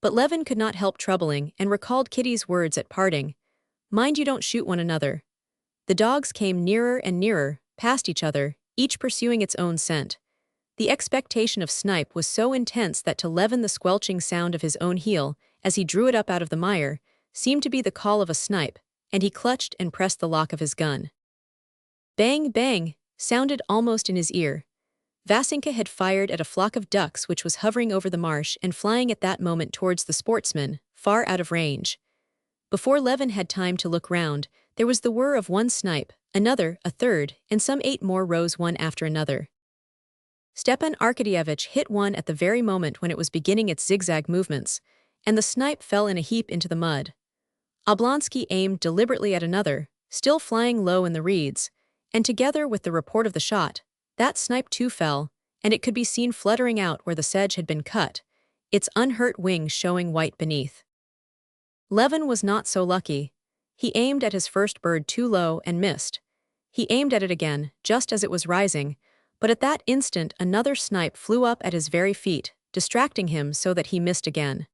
But Levin could not help troubling and recalled Kitty's words at parting. Mind you don't shoot one another. The dogs came nearer and nearer, past each other, each pursuing its own scent. The expectation of snipe was so intense that to Levin the squelching sound of his own heel, as he drew it up out of the mire, seemed to be the call of a snipe, and he clutched and pressed the lock of his gun. Bang, bang, sounded almost in his ear. Vasinka had fired at a flock of ducks which was hovering over the marsh and flying at that moment towards the sportsman, far out of range. Before Levin had time to look round, there was the whir of one snipe, another, a third, and some 8 more rose one after another. Stepan Arkadyevitch hit one at the very moment when it was beginning its zigzag movements, and the snipe fell in a heap into the mud. Oblonsky aimed deliberately at another, still flying low in the reeds, and together with the report of the shot, that snipe too fell, and it could be seen fluttering out where the sedge had been cut, its unhurt wings showing white beneath. Levin was not so lucky. He aimed at his first bird too low and missed. He aimed at it again, just as it was rising, but at that instant another snipe flew up at his very feet, distracting him so that he missed again.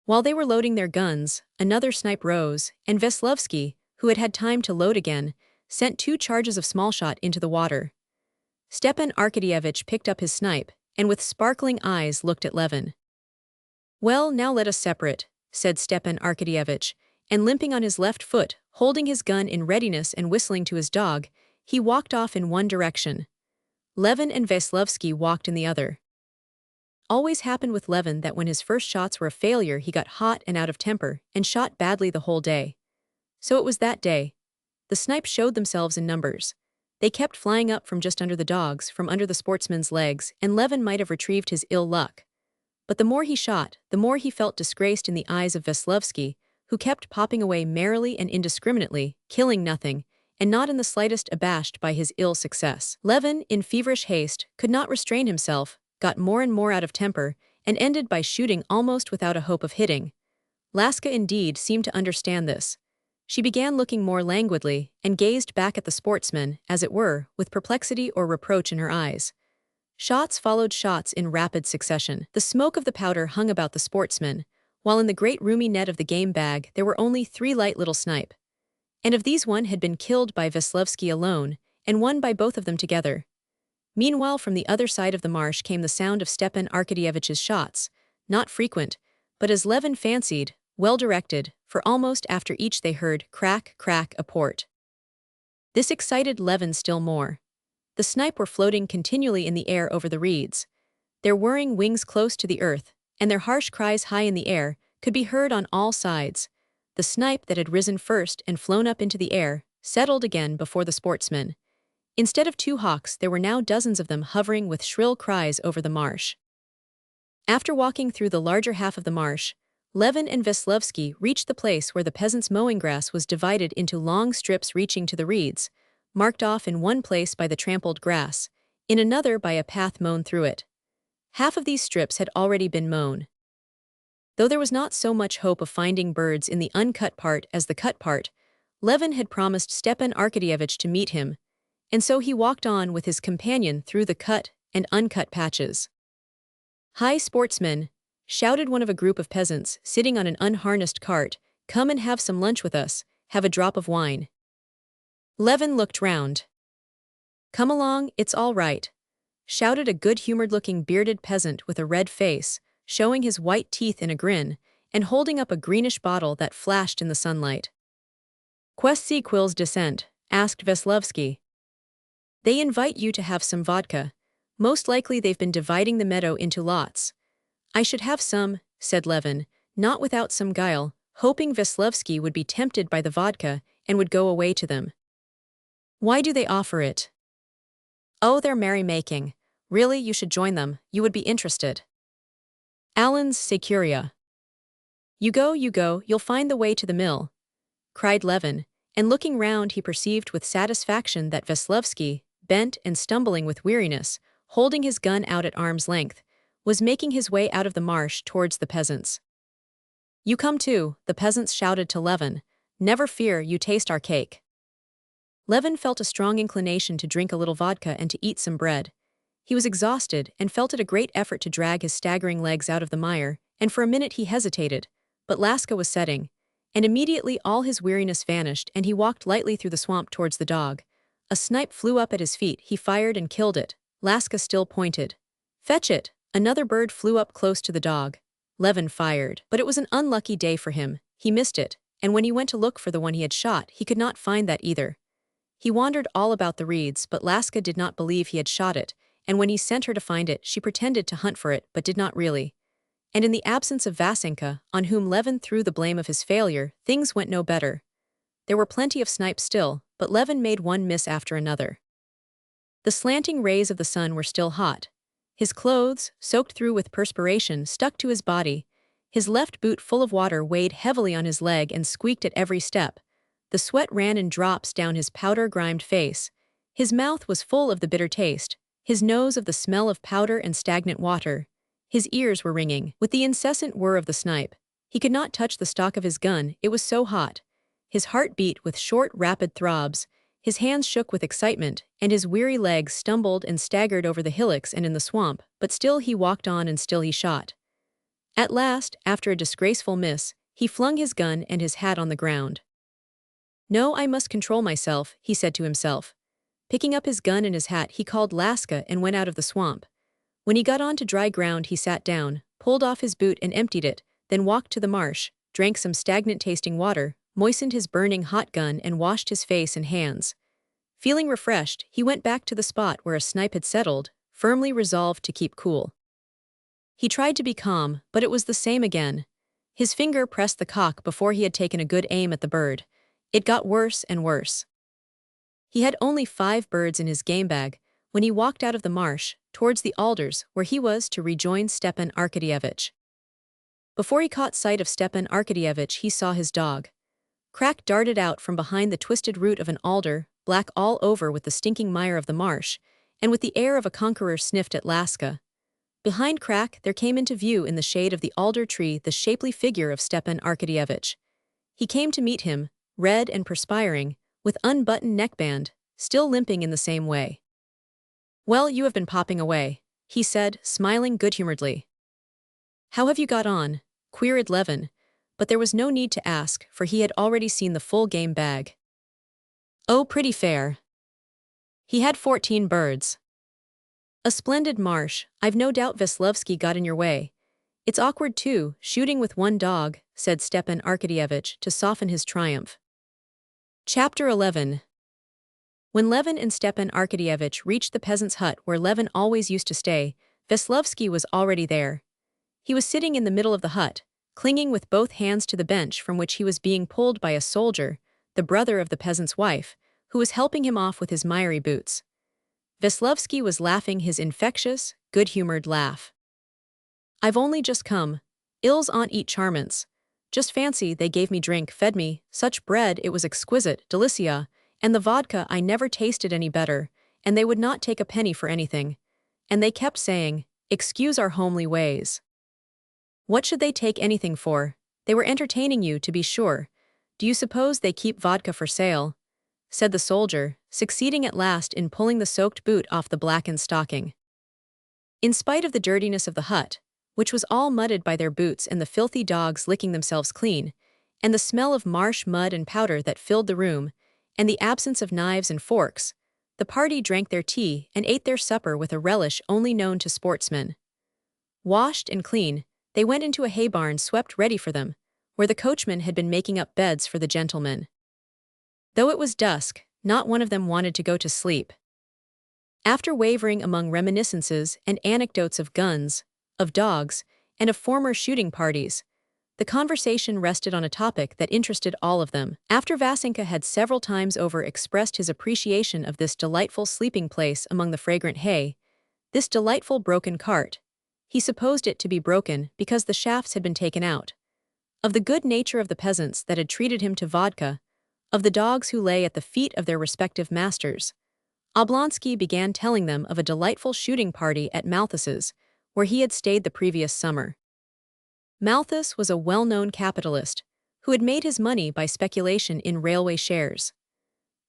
While they were loading their guns, another snipe rose, and Veslovsky, who had had time to load again, sent 2 charges of small shot into the water. Stepan Arkadyevitch picked up his snipe, and with sparkling eyes looked at Levin. "Well, now let us separate," said Stepan Arkadyevitch, and limping on his left foot, holding his gun in readiness and whistling to his dog, he walked off in one direction. Levin and Veslovsky walked in the other. Always happened with Levin that when his first shots were a failure he got hot and out of temper, and shot badly the whole day. So it was that day. The snipes showed themselves in numbers. They kept flying up from just under the dogs, from under the sportsman's legs, and Levin might have retrieved his ill luck. But the more he shot, the more he felt disgraced in the eyes of Veslovsky, who kept popping away merrily and indiscriminately, killing nothing, and not in the slightest abashed by his ill success. Levin, in feverish haste, could not restrain himself, got more and more out of temper, and ended by shooting almost without a hope of hitting. Laska indeed seemed to understand this. She began looking more languidly, and gazed back at the sportsman, as it were, with perplexity or reproach in her eyes. Shots followed shots in rapid succession. The smoke of the powder hung about the sportsman, while in the great roomy net of the game bag there were only 3 light little snipe. And of these one had been killed by Veslovsky alone, and one by both of them together. Meanwhile from the other side of the marsh came the sound of Stepan Arkadyevitch's shots, not frequent, but as Levin fancied, well directed, for almost after each they heard crack, crack a port. This excited Levin still more. The snipe were floating continually in the air over the reeds. Their whirring wings close to the earth, and their harsh cries high in the air, could be heard on all sides. The snipe that had risen first and flown up into the air, settled again before the sportsman. Instead of 2 hawks, there were now dozens of them hovering with shrill cries over the marsh. After walking through the larger half of the marsh, Levin and Veslovsky reached the place where the peasants' mowing grass was divided into long strips reaching to the reeds, marked off in one place by the trampled grass, in another by a path mown through it. Half of these strips had already been mown. Though there was not so much hope of finding birds in the uncut part as the cut part, Levin had promised Stepan Arkadyevitch to meet him, and so he walked on with his companion through the cut and uncut patches. "Hi, sportsmen!" shouted one of a group of peasants sitting on an unharnessed cart. "Come and have some lunch with us, have a drop of wine." Levin looked round. "Come along, it's all right," shouted a good-humored-looking bearded peasant with a red face, showing his white teeth in a grin, and holding up a greenish bottle that flashed in the sunlight. "Qu'est-ce qu'ils descent?" asked Veslovsky. "They invite you to have some vodka. Most likely they've been dividing the meadow into lots." "I should have some," said Levin, not without some guile, hoping Veslovsky would be tempted by the vodka and would go away to them. "Why do they offer it?" "Oh, they're merry-making. Really, you should join them, you would be interested." "Allons, c'est curieux." You go, you'll find the way to the mill," cried Levin, and looking round he perceived with satisfaction that Veslovsky, bent and stumbling with weariness, holding his gun out at arm's length, was making his way out of the marsh towards the peasants. "You come too," the peasants shouted to Levin. "Never fear, you taste our cake." Levin felt a strong inclination to drink a little vodka and to eat some bread. He was exhausted and felt it a great effort to drag his staggering legs out of the mire and for a minute he hesitated, but Laska was setting, and immediately all his weariness vanished and he walked lightly through the swamp towards the dog. A snipe flew up at his feet, he fired and killed it. Laska still pointed. "Fetch it!" Another bird flew up close to the dog. Levin fired, but it was an unlucky day for him. He missed it, and when he went to look for the one he had shot, he could not find that either. He wandered all about the reeds, but Laska did not believe he had shot it, and when he sent her to find it, she pretended to hunt for it, but did not really. And in the absence of Vasenka, on whom Levin threw the blame of his failure, things went no better. There were plenty of snipes still, but Levin made one miss after another. The slanting rays of the sun were still hot. His clothes, soaked through with perspiration, stuck to his body. His left boot full of water weighed heavily on his leg and squeaked at every step. The sweat ran in drops down his powder-grimed face. His mouth was full of the bitter taste, his nose of the smell of powder and stagnant water. His ears were ringing with the incessant whir of the snipe. He could not touch the stock of his gun, it was so hot. His heart beat with short, rapid throbs. His hands shook with excitement, and his weary legs stumbled and staggered over the hillocks and in the swamp, but still he walked on and still he shot. At last, after a disgraceful miss, he flung his gun and his hat on the ground. "No, I must control myself," he said to himself. Picking up his gun and his hat, he called Laska and went out of the swamp. When he got on to dry ground, he sat down, pulled off his boot and emptied it, then walked to the marsh, drank some stagnant-tasting water, moistened his burning hot gun and washed his face and hands. Feeling refreshed, he went back to the spot where a snipe had settled, firmly resolved to keep cool. He tried to be calm, but it was the same again. His finger pressed the cock before he had taken a good aim at the bird. It got worse and worse. He had only 5 birds in his game bag when he walked out of the marsh, towards the alders where he was to rejoin Stepan Arkadyevitch. Before he caught sight of Stepan Arkadyevitch, he saw his dog. Crack darted out from behind the twisted root of an alder, black all over with the stinking mire of the marsh, and with the air of a conqueror sniffed at Laska. Behind Crack there came into view in the shade of the alder tree the shapely figure of Stepan Arkadyevitch. He came to meet him, red and perspiring, with unbuttoned neckband, still limping in the same way. "Well, you have been popping away," he said, smiling good-humoredly. "How have you got on?" queried Levin, but there was no need to ask, for he had already seen the full game bag. "Oh, pretty fair." He had 14 birds. "A splendid marsh. I've no doubt Veslovsky got in your way. It's awkward too, shooting with one dog," said Stepan Arkadyevitch to soften his triumph. Chapter 11. When Levin and Stepan Arkadyevitch reached the peasant's hut where Levin always used to stay, Veslovsky was already there. He was sitting in the middle of the hut, clinging with both hands to the bench from which he was being pulled by a soldier, the brother of the peasant's wife, who was helping him off with his miry boots. Veslovsky was laughing his infectious, good-humored laugh. "I've only just come. Il's aunt eat charmants. Just fancy, they gave me drink, fed me, such bread, it was exquisite, delicia, and the vodka I never tasted any better, and they would not take a penny for anything. And they kept saying, 'Excuse our homely ways.'" "What should they take anything for? They were entertaining you, to be sure. Do you suppose they keep vodka for sale?" said the soldier, succeeding at last in pulling the soaked boot off the blackened stocking. In spite of the dirtiness of the hut, which was all mudded by their boots and the filthy dogs licking themselves clean, and the smell of marsh mud and powder that filled the room, and the absence of knives and forks, the party drank their tea and ate their supper with a relish only known to sportsmen. Washed and clean, they went into a hay barn swept ready for them, where the coachman had been making up beds for the gentlemen. Though it was dusk, not one of them wanted to go to sleep. After wavering among reminiscences and anecdotes of guns, of dogs, and of former shooting parties, the conversation rested on a topic that interested all of them. After Vasenka had several times over expressed his appreciation of this delightful sleeping place among the fragrant hay, this delightful broken cart, he supposed it to be broken because the shafts had been taken out, of the good nature of the peasants that had treated him to vodka, of the dogs who lay at the feet of their respective masters, Oblonsky began telling them of a delightful shooting party at Malthus's, where he had stayed the previous summer. Malthus was a well-known capitalist who had made his money by speculation in railway shares.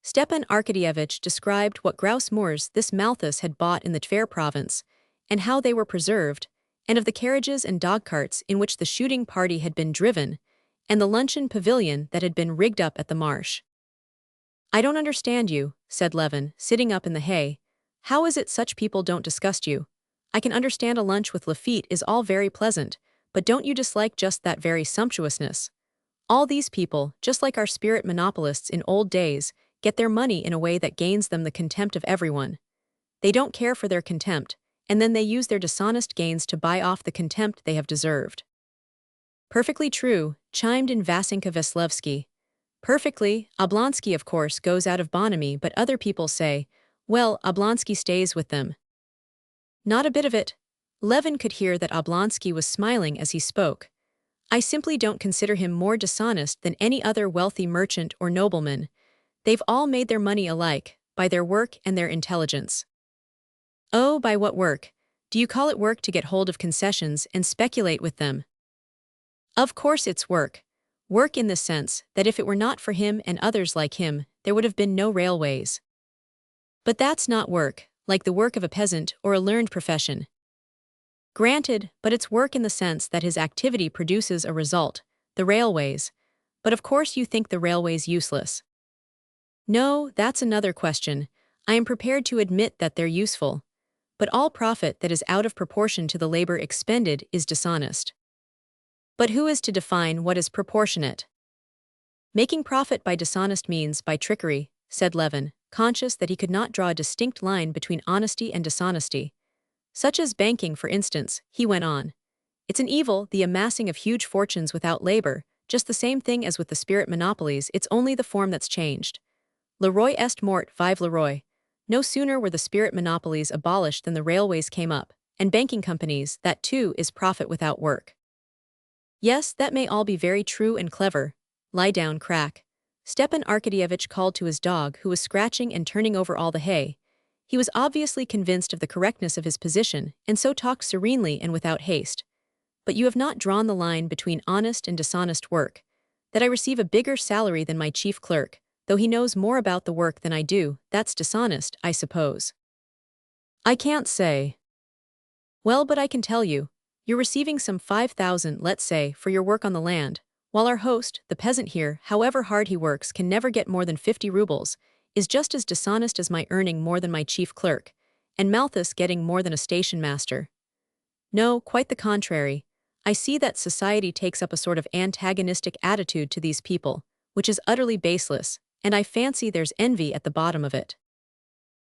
Stepan Arkadyevitch described what grouse moors this Malthus had bought in the Tver province, and how they were preserved, and of the carriages and dog carts in which the shooting party had been driven, and the luncheon pavilion that had been rigged up at the marsh. "I don't understand you," said Levin, sitting up in the hay. "How is it such people don't disgust you? I can understand a lunch with Lafitte is all very pleasant, but don't you dislike just that very sumptuousness? All these people, just like our spirit monopolists in old days, get their money in a way that gains them the contempt of everyone. They don't care for their contempt, and then they use their dishonest gains to buy off the contempt they have deserved." "Perfectly true," chimed in Vasenka Veslevsky. "Perfectly. Oblonsky, of course, goes out of bonhomie, but other people say, well, Oblonsky stays with them." "Not a bit of it." Levin could hear that Oblonsky was smiling as he spoke. "I simply don't consider him more dishonest than any other wealthy merchant or nobleman. They've all made their money alike, by their work and their intelligence." "Oh, by what work? Do you call it work to get hold of concessions and speculate with them?" "Of course it's work. Work in the sense that if it were not for him and others like him, there would have been no railways. But that's not work, like the work of a peasant or a learned profession." "Granted, but it's work in the sense that his activity produces a result, the railways. But of course you think the railways useless." "No, that's another question. I am prepared to admit that they're useful. But all profit that is out of proportion to the labor expended is dishonest." "But who is to define what is proportionate?" "Making profit by dishonest means, by trickery," said Levin, conscious that he could not draw a distinct line between honesty and dishonesty. "Such as banking, for instance," he went on. "It's an evil, the amassing of huge fortunes without labor, just the same thing as with the spirit monopolies, it's only the form that's changed. Le roi est mort, vive le roi. No sooner were the spirit monopolies abolished than the railways came up, and banking companies, that too is profit without work." "Yes, that may all be very true and clever. Lie down, crack." Stepan Arkadyevitch called to his dog, who was scratching and turning over all the hay. He was obviously convinced of the correctness of his position, and so talked serenely and without haste. "But you have not drawn the line between honest and dishonest work. That I receive a bigger salary than my chief clerk, though he knows more about the work than I do, that's dishonest, I suppose." "I can't say." "Well, but I can tell you. You're receiving some 5,000, let's say, for your work on the land, while our host, the peasant here, however hard he works, can never get more than 50 rubles, is just as dishonest as my earning more than my chief clerk, and Malthus getting more than a station master. No, quite the contrary. I see that society takes up a sort of antagonistic attitude to these people, which is utterly baseless, and I fancy there's envy at the bottom of it."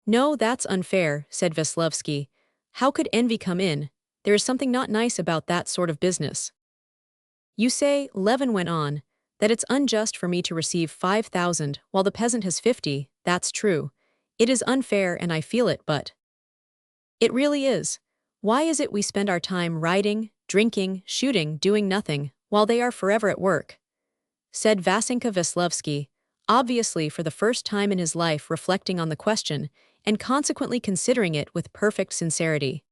"No, that's unfair," said Veslevsky. "How could envy come in? There is something not nice about that sort of business." "You say," Levin went on, "that it's unjust for me to receive 5,000 while the peasant has 50, that's true. It is unfair and I feel it, but it really is. Why is it we spend our time riding, drinking, shooting, doing nothing, while they are forever at work?" said Vasenka Veslevsky, obviously for the first time in his life reflecting on the question, and consequently considering it with perfect sincerity.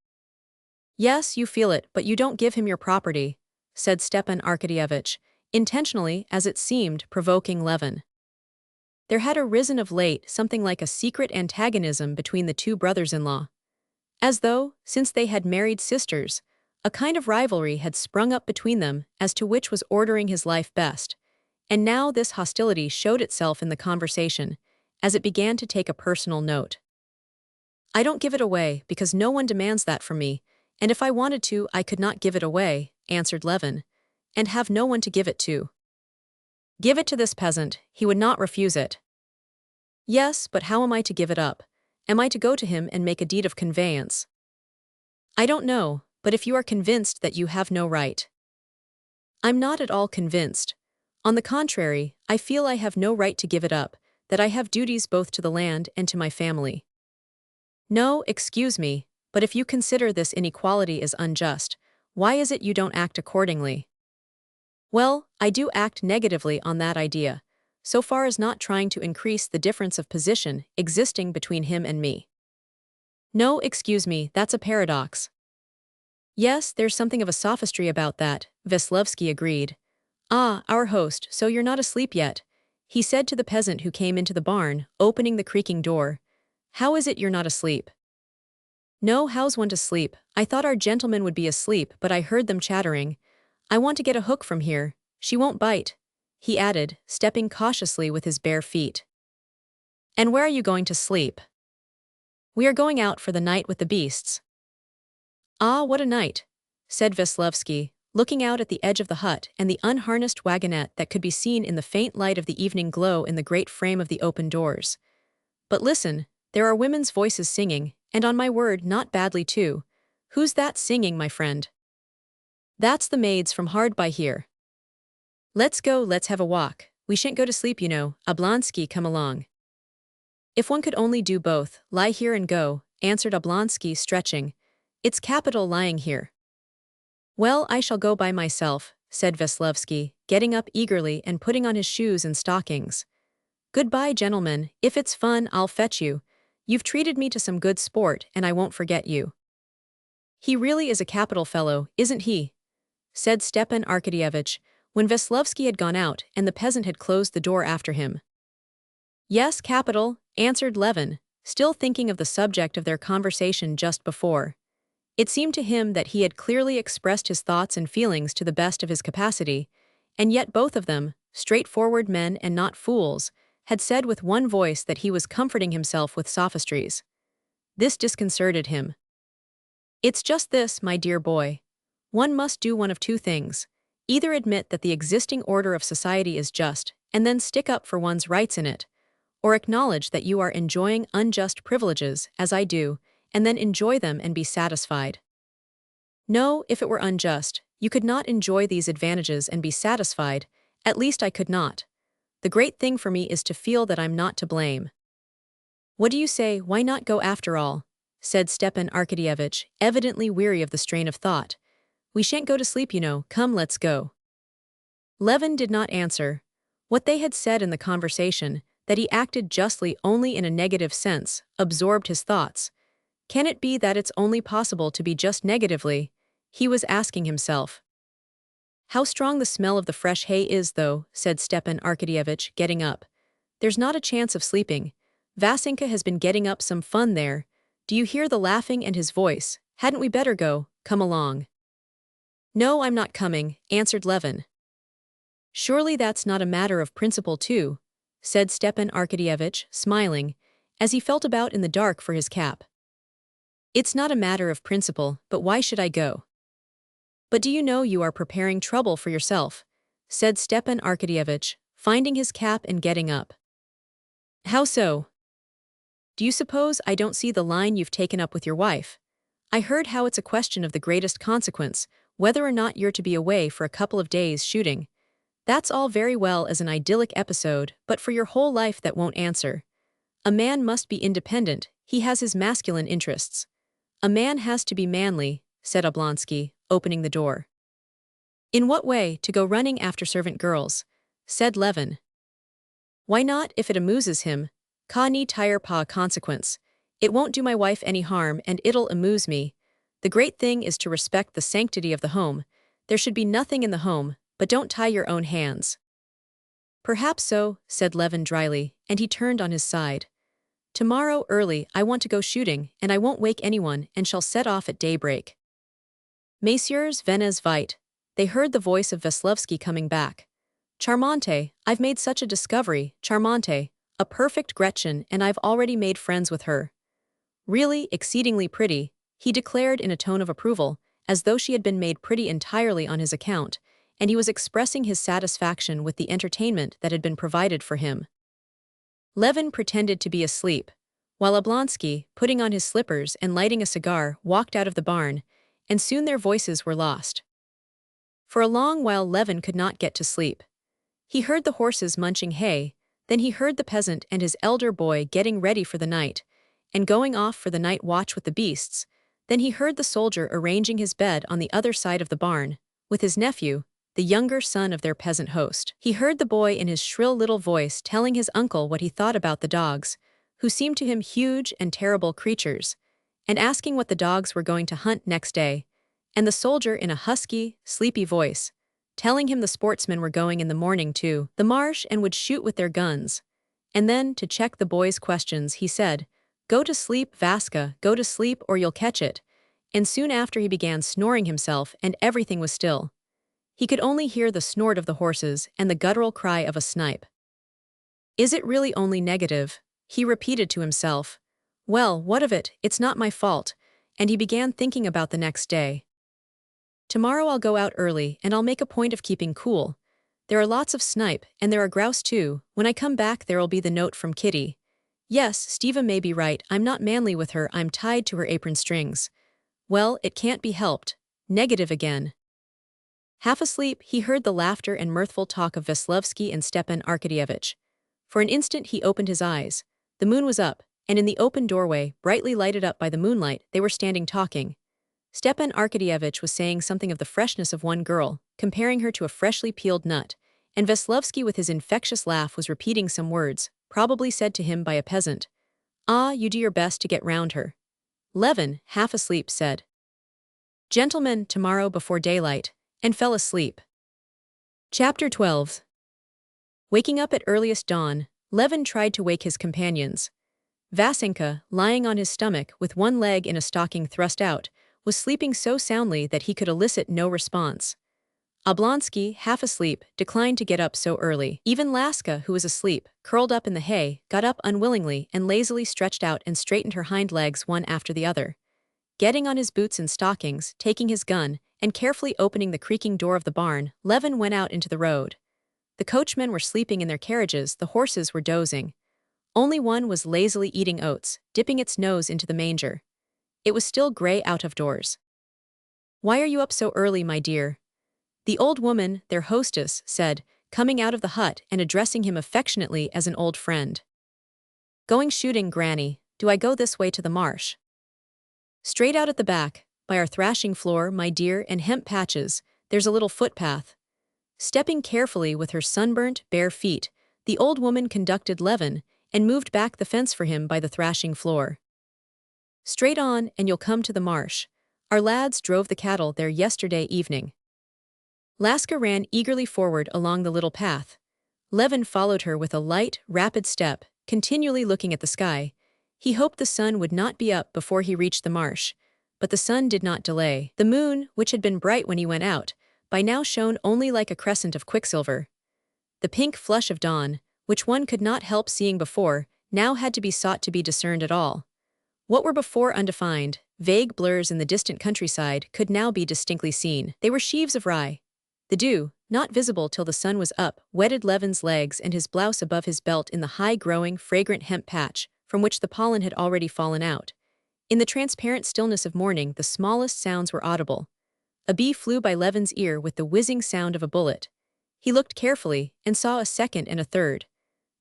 "Yes, you feel it, but you don't give him your property," said Stepan Arkadyevitch, intentionally, as it seemed, provoking Levin. There had arisen of late something like a secret antagonism between the two brothers-in-law. As though, since they had married sisters, a kind of rivalry had sprung up between them as to which was ordering his life best, and now this hostility showed itself in the conversation, as it began to take a personal note. "I don't give it away, because no one demands that from me, and if I wanted to, I could not give it away," answered Levin, "and have no one to give it to." "Give it to this peasant, he would not refuse it." "Yes, but how am I to give it up? Am I to go to him and make a deed of conveyance?" "I don't know, but if you are convinced that you have no right." "I'm not at all convinced. On the contrary, I feel I have no right to give it up, that I have duties both to the land and to my family." "No, excuse me, but if you consider this inequality is unjust, why is it you don't act accordingly?" "Well, I do act negatively on that idea, so far as not trying to increase the difference of position existing between him and me." "No, excuse me, that's a paradox." "Yes, there's something of a sophistry about that," Veslevsky agreed. "Ah, our host, so you're not asleep yet," he said to the peasant who came into the barn, opening the creaking door. "How is it you're not asleep?" No, how's one to sleep? I thought our gentlemen would be asleep, but I heard them chattering. I want to get a hook from here. She won't bite," he added, stepping cautiously with his bare feet. "And where are you going to sleep?" "We are going out for the night with the beasts." "Ah, what a night," said Veslovsky, looking out at the edge of the hut and the unharnessed wagonette that could be seen in the faint light of the evening glow in the great frame of the open doors. "But listen, there are women's voices singing, and on my word, not badly too. Who's that singing, my friend?" "That's the maids from hard by here." "Let's go, let's have a walk. We shan't go to sleep, you know. Oblonsky, come along." "If one could only do both, lie here and go," answered Oblonsky, stretching. "It's capital lying here." "Well, I shall go by myself," said Veslovsky, getting up eagerly and putting on his shoes and stockings. "Goodbye, gentlemen, if it's fun, I'll fetch you. You've treated me to some good sport, and I won't forget you." "He really is a capital fellow, isn't he?" said Stepan Arkadyevitch, when Veslovsky had gone out and the peasant had closed the door after him. "Yes, capital," answered Levin, still thinking of the subject of their conversation just before. It seemed to him that he had clearly expressed his thoughts and feelings to the best of his capacity, and yet both of them, straightforward men and not fools, had said with one voice that he was comforting himself with sophistries. This disconcerted him. "It's just this, my dear boy. One must do one of two things. Either admit that the existing order of society is just, and then stick up for one's rights in it, or acknowledge that you are enjoying unjust privileges, as I do, and then enjoy them and be satisfied. No, if it were unjust, you could not enjoy these advantages and be satisfied, at least I could not. The great thing for me is to feel that I'm not to blame." "What do you say, why not go after all?" said Stepan Arkadyevitch, evidently weary of the strain of thought. "We shan't go to sleep, you know, come let's go." Levin did not answer. What they had said in the conversation, that he acted justly only in a negative sense, absorbed his thoughts. Can it be that it's only possible to be just negatively? He was asking himself. "How strong the smell of the fresh hay is, though," said Stepan Arkadyevitch, getting up. "There's not a chance of sleeping. Vasenka has been getting up some fun there. Do you hear the laughing and his voice? Hadn't we better go? Come along." "No, I'm not coming," answered Levin. "Surely that's not a matter of principle too," said Stepan Arkadyevitch, smiling, as he felt about in the dark for his cap. "It's not a matter of principle, but why should I go?" "But do you know you are preparing trouble for yourself?" said Stepan Arkadyevitch, finding his cap and getting up. "How so?" "Do you suppose I don't see the line you've taken up with your wife? I heard how it's a question of the greatest consequence, whether or not you're to be away for a couple of days shooting. That's all very well as an idyllic episode, but for your whole life that won't answer. A man must be independent, he has his masculine interests. A man has to be manly," said Oblonsky, opening the door. "In what way, to go running after servant girls?" said Levin. "Why not, if it amuses him? Ka ni tire pa consequence. It won't do my wife any harm and it'll amuse me. The great thing is to respect the sanctity of the home. There should be nothing in the home, but don't tie your own hands." "Perhaps so," said Levin dryly, and he turned on his side. "Tomorrow early I want to go shooting, and I won't wake anyone and shall set off at daybreak." "Messieurs, venez vite." They heard the voice of Veslovsky coming back. "Charmante, I've made such a discovery, Charmante, a perfect Gretchen, and I've already made friends with her. Really, exceedingly pretty," he declared in a tone of approval, as though she had been made pretty entirely on his account, and he was expressing his satisfaction with the entertainment that had been provided for him. Levin pretended to be asleep, while Oblonsky, putting on his slippers and lighting a cigar, walked out of the barn, and soon their voices were lost. For a long while Levin could not get to sleep. He heard the horses munching hay, then he heard the peasant and his elder boy getting ready for the night, and going off for the night watch with the beasts, then he heard the soldier arranging his bed on the other side of the barn, with his nephew, the younger son of their peasant host. He heard the boy in his shrill little voice telling his uncle what he thought about the dogs, who seemed to him huge and terrible creatures, and asking what the dogs were going to hunt next day, and the soldier in a husky, sleepy voice, telling him the sportsmen were going in the morning to the marsh and would shoot with their guns. And then, to check the boy's questions, he said, "Go to sleep, Vaska, go to sleep or you'll catch it." And soon after he began snoring himself and everything was still. He could only hear the snort of the horses and the guttural cry of a snipe. "Is it really only negative?" he repeated to himself. "Well, what of it, it's not my fault," and he began thinking about the next day. "Tomorrow I'll go out early and I'll make a point of keeping cool. There are lots of snipe, and there are grouse too. When I come back there'll be the note from Kitty. Yes, Steva may be right, I'm not manly with her, I'm tied to her apron strings. Well, it can't be helped. Negative again." Half asleep, he heard the laughter and mirthful talk of Veslovsky and Stepan Arkadyevich. For an instant he opened his eyes. The moon was up, and in the open doorway, brightly lighted up by the moonlight, they were standing talking. Stepan Arkadyevich was saying something of the freshness of one girl, comparing her to a freshly peeled nut, and Veslovsky with his infectious laugh was repeating some words, probably said to him by a peasant. "Ah, you do your best to get round her." Levin, half asleep, said, "Gentlemen, tomorrow before daylight," and fell asleep. Chapter 12. Waking up at earliest dawn, Levin tried to wake his companions. Vasenka, lying on his stomach with one leg in a stocking thrust out, was sleeping so soundly that he could elicit no response. Oblonsky, half asleep, declined to get up so early. Even Laska, who was asleep, curled up in the hay, got up unwillingly and lazily stretched out and straightened her hind legs one after the other. Getting on his boots and stockings, taking his gun, and carefully opening the creaking door of the barn, Levin went out into the road. The coachmen were sleeping in their carriages, the horses were dozing. Only one was lazily eating oats, dipping its nose into the manger. It was still gray out of doors. "Why are you up so early, my dear?" the old woman, their hostess, said, coming out of the hut and addressing him affectionately as an old friend. "Going shooting, Granny. Do I go this way to the marsh?" "Straight out at the back, by our thrashing floor, my dear, and hemp patches, there's a little footpath." Stepping carefully with her sunburnt, bare feet, the old woman conducted Levin and moved back the fence for him by the thrashing floor. "Straight on, and you'll come to the marsh. Our lads drove the cattle there yesterday evening." Laska ran eagerly forward along the little path. Levin followed her with a light, rapid step, continually looking at the sky. He hoped the sun would not be up before he reached the marsh, but the sun did not delay. The moon, which had been bright when he went out, by now shone only like a crescent of quicksilver. The pink flush of dawn, which one could not help seeing before, now had to be sought to be discerned at all. What were before undefined, vague blurs in the distant countryside could now be distinctly seen. They were sheaves of rye. The dew, not visible till the sun was up, wetted Levin's legs and his blouse above his belt in the high-growing, fragrant hemp patch, from which the pollen had already fallen out. In the transparent stillness of morning, the smallest sounds were audible. A bee flew by Levin's ear with the whizzing sound of a bullet. He looked carefully, and saw a second and a third.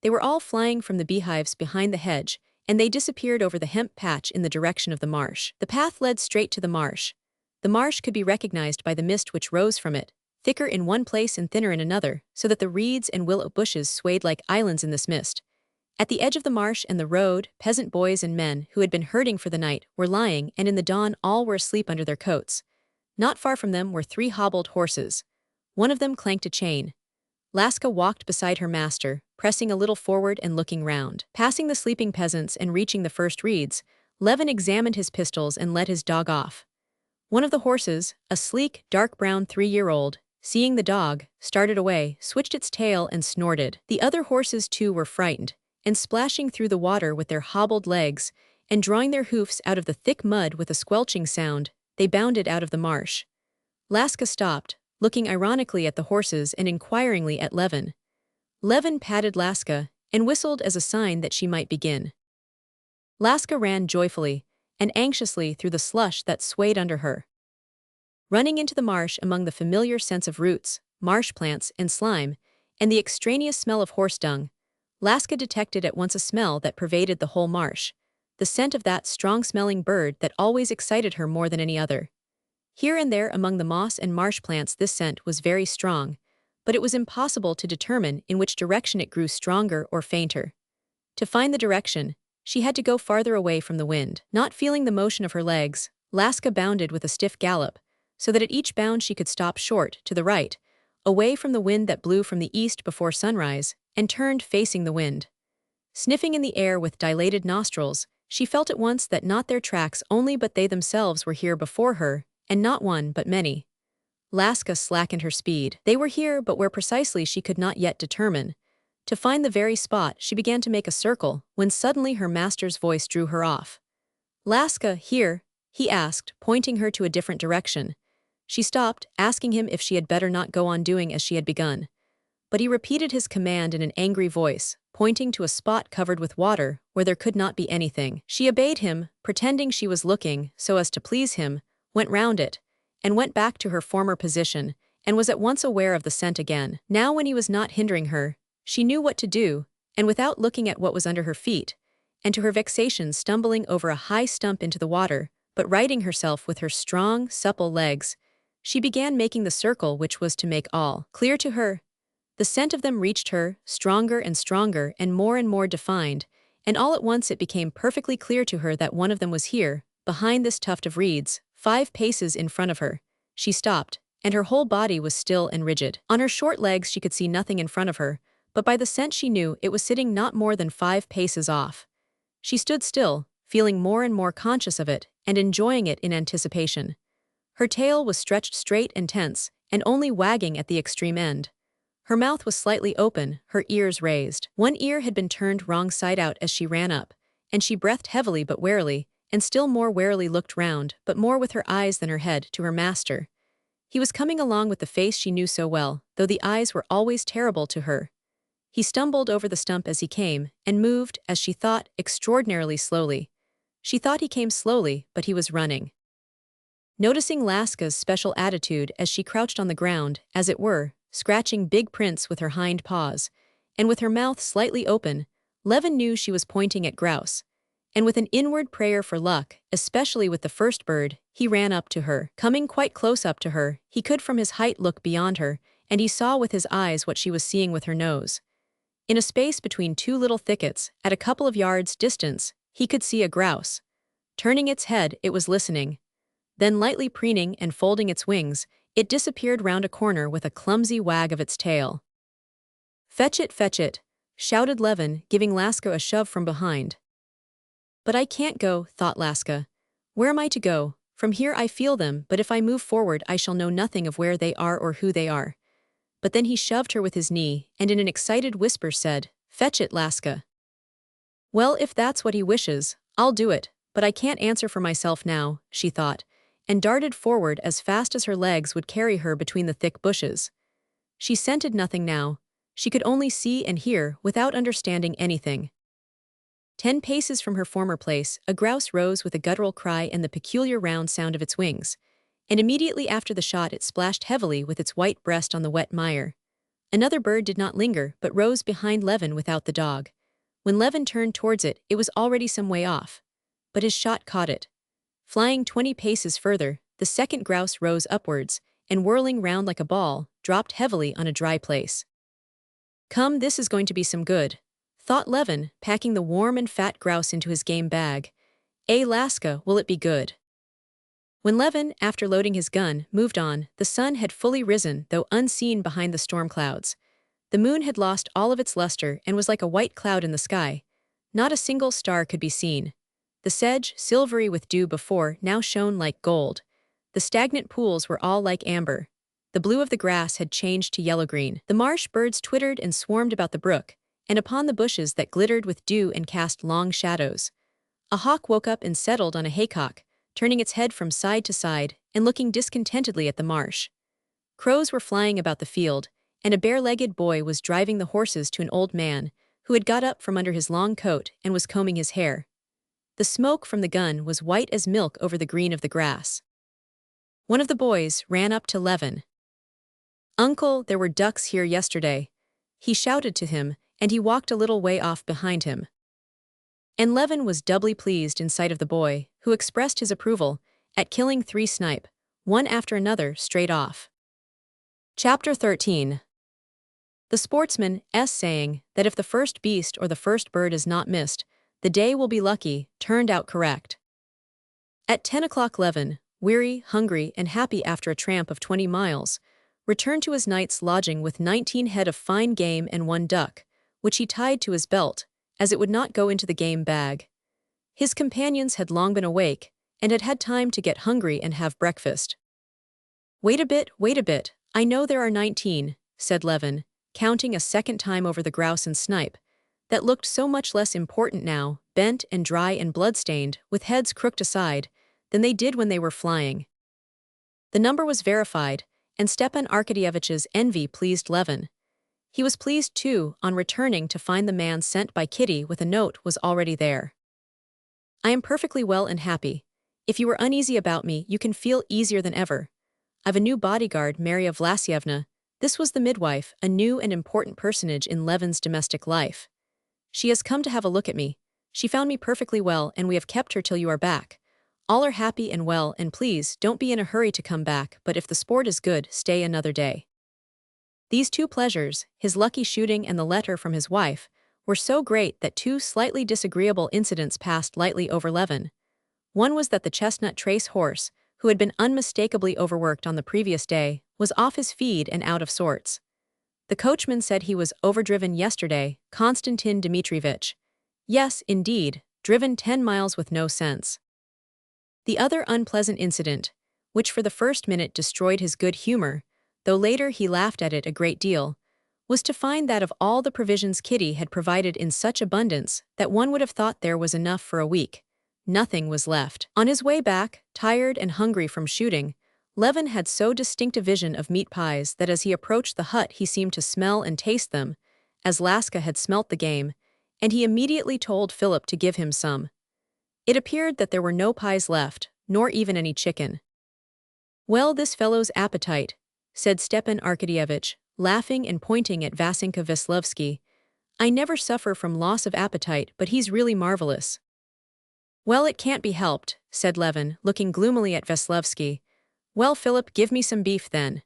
They were all flying from the beehives behind the hedge, and they disappeared over the hemp patch in the direction of the marsh. The path led straight to the marsh. The marsh could be recognized by the mist which rose from it, thicker in one place and thinner in another, so that the reeds and willow bushes swayed like islands in this mist. At the edge of the marsh and the road, peasant boys and men who had been herding for the night were lying, and in the dawn all were asleep under their coats. Not far from them were 3 hobbled horses. One of them clanked a chain. Laska walked beside her master, pressing a little forward and looking round. Passing the sleeping peasants and reaching the first reeds, Levin examined his pistols and led his dog off. One of the horses, a sleek, dark-brown 3-year-old, seeing the dog, started away, switched its tail and snorted. The other horses too were frightened, and splashing through the water with their hobbled legs, and drawing their hoofs out of the thick mud with a squelching sound, they bounded out of the marsh. Laska stopped, looking ironically at the horses and inquiringly at Levin. Levin patted Laska, and whistled as a sign that she might begin. Laska ran joyfully, and anxiously through the slush that swayed under her. Running into the marsh among the familiar scents of roots, marsh plants, and slime, and the extraneous smell of horse dung, Laska detected at once a smell that pervaded the whole marsh, the scent of that strong-smelling bird that always excited her more than any other. Here and there among the moss and marsh plants this scent was very strong, but it was impossible to determine in which direction it grew stronger or fainter. To find the direction, she had to go farther away from the wind. Not feeling the motion of her legs, Laska bounded with a stiff gallop, so that at each bound she could stop short, to the right, away from the wind that blew from the east before sunrise, and turned facing the wind. Sniffing in the air with dilated nostrils, She felt at once that not their tracks only but they themselves were here before her, and not one but many. Laska slackened her speed. They were here, but where precisely she could not yet determine. To find the very spot, she began to make a circle, when suddenly her master's voice drew her off. "Laska, here," he asked, pointing her to a different direction. She stopped, asking him if she had better not go on doing as she had begun. But he repeated his command in an angry voice, pointing to a spot covered with water, where there could not be anything. She obeyed him, pretending she was looking, so as to please him, went round it, and went back to her former position, and was at once aware of the scent again. Now when he was not hindering her, she knew what to do, and without looking at what was under her feet, and to her vexation stumbling over a high stump into the water, but righting herself with her strong, supple legs, she began making the circle which was to make all clear to her. The scent of them reached her, stronger and more defined, and all at once it became perfectly clear to her that one of them was here, behind this tuft of reeds, 5 paces in front of her. She stopped, and her whole body was still and rigid. On her short legs she could see nothing in front of her, but by the scent she knew it was sitting not more than 5 paces off. She stood still, feeling more and more conscious of it, and enjoying it in anticipation. Her tail was stretched straight and tense, and only wagging at the extreme end. Her mouth was slightly open, her ears raised. One ear had been turned wrong side out as she ran up, and she breathed heavily but warily, and still more warily looked round, but more with her eyes than her head, to her master. He was coming along with the face she knew so well, though the eyes were always terrible to her. He stumbled over the stump as he came, and moved, as she thought, extraordinarily slowly. She thought he came slowly, but he was running. Noticing Laska's special attitude as she crouched on the ground, as it were, scratching big prints with her hind paws, and with her mouth slightly open, Levin knew she was pointing at grouse. And with an inward prayer for luck, especially with the first bird, he ran up to her. Coming quite close up to her, he could from his height look beyond her, and he saw with his eyes what she was seeing with her nose. In a space between 2 little thickets, at a couple of yards' distance, he could see a grouse. Turning its head, it was listening. Then lightly preening and folding its wings, it disappeared round a corner with a clumsy wag of its tail. Fetch it," shouted Levin, giving Laska a shove from behind. "But I can't go," thought Laska. "Where am I to go? From here I feel them, but if I move forward I shall know nothing of where they are or who they are." But then he shoved her with his knee, and in an excited whisper said, "Fetch it, Laska." "Well, if that's what he wishes, I'll do it, but I can't answer for myself now," she thought, and darted forward as fast as her legs would carry her between the thick bushes. She scented nothing now. She could only see and hear without understanding anything. 10 paces from her former place, a grouse rose with a guttural cry and the peculiar round sound of its wings, and immediately after the shot it splashed heavily with its white breast on the wet mire. Another bird did not linger, but rose behind Levin without the dog. When Levin turned towards it, it was already some way off. But his shot caught it. Flying 20 paces further, the second grouse rose upwards, and whirling round like a ball, dropped heavily on a dry place. "Come, this is going to be some good," thought Levin, packing the warm and fat grouse into his game bag. Laska, will it be good?" When Levin, after loading his gun, moved on, the sun had fully risen, though unseen behind the storm clouds. The moon had lost all of its luster and was like a white cloud in the sky. Not a single star could be seen. The sedge, silvery with dew before, now shone like gold. The stagnant pools were all like amber. The blue of the grass had changed to yellow-green. The marsh birds twittered and swarmed about the brook, and upon the bushes that glittered with dew and cast long shadows. A hawk woke up and settled on a haycock, turning its head from side to side and looking discontentedly at the marsh. Crows were flying about the field, and a bare-legged boy was driving the horses to an old man, who had got up from under his long coat and was combing his hair. The smoke from the gun was white as milk over the green of the grass. One of the boys ran up to Levin. "Uncle, there were ducks here yesterday," he shouted to him, and he walked a little way off behind him. And Levin was doubly pleased in sight of the boy, who expressed his approval, at killing 3 snipe, one after another, straight off. Chapter 13. The sportsman S saying that if the first beast or the first bird is not missed, the day will be lucky, turned out correct. At 10 o'clock Levin, weary, hungry, and happy after a tramp of 20 miles, returned to his night's lodging with 19 head of fine game and 1 duck, which he tied to his belt, as it would not go into the game bag. His companions had long been awake, and had had time to get hungry and have breakfast. Wait a bit, I know there are 19, said Levin, counting a second time over the grouse and snipe, that looked so much less important now, bent and dry and blood-stained, with heads crooked aside, than they did when they were flying. The number was verified, and Stepan Arkadyevitch's envy pleased Levin. He was pleased, too, on returning to find the man sent by Kitty with a note was already there. I am perfectly well and happy. If you were uneasy about me, you can feel easier than ever. I've a new bodyguard, Marya Vlasyevna. This was the midwife, a new and important personage in Levin's domestic life. She has come to have a look at me. She found me perfectly well, and we have kept her till you are back. All are happy and well, and please, don't be in a hurry to come back, but if the sport is good, stay another day. These two pleasures, his lucky shooting and the letter from his wife, were so great that two slightly disagreeable incidents passed lightly over Levin. One was that the chestnut trace horse, who had been unmistakably overworked on the previous day, was off his feed and out of sorts. The coachman said he was overdriven yesterday, Konstantin Dmitrievich. Yes, indeed, driven 10 miles with no sense. The other unpleasant incident, which for the first minute destroyed his good humor, though later he laughed at it a great deal, was to find that of all the provisions Kitty had provided in such abundance that one would have thought there was enough for a week, nothing was left. On his way back, tired and hungry from shooting, Levin had so distinct a vision of meat pies that as he approached the hut he seemed to smell and taste them, as Laska had smelt the game, and he immediately told Philip to give him some. It appeared that there were no pies left, nor even any chicken. Well, this fellow's appetite, said Stepan Arkadyevitch, laughing and pointing at Vasenka Veslovsky. I never suffer from loss of appetite, but he's really marvelous. Well, it can't be helped, said Levin, looking gloomily at Veslovsky. Well, Philip, give me some beef then.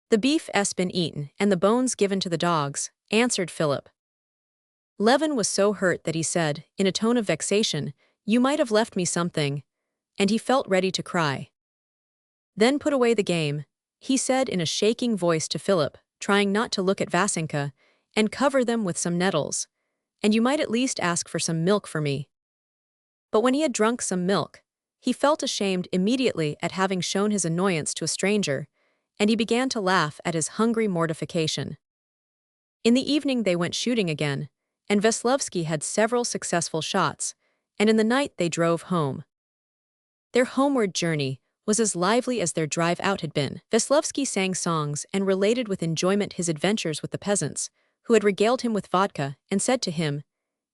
The beef's been eaten, and the bones given to the dogs, answered Philip. Levin was so hurt that he said, in a tone of vexation, You might have left me something, and he felt ready to cry. Then put away the game, he said in a shaking voice to Philip, trying not to look at Vasenka, and cover them with some nettles, and you might at least ask for some milk for me. But when he had drunk some milk, he felt ashamed immediately at having shown his annoyance to a stranger, and he began to laugh at his hungry mortification. In the evening they went shooting again, and Veslovsky had several successful shots, and in the night they drove home. Their homeward journey was as lively as their drive out had been. Veslovsky sang songs and related with enjoyment his adventures with the peasants, who had regaled him with vodka and said to him,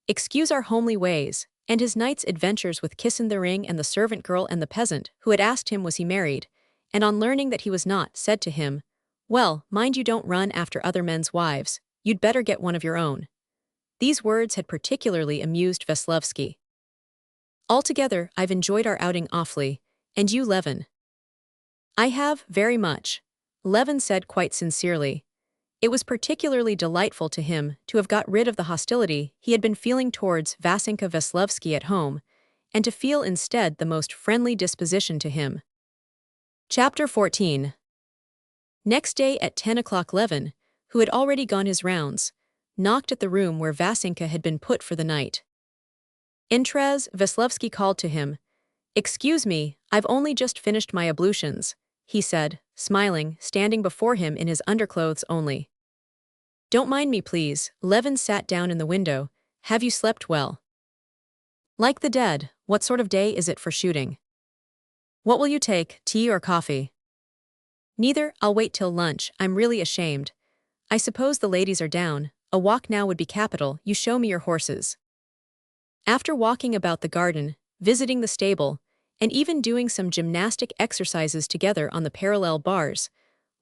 Excuse our homely ways, and his night's adventures with Kissin the Ring and the servant girl and the peasant, who had asked him was he married, and on learning that he was not, said to him, Well, mind you don't run after other men's wives, you'd better get one of your own. These words had particularly amused Veslovsky. Altogether, I've enjoyed our outing awfully, and you, Levin? I have, very much, Levin said quite sincerely. It was particularly delightful to him to have got rid of the hostility he had been feeling towards Vasenka Veslovsky at home, and to feel instead the most friendly disposition to him. Chapter 14. Next day at 10 o'clock Levin, who had already gone his rounds, knocked at the room where Vasenka had been put for the night. Entrez, Veslovsky called to him. Excuse me, I've only just finished my ablutions, he said, smiling, standing before him in his underclothes only. Don't mind me, please. Levin sat down in the window. Have you slept well? Like the dead. What sort of day is it for shooting? What will you take, tea or coffee? Neither, I'll wait till lunch. I'm really ashamed. I suppose the ladies are down. A walk now would be capital. You show me your horses. After walking about the garden, visiting the stable, and even doing some gymnastic exercises together on the parallel bars,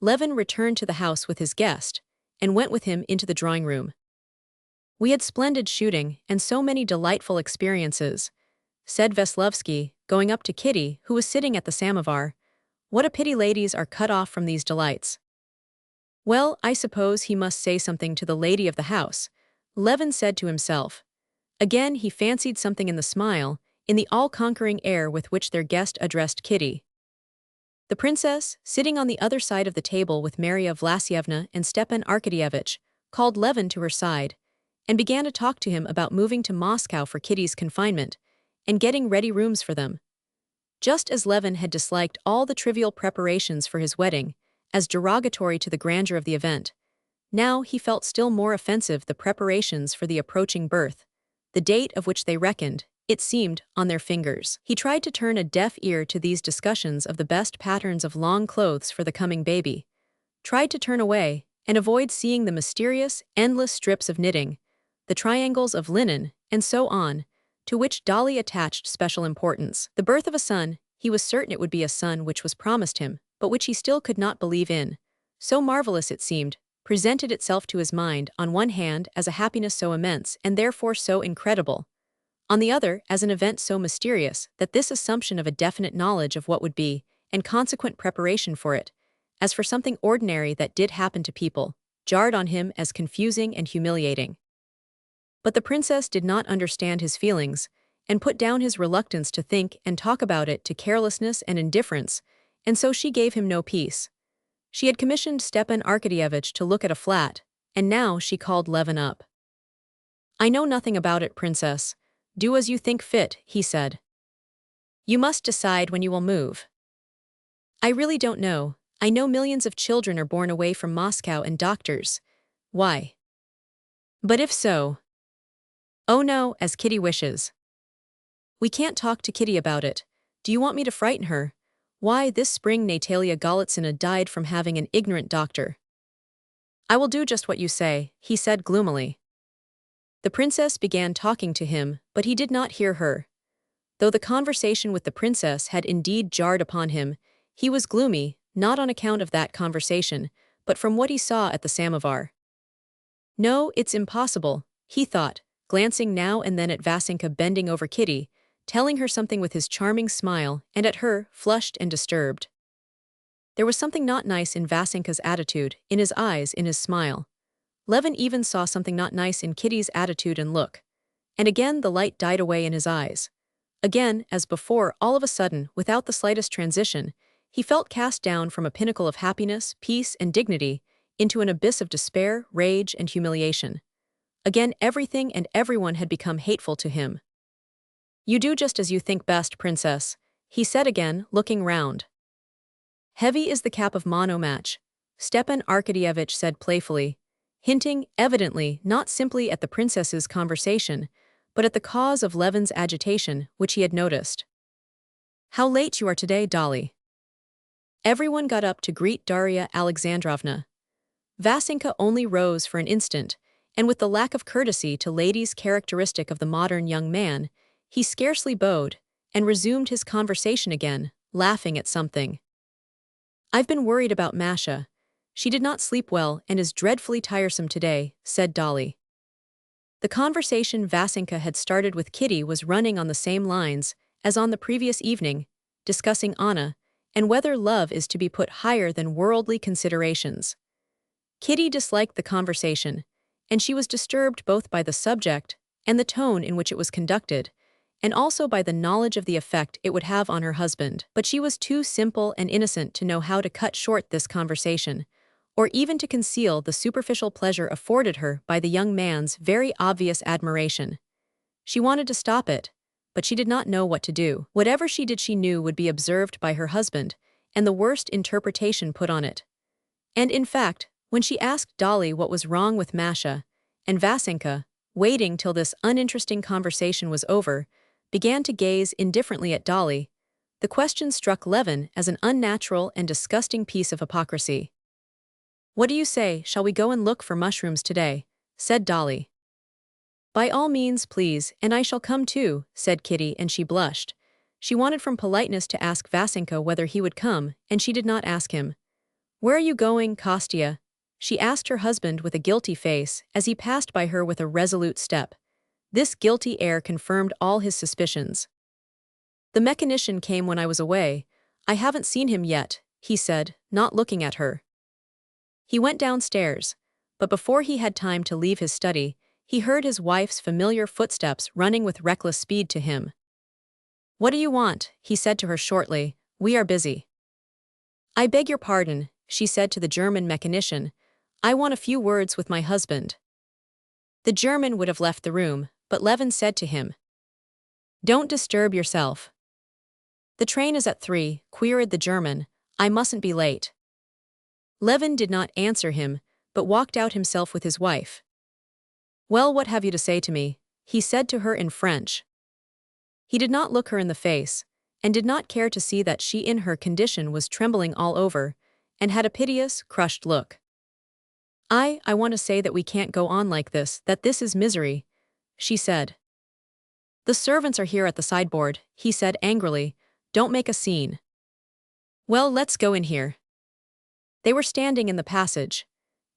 Levin returned to the house with his guest, and went with him into the drawing-room. We had splendid shooting, and so many delightful experiences, said Veslovsky, going up to Kitty, who was sitting at the samovar. What a pity ladies are cut off from these delights. Well, I suppose he must say something to the lady of the house, Levin said to himself. Again he fancied something in the smile, in the all-conquering air with which their guest addressed Kitty. The princess, sitting on the other side of the table with Marya Vlasyevna and Stepan Arkadyevitch, called Levin to her side, and began to talk to him about moving to Moscow for Kitty's confinement, and getting ready rooms for them. Just as Levin had disliked all the trivial preparations for his wedding, as derogatory to the grandeur of the event, now he felt still more offensive the preparations for the approaching birth, the date of which they reckoned, it seemed, on their fingers. He tried to turn a deaf ear to these discussions of the best patterns of long clothes for the coming baby, tried to turn away and avoid seeing the mysterious, endless strips of knitting, the triangles of linen, and so on, to which Dolly attached special importance. The birth of a son, he was certain it would be a son which was promised him, but which he still could not believe in. So marvelous it seemed, presented itself to his mind on one hand as a happiness so immense and therefore so incredible, on the other as an event so mysterious that this assumption of a definite knowledge of what would be, and consequent preparation for it, as for something ordinary that did happen to people, jarred on him as confusing and humiliating. But the princess did not understand his feelings, and put down his reluctance to think and talk about it to carelessness and indifference, and so she gave him no peace. She had commissioned Stepan Arkadyevitch to look at a flat, and now she called Levin up. "I know nothing about it, princess. Do as you think fit," he said. "You must decide when you will move." "I really don't know. I know millions of children are born away from Moscow and doctors. Why? But if so—" "Oh no, as Kitty wishes." "We can't talk to Kitty about it. Do you want me to frighten her? Why, this spring Natalia Golitsina died from having an ignorant doctor." "I will do just what you say," he said gloomily. The princess began talking to him, but he did not hear her. Though the conversation with the princess had indeed jarred upon him, he was gloomy, not on account of that conversation, but from what he saw at the samovar. "No, it's impossible," he thought, glancing now and then at Vasenka bending over Kitty, telling her something with his charming smile, and at her, flushed and disturbed. There was something not nice in Vasenka's attitude, in his eyes, in his smile. Levin even saw something not nice in Kitty's attitude and look. And again the light died away in his eyes. Again, as before, all of a sudden, without the slightest transition, he felt cast down from a pinnacle of happiness, peace, and dignity into an abyss of despair, rage, and humiliation. Again everything and everyone had become hateful to him. "You do just as you think best, princess," he said again, looking round. "Heavy is the cap of monomatch," Stepan Arkadyevitch said playfully, hinting, evidently, not simply at the princess's conversation, but at the cause of Levin's agitation, which he had noticed. "How late you are today, Dolly." Everyone got up to greet Darya Alexandrovna. Vasenka only rose for an instant, and with the lack of courtesy to ladies characteristic of the modern young man, he scarcely bowed, and resumed his conversation again, laughing at something. "I've been worried about Masha. She did not sleep well and is dreadfully tiresome today," said Dolly. The conversation Vasenka had started with Kitty was running on the same lines as on the previous evening, discussing Anna, and whether love is to be put higher than worldly considerations. Kitty disliked the conversation, and she was disturbed both by the subject and the tone in which it was conducted, and also by the knowledge of the effect it would have on her husband. But she was too simple and innocent to know how to cut short this conversation, or even to conceal the superficial pleasure afforded her by the young man's very obvious admiration. She wanted to stop it, but she did not know what to do. Whatever she did she knew would be observed by her husband, and the worst interpretation put on it. And in fact, when she asked Dolly what was wrong with Masha, and Vasenka, waiting till this uninteresting conversation was over, began to gaze indifferently at Dolly, the question struck Levin as an unnatural and disgusting piece of hypocrisy. "What do you say, shall we go and look for mushrooms today?" said Dolly. "By all means, please, and I shall come too," said Kitty, and she blushed. She wanted from politeness to ask Vasenka whether he would come, and she did not ask him. "Where are you going, Kostya?" she asked her husband with a guilty face, as he passed by her with a resolute step. This guilty air confirmed all his suspicions. "The mechanician came when I was away. I haven't seen him yet," he said, not looking at her. He went downstairs, but before he had time to leave his study, he heard his wife's familiar footsteps running with reckless speed to him. "What do you want?" he said to her shortly. "We are busy." "I beg your pardon," she said to the German mechanician. "I want a few words with my husband." The German would have left the room, but Levin said to him, Don't disturb yourself. The train is at 3, queried the German. I mustn't be late. Levin did not answer him, but walked out himself with his wife. Well, what have you to say to me? He said to her in French. He did not look her in the face, and did not care to see that she in her condition was trembling all over, and had a piteous, crushed look. I want to say that we can't go on like this, that this is misery, she said. The servants are here at the sideboard, he said angrily. Don't make a scene. Well, let's go in here. They were standing in the passage.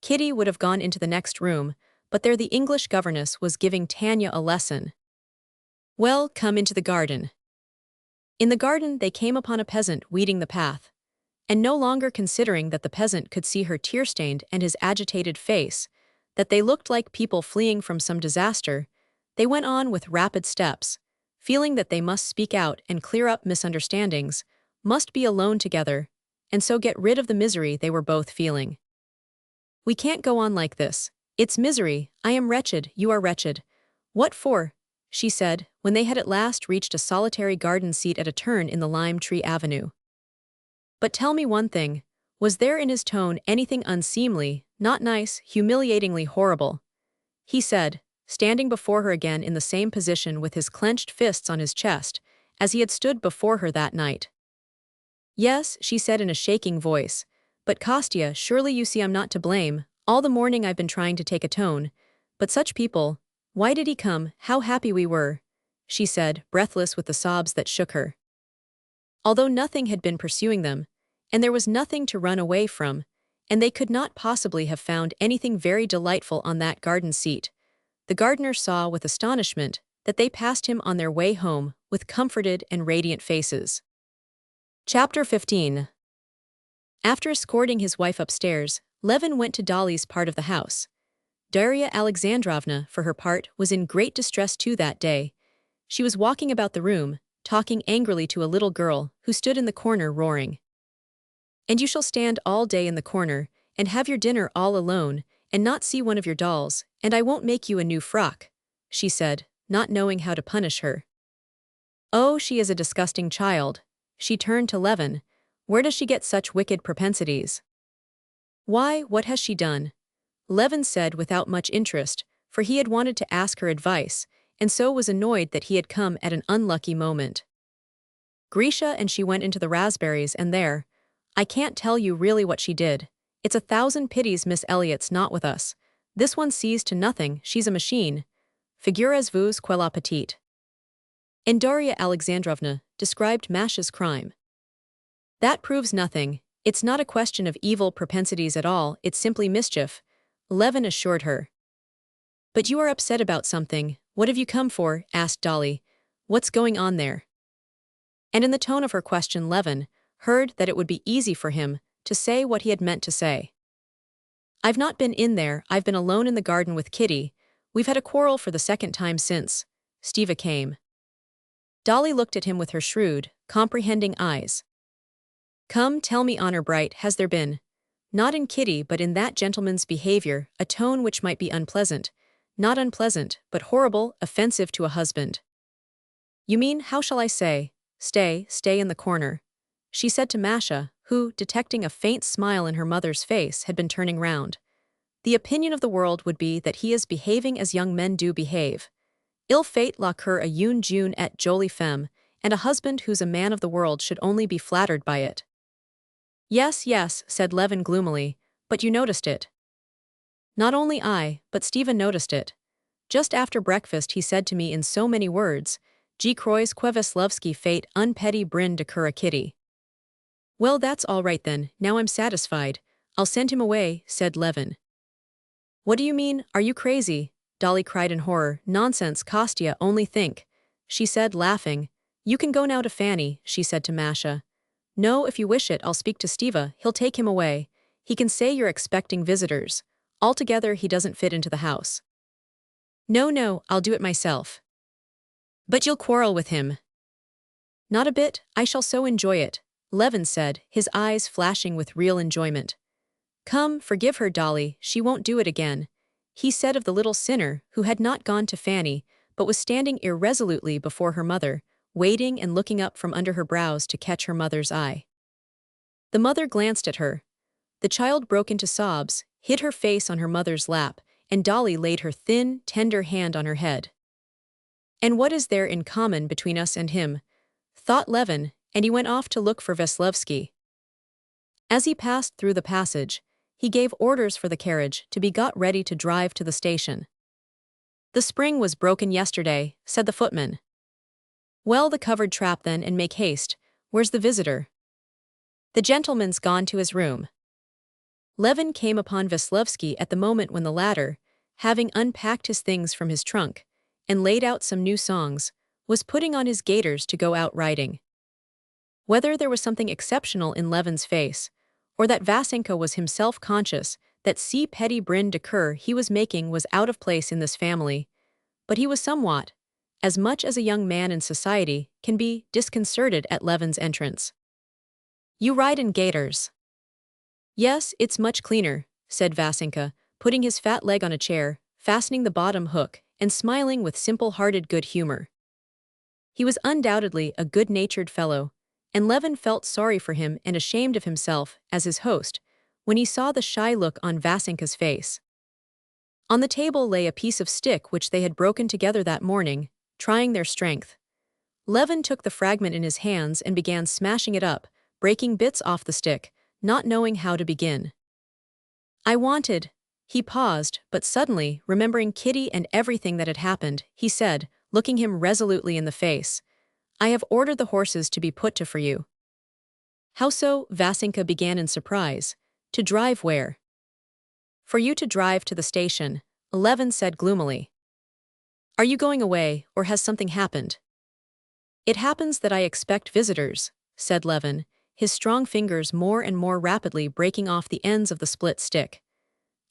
Kitty would have gone into the next room, but there the English governess was giving Tanya a lesson. Well, come into the garden. In the garden they came upon a peasant weeding the path, and no longer considering that the peasant could see her tear-stained and his agitated face, that they looked like people fleeing from some disaster, they went on with rapid steps, feeling that they must speak out and clear up misunderstandings, must be alone together, and so get rid of the misery they were both feeling. We can't go on like this. It's misery. I am wretched, you are wretched. What for? She said, when they had at last reached a solitary garden seat at a turn in the lime tree avenue. But tell me one thing, was there in his tone anything unseemly, not nice, humiliatingly horrible? He said, standing before her again in the same position with his clenched fists on his chest, as he had stood before her that night. Yes, she said in a shaking voice, but Kostya, surely you see I'm not to blame. All the morning I've been trying to take a tone, but such people, why did he come, how happy we were, she said, breathless with the sobs that shook her. Although nothing had been pursuing them, and there was nothing to run away from, and they could not possibly have found anything very delightful on that garden seat, the gardener saw with astonishment that they passed him on their way home with comforted and radiant faces. Chapter 15. After escorting his wife upstairs, Levin went to Dolly's part of the house. Darya Alexandrovna, for her part, was in great distress too that day. She was walking about the room, talking angrily to a little girl who stood in the corner roaring. And you shall stand all day in the corner, and have your dinner all alone, and not see one of your dolls, and I won't make you a new frock, she said, not knowing how to punish her. Oh, she is a disgusting child. She turned to Levin. Where does she get such wicked propensities? Why, what has she done? Levin said without much interest, for he had wanted to ask her advice, and so was annoyed that he had come at an unlucky moment. Grisha and she went into the raspberries and there. I can't tell you really what she did. It's 1,000 pities Miss Elliot's not with us. This one sees to nothing, she's a machine. Figurez-vous quelle petite. And Darya Alexandrovna described Masha's crime. That proves nothing. It's not a question of evil propensities at all, it's simply mischief, Levin assured her. But you are upset about something. What have you come for? Asked Dolly. What's going on there? And in the tone of her question Levin heard that it would be easy for him to say what he had meant to say. I've not been in there, I've been alone in the garden with Kitty. We've had a quarrel for the second time since Stiva came. Dolly looked at him with her shrewd, comprehending eyes. Come, tell me, honor bright, has there been, not in Kitty but in that gentleman's behavior, a tone which might be unpleasant, not unpleasant, but horrible, offensive to a husband? You mean, how shall I say, stay in the corner, she said to Masha, who, detecting a faint smile in her mother's face, had been turning round. The opinion of the world would be that he is behaving as young men do behave. Il fait la cour à une jeune et jolie femme, and a husband who's a man of the world should only be flattered by it. Yes, said Levin gloomily, but you noticed it. Not only I, but Stephen noticed it. Just after breakfast he said to me in so many words, Je crois que Veslovsky fait un petit brin de cour à Kitty. Well, that's all right then, now I'm satisfied. I'll send him away, said Levin. What do you mean, are you crazy? Dolly cried in horror. Nonsense, Kostya, only think, she said laughing. You can go now to Fanny, she said to Masha. No, if you wish it, I'll speak to Stiva, he'll take him away. He can say you're expecting visitors. Altogether he doesn't fit into the house. No, I'll do it myself. But you'll quarrel with him. Not a bit, I shall so enjoy it, Levin said, his eyes flashing with real enjoyment. Come, forgive her, Dolly, she won't do it again, he said of the little sinner who had not gone to Fanny, but was standing irresolutely before her mother, waiting and looking up from under her brows to catch her mother's eye. The mother glanced at her. The child broke into sobs, hid her face on her mother's lap, and Dolly laid her thin, tender hand on her head. "And what is there in common between us and him?" thought Levin, and he went off to look for Vasilevsky. As he passed through the passage, he gave orders for the carriage to be got ready to drive to the station. "The spring was broken yesterday," said the footman. "Well, the covered trap then, and make haste. Where's the visitor?" "The gentleman's gone to his room." Levin came upon Vasilevsky at the moment when the latter, having unpacked his things from his trunk and laid out some new songs, was putting on his gaiters to go out riding. Whether there was something exceptional in Levin's face, or that Vasenka was himself conscious that petty brin de cur he was making was out of place in this family, but he was somewhat, as much as a young man in society can be, disconcerted at Levin's entrance. "You ride in gaiters?" "Yes, it's much cleaner," said Vasenka, putting his fat leg on a chair, fastening the bottom hook, and smiling with simple-hearted good humor. He was undoubtedly a good-natured fellow, and Levin felt sorry for him and ashamed of himself as his host when he saw the shy look on Vasenka's face. On the table lay a piece of stick which they had broken together that morning, trying their strength. Levin took the fragment in his hands and began smashing it up, breaking bits off the stick, not knowing how to begin. "I wanted—" He paused, but suddenly, remembering Kitty and everything that had happened, he said, looking him resolutely in the face, "I have ordered the horses to be put to for you." "How so?" Vasenka began in surprise. "To drive where?" "For you to drive to the station," Levin said gloomily. "Are you going away, or has something happened?" "It happens that I expect visitors," said Levin, his strong fingers more and more rapidly breaking off the ends of the split stick.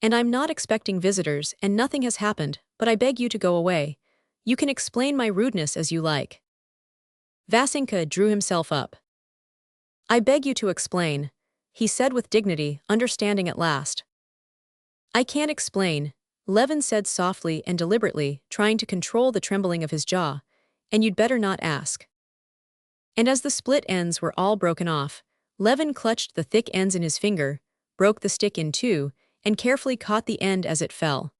"And I'm not expecting visitors, and nothing has happened, but I beg you to go away. You can explain my rudeness as you like." Vasenka drew himself up. "I beg you to explain," he said with dignity, understanding at last. "I can't explain," Levin said softly and deliberately, trying to control the trembling of his jaw, "and you'd better not ask." And as the split ends were all broken off, Levin clutched the thick ends in his finger, broke the stick in two, and carefully caught the end as it fell.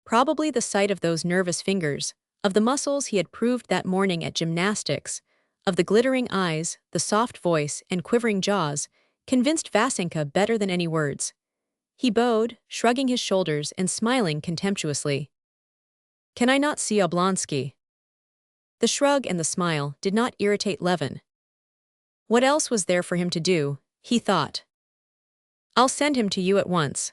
Probably the sight of those nervous fingers, of the muscles he had proved that morning at gymnastics, of the glittering eyes, the soft voice, and quivering jaws, convinced Vasenka better than any words. He bowed, shrugging his shoulders and smiling contemptuously. "Can I not see Oblonsky?" The shrug and the smile did not irritate Levin. What else was there for him to do, he thought. "I'll send him to you at once."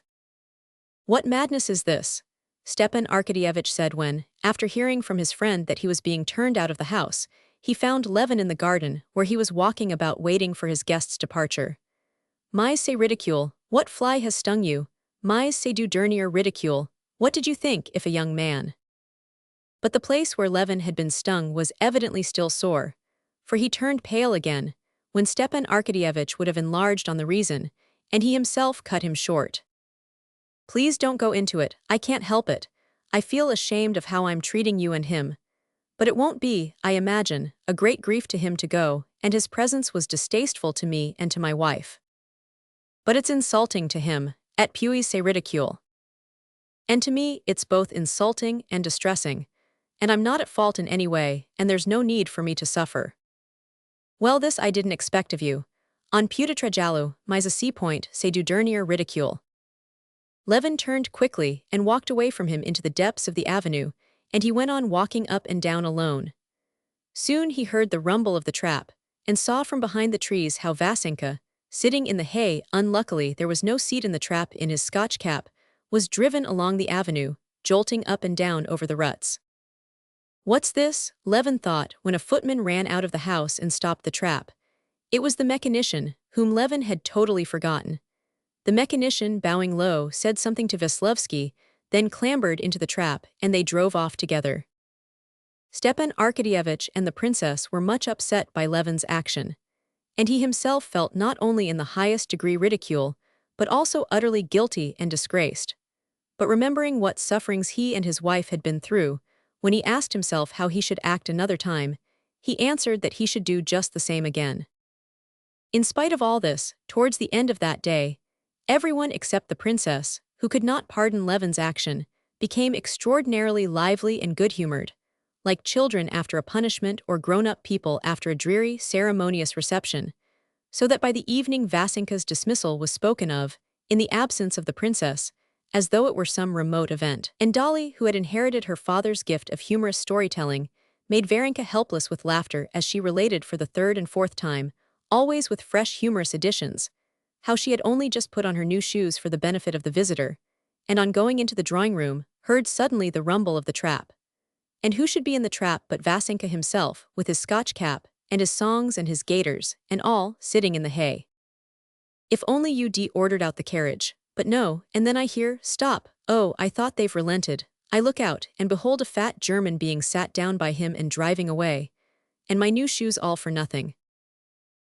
"What madness is this?" Stepan Arkadyevitch said when, after hearing from his friend that he was being turned out of the house, he found Levin in the garden where he was walking about waiting for his guest's departure. "Mais c'est ridicule, what fly has stung you? Mais c'est du dernier ridicule, what did you think if a young man?" But the place where Levin had been stung was evidently still sore, for he turned pale again, when Stepan Arkadyevitch would have enlarged on the reason, and he himself cut him short. "Please don't go into it, I can't help it. I feel ashamed of how I'm treating you and him. But it won't be, I imagine, a great grief to him to go, and his presence was distasteful to me and to my wife. But it's insulting to him, et puis c'est ridicule. And to me, it's both insulting and distressing, and I'm not at fault in any way, and there's no need for me to suffer. Well, this I didn't expect of you. En peut-être jaloux, mais à ce point, c'est du dernier ridicule." Levin turned quickly and walked away from him into the depths of the avenue, and he went on walking up and down alone. Soon he heard the rumble of the trap, and saw from behind the trees how Vasenka, sitting in the hay, unluckily there was no seat in the trap, in his Scotch cap, was driven along the avenue, jolting up and down over the ruts. "What's this?" Levin thought when a footman ran out of the house and stopped the trap. It was the mechanician, whom Levin had totally forgotten. The mechanician, bowing low, said something to Vasilevsky, then clambered into the trap, and they drove off together. Stepan Arkadyevitch and the princess were much upset by Levin's action, and he himself felt not only in the highest degree ridicule, but also utterly guilty and disgraced. But remembering what sufferings he and his wife had been through, When he asked himself how he should act another time, he answered that he should do just the same again. In spite of all this, towards the end of that day, everyone except the princess, who could not pardon Levin's action, became extraordinarily lively and good-humored, like children after a punishment or grown-up people after a dreary, ceremonious reception, so that by the evening Vasenka's dismissal was spoken of, in the absence of the princess, as though it were some remote event. And Dolly, who had inherited her father's gift of humorous storytelling, made Varenka helpless with laughter as she related for the third and fourth time, always with fresh humorous additions, how she had only just put on her new shoes for the benefit of the visitor, and on going into the drawing-room, heard suddenly the rumble of the trap. And who should be in the trap but Vasenka himself, with his Scotch cap, and his songs and his gaiters, and all sitting in the hay. If only you ordered out the carriage, but no, and then I hear, stop, oh, I thought they've relented. I look out, and behold a fat German being sat down by him and driving away, and my new shoes all for nothing.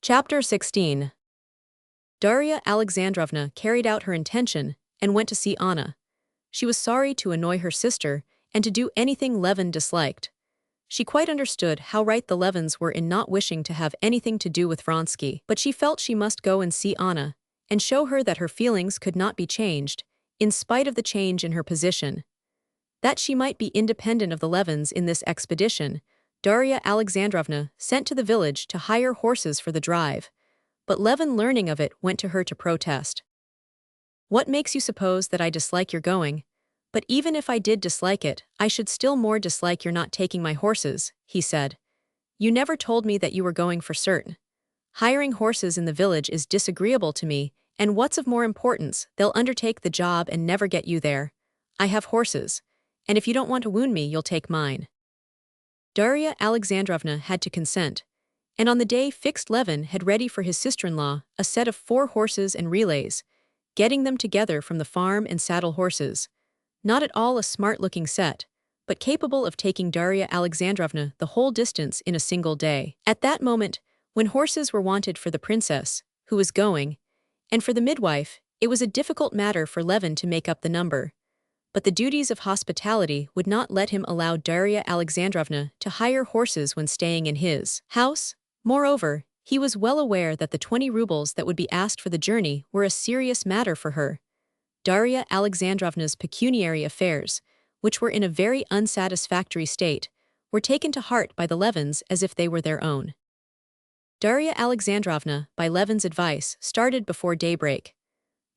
Chapter 16. Darya Alexandrovna carried out her intention and went to see Anna. She was sorry to annoy her sister and to do anything Levin disliked. She quite understood how right the Levins were in not wishing to have anything to do with Vronsky, but she felt she must go and see Anna and show her that her feelings could not be changed, in spite of the change in her position. That she might be independent of the Levins in this expedition, Darya Alexandrovna sent to the village to hire horses for the drive, but Levin, learning of it, went to her to protest. "What makes you suppose that I dislike your going? But even if I did dislike it, I should still more dislike your not taking my horses," he said. "You never told me that you were going for certain. Hiring horses in the village is disagreeable to me, and what's of more importance, they'll undertake the job and never get you there. I have horses, and if you don't want to wound me, you'll take mine." Darya Alexandrovna had to consent, and on the day fixed Levin had ready for his sister-in-law a set of 4 horses and relays, getting them together from the farm and saddle horses. Not at all a smart-looking set, but capable of taking Darya Alexandrovna the whole distance in a single day. At that moment, when horses were wanted for the princess, who was going, and for the midwife, it was a difficult matter for Levin to make up the number. But the duties of hospitality would not let him allow Darya Alexandrovna to hire horses when staying in his house. Moreover, he was well aware that the 20 rubles that would be asked for the journey were a serious matter for her. Darya Alexandrovna's pecuniary affairs, which were in a very unsatisfactory state, were taken to heart by the Levins as if they were their own. Darya Alexandrovna, by Levin's advice, started before daybreak.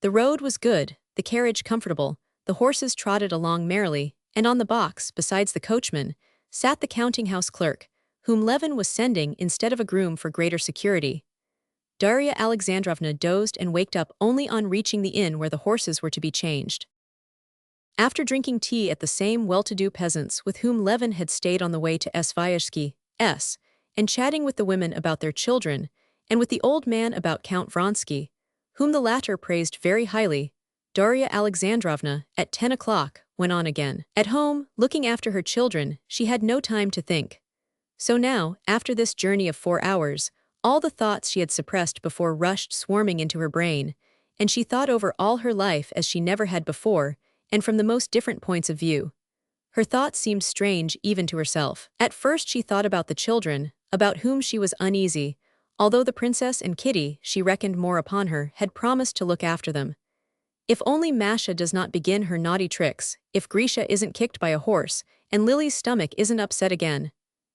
The road was good, the carriage comfortable, the horses trotted along merrily, and on the box, besides the coachman, sat the counting-house clerk, whom Levin was sending instead of a groom for greater security. Darya Alexandrovna dozed and waked up only on reaching the inn where the horses were to be changed. After drinking tea at the same well-to-do peasants with whom Levin had stayed on the way to Svyazhsky, and chatting with the women about their children, and with the old man about Count Vronsky, whom the latter praised very highly, Darya Alexandrovna, at 10 o'clock, went on again. At home, looking after her children, she had no time to think. So now, after this journey of 4 hours, all the thoughts she had suppressed before rushed swarming into her brain, and she thought over all her life as she never had before, and from the most different points of view. Her thoughts seemed strange even to herself. At first she thought about the children, about whom she was uneasy, although the princess and Kitty, she reckoned more upon her, had promised to look after them. If only Masha does not begin her naughty tricks, if Grisha isn't kicked by a horse, and Lily's stomach isn't upset again,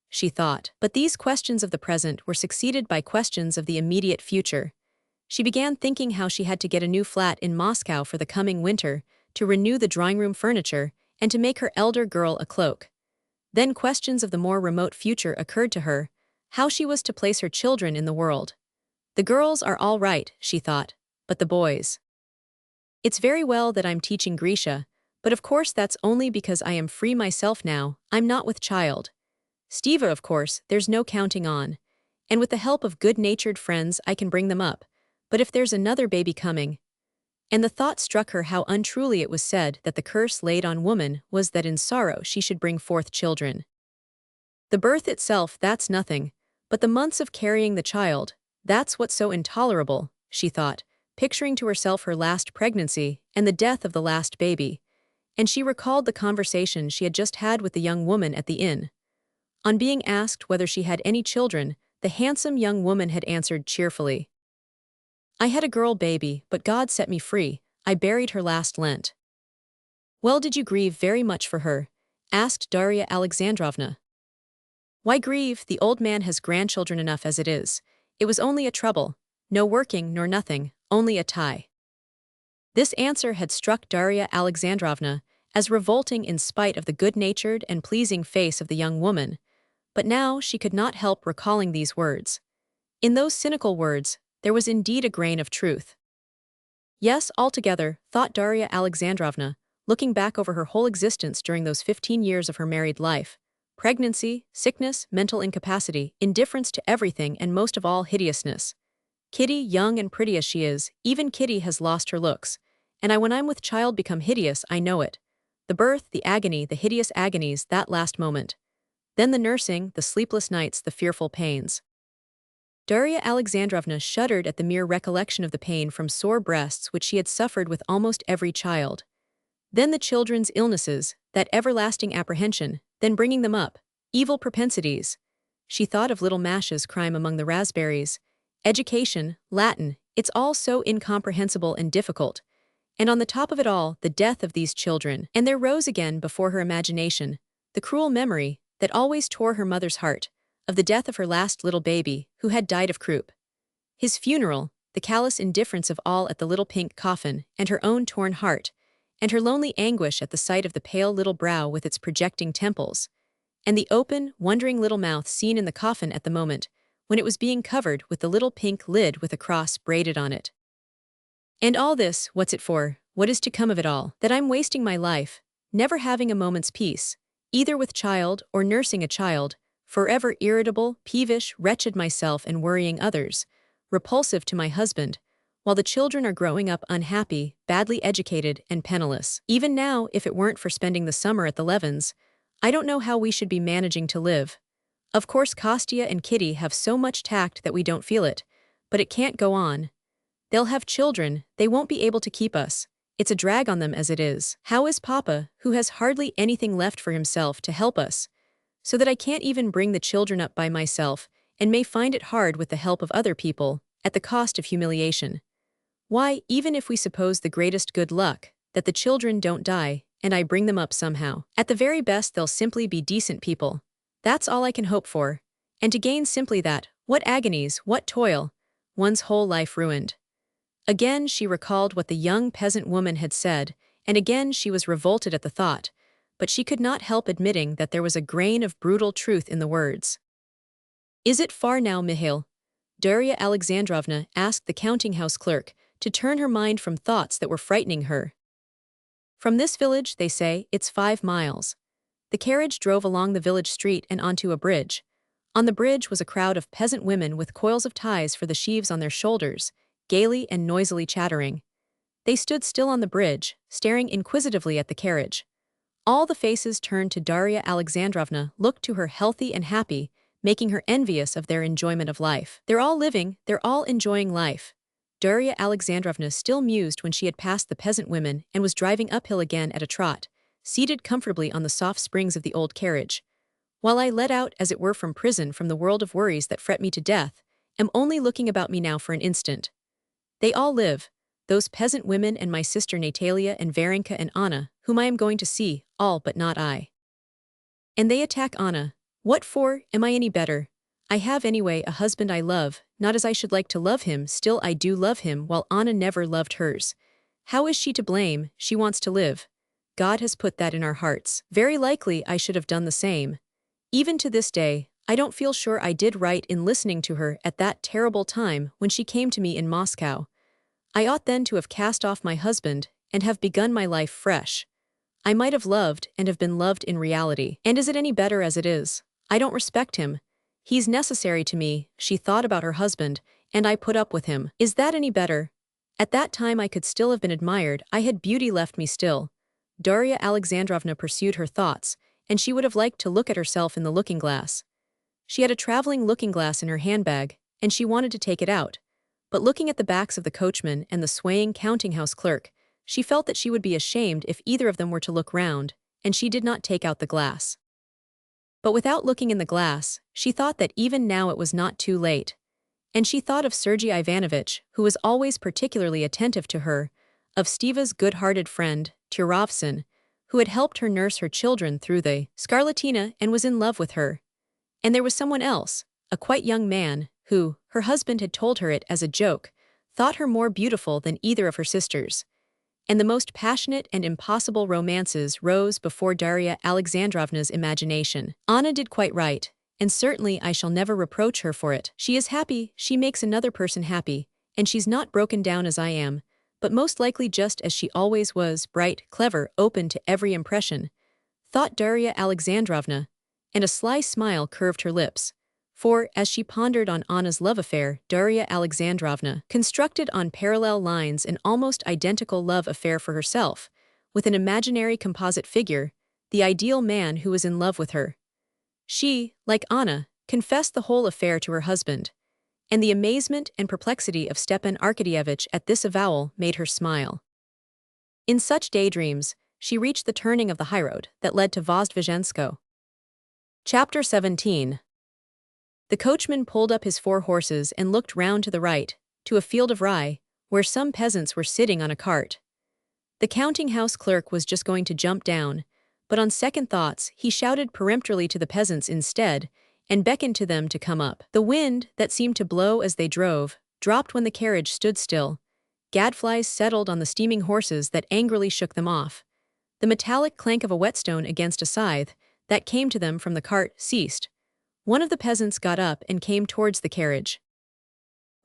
she thought. But these questions of the present were succeeded by questions of the immediate future. She began thinking how she had to get a new flat in Moscow for the coming winter, to renew the drawing-room furniture, and to make her elder girl a cloak. Then questions of the more remote future occurred to her, how she was to place her children in the world. The girls are all right, she thought, but the boys. It's very well that I'm teaching Grisha, but of course that's only because I am free myself now, I'm not with child. Stiva, of course, there's no counting on, and with the help of good-natured friends I can bring them up, but if there's another baby coming. And the thought struck her how untruly it was said that the curse laid on woman was that in sorrow she should bring forth children. The birth itself, that's nothing, but the months of carrying the child, that's what's so intolerable, she thought, picturing to herself her last pregnancy and the death of the last baby, and she recalled the conversation she had just had with the young woman at the inn. On being asked whether she had any children, the handsome young woman had answered cheerfully, "I had a girl baby, but God set me free. I buried her last Lent." "Well, did you grieve very much for her?" asked Darya Alexandrovna. "Why grieve? The old man has grandchildren enough as it is. It was only a trouble. No working nor nothing, only a tie." This answer had struck Darya Alexandrovna as revolting in spite of the good-natured and pleasing face of the young woman, but now she could not help recalling these words. In those cynical words, there was indeed a grain of truth. Yes, altogether, thought Darya Alexandrovna, looking back over her whole existence during those 15 years of her married life. Pregnancy, sickness, mental incapacity, indifference to everything, and most of all, hideousness. Kitty, young and pretty as she is, even Kitty has lost her looks. And when I'm with child become hideous, I know it. The birth, the agony, the hideous agonies, that last moment. Then the nursing, the sleepless nights, the fearful pains. Darya Alexandrovna shuddered at the mere recollection of the pain from sore breasts which she had suffered with almost every child. Then the children's illnesses, that everlasting apprehension, then bringing them up, evil propensities. She thought of little Masha's crime among the raspberries. Education, Latin, it's all so incomprehensible and difficult. And on the top of it all, the death of these children. And there rose again before her imagination the cruel memory that always tore her mother's heart, of the death of her last little baby, who had died of croup. His funeral, the callous indifference of all at the little pink coffin, and her own torn heart, and her lonely anguish at the sight of the pale little brow with its projecting temples, and the open, wondering little mouth seen in the coffin at the moment, when it was being covered with the little pink lid with a cross braided on it. And all this, what's it for? What is to come of it all? That I'm wasting my life, never having a moment's peace, either with child or nursing a child, forever irritable, peevish, wretched myself and worrying others, repulsive to my husband, while the children are growing up unhappy, badly educated, and penniless. Even now, if it weren't for spending the summer at the Levins, I don't know how we should be managing to live. Of course Kostya and Kitty have so much tact that we don't feel it, but it can't go on. They'll have children, they won't be able to keep us. It's a drag on them as it is. How is Papa, who has hardly anything left for himself, to help us? So that I can't even bring the children up by myself, and may find it hard with the help of other people, at the cost of humiliation. Why, even if we suppose the greatest good luck, that the children don't die, and I bring them up somehow, at the very best they'll simply be decent people. That's all I can hope for. And to gain simply that, what agonies, what toil, one's whole life ruined. Again she recalled what the young peasant woman had said, and again she was revolted at the thought, but she could not help admitting that there was a grain of brutal truth in the words. "Is it far now, Mihail?" Darya Alexandrovna asked the counting-house clerk to turn her mind from thoughts that were frightening her. "From this village, they say, it's 5 miles. The carriage drove along the village street and onto a bridge. On the bridge was a crowd of peasant women with coils of ties for the sheaves on their shoulders, gaily and noisily chattering. They stood still on the bridge, staring inquisitively at the carriage. All the faces turned to Darya Alexandrovna looked to her healthy and happy, making her envious of their enjoyment of life. They're all living, they're all enjoying life. Darya Alexandrovna still mused when she had passed the peasant women and was driving uphill again at a trot, seated comfortably on the soft springs of the old carriage. While I let out as it were from prison from the world of worries that fret me to death, am only looking about me now for an instant. They all live, those peasant women and my sister Natalia and Varenka and Anna, whom I am going to see, all but not I. And they attack Anna. What for? Am I any better? I have anyway a husband I love, not as I should like to love him, still I do love him, while Anna never loved hers. How is she to blame? She wants to live. God has put that in our hearts. Very likely I should have done the same. Even to this day, I don't feel sure I did right in listening to her at that terrible time when she came to me in Moscow. I ought then to have cast off my husband and have begun my life fresh. I might have loved and have been loved in reality. And is it any better as it is? I don't respect him. He's necessary to me, she thought about her husband, and I put up with him. Is that any better? At that time I could still have been admired, I had beauty left me still. Darya Alexandrovna pursued her thoughts, and she would have liked to look at herself in the looking-glass. She had a traveling looking-glass in her handbag, and she wanted to take it out. But looking at the backs of the coachman and the swaying counting-house clerk, She felt that she would be ashamed if either of them were to look round, and she did not take out the glass. But without looking in the glass, she thought that even now it was not too late. And she thought of Sergei Ivanovich, who was always particularly attentive to her, of Steva's good-hearted friend, Turovsin, who had helped her nurse her children through the scarlatina and was in love with her. And there was someone else, a quite young man, who, her husband had told her it as a joke, thought her more beautiful than either of her sisters. And the most passionate and impossible romances rose before Darya Alexandrovna's imagination. Anna did quite right, and certainly I shall never reproach her for it. She is happy, she makes another person happy, and she's not broken down as I am, but most likely just as she always was, bright, clever, open to every impression, thought Darya Alexandrovna, and a sly smile curved her lips. For, as she pondered on Anna's love affair, Darya Alexandrovna constructed on parallel lines an almost identical love affair for herself, with an imaginary composite figure, the ideal man who was in love with her. She, like Anna, confessed the whole affair to her husband, and the amazement and perplexity of Stepan Arkadyevitch at this avowal made her smile. In such daydreams, she reached the turning of the highroad that led to Vozdvizhensko. Chapter 17. The coachman pulled up his 4 horses and looked round to the right, to a field of rye, where some peasants were sitting on a cart. The counting-house clerk was just going to jump down, but on second thoughts he shouted peremptorily to the peasants instead, and beckoned to them to come up. The wind, that seemed to blow as they drove, dropped when the carriage stood still. Gadflies settled on the steaming horses that angrily shook them off. The metallic clank of a whetstone against a scythe, that came to them from the cart, ceased. One of the peasants got up and came towards the carriage.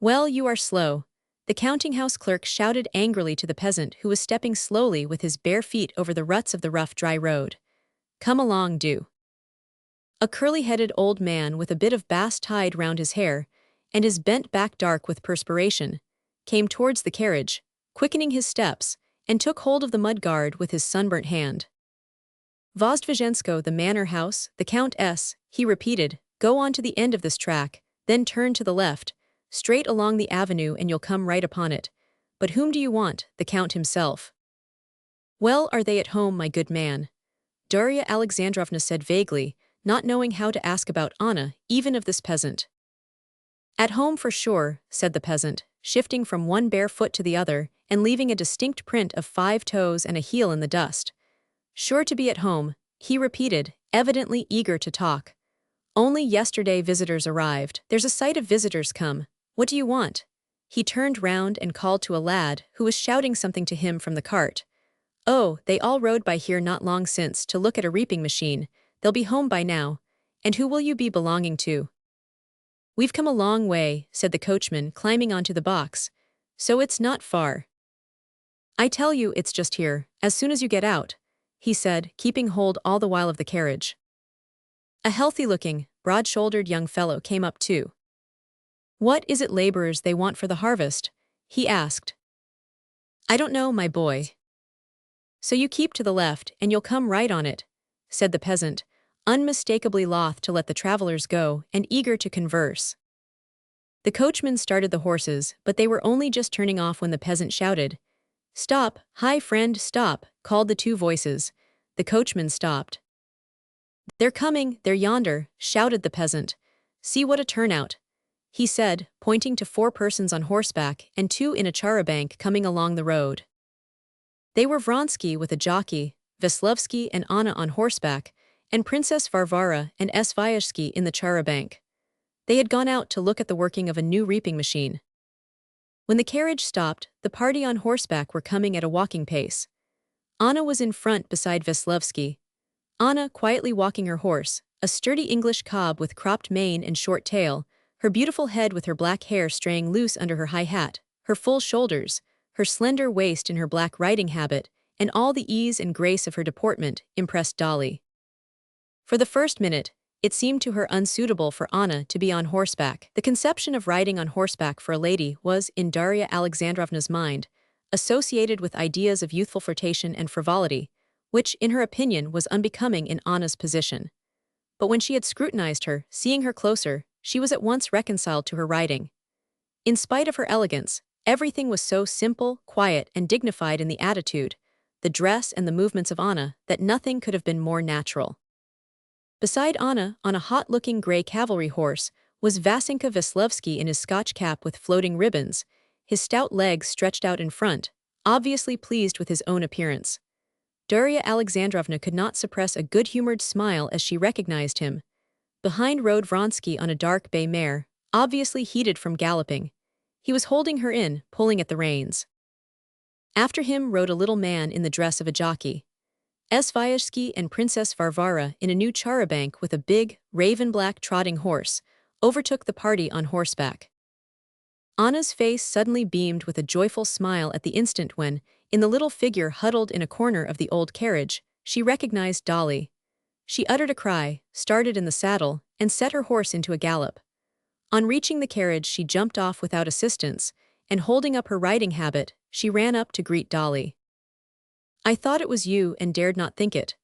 "Well, you are slow," the counting-house clerk shouted angrily to the peasant who was stepping slowly with his bare feet over the ruts of the rough, dry road. "Come along, do." A curly-headed old man with a bit of bast tied round his hair, and his bent back dark with perspiration, came towards the carriage, quickening his steps, and took hold of the mud-guard with his sunburnt hand. "Vozdvizhensko, the manor house, the Countess," he repeated. "Go on to the end of this track, then turn to the left, straight along the avenue and you'll come right upon it. But whom do you want?" "The Count himself." "Well, are they at home, my good man?" Darya Alexandrovna said vaguely, not knowing how to ask about Anna, even of this peasant. "At home for sure," said the peasant, shifting from one bare foot to the other, and leaving a distinct print of 5 toes and a heel in the dust. "Sure to be at home," he repeated, evidently eager to talk. "Only yesterday visitors arrived. There's a sight of visitors come. What do you want?" He turned round and called to a lad who was shouting something to him from the cart. "Oh, they all rode by here not long since to look at a reaping machine. They'll be home by now. And who will you be belonging to?" "We've come a long way," said the coachman, climbing onto the box. "So it's not far." "I tell you it's just here, as soon as you get out," he said, keeping hold all the while of the carriage. A healthy-looking, broad-shouldered young fellow came up too. "What is it laborers they want for the harvest?" he asked. "I don't know, my boy." "So you keep to the left and you'll come right on it," said the peasant, unmistakably loth to let the travelers go and eager to converse. The coachman started the horses, but they were only just turning off when the peasant shouted. "Stop, hi friend, stop," called the 2 voices. The coachman stopped. "They're coming, they're yonder," shouted the peasant. "See what a turnout," he said, pointing to 4 persons on horseback and 2 in a charabanc coming along the road. They were Vronsky with a jockey, Veslovsky and Anna on horseback, and Princess Varvara and Svyazhsky in the charabanc. They had gone out to look at the working of a new reaping machine. When the carriage stopped, the party on horseback were coming at a walking pace. Anna was in front beside Veslovsky. Anna quietly walking her horse, a sturdy English cob with cropped mane and short tail, her beautiful head with her black hair straying loose under her high hat, her full shoulders, her slender waist in her black riding habit, and all the ease and grace of her deportment, impressed Dolly. For the first minute, it seemed to her unsuitable for Anna to be on horseback. The conception of riding on horseback for a lady was, in Darya Alexandrovna's mind, associated with ideas of youthful flirtation and frivolity, which, in her opinion, was unbecoming in Anna's position. But when she had scrutinized her, seeing her closer, she was at once reconciled to her riding. In spite of her elegance, Everything was so simple, quiet, and dignified in the attitude, the dress and the movements of Anna, that nothing could have been more natural. Beside Anna, on a hot-looking gray cavalry horse, was Vasenka Veslovsky in his Scotch cap with floating ribbons, his stout legs stretched out in front, obviously pleased with his own appearance. Darya Alexandrovna could not suppress a good-humored smile as she recognized him. Behind rode Vronsky on a dark bay mare, obviously heated from galloping. He was holding her in, pulling at the reins. After him rode a little man in the dress of a jockey. Svyazhsky and Princess Varvara, in a new charabanc with a big, raven-black trotting horse, overtook the party on horseback. Anna's face suddenly beamed with a joyful smile at the instant when, in the little figure huddled in a corner of the old carriage, she recognized Dolly. She uttered a cry, started in the saddle, and set her horse into a gallop. On reaching the carriage, she jumped off without assistance, and holding up her riding habit, she ran up to greet Dolly. "I thought it was you and dared not think it.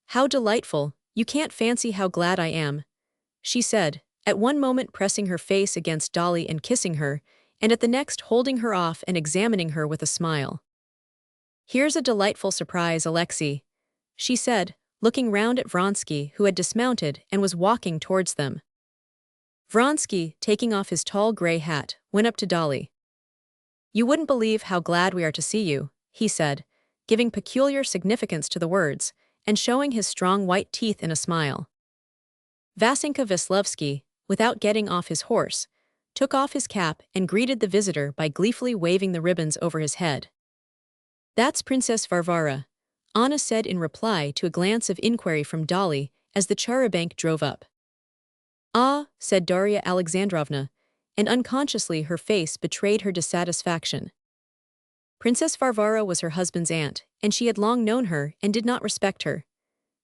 How delightful, you can't fancy how glad I am," she said, at one moment pressing her face against Dolly and kissing her, and at the next holding her off and examining her with a smile. "Here's a delightful surprise, Alexei," she said, looking round at Vronsky, who had dismounted and was walking towards them. Vronsky, taking off his tall gray hat, went up to Dolly. "You wouldn't believe how glad we are to see you," he said, giving peculiar significance to the words, and showing his strong white teeth in a smile. Vasenka Veslovsky, without getting off his horse, took off his cap and greeted the visitor by gleefully waving the ribbons over his head. "That's Princess Varvara," Anna said in reply to a glance of inquiry from Dolly as the charabanc drove up. "Ah," said Darya Alexandrovna, and unconsciously her face betrayed her dissatisfaction. Princess Varvara was her husband's aunt, and she had long known her and did not respect her.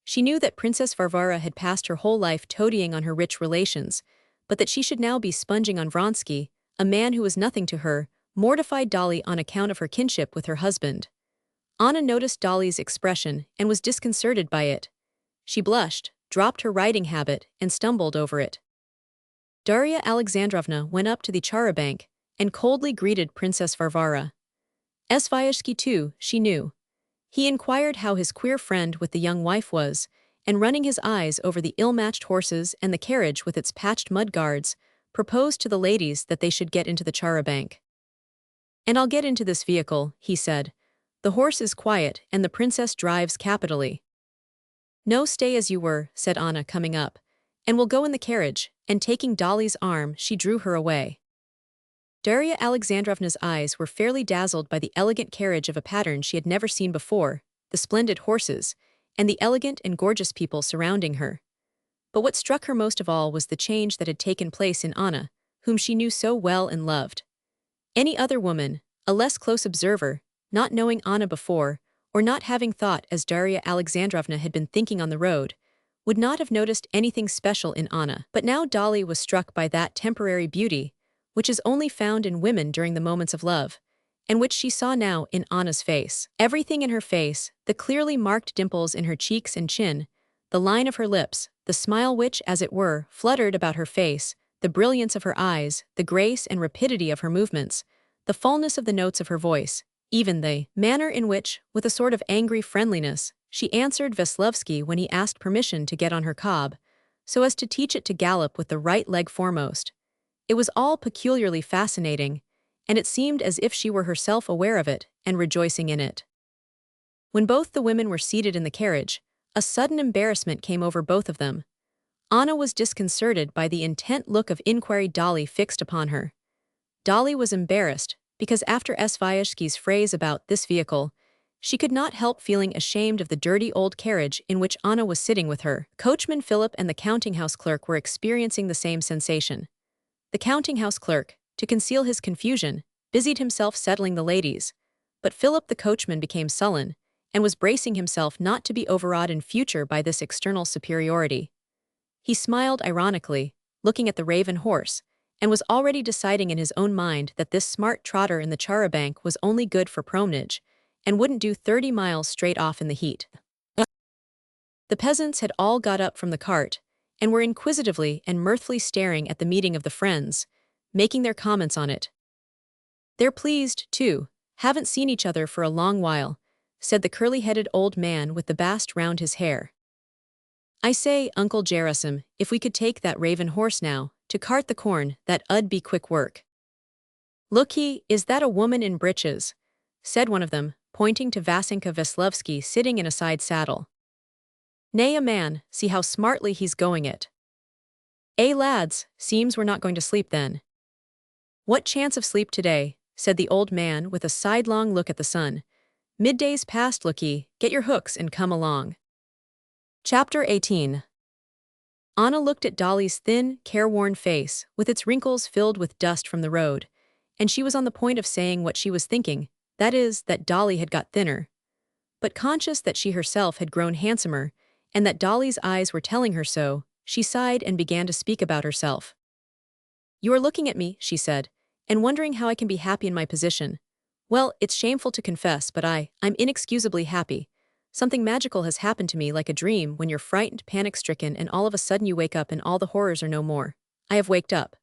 She knew that Princess Varvara had passed her whole life toadying on her rich relations, but that she should now be sponging on Vronsky, a man who was nothing to her, mortified Dolly on account of her kinship with her husband. Anna noticed Dolly's expression and was disconcerted by it. She blushed, dropped her riding habit, and stumbled over it. Darya Alexandrovna went up to the charabanc and coldly greeted Princess Varvara. Svyazhsky too, she knew. He inquired how his queer friend with the young wife was, and running his eyes over the ill-matched horses and the carriage with its patched mudguards, proposed to the ladies that they should get into the charabanc. "And I'll get into this vehicle," he said. "The horse is quiet and the princess drives capitally." "No, stay as you were," said Anna, coming up, "and we'll go in the carriage," and taking Dolly's arm, she drew her away. Darya Alexandrovna's eyes were fairly dazzled by the elegant carriage of a pattern she had never seen before, the splendid horses, and the elegant and gorgeous people surrounding her. But what struck her most of all was the change that had taken place in Anna, whom she knew so well and loved. Any other woman, a less close observer, not knowing Anna before, or not having thought as Darya Alexandrovna had been thinking on the road, would not have noticed anything special in Anna. But now Dolly was struck by that temporary beauty, which is only found in women during the moments of love, and which she saw now in Anna's face. Everything in her face, the clearly marked dimples in her cheeks and chin, the line of her lips, the smile which, as it were, fluttered about her face, the brilliance of her eyes, the grace and rapidity of her movements, the fullness of the notes of her voice, even the manner in which, with a sort of angry friendliness, she answered Veslovsky when he asked permission to get on her cob, so as to teach it to gallop with the right leg foremost. It was all peculiarly fascinating, and it seemed as if she were herself aware of it and rejoicing in it. When both the women were seated in the carriage, a sudden embarrassment came over both of them. Anna was disconcerted by the intent look of inquiry Dolly fixed upon her. Dolly was embarrassed, because after Svyazhsky's phrase about this vehicle, she could not help feeling ashamed of the dirty old carriage in which Anna was sitting with her. Coachman Philip and the counting-house clerk were experiencing the same sensation. The counting-house clerk, to conceal his confusion, busied himself settling the ladies, but Philip the coachman became sullen, and was bracing himself not to be overawed in future by this external superiority. He smiled ironically, looking at the raven horse, and was already deciding in his own mind that this smart trotter in the charabanc was only good for promenage, and wouldn't do 30 miles straight off in the heat. The peasants had all got up from the cart, and were inquisitively and mirthfully staring at the meeting of the friends, making their comments on it. They're pleased, too. Haven't seen each other for a long while, said the curly-headed old man with the bast round his hair. I say, Uncle Gerasim, if we could take that raven horse now, to cart the corn, that 'ud be quick work. Look, is that a woman in breeches? Said one of them, pointing to Vasenka Veslovsky sitting in a side saddle. Nay, a man, see how smartly he's going it. Lads, seems we're not going to sleep then. What chance of sleep today, said the old man with a sidelong look at the sun. Midday's past, looky, get your hooks and come along. Chapter 18. Anna looked at Dolly's thin, careworn face, with its wrinkles filled with dust from the road, and she was on the point of saying what she was thinking, that is, that Dolly had got thinner. But conscious that she herself had grown handsomer, and that Dolly's eyes were telling her so, she sighed and began to speak about herself. You are looking at me, she said, and wondering how I can be happy in my position. Well, it's shameful to confess, but I'm inexcusably happy. Something magical has happened to me, like a dream when you're frightened, panic-stricken, and all of a sudden you wake up and all the horrors are no more. I have waked up.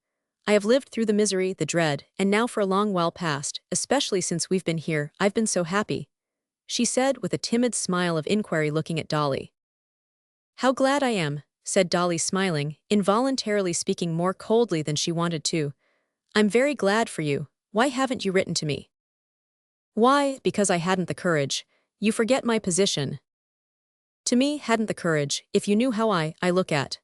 I have lived through the misery, the dread, and now for a long while past, especially since we've been here, I've been so happy, she said with a timid smile of inquiry looking at Dolly. How glad I am, said Dolly smiling, involuntarily speaking more coldly than she wanted to. I'm very glad for you. Why haven't you written to me? Why, because I hadn't the courage. You forget my position. To me, hadn't the courage, if you knew how I look at.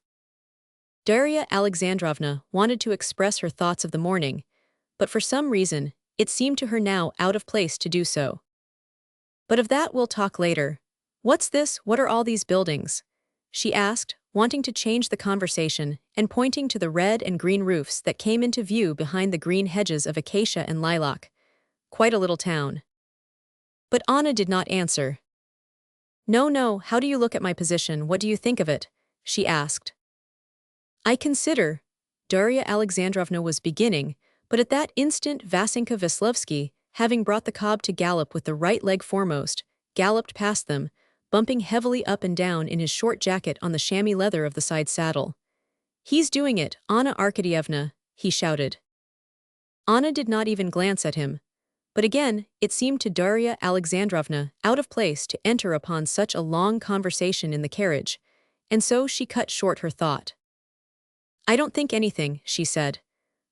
Darya Alexandrovna wanted to express her thoughts of the morning, but for some reason, it seemed to her now out of place to do so. But of that we'll talk later. What's this? What are all these buildings? She asked, wanting to change the conversation and pointing to the red and green roofs that came into view behind the green hedges of acacia and lilac. Quite a little town. But Anna did not answer. No, how do you look at my position? What do you think of it? She asked. I consider, Darya Alexandrovna was beginning, but at that instant Vasenka Veslovsky, having brought the cob to gallop with the right leg foremost, galloped past them, bumping heavily up and down in his short jacket on the chamois leather of the side saddle. He's doing it, Anna Arkadyevna, he shouted. Anna did not even glance at him. But again, it seemed to Darya Alexandrovna out of place to enter upon such a long conversation in the carriage, and so she cut short her thought. I don't think anything, she said.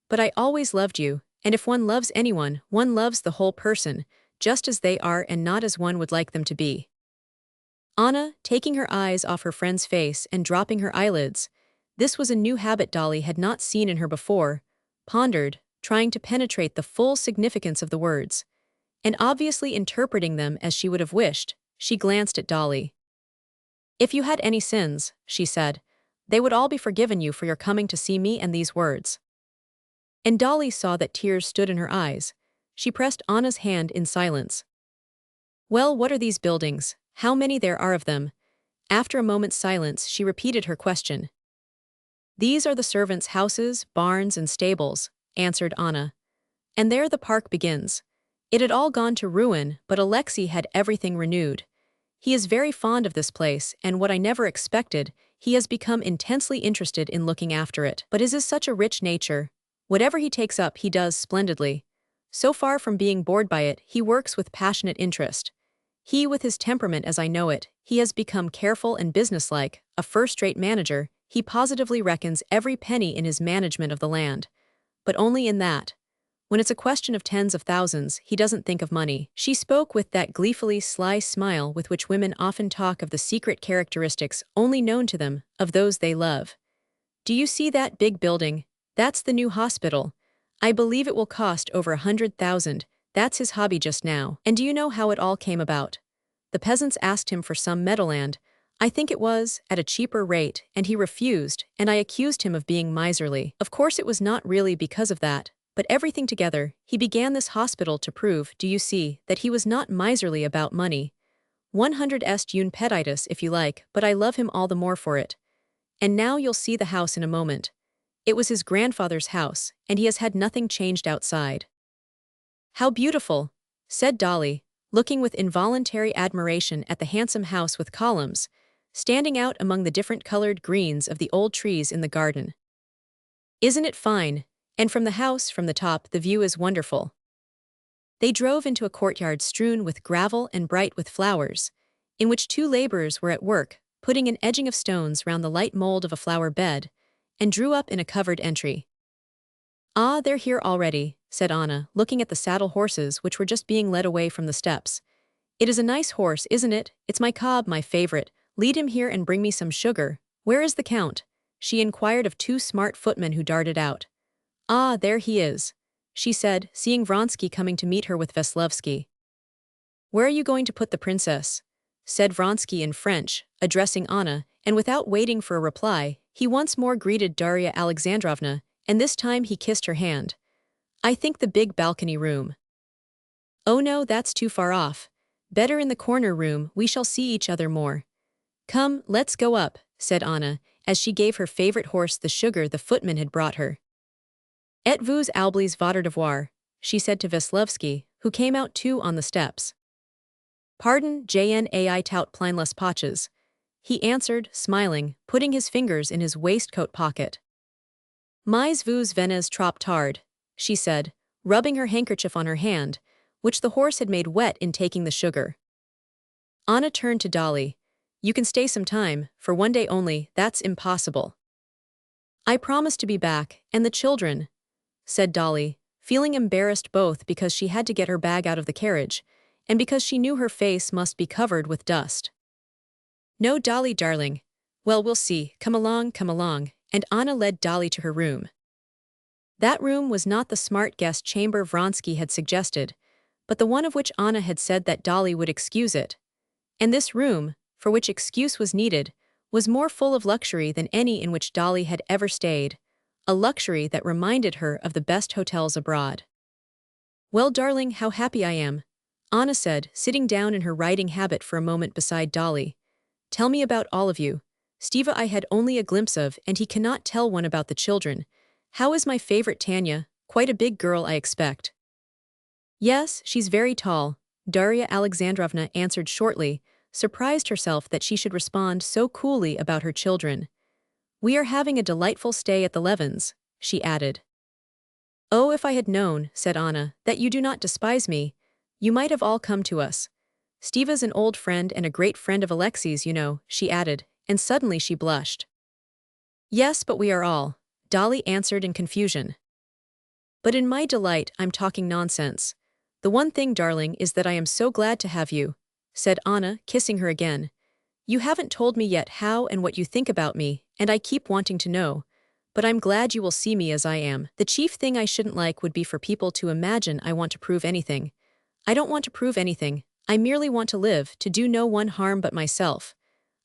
But I always loved you, and if one loves anyone, one loves the whole person, just as they are and not as one would like them to be. Anna, taking her eyes off her friend's face and dropping her eyelids, this was a new habit Dolly had not seen in her before, pondered, trying to penetrate the full significance of the words. And obviously interpreting them as she would have wished, she glanced at Dolly. If you had any sins, she said, they would all be forgiven you for your coming to see me and these words. And Dolly saw that tears stood in her eyes. She pressed Anna's hand in silence. Well, what are these buildings? How many there are of them? After a moment's silence, she repeated her question. These are the servants' houses, barns, and stables, answered Anna. And there the park begins. It had all gone to ruin, but Alexei had everything renewed. He is very fond of this place, and what I never expected, he has become intensely interested in looking after it. But his is such a rich nature. Whatever he takes up, he does splendidly. So far from being bored by it, he works with passionate interest. He, with his temperament as I know it, he has become careful and businesslike, a first-rate manager. He positively reckons every penny in his management of the land. But only in that. When it's a question of tens of thousands, he doesn't think of money. She spoke with that gleefully sly smile with which women often talk of the secret characteristics only known to them, of those they love. Do you see that big building? That's the new hospital. I believe it will cost over 100,000. That's his hobby just now. And do you know how it all came about? The peasants asked him for some meadowland, I think it was, at a cheaper rate, and he refused, and I accused him of being miserly. Of course it was not really because of that. But everything together, he began this hospital to prove, do you see, that he was not miserly about money. 100 est un peditus if you like, but I love him all the more for it. And now you'll see the house in a moment. It was his grandfather's house, and he has had nothing changed outside. How beautiful, said Dolly, looking with involuntary admiration at the handsome house with columns, standing out among the different colored greens of the old trees in the garden. Isn't it fine? And from the house, from the top, the view is wonderful. They drove into a courtyard strewn with gravel and bright with flowers, in which two laborers were at work, putting an edging of stones round the light mold of a flower bed, and drew up in a covered entry. "Ah, they're here already," said Anna, looking at the saddle horses which were just being led away from the steps. "It is a nice horse, isn't it? It's my cob, my favorite. Lead him here and bring me some sugar. Where is the Count?" she inquired of two smart footmen who darted out. "Ah, there he is," she said, seeing Vronsky coming to meet her with Veslovsky. "Where are you going to put the princess?" said Vronsky in French, addressing Anna, and without waiting for a reply, he once more greeted Darya Alexandrovna, and this time he kissed her hand. "I think the big balcony room." "Oh no, that's too far off. Better in the corner room, we shall see each other more." "Come, let's go up," said Anna, as she gave her favorite horse the sugar the footman had brought her. "Et vous oubliez votre devoir," she said to Veslovsky, who came out too on the steps. "Pardon, Jnai tout plein les poches," he answered, smiling, putting his fingers in his waistcoat pocket. "Mais vous venez trop tard," she said, rubbing her handkerchief on her hand, which the horse had made wet in taking the sugar. Anna turned to Dolly. "You can stay some time, for one day only, that's impossible." "I promise to be back, and the children," said Dolly, feeling embarrassed both because she had to get her bag out of the carriage, and because she knew her face must be covered with dust. "No, Dolly, darling. Well, we'll see. Come along," and Anna led Dolly to her room. That room was not the smart guest chamber Vronsky had suggested, but the one of which Anna had said that Dolly would excuse it. And this room, for which excuse was needed, was more full of luxury than any in which Dolly had ever stayed, a luxury that reminded her of the best hotels abroad. "Well, darling, how happy I am," Anna said, sitting down in her riding habit for a moment beside Dolly. "Tell me about all of you. Steva I had only a glimpse of, and he cannot tell one about the children. How is my favorite Tanya? Quite a big girl, I expect." "Yes, she's very tall," Darya Alexandrovna answered shortly, surprised herself that she should respond so coolly about her children. "We are having a delightful stay at the Levins," she added. "Oh, if I had known," said Anna, "that you do not despise me, you might have all come to us. Steva's an old friend and a great friend of Alexei's, you know," she added, and suddenly she blushed. "Yes, but we are all," Dolly answered in confusion. "But in my delight, I'm talking nonsense. The one thing, darling, is that I am so glad to have you," said Anna, kissing her again. "You haven't told me yet how and what you think about me, and I keep wanting to know. But I'm glad you will see me as I am. The chief thing I shouldn't like would be for people to imagine I want to prove anything. I don't want to prove anything. I merely want to live, to do no one harm but myself.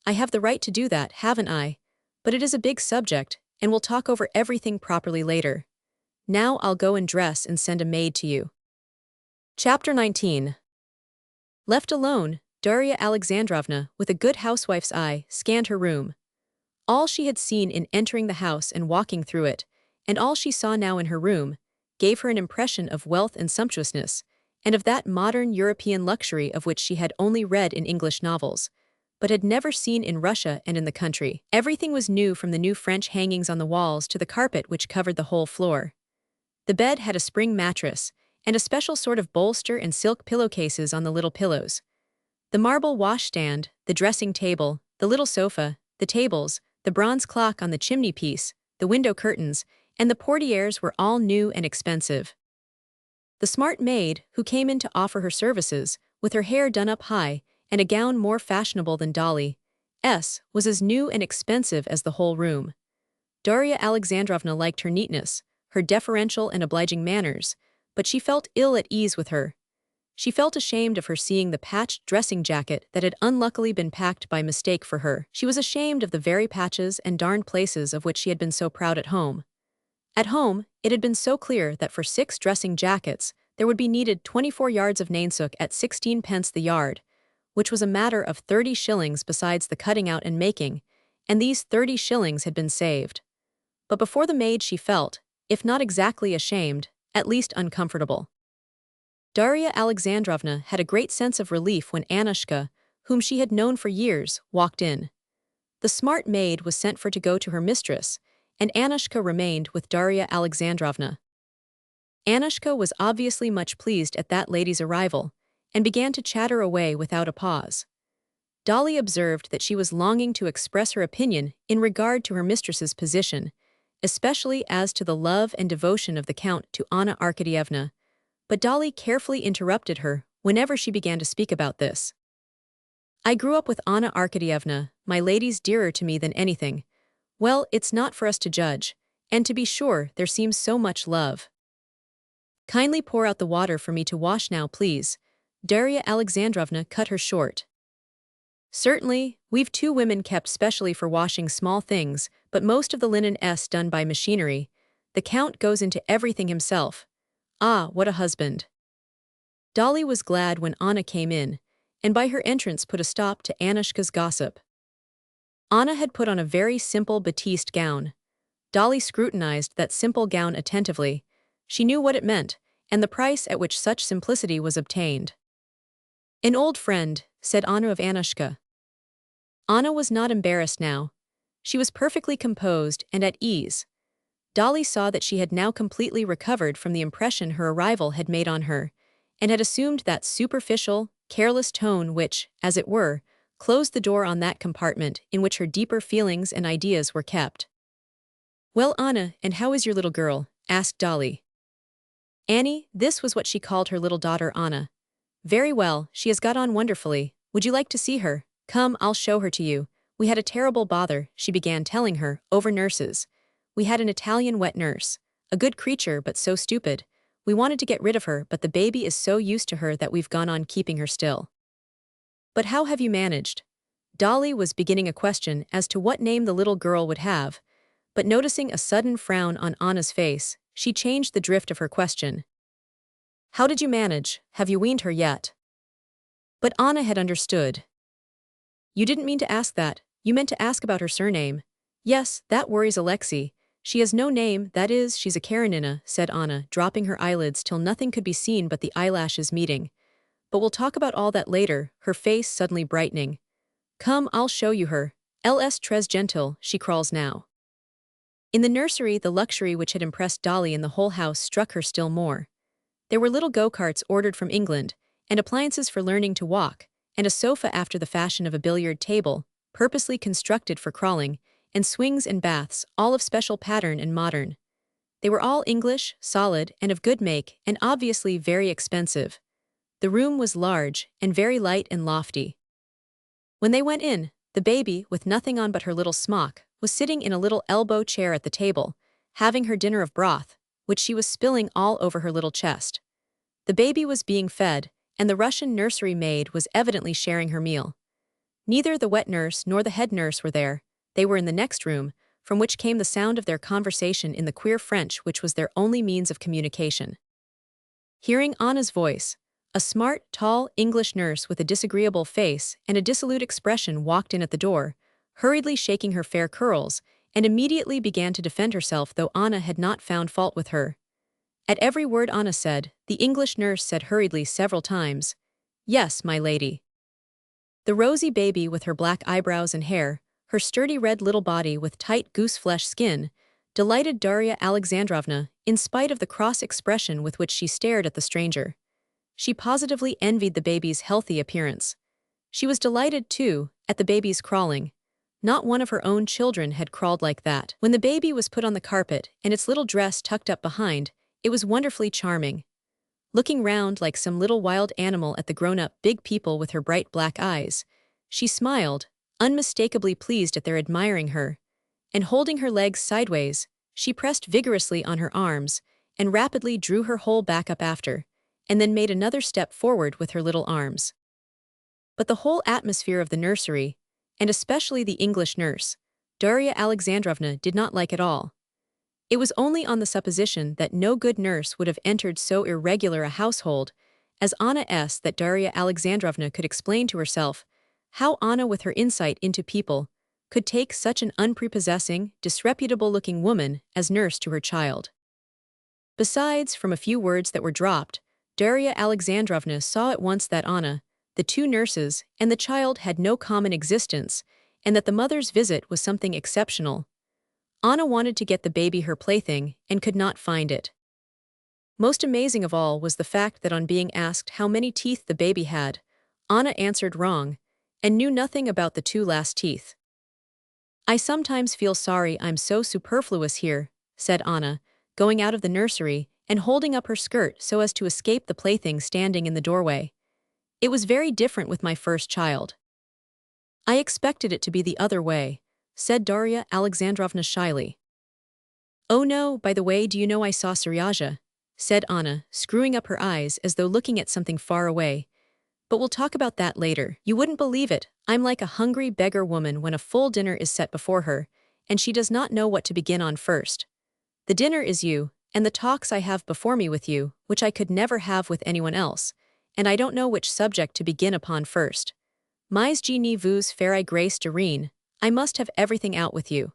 I have the right to do that, haven't I? But it is a big subject, and we'll talk over everything properly later. Now I'll go and dress and send a maid to you." Chapter 19. Left alone, Darya Alexandrovna, with a good housewife's eye, scanned her room. All she had seen in entering the house and walking through it, and all she saw now in her room, gave her an impression of wealth and sumptuousness, and of that modern European luxury of which she had only read in English novels, but had never seen in Russia and in the country. Everything was new, from the new French hangings on the walls to the carpet which covered the whole floor. The bed had a spring mattress, and a special sort of bolster and silk pillowcases on the little pillows. The marble washstand, the dressing table, the little sofa, the tables, the bronze clock on the chimney-piece, the window curtains, and the portieres were all new and expensive. The smart maid, who came in to offer her services, with her hair done up high, and a gown more fashionable than Dolly's, was as new and expensive as the whole room. Darya Alexandrovna liked her neatness, her deferential and obliging manners, but she felt ill at ease with her. She felt ashamed of her seeing the patched dressing jacket that had unluckily been packed by mistake for her. She was ashamed of the very patches and darned places of which she had been so proud at home. At home, it had been so clear that for 6 dressing jackets, there would be needed 24 yards of nainsook at 16 pence the yard, which was a matter of 30 shillings besides the cutting out and making, and these 30 shillings had been saved. But before the maid she felt, if not exactly ashamed, at least uncomfortable. Darya Alexandrovna had a great sense of relief when Annushka, whom she had known for years, walked in. The smart maid was sent for to go to her mistress, and Annushka remained with Darya Alexandrovna. Anushka was obviously much pleased at that lady's arrival, and began to chatter away without a pause. Dolly observed that she was longing to express her opinion in regard to her mistress's position, especially as to the love and devotion of the Count to Anna Arkadyevna, but Dolly carefully interrupted her whenever she began to speak about this. "I grew up with Anna Arkadyevna, my lady's dearer to me than anything. Well, it's not for us to judge, and to be sure there seems so much love. Kindly pour out the water for me to wash now, please." Darya Alexandrovna cut her short. "Certainly, we've 2 women kept specially for washing small things, but most of the linen done by machinery. The Count goes into everything himself. Ah, what a husband." Dolly was glad when Anna came in, and by her entrance put a stop to Anushka's gossip. Anna had put on a very simple batiste gown. Dolly scrutinized that simple gown attentively. She knew what it meant, and the price at which such simplicity was obtained. "An old friend," said Anna of Anushka. Anna was not embarrassed now. She was perfectly composed and at ease. Dolly saw that she had now completely recovered from the impression her arrival had made on her, and had assumed that superficial, careless tone which, as it were, closed the door on that compartment in which her deeper feelings and ideas were kept. "Well, Anna, and how is your little girl?" asked Dolly. Annie, this was what she called her little daughter Anna. "Very well, she has got on wonderfully. Would you like to see her? Come, I'll show her to you. We had a terrible bother," she began telling her, "over nurses. We had an Italian wet nurse. A good creature, but so stupid. We wanted to get rid of her, but the baby is so used to her that we've gone on keeping her still." "But how have you managed?" Dolly was beginning a question as to what name the little girl would have, but noticing a sudden frown on Anna's face, she changed the drift of her question. "How did you manage? Have you weaned her yet?" But Anna had understood. "You didn't mean to ask that, you meant to ask about her surname." "Yes, that worries Alexei. She has no name, that is, she's a Karenina," said Anna, dropping her eyelids till nothing could be seen but the eyelashes meeting. "But we'll talk about all that later," her face suddenly brightening. "Come, I'll show you her. Ls très gentle, she crawls now." In the nursery, the luxury which had impressed Dolly in the whole house struck her still more. There were little go-karts ordered from England, and appliances for learning to walk, and a sofa after the fashion of a billiard table, purposely constructed for crawling, and swings and baths, all of special pattern and modern. They were all English, solid, and of good make, and obviously very expensive. The room was large, and very light and lofty. When they went in, the baby, with nothing on but her little smock, was sitting in a little elbow chair at the table, having her dinner of broth, which she was spilling all over her little chest. The baby was being fed, and the Russian nursery maid was evidently sharing her meal. Neither the wet nurse nor the head nurse were there. They were in the next room, from which came the sound of their conversation in the queer French which was their only means of communication. Hearing Anna's voice, a smart, tall English nurse with a disagreeable face and a dissolute expression walked in at the door, hurriedly shaking her fair curls, and immediately began to defend herself, though Anna had not found fault with her. At every word Anna said, the English nurse said hurriedly several times, "Yes, my lady." The rosy baby with her black eyebrows and hair, her sturdy red little body with tight goose-flesh skin, delighted Darya Alexandrovna, in spite of the cross expression with which she stared at the stranger. She positively envied the baby's healthy appearance. She was delighted, too, at the baby's crawling. Not one of her own children had crawled like that. When the baby was put on the carpet and its little dress tucked up behind, it was wonderfully charming. Looking round like some little wild animal at the grown-up big people with her bright black eyes, she smiled, unmistakably pleased at their admiring her, and holding her legs sideways, she pressed vigorously on her arms, and rapidly drew her whole back up after, and then made another step forward with her little arms. But the whole atmosphere of the nursery, and especially the English nurse, Darya Alexandrovna did not like at all. It was only on the supposition that no good nurse would have entered so irregular a household as Anna's that Darya Alexandrovna could explain to herself how Anna, with her insight into people, could take such an unprepossessing, disreputable-looking woman as nurse to her child. Besides, from a few words that were dropped, Darya Alexandrovna saw at once that Anna, the 2 nurses, and the child had no common existence, and that the mother's visit was something exceptional. Anna wanted to get the baby her plaything, and could not find it. Most amazing of all was the fact that on being asked how many teeth the baby had, Anna answered wrong and knew nothing about the two last teeth. I sometimes feel sorry I'm so superfluous here, said Anna, going out of the nursery and holding up her skirt so as to escape the plaything standing in the doorway. It was very different with my first child. I expected it to be the other way, said Darya Alexandrovna shyly. Oh no, by the way, do you know I saw Seryaja? Said Anna, screwing up her eyes as though looking at something far away. But we'll talk about that later. You wouldn't believe it, I'm like a hungry beggar woman when a full dinner is set before her, and she does not know what to begin on first. The dinner is you, and the talks I have before me with you, which I could never have with anyone else, and I don't know which subject to begin upon first. Mais je ne vous ferai grâce de rien, I must have everything out with you.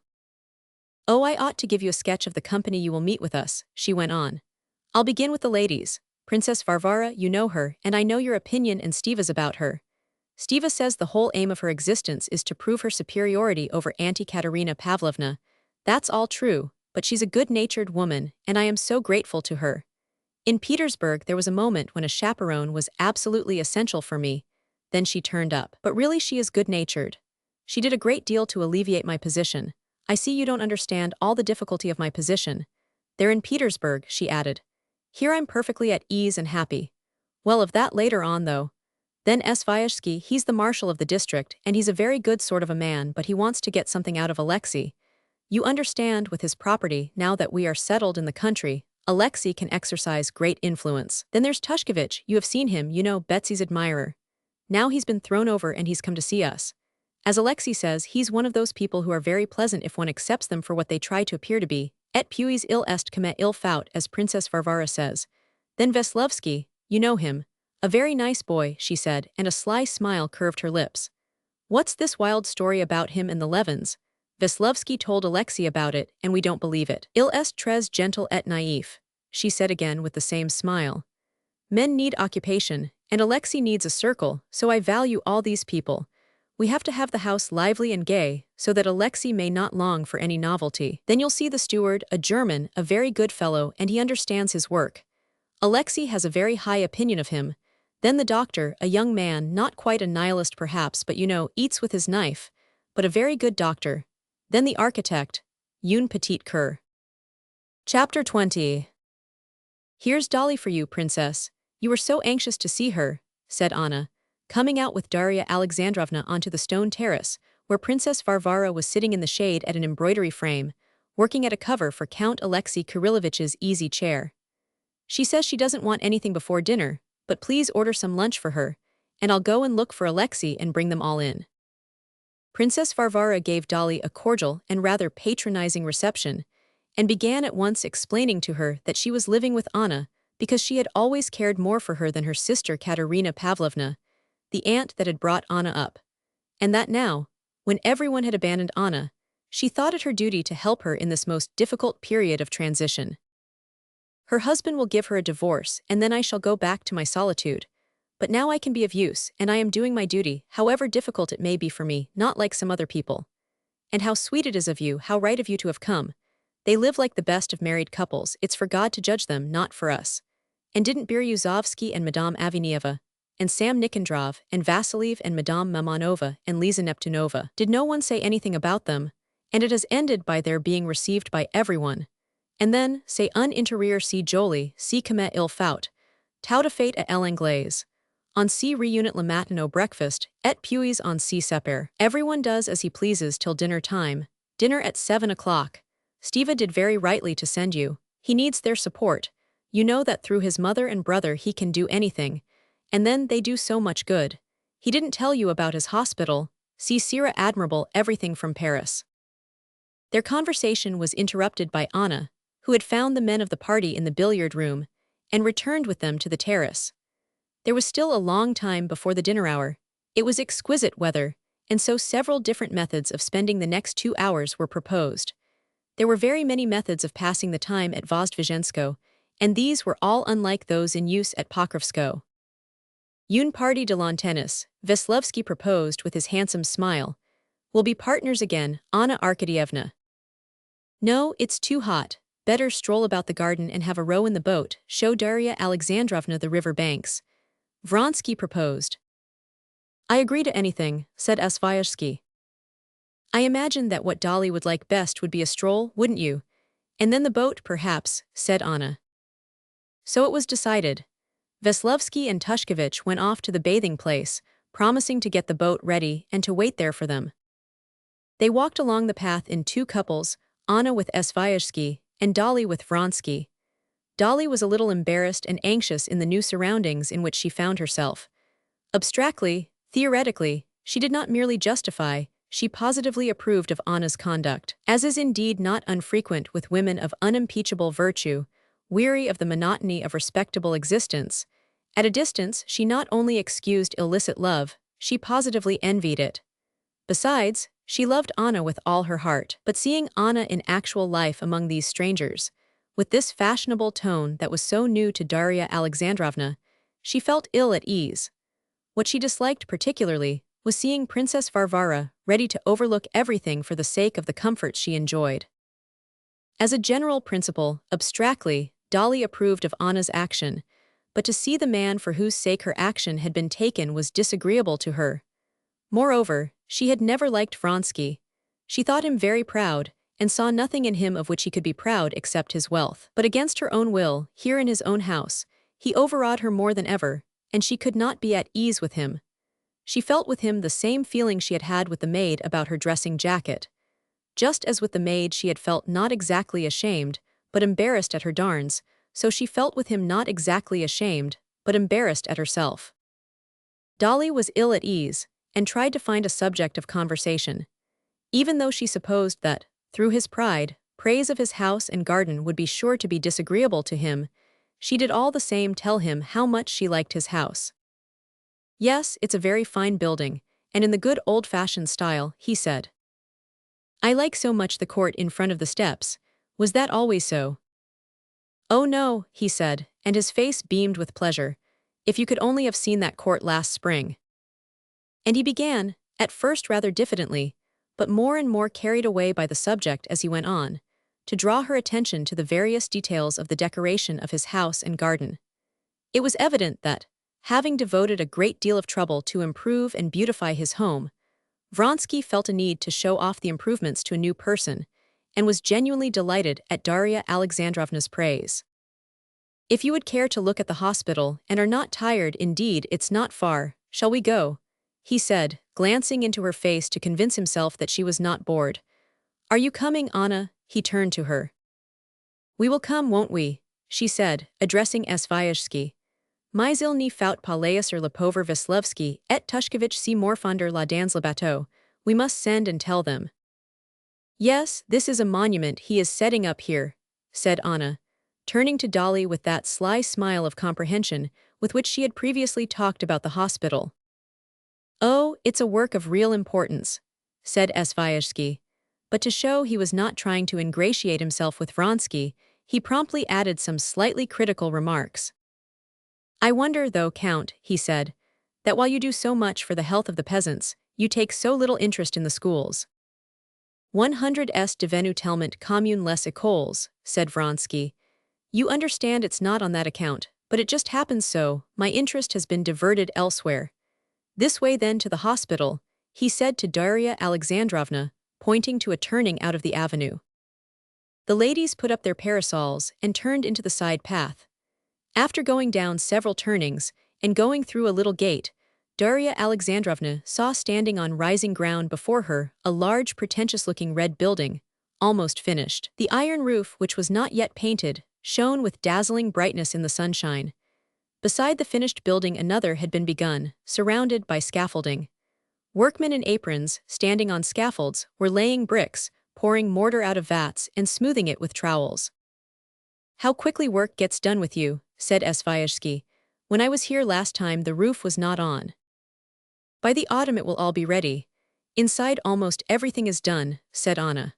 Oh, I ought to give you a sketch of the company you will meet with us, she went on. I'll begin with the ladies. Princess Varvara, you know her, and I know your opinion and Steva's about her. Steva says the whole aim of her existence is to prove her superiority over Auntie Katerina Pavlovna. That's all true, but she's a good-natured woman, and I am so grateful to her. In Petersburg there was a moment when a chaperone was absolutely essential for me. Then she turned up. But really she is good-natured. She did a great deal to alleviate my position. I see you don't understand all the difficulty of my position. There in Petersburg, she added. Here I'm perfectly at ease and happy. Well, of that later on, though. Then Svyazhsky, he's the marshal of the district, and he's a very good sort of a man, but he wants to get something out of Alexei. You understand, with his property, now that we are settled in the country, Alexei can exercise great influence. Then there's Tushkevich, you have seen him, you know, Betsy's admirer. Now he's been thrown over and he's come to see us. As Alexei says, he's one of those people who are very pleasant if one accepts them for what they try to appear to be. Et puis il est comme il faut, as Princess Varvara says. Then Veslovsky, you know him. A very nice boy, she said, and a sly smile curved her lips. What's this wild story about him and the Levins? Veslovsky told Alexei about it, and we don't believe it. Il est très gentil et naïf, she said again with the same smile. Men need occupation, and Alexei needs a circle, so I value all these people. We have to have the house lively and gay, so that Alexei may not long for any novelty. Then you'll see the steward, a German, a very good fellow, and he understands his work. Alexei has a very high opinion of him. Then the doctor, a young man, not quite a nihilist perhaps, but you know, eats with his knife, but a very good doctor. Then the architect, une petite cur. Chapter 20. Here's Dolly for you, princess. You were so anxious to see her, said Anna, coming out with Darya Alexandrovna onto the stone terrace, where Princess Varvara was sitting in the shade at an embroidery frame, working at a cover for Count Alexei Kirillovich's easy chair. She says she doesn't want anything before dinner, but please order some lunch for her, and I'll go and look for Alexei and bring them all in. Princess Varvara gave Dolly a cordial and rather patronizing reception, and began at once explaining to her that she was living with Anna because she had always cared more for her than her sister Katerina Pavlovna, the aunt that had brought Anna up, and that now, when everyone had abandoned Anna, she thought it her duty to help her in this most difficult period of transition. Her husband will give her a divorce, and then I shall go back to my solitude. But now I can be of use, and I am doing my duty, however difficult it may be for me, not like some other people. And how sweet it is of you, how right of you to have come. They live like the best of married couples, it's for God to judge them, not for us. And didn't Biryuzovsky and Madame Avinieva, and Sam Nikandrov, and Vasiliev and Madame Mamonova, and Liza Neptunova, did no one say anything about them? And it has ended by their being received by everyone. And then, c'est un intérieur si joli, si comme il faut, tout à fait à l'anglaise. On s'y réunit le matin au breakfast, et puis on s'y sépare. Everyone does as he pleases till dinner time. Dinner at 7 o'clock. Steva did very rightly to send you. He needs their support. You know that through his mother and brother he can do anything. And then they do so much good. He didn't tell you about his hospital. See Sira admirable everything from Paris. Their conversation was interrupted by Anna, who had found the men of the party in the billiard room, and returned with them to the terrace. There was still a long time before the dinner hour. It was exquisite weather, and so several different methods of spending the next 2 hours were proposed. There were very many methods of passing the time at Vozdvizhensko, and these were all unlike those in use at Pokrovsko. Une partie de l'antennis, Veslovsky proposed with his handsome smile. We'll be partners again, Anna Arkadyevna. No, it's too hot, better stroll about the garden and have a row in the boat, show Daria Alexandrovna the river banks. Vronsky proposed. I agree to anything, said Svyazhsky. I imagine that what Dolly would like best would be a stroll, wouldn't you? And then the boat, perhaps, said Anna. So it was decided. Veslovsky and Tushkevich went off to the bathing place, promising to get the boat ready and to wait there for them. They walked along the path in two couples, Anna with Svyazhsky and Dolly with Vronsky. Dolly was a little embarrassed and anxious in the new surroundings in which she found herself. Abstractly, theoretically, she did not merely justify, she positively approved of Anna's conduct, as is indeed not unfrequent with women of unimpeachable virtue, weary of the monotony of respectable existence. At a distance, she not only excused illicit love, she positively envied it. Besides, she loved Anna with all her heart, but seeing Anna in actual life among these strangers, with this fashionable tone that was so new to Daria Alexandrovna, she felt ill at ease. What she disliked particularly was seeing Princess Varvara ready to overlook everything for the sake of the comforts she enjoyed. As a general principle, abstractly, Dolly approved of Anna's action, but to see the man for whose sake her action had been taken was disagreeable to her. Moreover, she had never liked Vronsky. She thought him very proud, and saw nothing in him of which he could be proud except his wealth. But against her own will, here in his own house, he overawed her more than ever, and she could not be at ease with him. She felt with him the same feeling she had had with the maid about her dressing jacket. Just as with the maid she had felt not exactly ashamed, but embarrassed at her darns, so she felt with him not exactly ashamed, but embarrassed at herself. Dolly was ill at ease, and tried to find a subject of conversation. Even though she supposed that, through his pride, praise of his house and garden would be sure to be disagreeable to him, she did all the same tell him how much she liked his house. Yes, it's a very fine building, and in the good old-fashioned style, he said. I like so much the court in front of the steps. Was that always so? Oh no, he said, and his face beamed with pleasure. If you could only have seen that court last spring. And he began, at first rather diffidently, but more and more carried away by the subject as he went on, to draw her attention to the various details of the decoration of his house and garden. It was evident that, having devoted a great deal of trouble to improve and beautify his home, Vronsky felt a need to show off the improvements to a new person, and was genuinely delighted at Daria Alexandrovna's praise. If you would care to look at the hospital and are not tired, indeed it's not far, shall we go? He said, glancing into her face to convince himself that she was not bored. Are you coming, Anna? He turned to her. We will come, won't we? She said, addressing Svyazhsky. My zilny faut palais sur le pauvre Veslovsky et Tushkevich si morfonder la dans le bateau. We must send and tell them. Yes, this is a monument he is setting up here, said Anna, turning to Dolly with that sly smile of comprehension with which she had previously talked about the hospital. Oh, it's a work of real importance, said Svyazhsky, but to show he was not trying to ingratiate himself with Vronsky, he promptly added some slightly critical remarks. I wonder, though, Count, he said, that while you do so much for the health of the peasants, you take so little interest in the schools. 100 est devenu tellement commune les écoles, said Vronsky. You understand it's not on that account, but it just happens so, my interest has been diverted elsewhere. This way then to the hospital, he said to Daria Alexandrovna, pointing to a turning out of the avenue. The ladies put up their parasols and turned into the side path. After going down several turnings and going through a little gate, Daria Alexandrovna saw standing on rising ground before her a large pretentious-looking red building, almost finished. The iron roof, which was not yet painted, shone with dazzling brightness in the sunshine. Beside the finished building another had been begun, surrounded by scaffolding. Workmen in aprons, standing on scaffolds, were laying bricks, pouring mortar out of vats and smoothing it with trowels. How quickly work gets done with you, said Svyazhsky. When I was here last time the roof was not on. By the autumn it will all be ready. Inside almost everything is done, said Anna.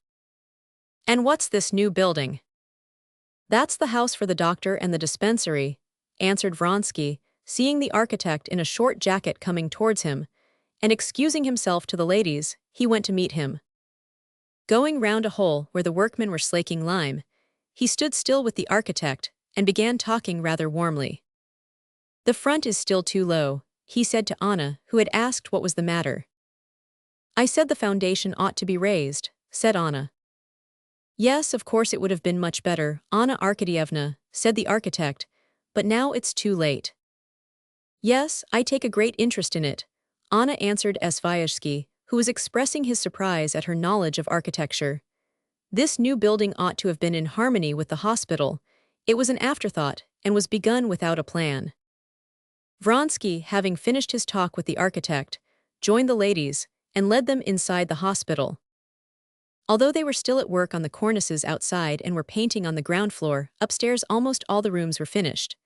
And what's this new building? That's the house for the doctor and the dispensary, answered Vronsky, seeing the architect in a short jacket coming towards him, and excusing himself to the ladies, he went to meet him. Going round a hole where the workmen were slaking lime, He stood still with the architect and began talking rather warmly. "The front is still too low," he said to Anna, who had asked what was the matter. "I said the foundation ought to be raised," said Anna. "Yes, of course it would have been much better, Anna Arkadyevna," said the architect, "but now it's too late." "Yes, I take a great interest in it," Anna answered Svyazhsky, who was expressing his surprise at her knowledge of architecture. This new building ought to have been in harmony with the hospital. It was an afterthought and was begun without a plan. Vronsky, having finished his talk with the architect, joined the ladies and led them inside the hospital. Although they were still at work on the cornices outside and were painting on the ground floor, upstairs almost all the rooms were finished.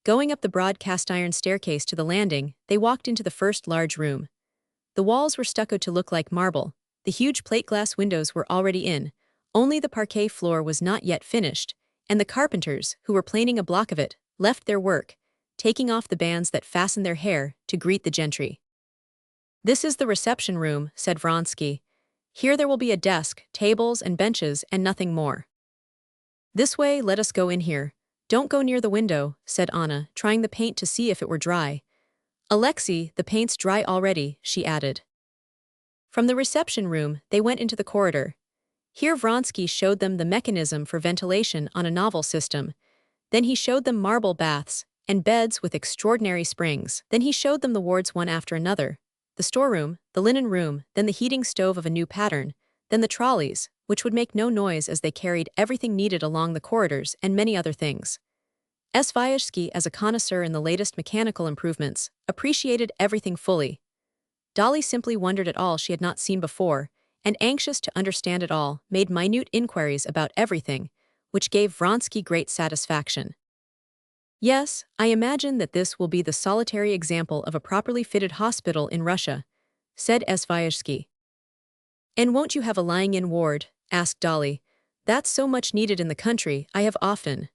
Going up the broad cast-iron staircase to the landing, they walked into the first large room. The walls were stuccoed to look like marble, the huge plate-glass windows were already in, only the parquet floor was not yet finished, and the carpenters, who were planing a block of it, left their work, taking off the bands that fastened their hair, to greet the gentry. "This is the reception room," said Vronsky. "Here there will be a desk, tables and benches and nothing more." "This way, let us go in here. Don't go near the window," said Anna, trying the paint to see if it were dry. "Alexei, the paint's dry already," she added. From the reception room, they went into the corridor. Here Vronsky showed them the mechanism for ventilation on a novel system. Then he showed them marble baths and beds with extraordinary springs. Then he showed them the wards one after another. The storeroom, the linen room, then the heating stove of a new pattern, then the trolleys, which would make no noise as they carried everything needed along the corridors, and many other things. Svyazhsky, as a connoisseur in the latest mechanical improvements, appreciated everything fully. Dolly simply wondered at all she had not seen before, and anxious to understand it all, made minute inquiries about everything, which gave Vronsky great satisfaction. "Yes, I imagine that this will be the solitary example of a properly fitted hospital in Russia," said Svyazhsky. "And won't you have a lying-in ward?" asked Dolly. "That's so much needed in the country, I have often."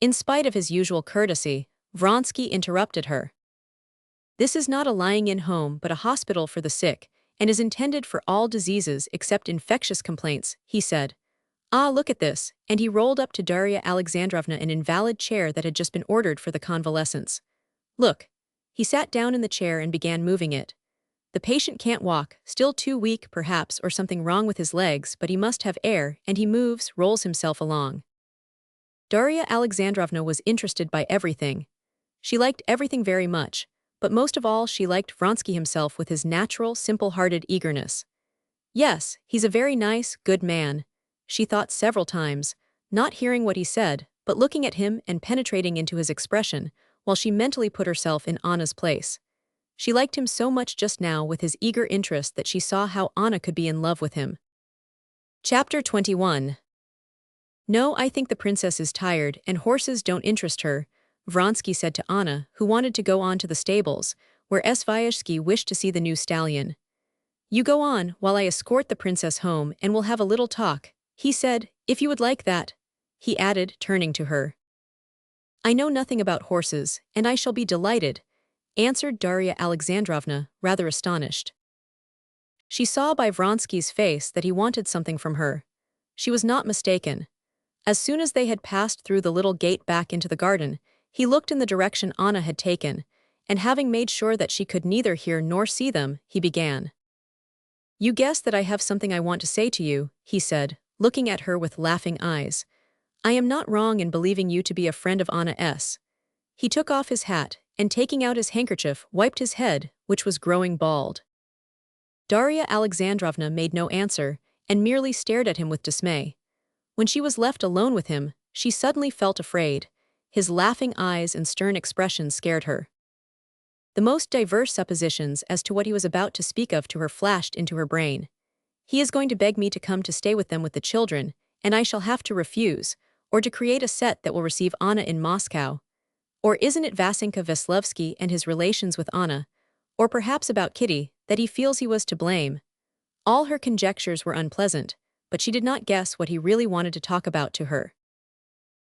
In spite of his usual courtesy, Vronsky interrupted her. "This is not a lying-in home but a hospital for the sick, and is intended for all diseases except infectious complaints," he said. "Ah, look at this," and he rolled up to Darya Alexandrovna an invalid chair that had just been ordered for the convalescents. "Look." He sat down in the chair and began moving it. "The patient can't walk, still too weak perhaps, or something wrong with his legs, but he must have air, and he moves, rolls himself along." Darya Alexandrovna was interested by everything. She liked everything very much, but most of all she liked Vronsky himself with his natural, simple-hearted eagerness. "Yes, he's a very nice, good man," she thought several times, not hearing what he said, but looking at him and penetrating into his expression, while she mentally put herself in Anna's place. She liked him so much just now with his eager interest that she saw how Anna could be in love with him. Chapter 21. "No, I think the princess is tired, and horses don't interest her," Vronsky said to Anna, who wanted to go on to the stables, where Svyazhsky wished to see the new stallion. "You go on, while I escort the princess home, and we'll have a little talk," he said, "if you would like that," he added, turning to her. "I know nothing about horses, and I shall be delighted," answered Darya Alexandrovna, rather astonished. She saw by Vronsky's face that he wanted something from her. She was not mistaken. As soon as they had passed through the little gate back into the garden, he looked in the direction Anna had taken, and having made sure that she could neither hear nor see them, he began. "You guess that I have something I want to say to you," he said, looking at her with laughing eyes. "I am not wrong in believing you to be a friend of Anna S." He took off his hat, and taking out his handkerchief, wiped his head, which was growing bald. Darya Alexandrovna made no answer, and merely stared at him with dismay. When she was left alone with him, she suddenly felt afraid. His laughing eyes and stern expression scared her. The most diverse suppositions as to what he was about to speak of to her flashed into her brain. "He is going to beg me to come to stay with them with the children, and I shall have to refuse, or to create a set that will receive Anna in Moscow. Or isn't it Vasenka Veslovsky and his relations with Anna? Or perhaps about Kitty, that he feels he was to blame?" All her conjectures were unpleasant, but she did not guess what he really wanted to talk about to her.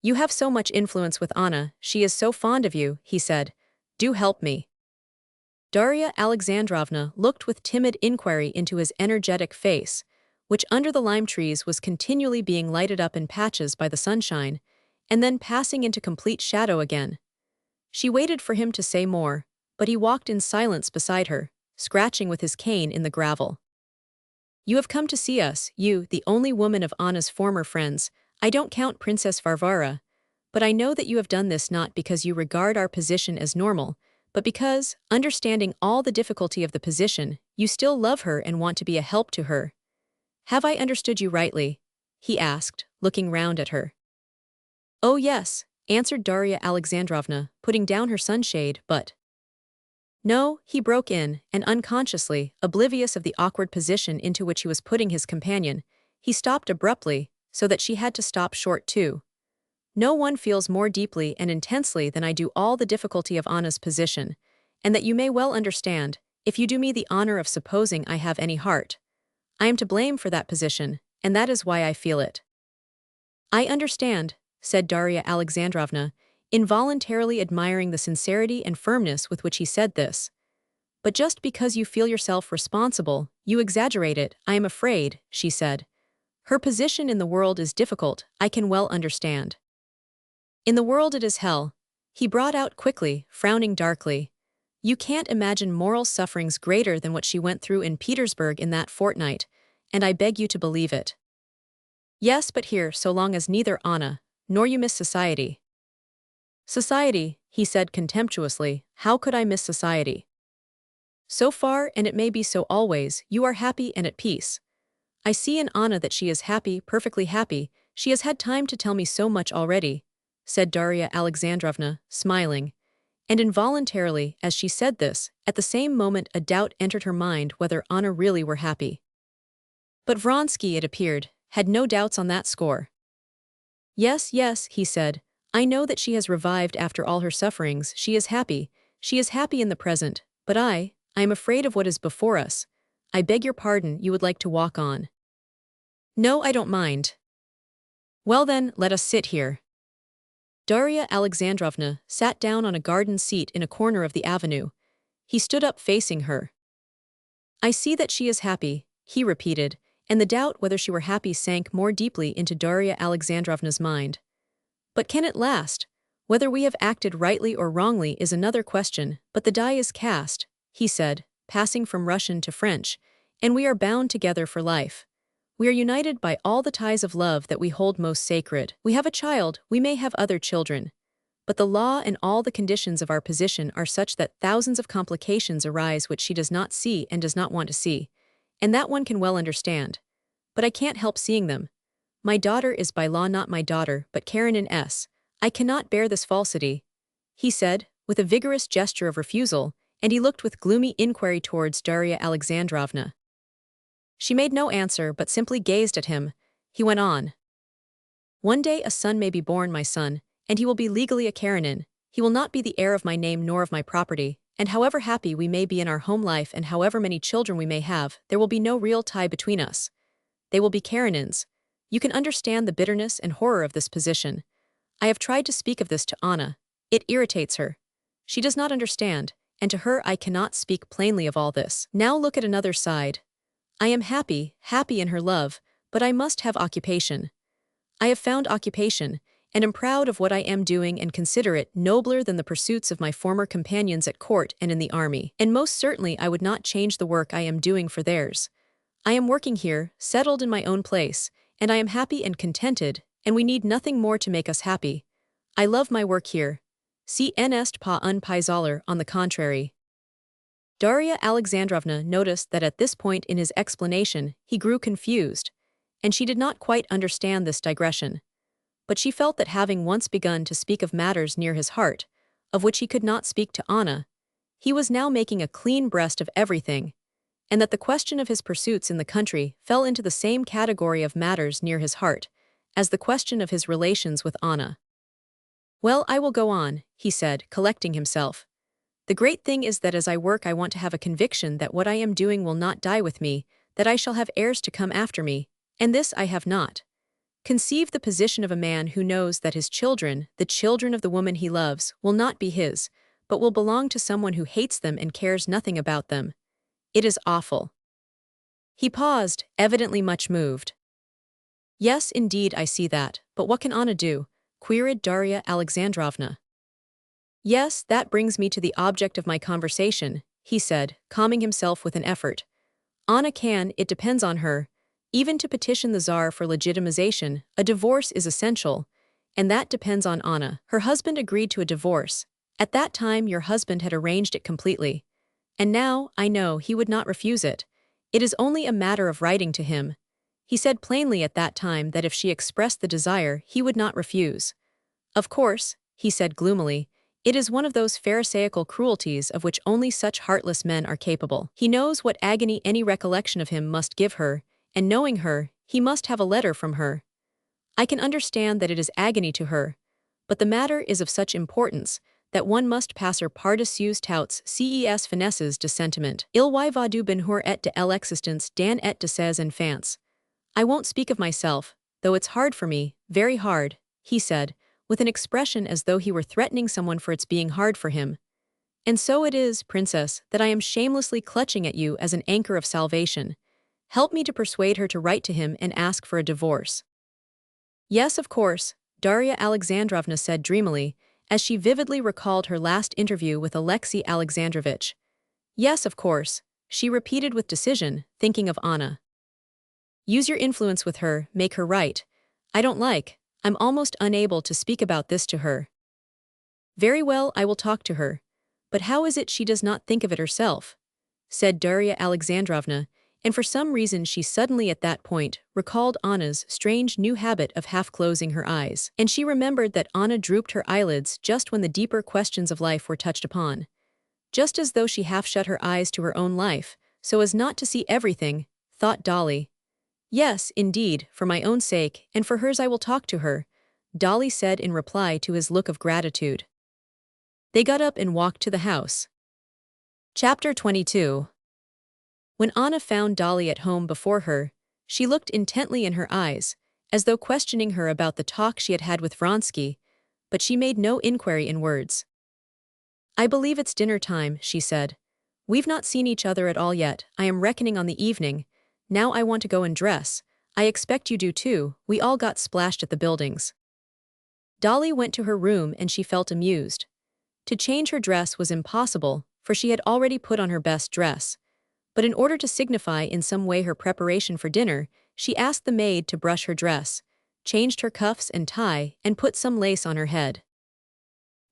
"You have so much influence with Anna, she is so fond of you," he said. "Do help me." Darya Alexandrovna looked with timid inquiry into his energetic face, which under the lime trees was continually being lighted up in patches by the sunshine, and then passing into complete shadow again. She waited for him to say more, but he walked in silence beside her, scratching with his cane in the gravel. "You have come to see us, you, the only woman of Anna's former friends. I don't count Princess Varvara, but I know that you have done this not because you regard our position as normal, but because, understanding all the difficulty of the position, you still love her and want to be a help to her. Have I understood you rightly?" he asked, looking round at her. "Oh yes," answered Darya Alexandrovna, putting down her sunshade, "but—" "No," he broke in, and unconsciously, oblivious of the awkward position into which he was putting his companion, he stopped abruptly, so that she had to stop short too. "No one feels more deeply and intensely than I do all the difficulty of Anna's position, and that you may well understand, if you do me the honor of supposing I have any heart. I am to blame for that position, and that is why I feel it." "I understand," said Darya Alexandrovna, involuntarily admiring the sincerity and firmness with which he said this. "But just because you feel yourself responsible, you exaggerate it, I am afraid," she said. "Her position in the world is difficult, I can well understand." "In the world it is hell," he brought out quickly, frowning darkly. "You can't imagine moral sufferings greater than what she went through in Petersburg in that fortnight, and I beg you to believe it." "Yes, but here, so long as neither Anna, nor you miss society." "Society," he said contemptuously, "how could I miss society? So far, and it may be so always, you are happy and at peace. I see in Anna that she is happy, perfectly happy, she has had time to tell me so much already," said Darya Alexandrovna, smiling. And involuntarily, as she said this, at the same moment a doubt entered her mind whether Anna really were happy. But Vronsky, it appeared, had no doubts on that score. "Yes, yes," he said, "I know that she has revived after all her sufferings, she is happy in the present, but I am afraid of what is before us. I beg your pardon, you would like to walk on." "No, I don't mind." "Well then, let us sit here." Darya Alexandrovna sat down on a garden seat in a corner of the avenue. He stood up facing her. "I see that she is happy," he repeated, and the doubt whether she were happy sank more deeply into Darya Alexandrovna's mind. "But can it last? Whether we have acted rightly or wrongly is another question, but the die is cast," he said, passing from Russian to French, "and we are bound together for life. We are united by all the ties of love that we hold most sacred. We have a child, we may have other children. But the law and all the conditions of our position are such that thousands of complications arise which she does not see and does not want to see, and that one can well understand. But I can't help seeing them. My daughter is by law not my daughter, but Karenin's. I cannot bear this falsity," he said, with a vigorous gesture of refusal, and he looked with gloomy inquiry towards Darya Alexandrovna. She made no answer but simply gazed at him. He went on. "One day a son may be born, my son, and he will be legally a Karenin. He will not be the heir of my name nor of my property, and however happy we may be in our home life and however many children we may have, there will be no real tie between us. They will be Karenins. You can understand the bitterness and horror of this position. I have tried to speak of this to Anna. It irritates her. She does not understand, and to her I cannot speak plainly of all this. Now look at another side. I am happy in her love, but I must have occupation. I have found occupation, and am proud of what I am doing and consider it nobler than the pursuits of my former companions at court and in the army, and most certainly I would not change the work I am doing for theirs. I am working here, settled in my own place, and I am happy and contented, and we need nothing more to make us happy. I love my work here. Si n'est pas un paysaller, on the contrary." Darya Alexandrovna noticed that at this point in his explanation he grew confused, and she did not quite understand this digression. But she felt that having once begun to speak of matters near his heart, of which he could not speak to Anna, he was now making a clean breast of everything, and that the question of his pursuits in the country fell into the same category of matters near his heart as the question of his relations with Anna. "Well, I will go on," he said, collecting himself. "The great thing is that as I work I want to have a conviction that what I am doing will not die with me, that I shall have heirs to come after me, and this I have not. Conceive the position of a man who knows that his children, the children of the woman he loves, will not be his, but will belong to someone who hates them and cares nothing about them. It is awful." He paused, evidently much moved. Yes, indeed, I see that, but what can Anna do? Queried Darya Alexandrovna. Yes, that brings me to the object of my conversation, he said, calming himself with an effort. Anna can, it depends on her. Even to petition the Tsar for legitimization, a divorce is essential, and that depends on Anna. Her husband agreed to a divorce. At that time your husband had arranged it completely. And now, I know, he would not refuse it. It is only a matter of writing to him. He said plainly at that time that if she expressed the desire, he would not refuse. Of course, he said gloomily, it is one of those pharisaical cruelties of which only such heartless men are capable. He knows what agony any recollection of him must give her, and knowing her, he must have a letter from her. I can understand that it is agony to her, but the matter is of such importance that one must pass her par-dessus touts ces finesses de sentiment. Il y va du bonheur et de l'existence dan et de ses enfants. I won't speak of myself, though it's hard for me, very hard, he said, with an expression as though he were threatening someone for its being hard for him. And so it is, princess, that I am shamelessly clutching at you as an anchor of salvation. Help me to persuade her to write to him and ask for a divorce. Yes, of course, Darya Alexandrovna said dreamily, as she vividly recalled her last interview with Alexei Alexandrovich. Yes, of course, she repeated with decision, thinking of Anna. Use your influence with her, make her write. I'm almost unable to speak about this to her. Very well, I will talk to her. But how is it she does not think of it herself? Said Darya Alexandrovna, and for some reason she suddenly at that point recalled Anna's strange new habit of half-closing her eyes. And she remembered that Anna drooped her eyelids just when the deeper questions of life were touched upon. Just as though she half-shut her eyes to her own life, so as not to see everything, thought Dolly. Yes, indeed, for my own sake, and for hers I will talk to her, Dolly said in reply to his look of gratitude. They got up and walked to the house. Chapter 22. When Anna found Dolly at home before her, she looked intently in her eyes, as though questioning her about the talk she had had with Vronsky, but she made no inquiry in words. I believe it's dinner time, she said. We've not seen each other at all yet, I am reckoning on the evening. Now I want to go and dress. I expect you do too, we all got splashed at the buildings. Dolly went to her room and she felt amused. To change her dress was impossible, for she had already put on her best dress. But in order to signify in some way her preparation for dinner, she asked the maid to brush her dress, changed her cuffs and tie, and put some lace on her head.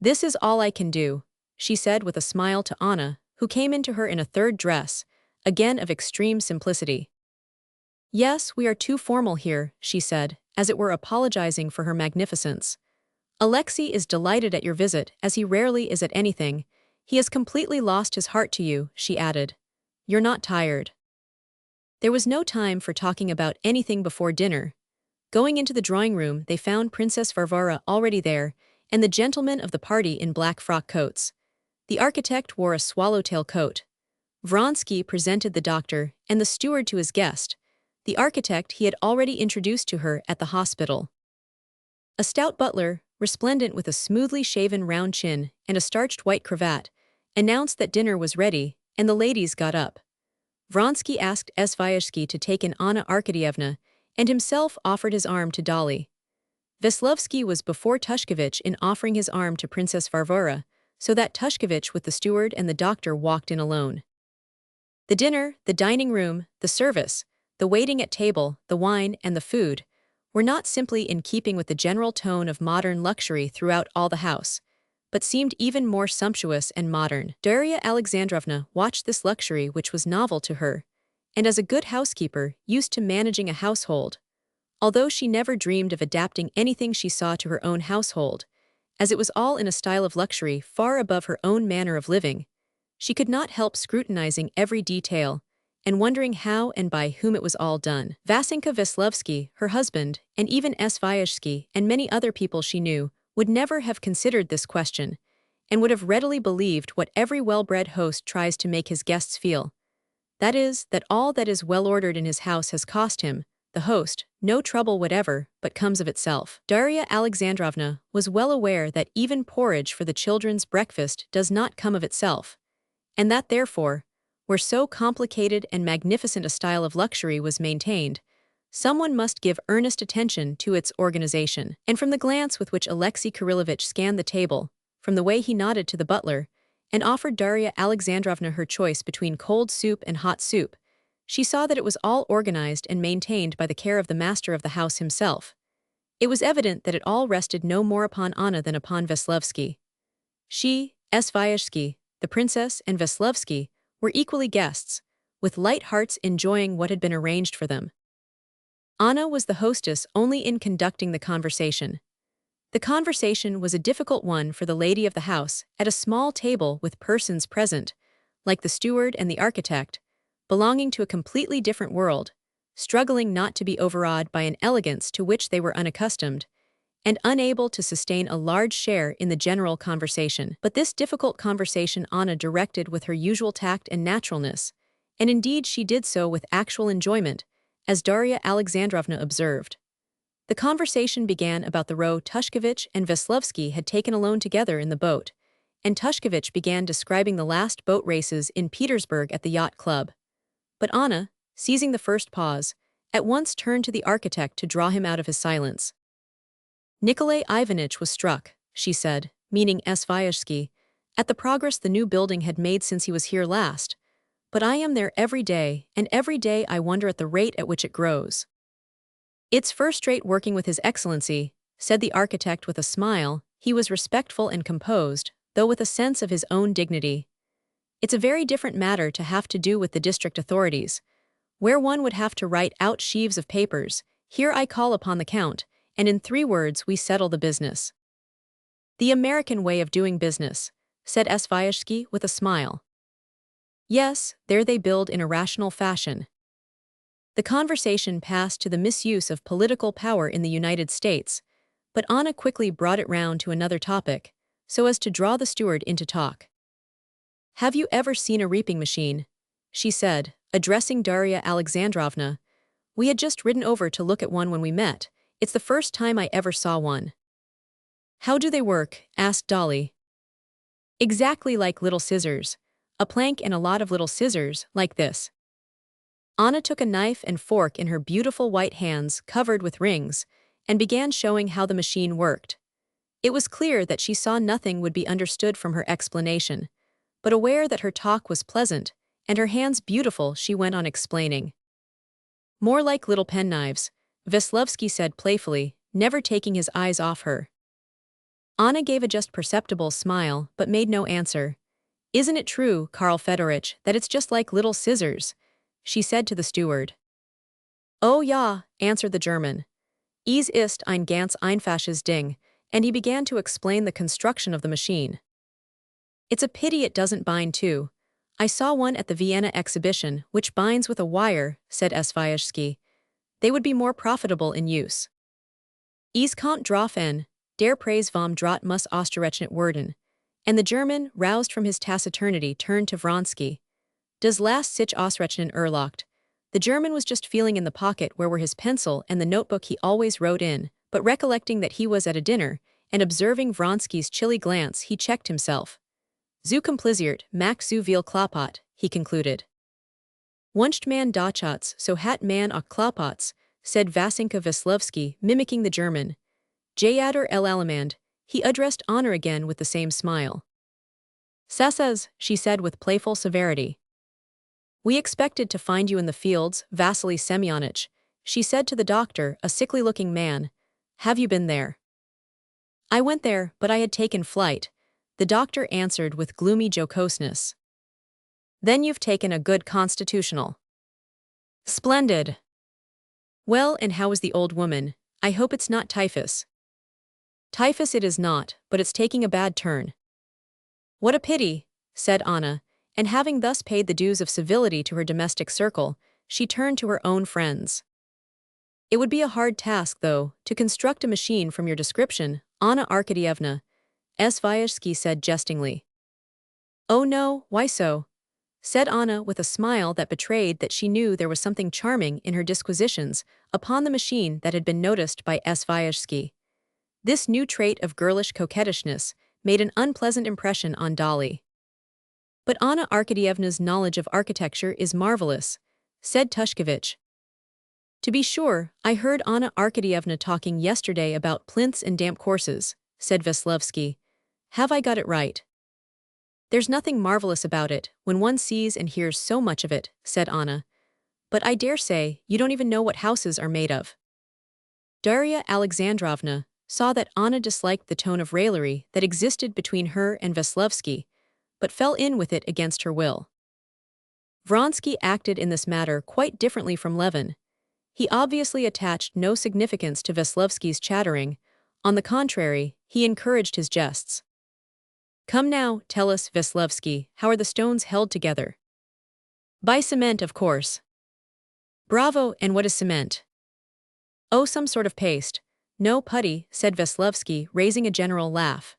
This is all I can do, she said with a smile to Anna, who came into her in a third dress, again of extreme simplicity. Yes, we are too formal here, she said, as it were apologizing for her magnificence. Alexei is delighted at your visit, as he rarely is at anything. He has completely lost his heart to you, she added. You're not tired. There was no time for talking about anything before dinner. Going into the drawing room, they found Princess Varvara already there, and the gentlemen of the party in black frock coats. The architect wore a swallowtail coat. Vronsky presented the doctor and the steward to his guest. The architect he had already introduced to her at the hospital. A stout butler, resplendent with a smoothly shaven round chin and a starched white cravat, announced that dinner was ready, and the ladies got up. Vronsky asked Svyazhsky to take in Anna Arkadyevna, and himself offered his arm to Dolly. Veslovsky was before Tushkevich in offering his arm to Princess Varvara, so that Tushkevich with the steward and the doctor walked in alone. The dinner, the dining room, the service, the waiting at table, the wine, and the food, were not simply in keeping with the general tone of modern luxury throughout all the house, but seemed even more sumptuous and modern. Darya Alexandrovna watched this luxury which was novel to her, and as a good housekeeper, used to managing a household, although she never dreamed of adapting anything she saw to her own household, as it was all in a style of luxury far above her own manner of living, she could not help scrutinizing every detail, and wondering how and by whom it was all done. Vasenka Veslovsky, her husband, and even Svyazhsky and many other people she knew, would never have considered this question, and would have readily believed what every well-bred host tries to make his guests feel. That is, that all that is well-ordered in his house has cost him, the host, no trouble whatever, but comes of itself. Darya Alexandrovna was well aware that even porridge for the children's breakfast does not come of itself, and that therefore, where so complicated and magnificent a style of luxury was maintained, someone must give earnest attention to its organization. And from the glance with which Alexei Kirillovich scanned the table, from the way he nodded to the butler, and offered Darya Alexandrovna her choice between cold soup and hot soup, she saw that it was all organized and maintained by the care of the master of the house himself. It was evident that it all rested no more upon Anna than upon Veslovsky. She, Svyazhsky, the princess, and Veslovsky were equally guests, with light hearts enjoying what had been arranged for them. Anna was the hostess only in conducting the conversation. The conversation was a difficult one for the lady of the house at a small table with persons present, like the steward and the architect, belonging to a completely different world, struggling not to be overawed by an elegance to which they were unaccustomed, and unable to sustain a large share in the general conversation. But this difficult conversation Anna directed with her usual tact and naturalness, and indeed she did so with actual enjoyment, as Darya Alexandrovna observed. The conversation began about the row Tushkevich and Veslovsky had taken alone together in the boat, and Tushkevich began describing the last boat races in Petersburg at the yacht club. But Anna, seizing the first pause, at once turned to the architect to draw him out of his silence. Nikolai Ivanitch was struck, she said, meaning Svyazhsky, at the progress the new building had made since he was here last. But I am there every day, and every day I wonder at the rate at which it grows. It's first-rate working with His Excellency, said the architect with a smile. He was respectful and composed, though with a sense of his own dignity. It's a very different matter to have to do with the district authorities, where one would have to write out sheaves of papers. Here I call upon the Count, and in 3 words we settle the business. The American way of doing business, said Svyazhsky with a smile. Yes, there they build in a rational fashion. The conversation passed to the misuse of political power in the United States, but Anna quickly brought it round to another topic, so as to draw the steward into talk. Have you ever seen a reaping machine? She said, addressing Darya Alexandrovna. We had just ridden over to look at one when we met. It's the first time I ever saw one. How do they work? Asked Dolly. Exactly like little scissors. A plank and a lot of little scissors, like this. Anna took a knife and fork in her beautiful white hands covered with rings, and began showing how the machine worked. It was clear that she saw nothing would be understood from her explanation, but aware that her talk was pleasant, and her hands beautiful, she went on explaining. More like little penknives, Veslovsky said playfully, never taking his eyes off her. Anna gave a just perceptible smile, but made no answer. Isn't it true, Karl Fedorovich, that it's just like little scissors? She said to the steward. Oh ja, answered the German. Es ist ein ganz einfaches Ding, and he began to explain the construction of the machine. It's a pity it doesn't bind too. I saw one at the Vienna exhibition, which binds with a wire, said Svyazhsky. They would be more profitable in use. Es kommt drauf an, der Preis vom Draht muss ausgerechnet werden. And the German, roused from his taciturnity, turned to Vronsky. Das lässt sich ausrechnen erlaucht. The German was just feeling in the pocket where were his pencil and the notebook he always wrote in, but recollecting that he was at a dinner, and observing Vronsky's chilly glance, he checked himself. Zu kompliziert, macht zu viel Klopot, he concluded. Wünscht man Dochats, so hat man auch Klopots, said Vasinka Veslovsky, mimicking the German. Jader el Alamand, he addressed Honor again with the same smile. Sasas, she said with playful severity. We expected to find you in the fields, Vasily Semyonich, she said to the doctor, a sickly-looking man. Have you been there? I went there, but I had taken flight, the doctor answered with gloomy jocoseness. Then you've taken a good constitutional. Splendid. Well, and how is the old woman? I hope it's not typhus. Typhus it is not, but it's taking a bad turn. What a pity, said Anna, and having thus paid the dues of civility to her domestic circle, she turned to her own friends. It would be a hard task, though, to construct a machine from your description, Anna Arkadyevna, Svyazhsky said jestingly. Oh no, why so? Said Anna with a smile that betrayed that she knew there was something charming in her disquisitions upon the machine that had been noticed by Svyazhsky. This new trait of girlish coquettishness made an unpleasant impression on Dolly. But Anna Arkadyevna's knowledge of architecture is marvelous, said Tushkevich. To be sure, I heard Anna Arkadyevna talking yesterday about plinths and damp courses, said Veslevsky. Have I got it right? There's nothing marvelous about it when one sees and hears so much of it, said Anna. But I dare say you don't even know what houses are made of. Darya Alexandrovna saw that Anna disliked the tone of raillery that existed between her and Veslevsky, but fell in with it against her will. Vronsky acted in this matter quite differently from Levin. He obviously attached no significance to Veslevsky's chattering. On the contrary, he encouraged his jests. Come now, tell us, Veslevsky, how are the stones held together? By cement, of course. Bravo, and what is cement? Oh, some sort of paste. No, putty, said Veslevsky, raising a general laugh.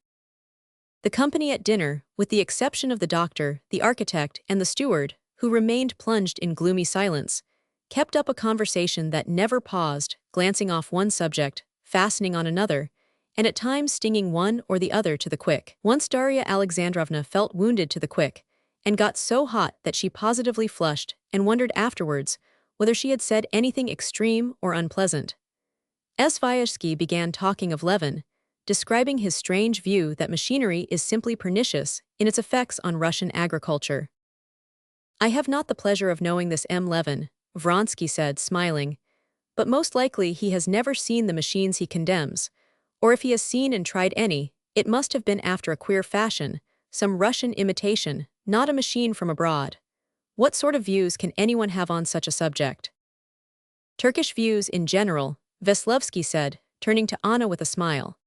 The company at dinner, with the exception of the doctor, the architect, and the steward, who remained plunged in gloomy silence, kept up a conversation that never paused, glancing off one subject, fastening on another, and at times stinging one or the other to the quick. Once Darya Alexandrovna felt wounded to the quick, and got so hot that she positively flushed and wondered afterwards whether she had said anything extreme or unpleasant. Svyazhsky began talking of Levin, describing his strange view that machinery is simply pernicious in its effects on Russian agriculture. I have not the pleasure of knowing this M. Levin, Vronsky said, smiling, but most likely he has never seen the machines he condemns, or if he has seen and tried any, it must have been after a queer fashion, some Russian imitation, not a machine from abroad. What sort of views can anyone have on such a subject? Turkish views in general, Veslevsky said, turning to Anna with a smile.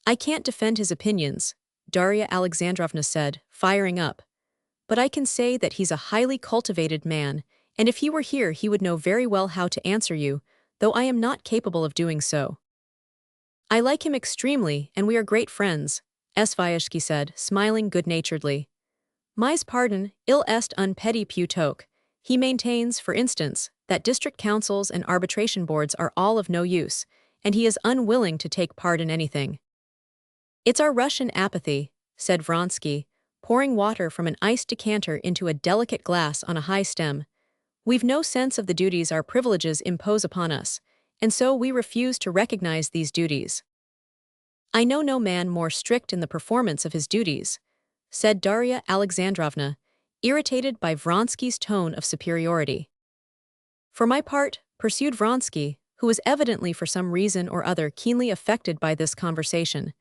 I can't defend his opinions, Darya Alexandrovna said, firing up. But I can say that he's a highly cultivated man, and if he were here he would know very well how to answer you, though I am not capable of doing so. I like him extremely, and we are great friends, Svyazhsky said, smiling good-naturedly. Mais pardon, il est un petit peu toque. He maintains, for instance, that district councils and arbitration boards are all of no use, and he is unwilling to take part in anything. It's our Russian apathy, said Vronsky, pouring water from an iced decanter into a delicate glass on a high stem. We've no sense of the duties our privileges impose upon us, and so we refuse to recognize these duties. I know no man more strict in the performance of his duties, said Darya Alexandrovna, irritated by Vronsky's tone of superiority. For my part, pursued Vronsky, who was evidently for some reason or other keenly affected by this conversation,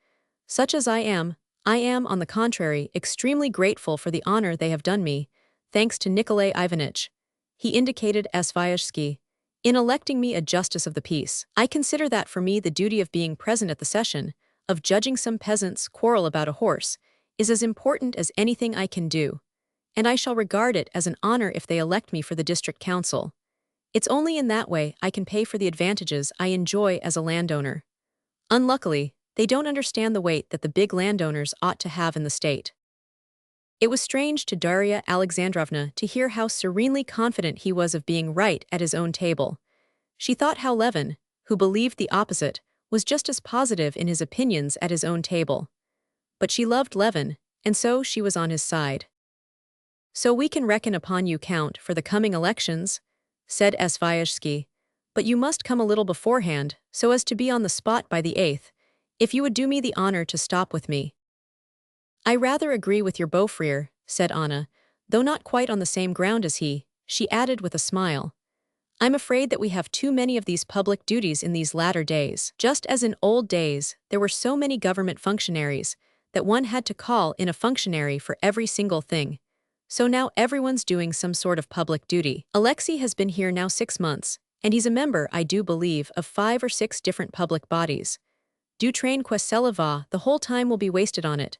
such as I am, on the contrary, extremely grateful for the honor they have done me, thanks to Nikolai Ivanitch. He indicated Svyazhsky, in electing me a justice of the peace. I consider that for me the duty of being present at the session, of judging some peasants quarrel about a horse, is as important as anything I can do, and I shall regard it as an honor if they elect me for the district council. It's only in that way I can pay for the advantages I enjoy as a landowner. Unluckily, they don't understand the weight that the big landowners ought to have in the state. It was strange to Darya Alexandrovna to hear how serenely confident he was of being right at his own table. She thought how Levin, who believed the opposite, was just as positive in his opinions at his own table. But she loved Levin, and so she was on his side. So we can reckon upon you, Count, for the coming elections, said Svyazhsky, but you must come a little beforehand, so as to be on the spot by the 8th, if you would do me the honor to stop with me. I rather agree with your Beaufrere, said Anna, though not quite on the same ground as he, she added with a smile. I'm afraid that we have too many of these public duties in these latter days. Just as in old days, there were so many government functionaries that one had to call in a functionary for every single thing. So now everyone's doing some sort of public duty. Alexei has been here now 6 months, and he's a member, I do believe, of 5 or 6 different public bodies. Du train que cela va, the whole time will be wasted on it.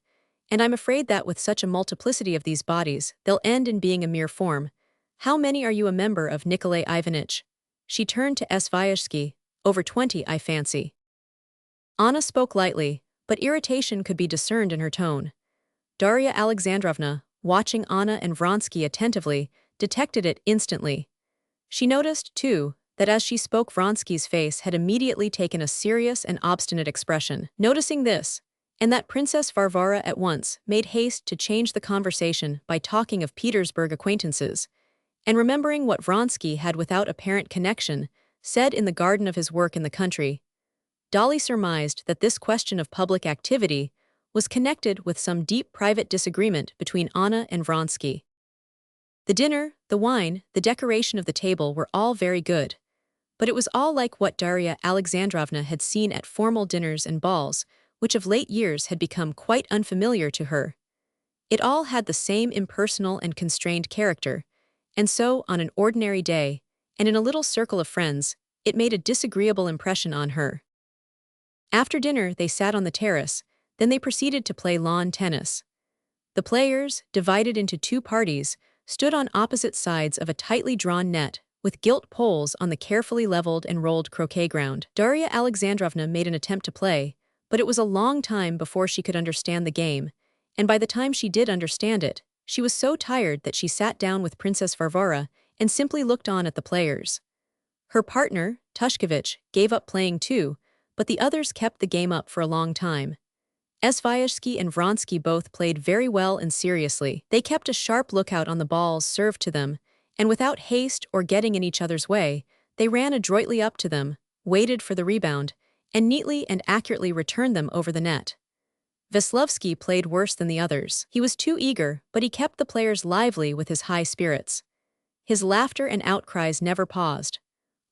And I'm afraid that with such a multiplicity of these bodies, they'll end in being a mere form. How many are you a member of, Nikolai Ivanitch? She turned to Svyazhsky. Over 20, I fancy. Anna spoke lightly, but irritation could be discerned in her tone. Darya Alexandrovna, watching Anna and Vronsky attentively, detected it instantly. She noticed, too, that as she spoke Vronsky's face had immediately taken a serious and obstinate expression. Noticing this, And that Princess Varvara at once made haste to change the conversation by talking of Petersburg acquaintances, and remembering what Vronsky had without apparent connection said in the garden of his work in the country. Dolly surmised that this question of public activity was connected with some deep private disagreement between Anna and Vronsky. The dinner, the wine, the decoration of the table were all very good, but it was all like what Darya Alexandrovna had seen at formal dinners and balls, which of late years had become quite unfamiliar to her. It all had the same impersonal and constrained character, and so, on an ordinary day, and in a little circle of friends, it made a disagreeable impression on her. After dinner they sat on the terrace, then they proceeded to play lawn tennis. The players, divided into two parties, stood on opposite sides of a tightly drawn net, with gilt poles on the carefully leveled and rolled croquet ground. Darya Alexandrovna made an attempt to play, but it was a long time before she could understand the game, and by the time she did understand it, she was so tired that she sat down with Princess Varvara and simply looked on at the players. Her partner, Tushkevich, gave up playing too, but the others kept the game up for a long time. Sviazhsky and Vronsky both played very well and seriously. They kept a sharp lookout on the balls served to them, and without haste or getting in each other's way, they ran adroitly up to them, waited for the rebound, and neatly and accurately returned them over the net. Veslovsky played worse than the others. He was too eager, but he kept the players lively with his high spirits. His laughter and outcries never paused.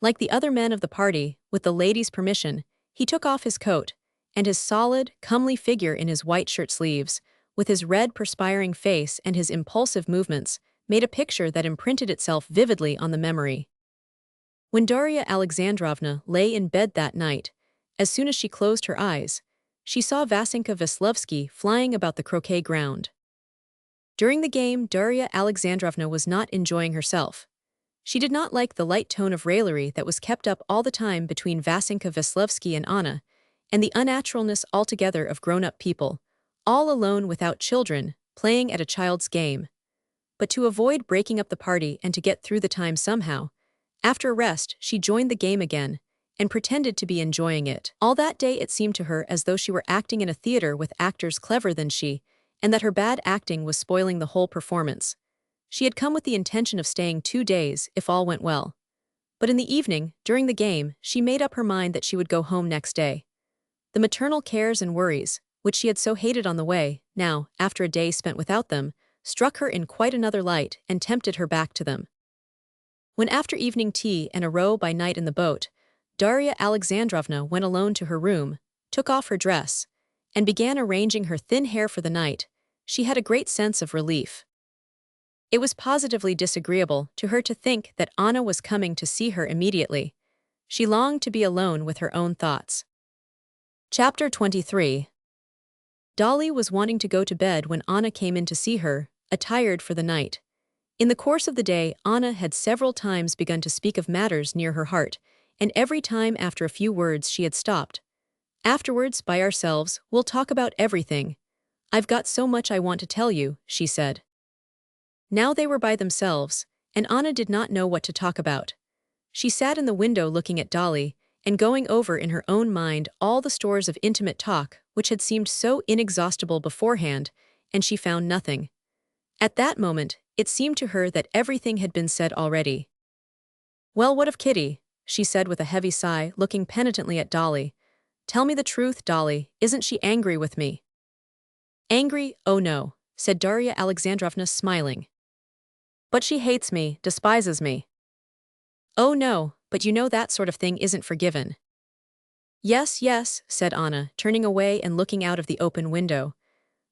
Like the other men of the party, with the ladies' permission, he took off his coat, and his solid, comely figure in his white shirt sleeves, with his red perspiring face and his impulsive movements, made a picture that imprinted itself vividly on the memory. When Darya Alexandrovna lay in bed that night, as soon as she closed her eyes, she saw Vasenka Veslovsky flying about the croquet ground. During the game, Darya Alexandrovna was not enjoying herself. She did not like the light tone of raillery that was kept up all the time between Vasenka Veslovsky and Anna, and the unnaturalness altogether of grown-up people, all alone without children, playing at a child's game. But to avoid breaking up the party and to get through the time somehow, after a rest she joined the game again, and pretended to be enjoying it. All that day it seemed to her as though she were acting in a theater with actors cleverer than she, and that her bad acting was spoiling the whole performance. She had come with the intention of staying 2 days, if all went well. But in the evening, during the game, she made up her mind that she would go home next day. The maternal cares and worries, which she had so hated on the way, now, after a day spent without them, struck her in quite another light and tempted her back to them. When after evening tea and a row by night in the boat, Darya Alexandrovna went alone to her room, took off her dress, and began arranging her thin hair for the night, she had a great sense of relief. It was positively disagreeable to her to think that Anna was coming to see her immediately. She longed to be alone with her own thoughts. Chapter 23. Dolly was wanting to go to bed when Anna came in to see her, attired for the night. In the course of the day, Anna had several times begun to speak of matters near her heart, and every time after a few words she had stopped. "Afterwards, by ourselves, we'll talk about everything. I've got so much I want to tell you," she said. Now they were by themselves, and Anna did not know what to talk about. She sat in the window looking at Dolly, and going over in her own mind all the stores of intimate talk which had seemed so inexhaustible beforehand, and she found nothing. At that moment, it seemed to her that everything had been said already. "Well, what of Kitty?" she said with a heavy sigh, looking penitently at Dolly. "Tell me the truth, Dolly, isn't she angry with me?" "Angry? Oh no," said Darya Alexandrovna, smiling. "But she hates me, despises me." "Oh no, but you know that sort of thing isn't forgiven." "Yes, yes," said Anna, turning away and looking out of the open window.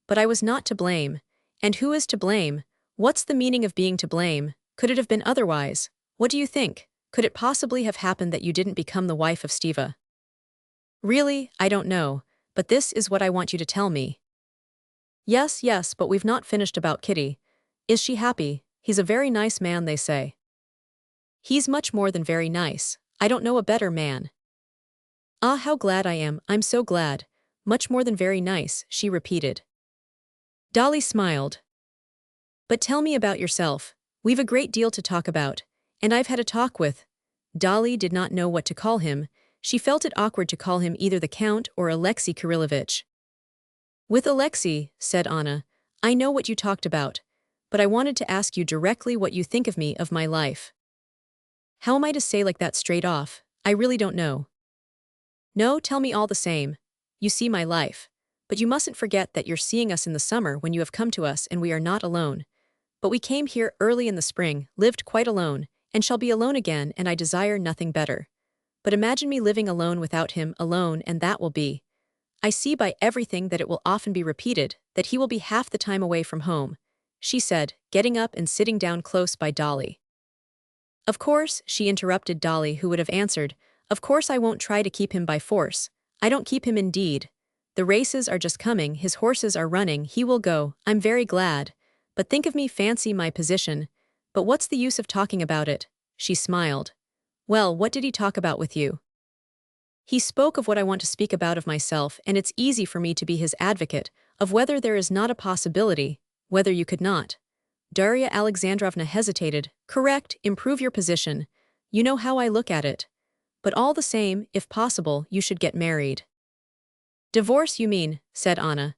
"But I was not to blame. And who is to blame? What's the meaning of being to blame? Could it have been otherwise? What do you think? Could it possibly have happened that you didn't become the wife of Stiva?" "Really, I don't know, but this is what I want you to tell me." "Yes, yes, but we've not finished about Kitty. Is she happy? He's a very nice man, they say." "He's much more than very nice. I don't know a better man." "Ah, how glad I am, I'm so glad. Much more than very nice," she repeated. Dolly smiled. "But tell me about yourself. We've a great deal to talk about, and I've had a talk with—" Dolly did not know what to call him. She felt it awkward to call him either the Count or Alexei Kirillovich. With Alexei, said Anna, I know what you talked about, but I wanted to ask you directly what you think of me, of my life. How am I to say like that straight off? I really don't know. No, tell me all the same. You see my life. But you mustn't forget that you're seeing us in the summer when you have come to us and we are not alone. But we came here early in the spring, lived quite alone, and shall be alone again, and I desire nothing better. But imagine me living alone without him, alone, and that will be. I see by everything that it will often be repeated, that he will be half the time away from home, she said, getting up and sitting down close by Dolly. Of course, she interrupted Dolly, who would have answered, of course I won't try to keep him by force. I don't keep him indeed. The races are just coming, his horses are running, he will go, I'm very glad. But think of me, fancy my position. But what's the use of talking about it? She smiled. Well, what did he talk about with you? He spoke of what I want to speak about of myself, and it's easy for me to be his advocate, of whether there is not a possibility, whether you could not. Darya Alexandrovna hesitated. Correct, improve your position. You know how I look at it. But all the same, if possible, you should get married. Divorce, you mean, said Anna.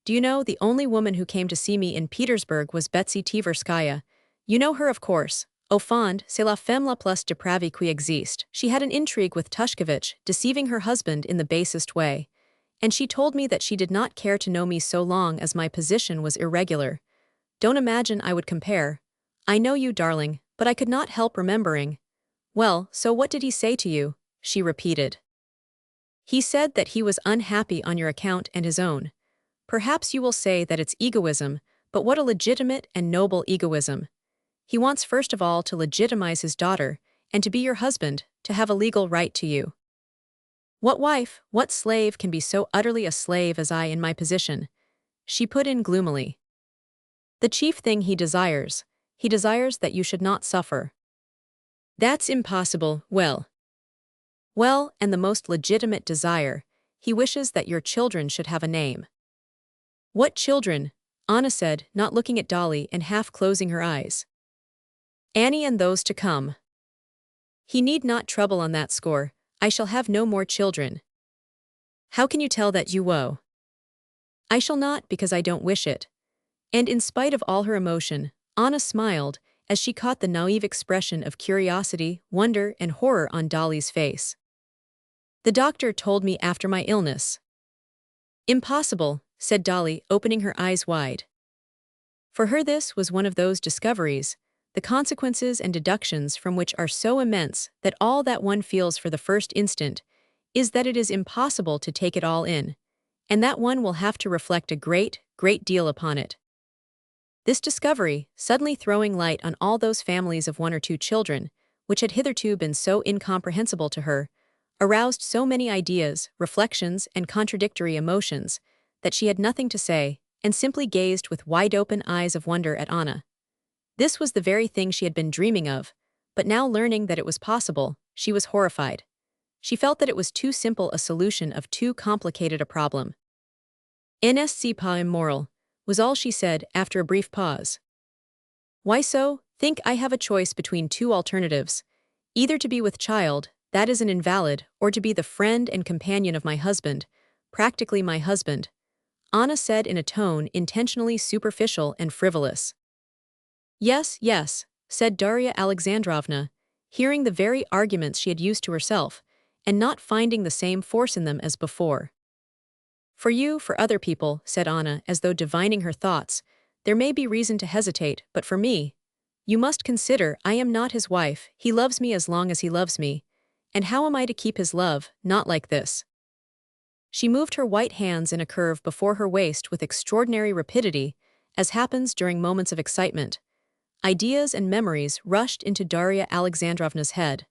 Do you know, the only woman who came to see me in Petersburg was Betsy Tverskaya. You know her, of course. Au fond, c'est la femme la plus dépravée qui existe. She had an intrigue with Tushkevich, deceiving her husband in the basest way. And she told me that she did not care to know me so long as my position was irregular. Don't imagine I would compare. I know you, darling, but I could not help remembering. Well, so what did he say to you? She repeated. He said that he was unhappy on your account and his own. Perhaps you will say that it's egoism, but what a legitimate and noble egoism. He wants first of all to legitimize his daughter, and to be your husband, to have a legal right to you. What wife, what slave can be so utterly a slave as I in my position? She put in gloomily. The chief thing he desires that you should not suffer. That's impossible, well, and the most legitimate desire, he wishes that your children should have a name. What children? Anna said, not looking at Dolly and half closing her eyes. Annie and those to come. He need not trouble on that score, I shall have no more children. How can you tell that you woe? I shall not because I don't wish it. And in spite of all her emotion, Anna smiled as she caught the naive expression of curiosity, wonder, and horror on Dolly's face. The doctor told me after my illness. Impossible, said Dolly, opening her eyes wide. For her this was one of those discoveries, the consequences and deductions from which are so immense that all that one feels for the first instant is that it is impossible to take it all in, and that one will have to reflect a great deal upon it. This discovery, suddenly throwing light on all those families of one or two children, which had hitherto been so incomprehensible to her, aroused so many ideas, reflections, and contradictory emotions, that she had nothing to say, and simply gazed with wide-open eyes of wonder at Anna. This was the very thing she had been dreaming of, but now learning that it was possible, she was horrified. She felt that it was too simple a solution of too complicated a problem. N'est-ce pas immoral, was all she said after a brief pause. Why so? Think I have a choice between two alternatives. Either to be with child, that is an invalid, or to be the friend and companion of my husband, practically my husband, Anna said in a tone intentionally superficial and frivolous. Yes, said Darya Alexandrovna, hearing the very arguments she had used to herself, and not finding the same force in them as before. For you, for other people, said Anna, as though divining her thoughts, there may be reason to hesitate, but for me, you must consider I am not his wife, he loves me as long as he loves me, and how am I to keep his love, not like this? She moved her white hands in a curve before her waist with extraordinary rapidity, as happens during moments of excitement. Ideas and memories rushed into Darya Alexandrovna's head.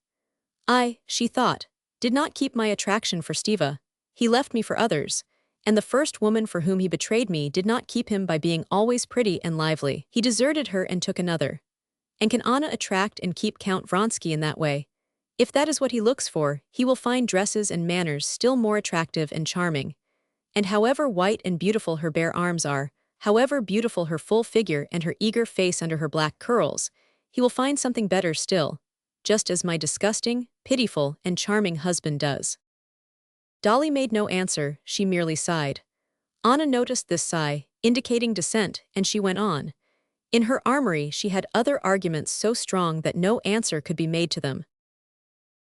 I, she thought, did not keep my attraction for Stiva. He left me for others, and the first woman for whom he betrayed me did not keep him by being always pretty and lively. He deserted her and took another. And can Anna attract and keep Count Vronsky in that way? If that is what he looks for, he will find dresses and manners still more attractive and charming. And however white and beautiful her bare arms are, however beautiful her full figure and her eager face under her black curls, he will find something better still, just as my disgusting, pitiful, and charming husband does. Dolly made no answer, she merely sighed. Anna noticed this sigh, indicating dissent, and she went on. In her armory she had other arguments so strong that no answer could be made to them.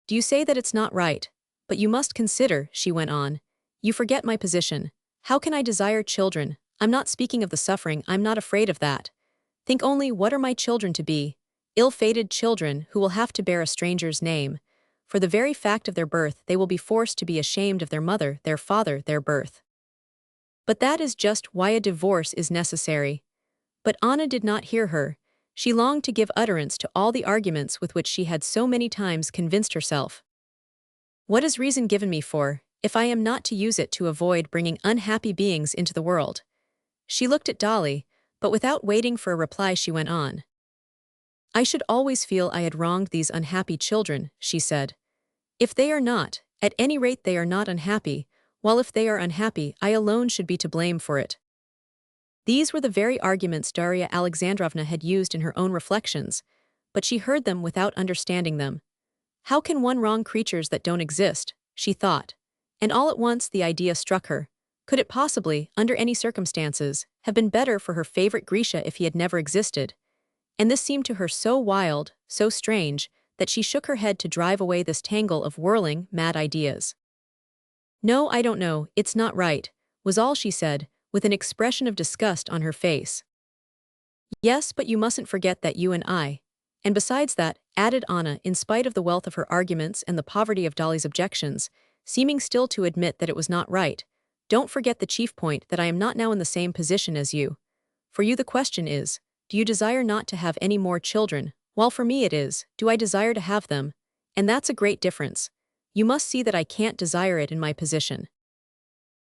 Do you say that it's not right? But you must consider, she went on. You forget my position. How can I desire children? I'm not speaking of the suffering, I'm not afraid of that. Think only, what are my children to be? Ill-fated children who will have to bear a stranger's name. For the very fact of their birth, they will be forced to be ashamed of their mother, their father, their birth. But that is just why a divorce is necessary. But Anna did not hear her. She longed to give utterance to all the arguments with which she had so many times convinced herself. What is reason given me for, if I am not to use it to avoid bringing unhappy beings into the world? She looked at Dolly, but without waiting for a reply she went on. I should always feel I had wronged these unhappy children, she said. If they are not, at any rate they are not unhappy, while if they are unhappy, I alone should be to blame for it. These were the very arguments Darya Alexandrovna had used in her own reflections, but she heard them without understanding them. How can one wrong creatures that don't exist, she thought, and all at once the idea struck her. Could it possibly, under any circumstances, have been better for her favorite Grisha if he had never existed? And this seemed to her so wild, so strange, that she shook her head to drive away this tangle of whirling, mad ideas. No, I don't know, it's not right, was all she said, with an expression of disgust on her face. Yes, but you mustn't forget that you and I. And besides that, added Anna, in spite of the wealth of her arguments and the poverty of Dolly's objections, seeming still to admit that it was not right, don't forget the chief point, that I am not now in the same position as you. For you the question is, do you desire not to have any more children, while for me it is, do I desire to have them? And that's a great difference. You must see that I can't desire it in my position.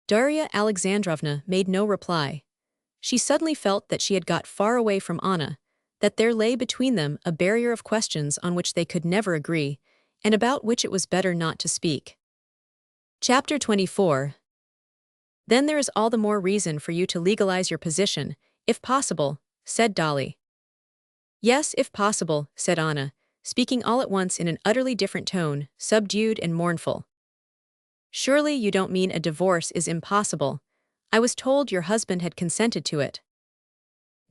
Darya Alexandrovna made no reply. She suddenly felt that she had got far away from Anna, that there lay between them a barrier of questions on which they could never agree, and about which it was better not to speak. Chapter 24. Then there is all the more reason for you to legalize your position, if possible, said Dolly. Yes, if possible, said Anna, speaking all at once in an utterly different tone, subdued and mournful. Surely you don't mean a divorce is impossible. I was told your husband had consented to it.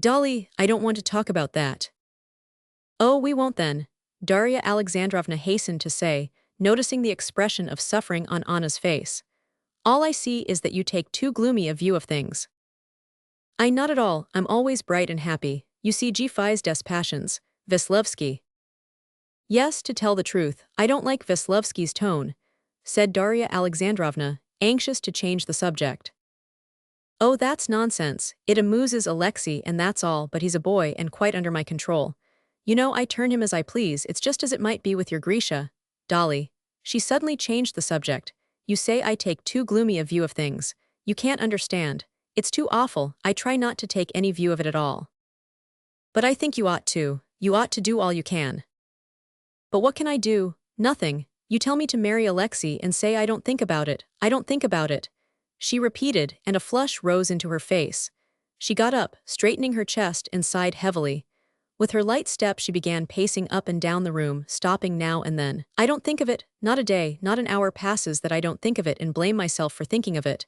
Dolly, I don't want to talk about that. Oh, we won't then, Darya Alexandrovna hastened to say, noticing the expression of suffering on Anna's face. All I see is that you take too gloomy a view of things. I not at all, I'm always bright and happy, you see defies des passions, Veslovsky. Yes, to tell the truth, I don't like Veslovsky's tone, said Darya Alexandrovna, anxious to change the subject. Oh, that's nonsense, it amuses Alexei and that's all, but he's a boy and quite under my control. You know, I turn him as I please, it's just as it might be with your Grisha. Dolly. She suddenly changed the subject. You say I take too gloomy a view of things. You can't understand. It's too awful, I try not to take any view of it at all. But I think you ought to do all you can. But what can I do? Nothing. You tell me to marry Alexei and say I don't think about it, I don't think about it. She repeated, and a flush rose into her face. She got up, straightening her chest, and sighed heavily. With her light step she began pacing up and down the room, stopping now and then. I don't think of it, not a day, not an hour passes that I don't think of it and blame myself for thinking of it.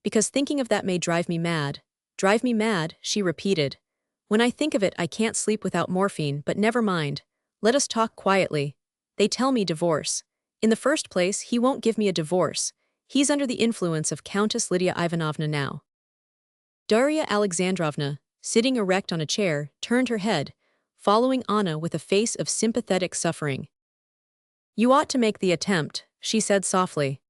Because thinking of that may drive me mad. Drive me mad, she repeated. When I think of it I can't sleep without morphine, but never mind. Let us talk quietly. They tell me divorce. In the first place, he won't give me a divorce. He's under the influence of Countess Lydia Ivanovna now. Darya Alexandrovna, sitting erect on a chair, turned her head, following Anna with a face of sympathetic suffering. You ought to make the attempt, she said softly.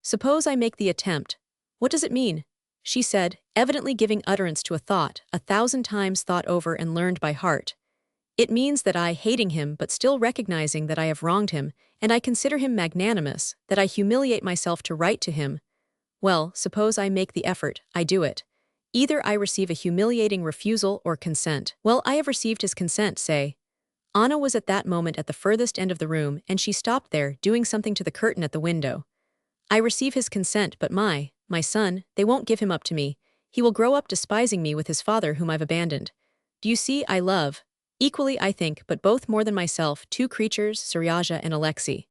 Suppose I make the attempt. What does it mean? She said, evidently giving utterance to a thought, 1,000 times thought over and learned by heart. It means that I, hating him but still recognizing that I have wronged him, and I consider him magnanimous, that I humiliate myself to write to him. Well, suppose I make the effort, I do it. Either I receive a humiliating refusal or consent. Well, I have received his consent, say. Anna was at that moment at the furthest end of the room, and she stopped there, doing something to the curtain at the window. I receive his consent, but my son, they won't give him up to me. He will grow up despising me with his father whom I've abandoned. Do you see, I love, equally I think, but both more than myself, two creatures, Seryaja and Alexei.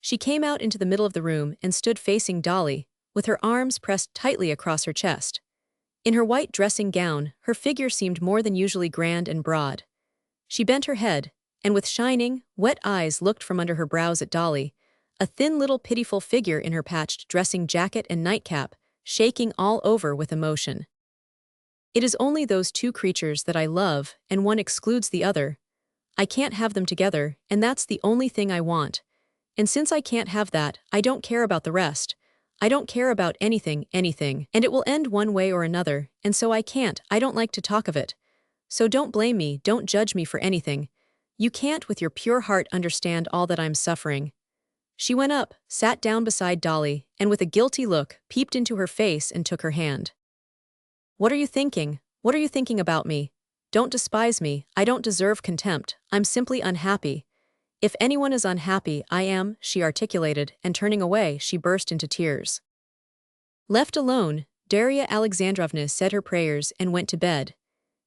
She came out into the middle of the room and stood facing Dolly, with her arms pressed tightly across her chest. In her white dressing gown, her figure seemed more than usually grand and broad. She bent her head, and with shining, wet eyes looked from under her brows at Dolly, a thin little pitiful figure in her patched dressing jacket and nightcap, shaking all over with emotion. "It is only those two creatures that I love, and one excludes the other. I can't have them together, and that's the only thing I want. And since I can't have that, I don't care about the rest. I don't care about anything, and it will end one way or another, and so I don't like to talk of it. So don't blame me, don't judge me for anything. You can't with your pure heart understand all that I'm suffering." She went up, sat down beside Dolly, and with a guilty look, peeped into her face and took her hand. "What are you thinking? What are you thinking about me? Don't despise me, I don't deserve contempt, I'm simply unhappy. If anyone is unhappy, I am," she articulated, and turning away, she burst into tears. Left alone, Darya Alexandrovna said her prayers and went to bed.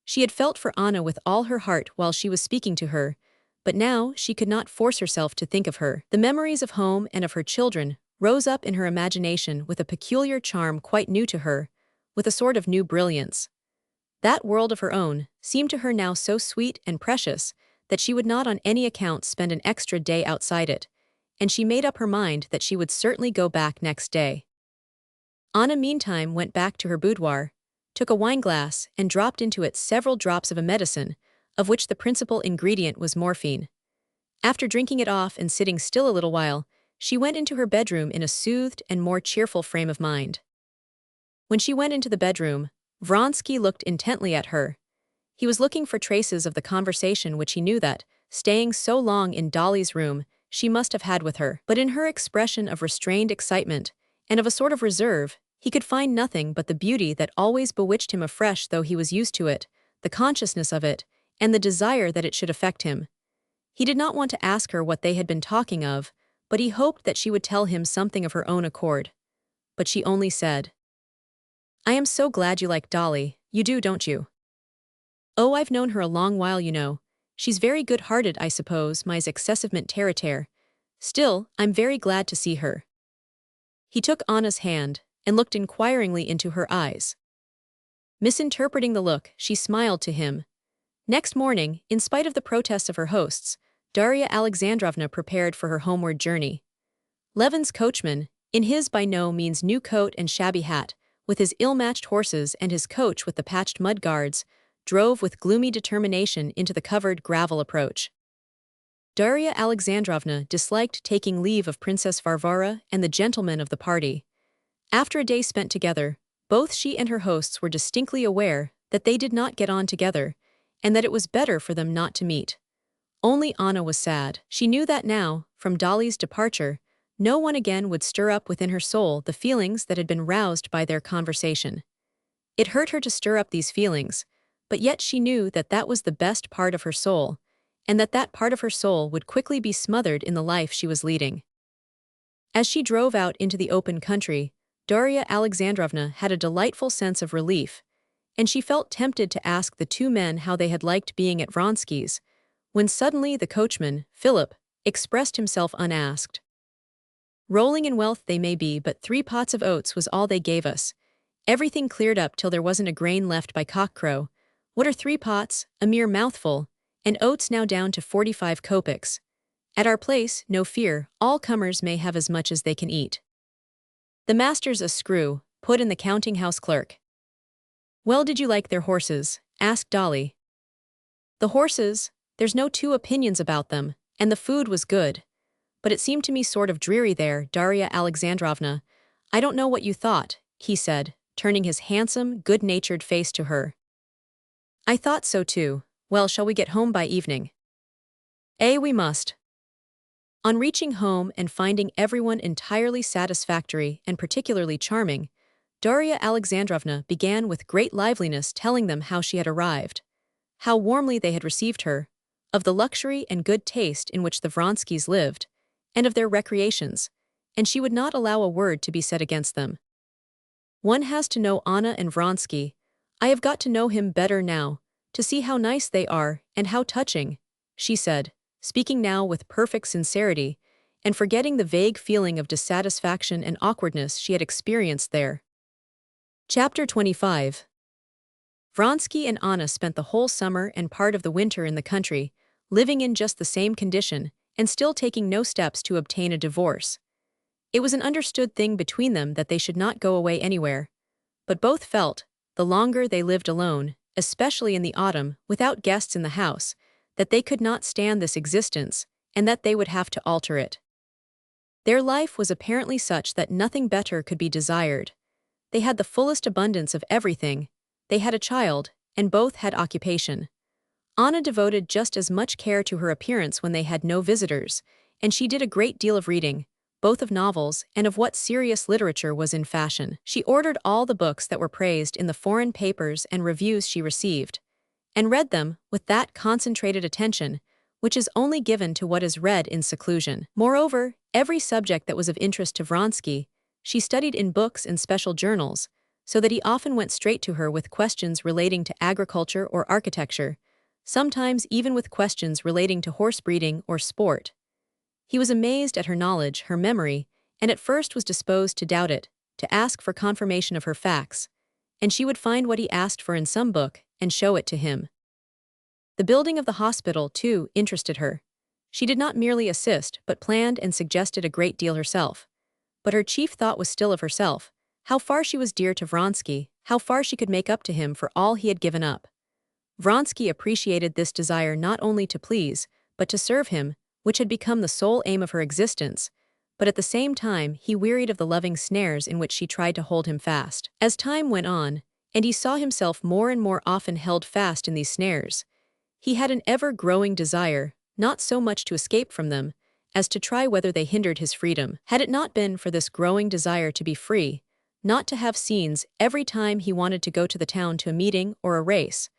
She had felt for Anna with all her heart while she was speaking to her, but now she could not force herself to think of her. The memories of home and of her children rose up in her imagination with a peculiar charm quite new to her, with a sort of new brilliance. That world of her own seemed to her now so sweet and precious that she would not on any account spend an extra day outside it, and she made up her mind that she would certainly go back next day. Anna meantime went back to her boudoir, took a wineglass, and dropped into it several drops of a medicine, of which the principal ingredient was morphine. After drinking it off and sitting still a little while, she went into her bedroom in a soothed and more cheerful frame of mind. When she went into the bedroom, Vronsky looked intently at her. He was looking for traces of the conversation which he knew that, staying so long in Dolly's room, she must have had with her. But in her expression of restrained excitement, and of a sort of reserve, he could find nothing but the beauty that always bewitched him afresh though he was used to it, the consciousness of it, and the desire that it should affect him. He did not want to ask her what they had been talking of, but he hoped that she would tell him something of her own accord. But she only said, "I am so glad you like Dolly, you do, don't you?" "Oh, I've known her a long while, you know. She's very good-hearted, I suppose, mais excessivement terre-terre. Still, I'm very glad to see her." He took Anna's hand, and looked inquiringly into her eyes. Misinterpreting the look, she smiled to him. Next morning, in spite of the protests of her hosts, Darya Alexandrovna prepared for her homeward journey. Levin's coachman, in his by no means new coat and shabby hat, with his ill-matched horses and his coach with the patched mudguards, drove with gloomy determination into the covered gravel approach. Darya Alexandrovna disliked taking leave of Princess Varvara and the gentlemen of the party. After a day spent together, both she and her hosts were distinctly aware that they did not get on together, and that it was better for them not to meet. Only Anna was sad. She knew that now, from Dolly's departure, no one again would stir up within her soul the feelings that had been roused by their conversation. It hurt her to stir up these feelings, but yet she knew that that was the best part of her soul, and that that part of her soul would quickly be smothered in the life she was leading. As she drove out into the open country, Darya Alexandrovna had a delightful sense of relief, and she felt tempted to ask the two men how they had liked being at Vronsky's, when suddenly the coachman, Philip, expressed himself unasked. "Rolling in wealth they may be, but 3 pots of oats was all they gave us. Everything cleared up till there wasn't a grain left by cockcrow. What are 3 pots? A mere mouthful, and oats now down to 45 kopecks. At our place, no fear, all comers may have as much as they can eat. The master's a screw," put in the counting-house clerk. "Well, did you like their horses?" asked Dolly. "The horses, there's no two opinions about them, and the food was good. But it seemed to me sort of dreary there, Darya Alexandrovna. I don't know what you thought," he said, turning his handsome, good-natured face to her. "I thought so too. Well, shall we get home by evening?" We must." On reaching home and finding everyone entirely satisfactory and particularly charming, Darya Alexandrovna began with great liveliness telling them how she had arrived, how warmly they had received her, of the luxury and good taste in which the Vronskys lived, and of their recreations, and she would not allow a word to be said against them. "One has to know Anna and Vronsky. I have got to know him better now, to see how nice they are and how touching," she said, speaking now with perfect sincerity, and forgetting the vague feeling of dissatisfaction and awkwardness she had experienced there. Chapter 25. Vronsky and Anna spent the whole summer and part of the winter in the country, living in just the same condition, and still taking no steps to obtain a divorce. It was an understood thing between them that they should not go away anywhere, but both felt, the longer they lived alone, especially in the autumn, without guests in the house, that they could not stand this existence, and that they would have to alter it. Their life was apparently such that nothing better could be desired. They had the fullest abundance of everything, they had a child, and both had occupation. Anna devoted just as much care to her appearance when they had no visitors, and she did a great deal of reading, both of novels and of what serious literature was in fashion. She ordered all the books that were praised in the foreign papers and reviews she received, and read them with that concentrated attention which is only given to what is read in seclusion. Moreover, every subject that was of interest to Vronsky, she studied in books and special journals, so that he often went straight to her with questions relating to agriculture or architecture, sometimes even with questions relating to horse breeding or sport. He was amazed at her knowledge, her memory, and at first was disposed to doubt it, to ask for confirmation of her facts, and she would find what he asked for in some book and show it to him. The building of the hospital, too, interested her. She did not merely assist, but planned and suggested a great deal herself. But her chief thought was still of herself, how far she was dear to Vronsky, how far she could make up to him for all he had given up. Vronsky appreciated this desire not only to please, but to serve him, which had become the sole aim of her existence, but at the same time he wearied of the loving snares in which she tried to hold him fast. As time went on, and he saw himself more and more often held fast in these snares, he had an ever-growing desire, not so much to escape from them, as to try whether they hindered his freedom. Had it not been for this growing desire to be free, not to have scenes every time he wanted to go to the town to a meeting or a race,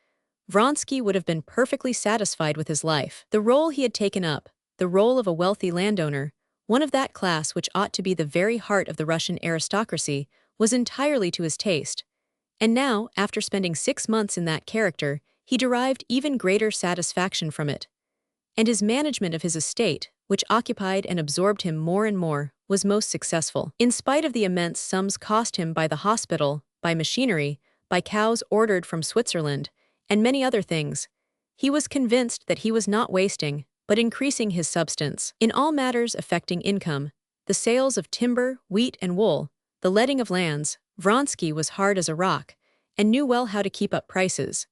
Vronsky would have been perfectly satisfied with his life. The role he had taken up, the role of a wealthy landowner, one of that class which ought to be the very heart of the Russian aristocracy, was entirely to his taste. And now, after spending 6 months in that character, he derived even greater satisfaction from it. And his management of his estate, which occupied and absorbed him more and more, was most successful. In spite of the immense sums cost him by the hospital, by machinery, by cows ordered from Switzerland, and many other things, he was convinced that he was not wasting, but increasing his substance. In all matters affecting income, the sales of timber, wheat, and wool, the letting of lands, Vronsky was hard as a rock, and knew well how to keep up prices.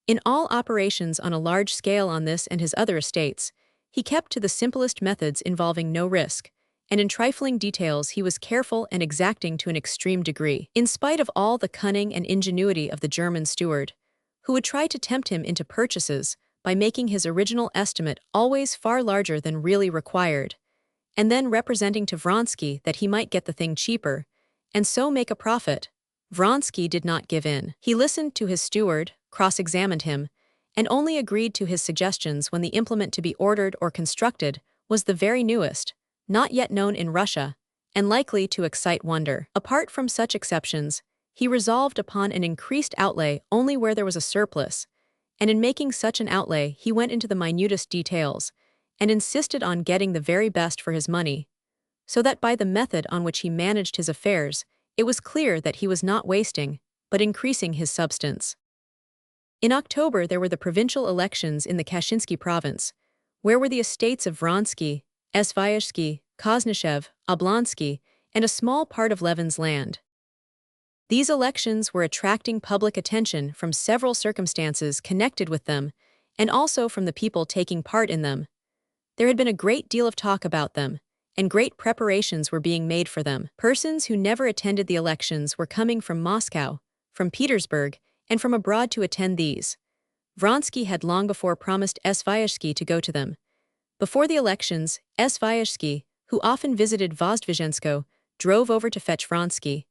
In all operations on a large scale on this and his other estates, he kept to the simplest methods involving no risk, and in trifling details he was careful and exacting to an extreme degree. In spite of all the cunning and ingenuity of the German steward, who would try to tempt him into purchases by making his original estimate always far larger than really required, and then representing to Vronsky that he might get the thing cheaper, and so make a profit, Vronsky did not give in. He listened to his steward, cross-examined him, and only agreed to his suggestions when the implement to be ordered or constructed was the very newest, not yet known in Russia, and likely to excite wonder. Apart from such exceptions, he resolved upon an increased outlay only where there was a surplus, and in making such an outlay he went into the minutest details, and insisted on getting the very best for his money, so that by the method on which he managed his affairs, it was clear that he was not wasting, but increasing his substance. In October there were the provincial elections in the Kashinsky province, where were the estates of Vronsky, Svyazhsky, Koznishev, Oblonsky, and a small part of Levin's land. These elections were attracting public attention from several circumstances connected with them, and also from the people taking part in them. There had been a great deal of talk about them, and great preparations were being made for them. Persons who never attended the elections were coming from Moscow, from Petersburg, and from abroad to attend these. Vronsky had long before promised Svyazhsky to go to them. Before the elections, Svyazhsky, who often visited Vozdvizhensko, drove over to fetch Vronsky.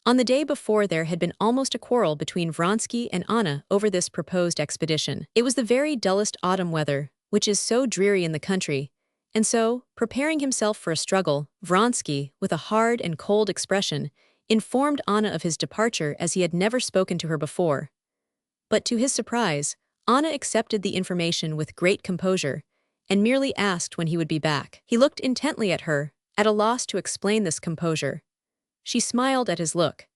On the day before there had been almost a quarrel between Vronsky and Anna over this proposed expedition. It was the very dullest autumn weather, which is so dreary in the country, and so, preparing himself for a struggle, Vronsky, with a hard and cold expression, informed Anna of his departure as he had never spoken to her before. But to his surprise, Anna accepted the information with great composure, and merely asked when he would be back. He looked intently at her, at a loss to explain this composure. She smiled at his look.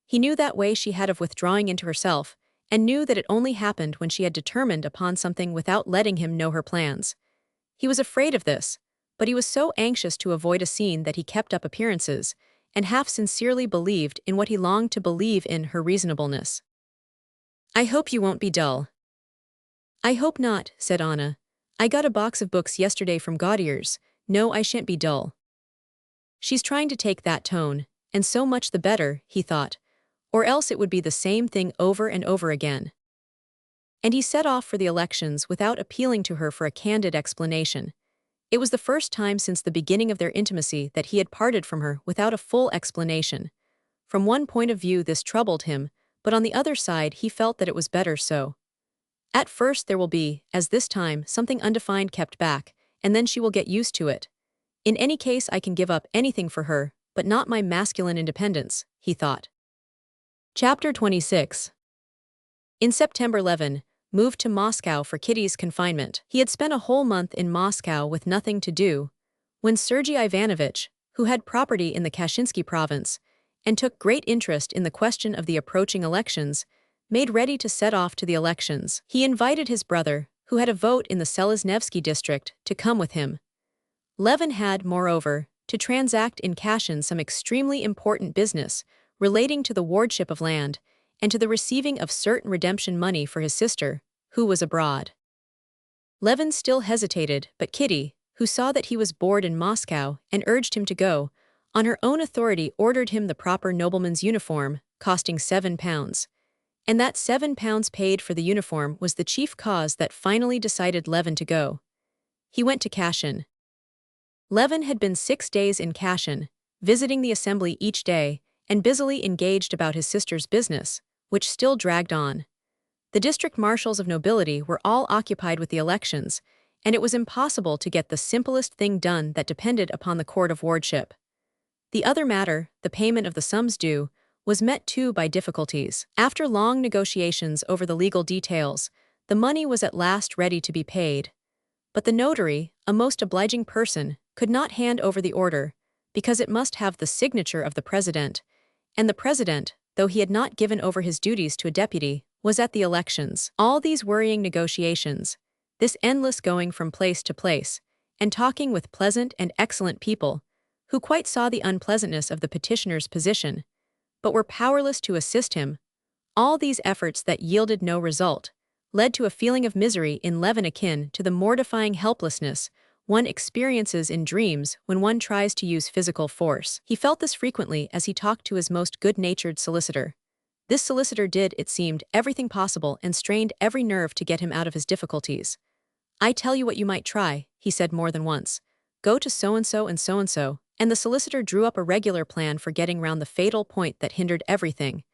He knew that way she had of withdrawing into herself, and knew that it only happened when she had determined upon something without letting him know her plans. He was afraid of this, but he was so anxious to avoid a scene that he kept up appearances, and half sincerely believed in what he longed to believe in her reasonableness. "I hope you won't be dull." "I hope not," said Anna. "I got a box of books yesterday from Gaudier's. No, I shan't be dull." She's trying to take that tone, and so much the better, he thought, or else it would be the same thing over and over again. And he set off for the elections without appealing to her for a candid explanation. It was the first time since the beginning of their intimacy that he had parted from her without a full explanation. From one point of view this troubled him, but on the other side he felt that it was better so. At first there will be, as this time, something undefined kept back, and then she will get used to it. In any case I can give up anything for her, but not my masculine independence, he thought. Chapter 26. In September, Levin moved to Moscow for Kitty's confinement. He had spent a whole month in Moscow with nothing to do, when Sergei Ivanovich, who had property in the Kashinsky province, and took great interest in the question of the approaching elections, made ready to set off to the elections. He invited his brother, who had a vote in the Seleznevsky district, to come with him. Levin had, moreover, to transact in Kashin some extremely important business relating to the wardship of land and to the receiving of certain redemption money for his sister, who was abroad. Levin still hesitated, but Kitty, who saw that he was bored in Moscow and urged him to go, on her own authority ordered him the proper nobleman's uniform, costing £7. And that £7 paid for the uniform was the chief cause that finally decided Levin to go. He went to Kashin. Levin had been 6 days in Kashin, visiting the assembly each day, and busily engaged about his sister's business, which still dragged on. The district marshals of nobility were all occupied with the elections, and it was impossible to get the simplest thing done that depended upon the court of wardship. The other matter, the payment of the sums due, was met too by difficulties. After long negotiations over the legal details, the money was at last ready to be paid. But the notary, a most obliging person, could not hand over the order, because it must have the signature of the president, and the president, though he had not given over his duties to a deputy, was at the elections. All these worrying negotiations, this endless going from place to place, and talking with pleasant and excellent people, who quite saw the unpleasantness of the petitioner's position, but were powerless to assist him, all these efforts that yielded no result, led to a feeling of misery in Levin akin to the mortifying helplessness one experiences in dreams when one tries to use physical force. He felt this frequently as he talked to his most good-natured solicitor. This solicitor did, it seemed, everything possible and strained every nerve to get him out of his difficulties. "I tell you what you might try," he said more than once. "Go to so-and-so and so-and-so," and the solicitor drew up a regular plan for getting round the fatal point that hindered everything.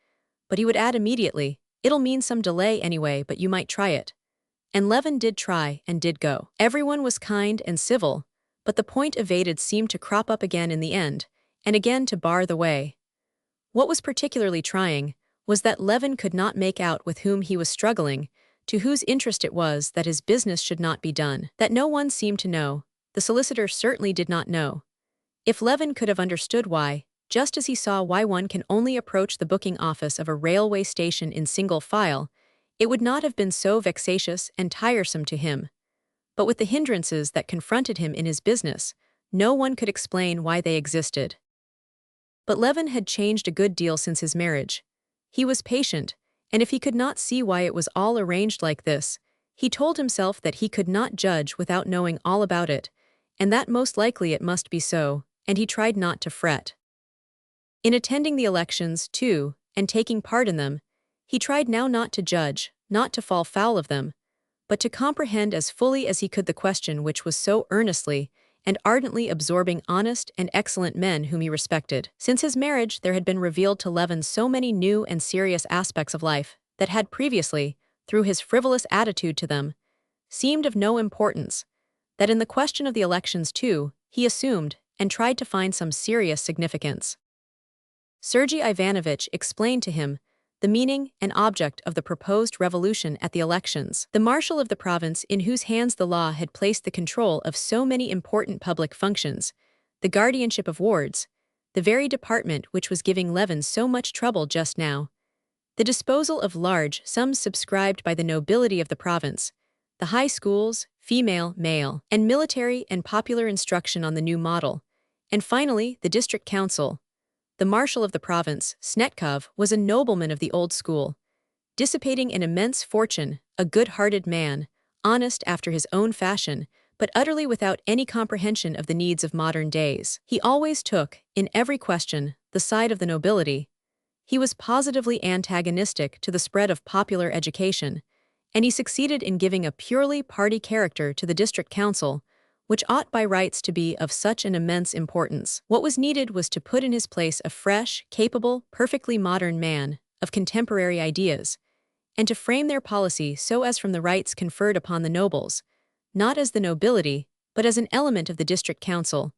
But he would add immediately, "It'll mean some delay anyway, but you might try it." And Levin did try and did go. Everyone was kind and civil, but the point evaded seemed to crop up again in the end, and again to bar the way. What was particularly trying was that Levin could not make out with whom he was struggling, to whose interest it was that his business should not be done. That no one seemed to know, the solicitor certainly did not know. If Levin could have understood why, just as he saw why one can only approach the booking office of a railway station in single file, it would not have been so vexatious and tiresome to him. But with the hindrances that confronted him in his business, no one could explain why they existed. But Levin had changed a good deal since his marriage. He was patient, and if he could not see why it was all arranged like this, he told himself that he could not judge without knowing all about it, and that most likely it must be so, and he tried not to fret. In attending the elections, too, and taking part in them, he tried now not to judge, not to fall foul of them, but to comprehend as fully as he could the question which was so earnestly and ardently absorbing honest and excellent men whom he respected. Since his marriage there had been revealed to Levin so many new and serious aspects of life that had previously, through his frivolous attitude to them, seemed of no importance, that in the question of the elections too, he assumed and tried to find some serious significance. Sergei Ivanovich explained to him the meaning and object of the proposed revolution at the elections. The marshal of the province, in whose hands the law had placed the control of so many important public functions, the guardianship of wards, the very department which was giving Levin so much trouble just now, the disposal of large sums subscribed by the nobility of the province, the high schools, female, male, and military and popular instruction on the new model, and finally the district council. The marshal of the province, Snetkov, was a nobleman of the old school, dissipating an immense fortune, a good-hearted man, honest after his own fashion, but utterly without any comprehension of the needs of modern days. He always took, in every question, the side of the nobility. He was positively antagonistic to the spread of popular education, and he succeeded in giving a purely party character to the district council, which ought by rights to be of such an immense importance. What was needed was to put in his place a fresh, capable, perfectly modern man, of contemporary ideas, and to frame their policy so as from the rights conferred upon the nobles, not as the nobility, but as an element of the district council,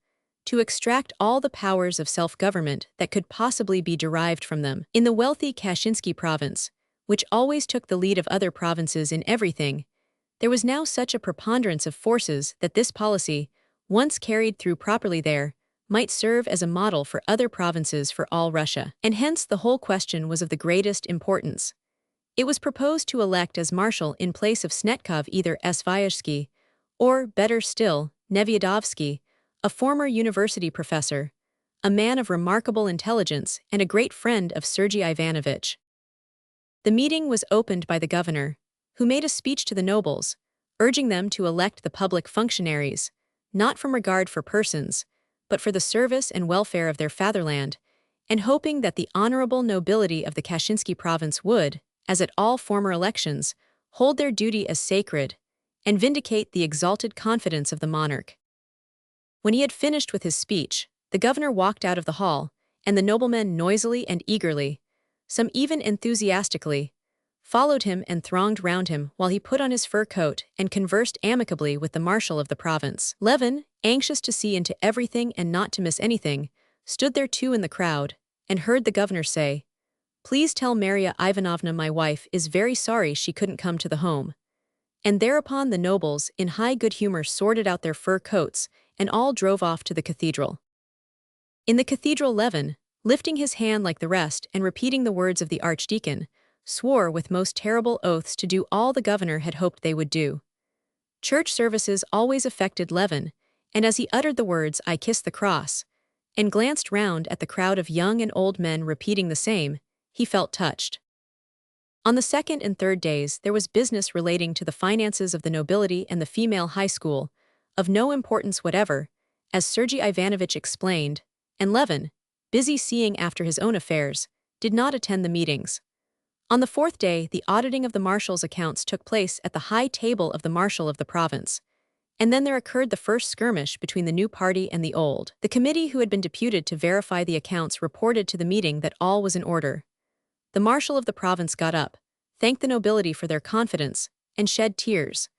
to extract all the powers of self-government that could possibly be derived from them. In the wealthy Kashinsky province, which always took the lead of other provinces in everything, there was now such a preponderance of forces that this policy, once carried through properly there, might serve as a model for other provinces for all Russia. And hence the whole question was of the greatest importance. It was proposed to elect as marshal in place of Snetkov either Svyazhsky, or, better still, Nevyadovsky, a former university professor, a man of remarkable intelligence and a great friend of Sergei Ivanovich. The meeting was opened by the governor, who made a speech to the nobles, urging them to elect the public functionaries, not from regard for persons, but for the service and welfare of their fatherland, and hoping that the honorable nobility of the Kashinsky province would, as at all former elections, hold their duty as sacred, and vindicate the exalted confidence of the monarch. When he had finished with his speech, the governor walked out of the hall, and the noblemen noisily and eagerly, some even enthusiastically, followed him and thronged round him while he put on his fur coat and conversed amicably with the marshal of the province. Levin, anxious to see into everything and not to miss anything, stood there too in the crowd, and heard the governor say, "Please tell Maria Ivanovna my wife is very sorry she couldn't come to the home." And thereupon the nobles, in high good humor, sorted out their fur coats, and all drove off to the cathedral. In the cathedral Levin, lifting his hand like the rest and repeating the words of the archdeacon, swore with most terrible oaths to do all the governor had hoped they would do. Church services always affected Levin, and as he uttered the words, "I kiss the cross," and glanced round at the crowd of young and old men repeating the same, he felt touched. On the second and third days there was business relating to the finances of the nobility and the female high school, of no importance whatever, as Sergei Ivanovich explained, and Levin, busy seeing after his own affairs, did not attend the meetings. On the fourth day the auditing of the marshal's accounts took place at the high table of the marshal of the province, and then there occurred the first skirmish between the new party and the old. The committee who had been deputed to verify the accounts reported to the meeting that all was in order. The marshal of the province got up, thanked the nobility for their confidence, and shed tears.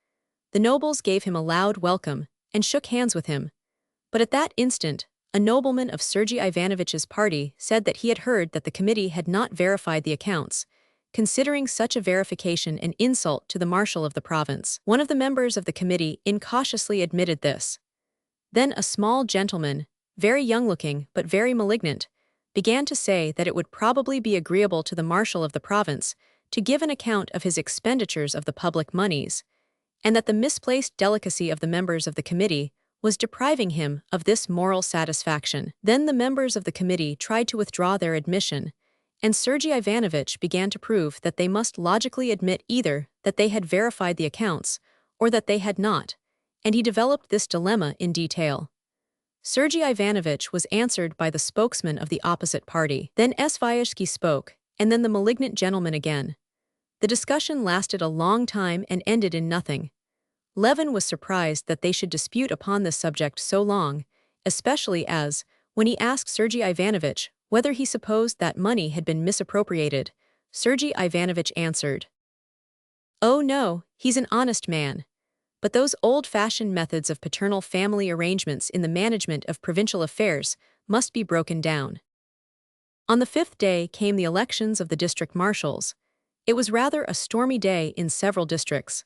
The nobles gave him a loud welcome, and shook hands with him. But at that instant, a nobleman of Sergei Ivanovich's party said that he had heard that the committee had not verified the accounts, considering such a verification an insult to the marshal of the province. One of the members of the committee incautiously admitted this. Then a small gentleman, very young-looking but very malignant, began to say that it would probably be agreeable to the marshal of the province to give an account of his expenditures of the public moneys, and that the misplaced delicacy of the members of the committee was depriving him of this moral satisfaction. Then the members of the committee tried to withdraw their admission, and Sergei Ivanovich began to prove that they must logically admit either that they had verified the accounts or that they had not, and he developed this dilemma in detail. Sergei Ivanovich was answered by the spokesman of the opposite party. Then Svyazhsky spoke, and then the malignant gentleman again. The discussion lasted a long time and ended in nothing. Levin was surprised that they should dispute upon this subject so long, especially as, when he asked Sergei Ivanovich whether he supposed that money had been misappropriated, Sergei Ivanovich answered, "Oh no, he's an honest man. But those old-fashioned methods of paternal family arrangements in the management of provincial affairs must be broken down." On the fifth day came the elections of the district marshals. It was rather a stormy day in several districts.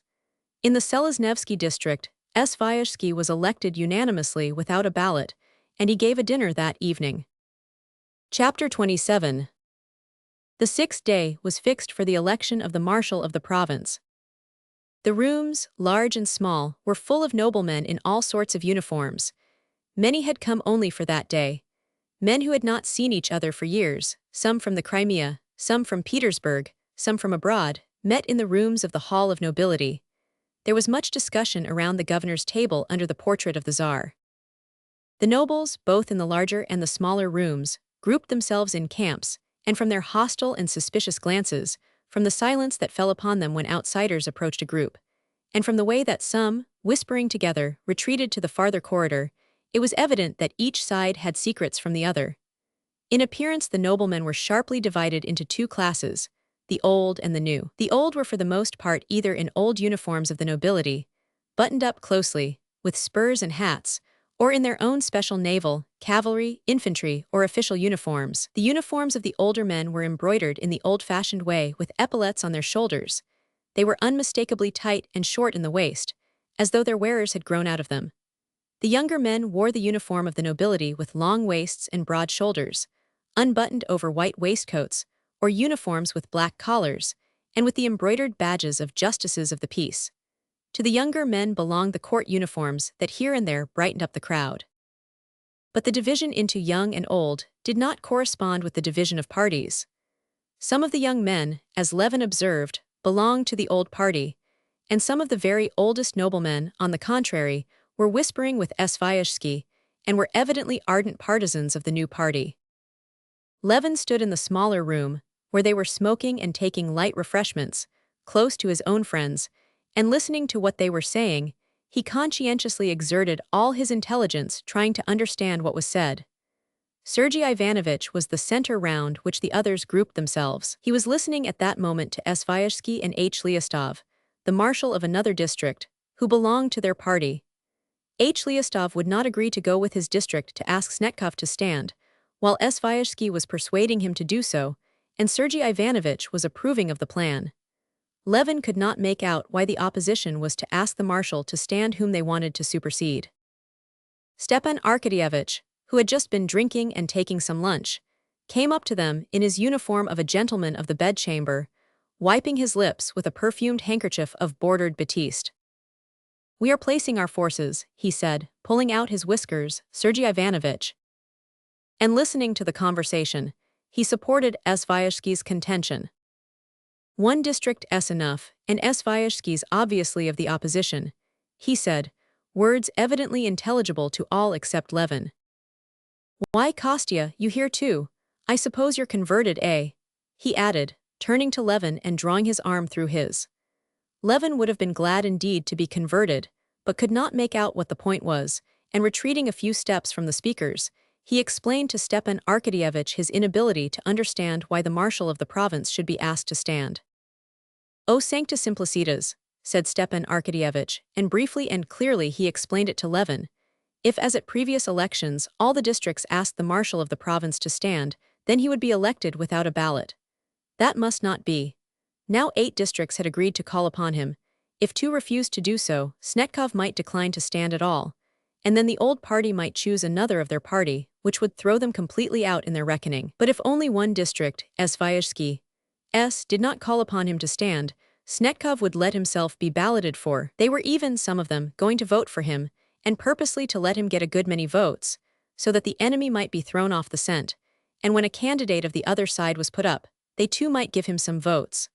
In the Selezhnevsky district, Vyazhsky was elected unanimously without a ballot, and he gave a dinner that evening. Chapter 27. The sixth day was fixed for the election of the marshal of the province. The rooms, large and small, were full of noblemen in all sorts of uniforms. Many had come only for that day. Men who had not seen each other for years, some from the Crimea, some from Petersburg, some from abroad, met in the rooms of the Hall of Nobility. There was much discussion around the governor's table under the portrait of the Tsar. The nobles, both in the larger and the smaller rooms, grouped themselves in camps, and from their hostile and suspicious glances, from the silence that fell upon them when outsiders approached a group, and from the way that some, whispering together, retreated to the farther corridor, it was evident that each side had secrets from the other. In appearance, the noblemen were sharply divided into two classes, the old and the new. The old were for the most part either in old uniforms of the nobility, buttoned up closely, with spurs and hats, or in their own special naval, cavalry, infantry, or official uniforms. The uniforms of the older men were embroidered in the old-fashioned way with epaulets on their shoulders. They were unmistakably tight and short in the waist, as though their wearers had grown out of them. The younger men wore the uniform of the nobility with long waists and broad shoulders, unbuttoned over white waistcoats, or uniforms with black collars, and with the embroidered badges of justices of the peace. To the younger men belonged the court uniforms that here and there brightened up the crowd. But the division into young and old did not correspond with the division of parties. Some of the young men, as Levin observed, belonged to the old party, and some of the very oldest noblemen, on the contrary, were whispering with Vyazhsky and were evidently ardent partisans of the new party. Levin stood in the smaller room, where they were smoking and taking light refreshments, close to his own friends, and listening to what they were saying. He conscientiously exerted all his intelligence trying to understand what was said. Sergei Ivanovitch was the center round which the others grouped themselves. He was listening at that moment to Vyazhsky and Leostov, the marshal of another district, who belonged to their party. Leostov would not agree to go with his district to ask Snetkov to stand, while Vyazhsky was persuading him to do so, and Sergei Ivanovitch was approving of the plan. Levin could not make out why the opposition was to ask the marshal to stand whom they wanted to supersede. Stepan Arkadyevitch, who had just been drinking and taking some lunch, came up to them in his uniform of a gentleman of the bedchamber, wiping his lips with a perfumed handkerchief of bordered batiste. "We are placing our forces," he said, pulling out his whiskers, Sergei Ivanovitch. And listening to the conversation, he supported Vyazhsky's contention. "One district is enough, and Vyazhsky's obviously of the opposition," he said, words evidently intelligible to all except Levin. "Why, Kostya, you here too? I suppose you're converted, eh?" he added, turning to Levin and drawing his arm through his. Levin would have been glad indeed to be converted, but could not make out what the point was, and retreating a few steps from the speakers, he explained to Stepan Arkadyevitch his inability to understand why the marshal of the province should be asked to stand. "O sancta simplicitas," said Stepan Arkadyevitch, and briefly and clearly he explained it to Levin. If, as at previous elections, all the districts asked the marshal of the province to stand, then he would be elected without a ballot. That must not be. Now 8 districts had agreed to call upon him. If 2 refused to do so, Snetkov might decline to stand at all, and then the old party might choose another of their party, which would throw them completely out in their reckoning. But if only one district, Vyazhsky, did not call upon him to stand, Snetkov would let himself be balloted for. They were even, some of them, going to vote for him, and purposely to let him get a good many votes, so that the enemy might be thrown off the scent, and when a candidate of the other side was put up, they too might give him some votes.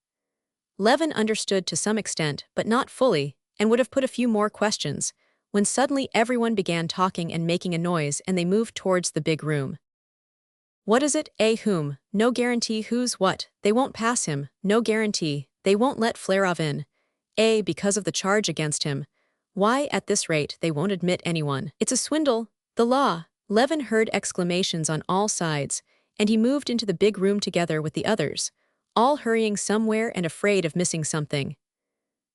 Levin understood to some extent, but not fully, and would have put a few more questions, when suddenly everyone began talking and making a noise, and they moved towards the big room. "What is it, whom? No guarantee who's what, they won't pass him, no guarantee, they won't let Flerov in, because of the charge against him. Why, at this rate, they won't admit anyone. It's a swindle, the law." Levin heard exclamations on all sides, and he moved into the big room together with the others, all hurrying somewhere and afraid of missing something.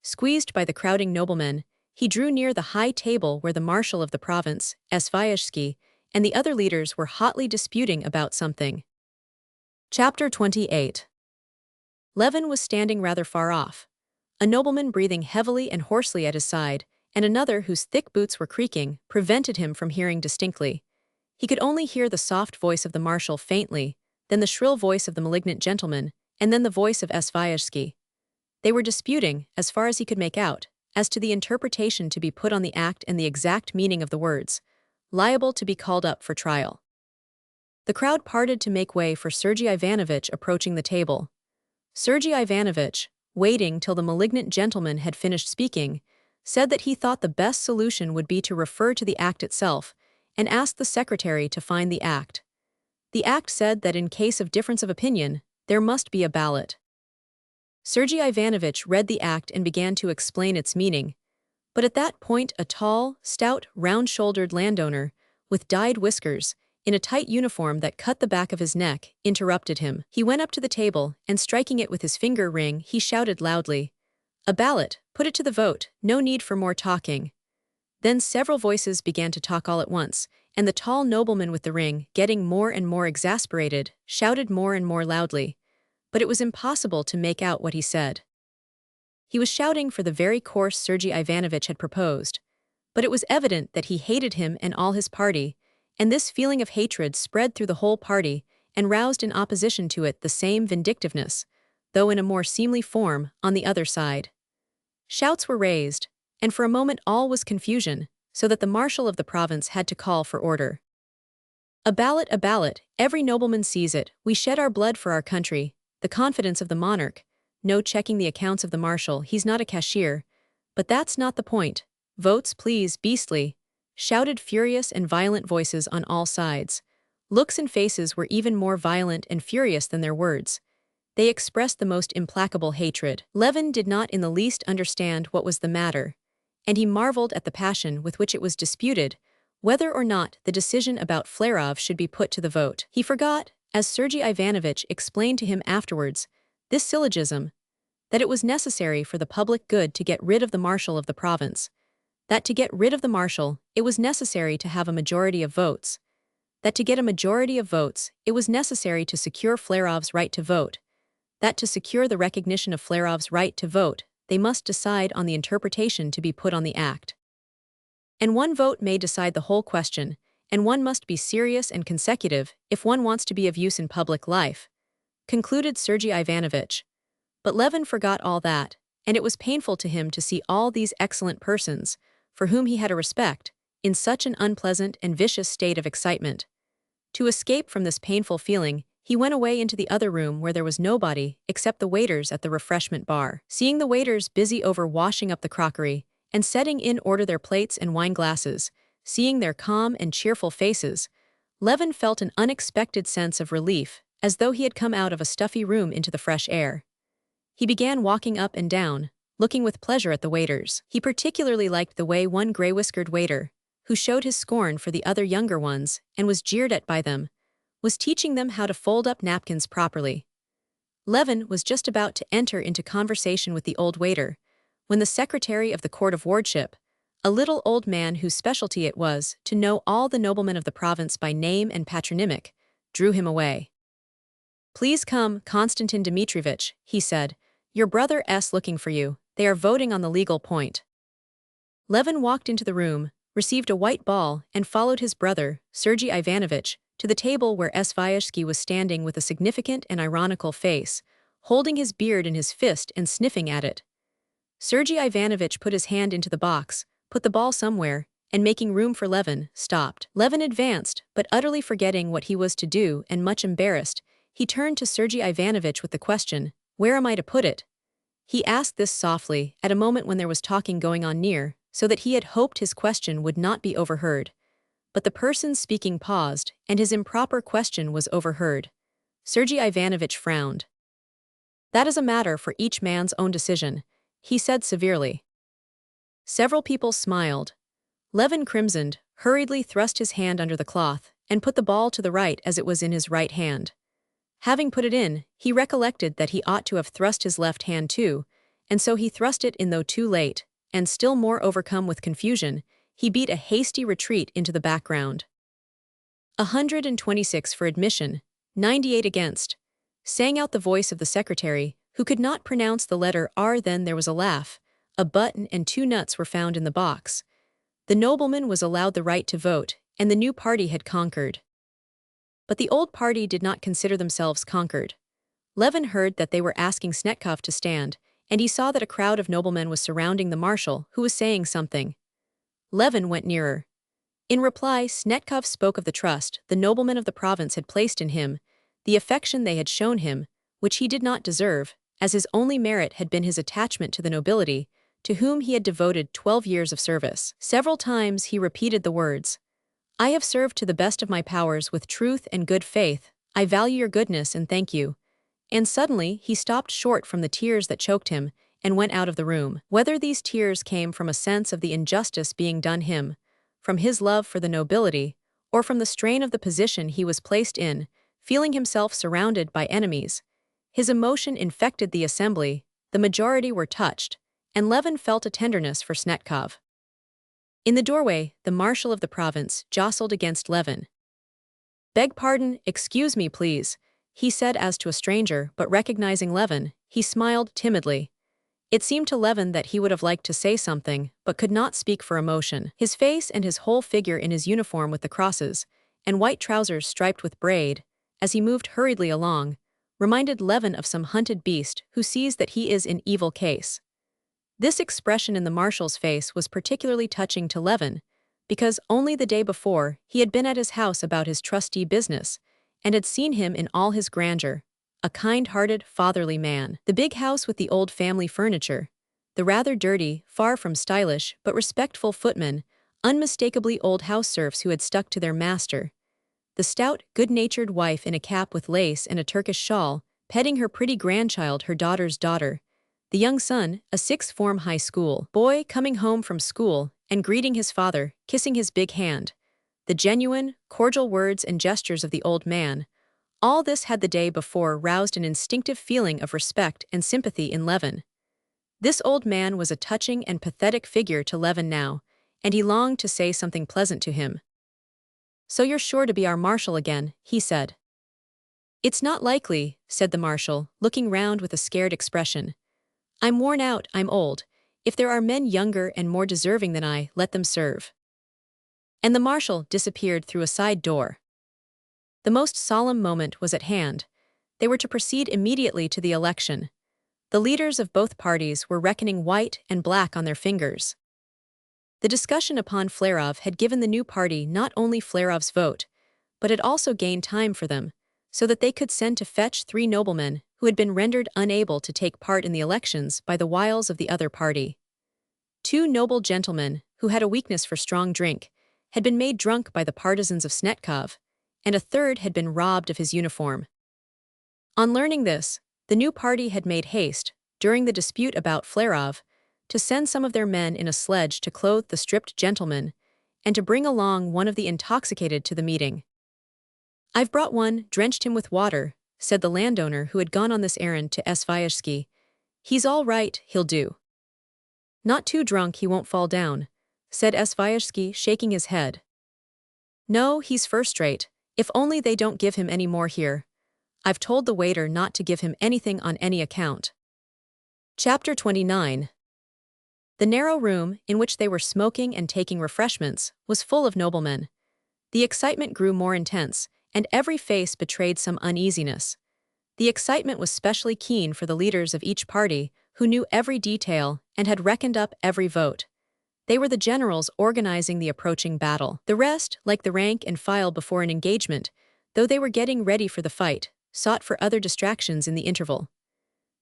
Squeezed by the crowding noblemen, he drew near the high table where the marshal of the province, Vyazhsky, and the other leaders were hotly disputing about something. Chapter 28. Levin was standing rather far off, a nobleman breathing heavily and hoarsely at his side, and another whose thick boots were creaking prevented him from hearing distinctly. He could only hear the soft voice of the marshal faintly, then the shrill voice of the malignant gentleman, and then the voice of Svyazhsky. They were disputing, as far as he could make out, as to the interpretation to be put on the act and the exact meaning of the words, liable to be called up for trial. The crowd parted to make way for Sergei Ivanovich approaching the table. Sergei Ivanovich, waiting till the malignant gentleman had finished speaking, said that he thought the best solution would be to refer to the act itself and ask the secretary to find the act. The act said that in case of difference of opinion, there must be a ballot. Sergei Ivanovich read the act and began to explain its meaning, but at that point a tall, stout, round-shouldered landowner, with dyed whiskers, in a tight uniform that cut the back of his neck, interrupted him. He went up to the table, and striking it with his finger ring, he shouted loudly, "A ballot, put it to the vote, no need for more talking." Then several voices began to talk all at once, and the tall nobleman with the ring, getting more and more exasperated, shouted more and more loudly, but it was impossible to make out what he said. He was shouting for the very course Sergei Ivanovich had proposed, but it was evident that he hated him and all his party, and this feeling of hatred spread through the whole party and roused in opposition to it the same vindictiveness, though in a more seemly form, on the other side. Shouts were raised, and for a moment all was confusion, so that the marshal of the province had to call for order. A ballot, every nobleman sees it, we shed our blood for our country, the confidence of the monarch, no checking the accounts of the marshal, he's not a cashier, but that's not the point. Votes, please, beastly, shouted furious and violent voices on all sides. Looks and faces were even more violent and furious than their words. They expressed the most implacable hatred. Levin did not in the least understand what was the matter, and he marveled at the passion with which it was disputed, whether or not the decision about Flerov should be put to the vote. He forgot, as Sergei Ivanovich explained to him afterwards, this syllogism, that it was necessary for the public good to get rid of the marshal of the province, that to get rid of the marshal, it was necessary to have a majority of votes, that to get a majority of votes, it was necessary to secure Flerov's right to vote, that to secure the recognition of Flerov's right to vote, they must decide on the interpretation to be put on the act. And one vote may decide the whole question, and one must be serious and consecutive if one wants to be of use in public life, concluded Sergei Ivanovich. But Levin forgot all that, and it was painful to him to see all these excellent persons, for whom he had a respect, in such an unpleasant and vicious state of excitement. To escape from this painful feeling, he went away into the other room where there was nobody except the waiters at the refreshment bar. Seeing the waiters busy over washing up the crockery and setting in order their plates and wine glasses, seeing their calm and cheerful faces, Levin felt an unexpected sense of relief, as though he had come out of a stuffy room into the fresh air. He began walking up and down, looking with pleasure at the waiters. He particularly liked the way one gray-whiskered waiter, who showed his scorn for the other younger ones and was jeered at by them, was teaching them how to fold up napkins properly. Levin was just about to enter into conversation with the old waiter, when the secretary of the court of wardship, a little old man whose specialty it was to know all the noblemen of the province by name and patronymic, drew him away. "Please come, Konstantin Dmitrievich," he said, "your brother is looking for you. They are voting on the legal point." Levin walked into the room, received a white ball, and followed his brother, Sergei Ivanovich, to the table where Svyazhsky was standing with a significant and ironical face, holding his beard in his fist and sniffing at it. Sergei Ivanovich put his hand into the box, put the ball somewhere, and making room for Levin, stopped. Levin advanced, but utterly forgetting what he was to do and much embarrassed, he turned to Sergei Ivanovich with the question, "Where am I to put it?" He asked this softly, at a moment when there was talking going on near, so that he had hoped his question would not be overheard. But the person speaking paused, and his improper question was overheard. Sergei Ivanovich frowned. "That is a matter for each man's own decision," he said severely. Several people smiled. Levin crimsoned, hurriedly thrust his hand under the cloth, and put the ball to the right as it was in his right hand. Having put it in, he recollected that he ought to have thrust his left hand too, and so he thrust it in though too late, and still more overcome with confusion, he beat a hasty retreat into the background. 126 for admission, 98 against. sang out the voice of the secretary, who could not pronounce the letter R. Then there was a laugh. A button and 2 nuts were found in the box. The nobleman was allowed the right to vote, and the new party had conquered. But the old party did not consider themselves conquered. Levin heard that they were asking Snetkov to stand, and he saw that a crowd of noblemen was surrounding the marshal, who was saying something. Levin went nearer. In reply, Snetkov spoke of the trust the noblemen of the province had placed in him, the affection they had shown him, which he did not deserve, as his only merit had been his attachment to the nobility, to whom he had devoted 12 years of service. Several times he repeated the words, "I have served to the best of my powers with truth and good faith. I value your goodness and thank you." And suddenly he stopped short from the tears that choked him and went out of the room. Whether these tears came from a sense of the injustice being done him, from his love for the nobility, or from the strain of the position he was placed in, feeling himself surrounded by enemies, his emotion infected the assembly, the majority were touched, and Levin felt a tenderness for Snetkov. In the doorway, the marshal of the province jostled against Levin. "Beg pardon, excuse me please," he said as to a stranger, but recognizing Levin, he smiled timidly. It seemed to Levin that he would have liked to say something, but could not speak for emotion. His face and his whole figure in his uniform with the crosses, and white trousers striped with braid, as he moved hurriedly along, reminded Levin of some hunted beast who sees that he is in evil case. This expression in the marshal's face was particularly touching to Levin, because only the day before he had been at his house about his trustee business, and had seen him in all his grandeur, a kind-hearted, fatherly man. The big house with the old family furniture, the rather dirty, far from stylish but respectful footmen, unmistakably old house serfs who had stuck to their master, the stout, good-natured wife in a cap with lace and a Turkish shawl, petting her pretty grandchild, her daughter's daughter, the young son, a sixth-form high school boy coming home from school and greeting his father, kissing his big hand, the genuine, cordial words and gestures of the old man, all this had the day before roused an instinctive feeling of respect and sympathy in Levin. This old man was a touching and pathetic figure to Levin now, and he longed to say something pleasant to him. "So you're sure to be our marshal again," he said. "It's not likely," said the marshal, looking round with a scared expression. "I'm worn out, I'm old. If there are men younger and more deserving than I, let them serve." And the marshal disappeared through a side door. The most solemn moment was at hand. They were to proceed immediately to the election. The leaders of both parties were reckoning white and black on their fingers. The discussion upon Flerov had given the new party not only Flerov's vote, but it also gained time for them, so that they could send to fetch 3 noblemen who had been rendered unable to take part in the elections by the wiles of the other party. 2 noble gentlemen, who had a weakness for strong drink, had been made drunk by the partisans of Snetkov, and a third had been robbed of his uniform. On learning this, the new party had made haste, during the dispute about Flerov, to send some of their men in a sledge to clothe the stripped gentleman, and to bring along one of the intoxicated to the meeting. "I've brought one, drenched him with water," said the landowner who had gone on this errand to Svyazhsky. "He's all right, he'll do." "Not too drunk he won't fall down," said Svyazhsky, shaking his head. "No, he's first-rate, if only they don't give him any more here. I've told the waiter not to give him anything on any account." Chapter 29. The narrow room, in which they were smoking and taking refreshments, was full of noblemen. The excitement grew more intense, and every face betrayed some uneasiness. The excitement was specially keen for the leaders of each party, who knew every detail and had reckoned up every vote. They were the generals organizing the approaching battle. The rest, like the rank and file before an engagement, though they were getting ready for the fight, sought for other distractions in the interval.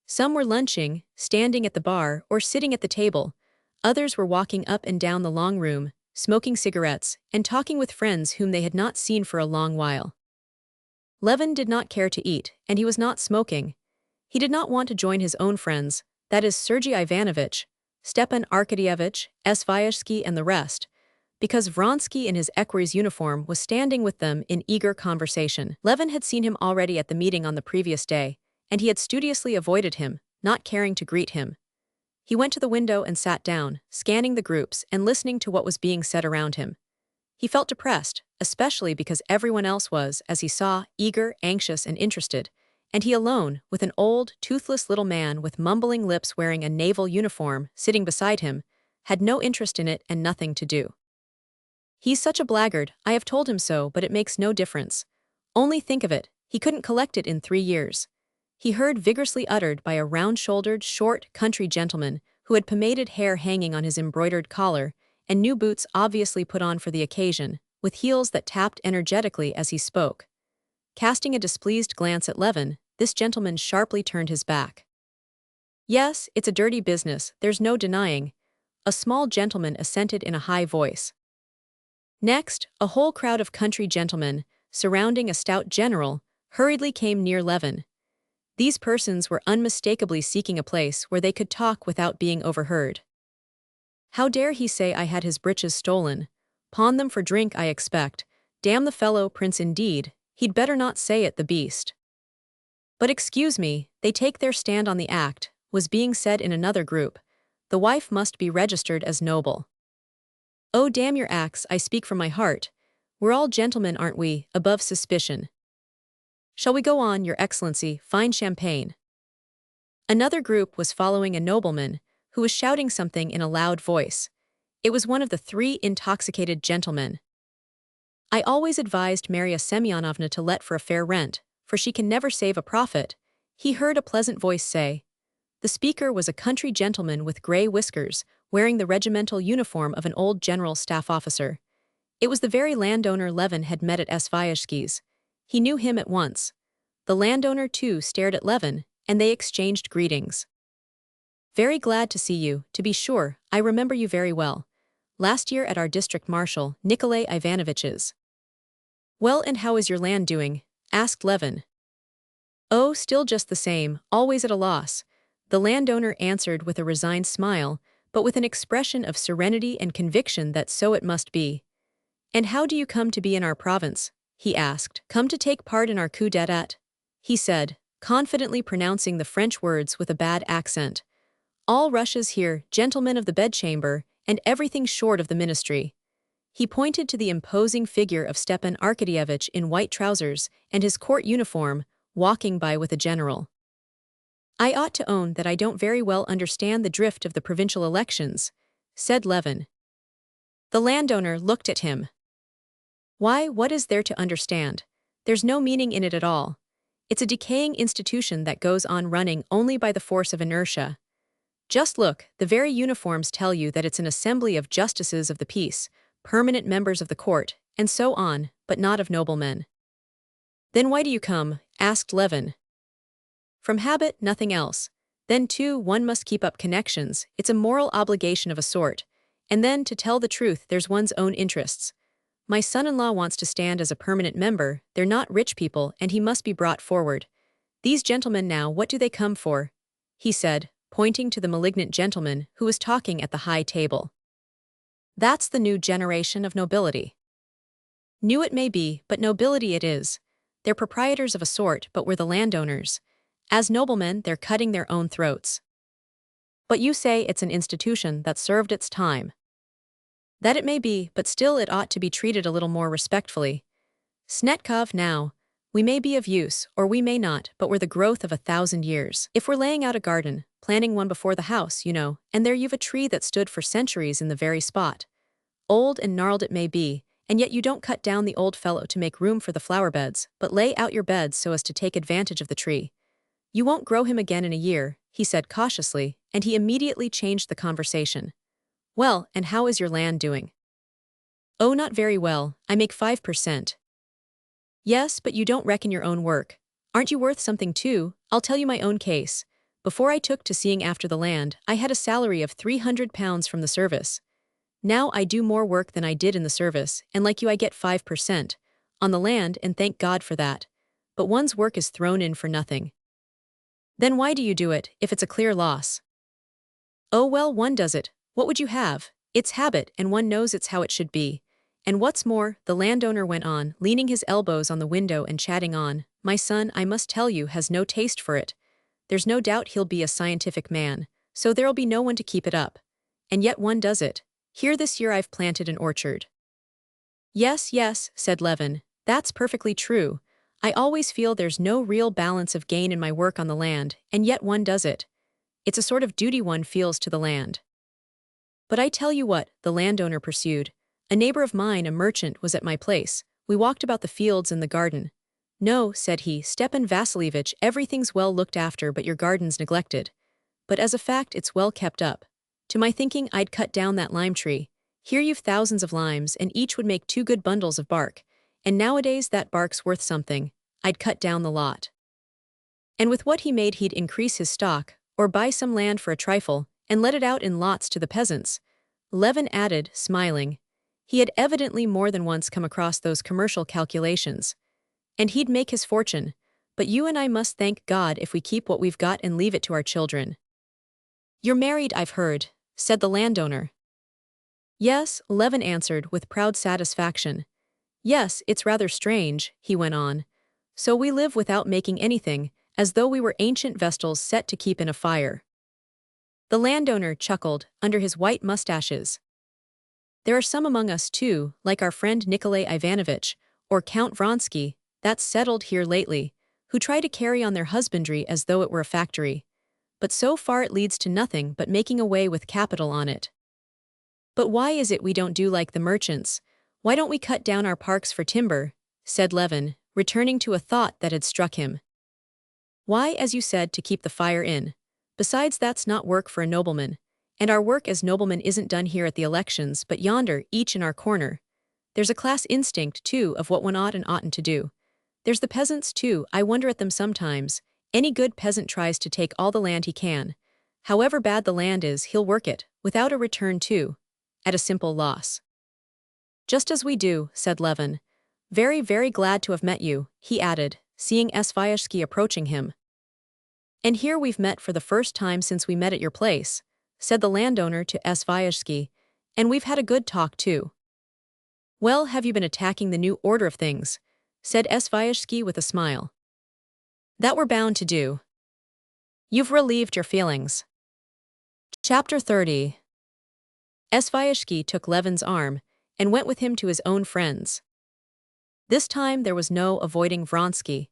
Some were lunching, standing at the bar or sitting at the table. Others were walking up and down the long room, smoking cigarettes, and talking with friends whom they had not seen for a long while. Levin did not care to eat, and he was not smoking. He did not want to join his own friends, that is Sergei Ivanovich, Stepan Arkadyevich, Svyazhsky and the rest, because Vronsky in his equerry's uniform was standing with them in eager conversation. Levin had seen him already at the meeting on the previous day, and he had studiously avoided him, not caring to greet him. He went to the window and sat down, scanning the groups and listening to what was being said around him. He felt depressed, especially because everyone else was, as he saw, eager, anxious, and interested, and he alone, with an old, toothless little man with mumbling lips wearing a naval uniform sitting beside him, had no interest in it and nothing to do. He's such a blackguard, I have told him so, but it makes no difference. Only think of it, he couldn't collect it in 3 years. He heard vigorously uttered by a round-shouldered, short, country gentleman who had pomaded hair hanging on his embroidered collar and new boots obviously put on for the occasion, with heels that tapped energetically as he spoke. Casting a displeased glance at Levin, this gentleman sharply turned his back. Yes, it's a dirty business, there's no denying. A small gentleman assented in a high voice. Next, a whole crowd of country gentlemen, surrounding a stout general, hurriedly came near Levin. These persons were unmistakably seeking a place where they could talk without being overheard. How dare he say I had his breeches stolen? Pawn them for drink, I expect. Damn the fellow, prince indeed, he'd better not say it, the beast. But excuse me, they take their stand on the act, was being said in another group. The wife must be registered as noble. Oh, damn your acts, I speak from my heart. We're all gentlemen, aren't we, above suspicion. Shall we go on, your excellency, fine champagne? Another group was following a nobleman, who was shouting something in a loud voice. It was one of the 3 intoxicated gentlemen. I always advised Maria Semyonovna to let for a fair rent, for she can never save a profit, he heard a pleasant voice say. The speaker was a country gentleman with grey whiskers, wearing the regimental uniform of an old general staff officer. It was the very landowner Levin had met at Svyazhsky's. He knew him at once. The landowner too stared at Levin, and they exchanged greetings. Very glad to see you, to be sure, I remember you very well. Last year at our district marshal, Nikolai Ivanovich's. Well, and how is your land doing? Asked Levin. Oh, still just the same, always at a loss. The landowner answered with a resigned smile, but with an expression of serenity and conviction that so it must be. And how do you come to be in our province? He asked. Come to take part in our coup d'état? He said, confidently pronouncing the French words with a bad accent. All Russia's here, gentlemen of the bedchamber, and everything short of the ministry. He pointed to the imposing figure of Stepan Arkadyevitch in white trousers and his court uniform, walking by with a general. I ought to own that I don't very well understand the drift of the provincial elections, said Levin. The landowner looked at him. Why, what is there to understand? There's no meaning in it at all. It's a decaying institution that goes on running only by the force of inertia. Just look, the very uniforms tell you that it's an assembly of justices of the peace, permanent members of the court, and so on, but not of noblemen. Then why do you come? Asked Levin. From habit, nothing else. Then too, one must keep up connections, it's a moral obligation of a sort. And then, to tell the truth, there's one's own interests. My son-in-law wants to stand as a permanent member, they're not rich people, and he must be brought forward. These gentlemen now, what do they come for? He said, pointing to the malignant gentleman who was talking at the high table. That's the new generation of nobility. New it may be, but nobility it is. They're proprietors of a sort, but we're the landowners. As noblemen, they're cutting their own throats. But you say it's an institution that served its time. That it may be, but still it ought to be treated a little more respectfully. Snetkov now, we may be of use, or we may not, but we're the growth of 1,000 years. If we're laying out a garden, planting one before the house, you know, and there you've a tree that stood for centuries in the very spot. Old and gnarled it may be, and yet you don't cut down the old fellow to make room for the flower beds, but lay out your beds so as to take advantage of the tree. You won't grow him again in a year, he said cautiously, and he immediately changed the conversation. Well, and how is your land doing? Oh, not very well, I make 5%. Yes, but you don't reckon your own work. Aren't you worth something too? I'll tell you my own case. Before I took to seeing after the land, I had a salary of £300 from the service. Now I do more work than I did in the service, and like you I get 5% on the land, and thank God for that. But one's work is thrown in for nothing. Then why do you do it, if it's a clear loss? Oh well, one does it. What would you have? It's habit, and one knows it's how it should be. And what's more, the landowner went on, leaning his elbows on the window and chatting on, my son, I must tell you, has no taste for it. There's no doubt he'll be a scientific man, so there'll be no one to keep it up. And yet one does it. Here this year I've planted an orchard. Yes, yes, said Levin, that's perfectly true. I always feel there's no real balance of gain in my work on the land, and yet one does it. It's a sort of duty one feels to the land. But I tell you what, the landowner pursued. A neighbor of mine, a merchant, was at my place. We walked about the fields and the garden. No, said he, Stepan Vasilievich, everything's well looked after but your garden's neglected. But as a fact it's well kept up. To my thinking I'd cut down that lime tree. Here you've thousands of limes and each would make 2 good bundles of bark. And nowadays that bark's worth something. I'd cut down the lot. And with what he made he'd increase his stock, or buy some land for a trifle, and let it out in lots to the peasants. Levin added, smiling. He had evidently more than once come across those commercial calculations. And he'd make his fortune, but you and I must thank God if we keep what we've got and leave it to our children. You're married, I've heard, said the landowner. Yes, Levin answered with proud satisfaction. Yes, it's rather strange, he went on. So we live without making anything, as though we were ancient vestals set to keep in a fire. The landowner chuckled under his white mustaches. There are some among us too, like our friend Nikolai Ivanovich, or Count Vronsky, that's settled here lately, who try to carry on their husbandry as though it were a factory. But so far it leads to nothing but making away with capital on it. But why is it we don't do like the merchants? Why don't we cut down our parks for timber? Said Levin, returning to a thought that had struck him. Why, as you said, to keep the fire in. Besides, that's not work for a nobleman. And our work as noblemen isn't done here at the elections, but yonder, each in our corner. There's a class instinct, too, of what one ought and oughtn't to do. There's the peasants, too, I wonder at them sometimes. Any good peasant tries to take all the land he can. However bad the land is, he'll work it, without a return too, at a simple loss. Just as we do, said Levin. Very, very glad to have met you, he added, seeing Svyazhsky approaching him. And here we've met for the first time since we met at your place, said the landowner to Svyazhsky, and we've had a good talk too. Well, have you been attacking the new order of things? Said Svyazhsky with a smile. That we're bound to do. You've relieved your feelings. Chapter 30. Svyazhsky took Levin's arm and went with him to his own friends. This time there was no avoiding Vronsky.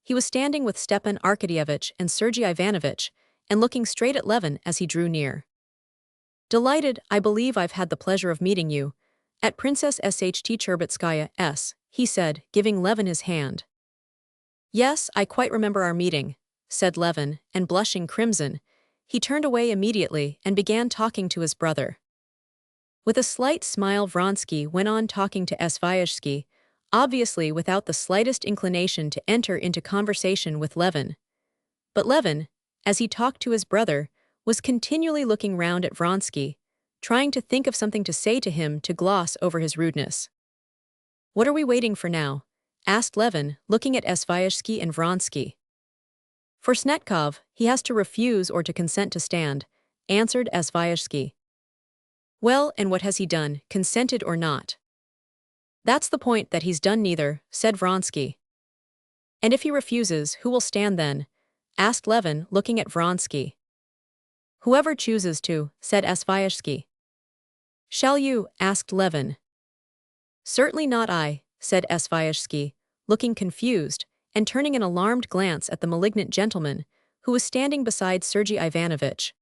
He was standing with Stepan Arkadyevitch and Sergei Ivanovich and looking straight at Levin as he drew near. Delighted, I believe I've had the pleasure of meeting you. At Princess Sht Cherbatskaya, he said, giving Levin his hand. Yes, I quite remember our meeting, said Levin, and blushing crimson, he turned away immediately and began talking to his brother. With a slight smile Vronsky went on talking to Svyazhsky, obviously without the slightest inclination to enter into conversation with Levin. But Levin, as he talked to his brother, was continually looking round at Vronsky, trying to think of something to say to him to gloss over his rudeness. What are we waiting for now? Asked Levin, looking at Svyazhsky and Vronsky. For Snetkov, he has to refuse or to consent to stand, answered Svyazhsky. Well, and what has he done, consented or not? That's the point, that he's done neither, said Vronsky. And if he refuses, who will stand then? Asked Levin, looking at Vronsky. Whoever chooses to, said Svyazhsky. Shall you? Asked Levin. Certainly not I, said Svyazhsky, looking confused, and turning an alarmed glance at the malignant gentleman, who was standing beside Sergei Ivanovich.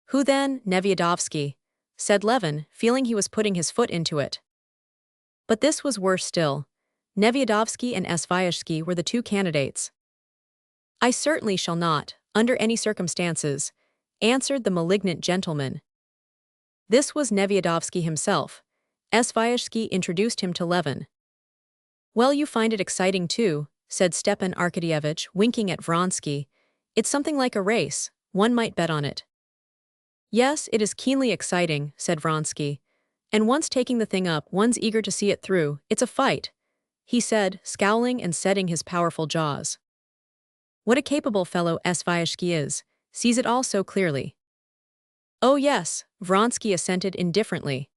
Who then, Nevyedovsky? Said Levin, feeling he was putting his foot into it. But this was worse still. Nevyedovsky and Svyazhsky were the two candidates. I certainly shall not, under any circumstances, answered the malignant gentleman. This was Nevyedovsky himself. Svyazhsky introduced him to Levin. Well, you find it exciting too, said Stepan Arkadyevitch, winking at Vronsky. It's something like a race, one might bet on it. Yes, it is keenly exciting, said Vronsky. And once taking the thing up, one's eager to see it through. It's a fight, he said, scowling and setting his powerful jaws. What a capable fellow Svyazhsky is, sees it all so clearly. Oh yes, Vronsky assented indifferently.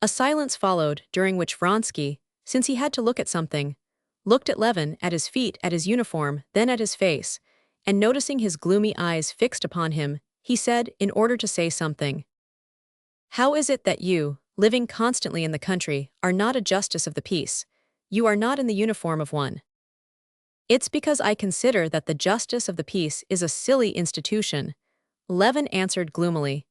A silence followed, during which Vronsky, since he had to look at something, looked at Levin, at his feet, at his uniform, then at his face, and noticing his gloomy eyes fixed upon him, he said, in order to say something. How is it that you, living constantly in the country, are not a justice of the peace? You are not in the uniform of one. It's because I consider that the justice of the peace is a silly institution, Levin answered gloomily.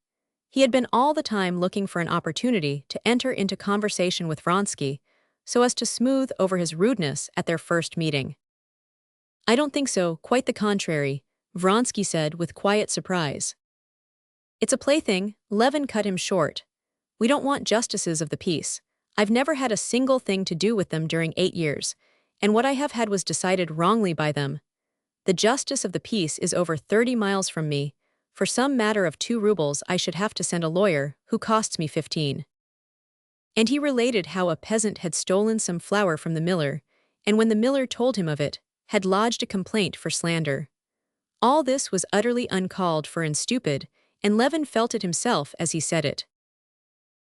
He had been all the time looking for an opportunity to enter into conversation with Vronsky, so as to smooth over his rudeness at their first meeting. I don't think so, quite the contrary, Vronsky said with quiet surprise. It's a plaything, Levin cut him short. We don't want justices of the peace. I've never had a single thing to do with them during 8 years, and what I have had was decided wrongly by them. The justice of the peace is over 30 miles from me. For some matter of 2 rubles I should have to send a lawyer, who costs me 15. And he related how a peasant had stolen some flour from the miller, and when the miller told him of it, had lodged a complaint for slander. All this was utterly uncalled for and stupid, and Levin felt it himself as he said it.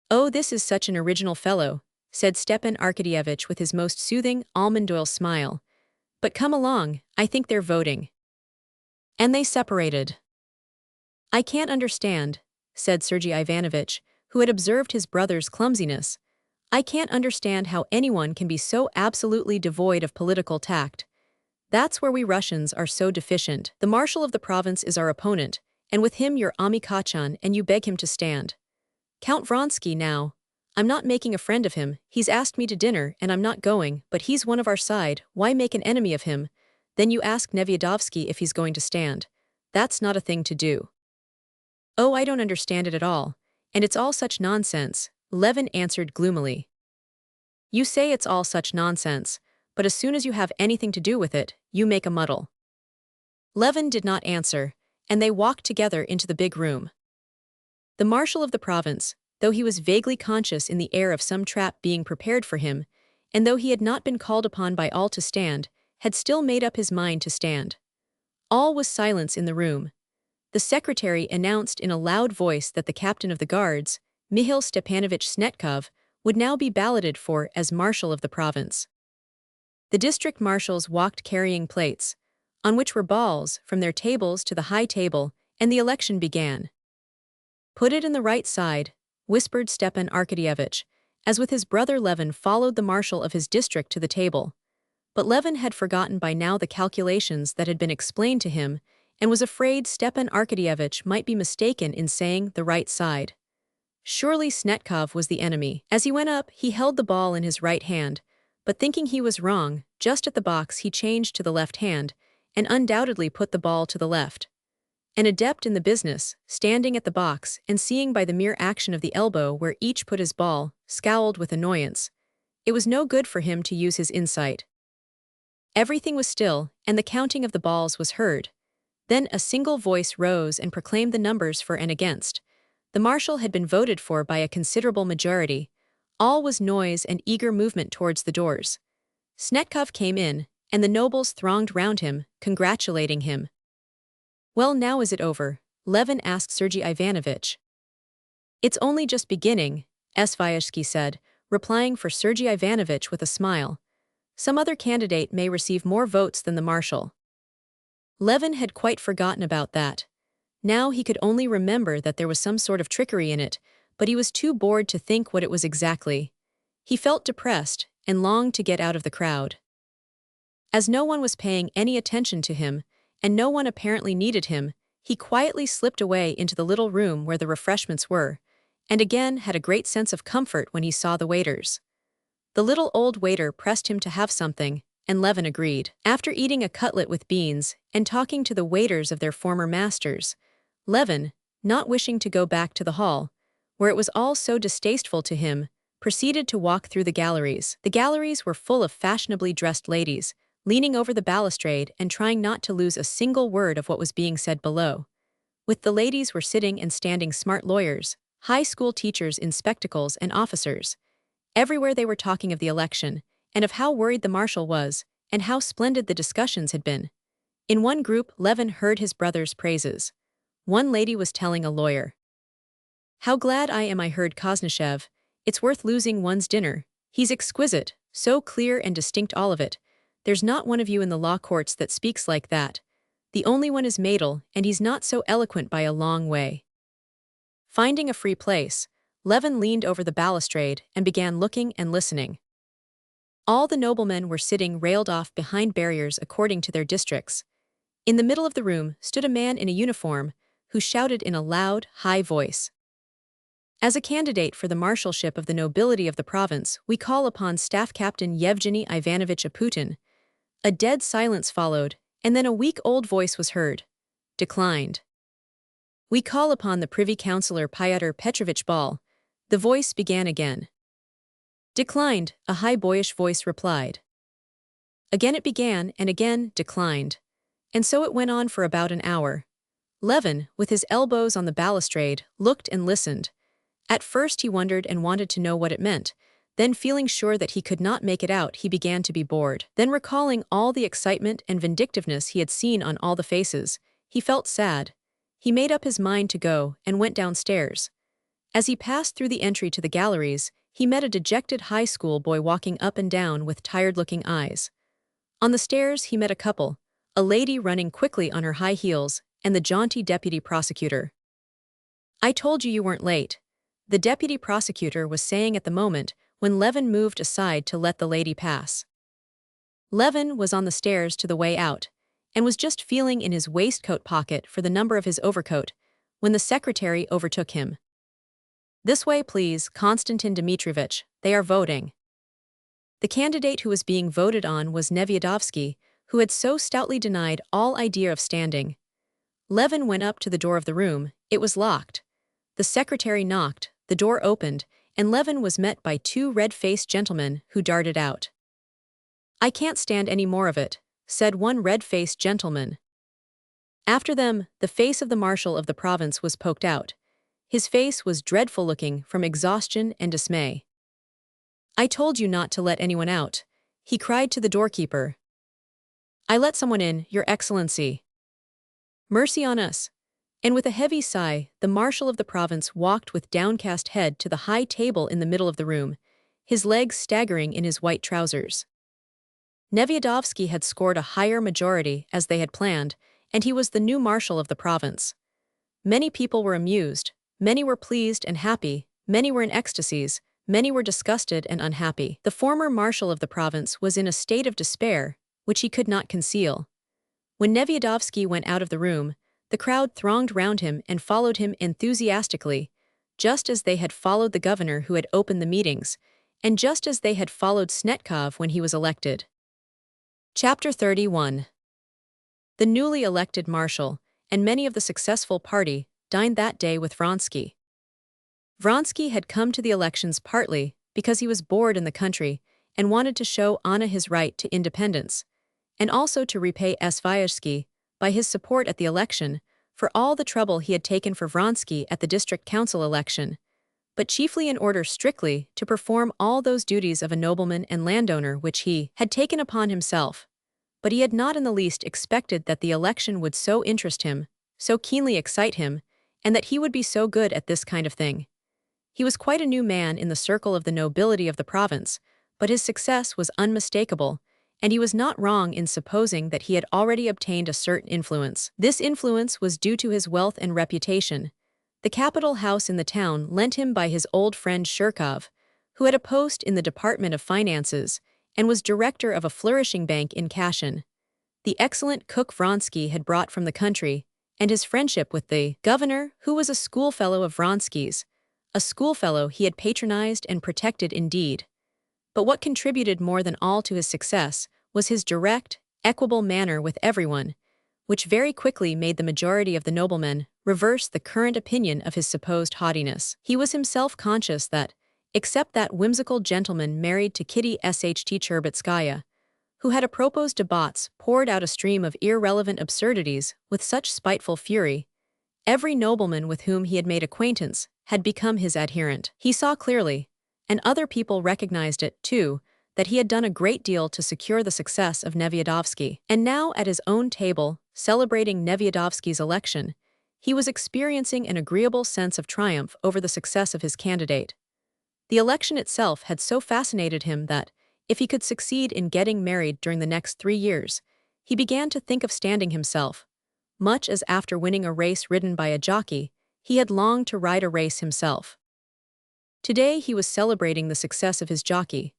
"Oh, this is such an original fellow," said Stepan Arkadyevitch with his most soothing, almond oil smile. "But come along, I think they're voting." And they separated. "I can't understand," said Sergei Ivanovitch, who had observed his brother's clumsiness. "I can't understand how anyone can be so absolutely devoid of political tact. That's where we Russians are so deficient. The marshal of the province is our opponent, and with him you're Ami Kachan and you beg him to stand. Count Vronsky now. I'm not making a friend of him, he's asked me to dinner and I'm not going, but he's one of our side, why make an enemy of him? Then you ask Nevyadovsky if he's going to stand. That's not a thing to do." "Oh, I don't understand it at all, and it's all such nonsense," Levin answered gloomily. "You say it's all such nonsense, but as soon as you have anything to do with it, you make a muddle." Levin did not answer, and they walked together into the big room. The marshal of the province, though he was vaguely conscious in the air of some trap being prepared for him, and though he had not been called upon by all to stand, had still made up his mind to stand. All was silence in the room. The secretary announced in a loud voice that the captain of the guards, Mihail Stepanovich Snetkov, would now be balloted for as marshal of the province. The district marshals walked carrying plates, on which were balls, from their tables to the high table, and the election began. "Put it in the right side," whispered Stepan Arkadyevitch, as with his brother Levin followed the marshal of his district to the table. But Levin had forgotten by now the calculations that had been explained to him, and was afraid Stepan Arkadyevitch might be mistaken in saying the right side. Surely Snetkov was the enemy. As he went up, he held the ball in his right hand, but thinking he was wrong, just at the box he changed to the left hand, and undoubtedly put the ball to the left. An adept in the business, standing at the box and seeing by the mere action of the elbow where each put his ball, scowled with annoyance. It was no good for him to use his insight. Everything was still, and the counting of the balls was heard. Then a single voice rose and proclaimed the numbers for and against. The marshal had been voted for by a considerable majority. All was noise and eager movement towards the doors. Snetkov came in, and the nobles thronged round him, congratulating him. "Well, now is it over?" Levin asked Sergei Ivanovitch. "It's only just beginning," Svyazhsky said, replying for Sergei Ivanovitch with a smile. "Some other candidate may receive more votes than the marshal." Levin had quite forgotten about that. Now he could only remember that there was some sort of trickery in it, but he was too bored to think what it was exactly. He felt depressed, and longed to get out of the crowd. As no one was paying any attention to him, and no one apparently needed him, he quietly slipped away into the little room where the refreshments were, and again had a great sense of comfort when he saw the waiters. The little old waiter pressed him to have something, and Levin agreed. After eating a cutlet with beans, and talking to the waiters of their former masters, Levin, not wishing to go back to the hall, where it was all so distasteful to him, proceeded to walk through the galleries. The galleries were full of fashionably dressed ladies, leaning over the balustrade and trying not to lose a single word of what was being said below. With the ladies were sitting and standing smart lawyers, high school teachers in spectacles and officers. Everywhere they were talking of the election, and of how worried the marshal was, and how splendid the discussions had been. In one group Levin heard his brother's praises. One lady was telling a lawyer, "How glad I am I heard Kosnyshev. It's worth losing one's dinner. He's exquisite, so clear and distinct all of it. There's not one of you in the law courts that speaks like that. The only one is Madel, and he's not so eloquent by a long way." Finding a free place, Levin leaned over the balustrade and began looking and listening. All the noblemen were sitting railed off behind barriers according to their districts. In the middle of the room stood a man in a uniform, who shouted in a loud, high voice. As a candidate for the marshalship of the nobility of the province, we call upon Staff Captain Yevgeny Ivanovich Aputin. A dead silence followed, and then a weak-old voice was heard. Declined. We call upon the Privy Councillor Pyotr Petrovich Ball. The voice began again. Declined, a high boyish voice replied. Again it began, and again declined. And so it went on for about an hour. Levin, with his elbows on the balustrade, looked and listened. At first he wondered and wanted to know what it meant. Then, feeling sure that he could not make it out, he began to be bored. Then, recalling all the excitement and vindictiveness he had seen on all the faces, he felt sad. He made up his mind to go and went downstairs. As he passed through the entry to the galleries, he met a dejected high school boy walking up and down with tired-looking eyes. On the stairs he met a couple, a lady running quickly on her high heels, and the jaunty deputy prosecutor. "I told you weren't late," the deputy prosecutor was saying at the moment when Levin moved aside to let the lady pass. Levin was on the stairs to the way out, and was just feeling in his waistcoat pocket for the number of his overcoat, when the secretary overtook him. "This way, please, Konstantin Dmitrovich, they are voting." The candidate who was being voted on was Nevyedovsky, who had so stoutly denied all idea of standing. Levin went up to the door of the room. It was locked. The secretary knocked, the door opened, and Levin was met by two red-faced gentlemen who darted out. "I can't stand any more of it," said one red-faced gentleman. After them, the face of the marshal of the province was poked out. His face was dreadful-looking from exhaustion and dismay. "I told you not to let anyone out," he cried to the doorkeeper. "I let someone in, Your Excellency." "Mercy on us." And with a heavy sigh, the marshal of the province walked with downcast head to the high table in the middle of the room, his legs staggering in his white trousers. Nevyedovsky had scored a higher majority, as they had planned, and he was the new marshal of the province. Many people were amused, many were pleased and happy, many were in ecstasies, many were disgusted and unhappy. The former marshal of the province was in a state of despair, which he could not conceal. When Nevyedovsky went out of the room, the crowd thronged round him and followed him enthusiastically, just as they had followed the governor who had opened the meetings, and just as they had followed Snetkov when he was elected. Chapter 31. The newly elected marshal, and many of the successful party, dined that day with Vronsky. Vronsky had come to the elections partly because he was bored in the country and wanted to show Anna his right to independence, and also to repay Svyazhsky by his support at the election for all the trouble he had taken for Vronsky at the district council election, but chiefly in order strictly to perform all those duties of a nobleman and landowner which he had taken upon himself. But he had not in the least expected that the election would so interest him, so keenly excite him, and that he would be so good at this kind of thing. He was quite a new man in the circle of the nobility of the province, but his success was unmistakable, and he was not wrong in supposing that he had already obtained a certain influence. This influence was due to his wealth and reputation. The capital house in the town lent him by his old friend Shirkov, who had a post in the Department of Finances and was director of a flourishing bank in Kashin. The excellent cook Vronsky had brought from the country, and his friendship with the governor, who was a schoolfellow of Vronsky's, a schoolfellow he had patronized and protected indeed. But what contributed more than all to his success was his direct, equable manner with everyone, which very quickly made the majority of the noblemen reverse the current opinion of his supposed haughtiness. He was himself conscious that, except that whimsical gentleman married to Kitty Sht Cherbetskaya, who had apropos de bots poured out a stream of irrelevant absurdities with such spiteful fury, every nobleman with whom he had made acquaintance had become his adherent. He saw clearly, and other people recognized it, too, that he had done a great deal to secure the success of Nevyedovsky. And now, at his own table, celebrating Nevyedovsky's election, he was experiencing an agreeable sense of triumph over the success of his candidate. The election itself had so fascinated him that, if he could succeed in getting married during the next 3 years, he began to think of standing himself, much as after winning a race ridden by a jockey, he had longed to ride a race himself. Today he was celebrating the success of his jockey.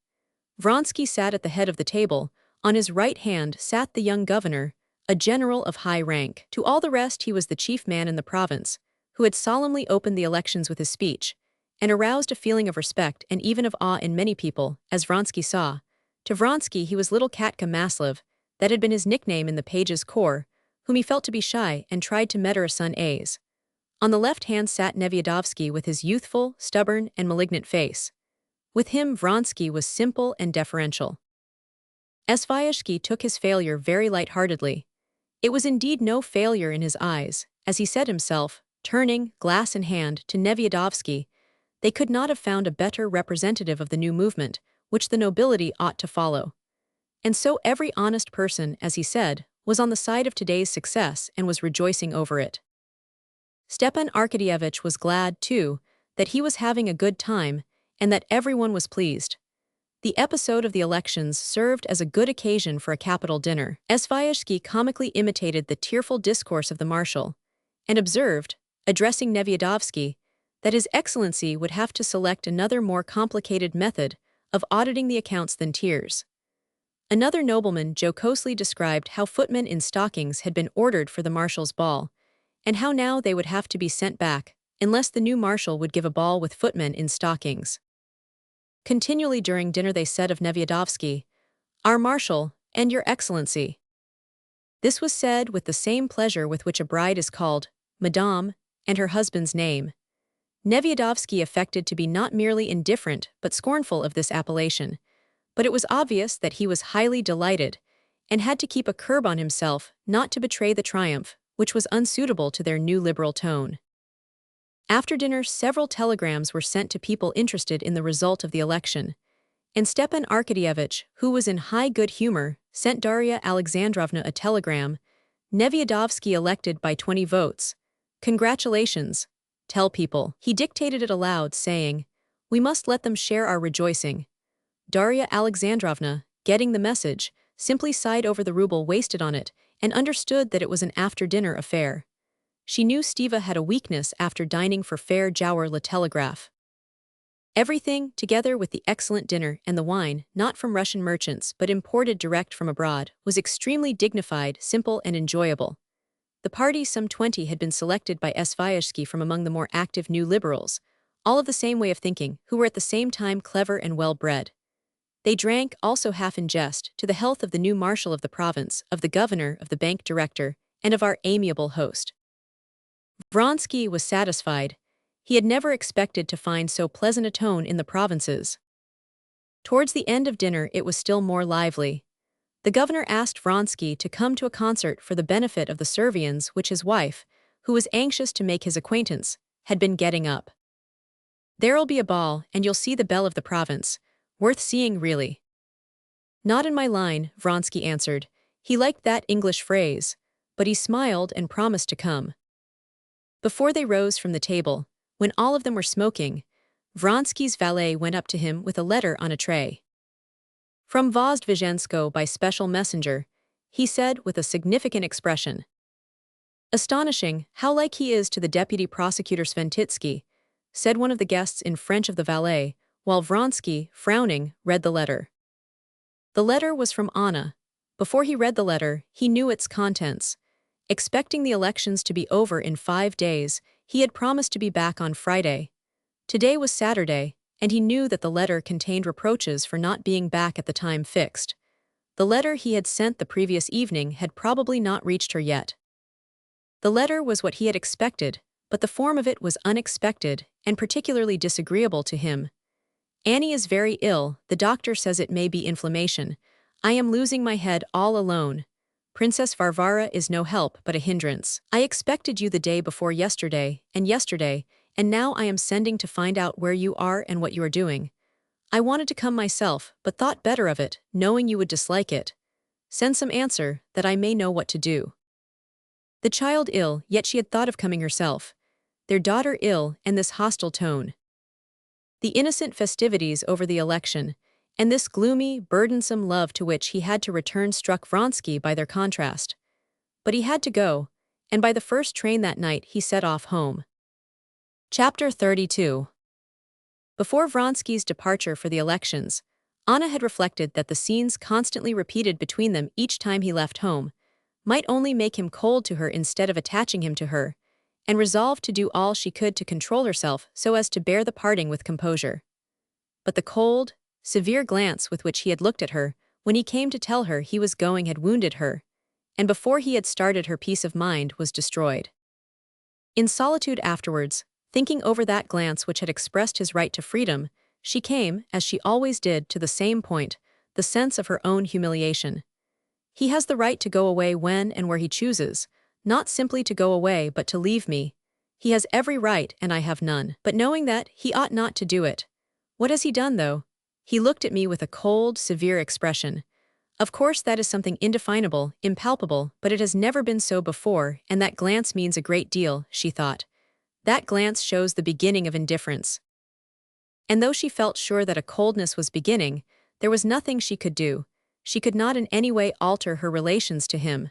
Vronsky sat at the head of the table. On his right hand sat the young governor, a general of high rank. To all the rest he was the chief man in the province, who had solemnly opened the elections with his speech, and aroused a feeling of respect and even of awe in many people, as Vronsky saw. To Vronsky he was little Katka Maslev, that had been his nickname in the page's corps, whom he felt to be shy and tried to metter a son A's. On the left hand sat Nevyedovsky with his youthful, stubborn, and malignant face. With him Vronsky was simple and deferential. Svyazhsky took his failure very light-heartedly. It was indeed no failure in his eyes, as he said himself, turning, glass in hand, to Nevyedovsky. They could not have found a better representative of the new movement, which the nobility ought to follow. And so every honest person, as he said, was on the side of today's success and was rejoicing over it. Stepan Arkadyevitch was glad, too, that he was having a good time, and that everyone was pleased. The episode of the elections served as a good occasion for a capital dinner. Svyazhsky comically imitated the tearful discourse of the marshal, and observed, addressing Nevyedovsky, that His Excellency would have to select another more complicated method of auditing the accounts than tears. Another nobleman jocosely described how footmen in stockings had been ordered for the marshal's ball, and how now they would have to be sent back, unless the new marshal would give a ball with footmen in stockings. Continually during dinner they said of Nevyedovsky, "Our marshal, and Your Excellency." This was said with the same pleasure with which a bride is called, Madame, and her husband's name. Nevyedovsky affected to be not merely indifferent but scornful of this appellation, but it was obvious that he was highly delighted, and had to keep a curb on himself not to betray the triumph, which was unsuitable to their new liberal tone. After dinner several telegrams were sent to people interested in the result of the election, and Stepan Arkadyevitch, who was in high good humor, sent Darya Alexandrovna a telegram, "Nevyedovsky elected by 20 votes. Congratulations. Tell people." He dictated it aloud, saying, "We must let them share our rejoicing." Darya Alexandrovna, getting the message, simply sighed over the ruble wasted on it, and understood that it was an after-dinner affair. She knew Stiva had a weakness after dining for fair Jower Le Telegraph. Everything, together with the excellent dinner and the wine, not from Russian merchants but imported direct from abroad, was extremely dignified, simple, and enjoyable. The party, some 20, had been selected by Svyazhsky from among the more active new liberals, all of the same way of thinking, who were at the same time clever and well-bred. They drank, also half in jest, to the health of the new marshal of the province, of the governor, of the bank director, and of our amiable host. Vronsky was satisfied. He had never expected to find so pleasant a tone in the provinces. Towards the end of dinner it was still more lively. The governor asked Vronsky to come to a concert for the benefit of the Servians which his wife, who was anxious to make his acquaintance, had been getting up. "There'll be a ball, and you'll see the belle of the province. Worth seeing, really." "Not in my line," Vronsky answered. He liked that English phrase, but he smiled and promised to come. Before they rose from the table, when all of them were smoking, Vronsky's valet went up to him with a letter on a tray. "From Vozdvizhensko by special messenger," he said with a significant expression. "Astonishing, how like he is to the deputy prosecutor Sventitsky," said one of the guests in French of the valet, while Vronsky, frowning, read the letter. The letter was from Anna. Before he read the letter, he knew its contents. Expecting the elections to be over in 5 days, he had promised to be back on Friday. Today was Saturday, and he knew that the letter contained reproaches for not being back at the time fixed. The letter he had sent the previous evening had probably not reached her yet. The letter was what he had expected, but the form of it was unexpected and particularly disagreeable to him. "Annie is very ill, the doctor says it may be inflammation. I am losing my head all alone. Princess Varvara is no help but a hindrance. I expected you the day before yesterday, and now I am sending to find out where you are and what you are doing. I wanted to come myself, but thought better of it, knowing you would dislike it. Send some answer, that I may know what to do." The child ill, yet she had thought of coming herself. Their daughter ill, and this hostile tone. The innocent festivities over the election, and this gloomy, burdensome love to which he had to return struck Vronsky by their contrast. But he had to go, and by the first train that night he set off home. Chapter 32. Before Vronsky's departure for the elections, Anna had reflected that the scenes constantly repeated between them each time he left home might only make him cold to her instead of attaching him to her, and resolved to do all she could to control herself so as to bear the parting with composure. But the cold, severe glance with which he had looked at her when he came to tell her he was going had wounded her, and before he had started her peace of mind was destroyed. In solitude afterwards, thinking over that glance which had expressed his right to freedom, she came, as she always did, to the same point, the sense of her own humiliation. He has the right to go away when and where he chooses, not simply to go away but to leave me. He has every right and I have none. But knowing that, he ought not to do it. What has he done, though? He looked at me with a cold, severe expression. Of course that is something indefinable, impalpable, but it has never been so before, and that glance means a great deal, she thought. That glance shows the beginning of indifference. And though she felt sure that a coldness was beginning, there was nothing she could do. She could not in any way alter her relations to him.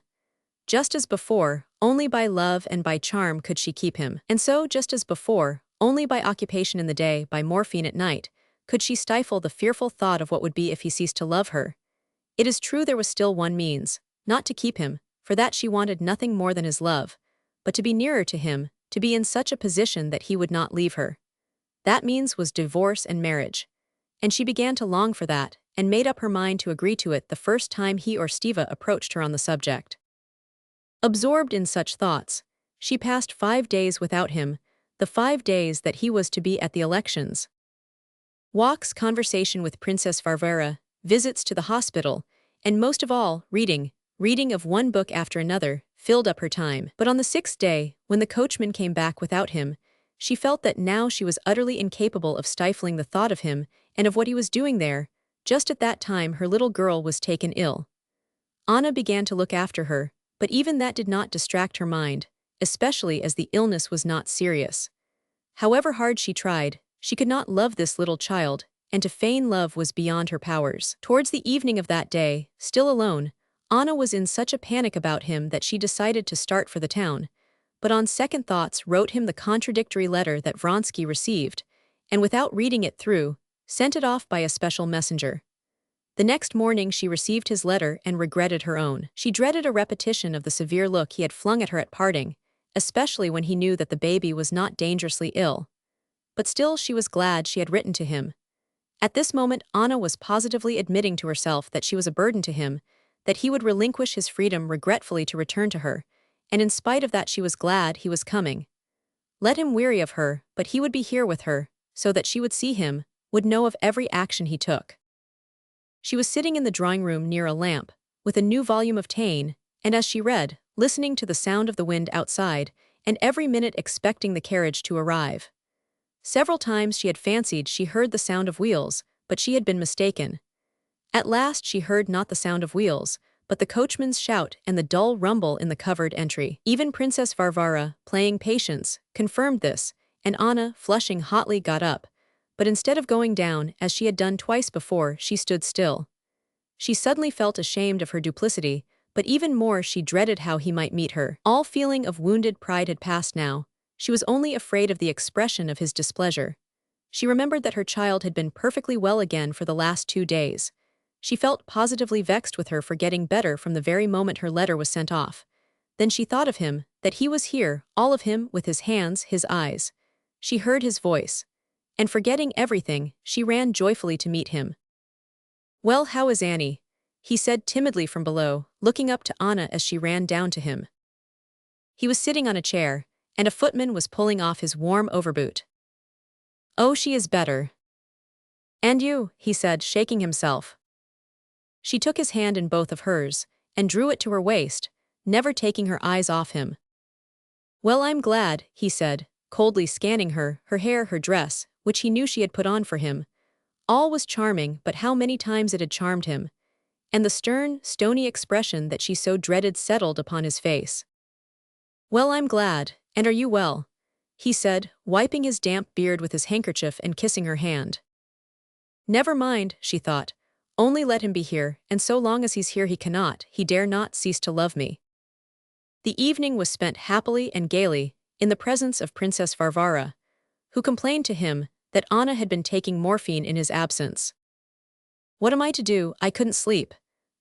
Just as before, only by love and by charm could she keep him. And so, just as before, only by occupation in the day, by morphine at night, could she stifle the fearful thought of what would be if he ceased to love her. It is true there was still one means, not to keep him, for that she wanted nothing more than his love, but to be nearer to him, to be in such a position that he would not leave her. That means was divorce and marriage. And she began to long for that, and made up her mind to agree to it the first time he or Stiva approached her on the subject. Absorbed in such thoughts, she passed 5 days without him, the 5 days that he was to be at the elections. Walks, conversation with Princess Varvara, visits to the hospital, and most of all, reading of one book after another, filled up her time. But on the 6th day, when the coachman came back without him, she felt that now she was utterly incapable of stifling the thought of him and of what he was doing there. Just at that time her little girl was taken ill. Anna began to look after her, but even that did not distract her mind, especially as the illness was not serious. However hard she tried, she could not love this little child, and to feign love was beyond her powers. Towards the evening of that day, still alone, Anna was in such a panic about him that she decided to start for the town, but on second thoughts wrote him the contradictory letter that Vronsky received, and without reading it through, sent it off by a special messenger. The next morning she received his letter and regretted her own. She dreaded a repetition of the severe look he had flung at her at parting, especially when he knew that the baby was not dangerously ill. But still she was glad she had written to him. At this moment Anna was positively admitting to herself that she was a burden to him, that he would relinquish his freedom regretfully to return to her, and in spite of that she was glad he was coming. Let him weary of her, but he would be here with her, so that she would see him, would know of every action he took. She was sitting in the drawing-room near a lamp, with a new volume of Taine, and as she read, listening to the sound of the wind outside, and every minute expecting the carriage to arrive. Several times she had fancied she heard the sound of wheels, but she had been mistaken. At last she heard not the sound of wheels, but the coachman's shout and the dull rumble in the covered entry. Even Princess Varvara, playing patience, confirmed this, and Anna, flushing hotly, got up. But instead of going down, as she had done twice before, she stood still. She suddenly felt ashamed of her duplicity, but even more she dreaded how he might meet her. All feeling of wounded pride had passed now. She was only afraid of the expression of his displeasure. She remembered that her child had been perfectly well again for the last 2 days. She felt positively vexed with her for getting better from the very moment her letter was sent off. Then she thought of him, that he was here, all of him, with his hands, his eyes. She heard his voice. And forgetting everything, she ran joyfully to meet him. "Well, how is Annie?" he said timidly from below, looking up to Anna as she ran down to him. He was sitting on a chair, and a footman was pulling off his warm overboot. "Oh, she is better." "And you," he said, shaking himself. She took his hand in both of hers, and drew it to her waist, never taking her eyes off him. "Well, I'm glad," he said, coldly scanning her hair, her dress, which he knew she had put on for him. All was charming, but how many times it had charmed him. And the stern, stony expression that she so dreaded settled upon his face. "Well, I'm glad, and are you well?" he said, wiping his damp beard with his handkerchief and kissing her hand. "Never mind," she thought. "Only let him be here, and so long as he's here he dare not cease to love me." The evening was spent happily and gaily, in the presence of Princess Varvara, who complained to him that Anna had been taking morphine in his absence. What am I to do? I couldn't sleep.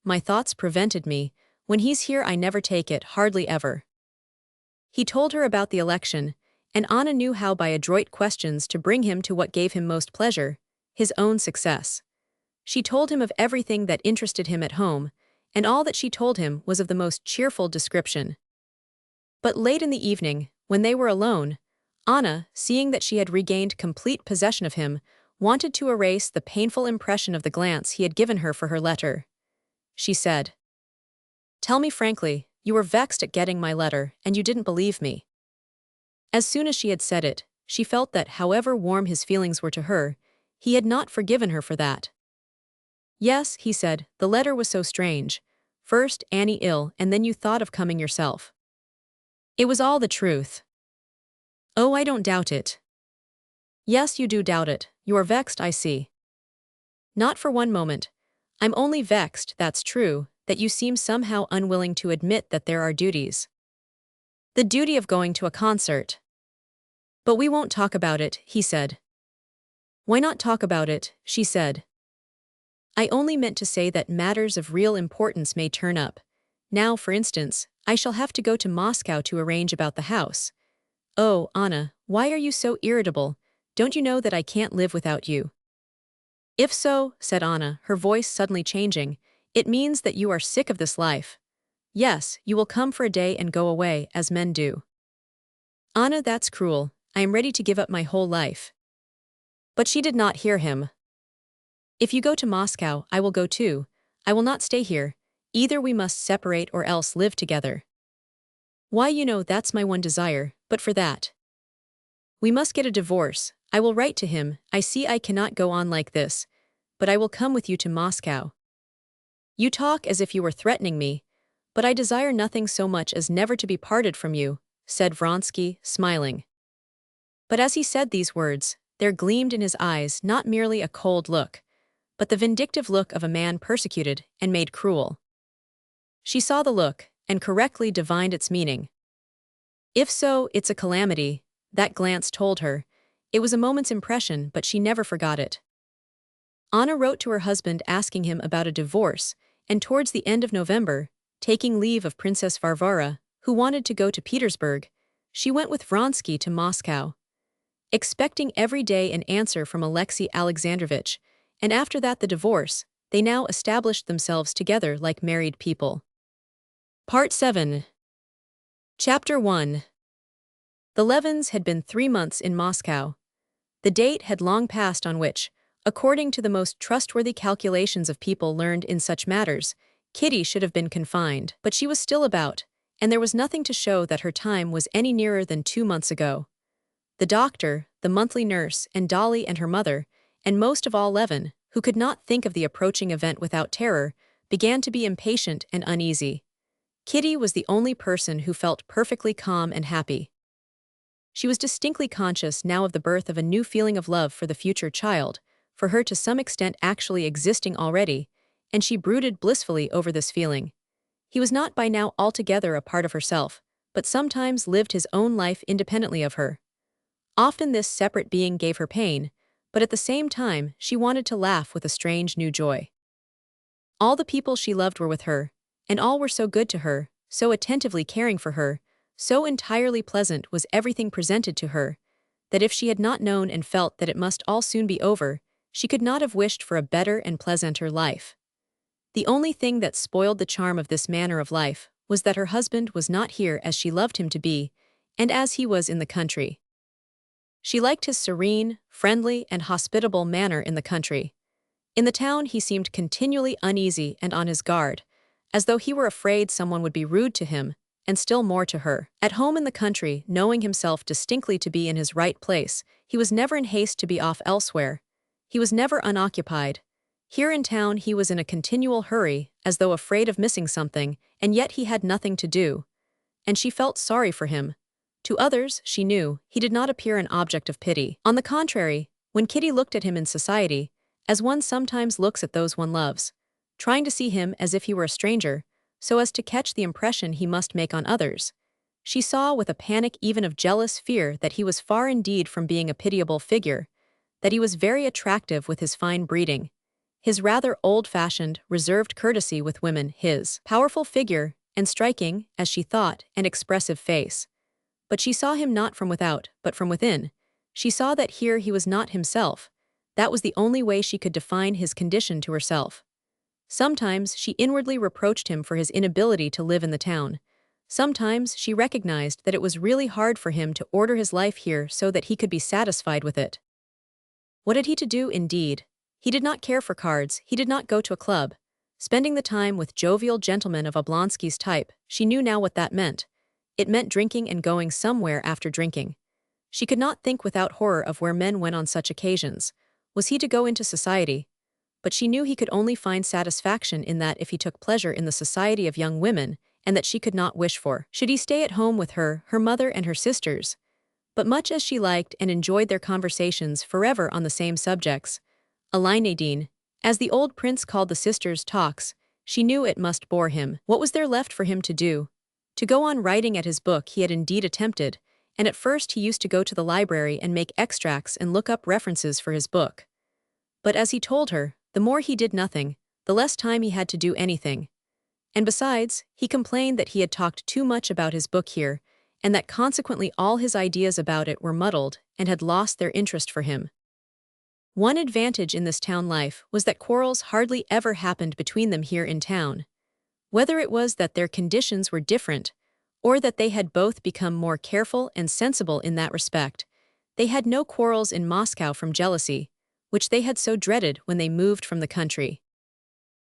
My thoughts prevented me. When he's here I never take it, hardly ever. He told her about the election, and Anna knew how by adroit questions to bring him to what gave him most pleasure, his own success. She told him of everything that interested him at home, and all that she told him was of the most cheerful description. But late in the evening, when they were alone, Anna, seeing that she had regained complete possession of him, wanted to erase the painful impression of the glance he had given her for her letter. She said, "Tell me frankly, you were vexed at getting my letter, and you didn't believe me." As soon as she had said it, she felt that however warm his feelings were to her, he had not forgiven her for that. "Yes," he said, "the letter was so strange. First Annie ill, and then you thought of coming yourself. It was all the truth." "Oh, I don't doubt it." "Yes, you do doubt it. You are vexed, I see." "Not for one moment. I'm only vexed, that's true, that you seem somehow unwilling to admit that there are duties. The duty of going to a concert." "But we won't talk about it," he said. "Why not talk about it?" she said. "I only meant to say that matters of real importance may turn up. Now, for instance, I shall have to go to Moscow to arrange about the house. Oh, Anna, why are you so irritable? Don't you know that I can't live without you?" "If so," said Anna, her voice suddenly changing, "it means that you are sick of this life. Yes, you will come for a day and go away, as men do." "Anna, that's cruel. I am ready to give up my whole life." But she did not hear him. "If you go to Moscow, I will go too. I will not stay here. Either we must separate or else live together." "Why, you know that's my one desire, but for that. We must get a divorce. I will write to him. I see I cannot go on like this, but I will come with you to Moscow." "You talk as if you were threatening me, but I desire nothing so much as never to be parted from you," said Vronsky, smiling. But as he said these words, there gleamed in his eyes not merely a cold look, but the vindictive look of a man persecuted and made cruel. She saw the look, and correctly divined its meaning. If so, it's a calamity, that glance told her. It was a moment's impression, but she never forgot it. Anna wrote to her husband asking him about a divorce, and towards the end of November, taking leave of Princess Varvara, who wanted to go to Petersburg, she went with Vronsky to Moscow, expecting every day an answer from Alexei Alexandrovich, and after that the divorce. They now established themselves together like married people. Part 7. Chapter 1. The Levins had been 3 months in Moscow. The date had long passed on which, according to the most trustworthy calculations of people learned in such matters, Kitty should have been confined, but she was still about, and there was nothing to show that her time was any nearer than 2 months ago. The doctor, the monthly nurse, and Dolly and her mother, and most of all Levin, who could not think of the approaching event without terror, began to be impatient and uneasy. Kitty was the only person who felt perfectly calm and happy. She was distinctly conscious now of the birth of a new feeling of love for the future child, for her to some extent actually existing already, and she brooded blissfully over this feeling. He was not by now altogether a part of herself, but sometimes lived his own life independently of her. Often this separate being gave her pain, but at the same time she wanted to laugh with a strange new joy. All the people she loved were with her, and all were so good to her, so attentively caring for her, so entirely pleasant was everything presented to her, that if she had not known and felt that it must all soon be over, she could not have wished for a better and pleasanter life. The only thing that spoiled the charm of this manner of life was that her husband was not here as she loved him to be, and as he was in the country. She liked his serene, friendly, and hospitable manner in the country. In the town he seemed continually uneasy and on his guard, as though he were afraid someone would be rude to him, and still more to her. At home in the country, knowing himself distinctly to be in his right place, he was never in haste to be off elsewhere. He was never unoccupied. Here in town he was in a continual hurry, as though afraid of missing something, and yet he had nothing to do. And she felt sorry for him. To others, she knew, he did not appear an object of pity. On the contrary, when Kitty looked at him in society, as one sometimes looks at those one loves, trying to see him as if he were a stranger, so as to catch the impression he must make on others, she saw with a panic even of jealous fear that he was far indeed from being a pitiable figure, that he was very attractive with his fine breeding, his rather old-fashioned, reserved courtesy with women, his powerful figure, and striking, as she thought, and expressive face. But she saw him not from without, but from within. She saw that here he was not himself. That was the only way she could define his condition to herself. Sometimes she inwardly reproached him for his inability to live in the town. Sometimes she recognized that it was really hard for him to order his life here so that he could be satisfied with it. What had he to do, indeed? He did not care for cards, he did not go to a club. Spending the time with jovial gentlemen of Oblonsky's type, she knew now what that meant. It meant drinking and going somewhere after drinking. She could not think without horror of where men went on such occasions. Was he to go into society? But she knew he could only find satisfaction in that if he took pleasure in the society of young women, and that she could not wish for. Should he stay at home with her, her mother and her sisters? But much as she liked and enjoyed their conversations forever on the same subjects, Aleinadine, as the old prince called the sisters' talks, she knew it must bore him. What was there left for him to do? To go on writing at his book he had indeed attempted, and at first he used to go to the library and make extracts and look up references for his book. But as he told her, the more he did nothing, the less time he had to do anything. And besides, he complained that he had talked too much about his book here, and that consequently all his ideas about it were muddled and had lost their interest for him. One advantage in this town life was that quarrels hardly ever happened between them here in town. Whether it was that their conditions were different, or that they had both become more careful and sensible in that respect, they had no quarrels in Moscow from jealousy, which they had so dreaded when they moved from the country.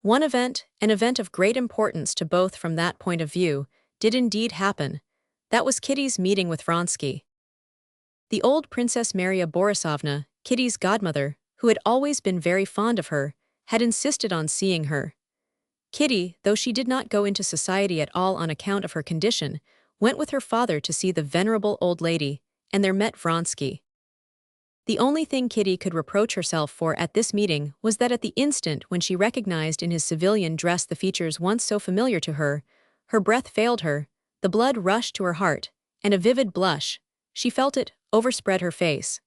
One event, an event of great importance to both from that point of view, did indeed happen. That was Kitty's meeting with Vronsky. The old Princess Maria Borisovna, Kitty's godmother, who had always been very fond of her, had insisted on seeing her. Kitty, though she did not go into society at all on account of her condition, went with her father to see the venerable old lady, and there met Vronsky. The only thing Kitty could reproach herself for at this meeting was that at the instant when she recognized in his civilian dress the features once so familiar to her, her breath failed her, the blood rushed to her heart, and a vivid blush, she felt it, overspread her face.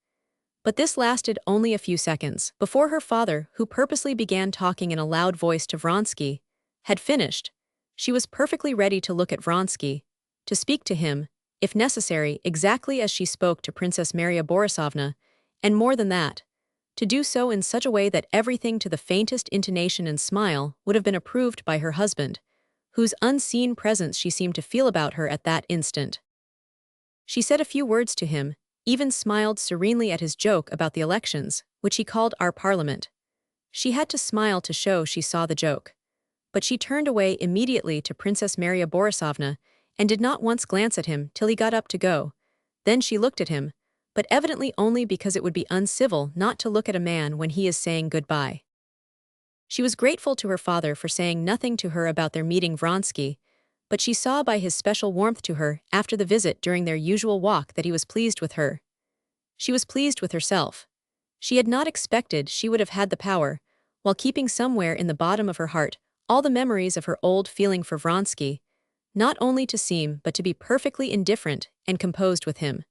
But this lasted only a few seconds. Before her father, who purposely began talking in a loud voice to Vronsky, had finished, she was perfectly ready to look at Vronsky, to speak to him, if necessary, exactly as she spoke to Princess Maria Borisovna, and more than that, to do so in such a way that everything to the faintest intonation and smile would have been approved by her husband, whose unseen presence she seemed to feel about her at that instant. She said a few words to him, even smiled serenely at his joke about the elections, which he called our parliament. She had to smile to show she saw the joke. But she turned away immediately to Princess Maria Borisovna and did not once glance at him till he got up to go. Then she looked at him, but evidently only because it would be uncivil not to look at a man when he is saying goodbye. She was grateful to her father for saying nothing to her about their meeting Vronsky, but she saw by his special warmth to her after the visit during their usual walk that he was pleased with her. She was pleased with herself. She had not expected she would have had the power, while keeping somewhere in the bottom of her heart all the memories of her old feeling for Vronsky, not only to seem but to be perfectly indifferent and composed with him.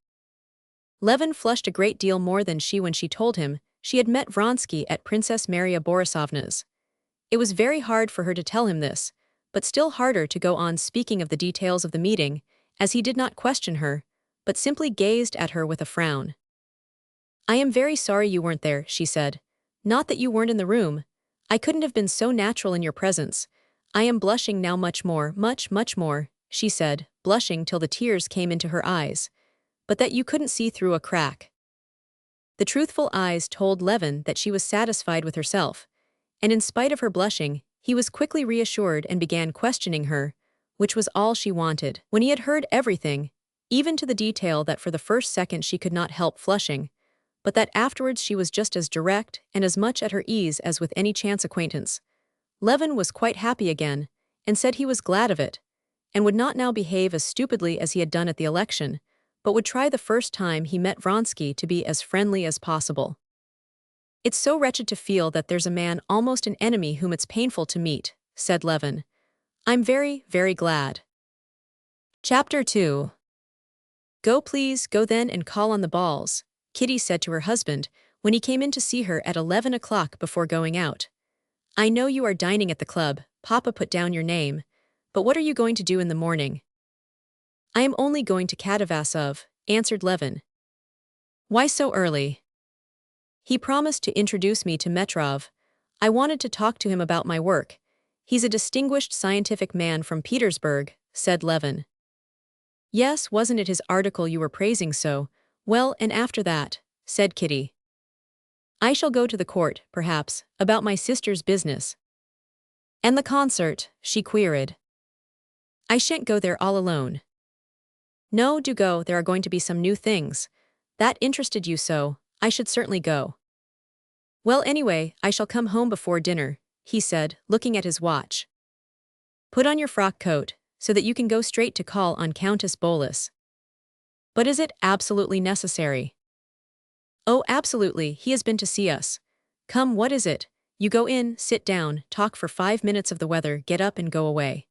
Levin flushed a great deal more than she when she told him she had met Vronsky at Princess Maria Borisovna's. It was very hard for her to tell him this, but still harder to go on speaking of the details of the meeting, as he did not question her, but simply gazed at her with a frown. "I am very sorry you weren't there," she said. "Not that you weren't in the room. I couldn't have been so natural in your presence. I am blushing now much more, much more," she said, blushing till the tears came into her eyes. "But that you couldn't see through a crack." The truthful eyes told Levin that she was satisfied with herself, and in spite of her blushing, he was quickly reassured and began questioning her, which was all she wanted. When he had heard everything, even to the detail that for the first second she could not help flushing, but that afterwards she was just as direct and as much at her ease as with any chance acquaintance, Levin was quite happy again, and said he was glad of it, and would not now behave as stupidly as he had done at the election, but would try the first time he met Vronsky to be as friendly as possible. "It's so wretched to feel that there's a man almost an enemy whom it's painful to meet," said Levin. "I'm very, very glad." Chapter 2. "Go please, go then and call on the balls," Kitty said to her husband when he came in to see her at 11 o'clock before going out. I know you are dining at the club, Papa put down your name, but what are you going to do in the morning? I am only going to Katavasov, answered Levin. Why so early? He promised to introduce me to Metrov. I wanted to talk to him about my work. He's a distinguished scientific man from Petersburg, said Levin. Yes, wasn't it his article you were praising so? Well, and after that, said Kitty. I shall go to the court, perhaps, about my sister's business. And the concert, she queried. I shan't go there all alone. No, do go, there are going to be some new things. That interested you so, I should certainly go. Well, anyway, I shall come home before dinner, he said, looking at his watch. Put on your frock coat, so that you can go straight to call on Countess Bolis. But is it absolutely necessary? Oh, absolutely, he has been to see us. Come, what is it? You go in, sit down, talk for 5 minutes of the weather, get up and go away.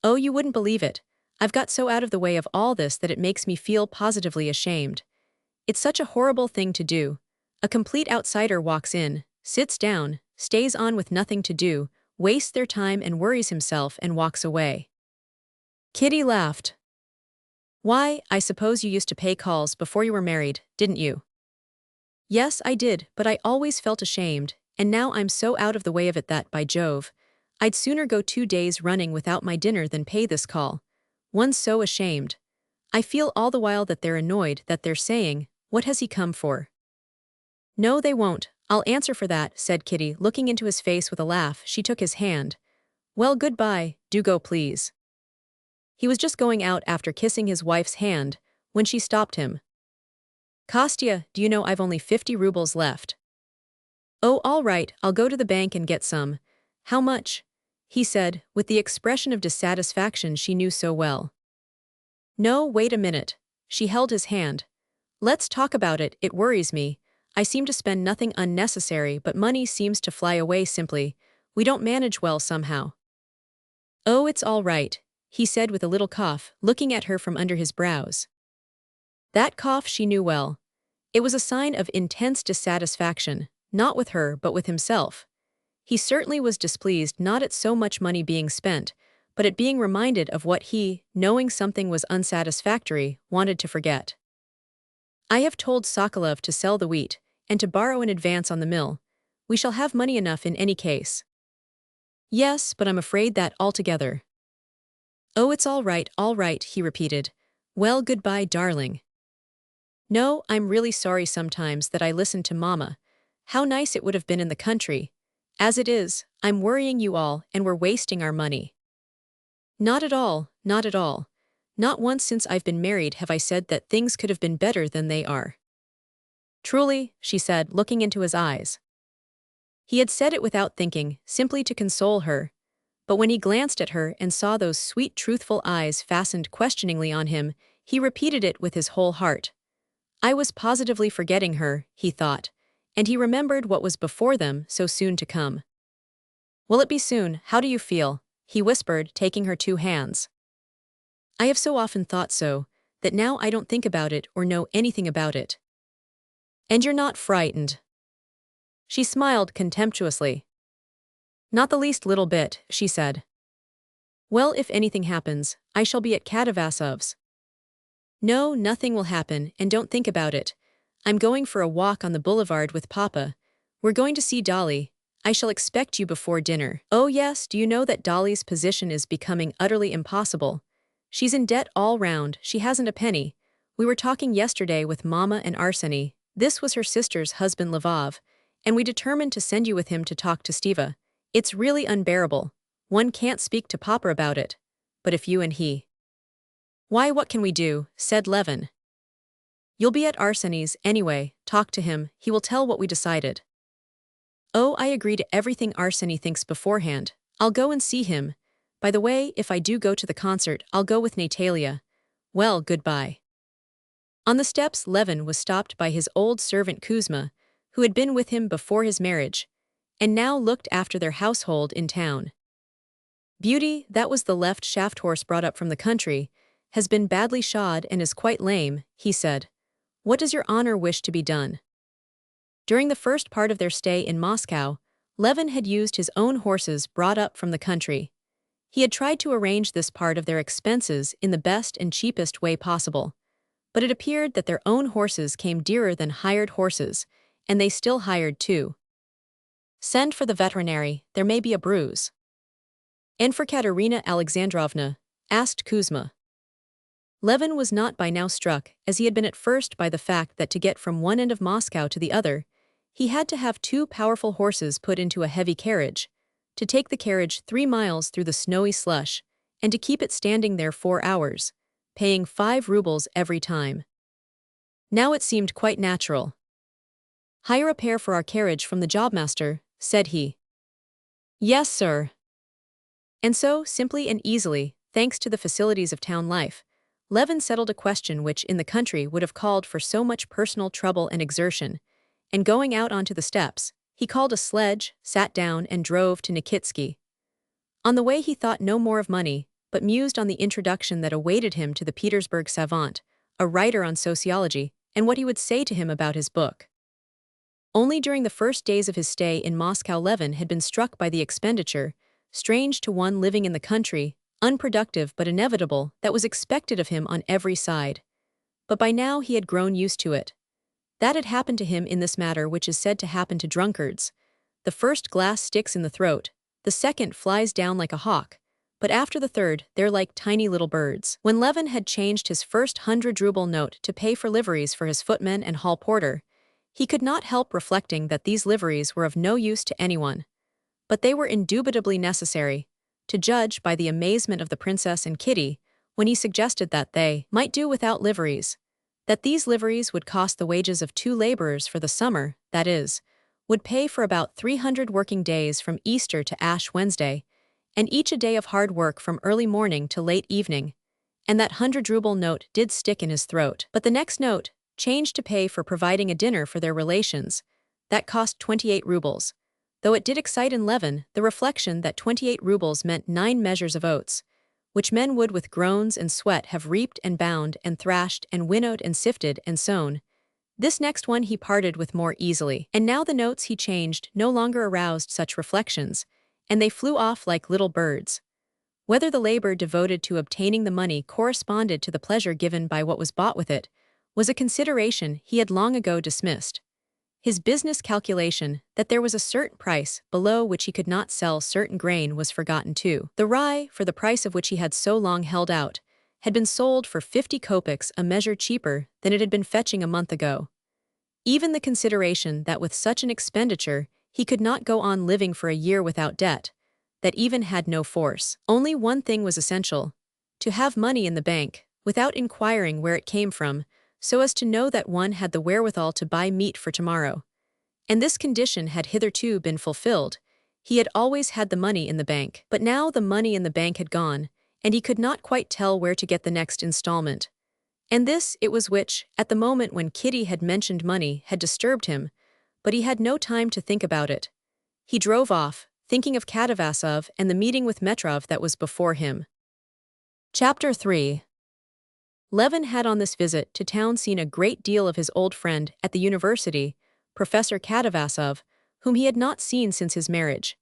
Oh, you wouldn't believe it. I've got so out of the way of all this that it makes me feel positively ashamed. It's such a horrible thing to do. A complete outsider walks in, sits down, stays on with nothing to do, wastes their time and worries himself and walks away. Kitty laughed. Why, I suppose you used to pay calls before you were married, didn't you? Yes, I did, but I always felt ashamed, and now I'm so out of the way of it that, by Jove, I'd sooner go 2 days running without my dinner than pay this call. One's so ashamed. I feel all the while that they're annoyed, that they're saying, what has he come for? No, they won't. I'll answer for that, said Kitty, looking into his face with a laugh. She took his hand. Well, goodbye, do go please. He was just going out after kissing his wife's hand, when she stopped him. Kostya, do you know I've only 50 rubles left? Oh, all right, I'll go to the bank and get some. How much? He said, with the expression of dissatisfaction she knew so well. No, wait a minute. She held his hand. Let's talk about it, it worries me. I seem to spend nothing unnecessary, but money seems to fly away simply. We don't manage well somehow. Oh, it's all right, he said with a little cough, looking at her from under his brows. That cough she knew well. It was a sign of intense dissatisfaction, not with her but with himself. He certainly was displeased not at so much money being spent, but at being reminded of what he, knowing something was unsatisfactory, wanted to forget. I have told Sokolov to sell the wheat, and to borrow in advance on the mill. We shall have money enough in any case. Yes, but I'm afraid that altogether. Oh, it's all right, he repeated. Well, goodbye, darling. No, I'm really sorry sometimes that I listened to Mama. How nice it would have been in the country. As it is, I'm worrying you all, and we're wasting our money. Not at all, not at all. Not once since I've been married have I said that things could have been better than they are. Truly, she said, looking into his eyes. He had said it without thinking, simply to console her. But when he glanced at her and saw those sweet, truthful eyes fastened questioningly on him, he repeated it with his whole heart. I was positively forgetting her, he thought, and he remembered what was before them so soon to come. Will it be soon? How do you feel? He whispered, taking her 2 hands. I have so often thought so, that now I don't think about it or know anything about it. And you're not frightened? She smiled contemptuously. Not the least little bit, she said. Well, if anything happens, I shall be at Katavasov's. No, nothing will happen, and don't think about it. I'm going for a walk on the boulevard with Papa. We're going to see Dolly. I shall expect you before dinner. Oh yes, do you know that Dolly's position is becoming utterly impossible? She's in debt all round, she hasn't a penny. We were talking yesterday with Mama and Arseny, this was her sister's husband Lvov, and we determined to send you with him to talk to Stiva. It's really unbearable. One can't speak to Papa about it. But if you and he... Why, what can we do? Said Levin. You'll be at Arseny's anyway, talk to him, he will tell what we decided. Oh, I agree to everything Arseny thinks beforehand. I'll go and see him. By the way, if I do go to the concert, I'll go with Natalia. Well, goodbye. On the steps, Levin was stopped by his old servant Kuzma, who had been with him before his marriage, and now looked after their household in town. Beauty, that was the left shaft horse brought up from the country, has been badly shod and is quite lame, he said. What does your honor wish to be done? During the first part of their stay in Moscow, Levin had used his own horses brought up from the country. He had tried to arrange this part of their expenses in the best and cheapest way possible. But it appeared that their own horses came dearer than hired horses, and they still hired too. "Send for the veterinary, there may be a bruise." "And for Katerina Alexandrovna?" asked Kuzma. Levin was not by now struck, as he had been at first, by the fact that to get from one end of Moscow to the other, he had to have two powerful horses put into a heavy carriage, to take the carriage 3 miles through the snowy slush, and to keep it standing there 4 hours, paying 5 rubles every time. Now it seemed quite natural. "Hire a pair for our carriage from the jobmaster," said he. "Yes, sir." And so, simply and easily, thanks to the facilities of town life, Levin settled a question which in the country would have called for so much personal trouble and exertion, and going out onto the steps, he called a sledge, sat down, and drove to Nikitsky. On the way he thought no more of money, but mused on the introduction that awaited him to the Petersburg savant, a writer on sociology, and what he would say to him about his book. Only during the first days of his stay in Moscow Levin had been struck by the expenditure, strange to one living in the country, unproductive but inevitable, that was expected of him on every side. But by now he had grown used to it. That had happened to him in this matter which is said to happen to drunkards. The first glass sticks in the throat, the second flies down like a hawk, but after the third they're like tiny little birds. When Levin had changed his first 100-ruble note to pay for liveries for his footman and hall porter, he could not help reflecting that these liveries were of no use to anyone. But they were indubitably necessary, to judge by the amazement of the princess and Kitty, when he suggested that they might do without liveries, that these liveries would cost the wages of 2 laborers for the summer, that is, would pay for about 300 working days from Easter to Ash Wednesday, and each a day of hard work from early morning to late evening, and that 100-ruble note did stick in his throat. But the next note, changed to pay for providing a dinner for their relations, that cost 28 rubles, though it did excite in Levin the reflection that 28 rubles meant 9 measures of oats, which men would with groans and sweat have reaped and bound and thrashed and winnowed and sifted and sown. This next one he parted with more easily, and now the notes he changed no longer aroused such reflections, and they flew off like little birds. Whether the labor devoted to obtaining the money corresponded to the pleasure given by what was bought with it, was a consideration he had long ago dismissed. His business calculation that there was a certain price below which he could not sell certain grain was forgotten too. The rye, for the price of which he had so long held out, had been sold for 50 kopecks, a measure cheaper than it had been fetching a month ago. Even the consideration that with such an expenditure he could not go on living for a year without debt, that even had no force. Only one thing was essential: to have money in the bank, without inquiring where it came from, so as to know that one had the wherewithal to buy meat for tomorrow. And this condition had hitherto been fulfilled. He had always had the money in the bank, but now the money in the bank had gone, and he could not quite tell where to get the next installment. And this it was which, at the moment when Kitty had mentioned money, had disturbed him, but he had no time to think about it. He drove off, thinking of Katavasov and the meeting with Metrov that was before him. Chapter 3. Levin had on this visit to town seen a great deal of his old friend at the university, Professor Katavasov, whom he had not seen since his marriage.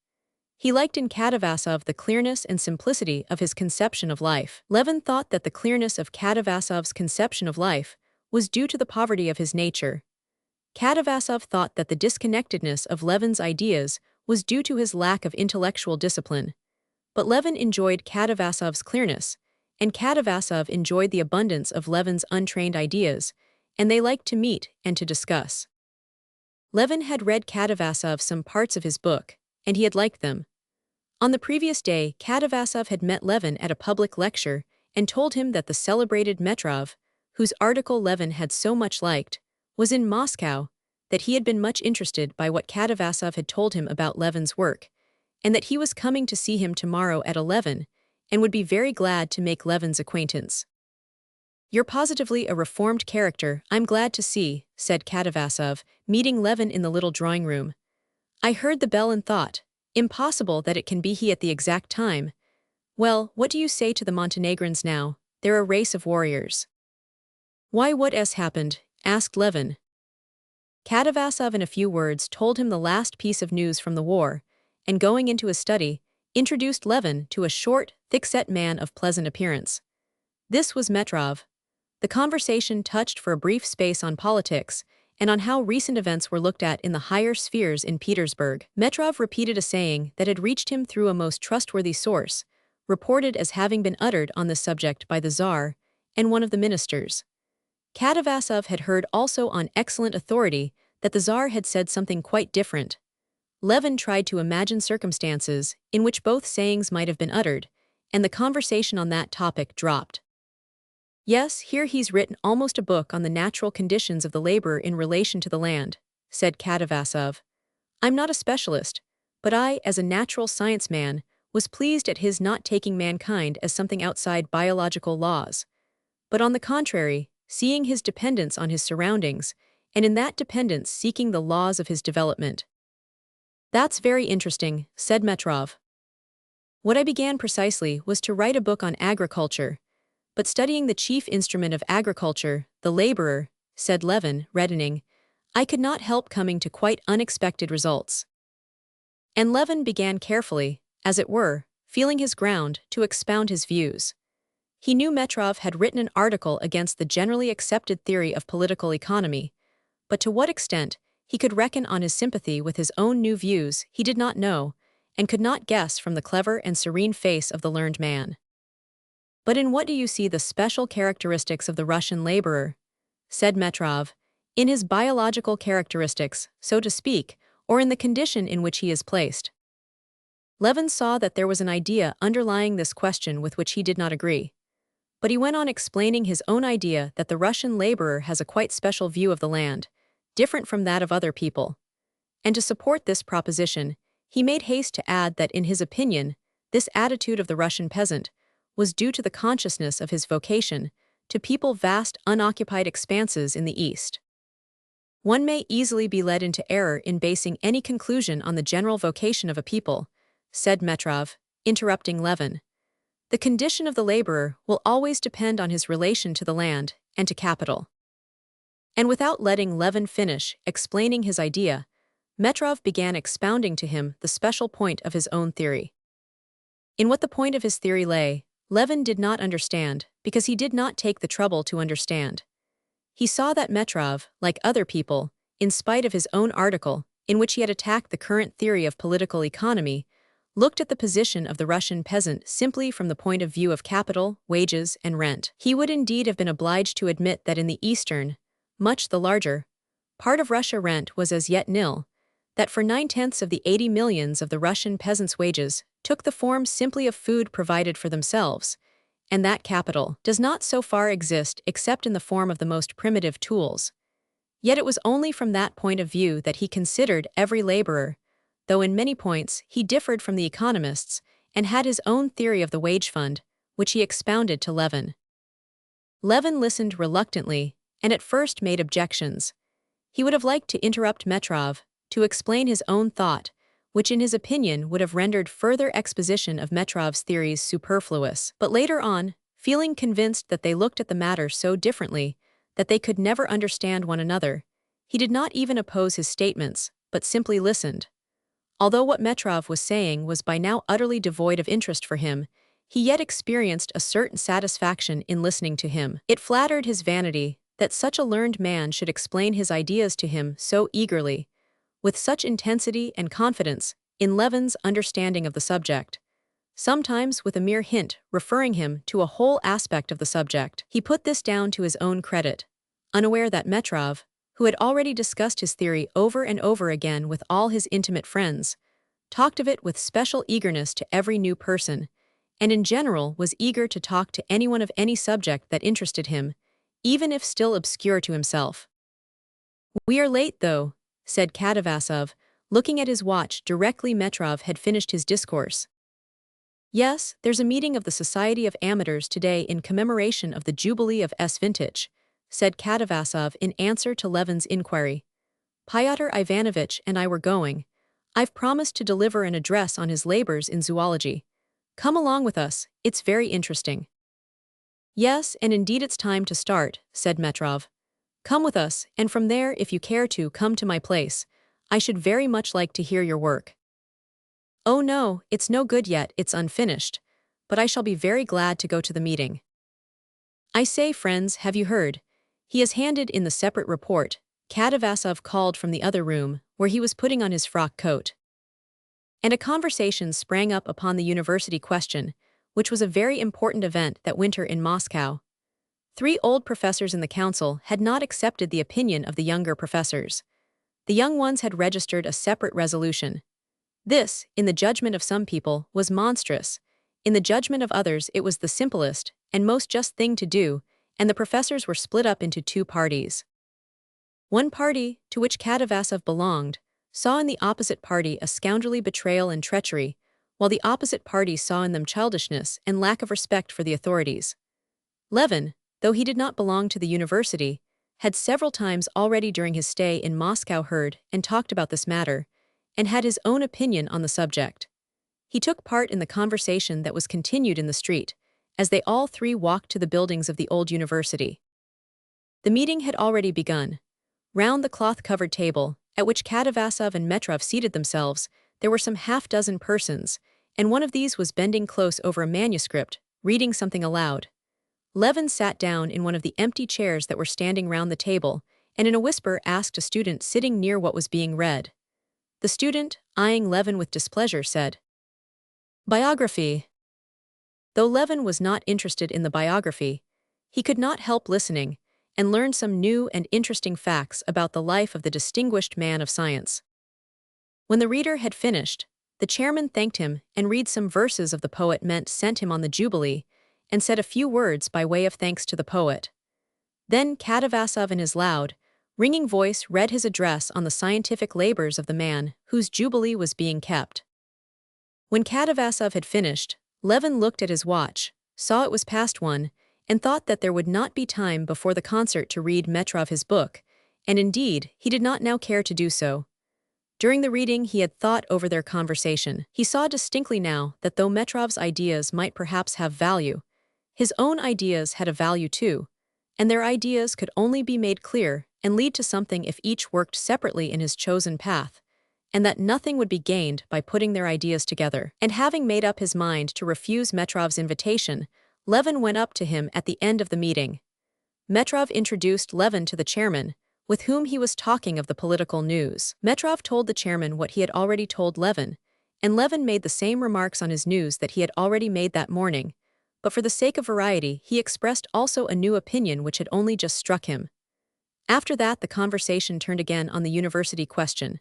He liked in Katavasov the clearness and simplicity of his conception of life. Levin thought that the clearness of Katavasov's conception of life was due to the poverty of his nature. Katavasov thought that the disconnectedness of Levin's ideas was due to his lack of intellectual discipline. But Levin enjoyed Katavasov's clearness, and Katavasov enjoyed the abundance of Levin's untrained ideas, and they liked to meet and to discuss. Levin had read Katavasov some parts of his book, and he had liked them. On the previous day, Katavasov had met Levin at a public lecture and told him that the celebrated Metrov, whose article Levin had so much liked, was in Moscow, that he had been much interested by what Katavasov had told him about Levin's work, and that he was coming to see him tomorrow at 11, and would be very glad to make Levin's acquaintance. "You're positively a reformed character, I'm glad to see," said Katavasov, meeting Levin in the little drawing-room. "I heard the bell and thought, impossible that it can be he at the exact time. Well, what do you say to the Montenegrins now? They're a race of warriors." "Why, what has happened?" asked Levin. Katavasov in a few words told him the last piece of news from the war, and going into his study, introduced Levin to a short, thick-set man of pleasant appearance. This was Metrov. The conversation touched for a brief space on politics and on how recent events were looked at in the higher spheres in Petersburg. Metrov repeated a saying that had reached him through a most trustworthy source, reported as having been uttered on this subject by the Tsar and one of the ministers. Katavasov had heard also on excellent authority that the Tsar had said something quite different. Levin tried to imagine circumstances in which both sayings might have been uttered, and the conversation on that topic dropped. Yes, here he's written almost a book on the natural conditions of the laborer in relation to the land, said Katavasov. I'm not a specialist, but I, as a natural science man, was pleased at his not taking mankind as something outside biological laws, but on the contrary, seeing his dependence on his surroundings, and in that dependence seeking the laws of his development. That's very interesting, said Metrov. What I began precisely was to write a book on agriculture, but studying the chief instrument of agriculture, the laborer, said Levin, reddening, I could not help coming to quite unexpected results. And Levin began carefully, as it were, feeling his ground, to expound his views. He knew Metrov had written an article against the generally accepted theory of political economy, but to what extent he could reckon on his sympathy with his own new views he did not know, and could not guess from the clever and serene face of the learned man. But in what do you see the special characteristics of the Russian laborer? Said Metrov. In his biological characteristics, so to speak, or in the condition in which he is placed? Levin saw that there was an idea underlying this question with which he did not agree. But he went on explaining his own idea that the Russian laborer has a quite special view of the land, different from that of other people. And to support this proposition, he made haste to add that in his opinion, this attitude of the Russian peasant was due to the consciousness of his vocation to people vast unoccupied expanses in the East. One may easily be led into error in basing any conclusion on the general vocation of a people, said Metrov, interrupting Levin. The condition of the laborer will always depend on his relation to the land and to capital. And without letting Levin finish explaining his idea, Metrov began expounding to him the special point of his own theory. In what the point of his theory lay, Levin did not understand, because he did not take the trouble to understand. He saw that Metrov, like other people, in spite of his own article, in which he had attacked the current theory of political economy, looked at the position of the Russian peasant simply from the point of view of capital, wages, and rent. He would indeed have been obliged to admit that in the eastern, much the larger, part of Russia rent was as yet nil, that for 9/10 of the 80 millions of the Russian peasants' wages took the form simply of food provided for themselves, and that capital does not so far exist except in the form of the most primitive tools. Yet it was only from that point of view that he considered every laborer, though in many points he differed from the economists and had his own theory of the wage fund, which he expounded to Levin. Levin listened reluctantly and at first made objections. He would have liked to interrupt Metrov, to explain his own thought, which in his opinion would have rendered further exposition of Metrov's theories superfluous. But later on, feeling convinced that they looked at the matter so differently that they could never understand one another, he did not even oppose his statements, but simply listened. Although what Metrov was saying was by now utterly devoid of interest for him, he yet experienced a certain satisfaction in listening to him. It flattered his vanity that such a learned man should explain his ideas to him so eagerly, with such intensity and confidence in Levin's understanding of the subject, sometimes with a mere hint referring him to a whole aspect of the subject. He put this down to his own credit, unaware that Metrov, who had already discussed his theory over and over again with all his intimate friends, talked of it with special eagerness to every new person, and in general was eager to talk to anyone of any subject that interested him, even if still obscure to himself. "We are late, though," said Katavasov, looking at his watch directly Metrov had finished his discourse. "Yes, there's a meeting of the Society of Amateurs today in commemoration of the Jubilee of S. Vintage," said Katavasov in answer to Levin's inquiry. "Pyotr Ivanovitch and I were going. I've promised to deliver an address on his labors in zoology. Come along with us, it's very interesting." "Yes, and indeed it's time to start," said Metrov. "Come with us, and from there, if you care to, come to my place. I should very much like to hear your work." "Oh no, it's no good yet, it's unfinished. But I shall be very glad to go to the meeting." "I say, friends, have you heard? He has handed in the separate report," Katavasov called from the other room, where he was putting on his frock coat. And a conversation sprang up upon the university question, which was a very important event that winter in Moscow. 3 old professors in the council had not accepted the opinion of the younger professors. The young ones had registered a separate resolution. This, in the judgment of some people, was monstrous. In the judgment of others, it was the simplest and most just thing to do, and the professors were split up into 2 parties. One party, to which Katavasov belonged, saw in the opposite party a scoundrelly betrayal and treachery, while the opposite party saw in them childishness and lack of respect for the authorities. Levin, though he did not belong to the university, had several times already during his stay in Moscow heard and talked about this matter, and had his own opinion on the subject. He took part in the conversation that was continued in the street, as they all 3 walked to the buildings of the old university. The meeting had already begun. Round the cloth-covered table, at which Katavasov and Metrov seated themselves, there were some half-dozen persons, and one of these was bending close over a manuscript, reading something aloud. Levin sat down in one of the empty chairs that were standing round the table, and in a whisper asked a student sitting near what was being read. The student, eyeing Levin with displeasure, said, "Biography." Though Levin was not interested in the biography, he could not help listening, and learned some new and interesting facts about the life of the distinguished man of science. When the reader had finished, the chairman thanked him and read some verses of the poet sent him on the Jubilee, and said a few words by way of thanks to the poet. Then Katavasov in his loud, ringing voice read his address on the scientific labors of the man whose Jubilee was being kept. When Katavasov had finished, Levin looked at his watch, saw it was past 1, and thought that there would not be time before the concert to read Metrov his book, and indeed, he did not now care to do so. During the reading he had thought over their conversation. He saw distinctly now that though Metrov's ideas might perhaps have value, his own ideas had a value too, and their ideas could only be made clear and lead to something if each worked separately in his chosen path, and that nothing would be gained by putting their ideas together. And having made up his mind to refuse Metrov's invitation, Levin went up to him at the end of the meeting. Metrov introduced Levin to the chairman, with whom he was talking of the political news. Metrov told the chairman what he had already told Levin, and Levin made the same remarks on his news that he had already made that morning, but for the sake of variety he expressed also a new opinion which had only just struck him. After that the conversation turned again on the university question.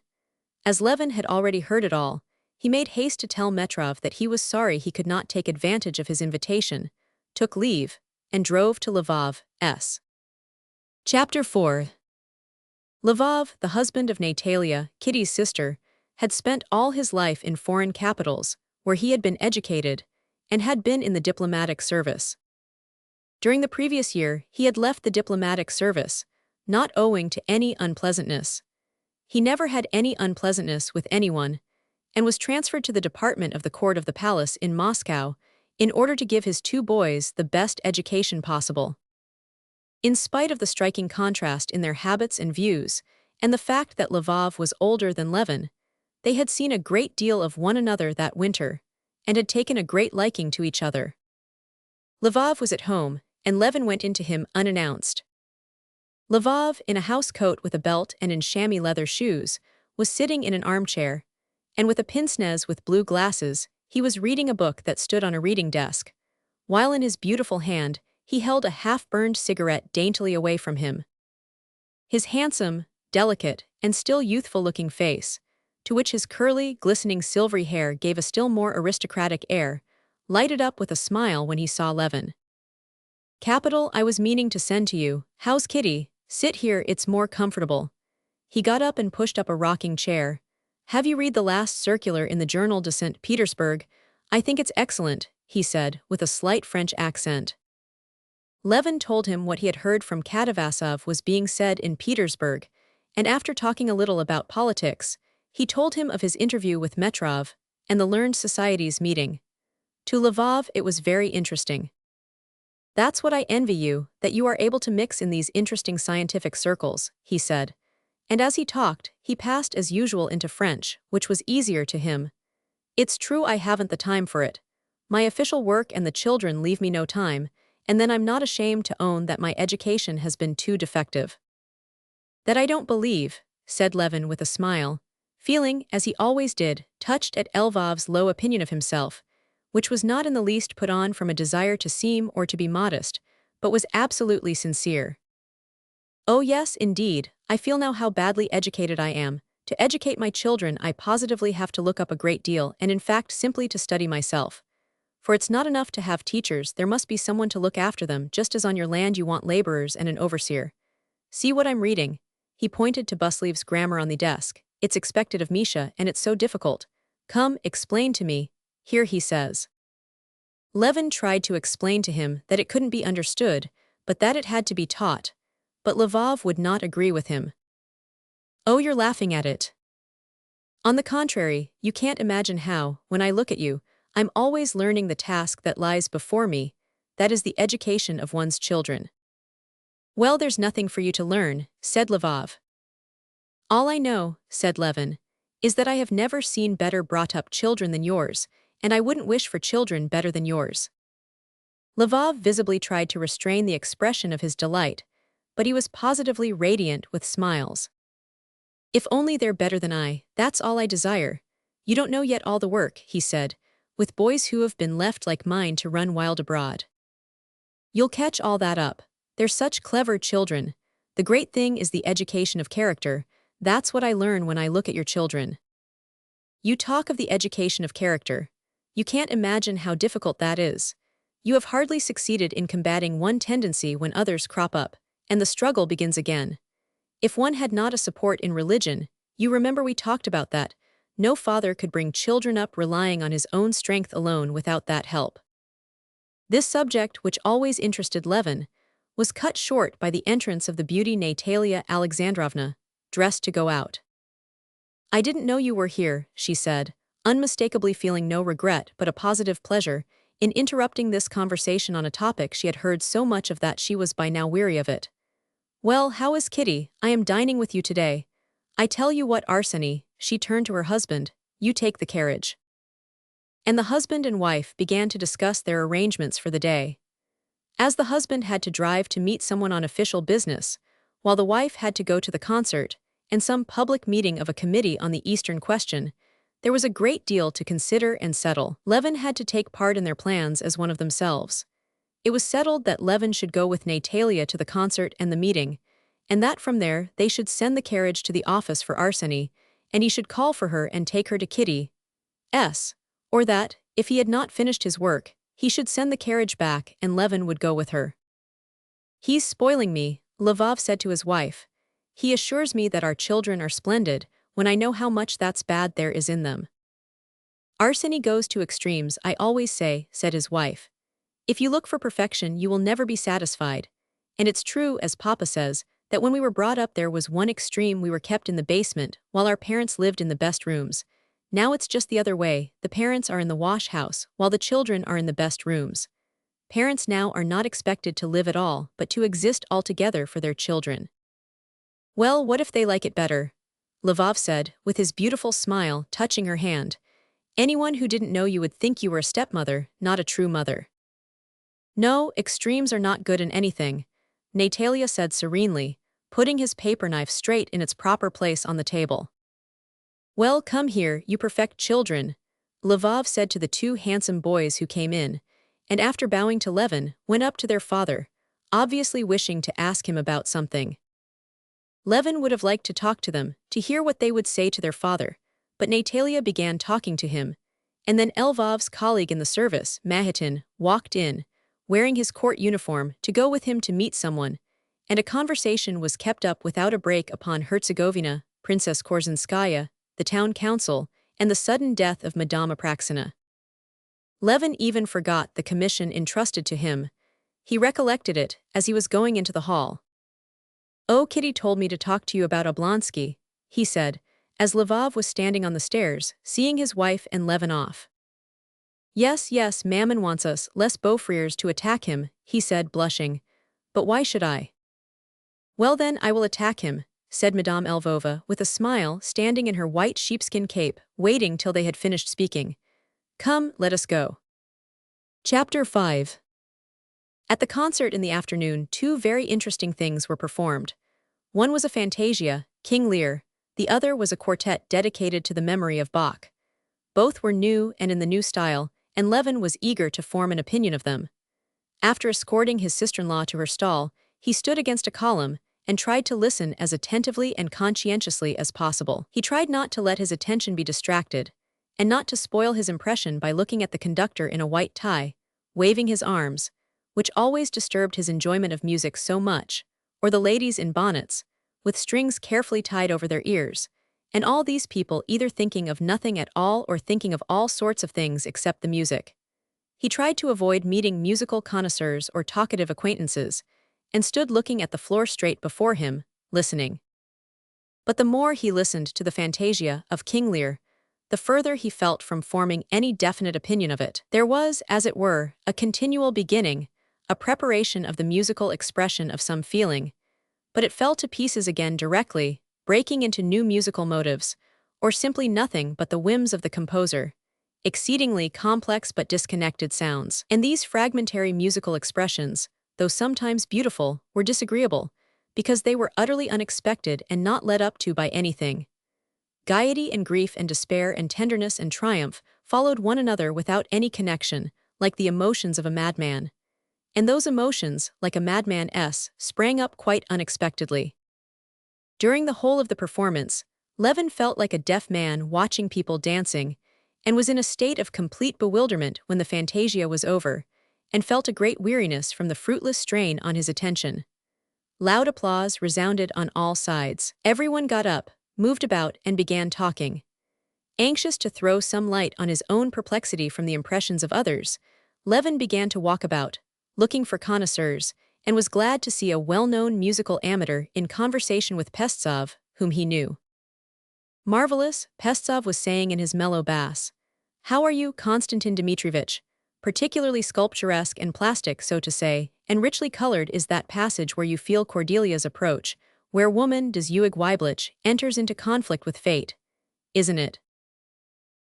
As Levin had already heard it all, he made haste to tell Metrov that he was sorry he could not take advantage of his invitation, took leave, and drove to Lvov's. Chapter 4. Lvov, the husband of Natalia, Kitty's sister, had spent all his life in foreign capitals, where he had been educated, and had been in the diplomatic service. During the previous year, he had left the diplomatic service, not owing to any unpleasantness. He never had any unpleasantness with anyone, and was transferred to the department of the court of the palace in Moscow in order to give his 2 boys the best education possible. In spite of the striking contrast in their habits and views, and the fact that Lvov was older than Levin, they had seen a great deal of one another that winter, and had taken a great liking to each other. Lvov was at home, and Levin went into him unannounced. Lvov, in a house coat with a belt and in chamois leather shoes, was sitting in an armchair, and with a pince-nez with blue glasses, he was reading a book that stood on a reading desk, while in his beautiful hand he held a half-burned cigarette daintily away from him. His handsome, delicate, and still youthful-looking face, to which his curly, glistening silvery hair gave a still more aristocratic air, lighted up with a smile when he saw Levin. "Capital, I was meaning to send to you. How's Kitty? Sit here, it's more comfortable." He got up and pushed up a rocking chair. "Have you read the last circular in the Journal de St. Petersburg? I think it's excellent," he said, with a slight French accent. Levin told him what he had heard from Katavasov was being said in Petersburg, and after talking a little about politics, he told him of his interview with Metrov and the Learned Society's meeting. To Lvov it was very interesting. "That's what I envy you, that you are able to mix in these interesting scientific circles," he said. And as he talked, he passed as usual into French, which was easier to him. It's true I haven't the time for it. My official work and the children leave me no time, and then I'm not ashamed to own that my education has been too defective. That I don't believe, said Levin with a smile, feeling, as he always did, touched at Lvov's low opinion of himself, which was not in the least put on from a desire to seem or to be modest, but was absolutely sincere. Oh yes, indeed, I feel now how badly educated I am. To educate my children I positively have to look up a great deal and in fact simply to study myself. For it's not enough to have teachers, there must be someone to look after them, just as on your land you want laborers and an overseer. See what I'm reading. He pointed to Busleev's grammar on the desk. It's expected of Misha, and it's so difficult. Come, explain to me. Here he says. Levin tried to explain to him that it couldn't be understood, but that it had to be taught. But Lvov would not agree with him. Oh, you're laughing at it. On the contrary, you can't imagine how, when I look at you, I'm always learning the task that lies before me, that is the education of one's children. Well, there's nothing for you to learn, said Lvov. All I know, said Levin, is that I have never seen better brought up children than yours, and I wouldn't wish for children better than yours. Lvov visibly tried to restrain the expression of his delight, but he was positively radiant with smiles. If only they're better than I, that's all I desire. You don't know yet all the work, he said, with boys who have been left like mine to run wild abroad. You'll catch all that up. They're such clever children. The great thing is the education of character. That's what I learn when I look at your children. You talk of the education of character. You can't imagine how difficult that is. You have hardly succeeded in combating one tendency when others crop up, and the struggle begins again. If one had not a support in religion, you remember we talked about that, no father could bring children up relying on his own strength alone without that help. This subject, which always interested Levin, was cut short by the entrance of the beauty Natalia Alexandrovna, dressed to go out. I didn't know you were here, she said, unmistakably feeling no regret but a positive pleasure in interrupting this conversation on a topic she had heard so much of that she was by now weary of it. Well, how is Kitty? I am dining with you today. I tell you what, Arseny, she turned to her husband, you take the carriage. And the husband and wife began to discuss their arrangements for the day. As the husband had to drive to meet someone on official business, while the wife had to go to the concert and some public meeting of a committee on the Eastern question, there was a great deal to consider and settle. Levin had to take part in their plans as one of themselves. It was settled that Levin should go with Natalia to the concert and the meeting, and that from there they should send the carriage to the office for Arseny, and he should call for her and take her to Kitty's, or that, if he had not finished his work, he should send the carriage back and Levin would go with her. He's spoiling me, Lvov said to his wife. He assures me that our children are splendid, when I know how much that's bad there is in them. Arseny goes to extremes, I always say, said his wife. If you look for perfection, you will never be satisfied. And it's true, as Papa says, that when we were brought up there was one extreme, we were kept in the basement, while our parents lived in the best rooms. Now it's just the other way, the parents are in the wash house, while the children are in the best rooms. Parents now are not expected to live at all, but to exist altogether for their children. Well, what if they like it better? Lvov said, with his beautiful smile, touching her hand. Anyone who didn't know you would think you were a stepmother, not a true mother. No, extremes are not good in anything, Natalia said serenely, putting his paper knife straight in its proper place on the table. Well, come here, you perfect children, Lvov said to the two handsome boys who came in, and after bowing to Levin, went up to their father, obviously wishing to ask him about something. Levin would have liked to talk to them, to hear what they would say to their father, but Natalia began talking to him, and then Lvov's colleague in the service, Mahitin, walked in, wearing his court uniform, to go with him to meet someone, and a conversation was kept up without a break upon Herzegovina, Princess Korzinskaya, the town council, and the sudden death of Madame Apraxina. Levin even forgot the commission entrusted to him. He recollected it as he was going into the hall. Oh, Kitty told me to talk to you about Oblonsky, he said, as Lvov was standing on the stairs, seeing his wife and Levin off. Yes, Mammon wants us, less Beaufriers, to attack him, he said, blushing. But why should I? Well then, I will attack him, said Madame Lvova with a smile, standing in her white sheepskin cape, waiting till they had finished speaking. Come, let us go. Chapter 5. At the concert in the afternoon, two very interesting things were performed. One was a fantasia, King Lear, the other was a quartet dedicated to the memory of Bach. Both were new and in the new style, and Levin was eager to form an opinion of them. After escorting his sister-in-law to her stall, he stood against a column and tried to listen as attentively and conscientiously as possible. He tried not to let his attention be distracted, and not to spoil his impression by looking at the conductor in a white tie, waving his arms, which always disturbed his enjoyment of music so much, or the ladies in bonnets, with strings carefully tied over their ears, and all these people either thinking of nothing at all or thinking of all sorts of things except the music. He tried to avoid meeting musical connoisseurs or talkative acquaintances, and stood looking at the floor straight before him, listening. But the more he listened to the fantasia of King Lear, the further he felt from forming any definite opinion of it. There was, as it were, a continual beginning, a preparation of the musical expression of some feeling, but it fell to pieces again directly, breaking into new musical motives, or simply nothing but the whims of the composer, exceedingly complex but disconnected sounds. And these fragmentary musical expressions, though sometimes beautiful, were disagreeable, because they were utterly unexpected and not led up to by anything. Gaiety and grief and despair and tenderness and triumph followed one another without any connection, like the emotions of a madman. And those emotions, like a madman's, sprang up quite unexpectedly. During the whole of the performance, Levin felt like a deaf man watching people dancing, and was in a state of complete bewilderment when the fantasia was over, and felt a great weariness from the fruitless strain on his attention. Loud applause resounded on all sides. Everyone got up, moved about, and began talking. Anxious to throw some light on his own perplexity from the impressions of others, Levin began to walk about, looking for connoisseurs, and was glad to see a well-known musical amateur in conversation with Pestsov, whom he knew. Marvelous, Pestsov was saying in his mellow bass. How are you, Konstantin Dmitrievich? Particularly sculpturesque and plastic, so to say, and richly colored is that passage where you feel Cordelia's approach, where woman des Weiblich enters into conflict with fate. Isn't it?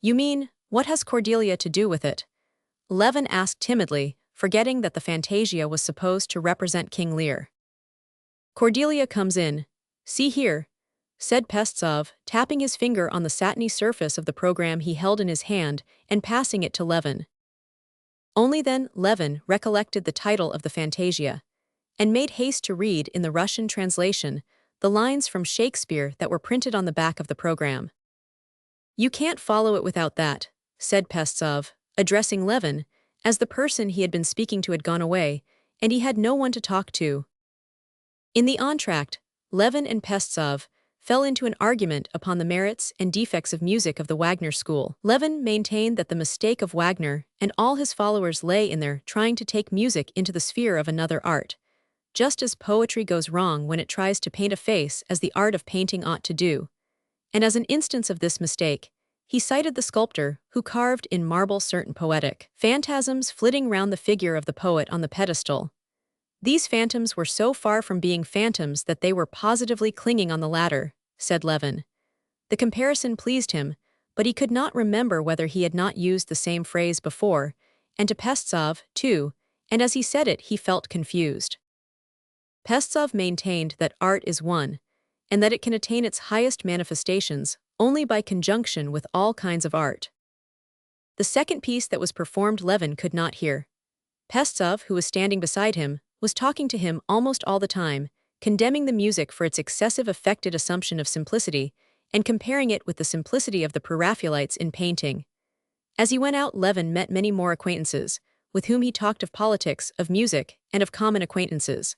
You mean, what has Cordelia to do with it? Levin asked timidly, forgetting that the fantasia was supposed to represent King Lear. Cordelia comes in. See here, said Pestsov, tapping his finger on the satiny surface of the program he held in his hand and passing it to Levin. Only then Levin recollected the title of the fantasia, and made haste to read in the Russian translation the lines from Shakespeare that were printed on the back of the program. You can't follow it without that, said Pestsov, addressing Levin, as the person he had been speaking to had gone away, and he had no one to talk to. In the entr'acte, Levin and Pestsov fell into an argument upon the merits and defects of music of the Wagner school. Levin maintained that the mistake of Wagner and all his followers lay in their trying to take music into the sphere of another art, just as poetry goes wrong when it tries to paint a face as the art of painting ought to do. And as an instance of this mistake, he cited the sculptor who carved in marble certain poetic phantasms flitting round the figure of the poet on the pedestal. These phantoms were so far from being phantoms that they were positively clinging on the ladder, said Levin. The comparison pleased him, but he could not remember whether he had not used the same phrase before, and to Pestsov, too, and as he said it he felt confused. Pestsov maintained that art is one, and that it can attain its highest manifestations only by conjunction with all kinds of art. The second piece that was performed Levin could not hear. Pestsov, who was standing beside him, was talking to him almost all the time, condemning the music for its excessive affected assumption of simplicity, and comparing it with the simplicity of the Preraphaelites in painting. As he went out, Levin met many more acquaintances, with whom he talked of politics, of music, and of common acquaintances.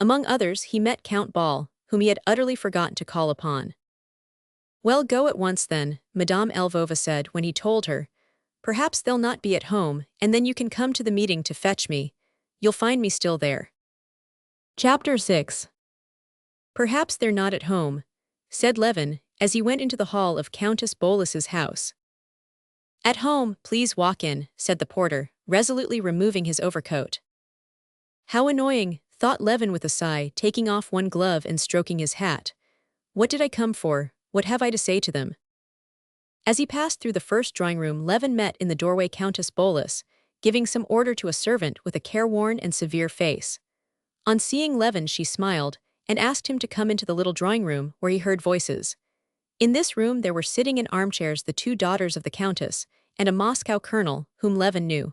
Among others, he met Count Ball, whom he had utterly forgotten to call upon. Well, go at once then, Madame Lvova said when he told her. Perhaps they'll not be at home, and then you can come to the meeting to fetch me. You'll find me still there. Chapter 6. Perhaps they're not at home, said Levin, as he went into the hall of Countess Bolus's house. At home, please walk in, said the porter, resolutely removing his overcoat. How annoying, thought Levin with a sigh, taking off one glove and stroking his hat. What did I come for? What have I to say to them? As he passed through the first drawing room, Levin met in the doorway Countess Bolus, giving some order to a servant with a careworn and severe face. On seeing Levin, she smiled and asked him to come into the little drawing room where he heard voices. In this room there were sitting in armchairs the two daughters of the countess and a Moscow colonel whom Levin knew.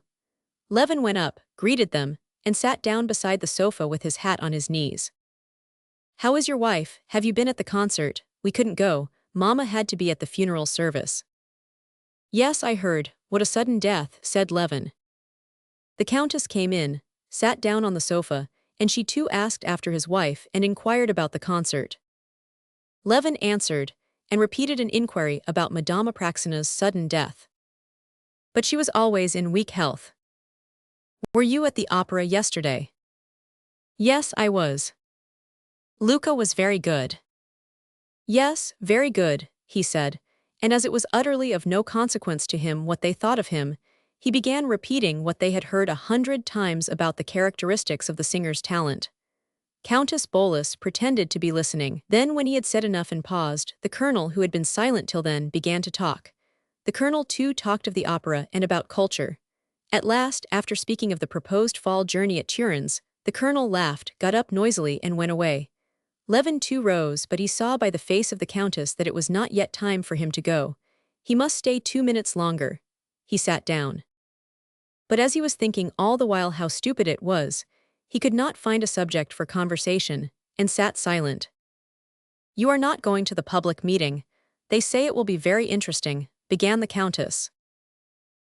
Levin went up, greeted them, and sat down beside the sofa with his hat on his knees. "How is your wife? Have you been at the concert? We couldn't go. Mama had to be at the funeral service." "Yes, I heard. What a sudden death," said Levin. The countess came in, sat down on the sofa, and she too asked after his wife and inquired about the concert. Levin answered, and repeated an inquiry about Madame Apraxina's sudden death. "But she was always in weak health." "Were you at the opera yesterday?" "Yes, I was." "Luca was very good." "Yes, very good," he said, and as it was utterly of no consequence to him what they thought of him, he began repeating what they had heard 100 times about the characteristics of the singer's talent. Countess Bolus pretended to be listening. Then, when he had said enough and paused, the colonel, who had been silent till then, began to talk. The colonel too talked of the opera and about culture. At last, after speaking of the proposed fall journey at Turin's, the colonel laughed, got up noisily, and went away. Levin too rose, but he saw by the face of the countess that it was not yet time for him to go. He must stay 2 minutes longer. He sat down. But as he was thinking all the while how stupid it was, he could not find a subject for conversation, and sat silent. "You are not going to the public meeting. They say it will be very interesting," began the countess.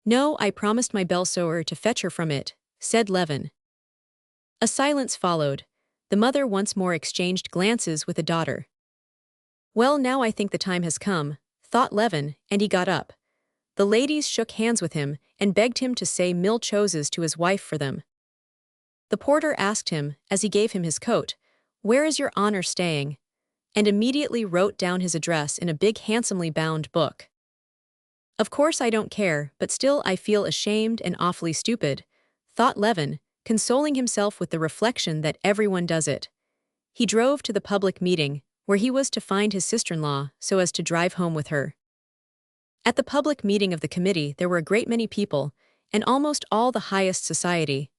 "No, I promised my bell-sewer to fetch her from it," said Levin. A silence followed. The mother once more exchanged glances with the daughter. "Well, now I think the time has come," thought Levin, and he got up. The ladies shook hands with him and begged him to say mille choses to his wife for them. The porter asked him, as he gave him his coat, "Where is your honor staying?" and immediately wrote down his address in a big handsomely bound book. "Of course I don't care, but still I feel ashamed and awfully stupid," thought Levin, consoling himself with the reflection that everyone does it. He drove to the public meeting, where he was to find his sister-in-law so as to drive home with her. At the public meeting of the committee there were a great many people, and almost all the highest society.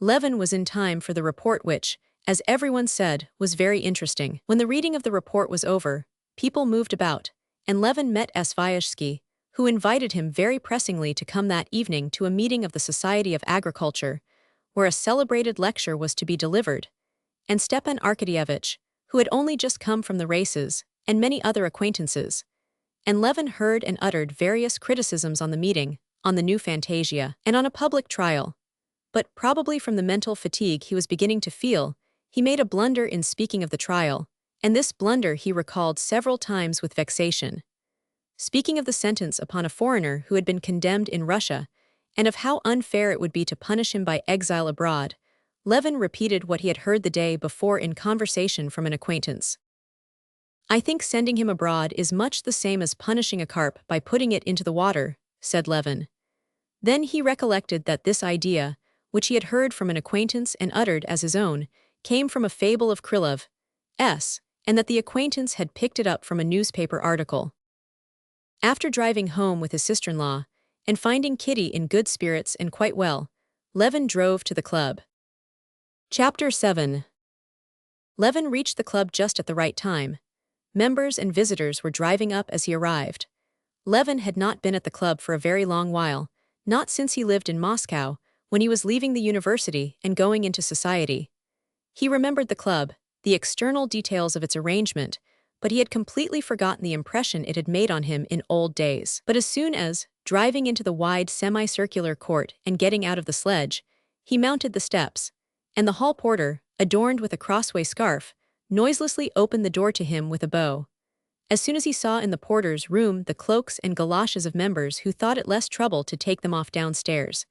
Levin was in time for the report which, as everyone said, was very interesting. When the reading of the report was over, people moved about, and Levin met Sviazhsky, who invited him very pressingly to come that evening to a meeting of the Society of Agriculture, where a celebrated lecture was to be delivered, and Stepan Arkadyevitch, who had only just come from the races, and many other acquaintances. And Levin heard and uttered various criticisms on the meeting, on the new fantasia, and on a public trial. But probably from the mental fatigue he was beginning to feel, he made a blunder in speaking of the trial, and this blunder he recalled several times with vexation. Speaking of the sentence upon a foreigner who had been condemned in Russia, and of how unfair it would be to punish him by exile abroad, Levin repeated what he had heard the day before in conversation from an acquaintance. "I think sending him abroad is much the same as punishing a carp by putting it into the water," said Levin. Then he recollected that this idea, which he had heard from an acquaintance and uttered as his own, came from a fable of Krylov's, and that the acquaintance had picked it up from a newspaper article. After driving home with his sister-in-law, and finding Kitty in good spirits and quite well, Levin drove to the club. Chapter 7. Levin reached the club just at the right time. Members and visitors were driving up as he arrived. Levin had not been at the club for a very long while, not since he lived in Moscow, when he was leaving the university and going into society. He remembered the club, the external details of its arrangement, but he had completely forgotten the impression it had made on him in old days. But as soon as, driving into the wide semicircular court and getting out of the sledge, he mounted the steps, and the hall porter, adorned with a crossway scarf, noiselessly opened the door to him with a bow. As soon as he saw in the porter's room the cloaks and galoshes of members who thought it less trouble to take them off downstairs,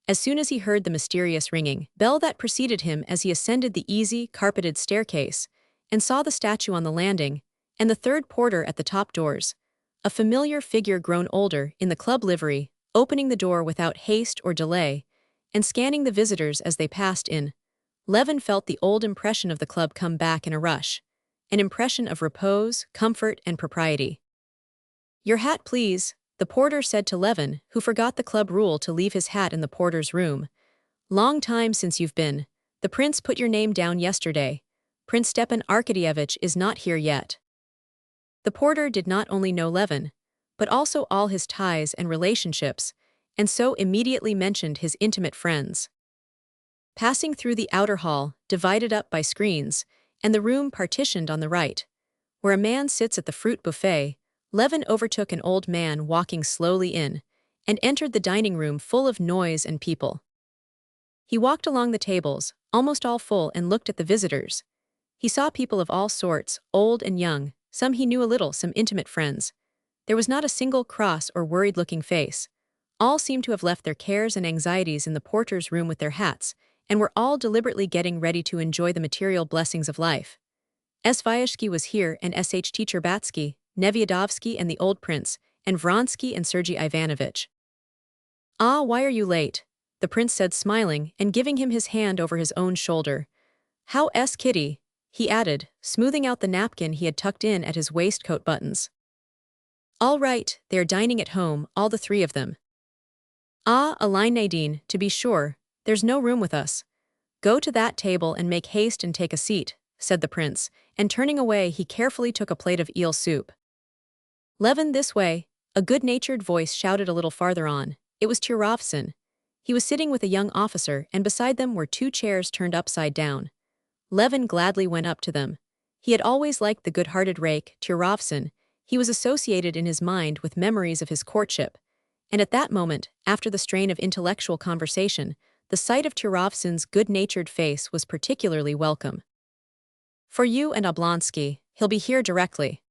as soon as he heard the mysterious ringing bell that preceded him as he ascended the easy, carpeted staircase, and saw the statue on the landing, and the third porter at the top doors, a familiar figure grown older in the club livery, opening the door without haste or delay, and scanning the visitors as they passed in, Levin felt the old impression of the club come back in a rush, an impression of repose, comfort, and propriety. Your hat, please, the porter said to Levin, who forgot the club rule to leave his hat in the porter's room. Long time since you've been. The prince put your name down yesterday. Prince Stepan Arkadyevich is not here yet. The porter did not only know Levin, but also all his ties and relationships, and so immediately mentioned his intimate friends. Passing through the outer hall, divided up by screens, and the room partitioned on the right, where a man sits at the fruit buffet, Levin overtook an old man walking slowly in, and entered the dining room full of noise and people. He walked along the tables, almost all full, and looked at the visitors. He saw people of all sorts, old and young, some he knew a little, some intimate friends. There was not a single cross or worried-looking face. All seemed to have left their cares and anxieties in the porter's room with their hats, and were all deliberately getting ready to enjoy the material blessings of life. Vyashky was here, and Sh Cherbatsky, Nevyadovsky and the old prince, and Vronsky and Sergei Ivanovich. "Ah, why are you late?" the prince said, smiling and giving him his hand over his own shoulder. "How's Kitty?" he added, smoothing out the napkin he had tucked in at his waistcoat buttons. "All right, they are dining at home, all the three of them." "Ah, Aline Nadine, to be sure, there's no room with us. Go to that table and make haste and take a seat," said the prince, and turning away he carefully took a plate of eel soup. "Levin, this way," a good-natured voice shouted a little farther on. It was Turovtsin. He was sitting with a young officer, and beside them were two chairs turned upside down. Levin gladly went up to them. He had always liked the good-hearted rake, Turovtsin. He was associated in his mind with memories of his courtship. And at that moment, after the strain of intellectual conversation, the sight of Turovtsin's good-natured face was particularly welcome. "For you and Oblonsky, he'll be here directly."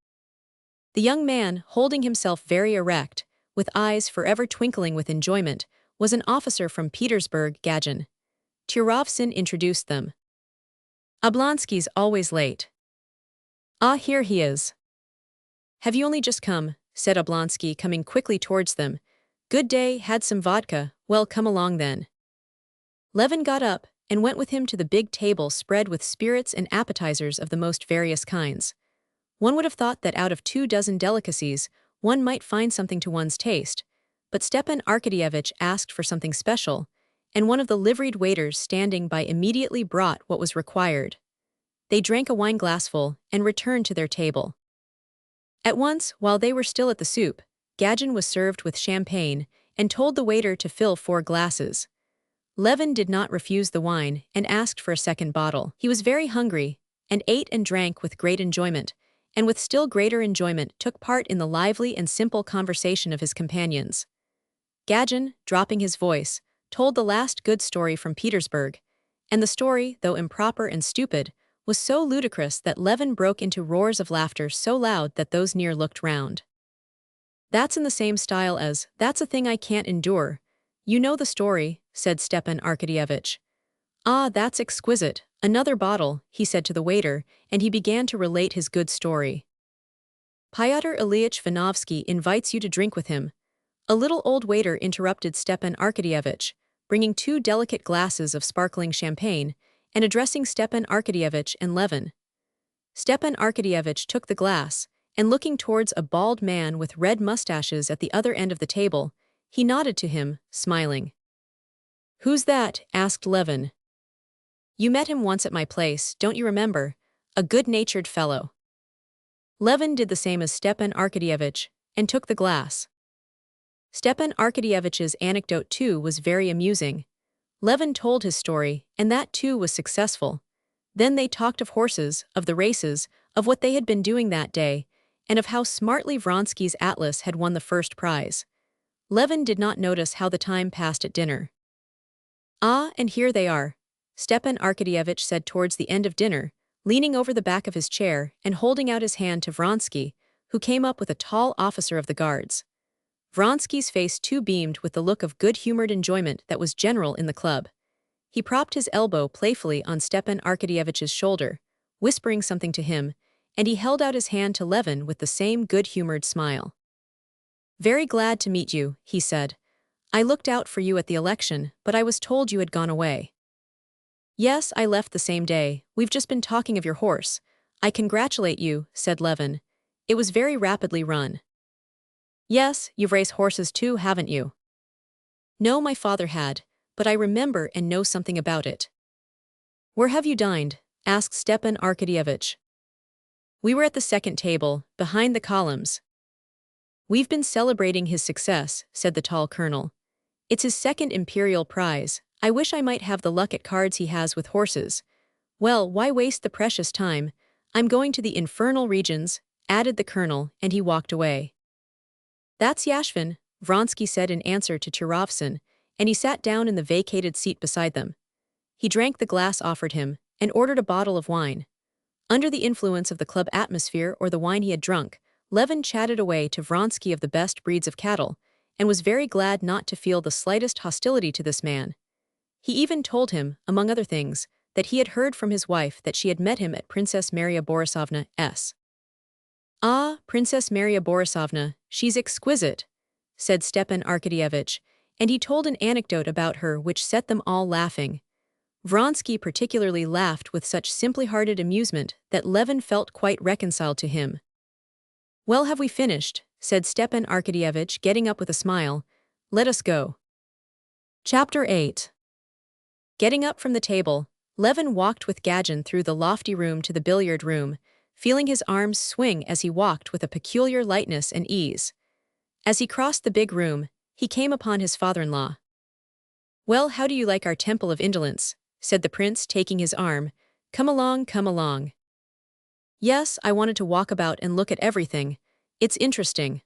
The young man, holding himself very erect, with eyes forever twinkling with enjoyment, was an officer from Petersburg, Gagin. Turovtsin introduced them. "Oblonsky's always late." "Ah, here he is." "Have you only just come?" said Oblonsky, coming quickly towards them. "Good day, had some vodka, well, come along then." Levin got up, and went with him to the big table spread with spirits and appetizers of the most various kinds. One would have thought that out of 24 delicacies, one might find something to one's taste, but Stepan Arkadyevich asked for something special, and one of the liveried waiters standing by immediately brought what was required. They drank a wineglassful and returned to their table. At once, while they were still at the soup, Gagin was served with champagne and told the waiter to fill 4 glasses. Levin did not refuse the wine and asked for a second bottle. He was very hungry, and ate and drank with great enjoyment, and with still greater enjoyment took part in the lively and simple conversation of his companions. Gagin, dropping his voice, told the last good story from Petersburg, and the story, though improper and stupid, was so ludicrous that Levin broke into roars of laughter so loud that those near looked round. "That's in the same style as, 'That's a thing I can't endure.' You know the story," said Stepan Arkadyevich. "Ah, that's exquisite. Another bottle," he said to the waiter, and he began to relate his good story. "Pyotr Ilyich Vinovsky invites you to drink with him." A little old waiter interrupted Stepan Arkadyevich, bringing 2 delicate glasses of sparkling champagne, and addressing Stepan Arkadyevich and Levin. Stepan Arkadyevich took the glass, and looking towards a bald man with red mustaches at the other end of the table, he nodded to him, smiling. "Who's that?" asked Levin. "You met him once at my place, don't you remember? A good-natured fellow." Levin did the same as Stepan Arkadyevich, and took the glass. Stepan Arkadyevich's anecdote too was very amusing. Levin told his story, and that too was successful. Then they talked of horses, of the races, of what they had been doing that day, and of how smartly Vronsky's atlas had won the first prize. Levin did not notice how the time passed at dinner. "Ah, and here they are," Stepan Arkadyevich said towards the end of dinner, leaning over the back of his chair and holding out his hand to Vronsky, who came up with a tall officer of the guards. Vronsky's face too beamed with the look of good-humored enjoyment that was general in the club. He propped his elbow playfully on Stepan Arkadyevich's shoulder, whispering something to him, and he held out his hand to Levin with the same good-humored smile. "Very glad to meet you," he said. "I looked out for you at the election, but I was told you had gone away." "Yes, I left the same day. We've just been talking of your horse. I congratulate you," said Levin. "It was very rapidly run." Yes, you've raced horses too, haven't you? No, my father had, but I remember and know something about it. Where have you dined? Asked Stepan Arkadyevitch. We were at the second table, behind the columns. We've been celebrating his success, said the tall colonel. It's his second imperial prize. I wish I might have the luck at cards he has with horses. Well, why waste the precious time? I'm going to the infernal regions, added the colonel, and he walked away. That's Yashvin, Vronsky said in answer to Turovsin, and he sat down in the vacated seat beside them. He drank the glass offered him, and ordered a bottle of wine. Under the influence of the club atmosphere or the wine he had drunk, Levin chatted away to Vronsky of the best breeds of cattle, and was very glad not to feel the slightest hostility to this man. He even told him, among other things, that he had heard from his wife that she had met him at Princess Maria Borisovna's. Ah, Princess Maria Borisovna, she's exquisite, said Stepan Arkadyevitch, and he told an anecdote about her which set them all laughing. Vronsky particularly laughed with such simply-hearted amusement that Levin felt quite reconciled to him. Well, have we finished? Said Stepan Arkadyevitch, getting up with a smile. Let us go. Chapter 8. Getting up from the table, Levin walked with Gadgen through the lofty room to the billiard room, feeling his arms swing as he walked with a peculiar lightness and ease. As he crossed the big room, he came upon his father-in-law. Well, how do you like our temple of indolence? Said the prince, taking his arm. Come along, come along. Yes, I wanted to walk about and look at everything. It's interesting.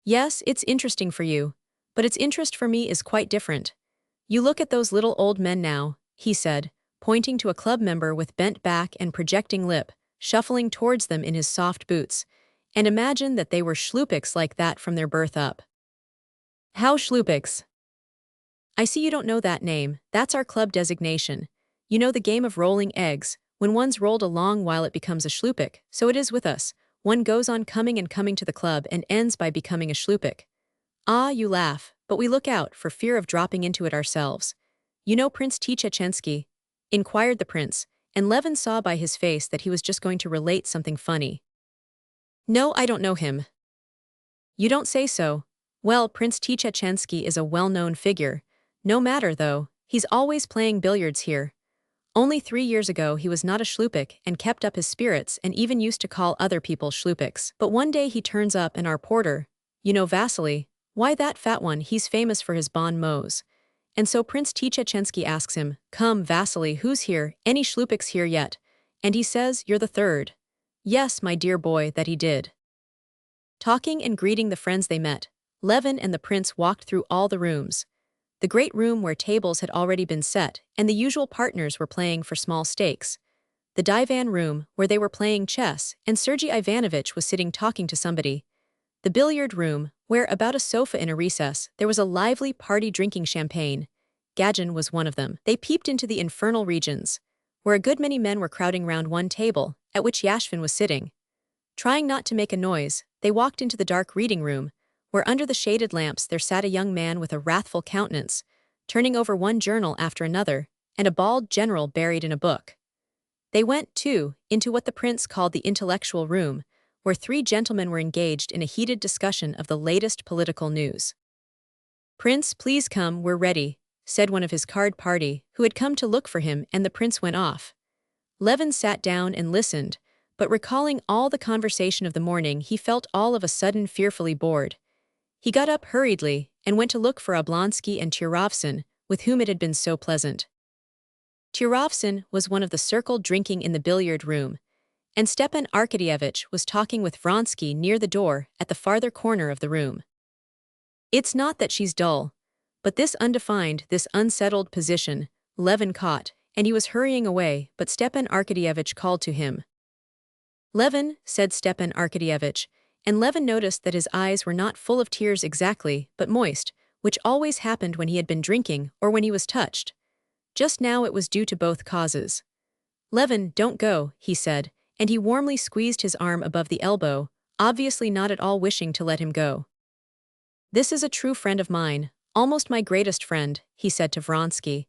Yes, it's interesting for you, but its interest for me is quite different. You look at those little old men now, he said, pointing to a club member with bent back and projecting lip, shuffling towards them in his soft boots, and imagine that they were schlupiks like that from their birth up. How schlupiks? I see you don't know that name, that's our club designation. You know the game of rolling eggs, when one's rolled a long while it becomes a schlupik, so it is with us. One goes on coming and coming to the club and ends by becoming a schlupik. Ah, you laugh, but we look out for fear of dropping into it ourselves. You know Prince Tchechensky? Inquired the prince, and Levin saw by his face that he was just going to relate something funny. No, I don't know him. You don't say so. Well, Prince Tchechensky is a well-known figure. No matter, though, he's always playing billiards here. Only 3 years ago he was not a schlupik and kept up his spirits and even used to call other people schlupiks. But one day he turns up and our porter, you know Vasily, why that fat one, he's famous for his bon mots. And so Prince Tchechensky asks him, come, Vasily, who's here, any schlupiks here yet? And he says, you're the third. Yes, my dear boy, that he did. Talking and greeting the friends they met, Levin and the prince walked through all the rooms. The great room where tables had already been set and the usual partners were playing for small stakes. The divan room where they were playing chess and Sergei Ivanovich was sitting talking to somebody. The billiard room where, about a sofa in a recess, there was a lively party drinking champagne. Gadgen was one of them. They peeped into the infernal regions, where a good many men were crowding round one table, at which Yashvin was sitting. Trying not to make a noise, they walked into the dark reading room, where under the shaded lamps there sat a young man with a wrathful countenance, turning over one journal after another, and a bald general buried in a book. They went, too, into what the prince called the intellectual room, where 3 gentlemen were engaged in a heated discussion of the latest political news. Prince, please come, we're ready, said one of his card party, who had come to look for him, and the prince went off. Levin sat down and listened, but recalling all the conversation of the morning he felt all of a sudden fearfully bored. He got up hurriedly and went to look for Oblonsky and Turovsin, with whom it had been so pleasant. Turovsin was one of the circle drinking in the billiard room, and Stepan Arkadyevitch was talking with Vronsky near the door at the farther corner of the room. It's not that she's dull, but this undefined, this unsettled position, Levin caught, and he was hurrying away, but Stepan Arkadyevitch called to him. Levin, said Stepan Arkadyevitch, and Levin noticed that his eyes were not full of tears exactly, but moist, which always happened when he had been drinking or when he was touched. Just now it was due to both causes. Levin, don't go, he said, and he warmly squeezed his arm above the elbow, obviously not at all wishing to let him go. This is a true friend of mine, almost my greatest friend, he said to Vronsky.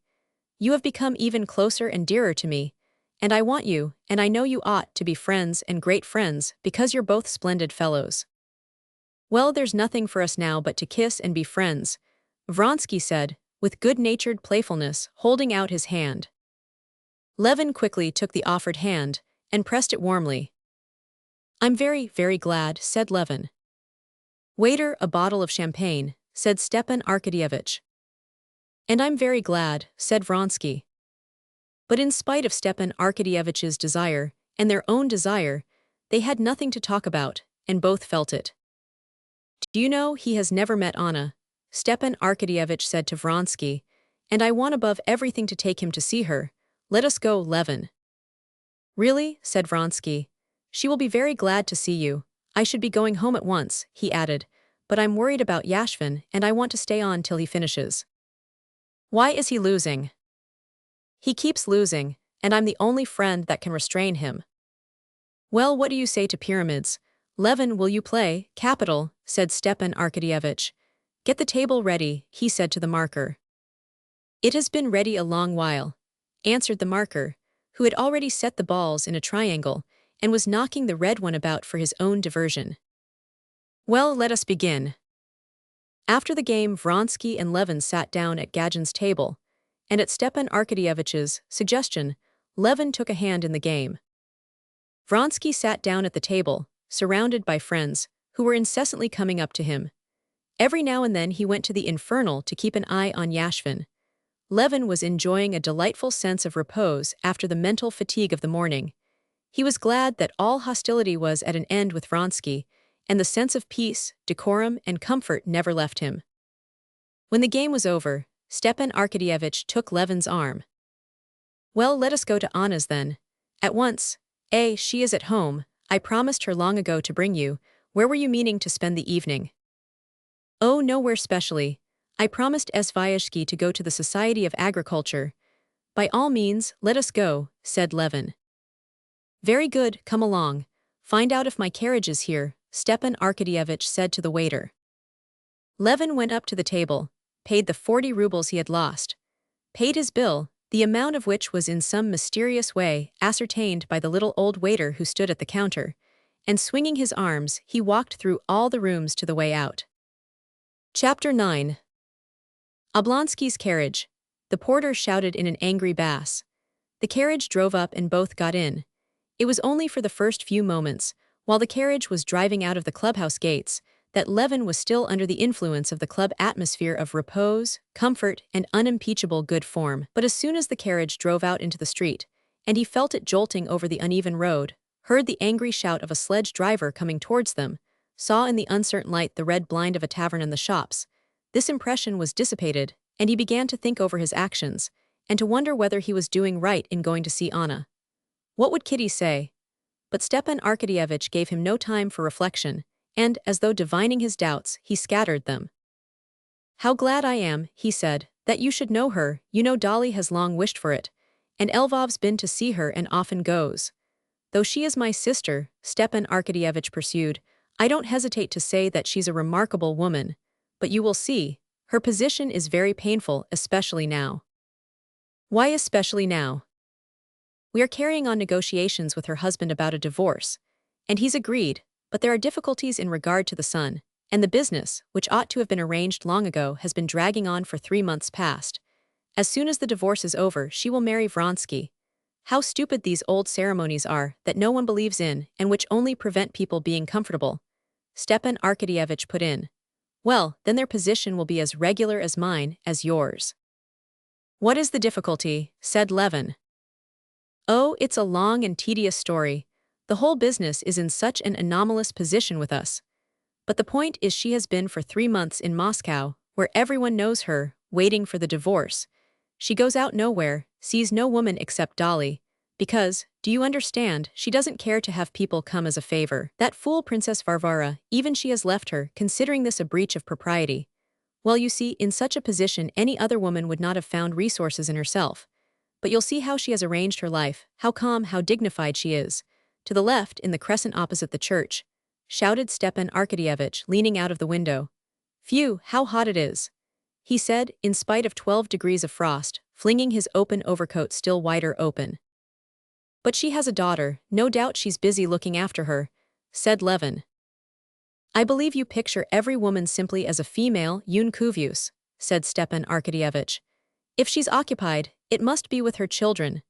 You have become even closer and dearer to me, and I want you, and I know you ought to be friends and great friends because you're both splendid fellows. Well, there's nothing for us now but to kiss and be friends, Vronsky said, with good-natured playfulness, holding out his hand. Levin quickly took the offered hand and pressed it warmly. I'm very, very glad, said Levin. Waiter, a bottle of champagne, said Stepan Arkadyevitch. And I'm very glad, said Vronsky. But in spite of Stepan Arkadyevitch's desire and their own desire, they had nothing to talk about, and both felt it. Do you know he has never met Anna? Stepan Arkadyevitch said to Vronsky, and I want above everything to take him to see her. Let us go, Levin. Really, said Vronsky. She will be very glad to see you. I should be going home at once, he added, but I'm worried about Yashvin and I want to stay on till he finishes. Why is he losing? He keeps losing, and I'm the only friend that can restrain him. Well, what do you say to pyramids? Levin, will you play? Capital, said Stepan Arkadyevitch. Get the table ready, he said to the marker. It has been ready a long while, answered the marker, who had already set the balls in a triangle and was knocking the red one about for his own diversion. Well, let us begin. After the game, Vronsky and Levin sat down at Gadzin's table, and at Stepan Arkadyevitch's suggestion, Levin took a hand in the game. Vronsky sat down at the table, surrounded by friends, who were incessantly coming up to him. Every now and then he went to the infernal to keep an eye on Yashvin. Levin was enjoying a delightful sense of repose after the mental fatigue of the morning. He was glad that all hostility was at an end with Vronsky, and the sense of peace, decorum, and comfort never left him. When the game was over, Stepan Arkadyevitch took Levin's arm. Well, let us go to Anna's then. At once. She is at home. I promised her long ago to bring you. Where were you meaning to spend the evening? Oh, nowhere specially. I promised Svyazhsky to go to the Society of Agriculture. By all means, let us go, said Levin. Very good, come along. Find out if my carriage is here, Stepan Arkadyevitch said to the waiter. Levin went up to the table, paid the 40 rubles he had lost, paid his bill, the amount of which was in some mysterious way ascertained by the little old waiter who stood at the counter, and swinging his arms, he walked through all the rooms to the way out. Chapter 9. Oblonsky's carriage. The porter shouted in an angry bass. The carriage drove up and both got in. It was only for the first few moments, while the carriage was driving out of the clubhouse gates, that Levin was still under the influence of the club atmosphere of repose, comfort, and unimpeachable good form. But as soon as the carriage drove out into the street, and he felt it jolting over the uneven road, heard the angry shout of a sledge driver coming towards them, saw in the uncertain light the red blind of a tavern and the shops, this impression was dissipated, and he began to think over his actions, and to wonder whether he was doing right in going to see Anna. What would Kitty say? But Stepan Arkadyevitch gave him no time for reflection, and, as though divining his doubts, he scattered them. How glad I am, he said, that you should know her. You know Dolly has long wished for it, and Lvov's been to see her and often goes. Though she is my sister, Stepan Arkadyevitch pursued, I don't hesitate to say that she's a remarkable woman, but you will see, her position is very painful, especially now. Why especially now? We are carrying on negotiations with her husband about a divorce, and he's agreed, but there are difficulties in regard to the son, and the business, which ought to have been arranged long ago, has been dragging on for 3 months past. As soon as the divorce is over, she will marry Vronsky. How stupid these old ceremonies are, that no one believes in, and which only prevent people being comfortable. Stepan Arkadyevitch put in. Well, then their position will be as regular as mine, as yours. What is the difficulty? Said Levin. Oh, it's a long and tedious story. The whole business is in such an anomalous position with us. But the point is she has been for 3 months in Moscow, where everyone knows her, waiting for the divorce. She goes out nowhere, sees no woman except Dolly, because, do you understand, she doesn't care to have people come as a favor. That fool Princess Varvara, even she has left her, considering this a breach of propriety. Well, you see, in such a position any other woman would not have found resources in herself. But you'll see how she has arranged her life, how calm, how dignified she is. To the left, in the crescent opposite the church, shouted Stepan Arkadyevitch, leaning out of the window. Phew, how hot it is, he said, in spite of 12 degrees of frost, flinging his open overcoat still wider open. But she has a daughter, no doubt she's busy looking after her, said Levin. I believe you picture every woman simply as a female unravels, said Stepan Arkadyevich. If she's occupied, it must be with her children.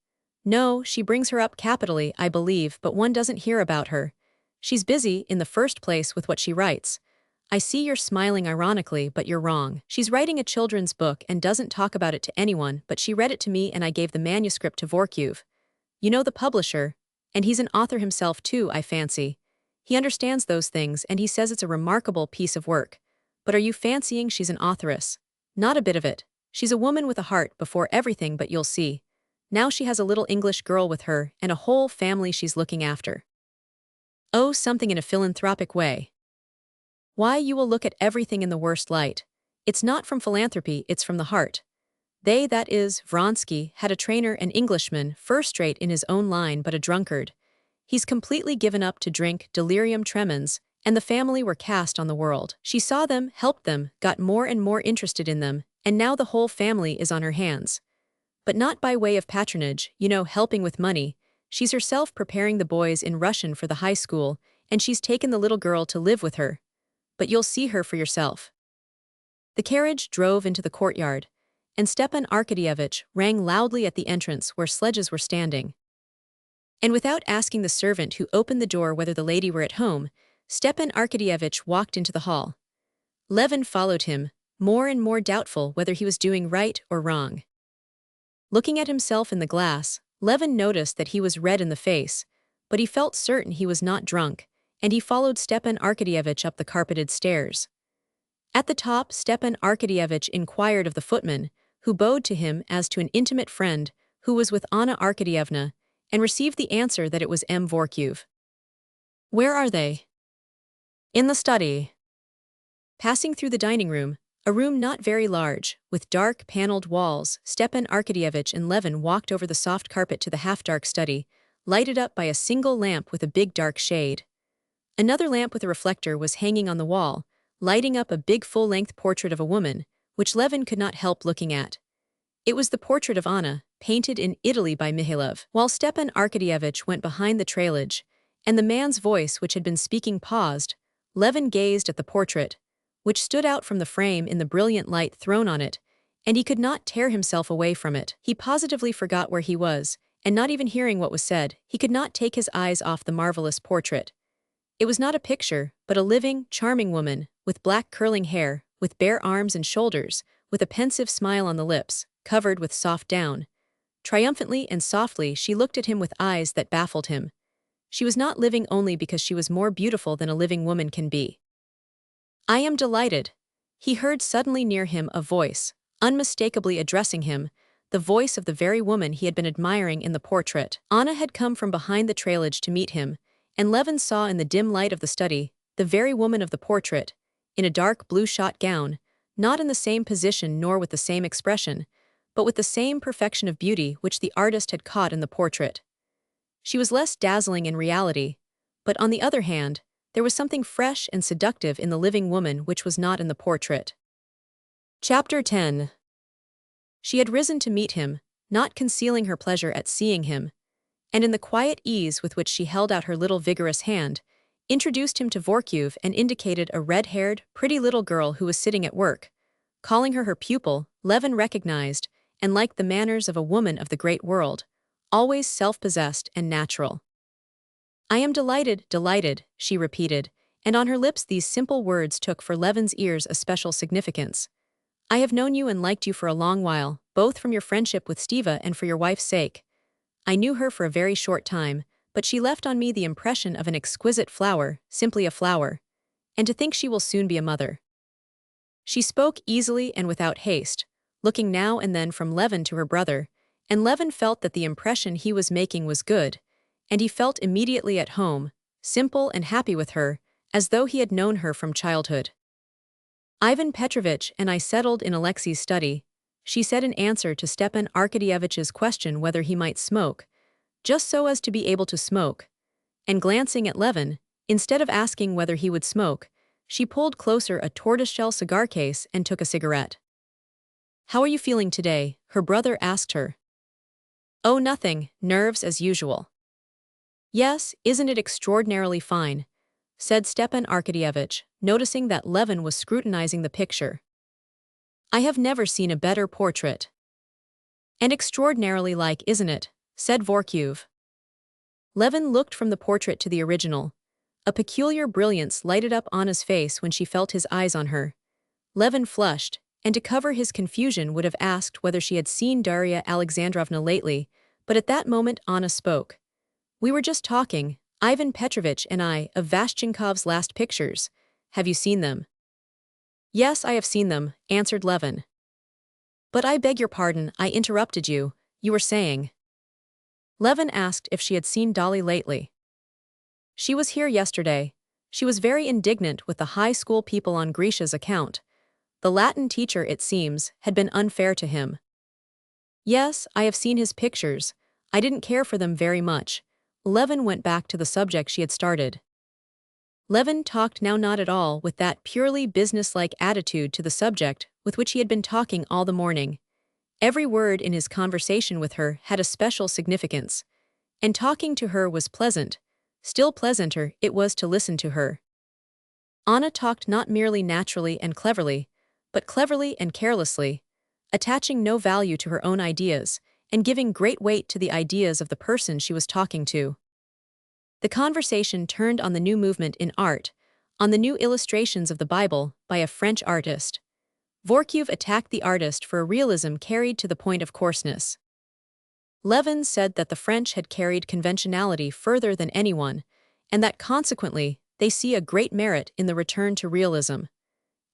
No, she brings her up capitally, I believe, but one doesn't hear about her. She's busy, in the first place, with what she writes. I see you're smiling ironically, but you're wrong. She's writing a children's book and doesn't talk about it to anyone, but she read it to me and I gave the manuscript to Vorkyov. You know the publisher, and he's an author himself too, I fancy. He understands those things and he says it's a remarkable piece of work. But are you fancying she's an authoress? Not a bit of it. She's a woman with a heart before everything, but you'll see. Now she has a little English girl with her and a whole family she's looking after. Oh, something in a philanthropic way. Why, you will look at everything in the worst light. It's not from philanthropy, it's from the heart. They, that is, Vronsky, had a trainer, an Englishman, first-rate in his own line but a drunkard. He's completely given up to drink, delirium tremens, and the family were cast on the world. She saw them, helped them, got more and more interested in them, and now the whole family is on her hands. But not by way of patronage, helping with money. She's herself preparing the boys in Russian for the high school, and she's taken the little girl to live with her. But you'll see her for yourself. The carriage drove into the courtyard, and Stepan Arkadyevich rang loudly at the entrance where sledges were standing. And without asking the servant who opened the door whether the lady were at home, Stepan Arkadyevich walked into the hall. Levin followed him, more and more doubtful whether he was doing right or wrong. Looking at himself in the glass, Levin noticed that he was red in the face, but he felt certain he was not drunk, and he followed Stepan Arkadyevich up the carpeted stairs. At the top, Stepan Arkadyevich inquired of the footman, who bowed to him as to an intimate friend who was with Anna Arkadyevna, and received the answer that it was M. Vorkyov. Where are they? In the study. Passing through the dining room, a room not very large, with dark, paneled walls, Stepan Arkadyevich and Levin walked over the soft carpet to the half-dark study, lighted up by a single lamp with a big dark shade. Another lamp with a reflector was hanging on the wall, lighting up a big full-length portrait of a woman, which Levin could not help looking at. It was the portrait of Anna, painted in Italy by Mihailov. While Stepan Arkadyevich went behind the trailage, and the man's voice which had been speaking paused, Levin gazed at the portrait, which stood out from the frame in the brilliant light thrown on it, and he could not tear himself away from it. He positively forgot where he was, and not even hearing what was said, he could not take his eyes off the marvelous portrait. It was not a picture, but a living, charming woman, with black curling hair, with bare arms and shoulders, with a pensive smile on the lips, covered with soft down. Triumphantly and softly she looked at him with eyes that baffled him. She was not living only because she was more beautiful than a living woman can be. I am delighted. He heard suddenly near him a voice, unmistakably addressing him, the voice of the very woman he had been admiring in the portrait. Anna had come from behind the trailage to meet him, and Levin saw in the dim light of the study the very woman of the portrait, in a dark blue shot gown, not in the same position nor with the same expression, but with the same perfection of beauty which the artist had caught in the portrait. She was less dazzling in reality, but on the other hand, there was something fresh and seductive in the living woman which was not in the portrait. Chapter 10. She had risen to meet him, not concealing her pleasure at seeing him, and in the quiet ease with which she held out her little vigorous hand, introduced him to Vorkyov and indicated a red-haired, pretty little girl who was sitting at work. Calling her pupil, Levin recognized, and liked the manners of a woman of the great world, always self-possessed and natural. I am delighted, delighted, she repeated, and on her lips these simple words took for Levin's ears a special significance. I have known you and liked you for a long while, both from your friendship with Stiva and for your wife's sake. I knew her for a very short time, but she left on me the impression of an exquisite flower, simply a flower. And to think she will soon be a mother. She spoke easily and without haste, looking now and then from Levin to her brother, and Levin felt that the impression he was making was good, and he felt immediately at home, simple and happy with her, as though he had known her from childhood. Ivan Petrovitch and I settled in Alexei's study, she said in answer to Stepan Arkadyevich's question whether he might smoke, just so as to be able to smoke, and glancing at Levin, instead of asking whether he would smoke, she pulled closer a tortoiseshell cigar case and took a cigarette. How are you feeling today? Her brother asked her. Oh, nothing, nerves as usual. Yes, isn't it extraordinarily fine? said Stepan Arkadyevich, noticing that Levin was scrutinizing the picture. "I have never seen a better portrait." "And extraordinarily like, isn't it?" said Vorkyov. Levin looked from the portrait to the original. A peculiar brilliance lighted up Anna's face when she felt his eyes on her. Levin flushed, and to cover his confusion would have asked whether she had seen Darya Alexandrovna lately, but at that moment Anna spoke. "We were just talking, Ivan Petrovich and I, of Vashchenkov's last pictures. Have you seen them?" "Yes, I have seen them," answered Levin. "But I beg your pardon, I interrupted you. You were saying." Levin asked if she had seen Dolly lately. "She was here yesterday. She was very indignant with the high school people on Grisha's account. The Latin teacher, it seems, had been unfair to him." "Yes, I have seen his pictures. I didn't care for them very much." Levin went back to the subject she had started. Levin talked now not at all with that purely businesslike attitude to the subject with which he had been talking all the morning. Every word in his conversation with her had a special significance. And talking to her was pleasant. Still pleasanter it was to listen to her. Anna talked not merely naturally and cleverly, but cleverly and carelessly, attaching no value to her own ideas, and giving great weight to the ideas of the person she was talking to. The conversation turned on the new movement in art, on the new illustrations of the Bible by a French artist. Vorkyov attacked the artist for a realism carried to the point of coarseness. Levin said that the French had carried conventionality further than anyone, and that consequently they see a great merit in the return to realism.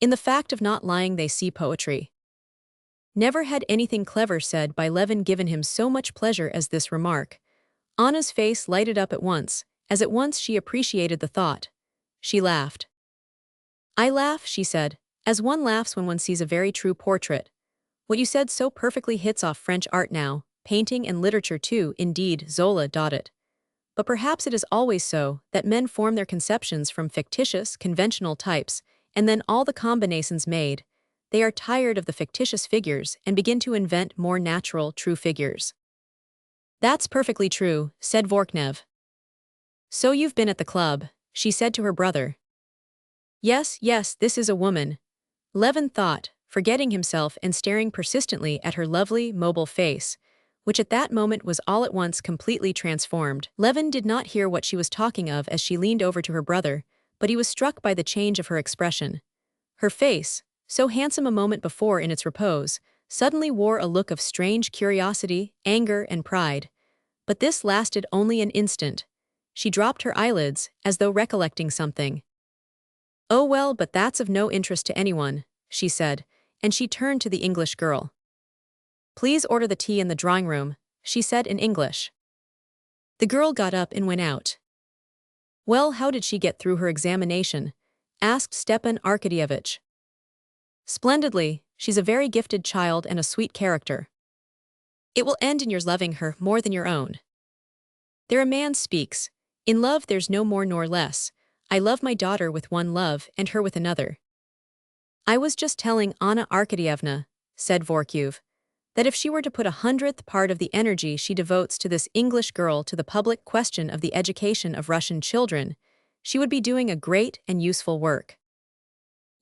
In the fact of not lying they see poetry. Never had anything clever said by Levin given him so much pleasure as this remark. Anna's face lighted up at once she appreciated the thought. She laughed. "I laugh," she said, "as one laughs when one sees a very true portrait. What you said so perfectly hits off French art now, painting and literature too, indeed, Zola dotted. But perhaps it is always so, that men form their conceptions from fictitious, conventional types, and then all the combinations made, they are tired of the fictitious figures and begin to invent more natural, true figures." "That's perfectly true," said Vorknev. "So you've been at the club," she said to her brother. Yes, this is a woman," Levin thought, forgetting himself and staring persistently at her lovely, mobile face, which at that moment was all at once completely transformed. Levin did not hear what she was talking of as she leaned over to her brother, but he was struck by the change of her expression. Her face, so handsome a moment before in its repose, suddenly wore a look of strange curiosity, anger, and pride. But this lasted only an instant. She dropped her eyelids, as though recollecting something. "Oh well, but that's of no interest to anyone," she said, and she turned to the English girl. "Please order the tea in the drawing room," she said in English. The girl got up and went out. "Well, how did she get through her examination?" asked Stepan Arkadyevich. "Splendidly, she's a very gifted child and a sweet character. It will end in your loving her more than your own. There a man speaks, in love there's no more nor less. I love my daughter with one love and her with another." "I was just telling Anna Arkadyevna," said Vorkyov, "that if she were to put 100th part of the energy she devotes to this English girl to the public question of the education of Russian children, she would be doing a great and useful work."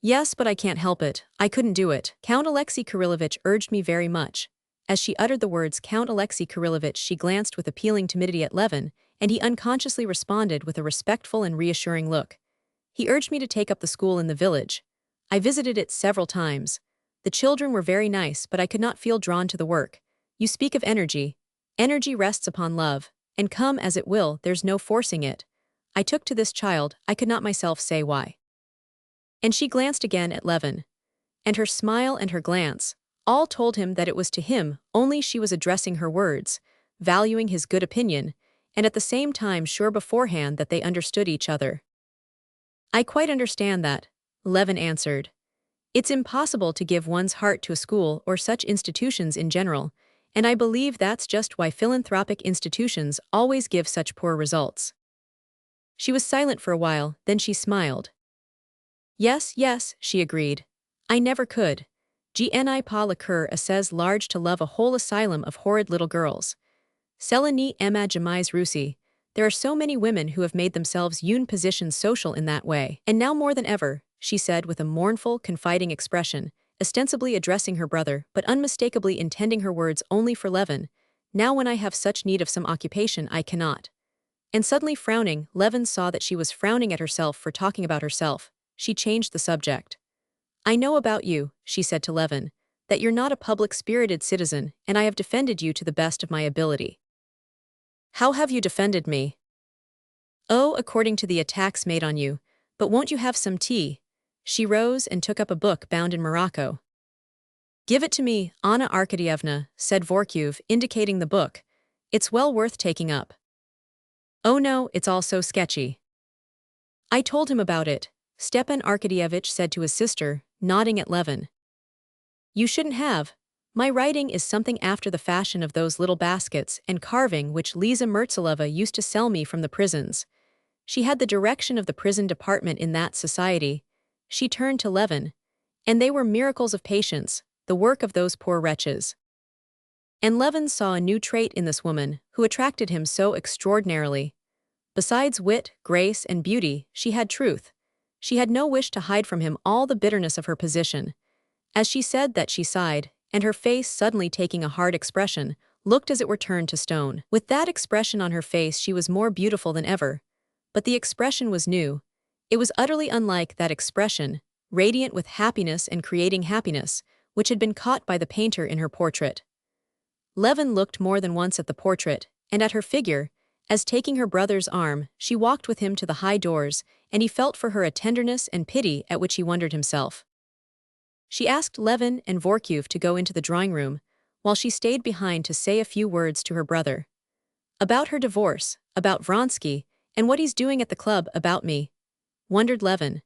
"Yes, but I can't help it, I couldn't do it. Count Alexei Kirillovich urged me very much." As she uttered the words Count Alexei Kirillovich, she glanced with appealing timidity at Levin, and he unconsciously responded with a respectful and reassuring look. "He urged me to take up the school in the village. I visited it several times. The children were very nice, but I could not feel drawn to the work. You speak of energy. Energy rests upon love, and come as it will, there's no forcing it. I took to this child, I could not myself say why." And she glanced again at Levin. And her smile and her glance, all told him that it was to him only she was addressing her words, valuing his good opinion, and at the same time sure beforehand that they understood each other. "I quite understand that," Levin answered. "It's impossible to give one's heart to a school or such institutions in general, and I believe that's just why philanthropic institutions always give such poor results." She was silent for a while, then she smiled. Yes, she agreed. "I never could. Gni pas le cœur assez large to love a whole asylum of horrid little girls. Cela n'est jamais Russie. There are so many women who have made themselves une position social in that way. And now more than ever, she said with a mournful, confiding expression, ostensibly addressing her brother, but unmistakably intending her words only for Levin, now when I have such need of some occupation I cannot. And suddenly frowning, Levin saw that she was frowning at herself for talking about herself. She changed the subject. I know about you, she said to Levin, that you're not a public-spirited citizen, and I have defended you to the best of my ability. How have you defended me? Oh, according to the attacks made on you, but won't you have some tea? She rose and took up a book bound in morocco. Give it to me, Anna Arkadyevna, said Vorkyov, indicating the book. It's well worth taking up. Oh no, it's all so sketchy. I told him about it, Stepan Arkadyevich said to his sister, nodding at Levin. You shouldn't have. My writing is something after the fashion of those little baskets and carving which Liza Mertzalova used to sell me from the prisons. She had the direction of the prison department in that society. She turned to Levin. And they were miracles of patience, the work of those poor wretches. And Levin saw a new trait in this woman, who attracted him so extraordinarily. Besides wit, grace, and beauty, she had truth. She had no wish to hide from him all the bitterness of her position. As she said that, she sighed, and her face, suddenly taking a hard expression, looked as it were turned to stone. With that expression on her face she was more beautiful than ever. But the expression was new. It was utterly unlike that expression, radiant with happiness and creating happiness, which had been caught by the painter in her portrait. Levin looked more than once at the portrait, and at her figure, as taking her brother's arm, she walked with him to the high doors, and he felt for her a tenderness and pity at which he wondered himself. She asked Levin and Vorkyov to go into the drawing-room, while she stayed behind to say a few words to her brother. About her divorce, about Vronsky, and what he's doing at the club about me, wondered Levin,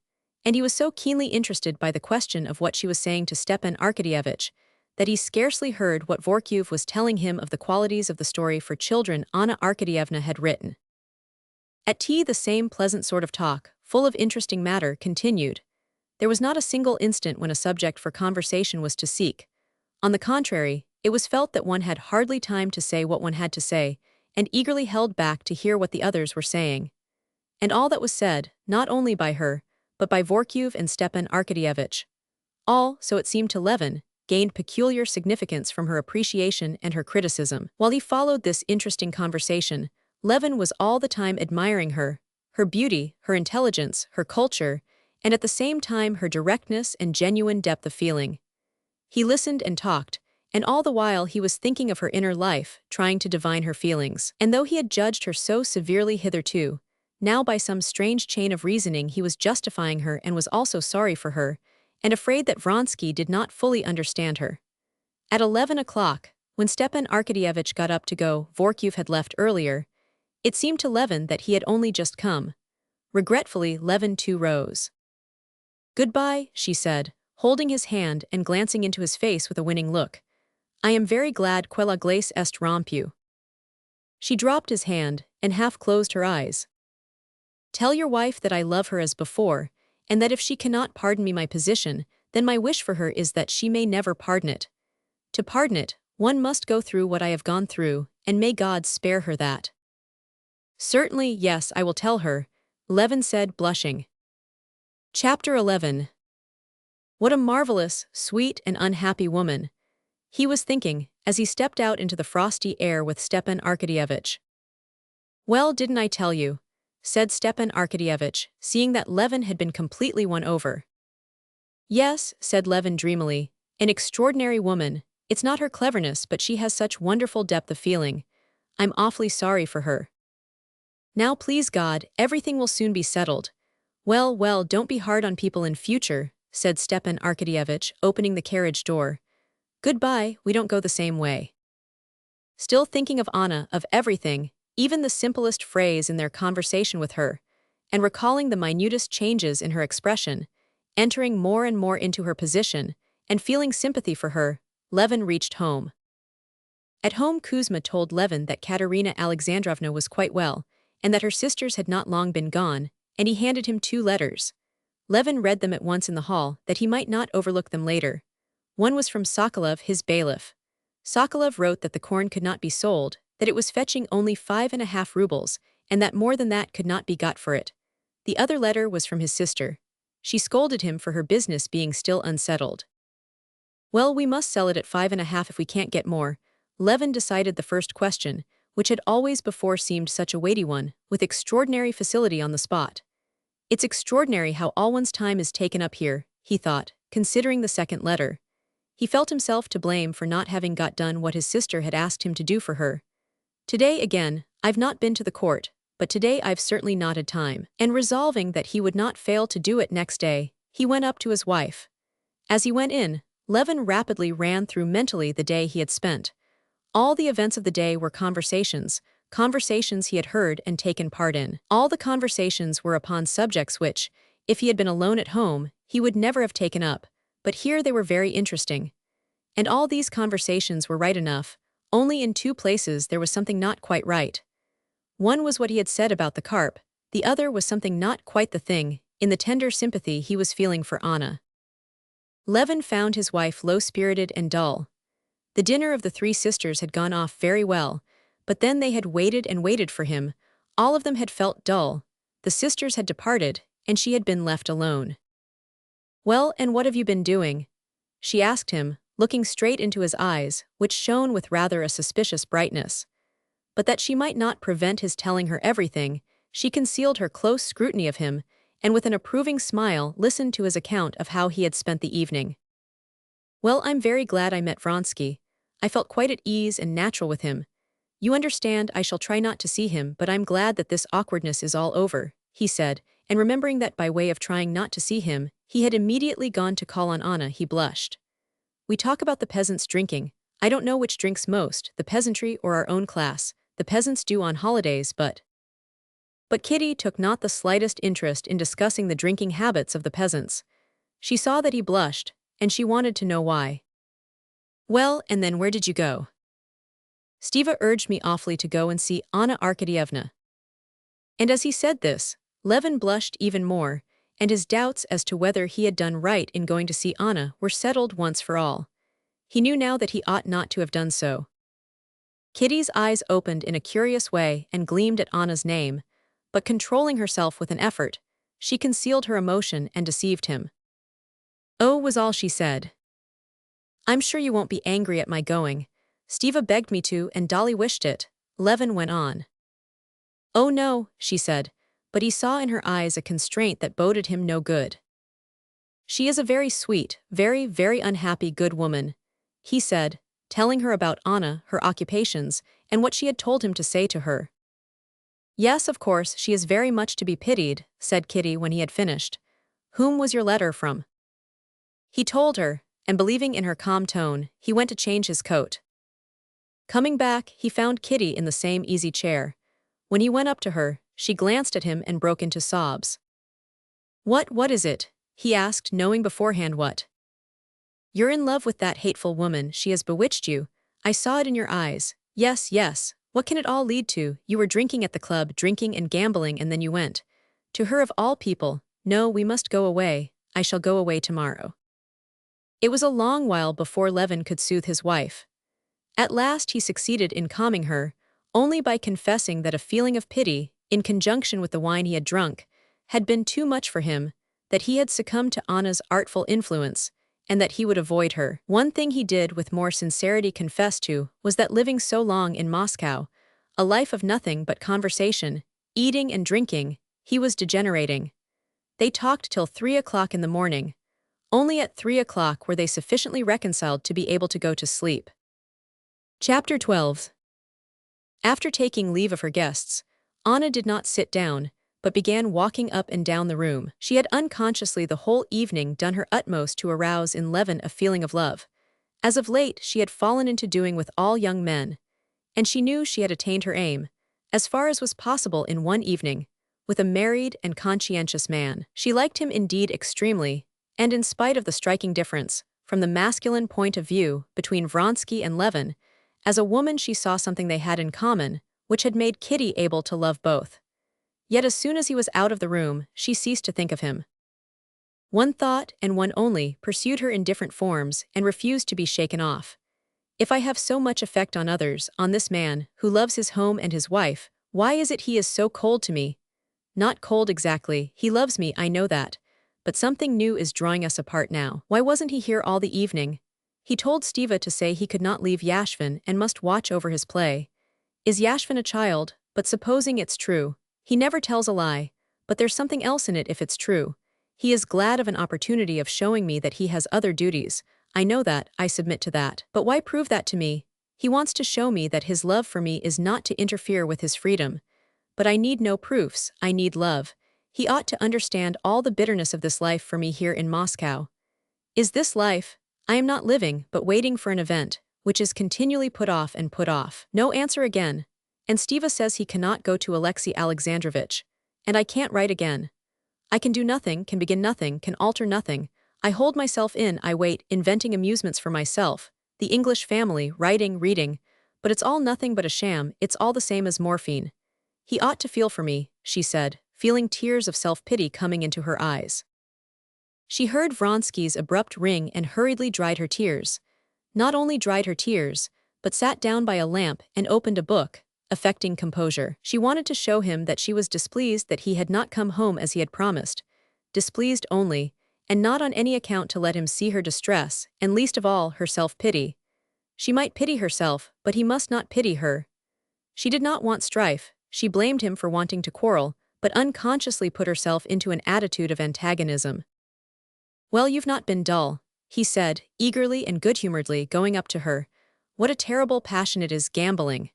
and he was so keenly interested by the question of what she was saying to Stepan Arkadyevich, that he scarcely heard what Vorkyov was telling him of the qualities of the story for children Anna Arkadyevna had written. At tea the same pleasant sort of talk, full of interesting matter, continued. There was not a single instant when a subject for conversation was to seek. On the contrary, it was felt that one had hardly time to say what one had to say, and eagerly held back to hear what the others were saying. And all that was said, not only by her, but by Vorkyov and Stepan Arkadyevich. All, so it seemed to Levin, gained peculiar significance from her appreciation and her criticism. While he followed this interesting conversation, Levin was all the time admiring her beauty, her intelligence, her culture, and at the same time her directness and genuine depth of feeling. He listened and talked, and all the while he was thinking of her inner life, trying to divine her feelings. And though he had judged her so severely hitherto, now by some strange chain of reasoning he was justifying her and was also sorry for her, and afraid that Vronsky did not fully understand her. At 11 o'clock, when Stepan Arkadyevich got up to go, Vorkyov had left earlier. It seemed to Levin that he had only just come. Regretfully, Levin too rose. Goodbye, she said, holding his hand and glancing into his face with a winning look. I am very glad que la glace est rompue. She dropped his hand and half closed her eyes. Tell your wife that I love her as before, and that if she cannot pardon me my position, then my wish for her is that she may never pardon it. To pardon it, one must go through what I have gone through, and may God spare her that. Certainly, yes, I will tell her, Levin said, blushing. Chapter 11. What a marvelous, sweet, and unhappy woman, he was thinking, as he stepped out into the frosty air with Stepan Arkadyevich. Well, didn't I tell you, said Stepan Arkadyevich, seeing that Levin had been completely won over. Yes, said Levin dreamily, an extraordinary woman. It's not her cleverness, but she has such wonderful depth of feeling. I'm awfully sorry for her. Now please God, everything will soon be settled. Well, well, don't be hard on people in future, said Stepan Arkadyevich, opening the carriage door. Goodbye, we don't go the same way. Still thinking of Anna, of everything, even the simplest phrase in their conversation with her, and recalling the minutest changes in her expression, entering more and more into her position, and feeling sympathy for her, Levin reached home. At home Kuzma told Levin that Katerina Alexandrovna was quite well, and that her sisters had not long been gone, and he handed him 2 letters. Levin read them at once in the hall, that he might not overlook them later. One was from Sokolov, his bailiff. Sokolov wrote that the corn could not be sold, that it was fetching only 5.5 rubles, and that more than that could not be got for it. The other letter was from his sister. She scolded him for her business being still unsettled. Well, we must sell it at 5.5 if we can't get more. Levin decided the first question, which had always before seemed such a weighty one, with extraordinary facility on the spot. It's extraordinary how all one's time is taken up here, he thought, considering the second letter. He felt himself to blame for not having got done what his sister had asked him to do for her. Today again, I've not been to the court, but today I've certainly not had time. And resolving that he would not fail to do it next day, he went up to his wife. As he went in, Levin rapidly ran through mentally the day he had spent. All the events of the day were conversations he had heard and taken part in. All the conversations were upon subjects which, if he had been alone at home, he would never have taken up, but here they were very interesting. And all these conversations were right enough, only in two places there was something not quite right. One was what he had said about the carp, the other was something not quite the thing, in the tender sympathy he was feeling for Anna. Levin found his wife low-spirited and dull. The dinner of the three sisters had gone off very well, but then they had waited and waited for him. All of them had felt dull. The sisters had departed, and she had been left alone. "Well, and what have you been doing?" she asked him, looking straight into his eyes, which shone with rather a suspicious brightness. But that she might not prevent his telling her everything, she concealed her close scrutiny of him, and with an approving smile listened to his account of how he had spent the evening. "Well, I'm very glad I met Vronsky. I felt quite at ease and natural with him. You understand, I shall try not to see him, but I'm glad that this awkwardness is all over," he said, and remembering that by way of trying not to see him, he had immediately gone to call on Anna, he blushed. "We talk about the peasants drinking. I don't know which drinks most, the peasantry or our own class. The peasants do on holidays, but Kitty took not the slightest interest in discussing the drinking habits of the peasants. She saw that he blushed, and she wanted to know why. "Well, and then where did you go?" "Stiva urged me awfully to go and see Anna Arkadyevna." And as he said this, Levin blushed even more, and his doubts as to whether he had done right in going to see Anna were settled once for all. He knew now that he ought not to have done so. Kitty's eyes opened in a curious way and gleamed at Anna's name, but controlling herself with an effort, she concealed her emotion and deceived him. "Oh," was all she said. "I'm sure you won't be angry at my going. Stiva begged me to and Dolly wished it," Levin went on. "Oh no," she said, but he saw in her eyes a constraint that boded him no good. "She is a very sweet, very, very unhappy good woman," he said, telling her about Anna, her occupations, and what she had told him to say to her. "Yes, of course, she is very much to be pitied," said Kitty when he had finished. "Whom was your letter from?" He told her, and believing in her calm tone, he went to change his coat. Coming back, he found Kitty in the same easy chair. When he went up to her, she glanced at him and broke into sobs. What is it?" he asked, knowing beforehand what. "You're in love with that hateful woman, she has bewitched you. I saw it in your eyes. Yes, yes. What can it all lead to? You were drinking at the club, drinking and gambling, and then you went. To her of all people. No, we must go away. I shall go away tomorrow." It was a long while before Levin could soothe his wife. At last he succeeded in calming her, only by confessing that a feeling of pity, in conjunction with the wine he had drunk, had been too much for him, that he had succumbed to Anna's artful influence, and that he would avoid her. One thing he did with more sincerity confess to was that living so long in Moscow, a life of nothing but conversation, eating and drinking, he was degenerating. They talked till 3 o'clock in the morning. Only at 3 o'clock were they sufficiently reconciled to be able to go to sleep. Chapter 12. After taking leave of her guests, Anna did not sit down, but began walking up and down the room. She had unconsciously the whole evening done her utmost to arouse in Levin a feeling of love. As of late she had fallen into doing with all young men, and she knew she had attained her aim, as far as was possible in one evening, with a married and conscientious man. She liked him indeed extremely, and in spite of the striking difference, from the masculine point of view, between Vronsky and Levin, as a woman she saw something they had in common, which had made Kitty able to love both. Yet as soon as he was out of the room, she ceased to think of him. One thought, and one only, pursued her in different forms and refused to be shaken off. If I have so much effect on others, on this man, who loves his home and his wife, Why is it he is so cold to me? Not cold exactly, he loves me, I know that. But something new is drawing us apart now. Why wasn't he here all the evening? He told Stiva to say he could not leave Yashvin and must watch over his play. Is Yashvin a child? But supposing it's true. He never tells a lie. But there's something else in it if it's true. He is glad of an opportunity of showing me that he has other duties. I know that, I submit to that. But why prove that to me? He wants to show me that his love for me is not to interfere with his freedom. But I need no proofs, I need love. He ought to understand all the bitterness of this life for me here in Moscow. Is this life? I am not living, but waiting for an event, which is continually put off and put off. No answer again. And Stiva says he cannot go to Alexei Alexandrovich. And I can't write again. I can do nothing, can begin nothing, can alter nothing. I hold myself in, I wait, inventing amusements for myself, the English family, writing, reading. But it's all nothing but a sham, it's all the same as morphine. He ought to feel for me, she said, feeling tears of self-pity coming into her eyes. She heard Vronsky's abrupt ring and hurriedly dried her tears. Not only dried her tears, but sat down by a lamp and opened a book, affecting composure. She wanted to show him that she was displeased that he had not come home as he had promised. Displeased only, and not on any account to let him see her distress, and least of all, her self-pity. She might pity herself, but he must not pity her. She did not want strife, she blamed him for wanting to quarrel, but unconsciously put herself into an attitude of antagonism. Well, you've not been dull, he said, eagerly and good-humoredly going up to her. What a terrible passion it is, gambling.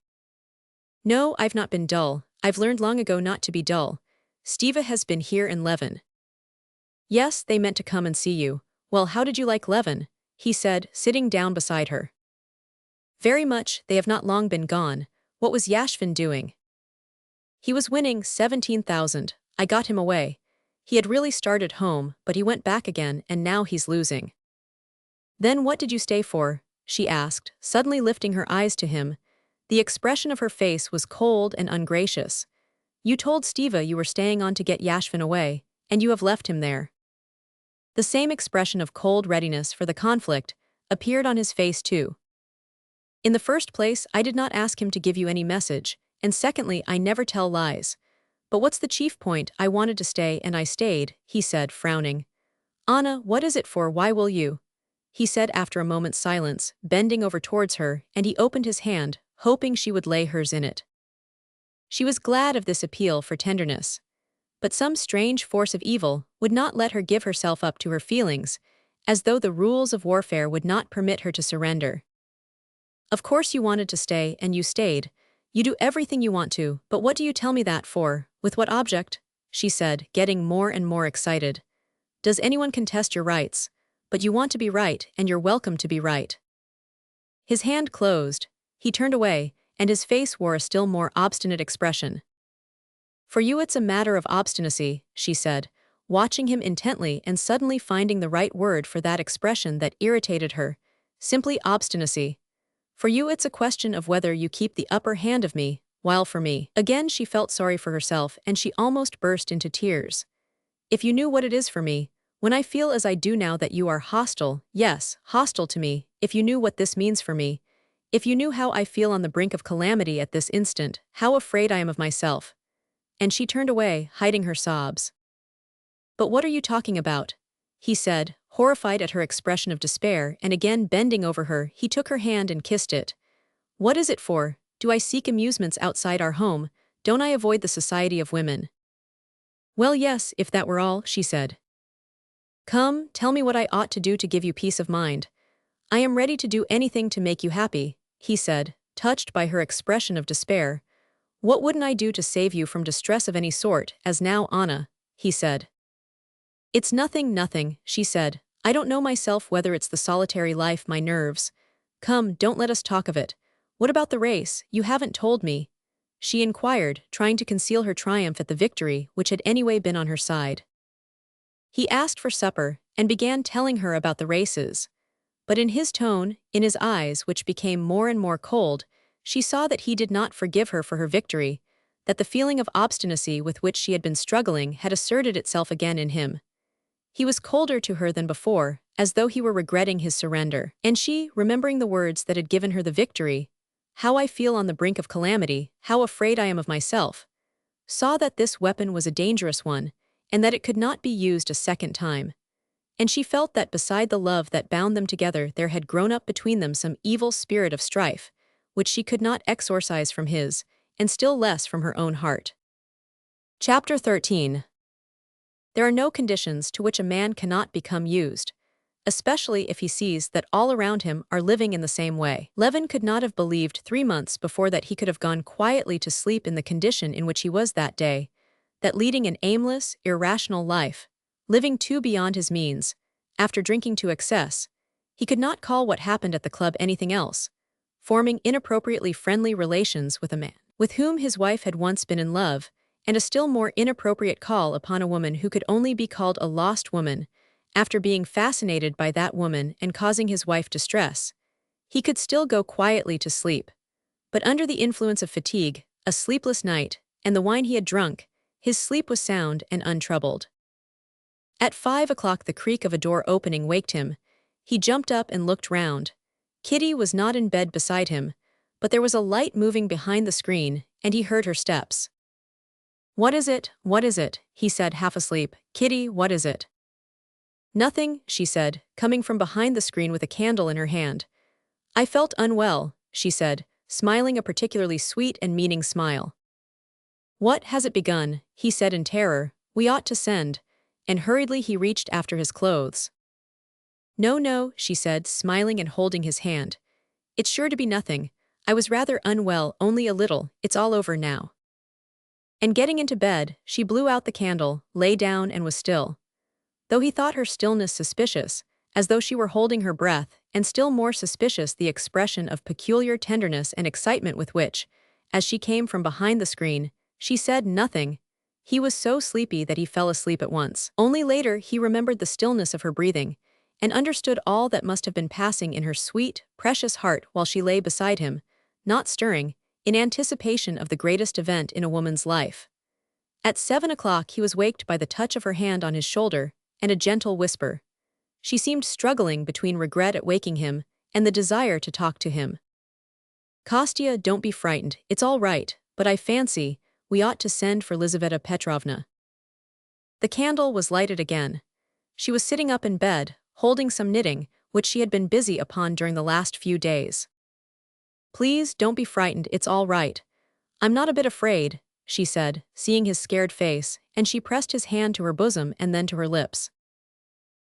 No, I've not been dull, I've learned long ago not to be dull. Stiva has been here and Levin. Yes, they meant to come and see you. Well, how did you like Levin? He said, sitting down beside her. Very much, they have not long been gone. What was Yashvin doing? He was winning 17,000. I got him away. He had really started home, but he went back again and now he's losing. Then what did you stay for? She asked, suddenly lifting her eyes to him. The expression of her face was cold and ungracious. You told Stiva you were staying on to get Yashvin away, and you have left him there. The same expression of cold readiness for the conflict appeared on his face too. In the first place, I did not ask him to give you any message, and secondly, I never tell lies. But what's the chief point? I wanted to stay and I stayed, he said, frowning. Anna, what is it for? Why will you? He said after a moment's silence, bending over towards her, and he opened his hand, hoping she would lay hers in it. She was glad of this appeal for tenderness. But some strange force of evil would not let her give herself up to her feelings, as though the rules of warfare would not permit her to surrender. Of course you wanted to stay and you stayed. You do everything you want to, but what do you tell me that for? With what object? She said, getting more and more excited. Does anyone contest your rights? But you want to be right, and you're welcome to be right. His hand closed. He turned away, and his face wore a still more obstinate expression. For you it's a matter of obstinacy, she said, watching him intently and suddenly finding the right word for that expression that irritated her. Simply obstinacy. For you it's a question of whether you keep the upper hand of me, while for me. Again she felt sorry for herself and she almost burst into tears. If you knew what it is for me, when I feel as I do now that you are hostile, yes, hostile to me, if you knew what this means for me, if you knew how I feel on the brink of calamity at this instant, how afraid I am of myself. And she turned away, hiding her sobs. But what are you talking about? He said, horrified at her expression of despair, and again bending over her, he took her hand and kissed it. What is it for? Do I seek amusements outside our home? Don't I avoid the society of women? Well, yes, if that were all, she said. Come, tell me what I ought to do to give you peace of mind. I am ready to do anything to make you happy, he said, touched by her expression of despair. What wouldn't I do to save you from distress of any sort, as now, Anna, he said. It's nothing, she said. I don't know myself whether it's the solitary life, my nerves. Come, don't let us talk of it. What about the race? You haven't told me. She inquired, trying to conceal her triumph at the victory which had anyway been on her side. He asked for supper, and began telling her about the races. But in his tone, in his eyes which became more and more cold, she saw that he did not forgive her for her victory, that the feeling of obstinacy with which she had been struggling had asserted itself again in him. He was colder to her than before, as though he were regretting his surrender. And she, remembering the words that had given her the victory, how I feel on the brink of calamity, how afraid I am of myself. Saw that this weapon was a dangerous one, and that it could not be used a second time. And she felt that beside the love that bound them together there had grown up between them some evil spirit of strife, which she could not exorcise from his, and still less from her own heart. Chapter 13. There are no conditions to which a man cannot become used, especially if he sees that all around him are living in the same way. Levin could not have believed 3 months before that he could have gone quietly to sleep in the condition in which he was that day, that leading an aimless, irrational life, living too beyond his means, after drinking to excess, he could not call what happened at the club anything else, forming inappropriately friendly relations with a man with whom his wife had once been in love, and a still more inappropriate call upon a woman who could only be called a lost woman, after being fascinated by that woman and causing his wife distress. He could still go quietly to sleep, but under the influence of fatigue, a sleepless night, and the wine he had drunk, his sleep was sound and untroubled. At 5 o'clock the creak of a door opening waked him. He jumped up and looked round. Kitty was not in bed beside him, but there was a light moving behind the screen, and he heard her steps. "What is it? What is it?" he said half asleep. "Kitty, what is it?" "Nothing," she said, coming from behind the screen with a candle in her hand. "I felt unwell," she said, smiling a particularly sweet and meaning smile. "What, has it begun?" he said in terror. "We ought to send," and hurriedly he reached after his clothes. "No, no," she said, smiling and holding his hand. "It's sure to be nothing. I was rather unwell, only a little. It's all over now." And getting into bed, she blew out the candle, lay down and was still. Though he thought her stillness suspicious, as though she were holding her breath, and still more suspicious the expression of peculiar tenderness and excitement with which, as she came from behind the screen, she said nothing, he was so sleepy that he fell asleep at once. Only later he remembered the stillness of her breathing, and understood all that must have been passing in her sweet, precious heart while she lay beside him, not stirring, in anticipation of the greatest event in a woman's life. At 7 o'clock he was waked by the touch of her hand on his shoulder, and a gentle whisper. She seemed struggling between regret at waking him, and the desire to talk to him. "Kostya, don't be frightened, it's all right, but I fancy we ought to send for Lizaveta Petrovna." The candle was lighted again. She was sitting up in bed, holding some knitting, which she had been busy upon during the last few days. "Please, don't be frightened, it's all right. I'm not a bit afraid," she said, seeing his scared face, and she pressed his hand to her bosom and then to her lips.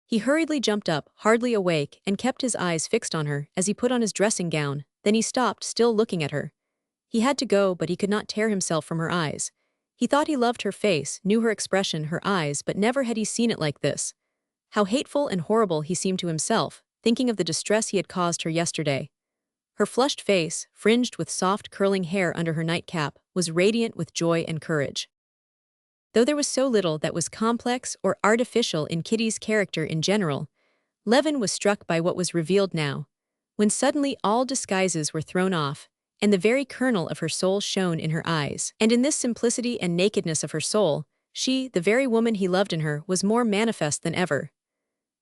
He hurriedly jumped up, hardly awake, and kept his eyes fixed on her as he put on his dressing gown, then he stopped, still looking at her. He had to go, but he could not tear himself from her eyes. He thought he loved her face, knew her expression, her eyes, but never had he seen it like this. How hateful and horrible he seemed to himself, thinking of the distress he had caused her yesterday. Her flushed face, fringed with soft curling hair under her nightcap, was radiant with joy and courage. Though there was so little that was complex or artificial in Kitty's character in general, Levin was struck by what was revealed now, when suddenly all disguises were thrown off, and the very kernel of her soul shone in her eyes. And in this simplicity and nakedness of her soul, she, the very woman he loved in her, was more manifest than ever.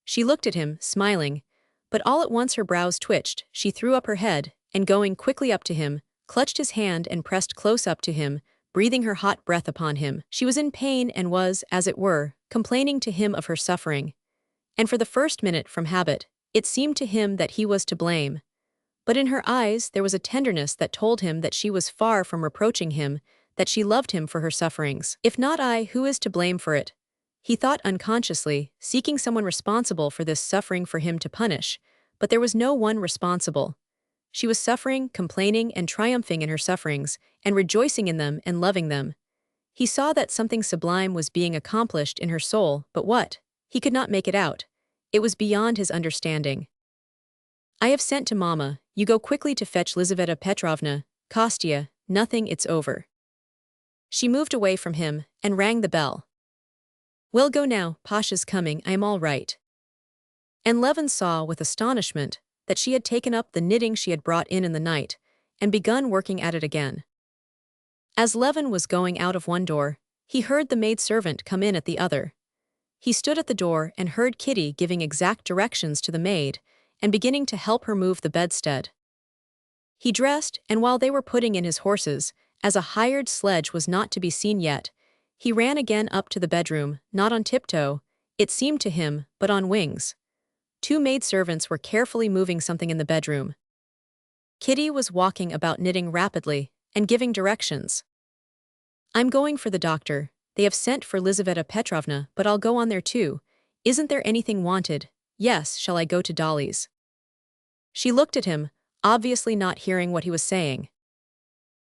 She looked at him, smiling, but all at once her brows twitched, she threw up her head, and going quickly up to him, clutched his hand and pressed close up to him, breathing her hot breath upon him. She was in pain and was, as it were, complaining to him of her suffering. And for the first minute, from habit, it seemed to him that he was to blame. But in her eyes there was a tenderness that told him that she was far from reproaching him, that she loved him for her sufferings. "If not I, who is to blame for it?" he thought unconsciously, seeking someone responsible for this suffering for him to punish, but there was no one responsible. She was suffering, complaining, and triumphing in her sufferings, and rejoicing in them and loving them. He saw that something sublime was being accomplished in her soul, but what? He could not make it out. It was beyond his understanding. "I have sent to Mama. You go quickly to fetch Lizaveta Petrovna. Kostya, nothing, it's over." She moved away from him and rang the bell. "We'll go now, Pasha's coming, I am all right." And Levin saw with astonishment that she had taken up the knitting she had brought in the night, and begun working at it again. As Levin was going out of one door, he heard the maid-servant come in at the other. He stood at the door and heard Kitty giving exact directions to the maid, and beginning to help her move the bedstead. He dressed, and while they were putting in his horses, as a hired sledge was not to be seen yet, he ran again up to the bedroom, not on tiptoe, it seemed to him, but on wings. Two maidservants were carefully moving something in the bedroom. Kitty was walking about knitting rapidly and giving directions. "I'm going for the doctor. They have sent for Lizaveta Petrovna, but I'll go on there too. Isn't there anything wanted? Yes, shall I go to Dolly's?" She looked at him, obviously not hearing what he was saying.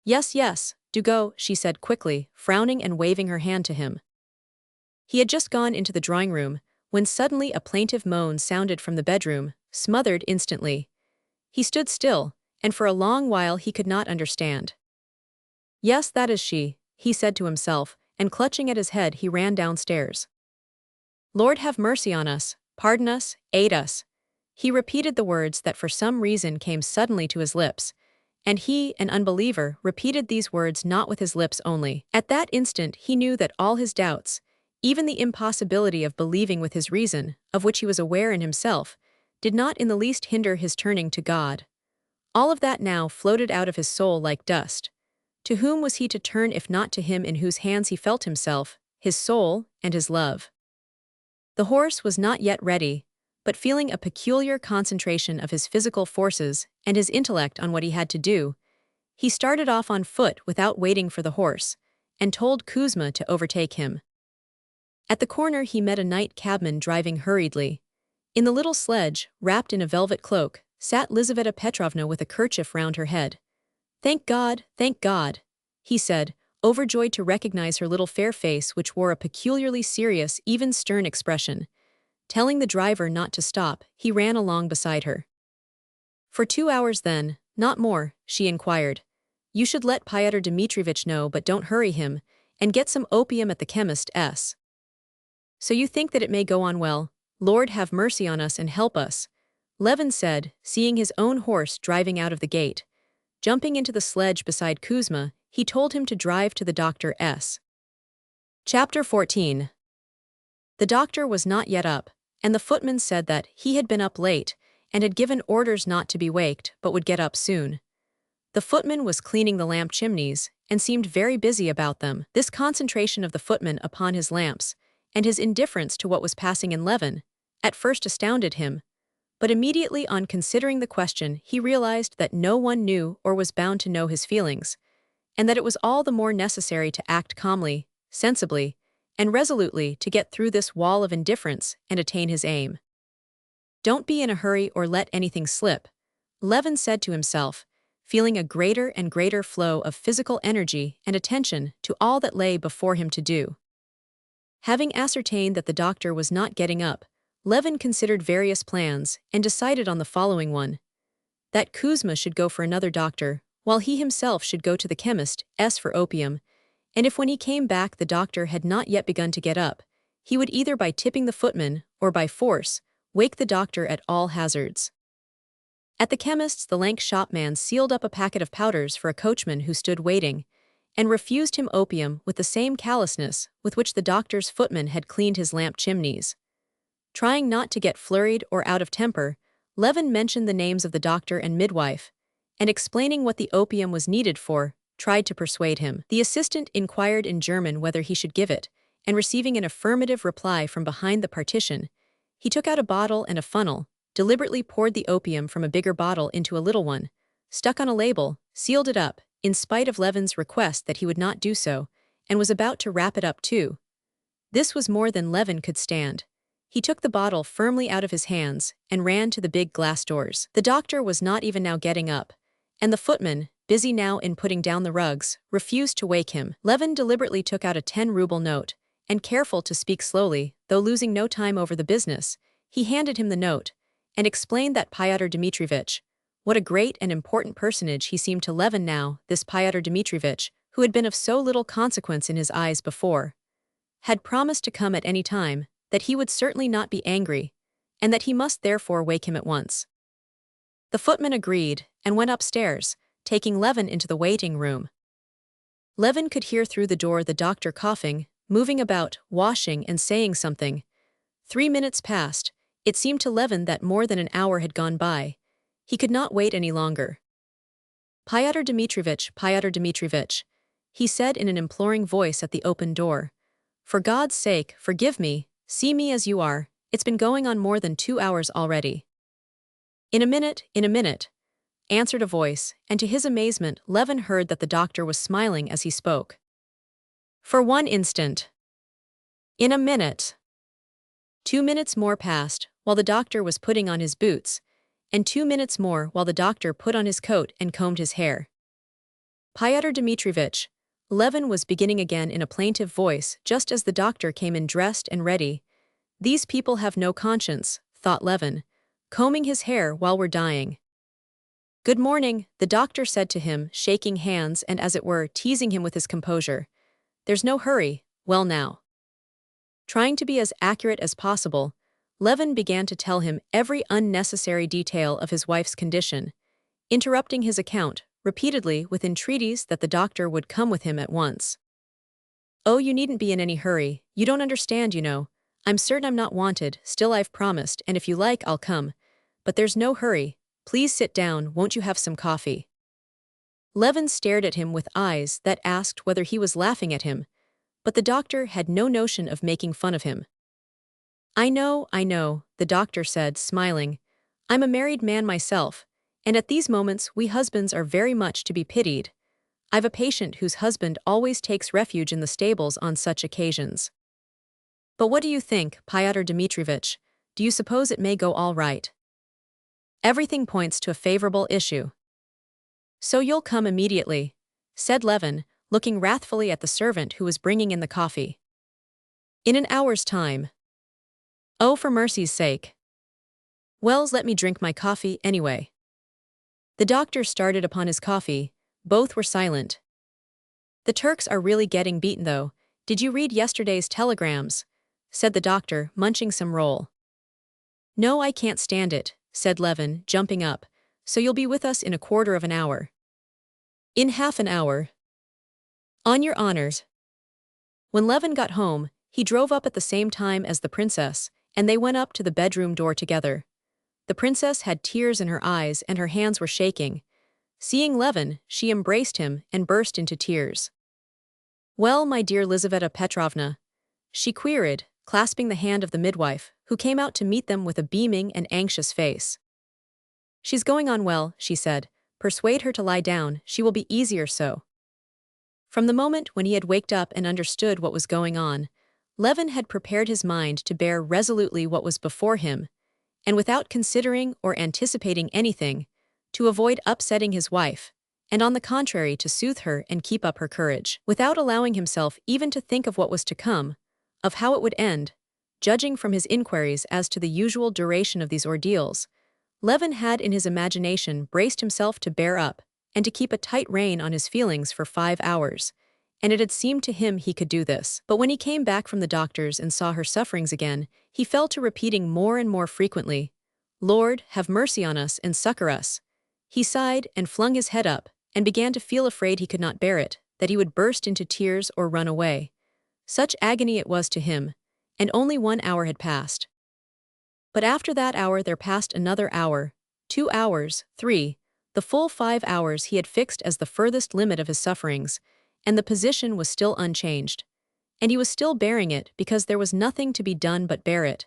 "Yes, yes, do go," she said quickly, frowning and waving her hand to him. He had just gone into the drawing room, when suddenly a plaintive moan sounded from the bedroom, smothered instantly. He stood still, and for a long while he could not understand. "Yes, that is she," he said to himself, and clutching at his head he ran downstairs. "Lord have mercy on us, pardon us, aid us." He repeated the words that for some reason came suddenly to his lips, and he, an unbeliever, repeated these words not with his lips only. At that instant he knew that all his doubts, even the impossibility of believing with his reason, of which he was aware in himself, did not in the least hinder his turning to God. All of that now floated out of his soul like dust. To whom was he to turn if not to him in whose hands he felt himself, his soul, and his love? The horse was not yet ready, but feeling a peculiar concentration of his physical forces and his intellect on what he had to do, he started off on foot without waiting for the horse, and told Kuzma to overtake him. At the corner he met a night cabman driving hurriedly. In the little sledge, wrapped in a velvet cloak, sat Lizaveta Petrovna with a kerchief round her head. Thank God," he said, overjoyed to recognize her little fair face which wore a peculiarly serious, even stern expression. Telling the driver not to stop, he ran along beside her. "For 2 hours then, not more?" she inquired. "You should let Pyotr Dmitrievich know, but don't hurry him, and get some opium at the chemist's. So you think that it may go on well? Lord have mercy on us and help us," Levin said, seeing his own horse driving out of the gate. Jumping into the sledge beside Kuzma, he told him to drive to the doctor's. Chapter 14. The doctor was not yet up, and the footman said that he had been up late, and had given orders not to be waked, but would get up soon. The footman was cleaning the lamp chimneys, and seemed very busy about them. This concentration of the footman upon his lamps, and his indifference to what was passing in Levin, at first astounded him, but immediately on considering the question he realized that no one knew or was bound to know his feelings, and that it was all the more necessary to act calmly, sensibly, and resolutely to get through this wall of indifference and attain his aim. "Don't be in a hurry or let anything slip," Levin said to himself, feeling a greater and greater flow of physical energy and attention to all that lay before him to do. Having ascertained that the doctor was not getting up, Levin considered various plans and decided on the following one: that Kuzma should go for another doctor, while he himself should go to the chemist's for opium, and if when he came back the doctor had not yet begun to get up, he would either by tipping the footman, or by force, wake the doctor at all hazards. At the chemist's the lank shopman sealed up a packet of powders for a coachman who stood waiting, and refused him opium with the same callousness with which the doctor's footman had cleaned his lamp chimneys. Trying not to get flurried or out of temper, Levin mentioned the names of the doctor and midwife, and explaining what the opium was needed for, tried to persuade him. The assistant inquired in German whether he should give it, and receiving an affirmative reply from behind the partition, he took out a bottle and a funnel, deliberately poured the opium from a bigger bottle into a little one, stuck on a label, sealed it up, in spite of Levin's request that he would not do so, and was about to wrap it up too. This was more than Levin could stand. He took the bottle firmly out of his hands and ran to the big glass doors. The doctor was not even now getting up, and the footman, busy now in putting down the rugs, refused to wake him. Levin deliberately took out a 10-ruble note, and careful to speak slowly, though losing no time over the business, he handed him the note, and explained that Pyotr Dmitrievich, what a great and important personage he seemed to Levin now, this Pyotr Dmitrievich, who had been of so little consequence in his eyes before, had promised to come at any time, that he would certainly not be angry, and that he must therefore wake him at once. The footman agreed, and went upstairs, taking Levin into the waiting room. Levin could hear through the door the doctor coughing, moving about, washing and saying something. 3 minutes passed. It seemed to Levin that more than an hour had gone by. He could not wait any longer. Pyotr Dmitryevich, he said in an imploring voice at the open door. For God's sake, forgive me, see me as you are, it's been going on more than 2 hours already. In a minute, answered a voice, and to his amazement, Levin heard that the doctor was smiling as he spoke. For one instant. In a minute. 2 minutes more passed, while the doctor was putting on his boots, and 2 minutes more while the doctor put on his coat and combed his hair. Pyotr Dmitryevich, Levin was beginning again in a plaintive voice just as the doctor came in dressed and ready. These people have no conscience, thought Levin, combing his hair while we're dying. Good morning, the doctor said to him, shaking hands and as it were, teasing him with his composure. There's no hurry, well now. Trying to be as accurate as possible, Levin began to tell him every unnecessary detail of his wife's condition, interrupting his account repeatedly with entreaties that the doctor would come with him at once. Oh, you needn't be in any hurry, you don't understand, you know. I'm certain I'm not wanted, still I've promised, and if you like, I'll come. But there's no hurry. Please sit down, won't you have some coffee? Levin stared at him with eyes that asked whether he was laughing at him, but the doctor had no notion of making fun of him. I know, the doctor said, smiling. I'm a married man myself, and at these moments we husbands are very much to be pitied. I've a patient whose husband always takes refuge in the stables on such occasions. But what do you think, Pyotr Dmitryevich? Do you suppose it may go all right? Everything points to a favorable issue. So you'll come immediately, said Levin, looking wrathfully at the servant who was bringing in the coffee. In an hour's time. Oh, for mercy's sake. Wells, let me drink my coffee anyway. The doctor started upon his coffee. Both were silent. The Turks are really getting beaten though. Did you read yesterday's telegrams? Said the doctor, munching some roll. No, I can't stand it, said Levin, jumping up. So you'll be with us in a quarter of an hour. In half an hour. On your honors. When Levin got home, he drove up at the same time as the princess, and they went up to the bedroom door together. The princess had tears in her eyes and her hands were shaking. Seeing Levin, she embraced him and burst into tears. Well, my dear Lizaveta Petrovna, she queried, clasping the hand of the midwife, who came out to meet them with a beaming and anxious face. She's going on well, she said. Persuade her to lie down, she will be easier so. From the moment when he had waked up and understood what was going on, Levin had prepared his mind to bear resolutely what was before him, and without considering or anticipating anything, to avoid upsetting his wife, and on the contrary to soothe her and keep up her courage, without allowing himself even to think of what was to come, of how it would end. Judging from his inquiries as to the usual duration of these ordeals, Levin had in his imagination braced himself to bear up and to keep a tight rein on his feelings for 5 hours, and it had seemed to him he could do this. But when he came back from the doctor's and saw her sufferings again, he fell to repeating more and more frequently, Lord, have mercy on us and succor us. He sighed and flung his head up and began to feel afraid he could not bear it, that he would burst into tears or run away. Such agony it was to him, and only 1 hour had passed. But after that hour there passed another hour, 2 hours, 3, the full 5 hours he had fixed as the furthest limit of his sufferings, and the position was still unchanged. And he was still bearing it because there was nothing to be done but bear it,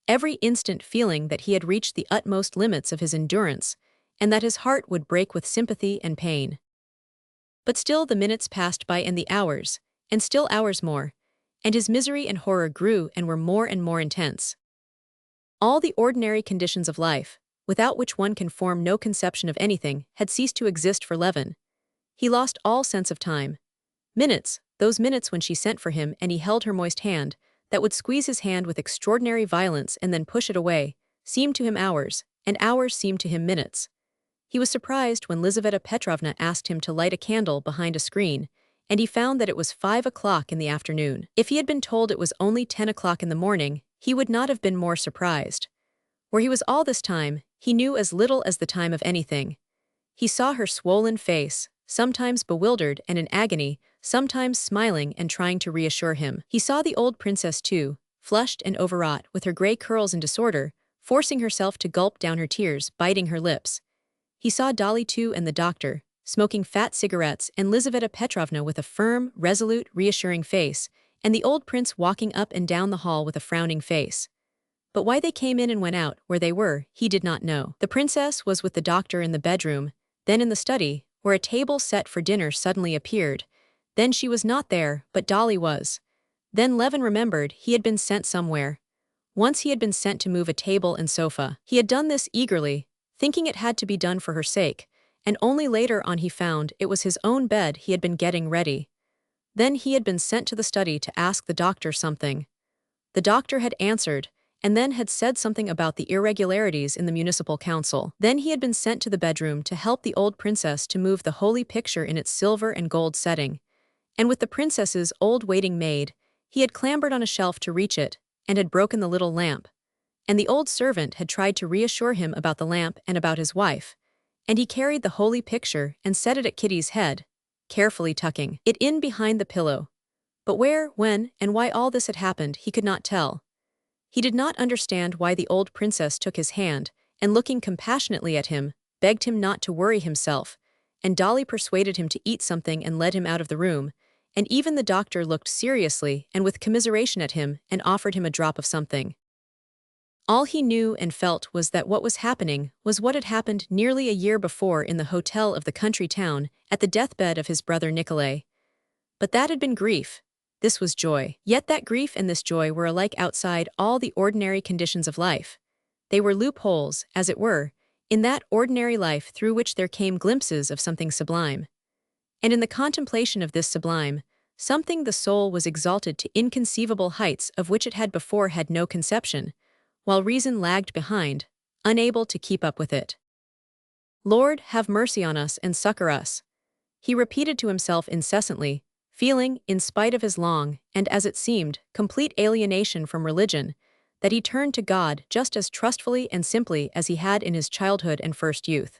every instant feeling that he had reached the utmost limits of his endurance, and that his heart would break with sympathy and pain. But still the minutes passed by and the hours, and still hours more, and his misery and horror grew and were more and more intense. All the ordinary conditions of life, without which one can form no conception of anything, had ceased to exist for Levin. He lost all sense of time. Minutes, those minutes when she sent for him and he held her moist hand, that would squeeze his hand with extraordinary violence and then push it away, seemed to him hours, and hours seemed to him minutes. He was surprised when Lizaveta Petrovna asked him to light a candle behind a screen, and he found that it was 5 o'clock in the afternoon. If he had been told it was only 10 o'clock in the morning, he would not have been more surprised. Where he was all this time, he knew as little as the time of anything. He saw her swollen face, sometimes bewildered and in agony, sometimes smiling and trying to reassure him. He saw the old princess too, flushed and overwrought, with her gray curls in disorder, forcing herself to gulp down her tears, biting her lips. He saw Dolly too and the doctor, smoking fat cigarettes, and Lizaveta Petrovna with a firm, resolute, reassuring face, and the old prince walking up and down the hall with a frowning face. But why they came in and went out, where they were, he did not know. The princess was with the doctor in the bedroom, then in the study, where a table set for dinner suddenly appeared. Then she was not there, but Dolly was. Then Levin remembered he had been sent somewhere. Once he had been sent to move a table and sofa. He had done this eagerly, thinking it had to be done for her sake, and only later on he found it was his own bed he had been getting ready. Then he had been sent to the study to ask the doctor something. The doctor had answered, and then had said something about the irregularities in the municipal council. Then he had been sent to the bedroom to help the old princess to move the holy picture in its silver and gold setting. And with the princess's old waiting maid, he had clambered on a shelf to reach it, and had broken the little lamp. And the old servant had tried to reassure him about the lamp and about his wife. And he carried the holy picture and set it at Kitty's head, carefully tucking it in behind the pillow. But where, when, and why all this had happened, he could not tell. He did not understand why the old princess took his hand, and looking compassionately at him, begged him not to worry himself, and Dolly persuaded him to eat something and led him out of the room, and even the doctor looked seriously and with commiseration at him and offered him a drop of something. All he knew and felt was that what was happening was what had happened nearly a year before in the hotel of the country town at the deathbed of his brother Nikolai. But that had been grief. This was joy. Yet that grief and this joy were alike outside all the ordinary conditions of life. They were loopholes, as it were, in that ordinary life through which there came glimpses of something sublime. And in the contemplation of this sublime, something the soul was exalted to inconceivable heights of which it had before had no conception, while reason lagged behind, unable to keep up with it. Lord, have mercy on us and succor us, he repeated to himself incessantly, feeling, in spite of his long, and as it seemed, complete alienation from religion, that he turned to God just as trustfully and simply as he had in his childhood and first youth.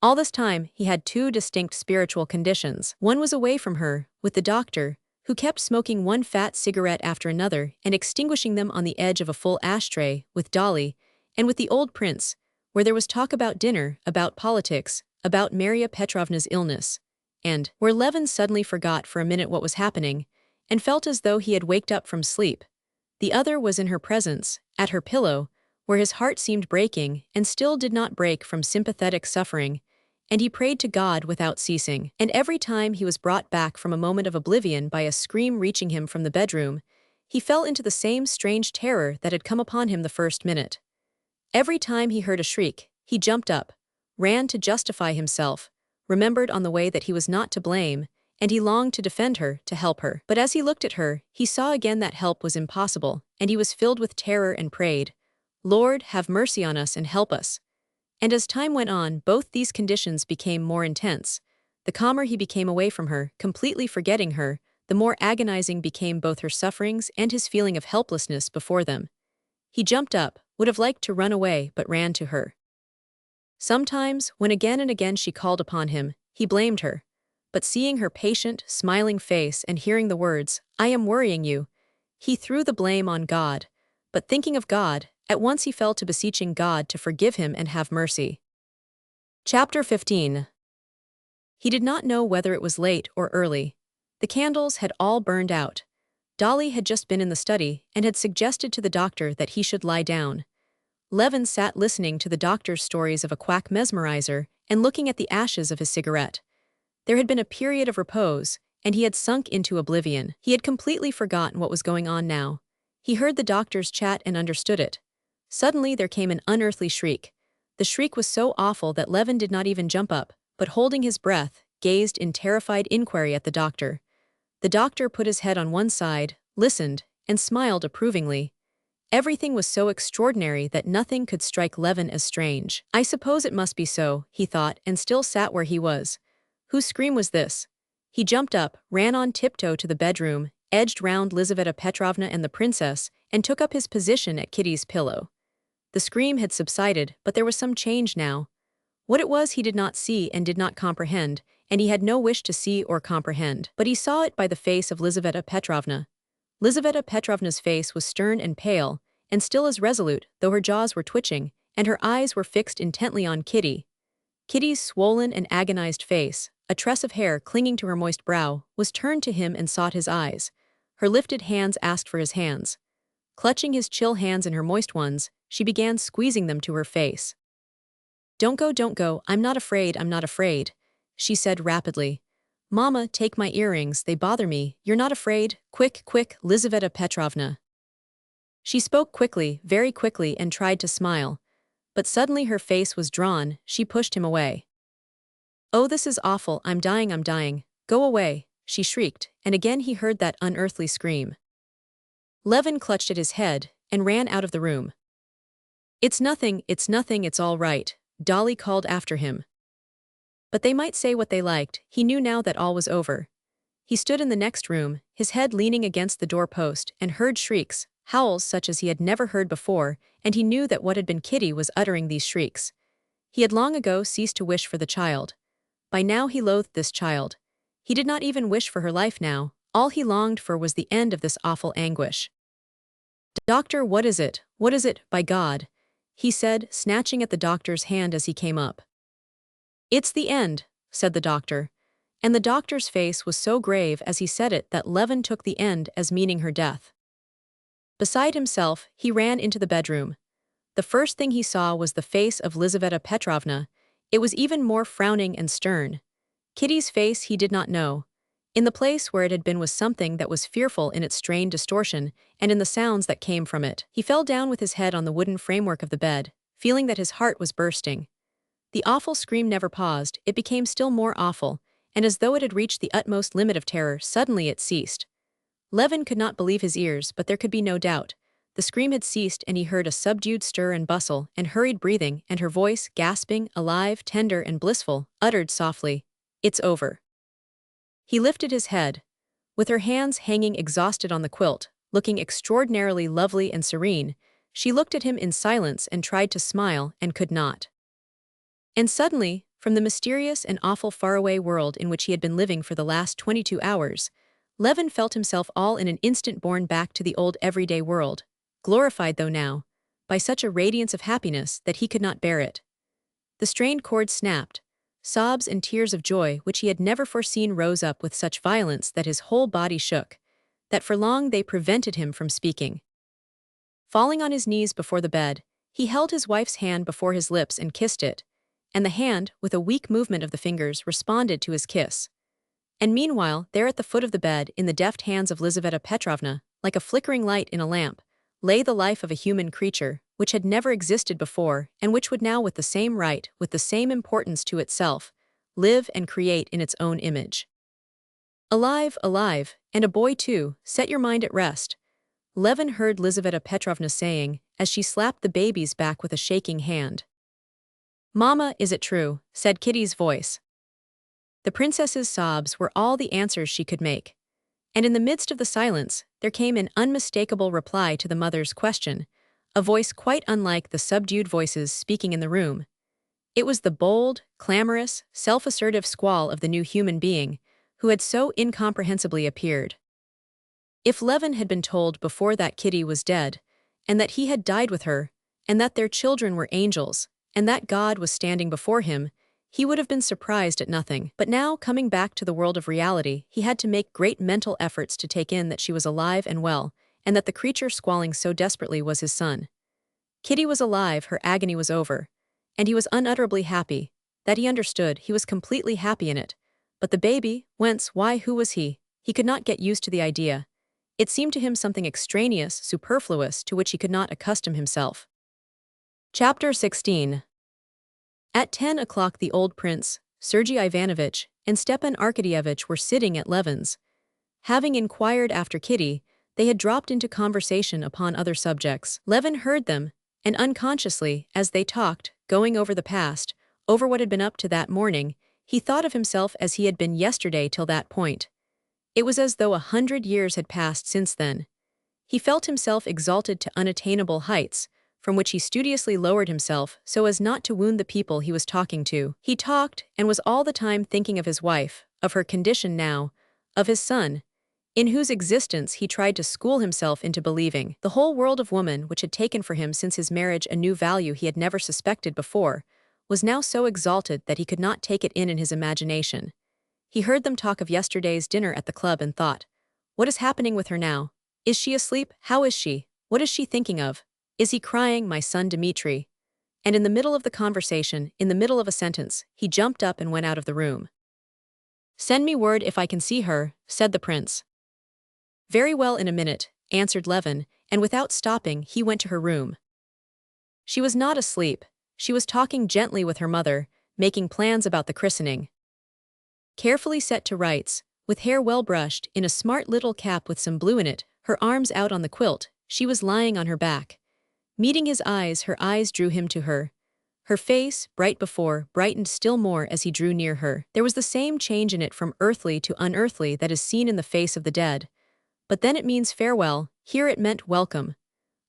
All this time, he had two distinct spiritual conditions. One was away from her, with the doctor, who kept smoking one fat cigarette after another and extinguishing them on the edge of a full ashtray, with Dolly, and with the old prince, where there was talk about dinner, about politics, about Maria Petrovna's illness, and where Levin suddenly forgot for a minute what was happening, and felt as though he had waked up from sleep. The other was in her presence, at her pillow, where his heart seemed breaking and still did not break from sympathetic suffering, and he prayed to God without ceasing. And every time he was brought back from a moment of oblivion by a scream reaching him from the bedroom, he fell into the same strange terror that had come upon him the first minute. Every time he heard a shriek, he jumped up, ran to justify himself, remembered on the way that he was not to blame, and he longed to defend her, to help her. But as he looked at her, he saw again that help was impossible, and he was filled with terror and prayed, Lord, have mercy on us and help us. And as time went on, both these conditions became more intense. The calmer he became away from her, completely forgetting her, the more agonizing became both her sufferings and his feeling of helplessness before them. He jumped up, would have liked to run away, but ran to her. Sometimes, when again and again she called upon him, he blamed her. But seeing her patient, smiling face and hearing the words, I am worrying you, he threw the blame on God. But thinking of God, at once he fell to beseeching God to forgive him and have mercy. Chapter 15. He did not know whether it was late or early. The candles had all burned out. Dolly had just been in the study and had suggested to the doctor that he should lie down. Levin sat listening to the doctor's stories of a quack mesmerizer and looking at the ashes of his cigarette. There had been a period of repose, and he had sunk into oblivion. He had completely forgotten what was going on now. He heard the doctor's chat and understood it. Suddenly there came an unearthly shriek. The shriek was so awful that Levin did not even jump up, but holding his breath, gazed in terrified inquiry at the doctor. The doctor put his head on one side, listened, and smiled approvingly. Everything was so extraordinary that nothing could strike Levin as strange. I suppose it must be so, he thought, and still sat where he was. Whose scream was this? He jumped up, ran on tiptoe to the bedroom, edged round Lizaveta Petrovna and the princess, and took up his position at Kitty's pillow. The scream had subsided, but there was some change now. What it was he did not see and did not comprehend, and he had no wish to see or comprehend. But he saw it by the face of Lizaveta Petrovna. Lizaveta Petrovna's face was stern and pale, and still as resolute, though her jaws were twitching, and her eyes were fixed intently on Kitty. Kitty's swollen and agonized face, a tress of hair clinging to her moist brow, was turned to him and sought his eyes. Her lifted hands asked for his hands. Clutching his chill hands in her moist ones, she began squeezing them to her face. Don't go, I'm not afraid, she said rapidly. Mama, take my earrings, they bother me, you're not afraid? Quick, Lizaveta Petrovna. She spoke quickly, very quickly, and tried to smile. But suddenly her face was drawn, she pushed him away. Oh, this is awful, I'm dying. Go away, she shrieked, and again he heard that unearthly scream. Levin clutched at his head and ran out of the room. It's nothing, it's all right, Dolly called after him. But they might say what they liked, he knew now that all was over. He stood in the next room, his head leaning against the doorpost, and heard shrieks, howls such as he had never heard before, and he knew that what had been Kitty was uttering these shrieks. He had long ago ceased to wish for the child. By now he loathed this child. He did not even wish for her life now, all he longed for was the end of this awful anguish. Doctor, what is it, by God? He said, snatching at the doctor's hand as he came up. It's the end, said the doctor. And the doctor's face was so grave as he said it that Levin took the end as meaning her death. Beside himself, he ran into the bedroom. The first thing he saw was the face of Lizaveta Petrovna. It was even more frowning and stern. Kitty's face he did not know. In the place where it had been was something that was fearful in its strained distortion, and in the sounds that came from it. He fell down with his head on the wooden framework of the bed, feeling that his heart was bursting. The awful scream never paused, it became still more awful, and as though it had reached the utmost limit of terror, suddenly it ceased. Levin could not believe his ears, but there could be no doubt. The scream had ceased and he heard a subdued stir and bustle, and hurried breathing, and her voice, gasping, alive, tender, and blissful, uttered softly, "It's over." He lifted his head. With her hands hanging exhausted on the quilt, looking extraordinarily lovely and serene, she looked at him in silence and tried to smile and could not. And suddenly, from the mysterious and awful faraway world in which he had been living for the last 22 hours, Levin felt himself all in an instant borne back to the old everyday world, glorified though now, by such a radiance of happiness that he could not bear it. The strained cords snapped. Sobs and tears of joy which he had never foreseen rose up with such violence that his whole body shook, that for long they prevented him from speaking. Falling on his knees before the bed, he held his wife's hand before his lips and kissed it, and the hand, with a weak movement of the fingers, responded to his kiss. And meanwhile, there at the foot of the bed, in the deft hands of Lizaveta Petrovna, like a flickering light in a lamp, lay the life of a human creature, which had never existed before, and which would now with the same right, with the same importance to itself, live and create in its own image. Alive, and a boy too, set your mind at rest, Levin heard Lizaveta Petrovna saying, as she slapped the baby's back with a shaking hand. Mama, is it true? Said Kitty's voice. The princess's sobs were all the answers she could make. And in the midst of the silence, there came an unmistakable reply to the mother's question, a voice quite unlike the subdued voices speaking in the room. It was the bold, clamorous, self-assertive squall of the new human being, who had so incomprehensibly appeared. If Levin had been told before that Kitty was dead, and that he had died with her, and that their children were angels, and that God was standing before him, he would have been surprised at nothing. But now, coming back to the world of reality, he had to make great mental efforts to take in that she was alive and well, and that the creature squalling so desperately was his son. Kitty was alive, her agony was over. And he was unutterably happy. That he understood, he was completely happy in it. But the baby, whence, why, who was he? He could not get used to the idea. It seemed to him something extraneous, superfluous, to which he could not accustom himself. Chapter 16. At 10 o'clock the old prince, Sergei Ivanovich, and Stepan Arkadyevich were sitting at Levin's. Having inquired after Kitty, they had dropped into conversation upon other subjects. Levin heard them, and unconsciously, as they talked, going over the past, over what had been up to that morning, he thought of himself as he had been yesterday till that point. It was as though 100 years had passed since then. He felt himself exalted to unattainable heights, from which he studiously lowered himself so as not to wound the people he was talking to. He talked, and was all the time thinking of his wife, of her condition now, of his son, in whose existence he tried to school himself into believing. The whole world of woman, which had taken for him since his marriage a new value he had never suspected before, was now so exalted that he could not take it in his imagination. He heard them talk of yesterday's dinner at the club and thought, "What is happening with her now? Is she asleep? How is she? What is she thinking of? Is he crying, my son Dmitri?" And in the middle of the conversation, in the middle of a sentence, he jumped up and went out of the room. "Send me word if I can see her," said the prince. "Very well, in a minute," answered Levin, and without stopping he went to her room. She was not asleep. She was talking gently with her mother, making plans about the christening. Carefully set to rights, with hair well brushed, in a smart little cap with some blue in it, her arms out on the quilt, she was lying on her back. Meeting his eyes, her eyes drew him to her. Her face, bright before, brightened still more as he drew near her. There was the same change in it from earthly to unearthly that is seen in the face of the dead. But then it means farewell, here it meant welcome.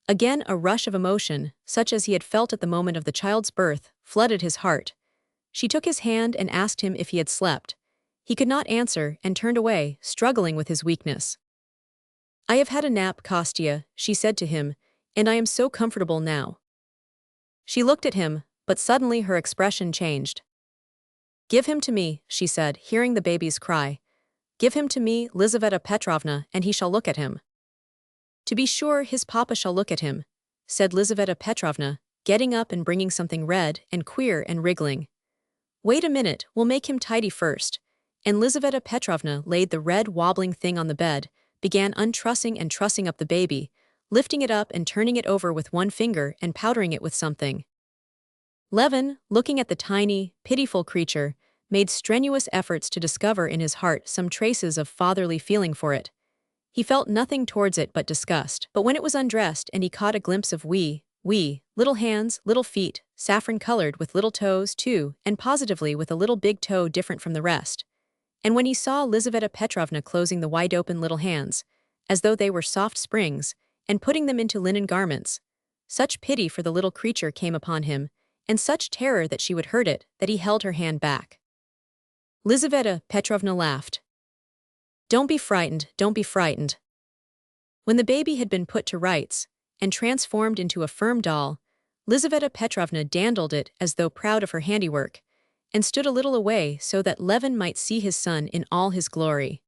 Again a rush of emotion, such as he had felt at the moment of the child's birth, flooded his heart. She took his hand and asked him if he had slept. He could not answer and turned away, struggling with his weakness. "I have had a nap, Kostya," she said to him, "and I am so comfortable now." She looked at him, but suddenly her expression changed. "Give him to me," she said, hearing the baby's cry. "Give him to me, Lizaveta Petrovna, and he shall look at him." "To be sure, his papa shall look at him," said Lizaveta Petrovna, getting up and bringing something red and queer and wriggling. "Wait a minute, we'll make him tidy first." And Lizaveta Petrovna laid the red wobbling thing on the bed, began untrussing and trussing up the baby, lifting it up and turning it over with one finger and powdering it with something. Levin, looking at the tiny, pitiful creature, made strenuous efforts to discover in his heart some traces of fatherly feeling for it. He felt nothing towards it but disgust. But when it was undressed and he caught a glimpse of wee, little hands, little feet, saffron-colored with little toes too, and positively with a little big toe different from the rest. And when he saw Lizaveta Petrovna closing the wide-open little hands, as though they were soft springs, and putting them into linen garments, such pity for the little creature came upon him, and such terror that she would hurt it, that he held her hand back. Lizaveta Petrovna laughed. Don't be frightened, don't be frightened." When the baby had been put to rights, and transformed into a firm doll, Lizaveta Petrovna dandled it as though proud of her handiwork, and stood a little away so that Levin might see his son in all his glory.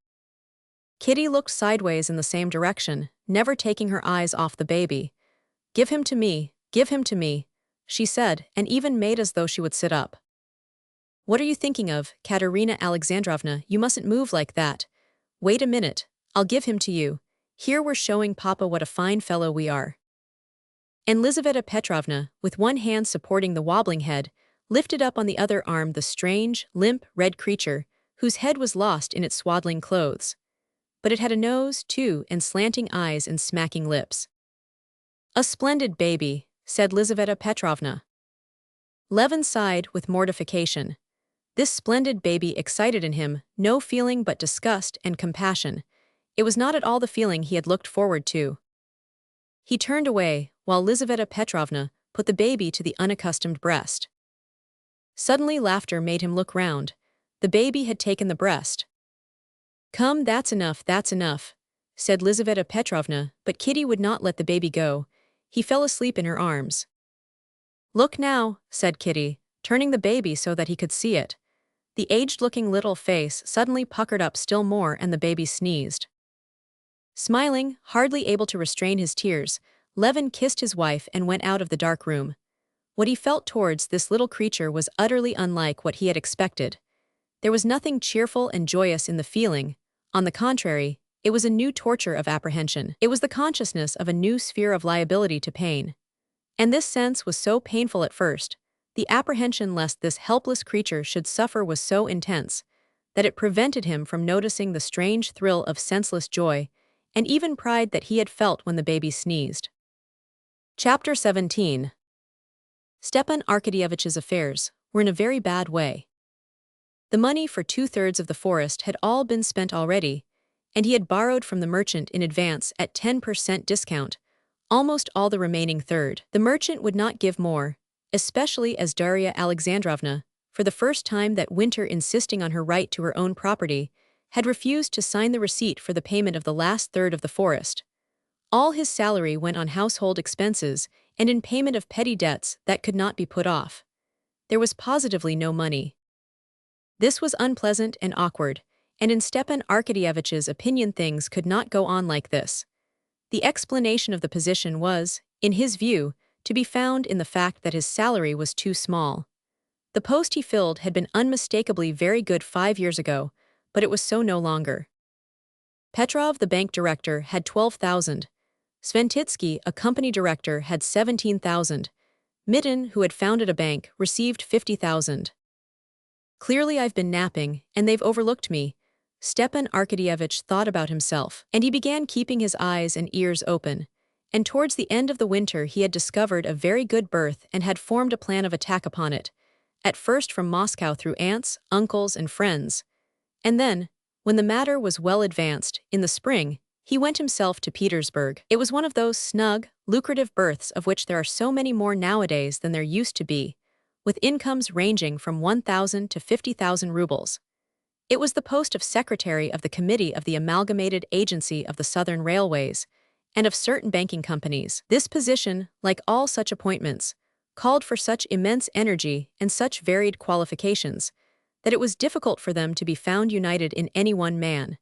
Kitty looked sideways in the same direction, never taking her eyes off the baby. "Give him to me, give him to me," she said, and even made as though she would sit up. "What are you thinking of, Katerina Alexandrovna? You mustn't move like that. Wait a minute, I'll give him to you. Here we're showing Papa what a fine fellow we are." And Lizaveta Petrovna, with one hand supporting the wobbling head, lifted up on the other arm the strange, limp, red creature, whose head was lost in its swaddling clothes. But it had a nose, too, and slanting eyes and smacking lips. "A splendid baby," said Lizaveta Petrovna. Levin sighed with mortification. This splendid baby excited in him no feeling but disgust and compassion. It was not at all the feeling he had looked forward to. He turned away, while Lizaveta Petrovna put the baby to the unaccustomed breast. Suddenly laughter made him look round. The baby had taken the breast. "Come, that's enough," said Lizaveta Petrovna, but Kitty would not let the baby go. He fell asleep in her arms. "Look now," said Kitty, turning the baby so that he could see it. The aged-looking little face suddenly puckered up still more and the baby sneezed. Smiling, hardly able to restrain his tears, Levin kissed his wife and went out of the dark room. What he felt towards this little creature was utterly unlike what he had expected. There was nothing cheerful and joyous in the feeling. On the contrary, it was a new torture of apprehension. It was the consciousness of a new sphere of liability to pain. And this sense was so painful at first, the apprehension lest this helpless creature should suffer was so intense, that it prevented him from noticing the strange thrill of senseless joy, and even pride that he had felt when the baby sneezed. Chapter 17. Stepan Arkadyevitch's affairs were in a very bad way. The money for 2/3 of the forest had all been spent already, and he had borrowed from the merchant in advance at 10% discount, almost all the remaining third. The merchant would not give more, especially as Darya Alexandrovna, for the first time that winter insisting on her right to her own property, had refused to sign the receipt for the payment of the last third of the forest. All his salary went on household expenses and in payment of petty debts that could not be put off. there was positively no money. This was unpleasant and awkward, and in Stepan Arkadyevitch's opinion things could not go on like this. The explanation of the position was, in his view, to be found in the fact that his salary was too small. The post he filled had been unmistakably very good 5 years ago, but it was so no longer. Petrov, the bank director, had 12,000. Sventitsky, a company director, had 17,000. Mitten, who had founded a bank, received 50,000. Clearly I've been napping, and they've overlooked me, Stepan Arkadyevitch thought about himself, and he began keeping his eyes and ears open. And towards the end of the winter he had discovered a very good berth and had formed a plan of attack upon it, at first from Moscow through aunts, uncles, and friends. And then, when the matter was well advanced, in the spring, he went himself to Petersburg. It was one of those snug, lucrative berths of which there are so many more nowadays than there used to be, with incomes ranging from 1,000 to 50,000 rubles. It was the post of secretary of the Committee of the Amalgamated Agency of the Southern Railways, and of certain banking companies. This position, like all such appointments, called for such immense energy and such varied qualifications, that it was difficult for them to be found united in any one man.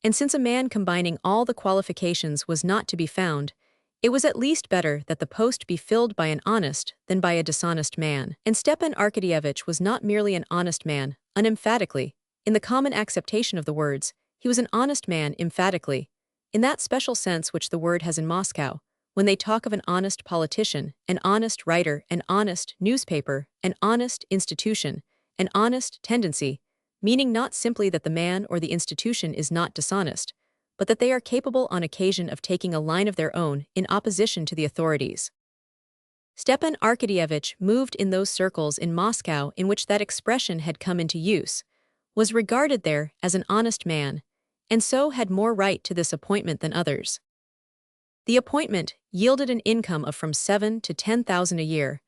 And since a man combining all the qualifications was not to be found, it was at least better that the post be filled by an honest than by a dishonest man. And Stepan Arkadyevitch was not merely an honest man, unemphatically. In the common acceptation of the words, he was an honest man emphatically, in that special sense which the word has in Moscow, when they talk of an honest politician, an honest writer, an honest newspaper, an honest institution, an honest tendency, meaning not simply that the man or the institution is not dishonest, but that they are capable on occasion of taking a line of their own in opposition to the authorities. Stepan Arkadyevitch moved in those circles in Moscow in which that expression had come into use, was regarded there as an honest man, and so had more right to this appointment than others. The appointment yielded an income of from 7,000 to 10,000 a year,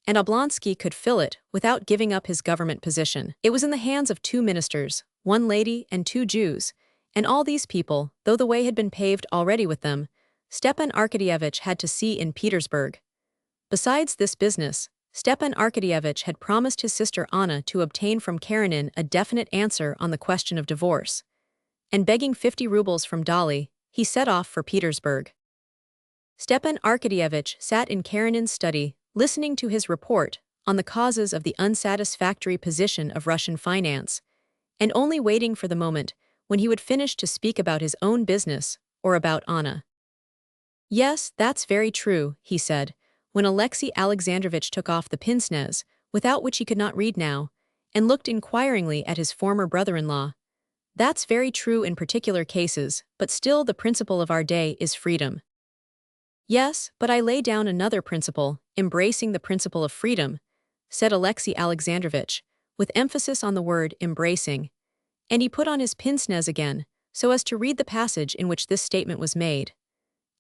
and Oblonsky could fill it without giving up his government position. It was in the hands of 2 ministers, 1 lady and 2 Jews, and all these people, though the way had been paved already with them, Stepan Arkadyevitch had to see in Petersburg. Besides this business, Stepan Arkadyevitch had promised his sister Anna to obtain from Karenin a definite answer on the question of divorce, and begging 50 rubles from Dolly, he set off for Petersburg. Stepan Arkadyevitch sat in Karenin's study, listening to his report on the causes of the unsatisfactory position of Russian finance, and only waiting for the moment when he would finish to speak about his own business or about Anna. "Yes, that's very true," he said, when Alexei Alexandrovich took off the pince-nez, without which he could not read now, and looked inquiringly at his former brother-in-law. "That's very true in particular cases, but still the principle of our day is freedom." "Yes, but I lay down another principle, embracing the principle of freedom," said Alexei Alexandrovich, with emphasis on the word embracing, and he put on his pince-nez again, so as to read the passage in which this statement was made.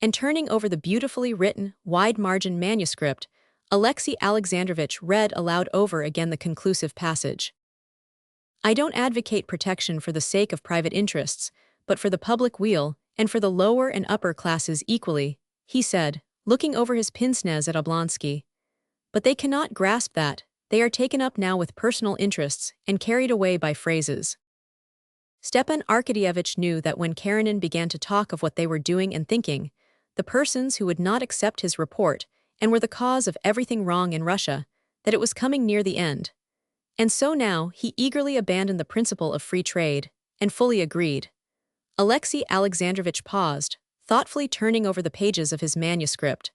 And turning over the beautifully written, wide-margin manuscript, Alexei Alexandrovich read aloud over again the conclusive passage. "I don't advocate protection for the sake of private interests, but for the public weal, and for the lower and upper classes equally," he said, looking over his pince-nez at Oblonsky. "But they cannot grasp that, they are taken up now with personal interests and carried away by phrases." Stepan Arkadyevitch knew that when Karenin began to talk of what they were doing and thinking, the persons who would not accept his report and were the cause of everything wrong in Russia, that it was coming near the end. And so now he eagerly abandoned the principle of free trade, and fully agreed. Alexei Alexandrovich paused, thoughtfully turning over the pages of his manuscript.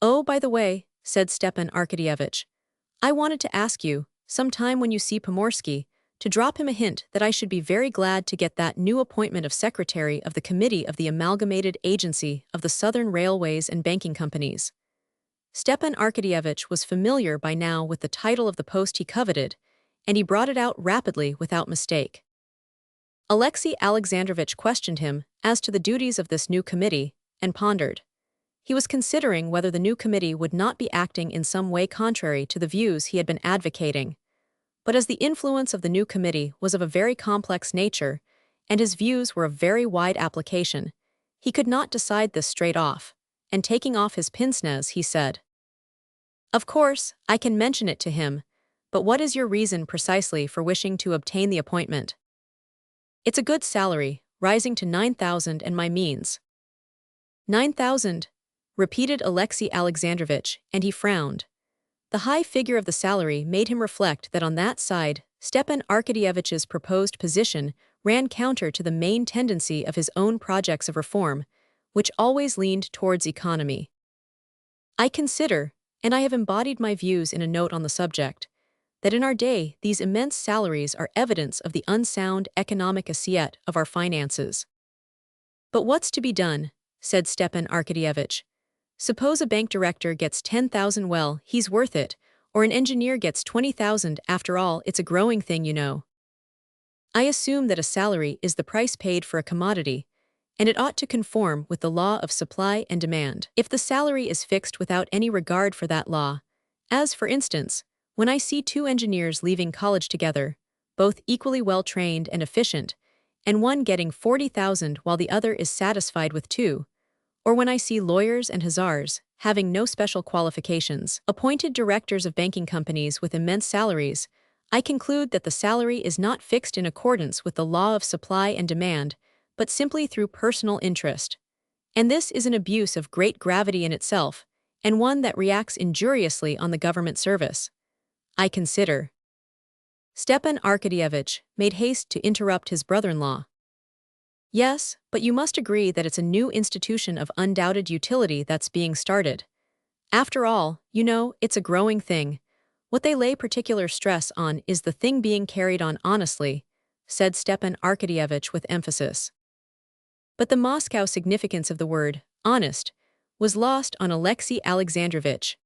"Oh, by the way," said Stepan Arkadyevitch, "I wanted to ask you, some time when you see Pomorsky, to drop him a hint that I should be very glad to get that new appointment of secretary of the Committee of the Amalgamated Agency of the Southern Railways and Banking Companies." Stepan Arkadyevitch was familiar by now with the title of the post he coveted, and he brought it out rapidly without mistake. Alexei Alexandrovich questioned him as to the duties of this new committee, and pondered. He was considering whether the new committee would not be acting in some way contrary to the views he had been advocating. But as the influence of the new committee was of a very complex nature, and his views were of very wide application, he could not decide this straight off, and taking off his pince-nez he said, "Of course, I can mention it to him, But what is your reason precisely for wishing to obtain the appointment? It's a good salary, rising to 9,000 and my means. 9,000, repeated Alexei Alexandrovich, and he frowned. The high figure of the salary made him reflect that on that side, Stepan Arkadyevich's proposed position ran counter to the main tendency of his own projects of reform, which always leaned towards economy. I consider, and I have embodied my views in a note on the subject, that in our day these immense salaries are evidence of the unsound economic assiette of our finances. But what's to be done, said Stepan Arkadyevich. Suppose a bank director gets 10,000, well, he's worth it, or an engineer gets 20,000, after all, it's a growing thing, you know. I assume that a salary is the price paid for a commodity, and it ought to conform with the law of supply and demand. If the salary is fixed without any regard for that law, as, for instance, when I see two engineers leaving college together, both equally well trained and efficient, and one getting 40,000 while the other is satisfied with 2, or when I see lawyers and hussars, having no special qualifications, appointed directors of banking companies with immense salaries, I conclude that the salary is not fixed in accordance with the law of supply and demand, but simply through personal interest. And this is an abuse of great gravity in itself, and one that reacts injuriously on the government service. I consider. Stepan Arkadyevich made haste to interrupt his brother-in-law. Yes, but you must agree that it's a new institution of undoubted utility that's being started. After all, you know, it's a growing thing. What they lay particular stress on is the thing being carried on honestly, said Stepan Arkadyevich with emphasis. But the Moscow significance of the word, honest, was lost on Alexei Alexandrovich.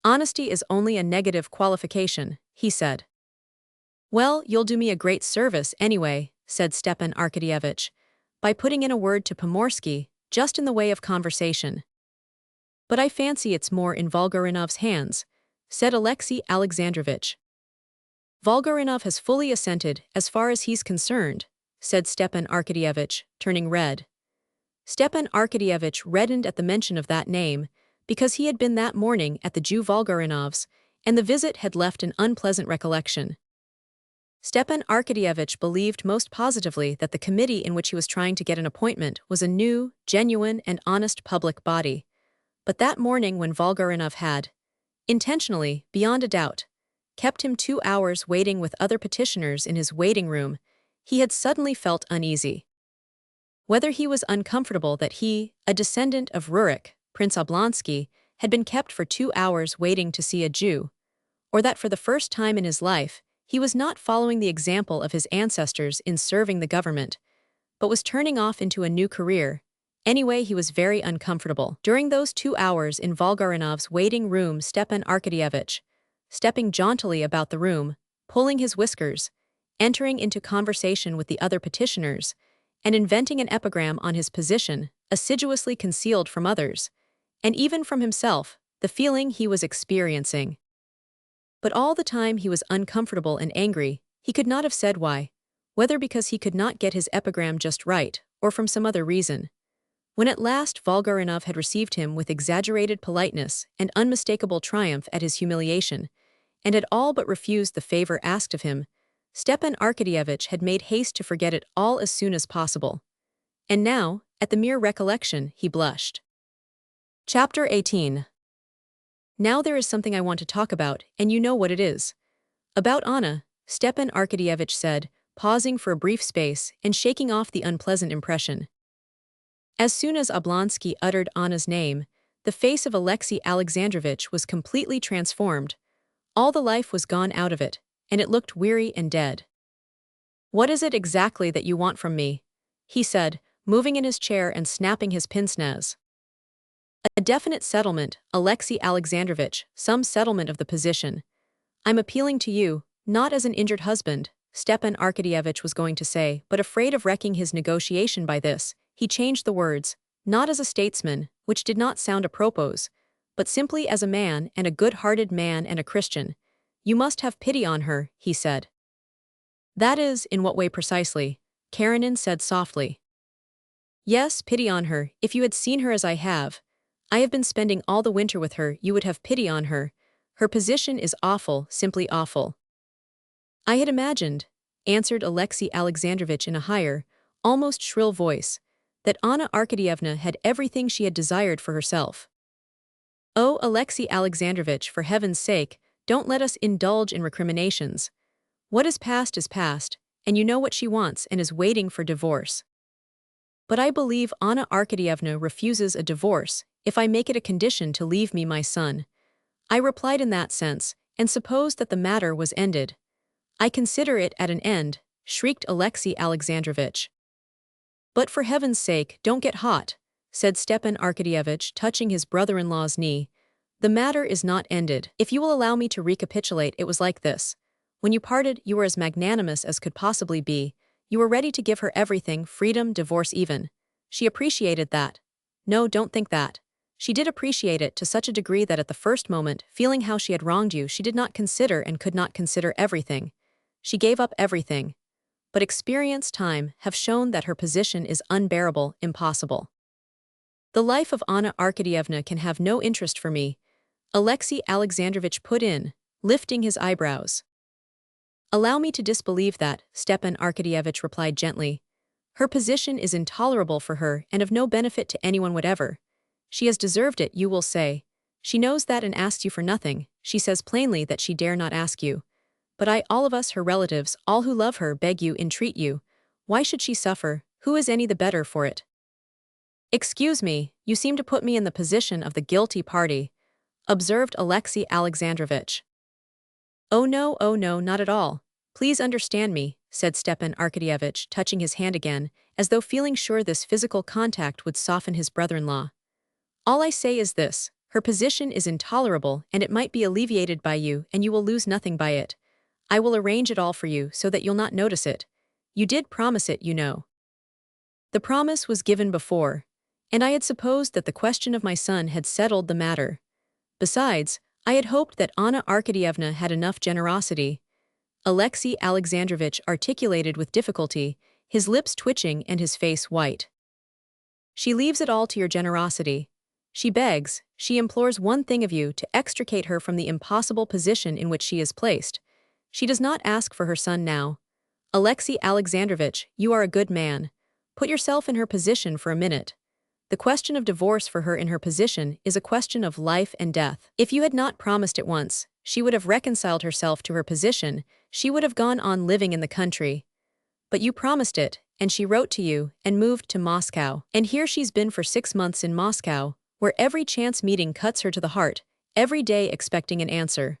Honesty is only a negative qualification, he said. Well, you'll do me a great service anyway, said Stepan Arkadyevich, by putting in a word to Pomorsky, just in the way of conversation. But I fancy it's more in Volgarinov's hands, said Alexei Alexandrovich. Volgarinov has fully assented as far as he's concerned, said Stepan Arkadyevich, turning red. Stepan Arkadyevich reddened at the mention of that name, because he had been that morning at the Jew Volgarinov's, and the visit had left an unpleasant recollection. Stepan Arkadyevich believed most positively that the committee in which he was trying to get an appointment was a new, genuine, and honest public body. But that morning when Volgarinov had, intentionally, beyond a doubt, kept him 2 hours waiting with other petitioners in his waiting room, he had suddenly felt uneasy. Whether he was uncomfortable that he, a descendant of Rurik, Prince Oblonsky, had been kept for 2 hours waiting to see a Jew, or that for the first time in his life, he was not following the example of his ancestors in serving the government, but was turning off into a new career. Anyway, he was very uncomfortable. During those 2 hours in Volgarinov's waiting room, Stepan Arkadyevich, stepping jauntily about the room, pulling his whiskers, entering into conversation with the other petitioners, and inventing an epigram on his position, assiduously concealed from others, and even from himself, the feeling he was experiencing. But all the time he was uncomfortable and angry, he could not have said why, whether because he could not get his epigram just right, or from some other reason. When at last Volgarinov had received him with exaggerated politeness and unmistakable triumph at his humiliation, and had all but refused the favor asked of him, Stepan Arkadyevich had made haste to forget it all as soon as possible. And now, at the mere recollection, he blushed. Chapter 18. Now there is something I want to talk about, and you know what it is. About Anna, Stepan Arkadyevich said, pausing for a brief space and shaking off the unpleasant impression. As soon as Oblonsky uttered Anna's name, the face of Alexei Alexandrovich was completely transformed. All the life was gone out of it, and it looked weary and dead. What is it exactly that you want from me? He said, moving in his chair and snapping his pince-nez. A definite settlement, Alexei Alexandrovich, some settlement of the position. I'm appealing to you, not as an injured husband, Stepan Arkadyevich was going to say, but afraid of wrecking his negotiation by this, he changed the words, not as a statesman, which did not sound apropos, but simply as a man and a good-hearted man and a Christian. You must have pity on her, he said. That is, in what way precisely? Karenin said softly. Yes, pity on her, if you had seen her as I have been spending all the winter with her, you would have pity on her. Her position is awful, simply awful. I had imagined, answered Alexei Alexandrovich in a higher, almost shrill voice, that Anna Arkadyevna had everything she had desired for herself. Oh, Alexei Alexandrovich, for heaven's sake, don't let us indulge in recriminations. What is past, and you know what she wants and is waiting for divorce. But I believe Anna Arkadyevna refuses a divorce if I make it a condition to leave me my son. I replied in that sense, and supposed that the matter was ended. I consider it at an end, shrieked Alexei Alexandrovich. But for heaven's sake, don't get hot, said Stepan Arkadyevich, touching his brother-in-law's knee. The matter is not ended. If you will allow me to recapitulate, it was like this. When you parted, you were as magnanimous as could possibly be. You were ready to give her everything, freedom, divorce even. She appreciated that. No, don't think that. She did appreciate it to such a degree that at the first moment, feeling how she had wronged you, she did not consider and could not consider everything. She gave up everything. But experience, time, have shown that her position is unbearable, impossible. The life of Anna Arkadyevna can have no interest for me, Alexei Alexandrovich put in, lifting his eyebrows. Allow me to disbelieve that, Stepan Arkadyevich replied gently. Her position is intolerable for her and of no benefit to anyone whatever. She has deserved it, you will say. She knows that and asks you for nothing. She says plainly that she dare not ask you. But all of us, her relatives, all who love her, beg you, entreat you. Why should she suffer? Who is any the better for it? Excuse me, you seem to put me in the position of the guilty party, observed Alexei Alexandrovich. Oh no, not at all. Please understand me, said Stepan Arkadyevich, touching his hand again, as though feeling sure this physical contact would soften his brother-in-law. All I say is this, her position is intolerable and it might be alleviated by you and you will lose nothing by it. I will arrange it all for you so that you'll not notice it. You did promise it, you know. The promise was given before, and I had supposed that the question of my son had settled the matter. Besides, I had hoped that Anna Arkadyevna had enough generosity. Alexei Alexandrovich articulated with difficulty, his lips twitching and his face white. She leaves it all to your generosity. She begs, she implores one thing of you, to extricate her from the impossible position in which she is placed. She does not ask for her son now. Alexei Alexandrovich, you are a good man. Put yourself in her position for a minute. The question of divorce for her in her position is a question of life and death. If you had not promised it once, she would have reconciled herself to her position, she would have gone on living in the country. But you promised it, and she wrote to you, and moved to Moscow. And here she's been for 6 months in Moscow, where every chance meeting cuts her to the heart, every day expecting an answer.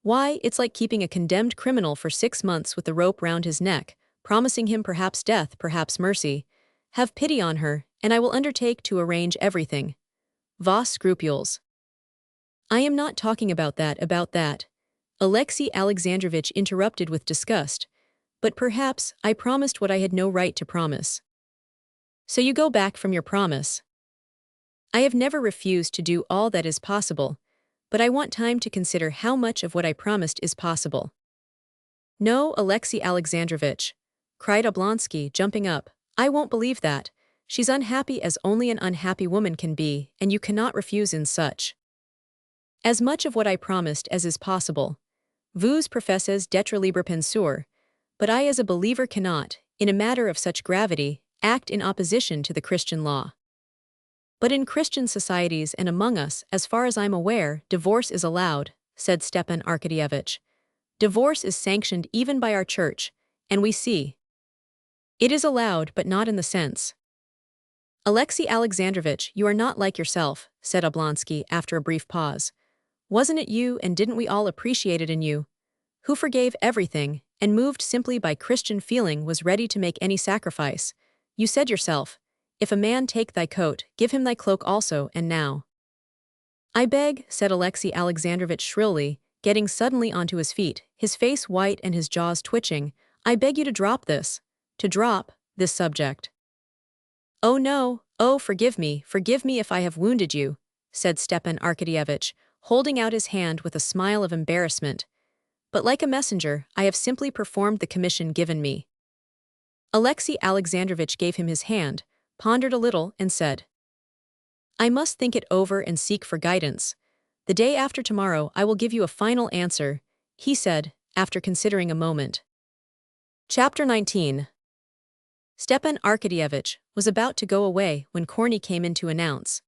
Why, it's like keeping a condemned criminal for 6 months with the rope round his neck, promising him perhaps death, perhaps mercy. Have pity on her, and I will undertake to arrange everything. Vos scrupules. I am not talking about that. Alexei Alexandrovich interrupted with disgust. But perhaps I promised what I had no right to promise. So you go back from your promise. I have never refused to do all that is possible, but I want time to consider how much of what I promised is possible. No, Alexei Alexandrovich, cried Oblonsky, jumping up, I won't believe that. She's unhappy as only an unhappy woman can be, and you cannot refuse in such. As much of what I promised as is possible. Vous professez d'être libre penseur, but I as a believer cannot, in a matter of such gravity, act in opposition to the Christian law. But in Christian societies and among us, as far as I'm aware, divorce is allowed, said Stepan Arkadyevich. Divorce is sanctioned even by our church, and we see. It is allowed, but not in the sense. Alexei Alexandrovich, you are not like yourself, said Oblonsky after a brief pause. Wasn't it you, and didn't we all appreciate it in you, who forgave everything, and moved simply by Christian feeling was ready to make any sacrifice? You said yourself, if a man take thy coat, give him thy cloak also, and now. I beg, said Alexei Alexandrovich shrilly, getting suddenly onto his feet, his face white and his jaws twitching, I beg you to drop this subject. Oh no, oh forgive me if I have wounded you, said Stepan Arkadyevich, holding out his hand with a smile of embarrassment. But like a messenger, I have simply performed the commission given me. Alexei Alexandrovich gave him his hand, pondered a little, and said, I must think it over and seek for guidance, The day after tomorrow I will give you a final answer, he said, after considering a moment. Chapter 19. Stepan Arkadyevich was about to go away when Korny came in to announce.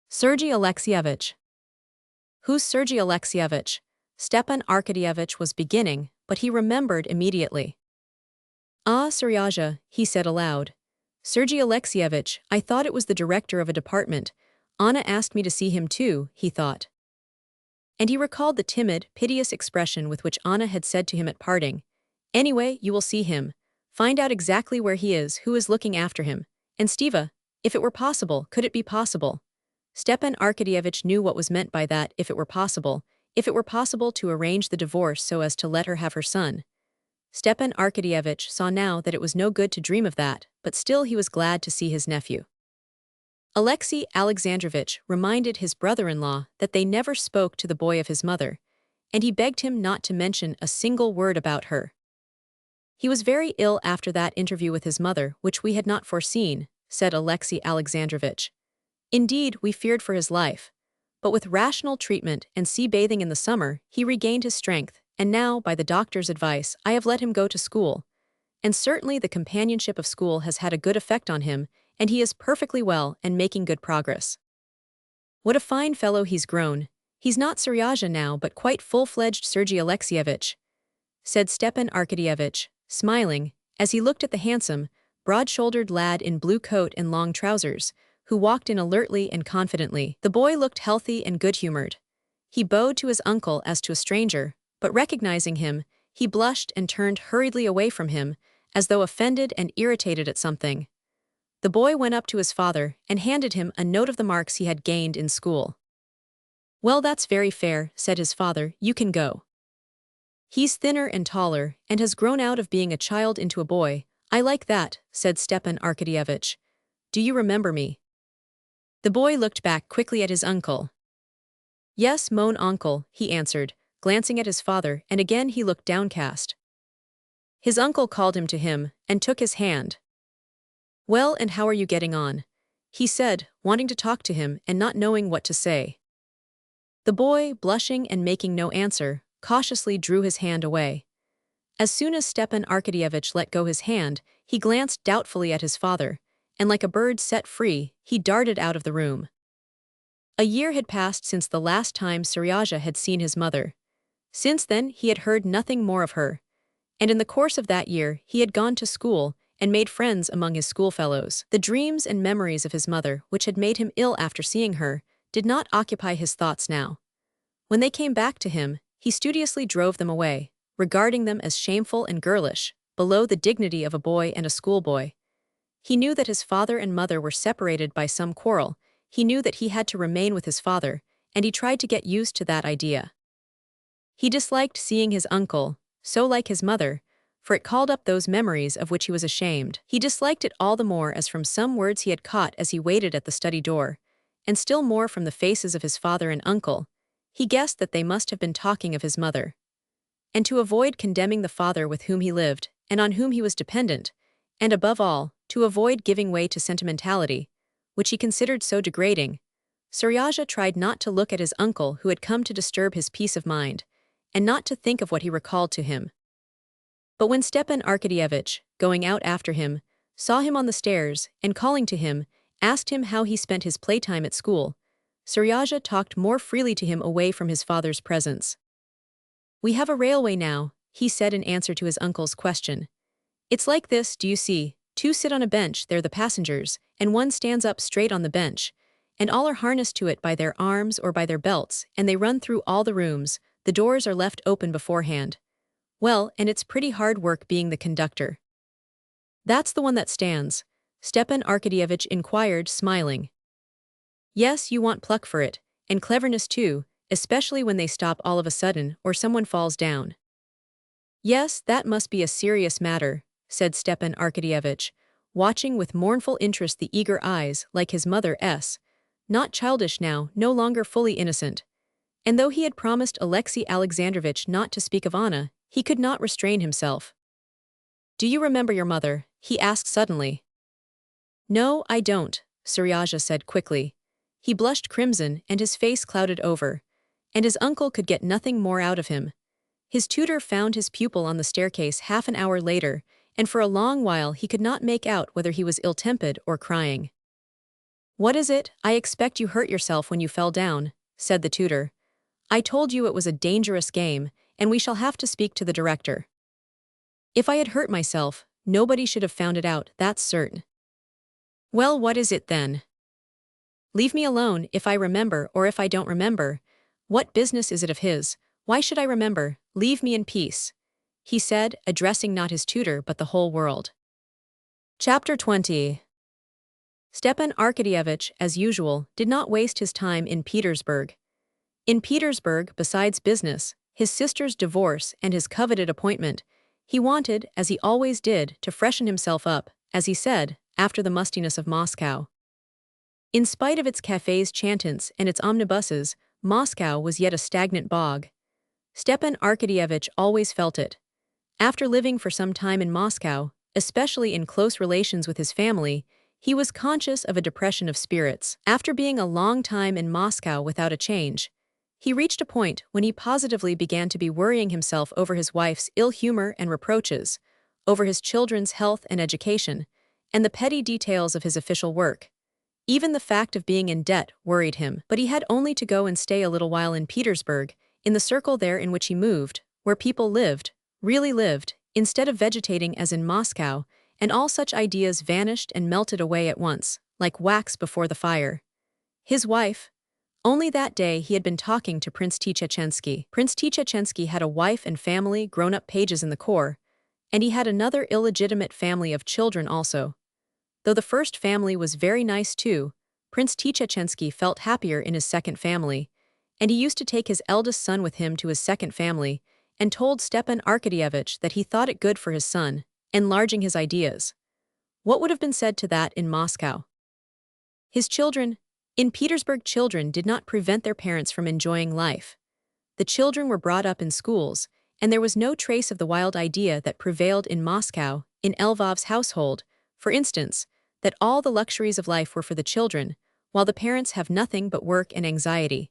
Sergei Alexeyevich. Who's Sergei Alexeyevich? Stepan Arkadyevich was beginning, but he remembered immediately. Ah, Seryaja, he said aloud. Sergei Alexeyevich, I thought it was the director of a department. Anna asked me to see him too, he thought. And he recalled the timid, piteous expression with which Anna had said to him at parting, Anyway, you will see him. Find out exactly where he is, who is looking after him. And Stiva, if it were possible, could it be possible? Stepan Arkadyevich knew what was meant by that, if it were possible to arrange the divorce so as to let her have her son. Stepan Arkadyevich saw now that it was no good to dream of that, but still he was glad to see his nephew. Alexei Alexandrovich reminded his brother-in-law that they never spoke to the boy of his mother, and he begged him not to mention a single word about her. He was very ill after that interview with his mother, which we had not foreseen, said Alexei Alexandrovich. Indeed, we feared for his life. But with rational treatment and sea bathing in the summer, he regained his strength, and now, by the doctor's advice, I have let him go to school. And certainly the companionship of school has had a good effect on him, and he is perfectly well and making good progress. What a fine fellow he's grown. He's not Seryaja now but quite full-fledged Sergei Alexeyevich, said Stepan Arkadyevich, smiling, as he looked at the handsome, broad-shouldered lad in blue coat and long trousers, who walked in alertly and confidently. The boy looked healthy and good-humored. He bowed to his uncle as to a stranger, but recognizing him, he blushed and turned hurriedly away from him, as though offended and irritated at something. The boy went up to his father and handed him a note of the marks he had gained in school. Well, that's very fair, said his father, you can go. He's thinner and taller, and has grown out of being a child into a boy. I like that, said Stepan Arkadyevich. Do you remember me? The boy looked back quickly at his uncle. Yes, mon uncle, he answered, glancing at his father, and again he looked downcast. His uncle called him to him, and took his hand. Well, and how are you getting on? He said, wanting to talk to him and not knowing what to say. The boy, blushing and making no answer, cautiously drew his hand away. As soon as Stepan Arkadyevich let go his hand, he glanced doubtfully at his father, and like a bird set free, he darted out of the room. A year had passed since the last time Seryaja had seen his mother. Since then he had heard nothing more of her, and in the course of that year he had gone to school and made friends among his schoolfellows. The dreams and memories of his mother, which had made him ill after seeing her, did not occupy his thoughts now. When they came back to him, he studiously drove them away, regarding them as shameful and girlish, below the dignity of a boy and a schoolboy. He knew that his father and mother were separated by some quarrel. He knew that he had to remain with his father, and he tried to get used to that idea. He disliked seeing his uncle, so like his mother, for it called up those memories of which he was ashamed. He disliked it all the more as from some words he had caught as he waited at the study door, and still more from the faces of his father and uncle, he guessed that they must have been talking of his mother. And to avoid condemning the father with whom he lived, and on whom he was dependent, and above all, to avoid giving way to sentimentality, which he considered so degrading, Seryaja tried not to look at his uncle who had come to disturb his peace of mind, and not to think of what he recalled to him. But when Stepan Arkadyevich, going out after him, saw him on the stairs, and calling to him, asked him how he spent his playtime at school, Seryaja talked more freely to him away from his father's presence. We have a railway now, he said in answer to his uncle's question. It's like this, do you see? Two sit on a bench, they're the passengers, and one stands up straight on the bench, and all are harnessed to it by their arms or by their belts, and they run through all the rooms, the doors are left open beforehand. Well, and it's pretty hard work being the conductor. That's the one that stands, Stepan Arkadyevich inquired, smiling. Yes, you want pluck for it, and cleverness too, especially when they stop all of a sudden or someone falls down. Yes, that must be a serious matter, said Stepan Arkadyevich, watching with mournful interest the eager eyes, like his mother's, not childish now, no longer fully innocent. And though he had promised Alexei Alexandrovich not to speak of Anna, he could not restrain himself. Do you remember your mother? He asked suddenly. No, I don't, Seryaja said quickly. He blushed crimson and his face clouded over, and his uncle could get nothing more out of him. His tutor found his pupil on the staircase half an hour later, and for a long while he could not make out whether he was ill-tempered or crying. "What is it? I expect you hurt yourself when you fell down," said the tutor. "I told you it was a dangerous game, and we shall have to speak to the director." "If I had hurt myself, nobody should have found it out, that's certain." "Well, what is it then?" "Leave me alone, if I remember or if I don't remember. What business is it of his? Why should I remember? Leave me in peace," he said, addressing not his tutor but the whole world. Chapter 20. Stepan Arkadyevitch, as usual, did not waste his time in Petersburg. In Petersburg, besides business, his sister's divorce and his coveted appointment, he wanted, as he always did, to freshen himself up, as he said, after the mustiness of Moscow. In spite of its cafes chantants and its omnibuses, Moscow was yet a stagnant bog. Stepan Arkadyevitch always felt it. After living for some time in Moscow, especially in close relations with his family, he was conscious of a depression of spirits. After being a long time in Moscow without a change, he reached a point when he positively began to be worrying himself over his wife's ill humor and reproaches, over his children's health and education, and the petty details of his official work. Even the fact of being in debt worried him, but he had only to go and stay a little while in Petersburg, in the circle there in which he moved, where people lived, really lived, instead of vegetating as in Moscow, and all such ideas vanished and melted away at once, like wax before the fire. His wife. Only that day he had been talking to Prince Tchetchensky. Prince Tchetchensky had a wife and family, grown-up pages in the corps, and he had another illegitimate family of children also. Though the first family was very nice too, Prince Tchetchensky felt happier in his second family, and he used to take his eldest son with him to his second family, and told Stepan Arkadyevitch that he thought it good for his son, enlarging his ideas. What would have been said to that in Moscow? His children, in Petersburg, children did not prevent their parents from enjoying life. The children were brought up in schools, and there was no trace of the wild idea that prevailed in Moscow, in Lvov's household, for instance, that all the luxuries of life were for the children, while the parents have nothing but work and anxiety.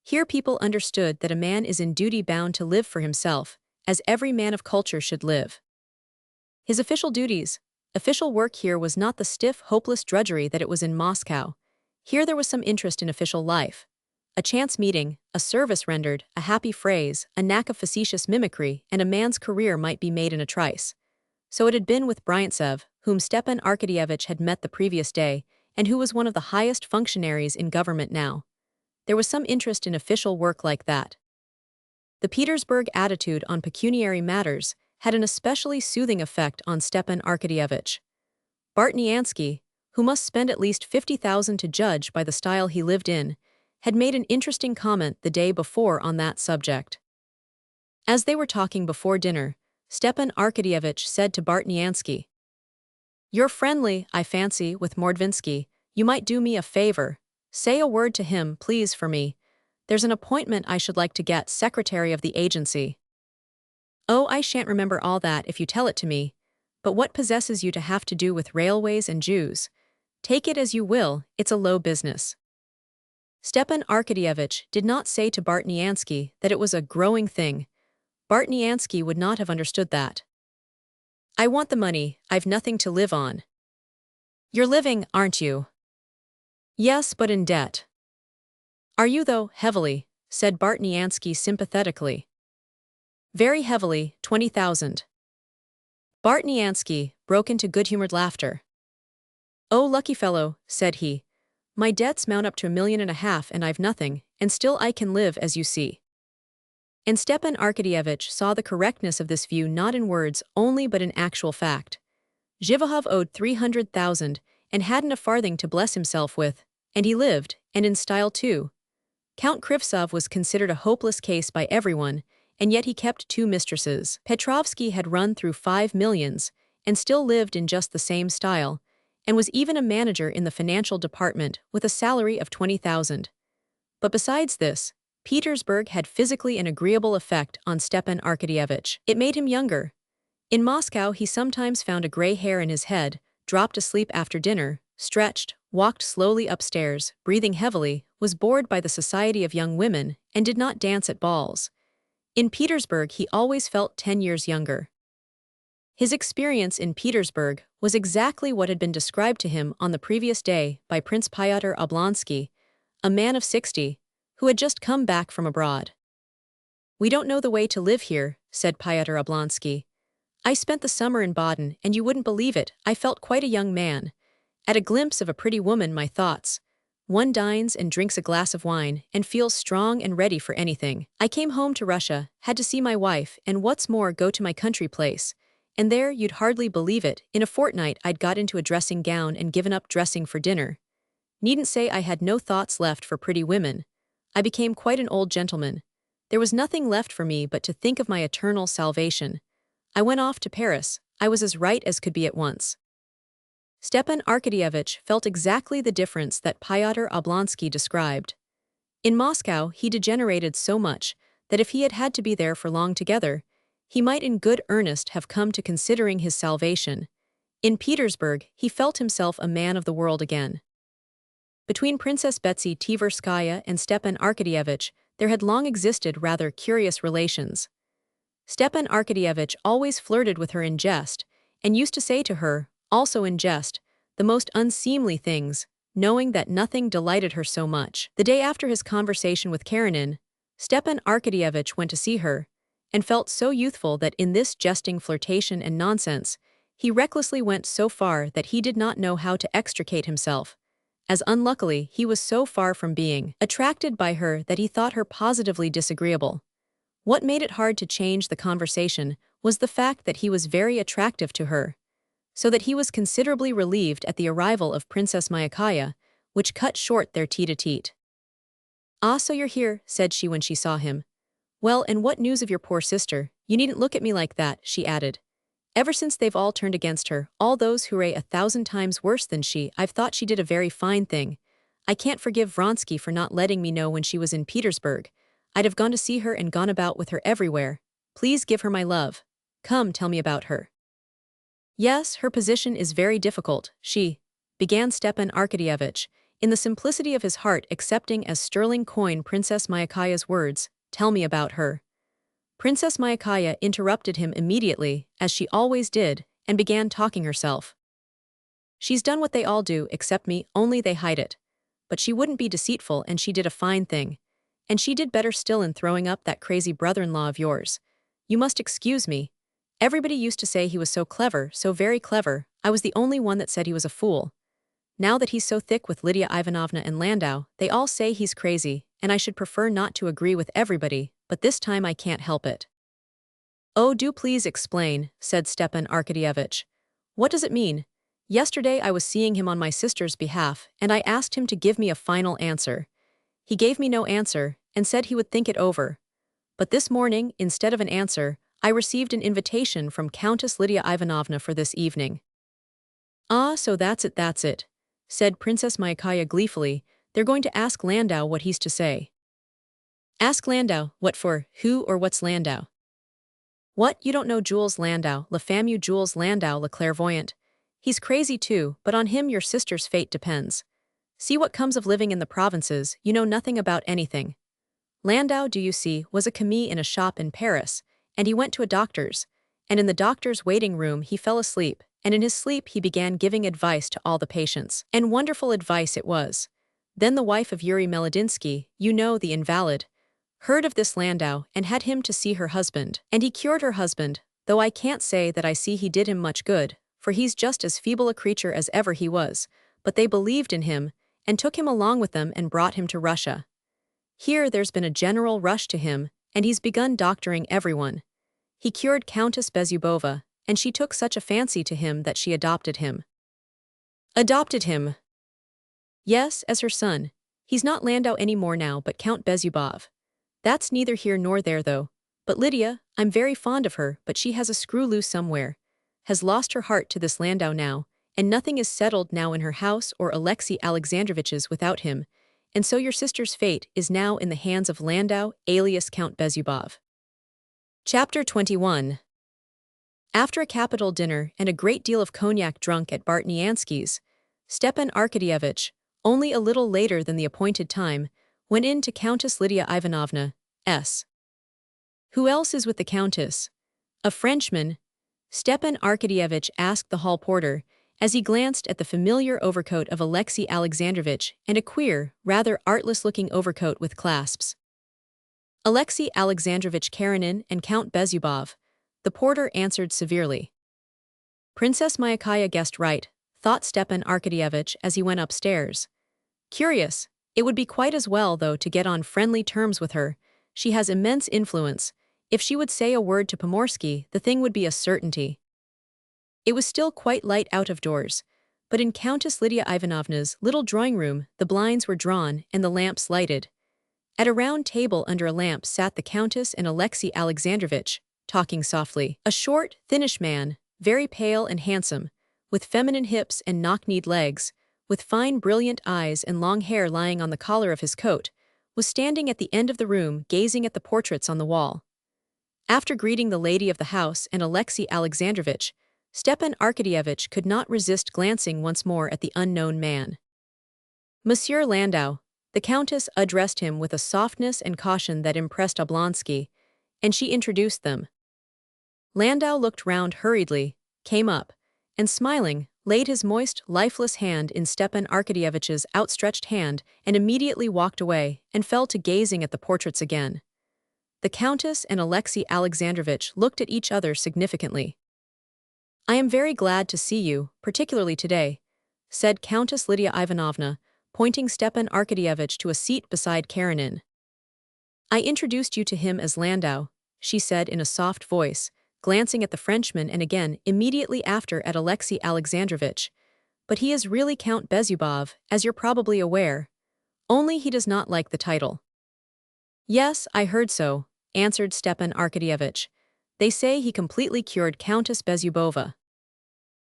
Here people understood that a man is in duty bound to live for himself, as every man of culture should live. His official duties, official work here was not the stiff, hopeless drudgery that it was in Moscow. Here there was some interest in official life. A chance meeting, a service rendered, a happy phrase, a knack of facetious mimicry, and a man's career might be made in a trice. So it had been with Bryantsev, whom Stepan Arkadyevitch had met the previous day, and who was one of the highest functionaries in government now. There was some interest in official work like that. The Petersburg attitude on pecuniary matters had an especially soothing effect on Stepan Arkadyevitch. Bartniansky, who must spend at least 50,000 to judge by the style he lived in, had made an interesting comment the day before on that subject. As they were talking before dinner, Stepan Arkadyevitch said to Bartniansky, "You're friendly, I fancy, with Mordvinsky. You might do me a favor. Say a word to him, please, for me. There's an appointment I should like to get, secretary of the agency." "Oh, I shan't remember all that if you tell it to me. But what possesses you to have to do with railways and Jews? Take it as you will, it's a low business." Stepan Arkadyevitch did not say to Bartniansky that it was a growing thing. Bartniansky would not have understood that. "I want the money, I've nothing to live on." "You're living, aren't you?" "Yes, but in debt." "Are you though, heavily?" said Bartniansky sympathetically. "Very heavily, 20,000. Bartniansky broke into good-humored laughter. "Oh, lucky fellow," said he. "My debts mount up to 1.5 million, and I've nothing, and still I can live, as you see." And Stepan Arkadyevitch saw the correctness of this view not in words only but in actual fact. Zhivahov owed 300,000 and hadn't a farthing to bless himself with, and he lived, and in style too. Count Krivtsov was considered a hopeless case by everyone, and yet he kept 2 mistresses. Petrovsky had run through 5 millions, and still lived in just the same style, and was even a manager in the financial department with a salary of 20,000. But besides this, Petersburg had physically an agreeable effect on Stepan Arkadyevitch. It made him younger. In Moscow he sometimes found a gray hair in his head, dropped asleep after dinner, stretched, walked slowly upstairs, breathing heavily, was bored by the society of young women, and did not dance at balls. In Petersburg he always felt 10 years younger. His experience in Petersburg was exactly what had been described to him on the previous day by Prince Pyotr Oblonsky, a man of 60, who had just come back from abroad. "We don't know the way to live here," said Pyotr Oblonsky. "I spent the summer in Baden, and you wouldn't believe it, I felt quite a young man. At a glimpse of a pretty woman, my thoughts. One dines and drinks a glass of wine, and feels strong and ready for anything. I came home to Russia, had to see my wife, and what's more, go to my country place. And there, you'd hardly believe it, in a fortnight I'd got into a dressing gown and given up dressing for dinner. Needn't say I had no thoughts left for pretty women. I became quite an old gentleman. There was nothing left for me but to think of my eternal salvation. I went off to Paris. I was as right as could be at once." Stepan Arkadyevitch felt exactly the difference that Pyotr Oblonsky described. In Moscow he degenerated so much that if he had had to be there for long together, he might in good earnest have come to considering his salvation. In Petersburg he felt himself a man of the world again. Between Princess Betsy Tverskaya and Stepan Arkadyevitch there had long existed rather curious relations. Stepan Arkadyevitch always flirted with her in jest, and used to say to her, also in jest, the most unseemly things, knowing that nothing delighted her so much. The day after his conversation with Karenin, Stepan Arkadyevitch went to see her, and felt so youthful that in this jesting flirtation and nonsense, he recklessly went so far that he did not know how to extricate himself, as unluckily he was so far from being attracted by her that he thought her positively disagreeable. What made it hard to change the conversation was the fact that he was very attractive to her, so that he was considerably relieved at the arrival of Princess Myakaya, which cut short their tete-a-tete. "Ah, so you're here," said she when she saw him. "Well, and what news of your poor sister? You needn't look at me like that," she added. "Ever since they've all turned against her, all those who ray 1,000 times worse than she, I've thought she did a very fine thing. I can't forgive Vronsky for not letting me know when she was in Petersburg. I'd have gone to see her and gone about with her everywhere. Please give her my love. Come, tell me about her." "Yes, her position is very difficult, began Stepan Arkadyevitch, in the simplicity of his heart accepting as sterling coin Princess Myakaya's words, "Tell me about her." Princess Myakaya interrupted him immediately, as she always did, and began talking herself. "She's done what they all do except me, only they hide it. But she wouldn't be deceitful, and she did a fine thing. And she did better still in throwing up that crazy brother-in-law of yours. You must excuse me. Everybody used to say he was so clever, so very clever. I was the only one that said he was a fool. Now that he's so thick with Lydia Ivanovna and Landau, they all say he's crazy, and I should prefer not to agree with everybody, but this time I can't help it." "Oh, do please explain," said Stepan Arkadyevitch. "What does it mean? Yesterday I was seeing him on my sister's behalf, and I asked him to give me a final answer. He gave me no answer, and said he would think it over. But this morning, instead of an answer, I received an invitation from Countess Lydia Ivanovna for this evening." "Ah, so that's it, said Princess Myakaya gleefully. "They're going to ask Landau what he's to say." "Ask Landau, what for, who or what's Landau?" "What, you don't know Jules Landau, la fameux Jules Landau, la clairvoyante? He's crazy too, but on him your sister's fate depends. See what comes of living in the provinces, you know nothing about anything. Landau, do you see, was a commis in a shop in Paris, and he went to a doctor's, and in the doctor's waiting room he fell asleep, and in his sleep he began giving advice to all the patients. And wonderful advice it was. Then the wife of Yuri Melodinsky, you know, the invalid, heard of this Landau and had him to see her husband. And he cured her husband, though I can't say that I see he did him much good, for he's just as feeble a creature as ever he was, but they believed in him, and took him along with them and brought him to Russia. Here there's been a general rush to him, and he's begun doctoring everyone. He cured Countess Bezubova, and she took such a fancy to him that she adopted him." "Adopted him?" "Yes, as her son. He's not Landau any more now but Count Bezubov. That's neither here nor there though. But Lydia, I'm very fond of her, but she has a screw loose somewhere. Has lost her heart to this Landau now, and nothing is settled now in her house or Alexei Alexandrovich's without him, and so your sister's fate is now in the hands of Landau, alias Count Bezubov." Chapter 21. After a capital dinner and a great deal of cognac drunk at Bartnyansky's, Stepan Arkadyevich, only a little later than the appointed time, went in to Countess Lydia Ivanovna, S. Who else is with the Countess? A Frenchman? Stepan Arkadyevich asked the hall porter, as he glanced at the familiar overcoat of Alexei Alexandrovich and a queer, rather artless-looking overcoat with clasps. Alexei Alexandrovich Karenin and Count Bezubov, the porter answered severely. Princess Myakaya guessed right, thought Stepan Arkadyevich as he went upstairs. Curious, it would be quite as well, though, to get on friendly terms with her. She has immense influence. If she would say a word to Pomorsky, the thing would be a certainty. It was still quite light out of doors, but in Countess Lydia Ivanovna's little drawing-room the blinds were drawn and the lamps lighted. At a round table under a lamp sat the Countess and Alexei Alexandrovich, talking softly. A short, thinnish man, very pale and handsome, with feminine hips and knock-kneed legs, with fine brilliant eyes and long hair lying on the collar of his coat, was standing at the end of the room gazing at the portraits on the wall. After greeting the lady of the house and Alexei Alexandrovich, Stepan Arkadyevich could not resist glancing once more at the unknown man. Monsieur Landau, the Countess addressed him with a softness and caution that impressed Oblonsky, and she introduced them. Landau looked round hurriedly, came up, and smiling, laid his moist, lifeless hand in Stepan Arkadyevich's outstretched hand and immediately walked away and fell to gazing at the portraits again. The Countess and Alexei Alexandrovich looked at each other significantly. "I am very glad to see you, particularly today," said Countess Lydia Ivanovna, pointing Stepan Arkadyevich to a seat beside Karenin. "I introduced you to him as Landau," she said in a soft voice, glancing at the Frenchman and again, immediately after, at Alexei Alexandrovich. "But he is really Count Bezubov, as you're probably aware. Only he does not like the title." "Yes, I heard so," answered Stepan Arkadyevich. "They say he completely cured Countess Bezubova.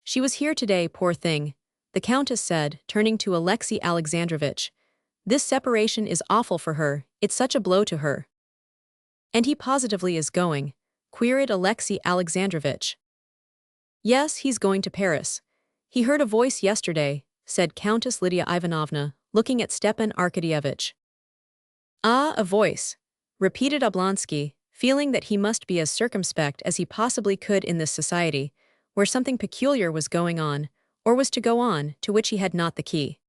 She was here today, poor thing," the Countess said, turning to Alexei Alexandrovich. "This separation is awful for her, it's such a blow to her." "And he positively is going?" queried Alexei Alexandrovich. "Yes, he's going to Paris. He heard a voice yesterday," said Countess Lydia Ivanovna, looking at Stepan Arkadyevich. "Ah, a voice," repeated Oblonsky, feeling that he must be as circumspect as he possibly could in this society, where something peculiar was going on, or was to go on, to which he had not the key.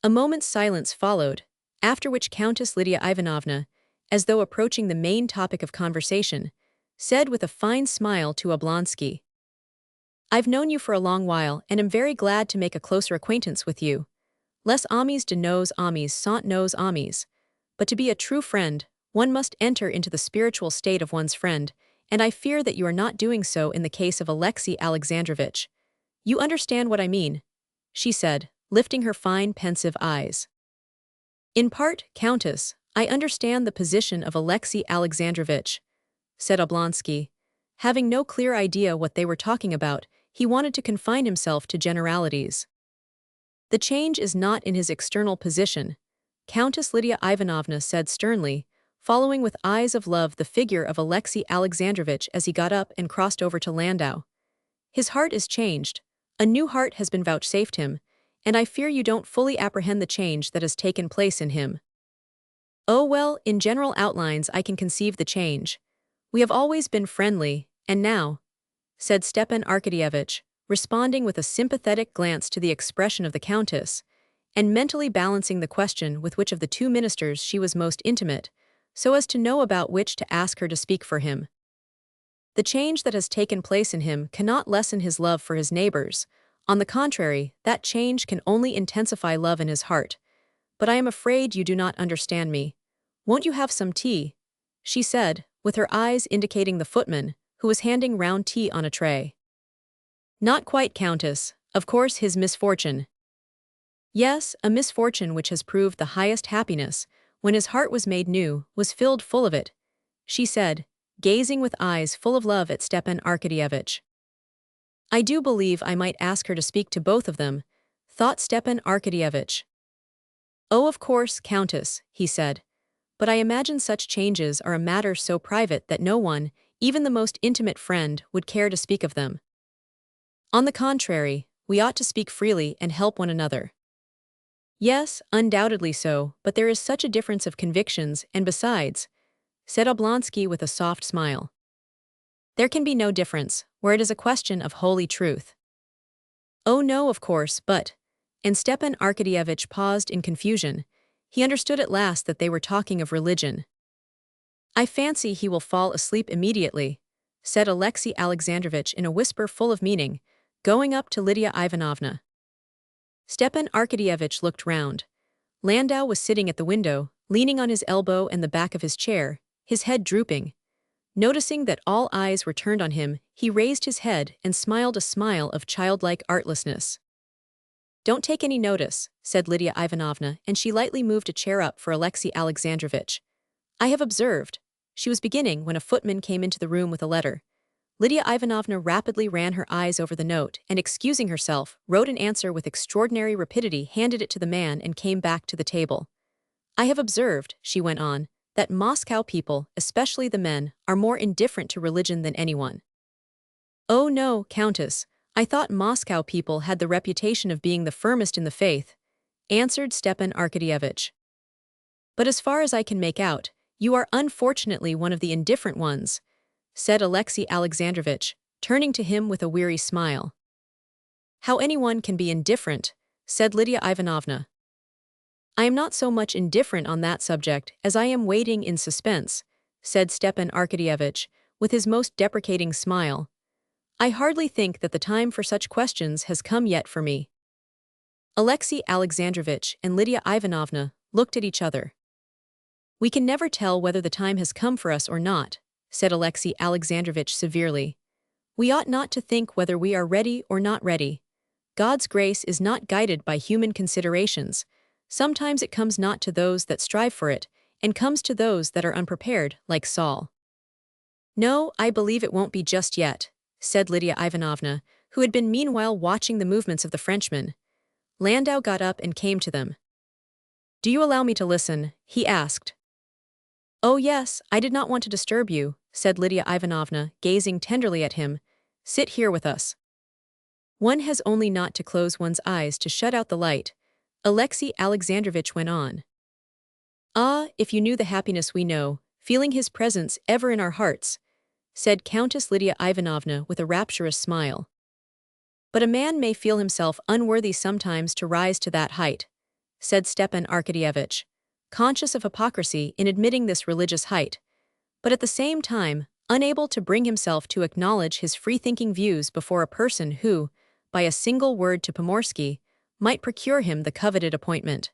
A moment's silence followed, after which Countess Lydia Ivanovna, as though approaching the main topic of conversation, said with a fine smile to Oblonsky, "I've known you for a long while and am very glad to make a closer acquaintance with you. Les amis de nos amis sont nos amis. But to be a true friend, one must enter into the spiritual state of one's friend, and I fear that you are not doing so in the case of Alexei Alexandrovich. You understand what I mean," she said, lifting her fine pensive eyes. "In part, Countess, I understand the position of Alexei Alexandrovich," said Oblonsky. Having no clear idea what they were talking about, he wanted to confine himself to generalities. "The change is not in his external position," Countess Lydia Ivanovna said sternly, following with eyes of love the figure of Alexei Alexandrovich as he got up and crossed over to Landau. "His heart is changed. A new heart has been vouchsafed him, and I fear you don't fully apprehend the change that has taken place in him." "Oh well, in general outlines I can conceive the change. We have always been friendly, and now," said Stepan Arkadyevich, responding with a sympathetic glance to the expression of the Countess, and mentally balancing the question with which of the two ministers she was most intimate, so as to know about which to ask her to speak for him. "The change that has taken place in him cannot lessen his love for his neighbors. On the contrary, that change can only intensify love in his heart. But I am afraid you do not understand me. Won't you have some tea?" she said, with her eyes indicating the footman, who was handing round tea on a tray. "Not quite, Countess. Of course, his misfortune." "Yes, a misfortune which has proved the highest happiness, when his heart was made new, was filled full of it," she said, gazing with eyes full of love at Stepan Arkadyevich. "I do believe I might ask her to speak to both of them," thought Stepan Arkadyevich. "Oh, of course, Countess," he said. "But I imagine such changes are a matter so private that no one, even the most intimate friend, would care to speak of them." "On the contrary, we ought to speak freely and help one another. Yes, undoubtedly so, but there is such a difference of convictions, and besides, said Oblonsky with a soft smile. There can be no difference, where it is a question of holy truth. Oh no, of course, but, and Stepan Arkadyevitch paused in confusion. He understood at last that they were talking of religion. I fancy he will fall asleep immediately, said Alexei Alexandrovich in a whisper full of meaning, going up to Lydia Ivanovna. Stepan Arkadyevitch looked round. Landau was sitting at the window, leaning on his elbow and the back of his chair, his head drooping. Noticing that all eyes were turned on him, he raised his head and smiled a smile of childlike artlessness. Don't take any notice, said Lydia Ivanovna, and she lightly moved a chair up for Alexei Alexandrovich. I have observed. She was beginning when a footman came into the room with a letter. Lydia Ivanovna rapidly ran her eyes over the note and, excusing herself, wrote an answer with extraordinary rapidity, handed it to the man and came back to the table. I have observed, she went on, that Moscow people, especially the men, are more indifferent to religion than anyone. Oh no, Countess, I thought Moscow people had the reputation of being the firmest in the faith, answered Stepan Arkadyevitch. But as far as I can make out, you are unfortunately one of the indifferent ones, said Alexei Alexandrovich, turning to him with a weary smile. How anyone can be indifferent, said Lydia Ivanovna. I am not so much indifferent on that subject as I am waiting in suspense, said Stepan Arkadyevitch, with his most deprecating smile. I hardly think that the time for such questions has come yet for me. Alexei Alexandrovich and Lydia Ivanovna looked at each other. We can never tell whether the time has come for us or not, said Alexei Alexandrovich severely. We ought not to think whether we are ready or not ready. God's grace is not guided by human considerations. Sometimes it comes not to those that strive for it, and comes to those that are unprepared, like Saul. No, I believe it won't be just yet, said Lydia Ivanovna, who had been meanwhile watching the movements of the Frenchmen. Landau got up and came to them. Do you allow me to listen? He asked. Oh yes, I did not want to disturb you, said Lydia Ivanovna, gazing tenderly at him. Sit here with us. One has only not to close one's eyes to shut out the light, Alexei Alexandrovich went on. Ah, if you knew the happiness we know, feeling his presence ever in our hearts, said Countess Lydia Ivanovna with a rapturous smile. But a man may feel himself unworthy sometimes to rise to that height, said Stepan Arkadyevitch, conscious of hypocrisy in admitting this religious height, but at the same time unable to bring himself to acknowledge his free-thinking views before a person who, by a single word to Pomorsky, might procure him the coveted appointment.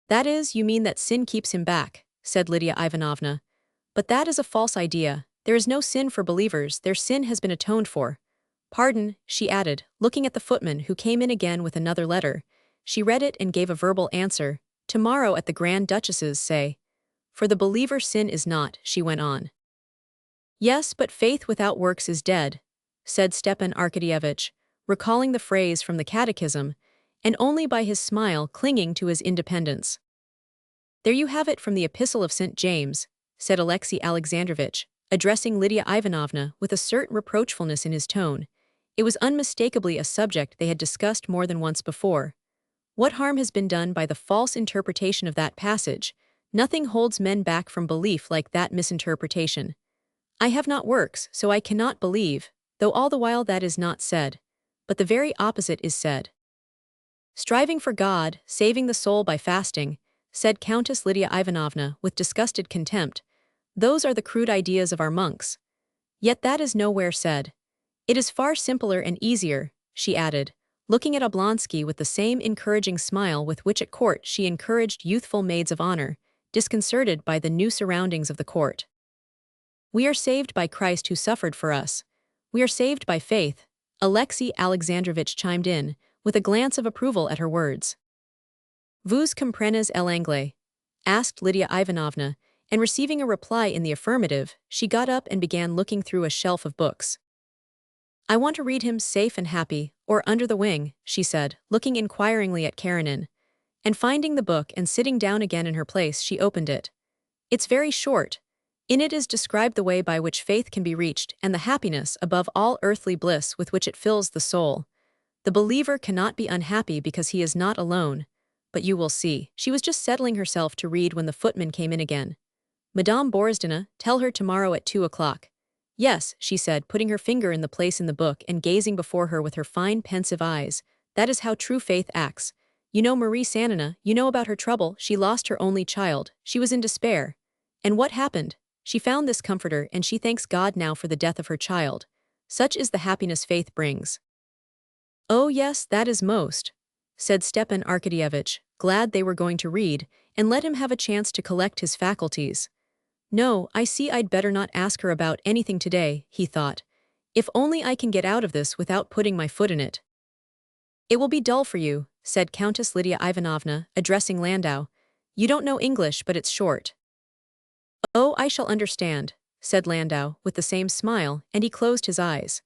That is, you mean that sin keeps him back, said Lydia Ivanovna. But that is a false idea. There is no sin for believers, their sin has been atoned for. Pardon, she added, looking at the footman who came in again with another letter. She read it and gave a verbal answer. Tomorrow at the Grand Duchess's, say. For the believer sin is not, she went on. Yes, but faith without works is dead, said Stepan Arkadyevitch, recalling the phrase from the Catechism, and only by his smile clinging to his independence. There you have it from the Epistle of St. James, said Alexei Alexandrovich, addressing Lydia Ivanovna with a certain reproachfulness in his tone. It was unmistakably a subject they had discussed more than once before. What harm has been done by the false interpretation of that passage? Nothing holds men back from belief like that misinterpretation. I have not works, so I cannot believe, though all the while that is not said. But the very opposite is said. Striving for God, saving the soul by fasting, said Countess Lydia Ivanovna with disgusted contempt. Those are the crude ideas of our monks. Yet that is nowhere said. It is far simpler and easier, she added, looking at Oblonsky with the same encouraging smile with which at court she encouraged youthful maids of honor, disconcerted by the new surroundings of the court. We are saved by Christ who suffered for us. We are saved by faith, Alexei Alexandrovich chimed in, with a glance of approval at her words. Vous comprenez l'anglais? Asked Lydia Ivanovna, and receiving a reply in the affirmative, she got up and began looking through a shelf of books. I want to read him Safe and Happy, or Under the Wing, she said, looking inquiringly at Karenin. And finding the book and sitting down again in her place, she opened it. It's very short. In it is described the way by which faith can be reached and the happiness above all earthly bliss with which it fills the soul. The believer cannot be unhappy because he is not alone, but you will see. She was just settling herself to read when the footman came in again. Madame Borozdina, tell her tomorrow at 2 o'clock. Yes, she said, putting her finger in the place in the book and gazing before her with her fine pensive eyes. That is how true faith acts. You know Marie Sanina, you know about her trouble, she lost her only child, she was in despair. And what happened? She found this comforter and she thanks God now for the death of her child. Such is the happiness faith brings. Oh yes, that is most, said Stepan Arkadyevitch, glad they were going to read, and let him have a chance to collect his faculties. No, I see I'd better not ask her about anything today, he thought. If only I can get out of this without putting my foot in it. It will be dull for you, said Countess Lydia Ivanovna, addressing Landau. You don't know English, but it's short. Oh, I shall understand, said Landau, with the same smile, and he closed his eyes.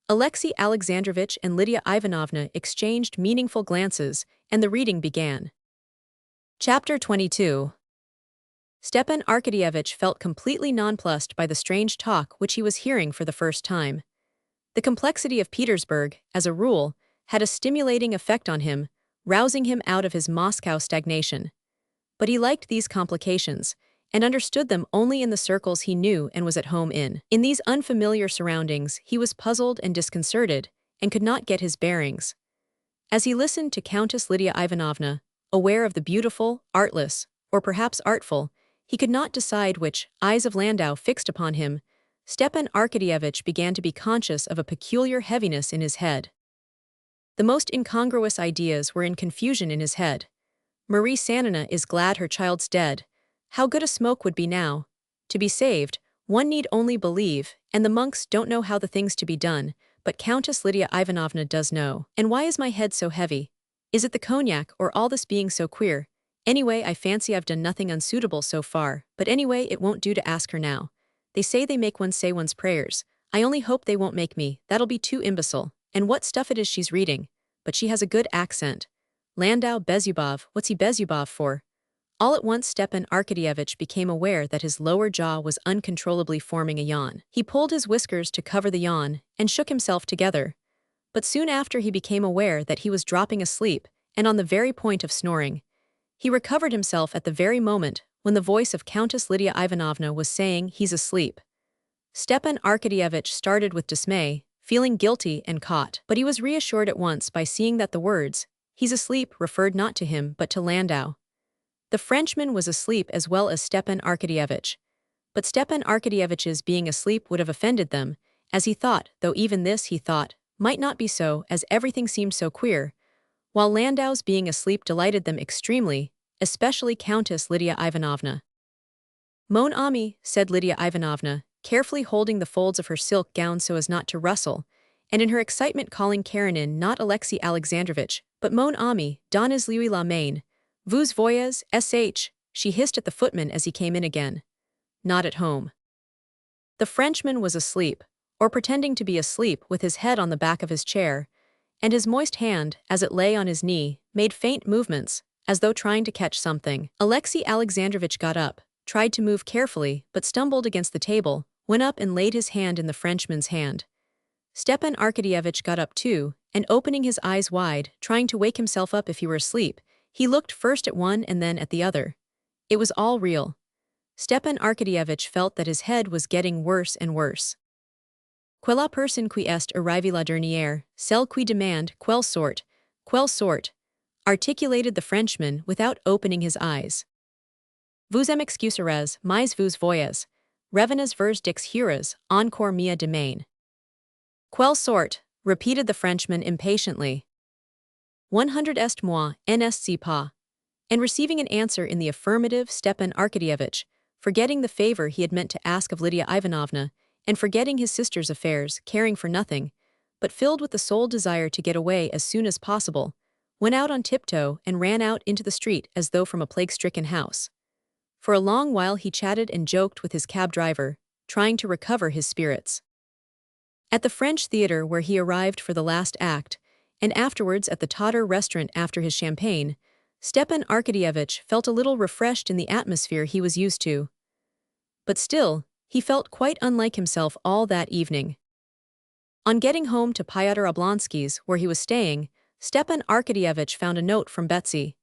Alexei Alexandrovich and Lydia Ivanovna exchanged meaningful glances, and the reading began. Chapter 22. Stepan Arkadyevitch felt completely nonplussed by the strange talk which he was hearing for the first time. The complexity of Petersburg, as a rule, had a stimulating effect on him, rousing him out of his Moscow stagnation. But he liked these complications, and understood them only in the circles he knew and was at home in. In these unfamiliar surroundings, he was puzzled and disconcerted, and could not get his bearings. As he listened to Countess Lydia Ivanovna, aware of the beautiful, artless, or perhaps artful, he could not decide which, eyes of Landau fixed upon him, Stepan Arkadyevitch began to be conscious of a peculiar heaviness in his head. The most incongruous ideas were in confusion in his head. Marie Sanina is glad her child's dead. How good a smoke would be now. To be saved, one need only believe, and the monks don't know how the thing's to be done, but Countess Lydia Ivanovna does know. And why is my head so heavy? Is it the cognac or all this being so queer? Anyway, I fancy I've done nothing unsuitable so far, but anyway, it won't do to ask her now. They say they make one say one's prayers. I only hope they won't make me, that'll be too imbecile. And what stuff it is she's reading. But she has a good accent. Landau Bezubov, what's he Bezubov for? All at once Stepan Arkadyevitch became aware that his lower jaw was uncontrollably forming a yawn. He pulled his whiskers to cover the yawn, and shook himself together. But soon after he became aware that he was dropping asleep, and on the very point of snoring. He recovered himself at the very moment when the voice of Countess Lydia Ivanovna was saying, "He's asleep." Stepan Arkadyevitch started with dismay, feeling guilty and caught. But he was reassured at once by seeing that the words, "He's asleep," referred not to him but to Landau. The Frenchman was asleep as well as Stepan Arkadyevitch. But Stepan Arkadyevitch's being asleep would have offended them, as he thought, though even this, he thought, might not be so, as everything seemed so queer, while Landau's being asleep delighted them extremely, especially Countess Lydia Ivanovna. "Mon ami," said Lydia Ivanovna, carefully holding the folds of her silk gown so as not to rustle, and in her excitement calling Karenin not Alexei Alexandrovich, but mon ami, dans lui la main. Vous voyez, sh, she hissed at the footman as he came in again. Not at home. The Frenchman was asleep, or pretending to be asleep with his head on the back of his chair, and his moist hand, as it lay on his knee, made faint movements, as though trying to catch something. Alexei Alexandrovich got up, tried to move carefully, but stumbled against the table, went up and laid his hand in the Frenchman's hand. Stepan Arkadyevitch got up too, and opening his eyes wide, trying to wake himself up if he were asleep, he looked first at one and then at the other. It was all real. Stepan Arkadyevitch felt that his head was getting worse and worse. Quella personne qui est arrivée la dernière, celle qui demande quelle sorte, articulated the Frenchman without opening his eyes. Vous m'excuserez, mais vous voyez, revenez vers dix heures, encore mia demain. Quelle sorte, repeated the Frenchman impatiently. 100 est moi, n'est-ce pas? And receiving an answer in the affirmative, Stepan Arkadyevitch, forgetting the favor he had meant to ask of Lydia Ivanovna, and forgetting his sister's affairs, caring for nothing, but filled with the sole desire to get away as soon as possible, went out on tiptoe and ran out into the street as though from a plague-stricken house. For a long while he chatted and joked with his cab driver, trying to recover his spirits. At the French theatre where he arrived for the last act, and afterwards at the Tatar restaurant after his champagne, Stepan Arkadyevitch felt a little refreshed in the atmosphere he was used to. But still, he felt quite unlike himself all that evening. On getting home to Pyotr Oblonsky's, where he was staying, Stepan Arkadyevich found a note from Betsy.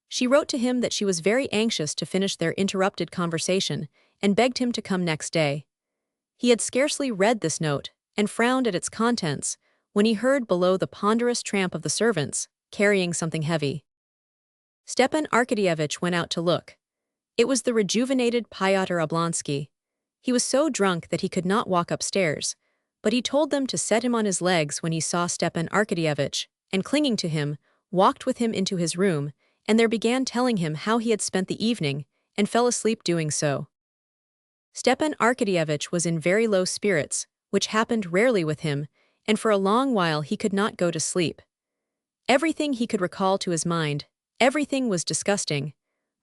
She wrote to him that she was very anxious to finish their interrupted conversation and begged him to come next day. He had scarcely read this note and frowned at its contents when he heard below the ponderous tramp of the servants, carrying something heavy. Stepan Arkadyevich went out to look. It was the rejuvenated Pyotr Oblonsky. He was so drunk that he could not walk upstairs, but he told them to set him on his legs when he saw Stepan Arkadyevich, and clinging to him, walked with him into his room, and there began telling him how he had spent the evening, and fell asleep doing so. Stepan Arkadyevich was in very low spirits, which happened rarely with him, and for a long while he could not go to sleep. Everything he could recall to his mind, everything was disgusting,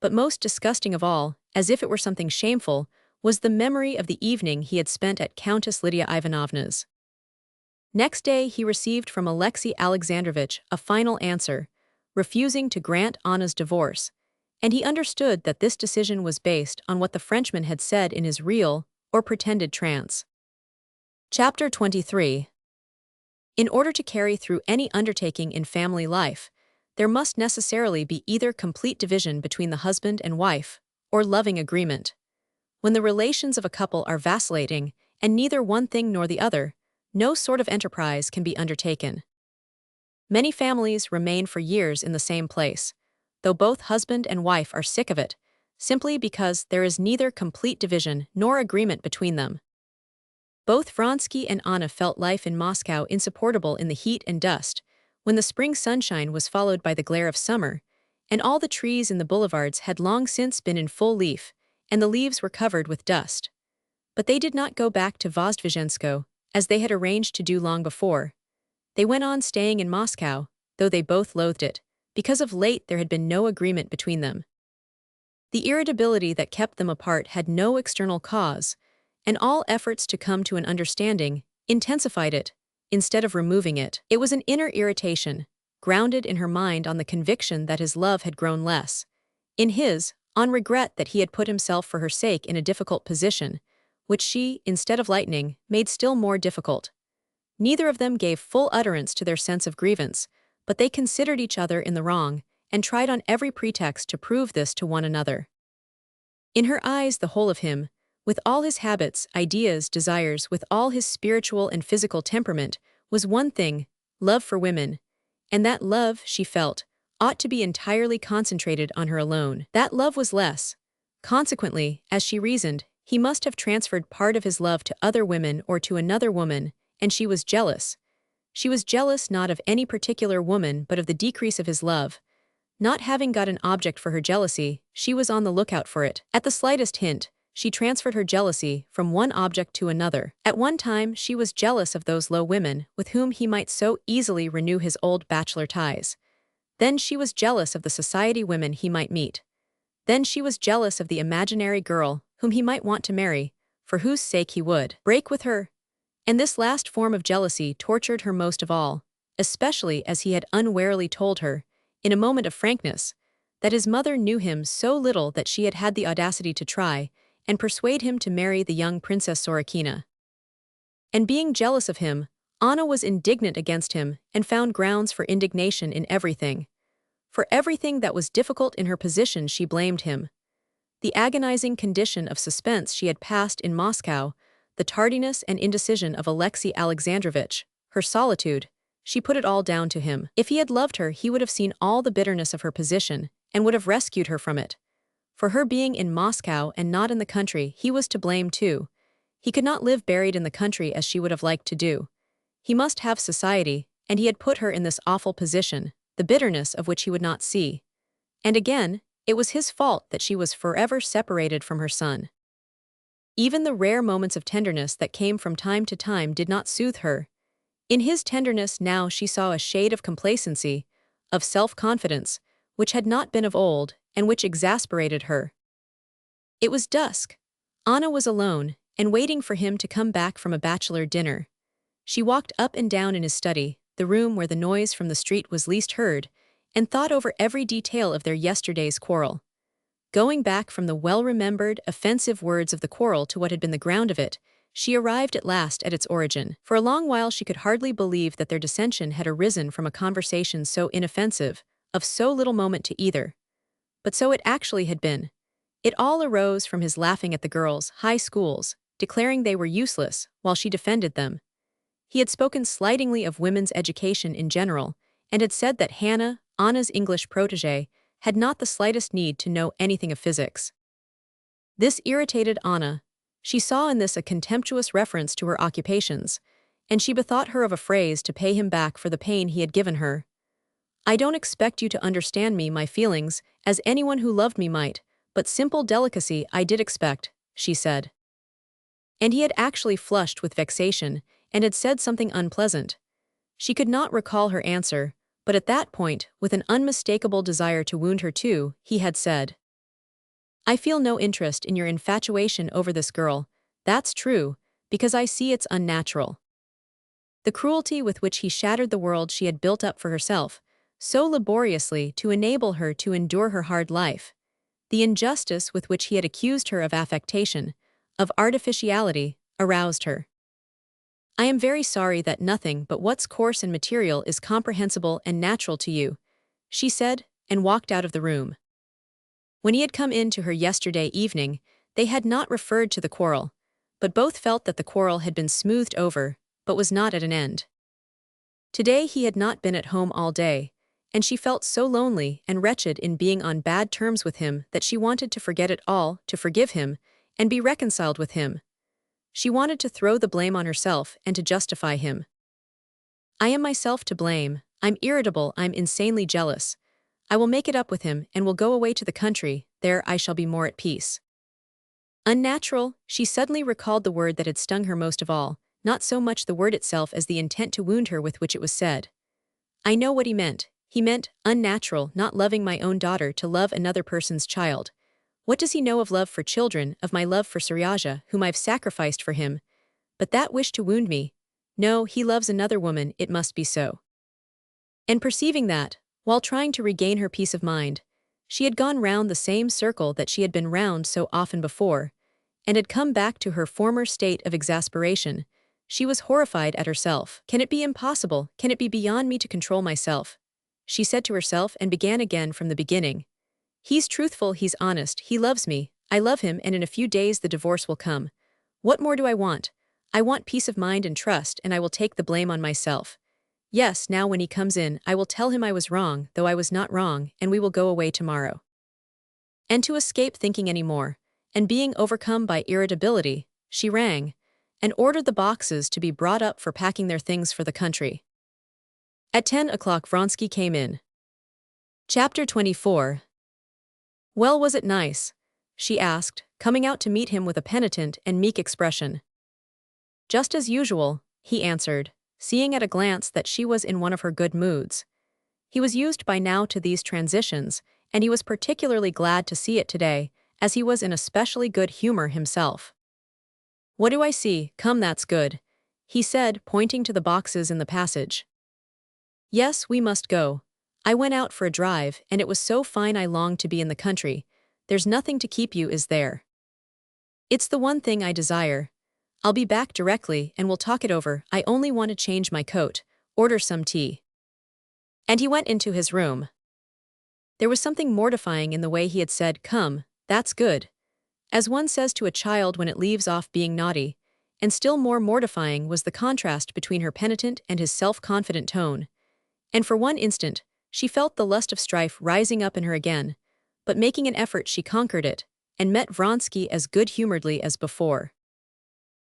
but most disgusting of all, as if it were something shameful, was the memory of the evening he had spent at Countess Lydia Ivanovna's. Next day he received from Alexei Alexandrovich a final answer, refusing to grant Anna's divorce, and he understood that this decision was based on what the Frenchman had said in his real, or pretended trance. Chapter 23. In order to carry through any undertaking in family life, there must necessarily be either complete division between the husband and wife, or loving agreement. When the relations of a couple are vacillating, and neither one thing nor the other, no sort of enterprise can be undertaken. Many families remain for years in the same place, though both husband and wife are sick of it, simply because there is neither complete division nor agreement between them. Both Vronsky and Anna felt life in Moscow insupportable in the heat and dust, when the spring sunshine was followed by the glare of summer, and all the trees in the boulevards had long since been in full leaf, and the leaves were covered with dust. But they did not go back to Vozdvizhensko, as they had arranged to do long before. They went on staying in Moscow, though they both loathed it, because of late there had been no agreement between them. The irritability that kept them apart had no external cause, and all efforts to come to an understanding intensified it, instead of removing it. It was an inner irritation, grounded in her mind on the conviction that his love had grown less. In his, on regret that he had put himself for her sake in a difficult position, which she, instead of lightening, made still more difficult. Neither of them gave full utterance to their sense of grievance, but they considered each other in the wrong, and tried on every pretext to prove this to one another. In her eyes the whole of him, with all his habits, ideas, desires, with all his spiritual and physical temperament, was one thing, love for women, and that love, she felt, ought to be entirely concentrated on her alone. That love was less. Consequently, as she reasoned, he must have transferred part of his love to other women or to another woman, and she was jealous. She was jealous not of any particular woman but of the decrease of his love. Not having got an object for her jealousy, she was on the lookout for it. At the slightest hint, she transferred her jealousy from one object to another. At one time she was jealous of those low women with whom he might so easily renew his old bachelor ties. Then she was jealous of the society women he might meet. Then she was jealous of the imaginary girl whom he might want to marry, for whose sake he would break with her. And this last form of jealousy tortured her most of all, especially as he had unwarily told her, in a moment of frankness, that his mother knew him so little that she had had the audacity to try and persuade him to marry the young Princess Sorokina. And being jealous of him, Anna was indignant against him and found grounds for indignation in everything. For everything that was difficult in her position she blamed him. The agonizing condition of suspense she had passed in Moscow, the tardiness and indecision of Alexei Alexandrovich, her solitude, she put it all down to him. If he had loved her he would have seen all the bitterness of her position and would have rescued her from it. For her being in Moscow and not in the country he was to blame too. He could not live buried in the country as she would have liked to do. He must have society, and he had put her in this awful position, the bitterness of which he would not see. And again, it was his fault that she was forever separated from her son. Even the rare moments of tenderness that came from time to time did not soothe her. In his tenderness now she saw a shade of complacency, of self-confidence, which had not been of old, and which exasperated her. It was dusk. Anna was alone, and waiting for him to come back from a bachelor dinner. She walked up and down in his study, the room where the noise from the street was least heard, and thought over every detail of their yesterday's quarrel. Going back from the well-remembered, offensive words of the quarrel to what had been the ground of it, she arrived at last at its origin. For a long while she could hardly believe that their dissension had arisen from a conversation so inoffensive, of so little moment to either. But so it actually had been. It all arose from his laughing at the girls' high schools, declaring they were useless, while she defended them. He had spoken slightingly of women's education in general, and had said that Hannah, Anna's English protégée, had not the slightest need to know anything of physics. This irritated Anna. She saw in this a contemptuous reference to her occupations, and she bethought her of a phrase to pay him back for the pain he had given her. "I don't expect you to understand me, my feelings, as anyone who loved me might, but simple delicacy I did expect," she said. And he had actually flushed with vexation, and had said something unpleasant. She could not recall her answer, but at that point, with an unmistakable desire to wound her too, he had said, "I feel no interest in your infatuation over this girl, that's true, because I see it's unnatural." The cruelty with which he shattered the world she had built up for herself, so laboriously to enable her to endure her hard life, the injustice with which he had accused her of affectation, of artificiality, aroused her. "I am very sorry that nothing but what's coarse and material is comprehensible and natural to you," she said, and walked out of the room. When he had come in to her yesterday evening, they had not referred to the quarrel, but both felt that the quarrel had been smoothed over, but was not at an end. Today he had not been at home all day, and she felt so lonely and wretched in being on bad terms with him that she wanted to forget it all, to forgive him, and be reconciled with him. She wanted to throw the blame on herself and to justify him. "I am myself to blame, I'm irritable, I'm insanely jealous. I will make it up with him and will go away to the country, there I shall be more at peace." Unnatural, she suddenly recalled the word that had stung her most of all, not so much the word itself as the intent to wound her with which it was said. I know what he meant. He meant, unnatural, not loving my own daughter to love another person's child. What does he know of love for children, of my love for Seryaja, whom I've sacrificed for him? But that wish to wound me. No, he loves another woman, it must be so. And perceiving that, while trying to regain her peace of mind, she had gone round the same circle that she had been round so often before, and had come back to her former state of exasperation, she was horrified at herself. "Can it be impossible? Can it be beyond me to control myself?" she said to herself, and began again from the beginning. "He's truthful, he's honest, he loves me, I love him, and in a few days the divorce will come. What more do I want? I want peace of mind and trust, and I will take the blame on myself. Yes, now when he comes in, I will tell him I was wrong, though I was not wrong, and we will go away tomorrow." And to escape thinking any more, and being overcome by irritability, she rang, and ordered the boxes to be brought up for packing their things for the country. At 10 o'clock Vronsky came in. Chapter 24. "Well, was it nice?" she asked, coming out to meet him with a penitent and meek expression. "Just as usual," he answered, seeing at a glance that she was in one of her good moods. He was used by now to these transitions, and he was particularly glad to see it today, as he was in especially good humor himself. "What do I see? Come, that's good," he said, pointing to the boxes in the passage. "Yes, we must go. I went out for a drive, and it was so fine I longed to be in the country. There's nothing to keep you, is there? It's the one thing I desire. I'll be back directly, and we'll talk it over. I only want to change my coat, order some tea." And he went into his room. There was something mortifying in the way he had said, "Come, that's good," as one says to a child when it leaves off being naughty, and still more mortifying was the contrast between her penitent and his self-confident tone. And for one instant, she felt the lust of strife rising up in her again, but making an effort she conquered it, and met Vronsky as good-humoredly as before.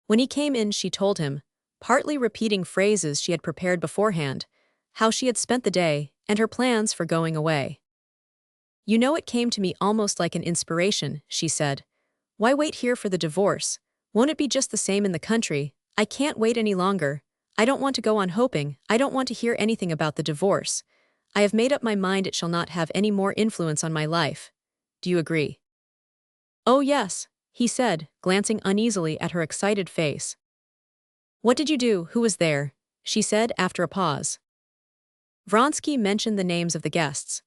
When he came in she told him, partly repeating phrases she had prepared beforehand, how she had spent the day, and her plans for going away. "You know, it came to me almost like an inspiration," she said. "Why wait here for the divorce? Won't it be just the same in the country? I can't wait any longer. I don't want to go on hoping, I don't want to hear anything about the divorce. I have made up my mind it shall not have any more influence on my life. Do you agree?" "Oh yes," he said, glancing uneasily at her excited face. "What did you do? Who was there?" she said after a pause. Vronsky mentioned the names of the guests.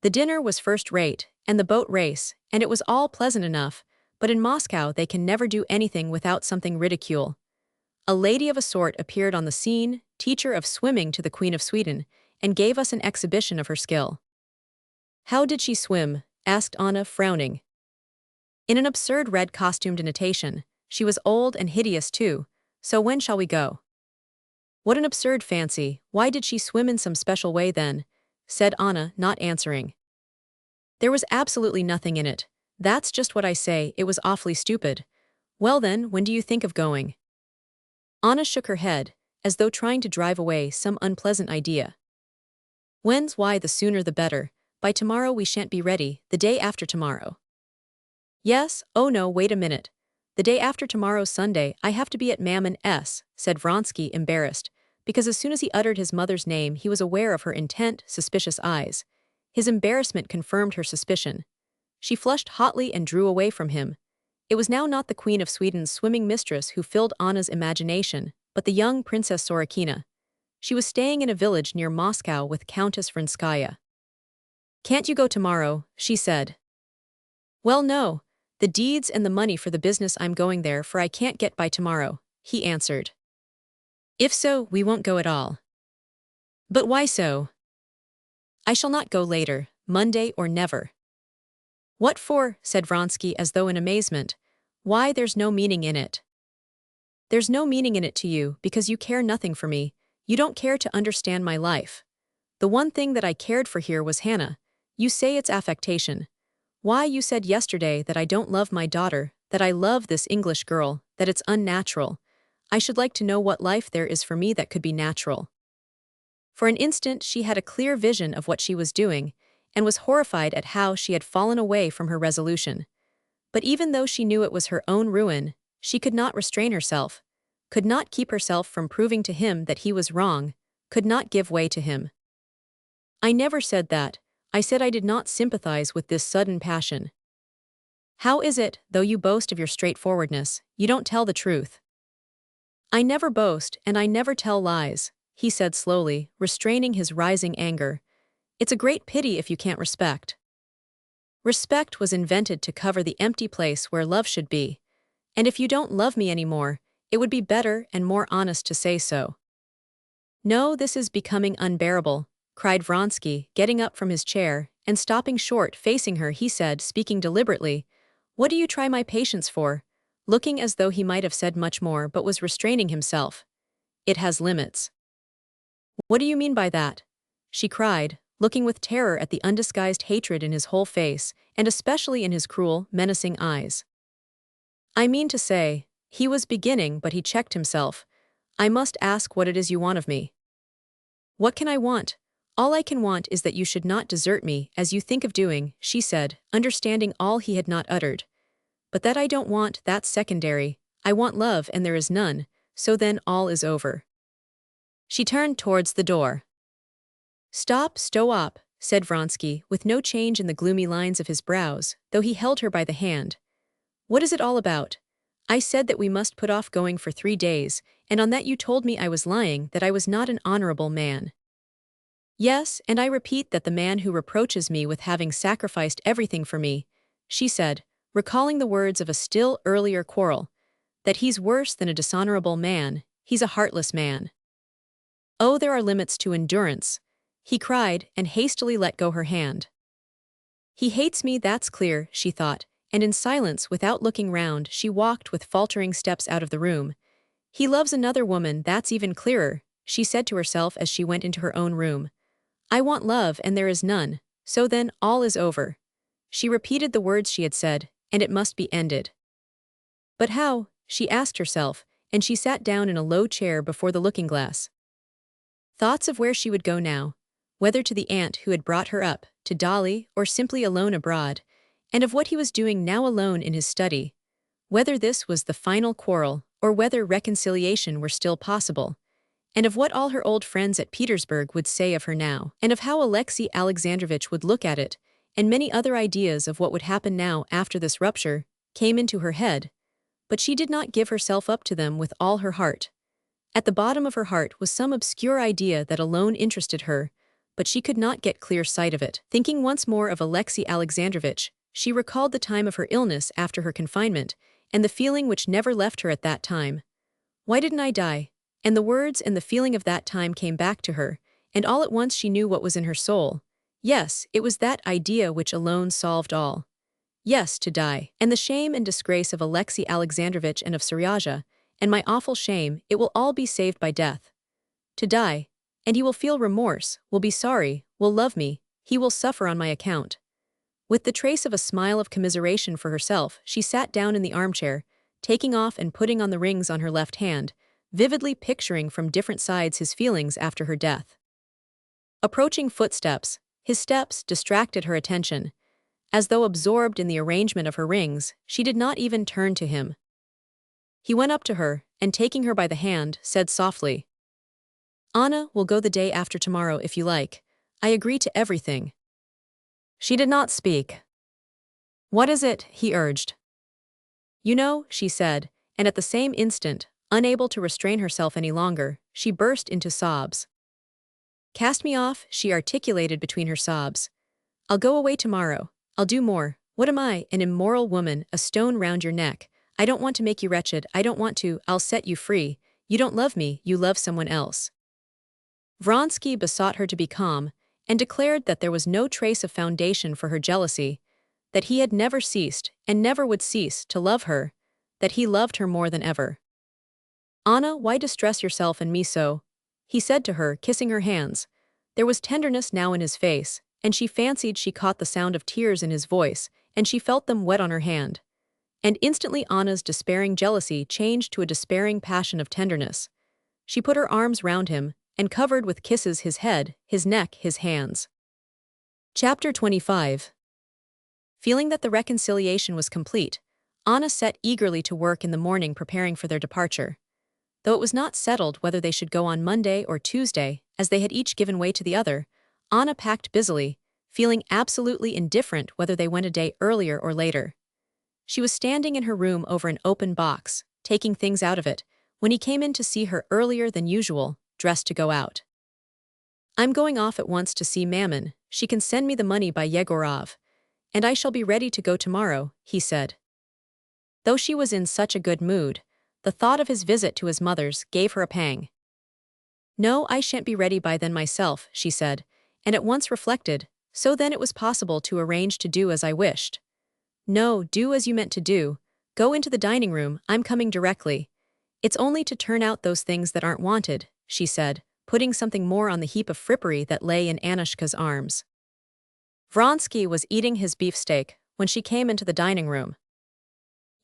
The dinner was first-rate, and the boat race, and it was all pleasant enough, but in Moscow they can never do anything without something ridicule. A lady of a sort appeared on the scene, teacher of swimming to the Queen of Sweden, and gave us an exhibition of her skill. "How did she swim?" asked Anna, frowning. "In an absurd red costumed natation. She was old and hideous too, so when shall we go?" "What an absurd fancy, why did she swim in some special way then?" said Anna, not answering. "There was absolutely nothing in it. That's just what I say, it was awfully stupid. Well then, when do you think of going?" Anna shook her head, as though trying to drive away some unpleasant idea. "When's why the sooner the better. By tomorrow we shan't be ready, the day after tomorrow." "Yes, oh no, wait a minute. The day after tomorrow's Sunday, I have to be at Mammon S," said Vronsky, embarrassed, because as soon as he uttered his mother's name he was aware of her intent, suspicious eyes. His embarrassment confirmed her suspicion. She flushed hotly and drew away from him. It was now not the Queen of Sweden's swimming mistress who filled Anna's imagination, but the young Princess Sorokina. She was staying in a village near Moscow with Countess Vronskaya. "Can't you go tomorrow?" she said. "Well, no. The deeds and the money for the business I'm going there for I can't get by tomorrow," he answered. "If so, we won't go at all." "But why so?" "I shall not go later, Monday or never." "What for?" said Vronsky as though in amazement. "Why, there's no meaning in it." "There's no meaning in it to you because you care nothing for me. You don't care to understand my life. The one thing that I cared for here was Hannah. You say it's affectation. Why, you said yesterday that I don't love my daughter, that I love this English girl, that it's unnatural. I should like to know what life there is for me that could be natural." For an instant she had a clear vision of what she was doing, and was horrified at how she had fallen away from her resolution. But even though she knew it was her own ruin, she could not restrain herself, could not keep herself from proving to him that he was wrong, could not give way to him. "I never said that. I said I did not sympathize with this sudden passion." "How is it, though you boast of your straightforwardness, you don't tell the truth?" "I never boast, and I never tell lies," he said slowly, restraining his rising anger. "It's a great pity if you can't respect. Respect was invented to cover the empty place where love should be. And if you don't love me anymore, it would be better and more honest to say so." "No, this is becoming unbearable," cried Vronsky, getting up from his chair, and stopping short facing her he said, speaking deliberately, "What do you try my patience for?" looking as though he might have said much more but was restraining himself. "It has limits." "What do you mean by that?" she cried, looking with terror at the undisguised hatred in his whole face, and especially in his cruel, menacing eyes. "I mean to say," he was beginning but he checked himself, "I must ask what it is you want of me." "What can I want? All I can want is that you should not desert me, as you think of doing," she said, understanding all he had not uttered. "But that I don't want, that's secondary. I want love and there is none, so then all is over." She turned towards the door. "Stop, stow up," said Vronsky, with no change in the gloomy lines of his brows, though he held her by the hand. "What is it all about? I said that we must put off going for 3 days, and on that you told me I was lying, that I was not an honorable man." "Yes, and I repeat that the man who reproaches me with having sacrificed everything for me," she said, recalling the words of a still earlier quarrel, "that he's worse than a dishonorable man, he's a heartless man." "Oh, there are limits to endurance," he cried, and hastily let go her hand. "He hates me, that's clear," she thought, and in silence, without looking round, she walked with faltering steps out of the room. "He loves another woman, that's even clearer," she said to herself as she went into her own room. "I want love and there is none, so then all is over." She repeated the words she had said, and it must be ended. But how, she asked herself, and she sat down in a low chair before the looking-glass. Thoughts of where she would go now, whether to the aunt who had brought her up, to Dolly, or simply alone abroad, and of what he was doing now alone in his study, whether this was the final quarrel, or whether reconciliation were still possible, and of what all her old friends at Petersburg would say of her now, and of how Alexei Alexandrovich would look at it, and many other ideas of what would happen now after this rupture, came into her head, but she did not give herself up to them with all her heart. At the bottom of her heart was some obscure idea that alone interested her, but she could not get clear sight of it. Thinking once more of Alexei Alexandrovich, She recalled the time of her illness after her confinement, and the feeling which never left her at that time. Why didn't I die? And the words and the feeling of that time came back to her, and all at once she knew what was in her soul. Yes, it was that idea which alone solved all. Yes, to die. And the shame and disgrace of Alexei Alexandrovich and of Seryaja, and my awful shame, it will all be saved by death. To die. And he will feel remorse, will be sorry, will love me, he will suffer on my account. With the trace of a smile of commiseration for herself, she sat down in the armchair, taking off and putting on the rings on her left hand, vividly picturing from different sides his feelings after her death. Approaching footsteps, his steps distracted her attention. As though absorbed in the arrangement of her rings, she did not even turn to him. He went up to her, and taking her by the hand, said softly, "Anna, we'll go the day after tomorrow if you like. I agree to everything." She did not speak. "What is it?" he urged. "You know," she said, and at the same instant, unable to restrain herself any longer, she burst into sobs. "Cast me off," she articulated between her sobs. "I'll go away tomorrow. I'll do more. What am I, an immoral woman, a stone round your neck? I don't want to make you wretched, I don't want to, I'll set you free. You don't love me, you love someone else." Vronsky besought her to be calm, and declared that there was no trace of foundation for her jealousy, that he had never ceased, and never would cease, to love her, that he loved her more than ever. "Anna, why distress yourself and me so?" he said to her, kissing her hands. There was tenderness now in his face, and she fancied she caught the sound of tears in his voice, and she felt them wet on her hand. And instantly Anna's despairing jealousy changed to a despairing passion of tenderness. She put her arms round him, and covered with kisses his head, his neck, his hands. Chapter 25. Feeling that the reconciliation was complete, Anna set eagerly to work in the morning preparing for their departure. Though it was not settled whether they should go on Monday or Tuesday, as they had each given way to the other, Anna packed busily, feeling absolutely indifferent whether they went a day earlier or later. She was standing in her room over an open box, taking things out of it, when he came in to see her earlier than usual, dressed to go out. "I'm going off at once to see Mammon, she can send me the money by Yegorov, and I shall be ready to go tomorrow," he said. Though she was in such a good mood, the thought of his visit to his mother's gave her a pang. "No, I shan't be ready by then myself," she said, and at once reflected, so then it was possible to arrange to do as I wished. "No, do as you meant to do. Go into the dining room, I'm coming directly. It's only to turn out those things that aren't wanted," she said, putting something more on the heap of frippery that lay in Annushka's arms. Vronsky was eating his beefsteak when she came into the dining room.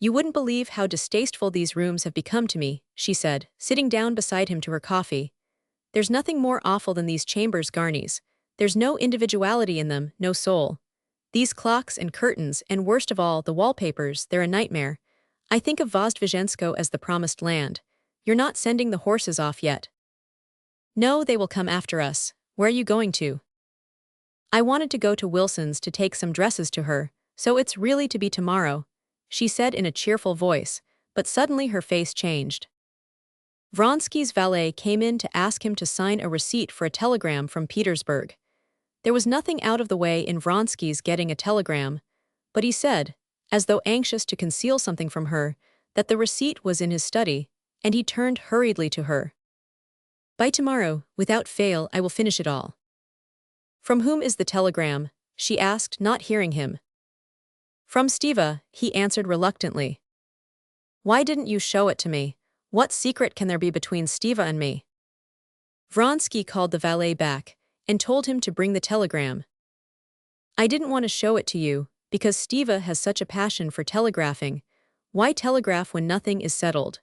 "You wouldn't believe how distasteful these rooms have become to me," she said, sitting down beside him to her coffee. "There's nothing more awful than these chambers garnis. There's no individuality in them, no soul. These clocks and curtains, and worst of all, the wallpapers, they're a nightmare. I think of Vozdvizhensko as the promised land. You're not sending the horses off yet?" "No, they will come after us. Where are you going to?" "I wanted to go to Wilson's to take some dresses to her, so it's really to be tomorrow," she said in a cheerful voice, but suddenly her face changed. Vronsky's valet came in to ask him to sign a receipt for a telegram from Petersburg. There was nothing out of the way in Vronsky's getting a telegram, but he said, as though anxious to conceal something from her, that the receipt was in his study, and he turned hurriedly to her. "By tomorrow, without fail, I will finish it all." "From whom is the telegram?" she asked, not hearing him. "From Stiva," he answered reluctantly. "Why didn't you show it to me? What secret can there be between Stiva and me?" Vronsky called the valet back, and told him to bring the telegram. "I didn't want to show it to you, because Stiva has such a passion for telegraphing. Why telegraph when nothing is settled?"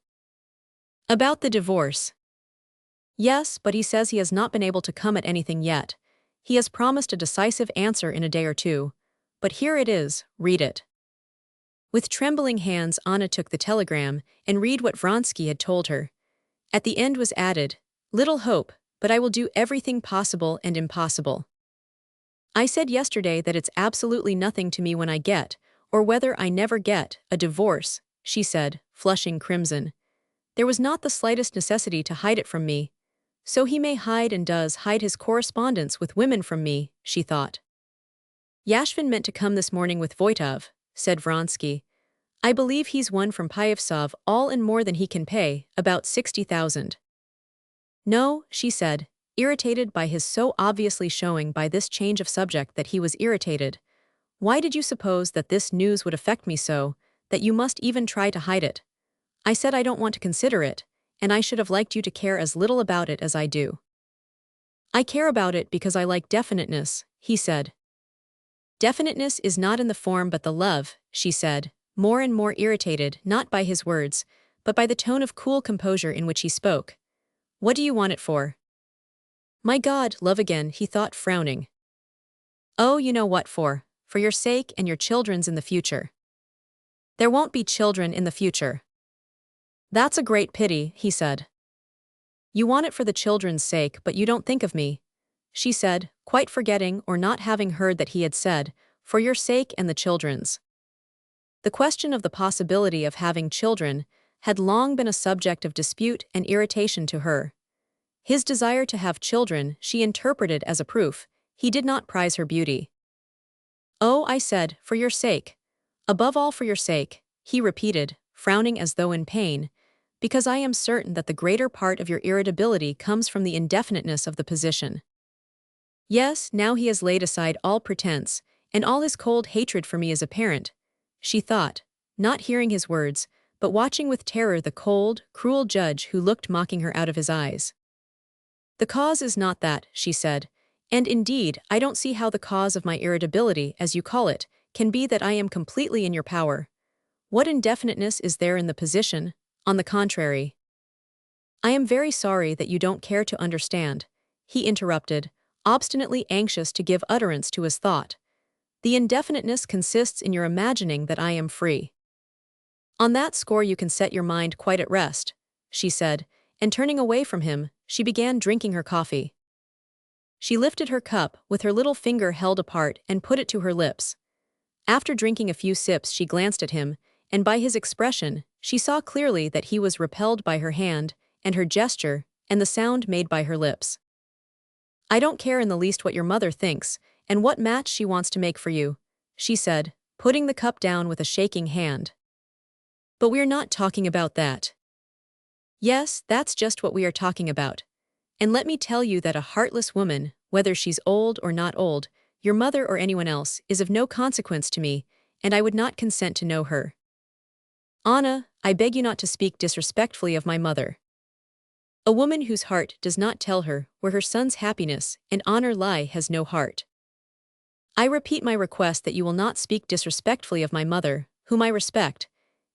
"About the divorce." "Yes, but he says he has not been able to come at anything yet. He has promised a decisive answer in a day or two. But here it is, read it." With trembling hands Anna took the telegram and read what Vronsky had told her. At the end was added, "Little hope, but I will do everything possible and impossible. I said yesterday that it's absolutely nothing to me when I get, or whether I never get, a divorce," she said, flushing crimson. "There was not the slightest necessity to hide it from me. So he may hide and does hide his correspondence with women from me," she thought. Yashvin meant to come this morning with Voitov, said Vronsky. I believe he's won from Pyevtsov all and more than he can pay, about 60,000. No, she said, irritated by his so obviously showing by this change of subject that he was irritated. Why did you suppose that this news would affect me so, that you must even try to hide it? I said I don't want to consider it, and I should have liked you to care as little about it as I do. I care about it because I like definiteness, he said. Definiteness is not in the form but the love, she said, more and more irritated not by his words, but by the tone of cool composure in which he spoke. What do you want it for? My God, love again, he thought, frowning. Oh, you know what for your sake and your children's in the future. There won't be children in the future. That's a great pity, he said. You want it for the children's sake, but you don't think of me, she said, quite forgetting or not having heard that he had said, for your sake and the children's. The question of the possibility of having children had long been a subject of dispute and irritation to her. His desire to have children she interpreted as a proof he did not prize her beauty. Oh, I said, for your sake. Above all for your sake, he repeated, frowning as though in pain, because I am certain that the greater part of your irritability comes from the indefiniteness of the position. Yes, now he has laid aside all pretense, and all his cold hatred for me is apparent, she thought, not hearing his words, but watching with terror the cold, cruel judge who looked mocking her out of his eyes. The cause is not that, she said, and indeed I don't see how the cause of my irritability, as you call it, can be that I am completely in your power. What indefiniteness is there in the position? On the contrary. I am very sorry that you don't care to understand, he interrupted, obstinately anxious to give utterance to his thought. The indefiniteness consists in your imagining that I am free. On that score you can set your mind quite at rest, she said, and turning away from him, she began drinking her coffee. She lifted her cup, with her little finger held apart, and put it to her lips. After drinking a few sips she glanced at him, and by his expression, she saw clearly that he was repelled by her hand, and her gesture, and the sound made by her lips. I don't care in the least what your mother thinks, and what match she wants to make for you, she said, putting the cup down with a shaking hand. But we're not talking about that. Yes, that's just what we are talking about. And let me tell you that a heartless woman, whether she's old or not old, your mother or anyone else, is of no consequence to me, and I would not consent to know her. Anna, I beg you not to speak disrespectfully of my mother. A woman whose heart does not tell her where her son's happiness and honor lie has no heart. I repeat my request that you will not speak disrespectfully of my mother, whom I respect,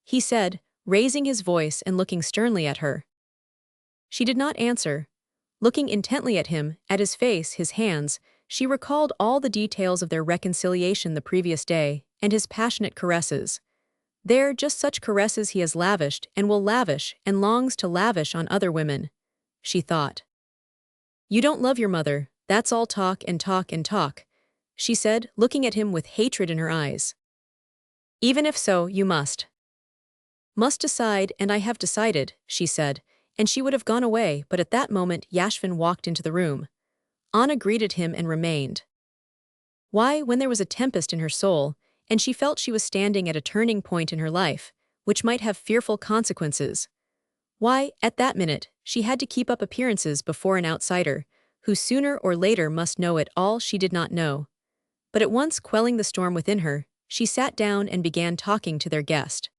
he said, raising his voice and looking sternly at her. She did not answer. Looking intently at him, at his face, his hands, she recalled all the details of their reconciliation the previous day, and his passionate caresses. They're just such caresses he has lavished and will lavish and longs to lavish on other women, she thought. You don't love your mother, that's all talk and talk and talk, she said, looking at him with hatred in her eyes. Even if so, you must. Must decide, and I have decided, she said, and she would have gone away, but at that moment Yashvin walked into the room. Anna greeted him and remained. Why, when there was a tempest in her soul, and she felt she was standing at a turning point in her life, which might have fearful consequences. Why, at that minute, she had to keep up appearances before an outsider, who sooner or later must know it all she did not know. But at once quelling the storm within her, she sat down and began talking to their guest.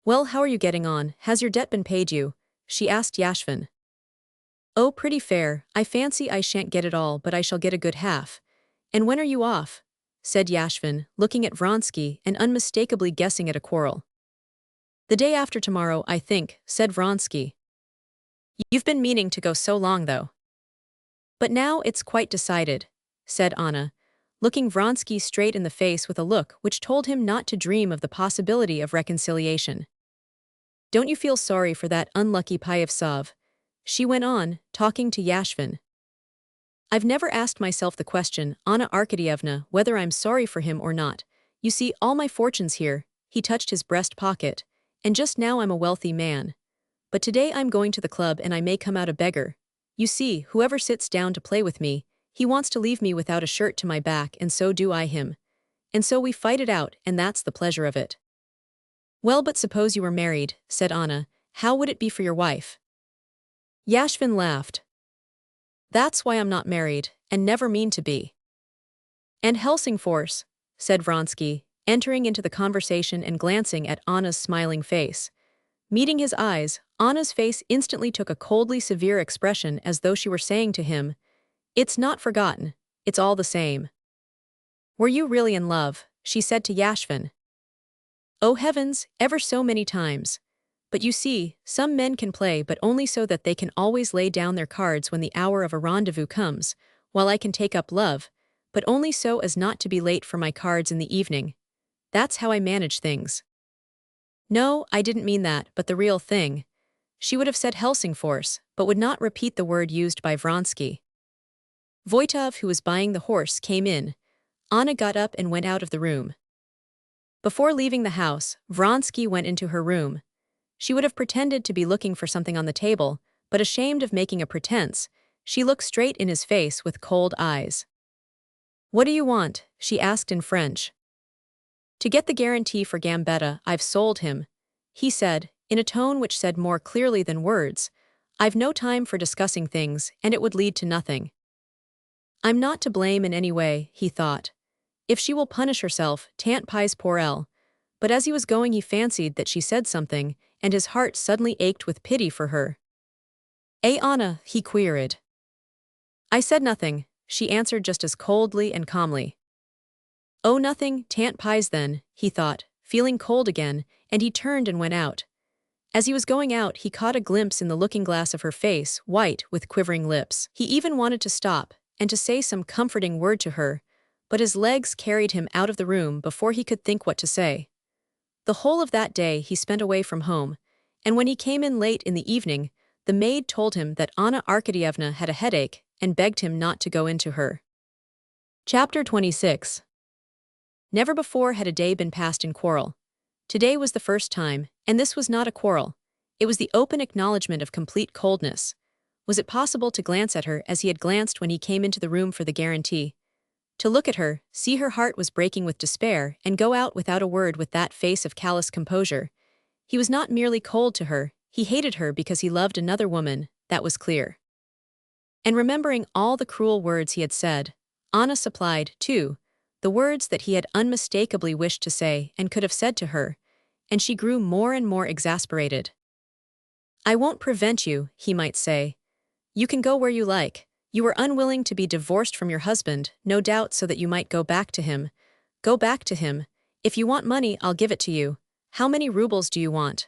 Well, how are you getting on? Has your debt been paid you? She asked Yashvin. Oh, pretty fair. I fancy I shan't get it all, but I shall get a good half. And when are you off? Said Yashvin, looking at Vronsky and unmistakably guessing at a quarrel. The day after tomorrow, I think, said Vronsky. You've been meaning to go so long, though. But now it's quite decided, said Anna, looking Vronsky straight in the face with a look which told him not to dream of the possibility of reconciliation. Don't you feel sorry for that unlucky Pyevtsov? She went on, talking to Yashvin. I've never asked myself the question, Anna Arkadyevna, whether I'm sorry for him or not. You see, all my fortune's here, he touched his breast pocket, and just now I'm a wealthy man. But today I'm going to the club and I may come out a beggar. You see, whoever sits down to play with me, He wants to leave me without a shirt to my back, and so do I him. And so we fight it out, and that's the pleasure of it." "Well, but suppose you were married," said Anna. "How would it be for your wife?" Yashvin laughed. "That's why I'm not married, and never mean to be." "And Helsingfors," said Vronsky, entering into the conversation and glancing at Anna's smiling face. Meeting his eyes, Anna's face instantly took a coldly severe expression, as though she were saying to him, "It's not forgotten, it's all the same." "Were you really in love?" she said to Yashvin. "Oh heavens, ever so many times. But you see, some men can play, but only so that they can always lay down their cards when the hour of a rendezvous comes, while I can take up love, but only so as not to be late for my cards in the evening. That's how I manage things." "No, I didn't mean that, but the real thing." She would have said Helsingfors, but would not repeat the word used by Vronsky. Voitov, who was buying the horse, came in. Anna got up and went out of the room. Before leaving the house, Vronsky went into her room. She would have pretended to be looking for something on the table, but ashamed of making a pretense, she looked straight in his face with cold eyes. "What do you want?" she asked in French. "To get the guarantee for Gambetta, I've sold him," he said, in a tone which said more clearly than words, "I've no time for discussing things, and it would lead to nothing." "I'm not to blame in any way," he thought. "If she will punish herself, tant pis pour elle." But as he was going, he fancied that she said something, and his heart suddenly ached with pity for her. "Eh, Anna?" he queried. "I said nothing," she answered just as coldly and calmly. "Oh, nothing, tant pis then," he thought, feeling cold again, and he turned and went out. As he was going out, he caught a glimpse in the looking-glass of her face, white, with quivering lips. He even wanted to stop, and to say some comforting word to her, but his legs carried him out of the room before he could think what to say. The whole of that day he spent away from home, and when he came in late in the evening, the maid told him that Anna Arkadyevna had a headache and begged him not to go into her. Chapter 26. Never before had a day been passed in quarrel. Today was the first time, and this was not a quarrel. It was the open acknowledgement of complete coldness. Was it possible to glance at her as he had glanced when he came into the room for the guarantee? To look at her, see her heart was breaking with despair, and go out without a word with that face of callous composure? He was not merely cold to her, he hated her because he loved another woman, that was clear. And remembering all the cruel words he had said, Anna supplied, too, the words that he had unmistakably wished to say and could have said to her, and she grew more and more exasperated. "I won't prevent you," he might say. "You can go where you like. You were unwilling to be divorced from your husband, no doubt so that you might go back to him. Go back to him. If you want money, I'll give it to you. How many rubles do you want?"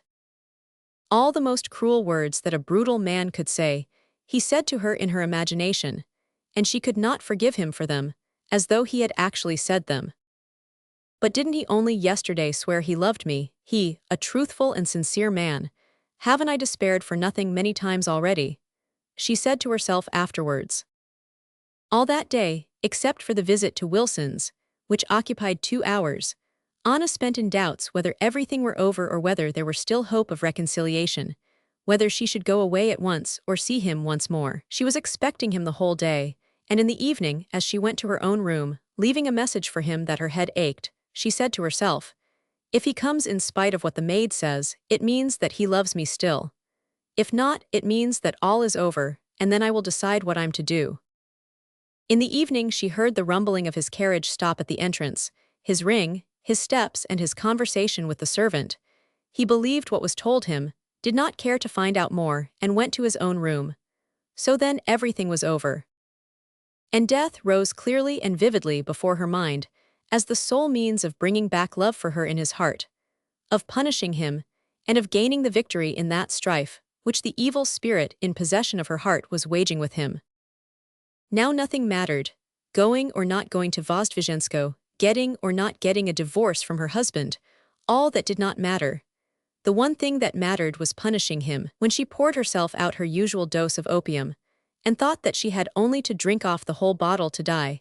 All the most cruel words that a brutal man could say, he said to her in her imagination, and she could not forgive him for them, as though he had actually said them. "But didn't he only yesterday swear he loved me, he, a truthful and sincere man? Haven't I despaired for nothing many times already?" she said to herself afterwards. All that day, except for the visit to Wilson's, which occupied 2 hours, Anna spent in doubts whether everything were over or whether there were still hope of reconciliation, whether she should go away at once or see him once more. She was expecting him the whole day, and in the evening, as she went to her own room, leaving a message for him that her head ached, she said to herself, "If he comes in spite of what the maid says, it means that he loves me still. If not, it means that all is over, and then I will decide what I'm to do." In the evening she heard the rumbling of his carriage stop at the entrance, his ring, his steps, and his conversation with the servant. He believed what was told him, did not care to find out more, and went to his own room. So then everything was over. And death rose clearly and vividly before her mind, as the sole means of bringing back love for her in his heart, of punishing him, and of gaining the victory in that strife which the evil spirit in possession of her heart was waging with him. Now nothing mattered, going or not going to Vozdvizhensko, getting or not getting a divorce from her husband, all that did not matter. The one thing that mattered was punishing him. When she poured herself out her usual dose of opium, and thought that she had only to drink off the whole bottle to die,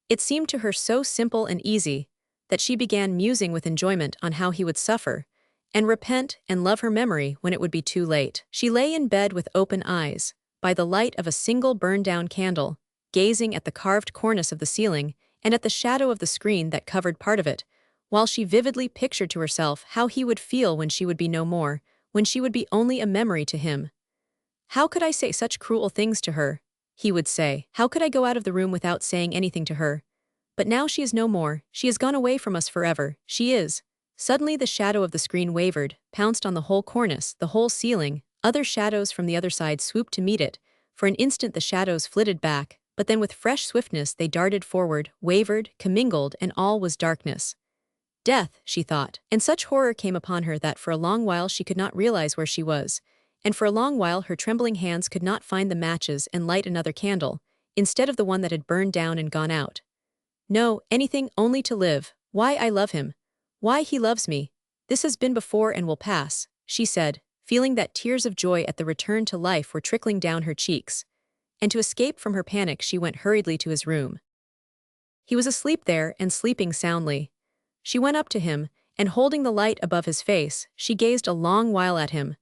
it seemed to her so simple and easy, that she began musing with enjoyment on how he would suffer, and repent and love her memory when it would be too late. She lay in bed with open eyes, by the light of a single burned-down candle, gazing at the carved cornice of the ceiling and at the shadow of the screen that covered part of it, while she vividly pictured to herself how he would feel when she would be no more, when she would be only a memory to him. "How could I say such cruel things to her?" he would say. "How could I go out of the room without saying anything to her? But now she is no more, she has gone away from us forever, she is." Suddenly the shadow of the screen wavered, pounced on the whole cornice, the whole ceiling. Other shadows from the other side swooped to meet it. For an instant the shadows flitted back, but then with fresh swiftness they darted forward, wavered, commingled, and all was darkness. Death, she thought, and such horror came upon her that for a long while she could not realize where she was, and for a long while her trembling hands could not find the matches and light another candle, instead of the one that had burned down and gone out. "No, anything only to live. Why I love him. Why he loves me. This has been before and will pass," she said, feeling that tears of joy at the return to life were trickling down her cheeks. And to escape from her panic she went hurriedly to his room. He was asleep there and sleeping soundly. She went up to him, and holding the light above his face, she gazed a long while at him.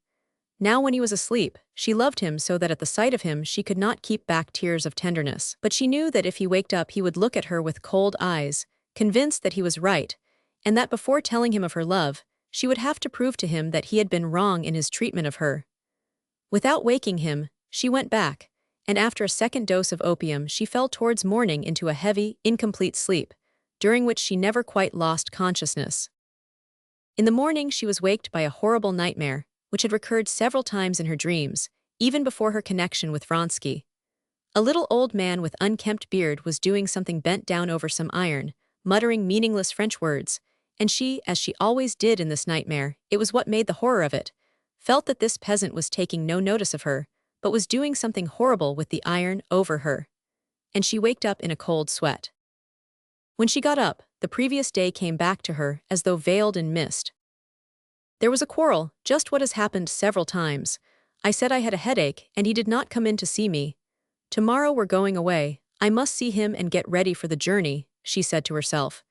Now when he was asleep, she loved him so that at the sight of him she could not keep back tears of tenderness. But she knew that if he waked up he would look at her with cold eyes, convinced that he was right, and that before telling him of her love, she would have to prove to him that he had been wrong in his treatment of her. Without waking him, she went back, and after a second dose of opium she fell towards morning into a heavy, incomplete sleep, during which she never quite lost consciousness. In the morning she was waked by a horrible nightmare, which had recurred several times in her dreams, even before her connection with Vronsky. A little old man with unkempt beard was doing something bent down over some iron, muttering meaningless French words, and she, as she always did in this nightmare, it was what made the horror of it, felt that this peasant was taking no notice of her, but was doing something horrible with the iron over her. And she waked up in a cold sweat. When she got up, the previous day came back to her as though veiled in mist. "There was a quarrel, just what has happened several times. I said I had a headache, and he did not come in to see me. Tomorrow we're going away, I must see him and get ready for the journey," she said to herself.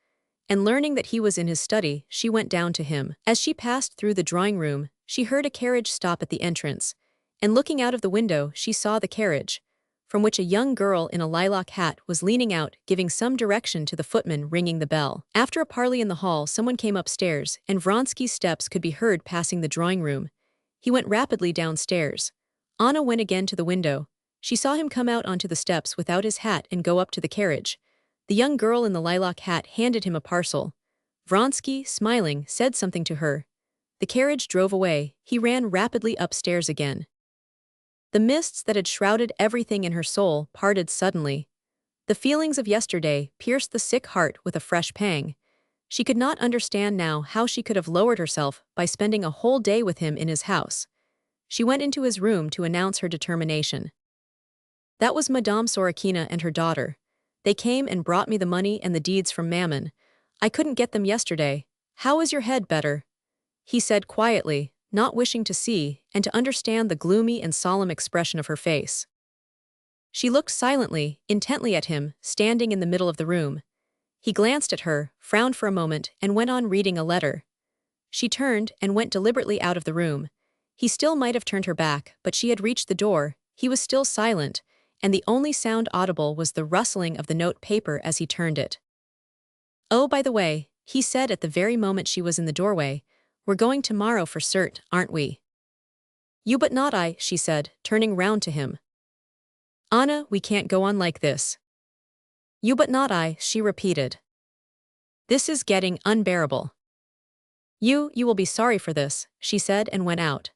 And learning that he was in his study, she went down to him. As she passed through the drawing room, she heard a carriage stop at the entrance, and looking out of the window she saw the carriage, from which a young girl in a lilac hat was leaning out, giving some direction to the footman ringing the bell. After a parley in the hall someone came upstairs, and Vronsky's steps could be heard passing the drawing room. He went rapidly downstairs. Anna went again to the window. She saw him come out onto the steps without his hat and go up to the carriage. The young girl in the lilac hat handed him a parcel. Vronsky, smiling, said something to her. The carriage drove away. He ran rapidly upstairs again. The mists that had shrouded everything in her soul parted suddenly. The feelings of yesterday pierced the sick heart with a fresh pang. She could not understand now how she could have lowered herself by spending a whole day with him in his house. She went into his room to announce her determination. "That was Madame Sorokina and her daughter. They came and brought me the money and the deeds from Mammon. I couldn't get them yesterday. How is your head better?" he said quietly, not wishing to see and to understand the gloomy and solemn expression of her face. She looked silently, intently at him, standing in the middle of the room. He glanced at her, frowned for a moment, and went on reading a letter. She turned and went deliberately out of the room. He still might have turned her back, but she had reached the door. He was still silent, and the only sound audible was the rustling of the note paper as he turned it. "Oh, by the way," he said at the very moment she was in the doorway, "we're going tomorrow for cert, aren't we?" "You but not I," she said, turning round to him. "Anna, we can't go on like this." "You but not I," she repeated. "This is getting unbearable." You will be sorry for this," she said and went out.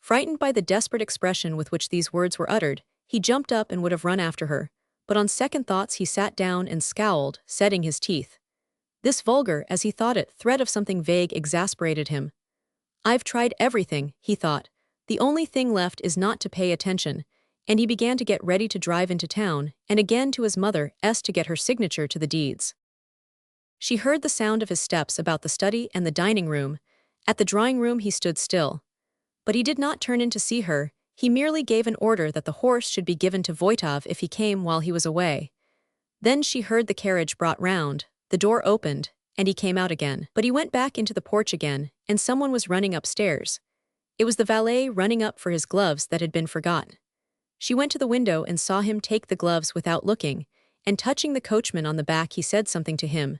Frightened by the desperate expression with which these words were uttered, he jumped up and would have run after her, but on second thoughts he sat down and scowled, setting his teeth. This vulgar, as he thought it, threat of something vague exasperated him. "I've tried everything," he thought. "The only thing left is not to pay attention," and he began to get ready to drive into town, and again to his mother's to get her signature to the deeds. She heard the sound of his steps about the study and the dining room. At the drawing room he stood still. But he did not turn in to see her, he merely gave an order that the horse should be given to Voitov if he came while he was away. Then she heard the carriage brought round, the door opened, and he came out again. But he went back into the porch again, and someone was running upstairs. It was the valet running up for his gloves that had been forgotten. She went to the window and saw him take the gloves without looking, and touching the coachman on the back he said something to him.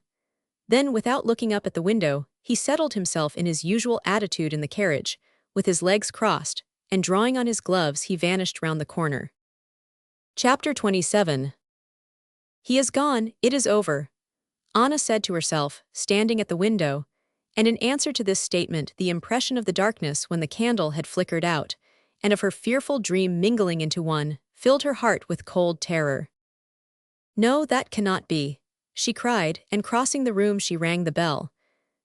Then, without looking up at the window, he settled himself in his usual attitude in the carriage, with his legs crossed, and drawing on his gloves he vanished round the corner. Chapter 27. He is gone, it is over, Anna said to herself, standing at the window, and in answer to this statement the impression of the darkness when the candle had flickered out, and of her fearful dream mingling into one, filled her heart with cold terror. No, that cannot be, she cried, and crossing the room she rang the bell.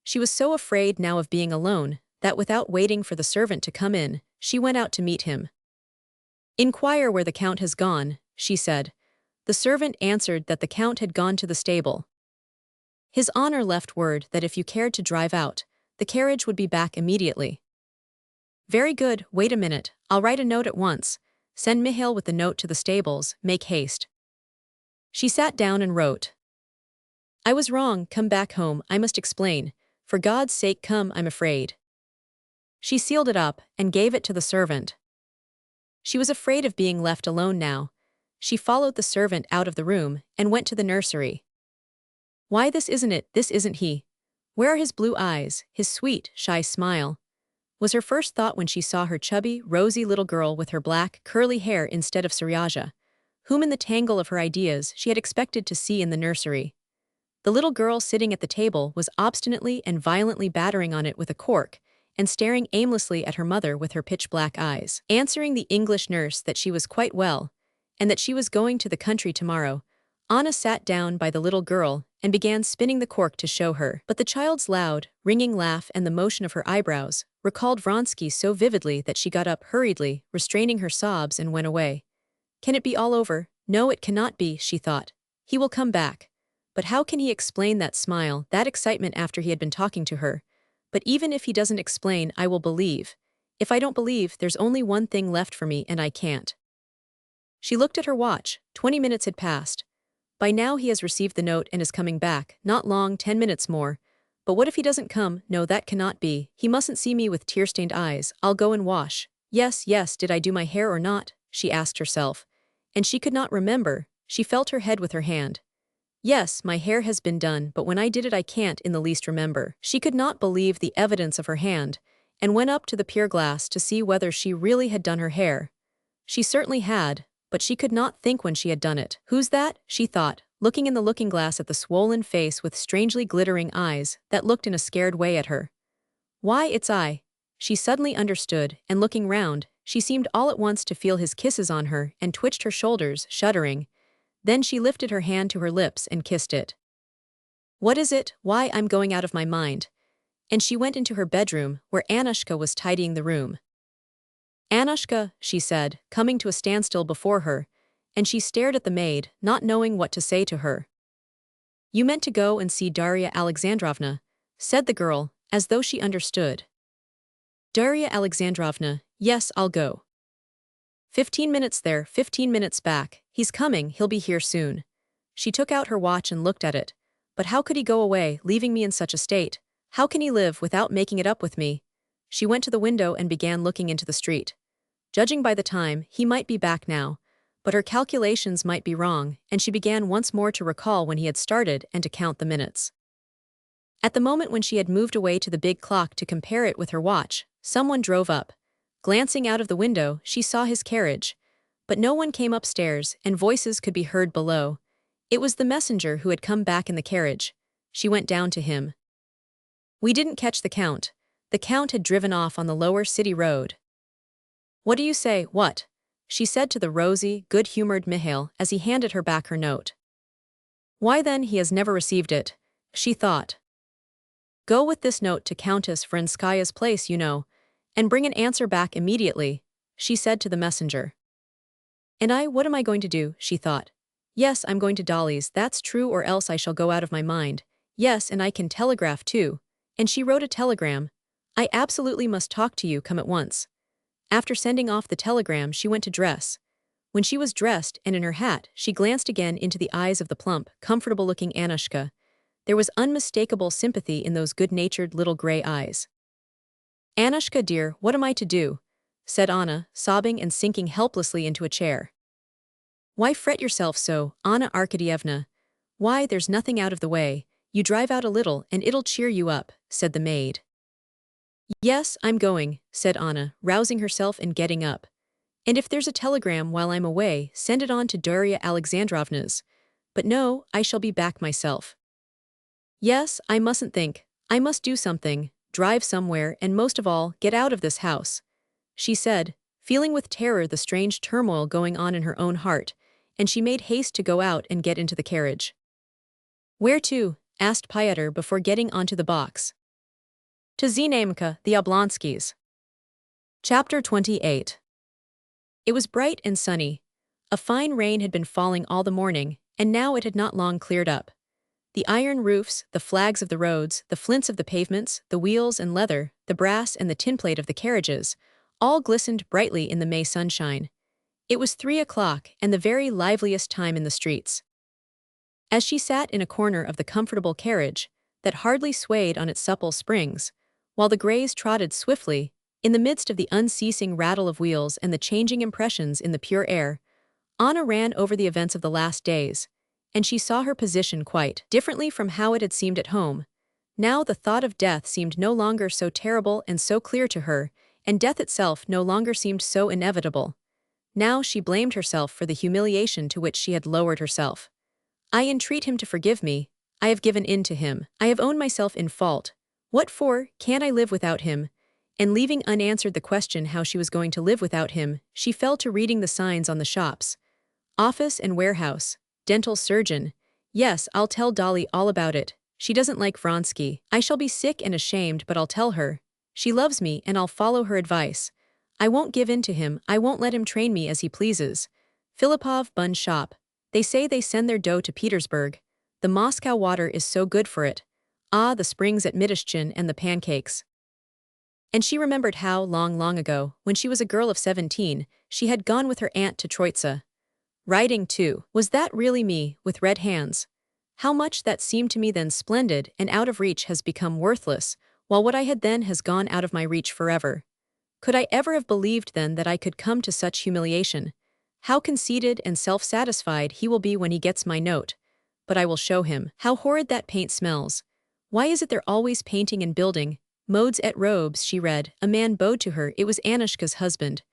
She was so afraid now of being alone, that without waiting for the servant to come in, she went out to meet him. "Inquire where the Count has gone," she said. The servant answered that the Count had gone to the stable. His Honor left word that if you cared to drive out, the carriage would be back immediately. Very good, wait a minute, I'll write a note at once. Send Mihail with the note to the stables, make haste. She sat down and wrote. I was wrong, come back home, I must explain. For God's sake come, I'm afraid. She sealed it up, and gave it to the servant. She was afraid of being left alone now. She followed the servant out of the room, and went to the nursery. Why, this isn't it, this isn't he. Where are his blue eyes, his sweet, shy smile? Was her first thought when she saw her chubby, rosy little girl with her black, curly hair instead of Seryaja, whom in the tangle of her ideas she had expected to see in the nursery. The little girl sitting at the table was obstinately and violently battering on it with a cork, and staring aimlessly at her mother with her pitch-black eyes, answering the English nurse that she was quite well, and that she was going to the country tomorrow. Anna sat down by the little girl and began spinning the cork to show her. But the child's loud, ringing laugh and the motion of her eyebrows recalled Vronsky so vividly that she got up hurriedly, restraining her sobs, and went away. Can it be all over? No, it cannot be, she thought. He will come back. But how can he explain that smile, that excitement after he had been talking to her? But even if he doesn't explain, I will believe. If I don't believe, there's only one thing left for me, and I can't. She looked at her watch. 20 minutes had passed. By now he has received the note and is coming back, not long, 10 minutes more. But what if he doesn't come? No, that cannot be. He mustn't see me with tear-stained eyes. I'll go and wash. Yes, did I do my hair or not? She asked herself. And she could not remember. She felt her head with her hand. Yes, my hair has been done, but when I did it I can't in the least remember. She could not believe the evidence of her hand, and went up to the pier glass to see whether she really had done her hair. She certainly had, but she could not think when she had done it. Who's that? She thought, looking in the looking-glass at the swollen face with strangely glittering eyes that looked in a scared way at her. Why, it's I. She suddenly understood, and looking round, she seemed all at once to feel his kisses on her and twitched her shoulders, shuddering. Then she lifted her hand to her lips and kissed it. What is it? Why, I'm going out of my mind. And she went into her bedroom, where Annushka was tidying the room. Annushka, she said, coming to a standstill before her, and she stared at the maid, not knowing what to say to her. You meant to go and see Darya Alexandrovna, said the girl, as though she understood. Darya Alexandrovna, yes, I'll go. 15 minutes there, 15 minutes back, he's coming, he'll be here soon. She took out her watch and looked at it. But how could he go away, leaving me in such a state? How can he live without making it up with me? She went to the window and began looking into the street. Judging by the time, he might be back now, but her calculations might be wrong, and she began once more to recall when he had started and to count the minutes. At the moment when she had moved away to the big clock to compare it with her watch, someone drove up. Glancing out of the window, she saw his carriage. But no one came upstairs, and voices could be heard below. It was the messenger who had come back in the carriage. She went down to him. We didn't catch the Count. The Count had driven off on the lower city road. What do you say, what? She said to the rosy, good-humored Mihail as he handed her back her note. Why then he has never received it, she thought. Go with this note to Countess Vronskaya's place, you know, and bring an answer back immediately, she said to the messenger. And what am I going to do, she thought. Yes, I'm going to Dolly's, that's true, or else I shall go out of my mind. Yes, and I can telegraph too. And she wrote a telegram. I absolutely must talk to you, come at once. After sending off the telegram, she went to dress. When she was dressed and in her hat, she glanced again into the eyes of the plump, comfortable-looking Annushka. There was unmistakable sympathy in those good-natured little gray eyes. Annushka dear, what am I to do? said Anna, sobbing and sinking helplessly into a chair. Why fret yourself so, Anna Arkadyevna? Why, there's nothing out of the way. You drive out a little and it'll cheer you up, said the maid. Yes, I'm going, said Anna, rousing herself and getting up. And if there's a telegram while I'm away, send it on to Daria Alexandrovna's. But no, I shall be back myself. Yes, I mustn't think. I must do something, drive somewhere, and most of all, get out of this house, she said, feeling with terror the strange turmoil going on in her own heart, and she made haste to go out and get into the carriage. Where to? Asked Pyotr before getting onto the box. To Znamka, the Oblonskys. Chapter 28. It was bright and sunny. A fine rain had been falling all the morning, and now it had not long cleared up. The iron roofs, the flags of the roads, the flints of the pavements, the wheels and leather, the brass and the tinplate of the carriages, all glistened brightly in the May sunshine. It was 3 o'clock and the very liveliest time in the streets. As she sat in a corner of the comfortable carriage, that hardly swayed on its supple springs, while the greys trotted swiftly, in the midst of the unceasing rattle of wheels and the changing impressions in the pure air, Anna ran over the events of the last days, and she saw her position quite differently from how it had seemed at home. Now the thought of death seemed no longer so terrible and so clear to her, and death itself no longer seemed so inevitable. Now she blamed herself for the humiliation to which she had lowered herself. I entreat him to forgive me. I have given in to him. I have owned myself in fault. What for? Can't I live without him? And leaving unanswered the question how she was going to live without him, she fell to reading the signs on the shops. Office and warehouse. Dental surgeon. Yes, I'll tell Dolly all about it. She doesn't like Vronsky. I shall be sick and ashamed, but I'll tell her. She loves me and I'll follow her advice. I won't give in to him. I won't let him train me as he pleases. Filipov bun shop. They say they send their dough to Petersburg. The Moscow water is so good for it. Ah, the springs at Midishchin and the pancakes. And she remembered how, long ago, when she was a girl of 17, she had gone with her aunt to Troitsa. Riding, too. Was that really me, with red hands? How much that seemed to me then splendid and out of reach has become worthless, while what I had then has gone out of my reach forever. Could I ever have believed then that I could come to such humiliation? How conceited and self-satisfied he will be when he gets my note. But I will show him. How horrid that paint smells. Why is it they're always painting and building? Modes et robes, she read. A man bowed to her. It was Anushka's husband.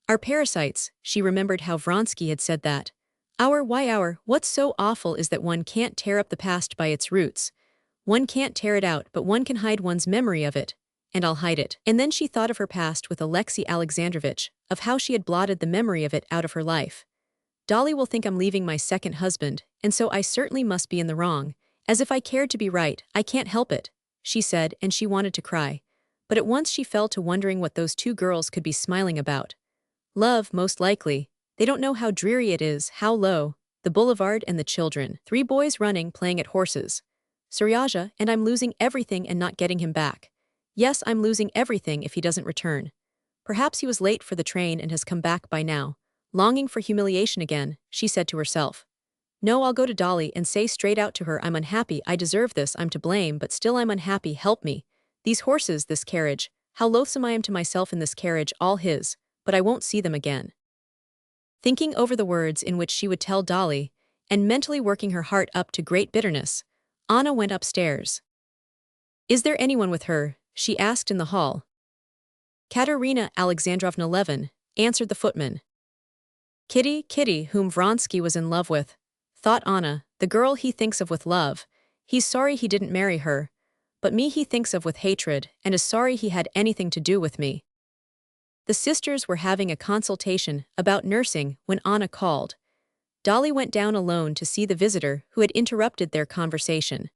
Our parasites, she remembered how Vronsky had said that. What's so awful is that one can't tear up the past by its roots. One can't tear it out, but one can hide one's memory of it. And I'll hide it. And then she thought of her past with Alexei Alexandrovich, of how she had blotted the memory of it out of her life. Dolly will think I'm leaving my second husband, and so I certainly must be in the wrong. As if I cared to be right, I can't help it, she said, and she wanted to cry. But at once she fell to wondering what those two girls could be smiling about. Love, most likely. They don't know how dreary it is, how low. The boulevard and the children. 3 boys running, playing at horses. Seryaja, and I'm losing everything and not getting him back. Yes, I'm losing everything if he doesn't return. Perhaps he was late for the train and has come back by now. Longing for humiliation again, she said to herself. No, I'll go to Dolly and say straight out to her I'm unhappy, I deserve this, I'm to blame, but still I'm unhappy, help me. These horses, this carriage, how loathsome I am to myself in this carriage, all his, but I won't see them again. Thinking over the words in which she would tell Dolly, and mentally working her heart up to great bitterness, Anna went upstairs. Is there anyone with her? She asked in the hall. Katerina Alexandrovna Levin, answered the footman. Kitty, whom Vronsky was in love with, thought Anna, the girl he thinks of with love. He's sorry he didn't marry her, but me he thinks of with hatred, and is sorry he had anything to do with me. The sisters were having a consultation about nursing when Anna called. Dolly went down alone to see the visitor who had interrupted their conversation.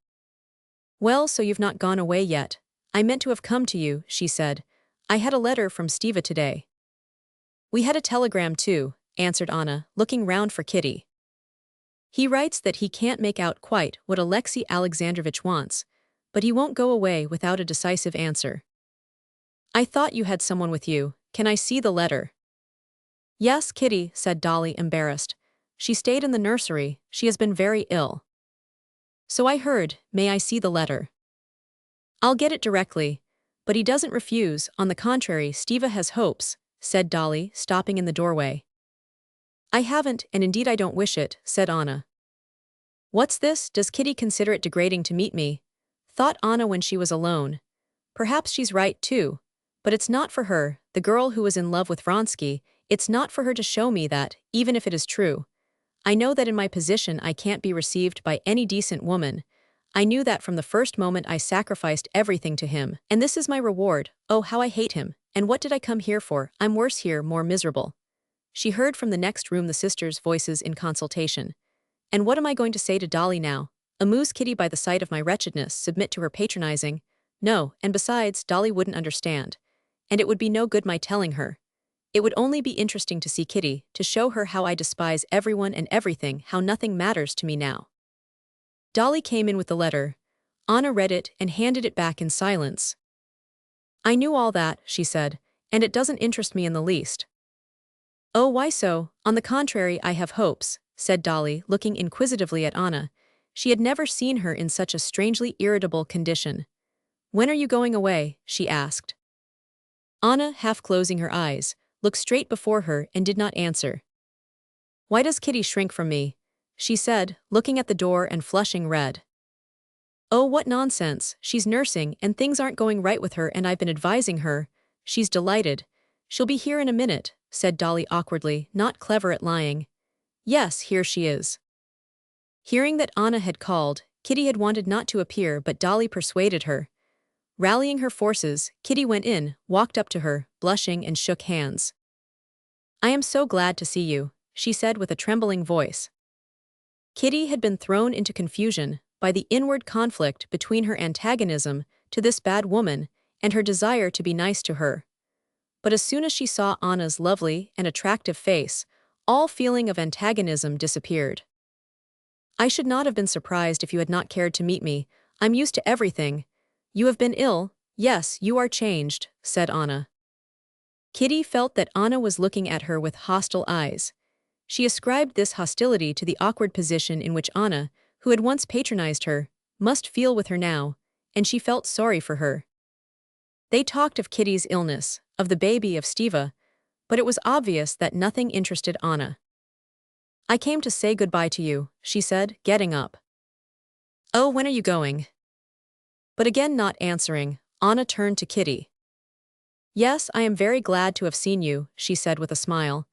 Well, so you've not gone away yet. I meant to have come to you, she said. I had a letter from Stiva today. We had a telegram too, answered Anna, looking round for Kitty. He writes that he can't make out quite what Alexei Alexandrovich wants, but he won't go away without a decisive answer. I thought you had someone with you. Can I see the letter? Yes, Kitty, said Dolly, embarrassed. She stayed in the nursery. She has been very ill. So I heard. May I see the letter? I'll get it directly. But he doesn't refuse. On the contrary, Stiva has hopes. said Dolly, stopping in the doorway. I haven't, and indeed I don't wish it, said Anna. What's this? Does Kitty consider it degrading to meet me? Thought Anna when she was alone. Perhaps she's right, too. But it's not for her, the girl who was in love with Vronsky, it's not for her to show me that, even if it is true. I know that in my position I can't be received by any decent woman. I knew that from the first moment I sacrificed everything to him. And this is my reward. Oh, how I hate him. And what did I come here for? I'm worse here, more miserable. She heard from the next room the sisters' voices in consultation. And what am I going to say to Dolly now? Amuse Kitty by the sight of my wretchedness, submit to her patronizing? No, and besides, Dolly wouldn't understand. And it would be no good my telling her. It would only be interesting to see Kitty, to show her how I despise everyone and everything, how nothing matters to me now. Dolly came in with the letter. Anna read it and handed it back in silence. I knew all that, she said, and it doesn't interest me in the least. Oh, why so? On the contrary, I have hopes, said Dolly, looking inquisitively at Anna. She had never seen her in such a strangely irritable condition. When are you going away? She asked. Anna, half closing her eyes, looked straight before her and did not answer. Why does Kitty shrink from me? She said, looking at the door and flushing red. Oh, what nonsense, she's nursing and things aren't going right with her and I've been advising her. She's delighted. She'll be here in a minute, said Dolly awkwardly, not clever at lying. Yes, here she is. Hearing that Anna had called, Kitty had wanted not to appear but Dolly persuaded her. Rallying her forces, Kitty went in, walked up to her, blushing and shook hands. I am so glad to see you, she said with a trembling voice. Kitty had been thrown into confusion by the inward conflict between her antagonism to this bad woman and her desire to be nice to her. But as soon as she saw Anna's lovely and attractive face, all feeling of antagonism disappeared. I should not have been surprised if you had not cared to meet me. I'm used to everything. You have been ill. Yes, you are changed, said Anna. Kitty felt that Anna was looking at her with hostile eyes. She ascribed this hostility to the awkward position in which Anna, who had once patronized her, must feel with her now, and she felt sorry for her. They talked of Kitty's illness, of the baby of Stiva, but it was obvious that nothing interested Anna. I came to say goodbye to you, she said, getting up. Oh, when are you going? But again not answering, Anna turned to Kitty. Yes, I am very glad to have seen you, she said with a smile.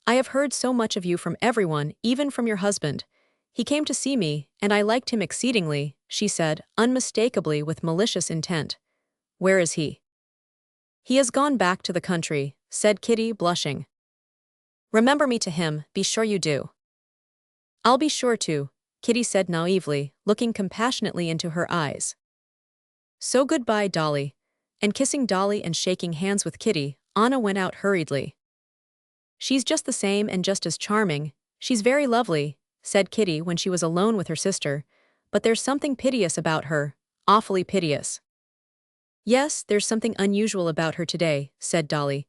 I have heard so much of you from everyone, even from your husband. He came to see me, and I liked him exceedingly, she said, unmistakably with malicious intent. Where is he? He has gone back to the country, said Kitty, blushing. Remember me to him, be sure you do. I'll be sure to, Kitty said naively, looking compassionately into her eyes. So goodbye, Dolly. And kissing Dolly and shaking hands with Kitty, Anna went out hurriedly. She's just the same and just as charming. She's very lovely, said Kitty when she was alone with her sister, but there's something piteous about her, awfully piteous. Yes, there's something unusual about her today, said Dolly.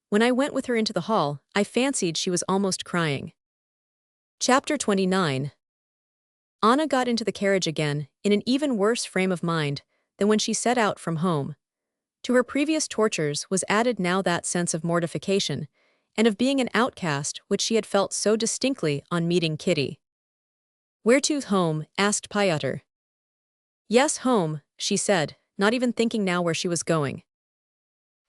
When I went with her into the hall, I fancied she was almost crying. Chapter 29. Anna got into the carriage again, in an even worse frame of mind than when she set out from home. To her previous tortures was added now that sense of mortification, and of being an outcast which she had felt so distinctly on meeting Kitty. Where to home? Asked Pyotr. Yes, home, she said, not even thinking now where she was going.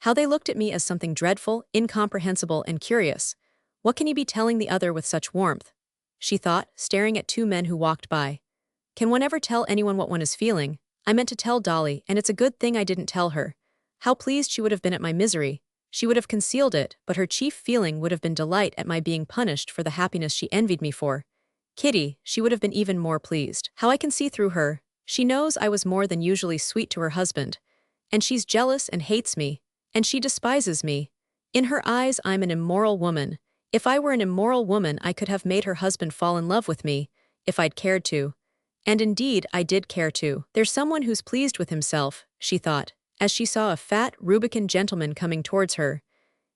How they looked at me as something dreadful, incomprehensible, and curious. What can he be telling the other with such warmth? She thought, staring at two men who walked by. Can one ever tell anyone what one is feeling? I meant to tell Dolly, and it's a good thing I didn't tell her. How pleased she would have been at my misery. She would have concealed it, but her chief feeling would have been delight at my being punished for the happiness she envied me for. Kitty, she would have been even more pleased. How I can see through her. She knows I was more than usually sweet to her husband. And she's jealous and hates me. And she despises me. In her eyes I'm an immoral woman. If I were an immoral woman I could have made her husband fall in love with me, if I'd cared to. And indeed I did care to. There's someone who's pleased with himself, she thought, as she saw a fat, rubicund gentleman coming towards her.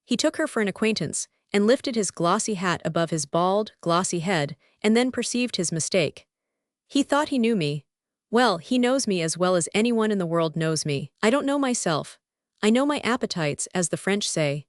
He took her for an acquaintance, and lifted his glossy hat above his bald, glossy head, and then perceived his mistake. He thought he knew me. Well, he knows me as well as anyone in the world knows me. I don't know myself. I know my appetites, as the French say.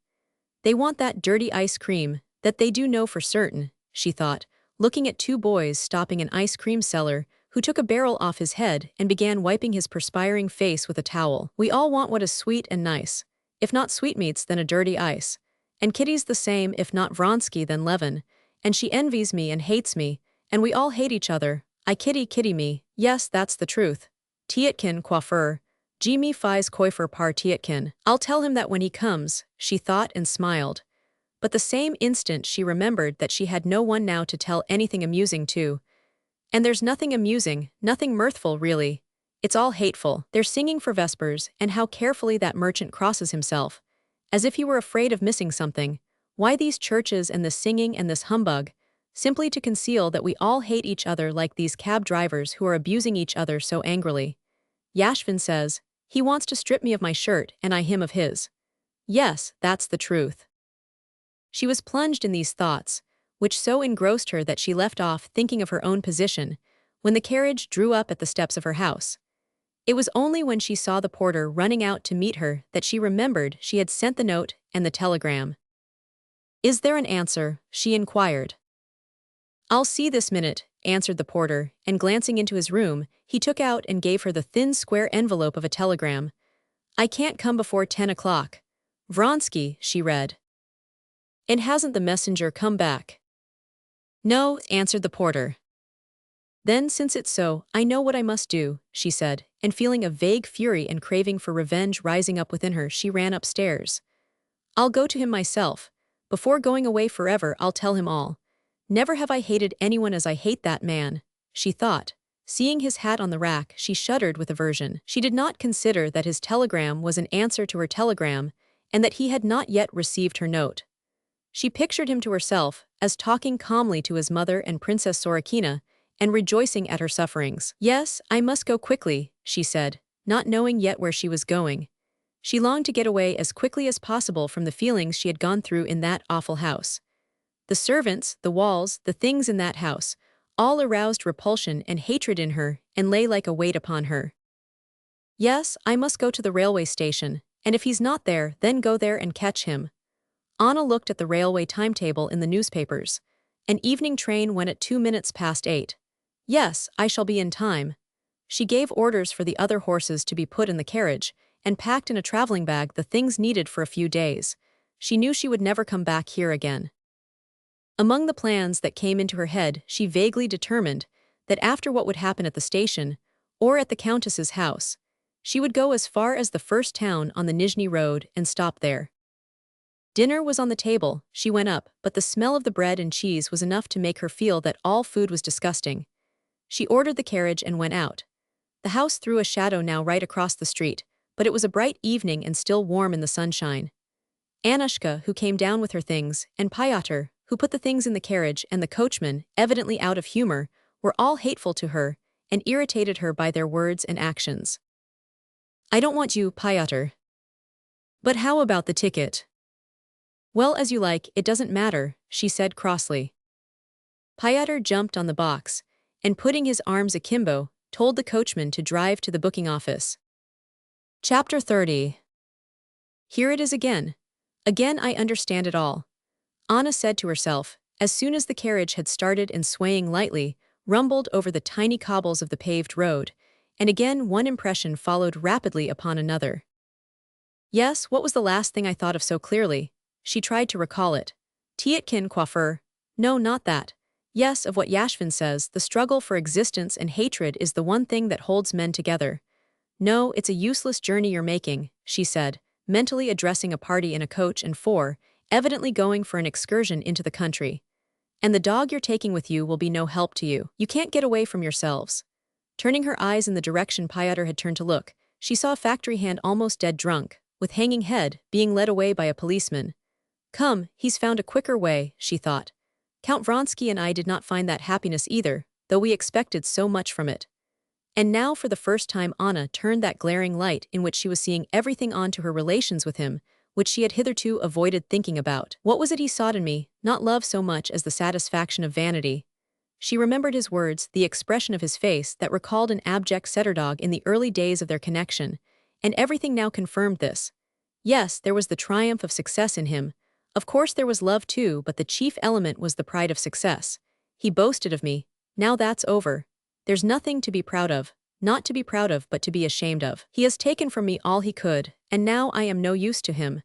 They want that dirty ice cream, that they do know for certain, she thought, looking at two boys stopping an ice cream seller who took a barrel off his head and began wiping his perspiring face with a towel. We all want what is sweet and nice. If not sweetmeats, then a dirty ice. And Kitty's the same, if not Vronsky, then Levin. And she envies me and hates me, and we all hate each other. I kitty me. Yes, that's the truth. Tietkin coiffeur. Jimmy fies coiffeur par Tietkin. I'll tell him that when he comes, she thought and smiled. But the same instant she remembered that she had no one now to tell anything amusing to. And there's nothing amusing, nothing mirthful really. It's all hateful. They're singing for Vespers, and how carefully that merchant crosses himself. As if he were afraid of missing something. Why these churches and this singing and this humbug? Simply to conceal that we all hate each other like these cab drivers who are abusing each other so angrily. Yashvin says, he wants to strip me of my shirt and I him of his. Yes, that's the truth. She was plunged in these thoughts, which so engrossed her that she left off thinking of her own position, when the carriage drew up at the steps of her house. It was only when she saw the porter running out to meet her that she remembered she had sent the note and the telegram. Is there an answer? She inquired. I'll see this minute, answered the porter, and glancing into his room, he took out and gave her the thin square envelope of a telegram. I can't come before 10 o'clock. Vronsky, she read. And hasn't the messenger come back? No, answered the porter. Then, since it's so, I know what I must do, she said, and feeling a vague fury and craving for revenge rising up within her, she ran upstairs. I'll go to him myself. Before going away forever, I'll tell him all. Never have I hated anyone as I hate that man, she thought. Seeing his hat on the rack, she shuddered with aversion. She did not consider that his telegram was an answer to her telegram, and that he had not yet received her note. She pictured him to herself as talking calmly to his mother and Princess Sorokina, and rejoicing at her sufferings. Yes, I must go quickly, she said, not knowing yet where she was going. She longed to get away as quickly as possible from the feelings she had gone through in that awful house. The servants, the walls, the things in that house, all aroused repulsion and hatred in her and lay like a weight upon her. Yes, I must go to the railway station, and if he's not there, then go there and catch him. Anna looked at the railway timetable in the newspapers. An evening train went at 8:02. Yes, I shall be in time. She gave orders for the other horses to be put in the carriage, and packed in a traveling bag the things needed for a few days. She knew she would never come back here again. Among the plans that came into her head, she vaguely determined that after what would happen at the station, or at the Countess's house, she would go as far as the first town on the Nizhny road and stop there. Dinner was on the table, she went up, but the smell of the bread and cheese was enough to make her feel that all food was disgusting. She ordered the carriage and went out. The house threw a shadow now right across the street, but it was a bright evening and still warm in the sunshine. Annushka, who came down with her things, and Pyotr, who put the things in the carriage, and the coachman, evidently out of humor, were all hateful to her, and irritated her by their words and actions. I don't want you, Pyotr. But how about the ticket? Well, as you like, it doesn't matter, she said crossly. Pyotr jumped on the box, and putting his arms akimbo, told the coachman to drive to the booking office. Chapter 30. Here it is again. Again I understand it all. Anna said to herself, as soon as the carriage had started and swaying lightly, rumbled over the tiny cobbles of the paved road, and again one impression followed rapidly upon another. Yes, what was the last thing I thought of so clearly? She tried to recall it. Tietkin coiffeur. No, not that. Yes, of what Yashvin says, the struggle for existence and hatred is the one thing that holds men together. No, it's a useless journey you're making, she said, mentally addressing a party in a coach and four, evidently going for an excursion into the country. And the dog you're taking with you will be no help to you. You can't get away from yourselves. Turning her eyes in the direction Pyotr had turned to look, she saw a factory hand almost dead drunk, with hanging head, being led away by a policeman. Come, he's found a quicker way, she thought. Count Vronsky and I did not find that happiness either, though we expected so much from it. And now for the first time Anna turned that glaring light in which she was seeing everything on to her relations with him, which she had hitherto avoided thinking about. What was it he sought in me? Not love so much as the satisfaction of vanity. She remembered his words, the expression of his face that recalled an abject setter dog in the early days of their connection, and everything now confirmed this. Yes, there was the triumph of success in him. Of course there was love too, but the chief element was the pride of success. He boasted of me. Now that's over. There's nothing to be proud of. Not to be proud of, but to be ashamed of. He has taken from me all he could, and now I am no use to him.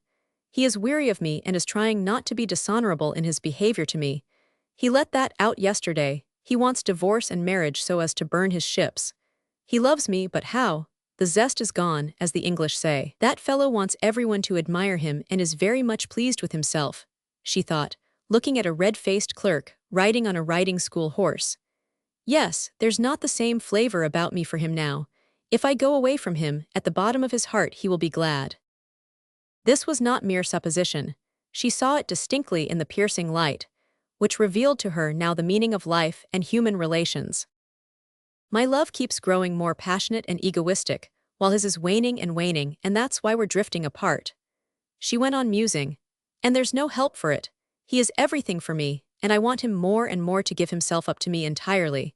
He is weary of me and is trying not to be dishonorable in his behavior to me. He let that out yesterday. He wants divorce and marriage so as to burn his ships. He loves me, but how? The zest is gone, as the English say. That fellow wants everyone to admire him and is very much pleased with himself, she thought, looking at a red-faced clerk, riding on a riding school horse. Yes, there's not the same flavor about me for him now. If I go away from him, at the bottom of his heart he will be glad. This was not mere supposition. She saw it distinctly in the piercing light, which revealed to her now the meaning of life and human relations. My love keeps growing more passionate and egoistic, while his is waning, and that's why we're drifting apart. She went on musing. And there's no help for it. He is everything for me, and I want him more and more to give himself up to me entirely.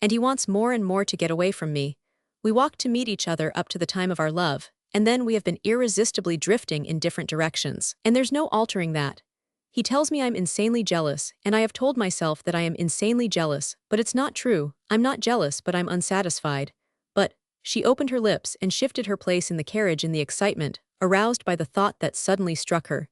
And he wants more and more to get away from me. We walked to meet each other up to the time of our love, and then we have been irresistibly drifting in different directions. And there's no altering that. He tells me I'm insanely jealous, and I have told myself that I am insanely jealous, but it's not true. I'm not jealous, but I'm unsatisfied. But, she opened her lips and shifted her place in the carriage in the excitement, aroused by the thought that suddenly struck her.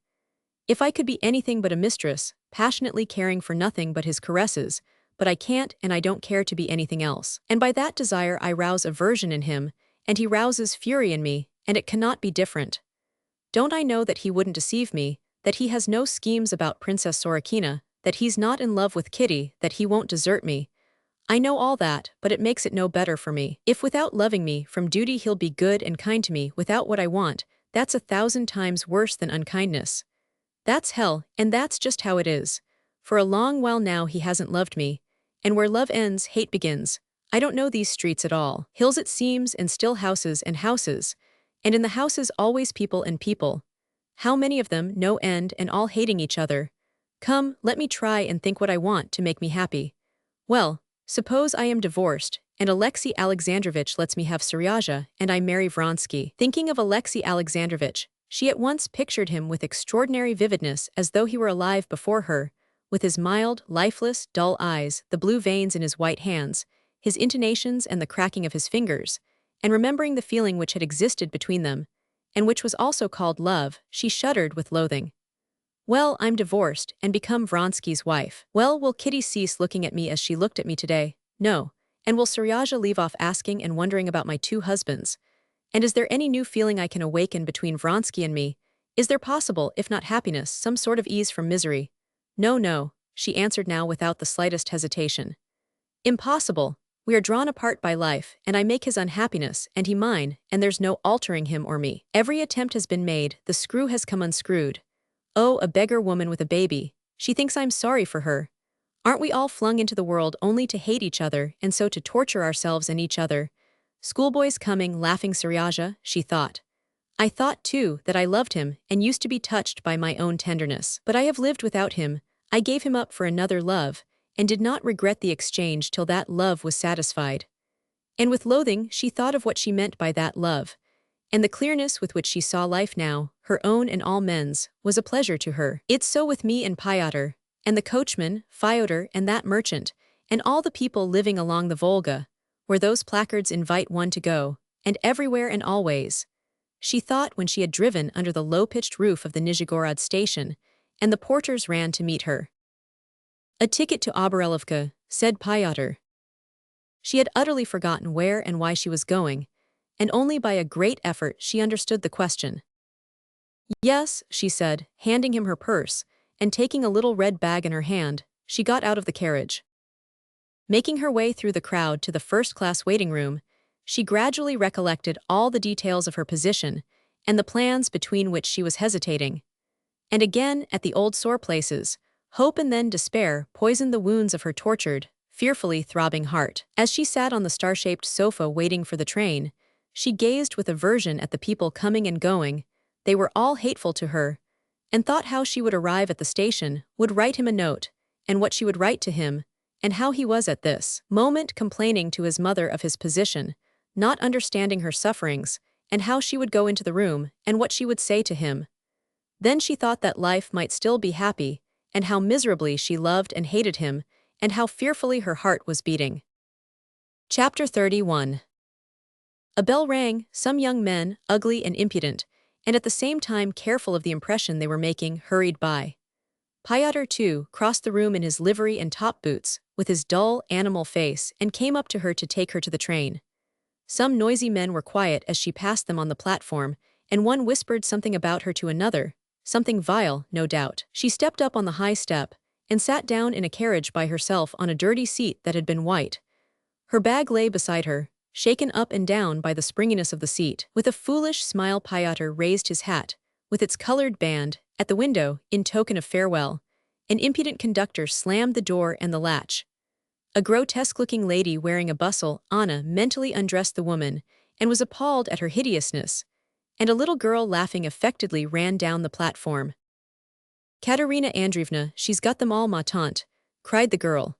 If I could be anything but a mistress, passionately caring for nothing but his caresses, but I can't and I don't care to be anything else. And by that desire I rouse aversion in him, and he rouses fury in me, and it cannot be different. Don't I know that he wouldn't deceive me, that he has no schemes about Princess Sorokina, that he's not in love with Kitty, that he won't desert me? I know all that, but it makes it no better for me. If without loving me from duty he'll be good and kind to me without what I want, that's 1,000 times worse than unkindness. That's hell, and that's just how it is. For a long while now he hasn't loved me, and where love ends, hate begins. I don't know these streets at all. Hills it seems, and still houses, and in the houses always people and people. How many of them, no end, and all hating each other. Come, let me try and think what I want to make me happy. Well, suppose I am divorced, and Alexei Alexandrovich lets me have Seryaja, and I marry Vronsky. Thinking of Alexei Alexandrovich, she at once pictured him with extraordinary vividness as though he were alive before her, with his mild, lifeless, dull eyes, the blue veins in his white hands, his intonations and the cracking of his fingers, and remembering the feeling which had existed between them, and which was also called love, she shuddered with loathing. Well, I'm divorced, and become Vronsky's wife. Well, will Kitty cease looking at me as she looked at me today? No. And will Seryaja leave off asking and wondering about my 2 husbands? And is there any new feeling I can awaken between Vronsky and me? Is there possible, if not happiness, some sort of ease from misery? No, no, she answered now without the slightest hesitation. Impossible. We are drawn apart by life, and I make his unhappiness, and he mine, and there's no altering him or me. Every attempt has been made, the screw has come unscrewed. Oh, a beggar woman with a baby. She thinks I'm sorry for her. Aren't we all flung into the world only to hate each other, and so to torture ourselves and each other? Schoolboys coming, laughing Seryaja, she thought. I thought, too, that I loved him, and used to be touched by my own tenderness. But I have lived without him. I gave him up for another love, and did not regret the exchange till that love was satisfied. And with loathing she thought of what she meant by that love, and the clearness with which she saw life now, her own and all men's, was a pleasure to her. It's so with me and Pyotr, and the coachman, Fyodor, and that merchant, and all the people living along the Volga, where those placards invite one to go, and everywhere and always. She thought when she had driven under the low-pitched roof of the Nizhegorod station, and the porters ran to meet her. A ticket to Oberelovka, said Pyotr. She had utterly forgotten where and why she was going, and only by a great effort she understood the question. Yes, she said, handing him her purse, and taking a little red bag in her hand, she got out of the carriage. Making her way through the crowd to the first-class waiting room, she gradually recollected all the details of her position and the plans between which she was hesitating. And again, at the old sore places, hope and then despair poisoned the wounds of her tortured, fearfully throbbing heart. As she sat on the star-shaped sofa waiting for the train, she gazed with aversion at the people coming and going. They were all hateful to her, and thought how she would arrive at the station, would write him a note, and what she would write to him, and how he was at this moment complaining to his mother of his position, not understanding her sufferings, and how she would go into the room, and what she would say to him. Then she thought that life might still be happy, and how miserably she loved and hated him, and how fearfully her heart was beating. Chapter 31. A bell rang. Some young men, ugly and impudent, and at the same time careful of the impression they were making, hurried by. Pyotr, too, crossed the room in his livery and top boots, with his dull, animal face, and came up to her to take her to the train. Some noisy men were quiet as she passed them on the platform, and one whispered something about her to another, something vile, no doubt. She stepped up on the high step, and sat down in a carriage by herself on a dirty seat that had been white. Her bag lay beside her, shaken up and down by the springiness of the seat. With a foolish smile Pyotr raised his hat, with its colored band, at the window, in token of farewell. An impudent conductor slammed the door and the latch. A grotesque-looking lady wearing a bustle, Anna, mentally undressed the woman, and was appalled at her hideousness, and a little girl laughing affectedly ran down the platform. "Katerina Andreevna, she's got them all, ma tante," cried the girl.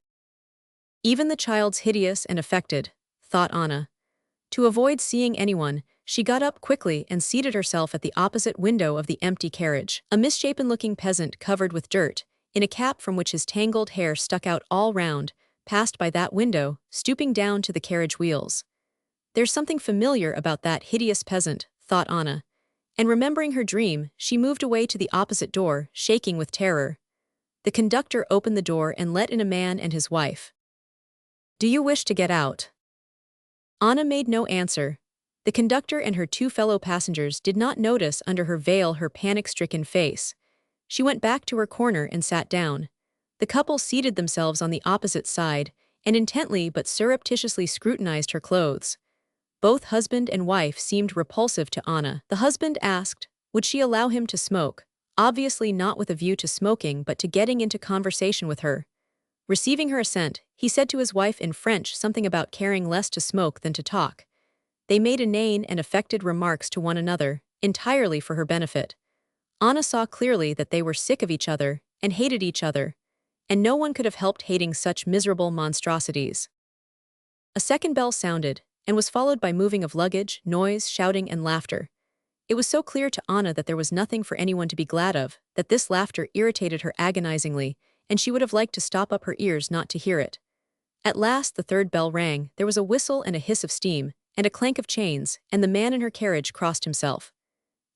"Even the child's hideous and affected," thought Anna. To avoid seeing anyone, she got up quickly and seated herself at the opposite window of the empty carriage. A misshapen-looking peasant covered with dirt, in a cap from which his tangled hair stuck out all round, passed by that window, stooping down to the carriage wheels. "There's something familiar about that hideous peasant," thought Anna, and remembering her dream, she moved away to the opposite door, shaking with terror. The conductor opened the door and let in a man and his wife. "Do you wish to get out?" Anna made no answer. The conductor and her two fellow passengers did not notice under her veil her panic-stricken face. She went back to her corner and sat down. The couple seated themselves on the opposite side, and intently but surreptitiously scrutinized her clothes. Both husband and wife seemed repulsive to Anna. The husband asked, would she allow him to smoke, obviously not with a view to smoking but to getting into conversation with her. Receiving her assent, he said to his wife in French something about caring less to smoke than to talk. They made inane and affected remarks to one another, entirely for her benefit. Anna saw clearly that they were sick of each other, and hated each other, and no one could have helped hating such miserable monstrosities. A second bell sounded, and was followed by moving of luggage, noise, shouting, and laughter. It was so clear to Anna that there was nothing for anyone to be glad of, that this laughter irritated her agonizingly, and she would have liked to stop up her ears not to hear it. At last the third bell rang, there was a whistle and a hiss of steam, and a clank of chains, and the man in her carriage crossed himself.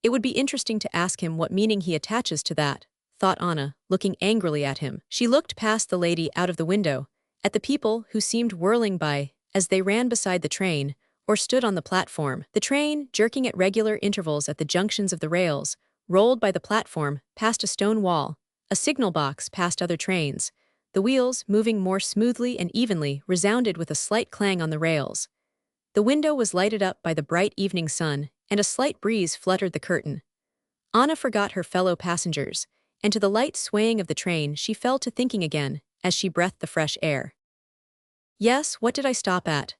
It would be interesting to ask him what meaning he attaches to that, thought Anna, looking angrily at him. She looked past the lady out of the window, at the people who seemed whirling by, as they ran beside the train, or stood on the platform. The train, jerking at regular intervals at the junctions of the rails, rolled by the platform, past a stone wall, a signal box past other trains. The wheels, moving more smoothly and evenly, resounded with a slight clang on the rails. The window was lighted up by the bright evening sun, and a slight breeze fluttered the curtain. Anna forgot her fellow passengers, and to the light swaying of the train she fell to thinking again, as she breathed the fresh air. Yes, what did I stop at?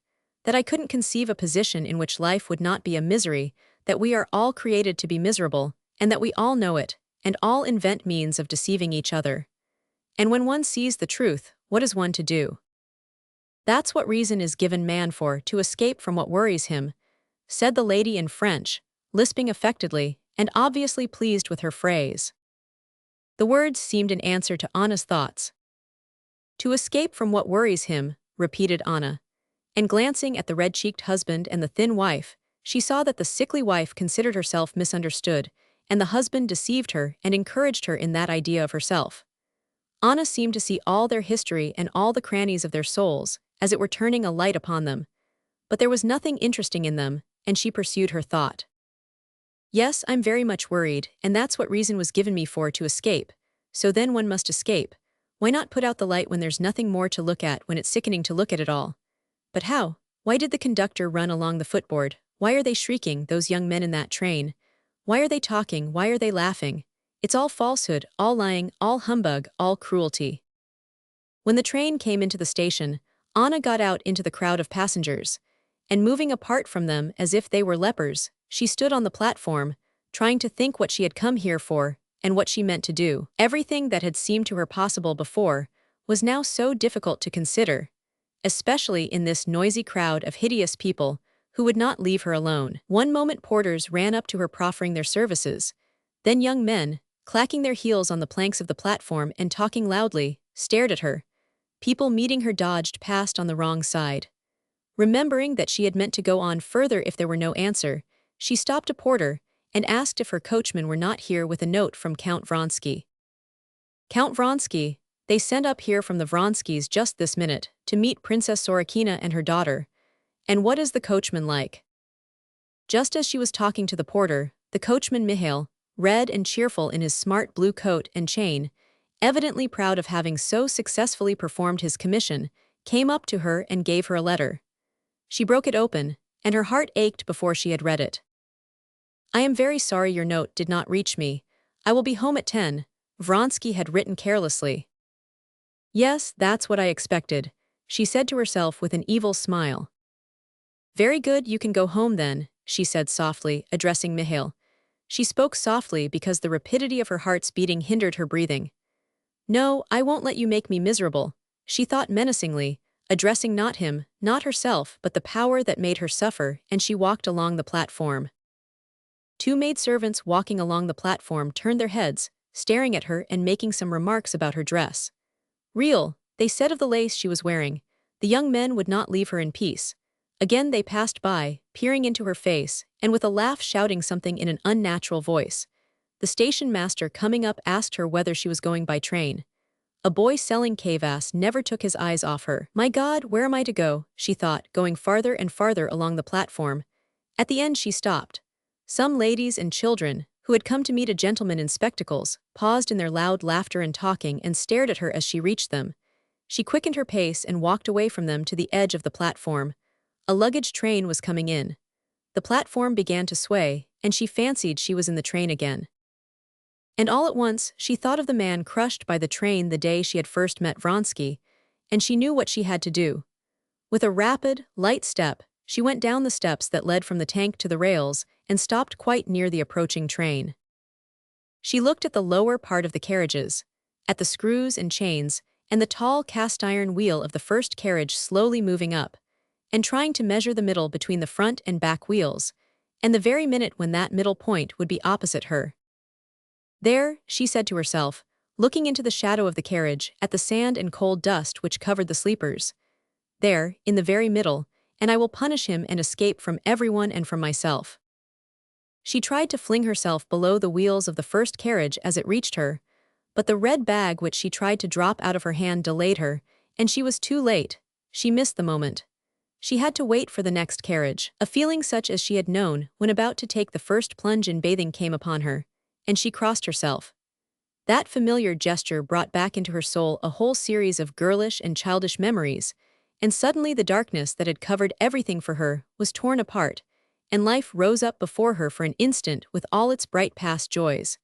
That I couldn't conceive a position in which life would not be a misery, that we are all created to be miserable, and that we all know it, and all invent means of deceiving each other. And when one sees the truth, what is one to do? That's what reason is given man for, to escape from what worries him, said the lady in French, lisping affectedly, and obviously pleased with her phrase. The words seemed an answer to Anna's thoughts. To escape from what worries him, repeated Anna, and glancing at the red-cheeked husband and the thin wife, she saw that the sickly wife considered herself misunderstood, and the husband deceived her and encouraged her in that idea of herself. Anna seemed to see all their history and all the crannies of their souls, as it were turning a light upon them. But there was nothing interesting in them, and she pursued her thought. Yes, I'm very much worried, and that's what reason was given me for, to escape. So then one must escape. Why not put out the light when there's nothing more to look at, when it's sickening to look at it all? But how? Why did the conductor run along the footboard? Why are they shrieking, those young men in that train? Why are they talking? Why are they laughing? It's all falsehood, all lying, all humbug, all cruelty. When the train came into the station, Anna got out into the crowd of passengers, and moving apart from them as if they were lepers, she stood on the platform, trying to think what she had come here for, and what she meant to do. Everything that had seemed to her possible before was now so difficult to consider, especially in this noisy crowd of hideous people who would not leave her alone. One moment porters ran up to her proffering their services, then young men, clacking their heels on the planks of the platform and talking loudly, stared at her. People meeting her dodged past on the wrong side. Remembering that she had meant to go on further if there were no answer, she stopped a porter and asked if her coachman were not here with a note from Count Vronsky. Count Vronsky, they sent up here from the Vronskys just this minute to meet Princess Sorokina and her daughter. And what is the coachman like? Just as she was talking to the porter, the coachman Mihail, red and cheerful in his smart blue coat and chain, evidently proud of having so successfully performed his commission, came up to her and gave her a letter. She broke it open, and her heart ached before she had read it. "I am very sorry your note did not reach me. I will be home at 10, Vronsky had written carelessly. "Yes, that's what I expected," she said to herself with an evil smile. "Very good, you can go home then," she said softly, addressing Mihail. She spoke softly because the rapidity of her heart's beating hindered her breathing. "No, I won't let you make me miserable," she thought menacingly, addressing not him, not herself, but the power that made her suffer, and she walked along the platform. Two maidservants walking along the platform turned their heads, staring at her and making some remarks about her dress. Real, they said of the lace she was wearing. The young men would not leave her in peace. Again they passed by, peering into her face, and with a laugh shouting something in an unnatural voice. The station master coming up asked her whether she was going by train. A boy selling kvass never took his eyes off her. "My God, where am I to go?" she thought, going farther and farther along the platform. At the end she stopped. Some ladies and children, who had come to meet a gentleman in spectacles, paused in their loud laughter and talking and stared at her as she reached them. She quickened her pace and walked away from them to the edge of the platform. A luggage train was coming in. The platform began to sway, and she fancied she was in the train again. And all at once, she thought of the man crushed by the train the day she had first met Vronsky, and she knew what she had to do. With a rapid, light step, she went down the steps that led from the tank to the rails and stopped quite near the approaching train. She looked at the lower part of the carriages, at the screws and chains, and the tall cast-iron wheel of the first carriage slowly moving up, and trying to measure the middle between the front and back wheels, and the very minute when that middle point would be opposite her. There, she said to herself, looking into the shadow of the carriage, at the sand and cold dust which covered the sleepers. There, in the very middle, and I will punish him and escape from everyone and from myself. She tried to fling herself below the wheels of the first carriage as it reached her, but the red bag which she tried to drop out of her hand delayed her, and she was too late. She missed the moment. She had to wait for the next carriage. A feeling such as she had known when about to take the first plunge in bathing came upon her, and she crossed herself. That familiar gesture brought back into her soul a whole series of girlish and childish memories, and suddenly the darkness that had covered everything for her was torn apart, and life rose up before her for an instant with all its bright past joys.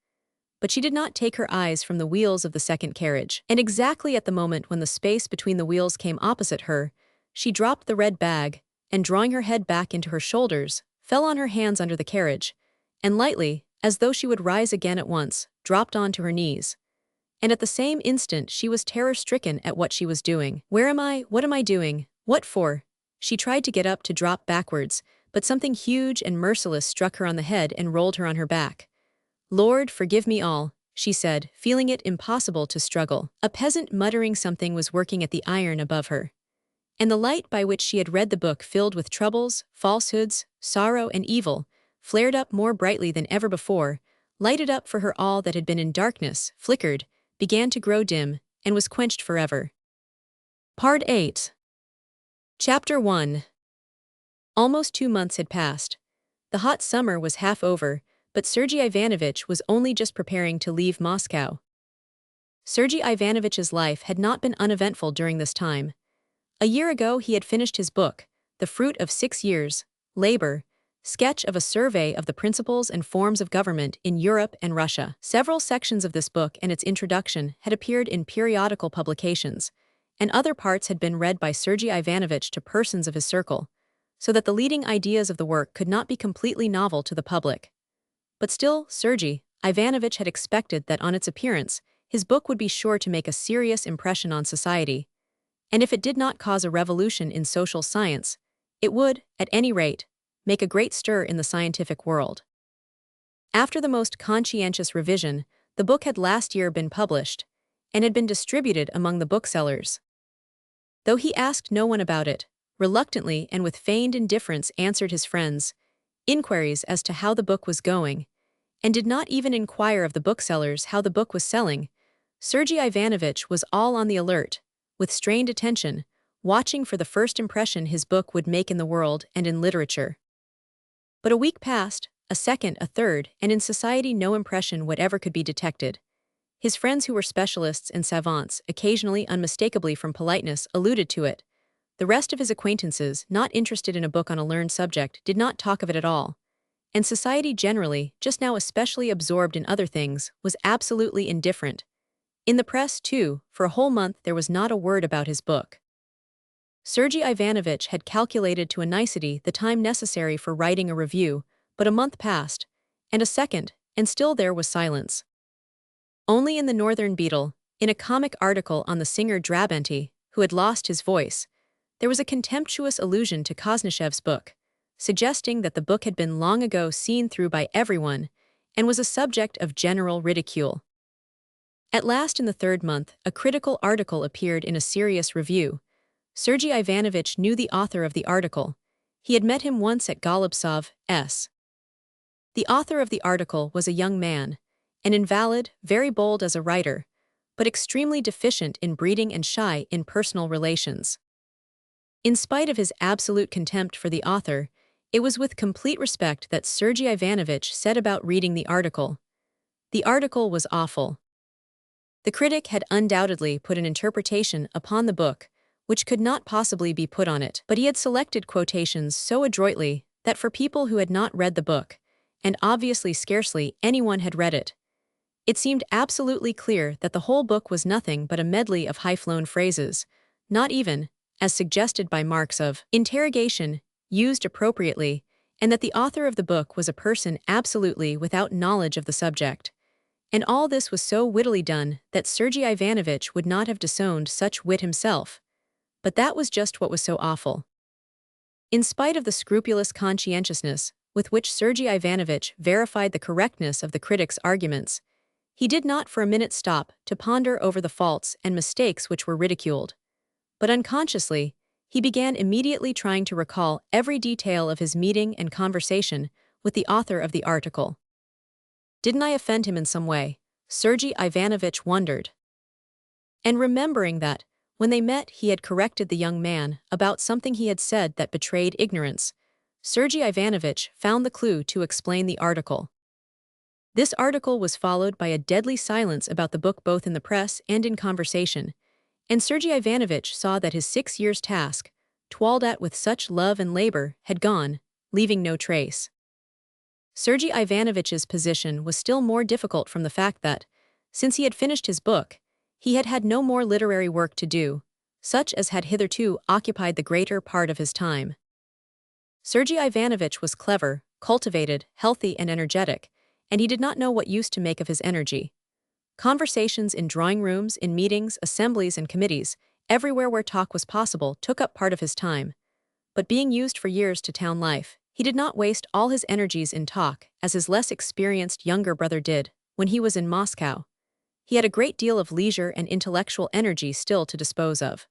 But she did not take her eyes from the wheels of the second carriage, and exactly at the moment when the space between the wheels came opposite her, she dropped the red bag, and drawing her head back into her shoulders, fell on her hands under the carriage, and lightly, as though she would rise again at once, dropped onto her knees. And at the same instant she was terror-stricken at what she was doing. "Where am I? What am I doing? What for?" She tried to get up to drop backwards, but something huge and merciless struck her on the head and rolled her on her back. "Lord, forgive me all," she said, feeling it impossible to struggle. A peasant muttering something was working at the iron above her. And the light by which she had read the book filled with troubles, falsehoods, sorrow, and evil, flared up more brightly than ever before, lighted up for her all that had been in darkness, flickered, began to grow dim, and was quenched forever. Part 8. Chapter 1. Almost 2 months had passed. The hot summer was half over, but Sergei Ivanovich was only just preparing to leave Moscow. Sergei Ivanovich's life had not been uneventful during this time. A year ago he had finished his book, The Fruit of 6 Years' Labor, sketch of a survey of the principles and forms of government in Europe and Russia. Several sections of this book and its introduction had appeared in periodical publications, and other parts had been read by Sergei Ivanovich to persons of his circle, so that the leading ideas of the work could not be completely novel to the public. But still, Sergei Ivanovich had expected that on its appearance, his book would be sure to make a serious impression on society, and if it did not cause a revolution in social science, it would, at any rate, make a great stir in the scientific world. After the most conscientious revision, The book had last year been published, and had been distributed among the booksellers. Though he asked no one about it, reluctantly and with feigned indifference answered his friends' inquiries as to how the book was going, and did not even inquire of the booksellers how the book was selling, Sergei Ivanovich was all on the alert, with strained attention, watching for the first impression his book would make in the world and in literature. But a week passed, a second, a third, and in society no impression whatever could be detected. His friends who were specialists and savants, occasionally unmistakably from politeness, alluded to it. The rest of his acquaintances, not interested in a book on a learned subject, did not talk of it at all. And society generally, just now especially absorbed in other things, was absolutely indifferent. In the press, too, for a whole month there was not a word about his book. Sergei Ivanovich had calculated to a nicety the time necessary for writing a review, but a month passed, and a second, and still there was silence. Only in the Northern Beetle, in a comic article on the singer Drabanti, who had lost his voice, there was a contemptuous allusion to Kosnichev's book, suggesting that the book had been long ago seen through by everyone and was a subject of general ridicule. At last in the third month, a critical article appeared in a serious review. Sergei Ivanovich knew the author of the article. He had met him once at Golubtsov's. The author of the article was a young man, an invalid, very bold as a writer, but extremely deficient in breeding and shy in personal relations. In spite of his absolute contempt for the author, it was with complete respect that Sergei Ivanovich set about reading the article. The article was awful. The critic had undoubtedly put an interpretation upon the book, which could not possibly be put on it, but he had selected quotations so adroitly that for people who had not read the book, and obviously scarcely anyone had read it, it seemed absolutely clear that the whole book was nothing but a medley of high-flown phrases, not even, as suggested by marks of interrogation, used appropriately, and that the author of the book was a person absolutely without knowledge of the subject. And all this was so wittily done that Sergei Ivanovich would not have disowned such wit himself. But that was just what was so awful. In spite of the scrupulous conscientiousness with which Sergei Ivanovich verified the correctness of the critic's arguments, he did not for a minute stop to ponder over the faults and mistakes which were ridiculed. But unconsciously, he began immediately trying to recall every detail of his meeting and conversation with the author of the article. Didn't I offend him in some way? Sergei Ivanovich wondered. And remembering that, when they met he had corrected the young man about something he had said that betrayed ignorance, Sergei Ivanovich found the clue to explain the article. This article was followed by a deadly silence about the book both in the press and in conversation, and Sergei Ivanovich saw that his 6 years' task, toiled at with such love and labor, had gone, leaving no trace. Sergei Ivanovich's position was still more difficult from the fact that, since he had finished his book, he had had no more literary work to do, such as had hitherto occupied the greater part of his time. Sergei Ivanovich was clever, cultivated, healthy and energetic, and he did not know what use to make of his energy. Conversations in drawing rooms, in meetings, assemblies and committees, everywhere where talk was possible, took up part of his time. But being used for years to town life, he did not waste all his energies in talk, as his less experienced younger brother did, when he was in Moscow. He had a great deal of leisure and intellectual energy still to dispose of.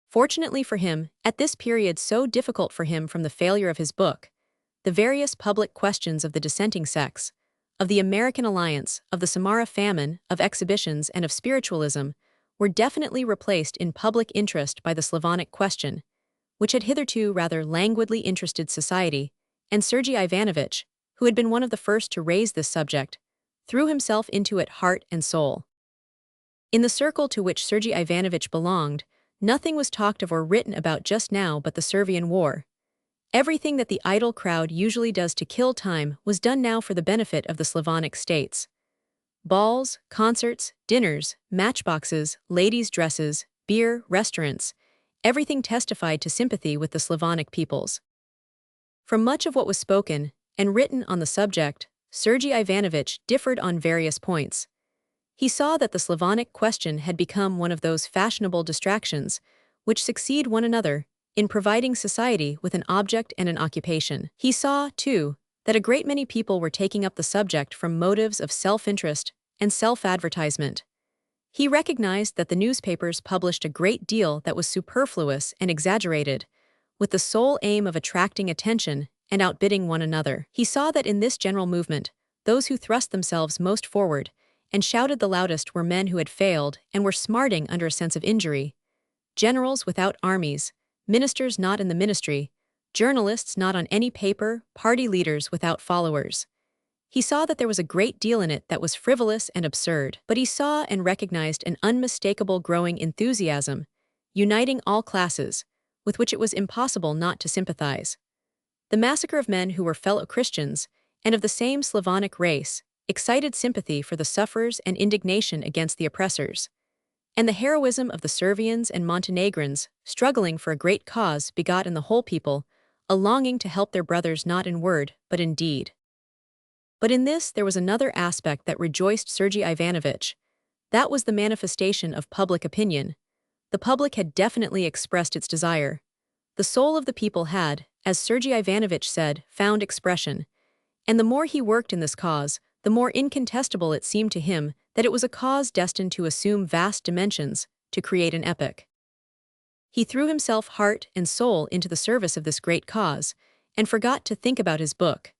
Fortunately for him, at this period so difficult for him from the failure of his book, the various public questions of the dissenting sects, of the American alliance, of the Samara famine, of exhibitions and of spiritualism, were definitely replaced in public interest by the Slavonic question, which had hitherto rather languidly interested society, and Sergei Ivanovich, who had been one of the first to raise this subject, threw himself into it heart and soul. In the circle to which Sergei Ivanovich belonged, nothing was talked of or written about just now but the Servian War. Everything that the idle crowd usually does to kill time was done now for the benefit of the Slavonic states. Balls, concerts, dinners, matchboxes, ladies' dresses, beer, restaurants, everything testified to sympathy with the Slavonic peoples. From much of what was spoken and written on the subject, Sergei Ivanovich differed on various points. He saw that the Slavonic question had become one of those fashionable distractions which succeed one another in providing society with an object and an occupation. He saw, too, that a great many people were taking up the subject from motives of self-interest and self-advertisement. He recognized that the newspapers published a great deal that was superfluous and exaggerated, with the sole aim of attracting attention and outbidding one another. He saw that in this general movement, those who thrust themselves most forward and shouted the loudest were men who had failed and were smarting under a sense of injury. Generals without armies, ministers not in the ministry, journalists not on any paper, party leaders without followers. He saw that there was a great deal in it that was frivolous and absurd, but he saw and recognized an unmistakable growing enthusiasm, uniting all classes, with which it was impossible not to sympathize. The massacre of men who were fellow Christians, and of the same Slavonic race, excited sympathy for the sufferers and indignation against the oppressors. And the heroism of the Servians and Montenegrins, struggling for a great cause, begot in the whole people a longing to help their brothers not in word, but in deed. But in this there was another aspect that rejoiced Sergei Ivanovich. That was the manifestation of public opinion. The public had definitely expressed its desire. The soul of the people had, as Sergei Ivanovich said, found expression. And the more he worked in this cause, the more incontestable it seemed to him that it was a cause destined to assume vast dimensions, to create an epoch. He threw himself heart and soul into the service of this great cause, and forgot to think about his book.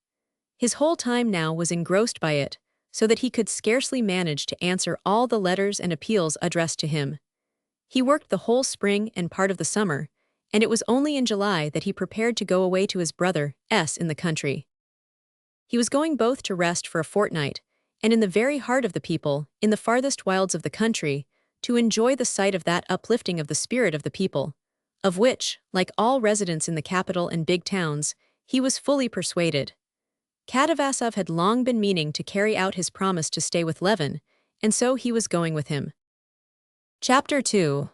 His whole time now was engrossed by it, so that he could scarcely manage to answer all the letters and appeals addressed to him. He worked the whole spring and part of the summer, and it was only in July that he prepared to go away to his brother's in the country. He was going both to rest for a fortnight, and in the very heart of the people, in the farthest wilds of the country, to enjoy the sight of that uplifting of the spirit of the people, of which, like all residents in the capital and big towns, he was fully persuaded. Katavasov had long been meaning to carry out his promise to stay with Levin, and so he was going with him. Chapter 2.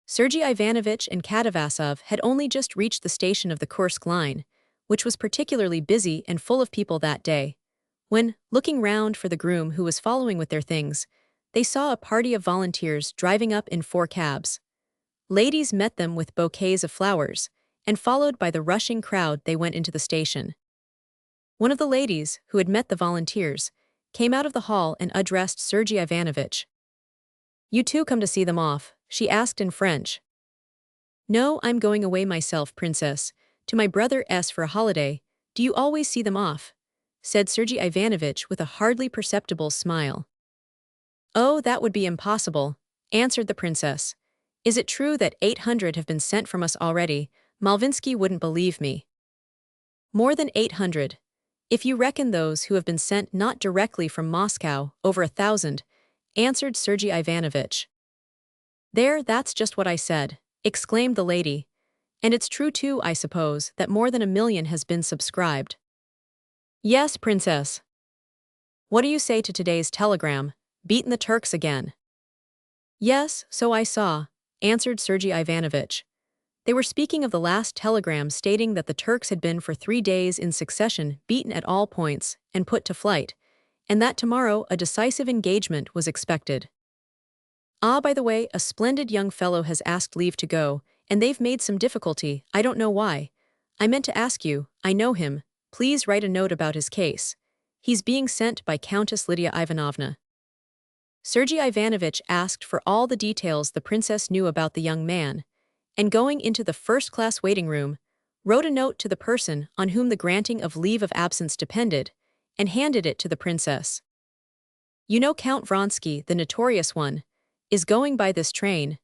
Sergei Ivanovich and Katavasov had only just reached the station of the Kursk line, which was particularly busy and full of people that day, when, looking round for the groom who was following with their things, they saw a party of volunteers driving up in 4 cabs. Ladies met them with bouquets of flowers, and followed by the rushing crowd they went into the station. One of the ladies, who had met the volunteers, came out of the hall and addressed Sergei Ivanovich. "You too come to see them off?" she asked in French. "No, I'm going away myself, princess, to my brother's for a holiday. Do you always see them off?" said Sergei Ivanovich with a hardly perceptible smile. "Oh, that would be impossible," answered the princess. "Is it true that 800 have been sent from us already? Malvinsky wouldn't believe me." "More than 800. If you reckon those who have been sent not directly from Moscow, over 1,000, answered Sergei Ivanovich. "There, that's just what I said," exclaimed the lady. "And it's true too, I suppose, that more than 1,000,000 has been subscribed." "Yes, princess." "What do you say to today's telegram? Beaten the Turks again." "Yes, so I saw," answered Sergei Ivanovich. They were speaking of the last telegram stating that the Turks had been for 3 days in succession beaten at all points and put to flight, and that tomorrow a decisive engagement was expected. "Ah, by the way, a splendid young fellow has asked leave to go, and they've made some difficulty, I don't know why. I meant to ask you, I know him, please write a note about his case. He's being sent by Countess Lydia Ivanovna." Sergei Ivanovich asked for all the details the princess knew about the young man, and going into the first-class waiting room, wrote a note to the person on whom the granting of leave of absence depended, and handed it to the princess. "You know Count Vronsky, the notorious one, is going by this train,"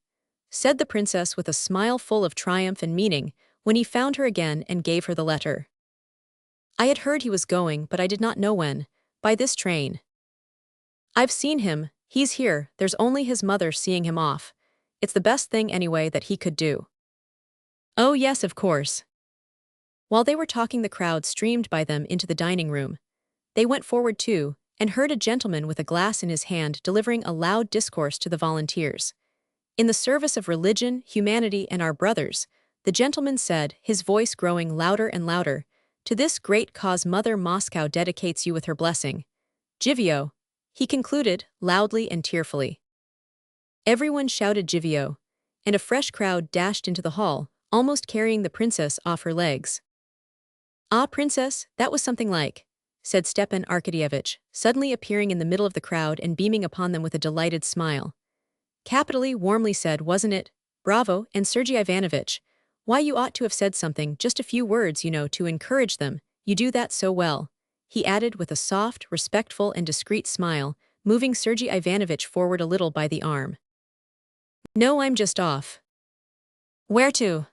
said the princess with a smile full of triumph and meaning when he found her again and gave her the letter. "I had heard he was going, but I did not know when, by this train. I've seen him, he's here, there's only his mother seeing him off. It's the best thing anyway that he could do." "Oh yes, of course." While they were talking, the crowd streamed by them into the dining room. They went forward too, and heard a gentleman with a glass in his hand delivering a loud discourse to the volunteers. "In the service of religion, humanity, and our brothers," the gentleman said, his voice growing louder and louder, "to this great cause Mother Moscow dedicates you with her blessing. Jivio," he concluded, loudly and tearfully. Everyone shouted Jivio, and a fresh crowd dashed into the hall, almost carrying the princess off her legs. "Ah, princess, that was something like," said Stepan Arkadyevitch, suddenly appearing in the middle of the crowd and beaming upon them with a delighted smile. Capitally, warmly said, wasn't it? Bravo, and Sergei Ivanovitch. Why, you ought to have said something, just a few words, to encourage them. You do that so well, he added with a soft, respectful and discreet smile, moving Sergei Ivanovitch forward a little by the arm. No, I'm just off. Where to?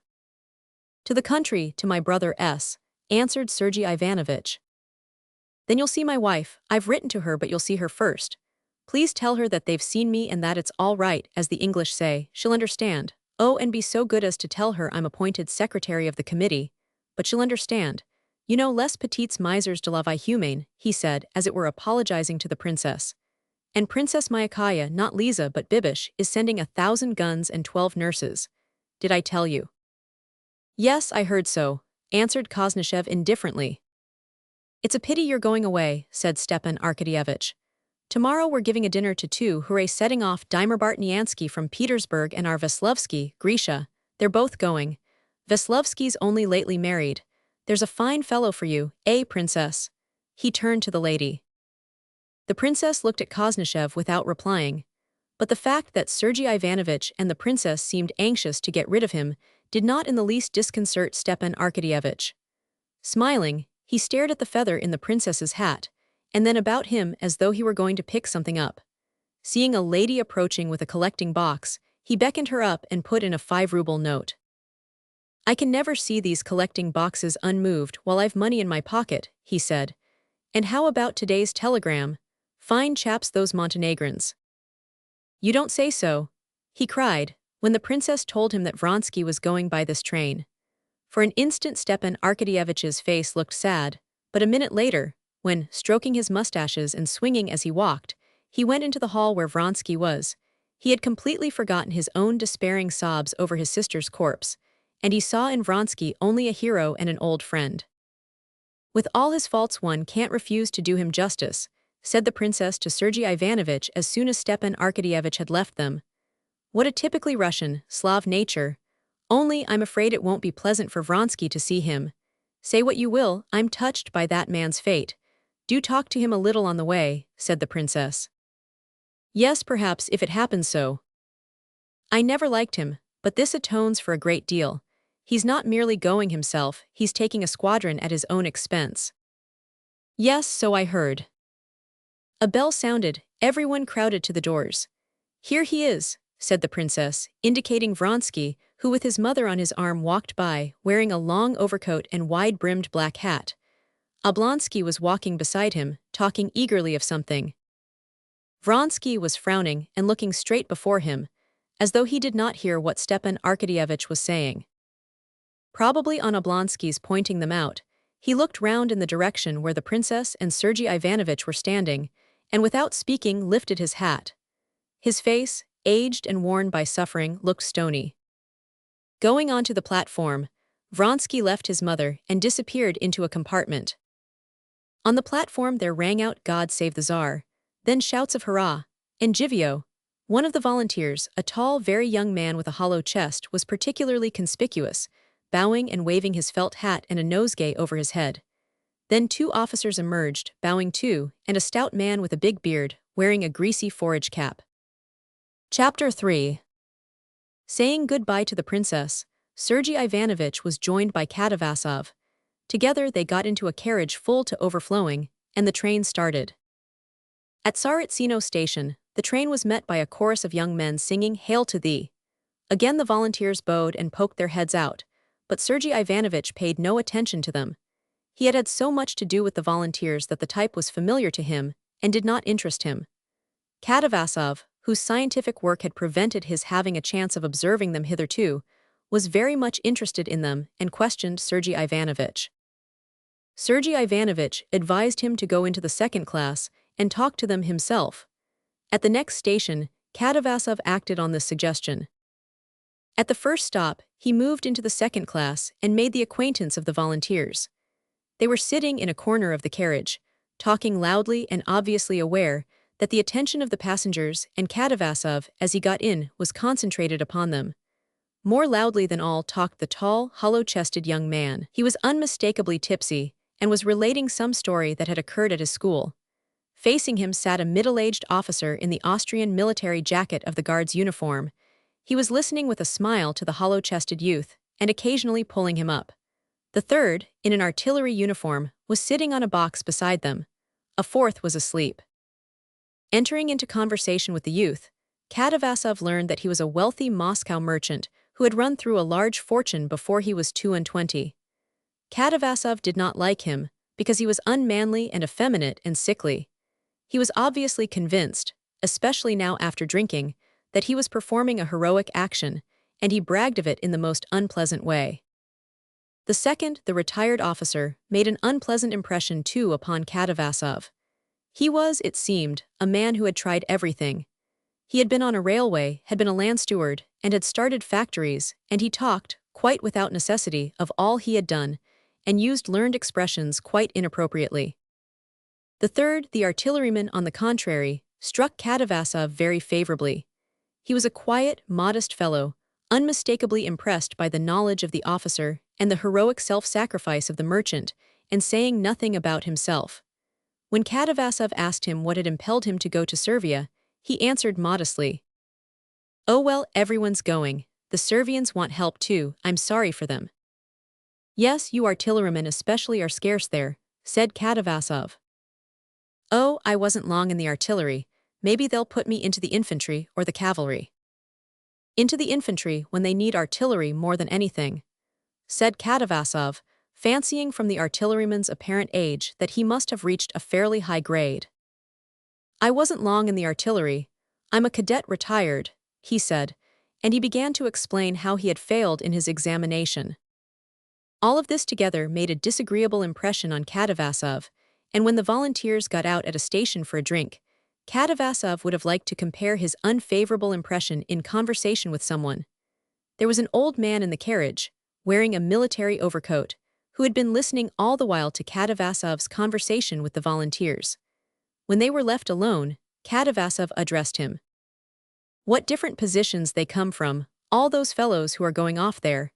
To the country, to my brother S., answered Sergei Ivanovitch. Then you'll see my wife. I've written to her, but you'll see her first. Please tell her that they've seen me and that it's all right, as the English say. She'll understand. Oh, and be so good as to tell her I'm appointed secretary of the committee. But she'll understand. Les petites misères de la vie humaine, he said, as it were apologizing to the princess. And Princess Myakaya, not Liza but Bibish, is sending 1,000 guns and 12 nurses. Did I tell you? Yes, I heard so, answered Koznishev indifferently. It's a pity you're going away, said Stepan Arkadyevitch. Tomorrow we're giving a dinner to two who are setting off Dimer Bartniansky from Petersburg and our Veslovsky, Grisha. They're both going. Veslovsky's only lately married. There's a fine fellow for you, princess? He turned to the lady. The princess looked at Koznishev without replying. But the fact that Sergei Ivanovitch and the princess seemed anxious to get rid of him did not in the least disconcert Stepan Arkadyevitch. Smiling, he stared at the feather in the princess's hat, and then about him as though he were going to pick something up. Seeing a lady approaching with a collecting box, he beckoned her up and put in a 5-ruble note. I can never see these collecting boxes unmoved while I've money in my pocket, he said. And how about today's telegram? Fine chaps those Montenegrins. You don't say so, he cried, when the princess told him that Vronsky was going by this train. For an instant Stepan Arkadyevitch's face looked sad, but a minute later, when, stroking his mustaches and swinging as he walked, he went into the hall where Vronsky was, he had completely forgotten his own despairing sobs over his sister's corpse, and he saw in Vronsky only a hero and an old friend. With all his faults one can't refuse to do him justice, said the princess to Sergei Ivanovitch as soon as Stepan Arkadyevitch had left them. What a typically Russian, Slav nature. Only I'm afraid it won't be pleasant for Vronsky to see him. Say what you will, I'm touched by that man's fate. Do talk to him a little on the way, said the princess. Yes, perhaps, if it happens so. I never liked him, but this atones for a great deal. He's not merely going himself, he's taking a squadron at his own expense. Yes, so I heard. A bell sounded, everyone crowded to the doors. Here he is, said the princess, indicating Vronsky, who with his mother on his arm walked by, wearing a long overcoat and wide-brimmed black hat. Oblonsky was walking beside him, talking eagerly of something. Vronsky was frowning and looking straight before him, as though he did not hear what Stepan Arkadyevitch was saying. Probably on Oblonsky's pointing them out, he looked round in the direction where the princess and Sergei Ivanovitch were standing, and without speaking lifted his hat. His face, aged and worn by suffering, looked stony. Going onto the platform, Vronsky left his mother and disappeared into a compartment. On the platform there rang out God Save the Tsar, then shouts of hurrah, and Jivio, one of the volunteers, a tall, very young man with a hollow chest, was particularly conspicuous, bowing and waving his felt hat and a nosegay over his head. Then 2 officers emerged, bowing too, and a stout man with a big beard, wearing a greasy forage cap. Chapter 3. Saying goodbye to the princess, Sergei Ivanovitch was joined by Katavasov. Together they got into a carriage full to overflowing, and the train started. At Tsaritsino station, the train was met by a chorus of young men singing Hail to Thee. Again the volunteers bowed and poked their heads out, but Sergei Ivanovitch paid no attention to them. He had had so much to do with the volunteers that the type was familiar to him and did not interest him. Katavasov, whose scientific work had prevented his having a chance of observing them hitherto, was very much interested in them and questioned Sergei Ivanovitch. Sergei Ivanovitch advised him to go into the second class and talk to them himself. At the next station, Katavasov acted on this suggestion. At the first stop, he moved into the second class and made the acquaintance of the volunteers. They were sitting in a corner of the carriage, talking loudly and obviously aware that the attention of the passengers and Katavasov, as he got in, was concentrated upon them. More loudly than all talked the tall, hollow-chested young man. He was unmistakably tipsy, and was relating some story that had occurred at his school. Facing him sat a middle-aged officer in the Austrian military jacket of the guard's uniform. He was listening with a smile to the hollow-chested youth, and occasionally pulling him up. The third, in an artillery uniform, was sitting on a box beside them. A fourth was asleep. Entering into conversation with the youth, Katavasov learned that he was a wealthy Moscow merchant who had run through a large fortune before he was 22. Katavasov did not like him because he was unmanly and effeminate and sickly. He was obviously convinced, especially now after drinking, that he was performing a heroic action, and he bragged of it in the most unpleasant way. The second, the retired officer, made an unpleasant impression too upon Katavasov. He was, it seemed, a man who had tried everything. He had been on a railway, had been a land steward, and had started factories, and he talked, quite without necessity, of all he had done, and used learned expressions quite inappropriately. The third, the artilleryman, on the contrary, struck Katavasov very favorably. He was a quiet, modest fellow, unmistakably impressed by the knowledge of the officer and the heroic self-sacrifice of the merchant, and saying nothing about himself. When Katavasov asked him what had impelled him to go to Servia, he answered modestly, "Oh well, everyone's going. The Servians want help too, I'm sorry for them." "Yes, you artillerymen especially are scarce there," said Katavasov. "Oh, I wasn't long in the artillery. Maybe they'll put me into the infantry or the cavalry." "Into the infantry when they need artillery more than anything," said Katavasov, fancying from the artilleryman's apparent age that he must have reached a fairly high grade. "I wasn't long in the artillery. I'm a cadet retired," he said, and he began to explain how he had failed in his examination. All of this together made a disagreeable impression on Katavasov, and when the volunteers got out at a station for a drink, Katavasov would have liked to compare his unfavorable impression in conversation with someone. There was an old man in the carriage, wearing a military overcoat, who had been listening all the while to Katavasov's conversation with the volunteers. When they were left alone, Katavasov addressed him. "What different positions they come from, all those fellows who are going off there,"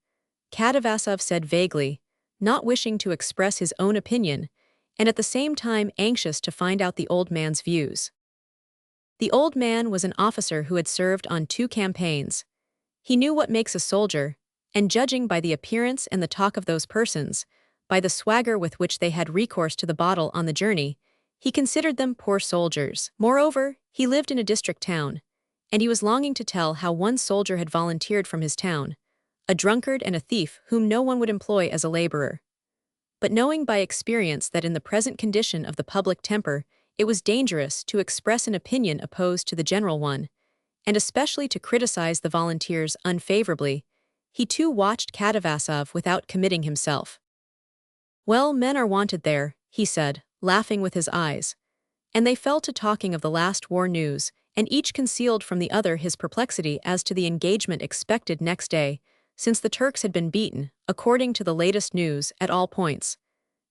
Katavasov said vaguely, not wishing to express his own opinion, and at the same time anxious to find out the old man's views. The old man was an officer who had served on 2 campaigns. He knew what makes a soldier, and judging by the appearance and the talk of those persons, by the swagger with which they had recourse to the bottle on the journey, he considered them poor soldiers. Moreover, he lived in a district town, and he was longing to tell how one soldier had volunteered from his town, a drunkard and a thief whom no one would employ as a laborer. But knowing by experience that in the present condition of the public temper, it was dangerous to express an opinion opposed to the general one, and especially to criticize the volunteers unfavorably, he too watched Katavasov without committing himself. "Well, men are wanted there," he said, laughing with his eyes. And they fell to talking of the last war news, and each concealed from the other his perplexity as to the engagement expected next day, since the Turks had been beaten, according to the latest news, at all points.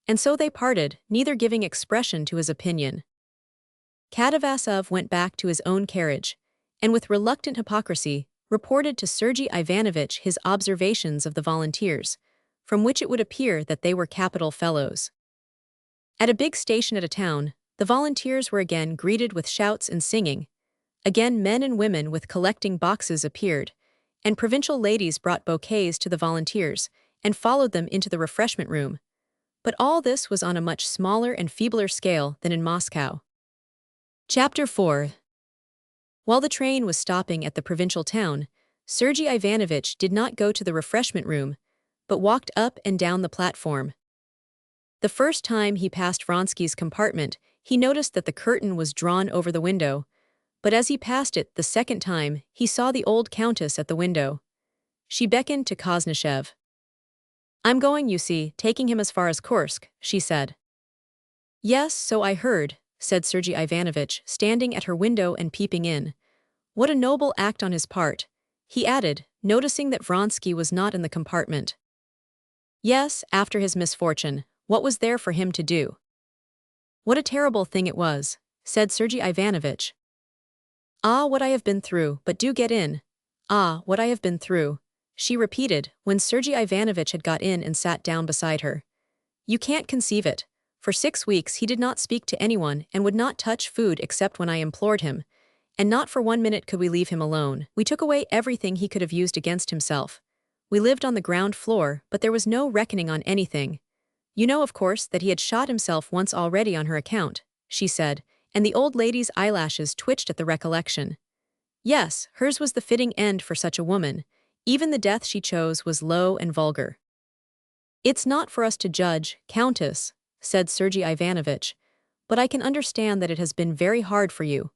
And so they parted, neither giving expression to his opinion. Katavasov went back to his own carriage, and with reluctant hypocrisy, reported to Sergei Ivanovich his observations of the volunteers, from which it would appear that they were capital fellows. At a big station at a town, the volunteers were again greeted with shouts and singing. Again men and women with collecting boxes appeared, and provincial ladies brought bouquets to the volunteers and followed them into the refreshment room. But all this was on a much smaller and feebler scale than in Moscow. Chapter 4. While the train was stopping at the provincial town, Sergei Ivanovich did not go to the refreshment room, but walked up and down the platform. The first time he passed Vronsky's compartment, he noticed that the curtain was drawn over the window, but as he passed it the second time, he saw the old countess at the window. She beckoned to Koznishev. "I'm going, you see, taking him as far as Kursk," she said. "Yes, so I heard," said Sergei Ivanovich, standing at her window and peeping in. "What a noble act on his part," he added, noticing that Vronsky was not in the compartment. "Yes, after his misfortune, what was there for him to do?" "What a terrible thing it was," said Sergei Ivanovich. "Ah, what I have been through, but do get in. Ah, what I have been through," she repeated, when Sergei Ivanovich had got in and sat down beside her. You can't conceive it. For 6 weeks he did not speak to anyone and would not touch food except when I implored him, and not for 1 minute could we leave him alone. We took away everything he could have used against himself. We lived on the ground floor, but there was no reckoning on anything. You know, of course, that he had shot himself once already on her account, she said, and the old lady's eyelashes twitched at the recollection. Yes, hers was the fitting end for such a woman. Even the death she chose was low and vulgar. It's not for us to judge, Countess, said Sergei Ivanovich, but I can understand that it has been very hard for you.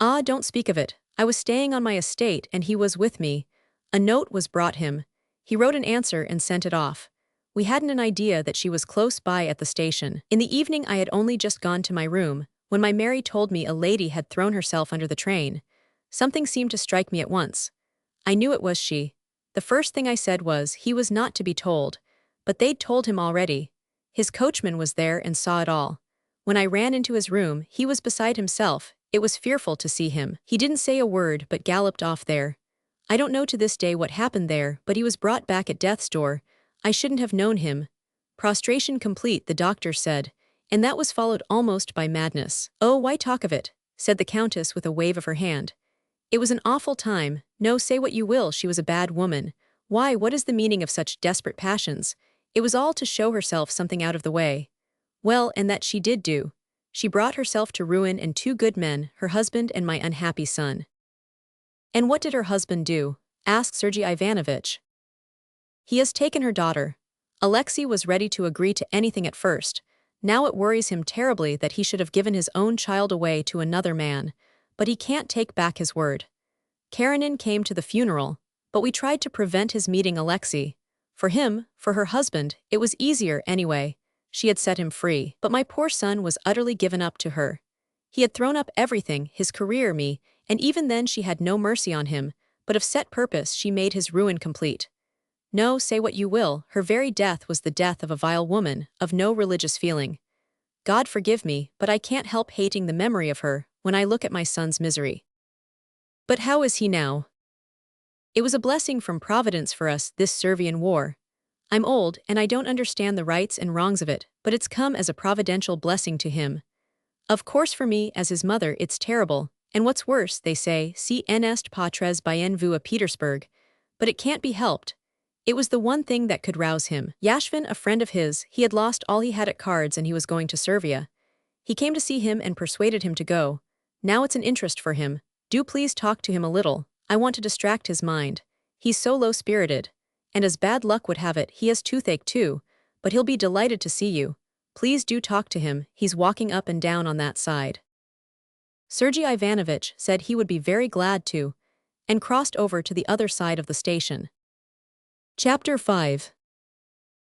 Ah, don't speak of it. I was staying on my estate and he was with me. A note was brought him. He wrote an answer and sent it off. We hadn't an idea that she was close by at the station. In the evening I had only just gone to my room, when my Mary told me a lady had thrown herself under the train. Something seemed to strike me at once. I knew it was she. The first thing I said was he was not to be told, but they'd told him already. His coachman was there and saw it all. When I ran into his room, he was beside himself. It was fearful to see him. He didn't say a word but galloped off there. I don't know to this day what happened there, but he was brought back at death's door. I shouldn't have known him. Prostration complete, the doctor said, and that was followed almost by madness. Oh, why talk of it, said the Countess with a wave of her hand. It was an awful time. No, say what you will, she was a bad woman. Why, what is the meaning of such desperate passions? It was all to show herself something out of the way. Well, and that she did do. She brought herself to ruin and 2 good men, her husband and my unhappy son. And what did her husband do? Asked Sergei Ivanovich. He has taken her daughter. Alexei was ready to agree to anything at first. Now it worries him terribly that he should have given his own child away to another man, but he can't take back his word. Karenin came to the funeral, but we tried to prevent his meeting Alexei. For him, for her husband, it was easier anyway. She had set him free, but my poor son was utterly given up to her. He had thrown up everything, his career, me, and even then she had no mercy on him, but of set purpose she made his ruin complete. No, say what you will, her very death was the death of a vile woman, of no religious feeling. God forgive me, but I can't help hating the memory of her when I look at my son's misery. But how is he now? It was a blessing from Providence for us, this Servian war. I'm old, and I don't understand the rights and wrongs of it, but it's come as a providential blessing to him. Of course for me, as his mother, it's terrible, and what's worse, they say, si n'est pas bien vu à Petersburg, but it can't be helped. It was the one thing that could rouse him. Yashvin, a friend of his, he had lost all he had at cards and he was going to Servia. He came to see him and persuaded him to go. Now it's an interest for him. Do please talk to him a little. I want to distract his mind. He's so low-spirited. And as bad luck would have it, he has toothache too, but he'll be delighted to see you. Please do talk to him, he's walking up and down on that side. Sergei Ivanovich said he would be very glad to, and crossed over to the other side of the station. Chapter 5.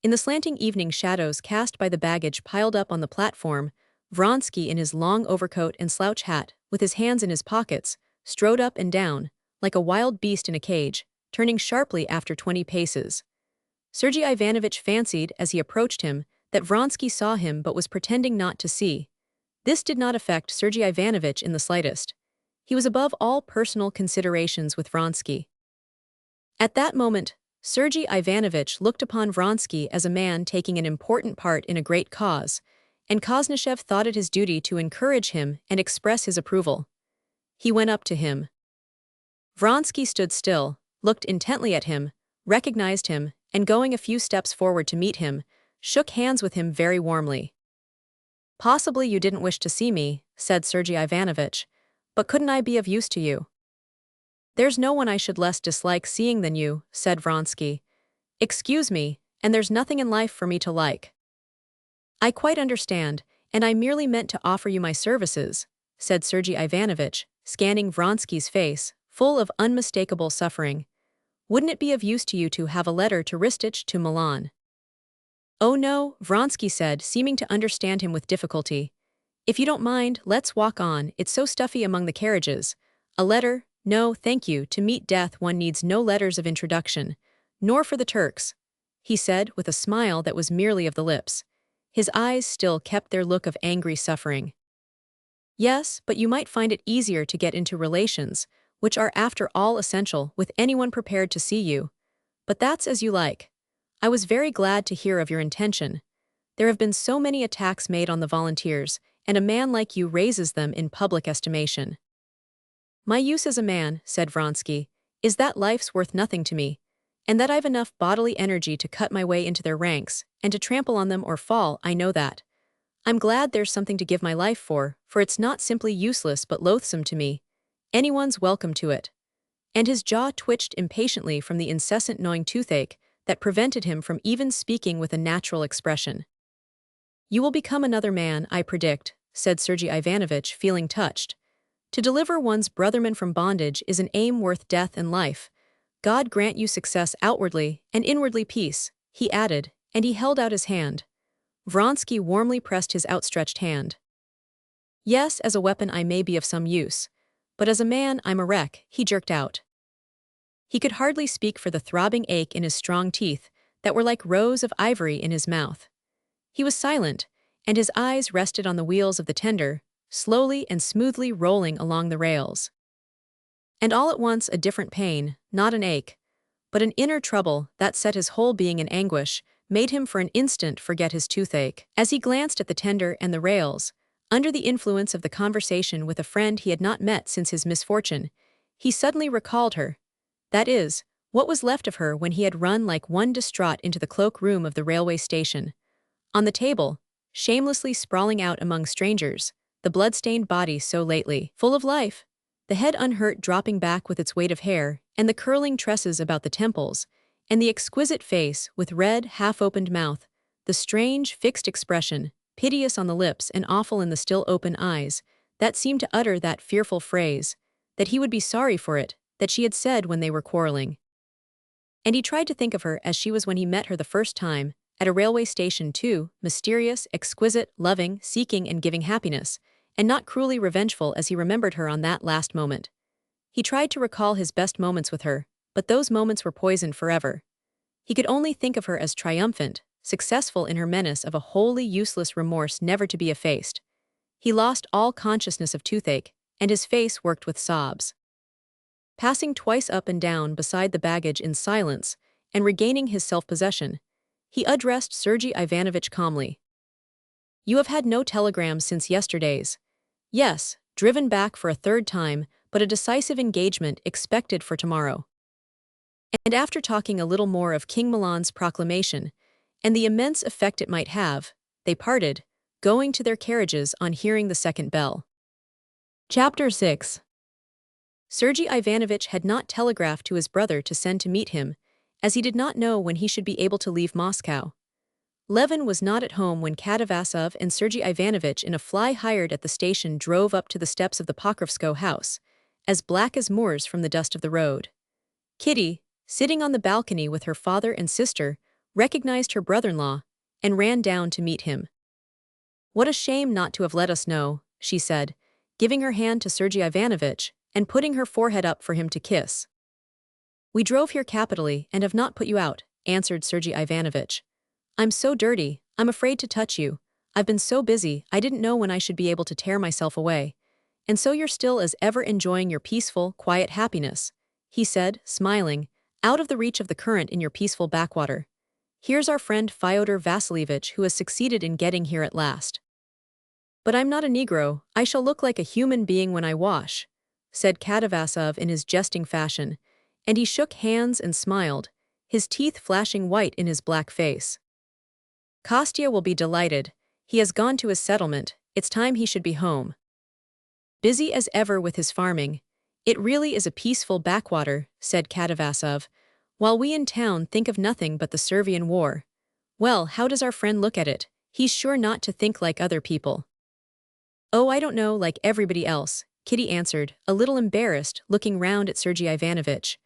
In the slanting evening shadows cast by the baggage piled up on the platform, Vronsky in his long overcoat and slouch hat, with his hands in his pockets, strode up and down, like a wild beast in a cage, turning sharply after 20 paces. Sergei Ivanovich fancied, as he approached him, that Vronsky saw him but was pretending not to see. This did not affect Sergei Ivanovich in the slightest. He was above all personal considerations with Vronsky. At that moment, Sergei Ivanovich looked upon Vronsky as a man taking an important part in a great cause, and Koznishev thought it his duty to encourage him and express his approval. He went up to him. Vronsky stood still, looked intently at him, recognized him, and going a few steps forward to meet him, shook hands with him very warmly. Possibly you didn't wish to see me, said Sergei Ivanovich, but couldn't I be of use to you? There's no one I should less dislike seeing than you, said Vronsky. Excuse me, and there's nothing in life for me to like. I quite understand, and I merely meant to offer you my services, said Sergei Ivanovich, scanning Vronsky's face, full of unmistakable suffering. Wouldn't it be of use to you to have a letter to Ristich to Milan? Oh no, Vronsky said, seeming to understand him with difficulty. If you don't mind, let's walk on, it's so stuffy among the carriages. A letter? No, thank you, to meet death one needs no letters of introduction. Nor for the Turks, he said with a smile that was merely of the lips. His eyes still kept their look of angry suffering. Yes, but you might find it easier to get into relations, which are after all essential, with anyone prepared to see you. But that's as you like. I was very glad to hear of your intention. There have been so many attacks made on the volunteers, and a man like you raises them in public estimation. My use as a man, said Vronsky, is that life's worth nothing to me, and that I've enough bodily energy to cut my way into their ranks, and to trample on them or fall, I know that. I'm glad there's something to give my life for it's not simply useless but loathsome to me. Anyone's welcome to it. And his jaw twitched impatiently from the incessant gnawing toothache that prevented him from even speaking with a natural expression. You will become another man, I predict, said Sergei Ivanovich, feeling touched. To deliver one's brotherman from bondage is an aim worth death and life. God grant you success outwardly and inwardly peace, he added, and he held out his hand. Vronsky warmly pressed his outstretched hand. Yes, as a weapon I may be of some use, but as a man I'm a wreck, he jerked out. He could hardly speak for the throbbing ache in his strong teeth that were like rows of ivory in his mouth. He was silent, and his eyes rested on the wheels of the tender, slowly and smoothly rolling along the rails. And all at once a different pain, not an ache, but an inner trouble that set his whole being in anguish, made him for an instant forget his toothache. As he glanced at the tender and the rails, under the influence of the conversation with a friend he had not met since his misfortune, he suddenly recalled her. That is, what was left of her when he had run like one distraught into the cloak-room of the railway station. On the table, shamelessly sprawling out among strangers, the blood-stained body so lately full of life, the head unhurt dropping back with its weight of hair, and the curling tresses about the temples, and the exquisite face with red, half-opened mouth, the strange, fixed expression, piteous on the lips and awful in the still open eyes, that seemed to utter that fearful phrase, that he would be sorry for it, that she had said when they were quarreling. And he tried to think of her as she was when he met her the first time, at a railway station too, mysterious, exquisite, loving, seeking and giving happiness, and not cruelly revengeful as he remembered her on that last moment. He tried to recall his best moments with her, but those moments were poisoned forever. He could only think of her as triumphant, successful in her menace of a wholly useless remorse never to be effaced. He lost all consciousness of toothache, and his face worked with sobs. Passing twice up and down beside the baggage in silence, and regaining his self-possession, he addressed Sergei Ivanovich calmly. You have had no telegrams since yesterday's. Yes, driven back for a third time, but a decisive engagement expected for tomorrow. And after talking a little more of King Milan's proclamation, and the immense effect it might have, they parted, going to their carriages on hearing the second bell. Chapter 6. Sergei Ivanovich had not telegraphed to his brother to send to meet him, as he did not know when he should be able to leave Moscow. Levin was not at home when Katavasov and Sergei Ivanovich in a fly hired at the station drove up to the steps of the Pokrovskoe house, as black as moors from the dust of the road. Kitty, sitting on the balcony with her father and sister, recognized her brother-in-law, and ran down to meet him. What a shame not to have let us know, she said, giving her hand to Sergei Ivanovich, and putting her forehead up for him to kiss. We drove here capitally and have not put you out, answered Sergei Ivanovich. I'm so dirty, I'm afraid to touch you. I've been so busy, I didn't know when I should be able to tear myself away. And so you're still as ever enjoying your peaceful, quiet happiness, he said, smiling, out of the reach of the current in your peaceful backwater. Here's our friend Fyodor Vasilievich who has succeeded in getting here at last. But I'm not a Negro, I shall look like a human being when I wash, said Katavasov in his jesting fashion, and he shook hands and smiled, his teeth flashing white in his black face. Kostya will be delighted. He has gone to his settlement, it's time he should be home. Busy as ever with his farming. It really is a peaceful backwater, said Katavasov, while we in town think of nothing but the Servian war. Well, how does our friend look at it? He's sure not to think like other people. Oh, I don't know, like everybody else, Kitty answered, a little embarrassed, looking round at Sergei Ivanovich.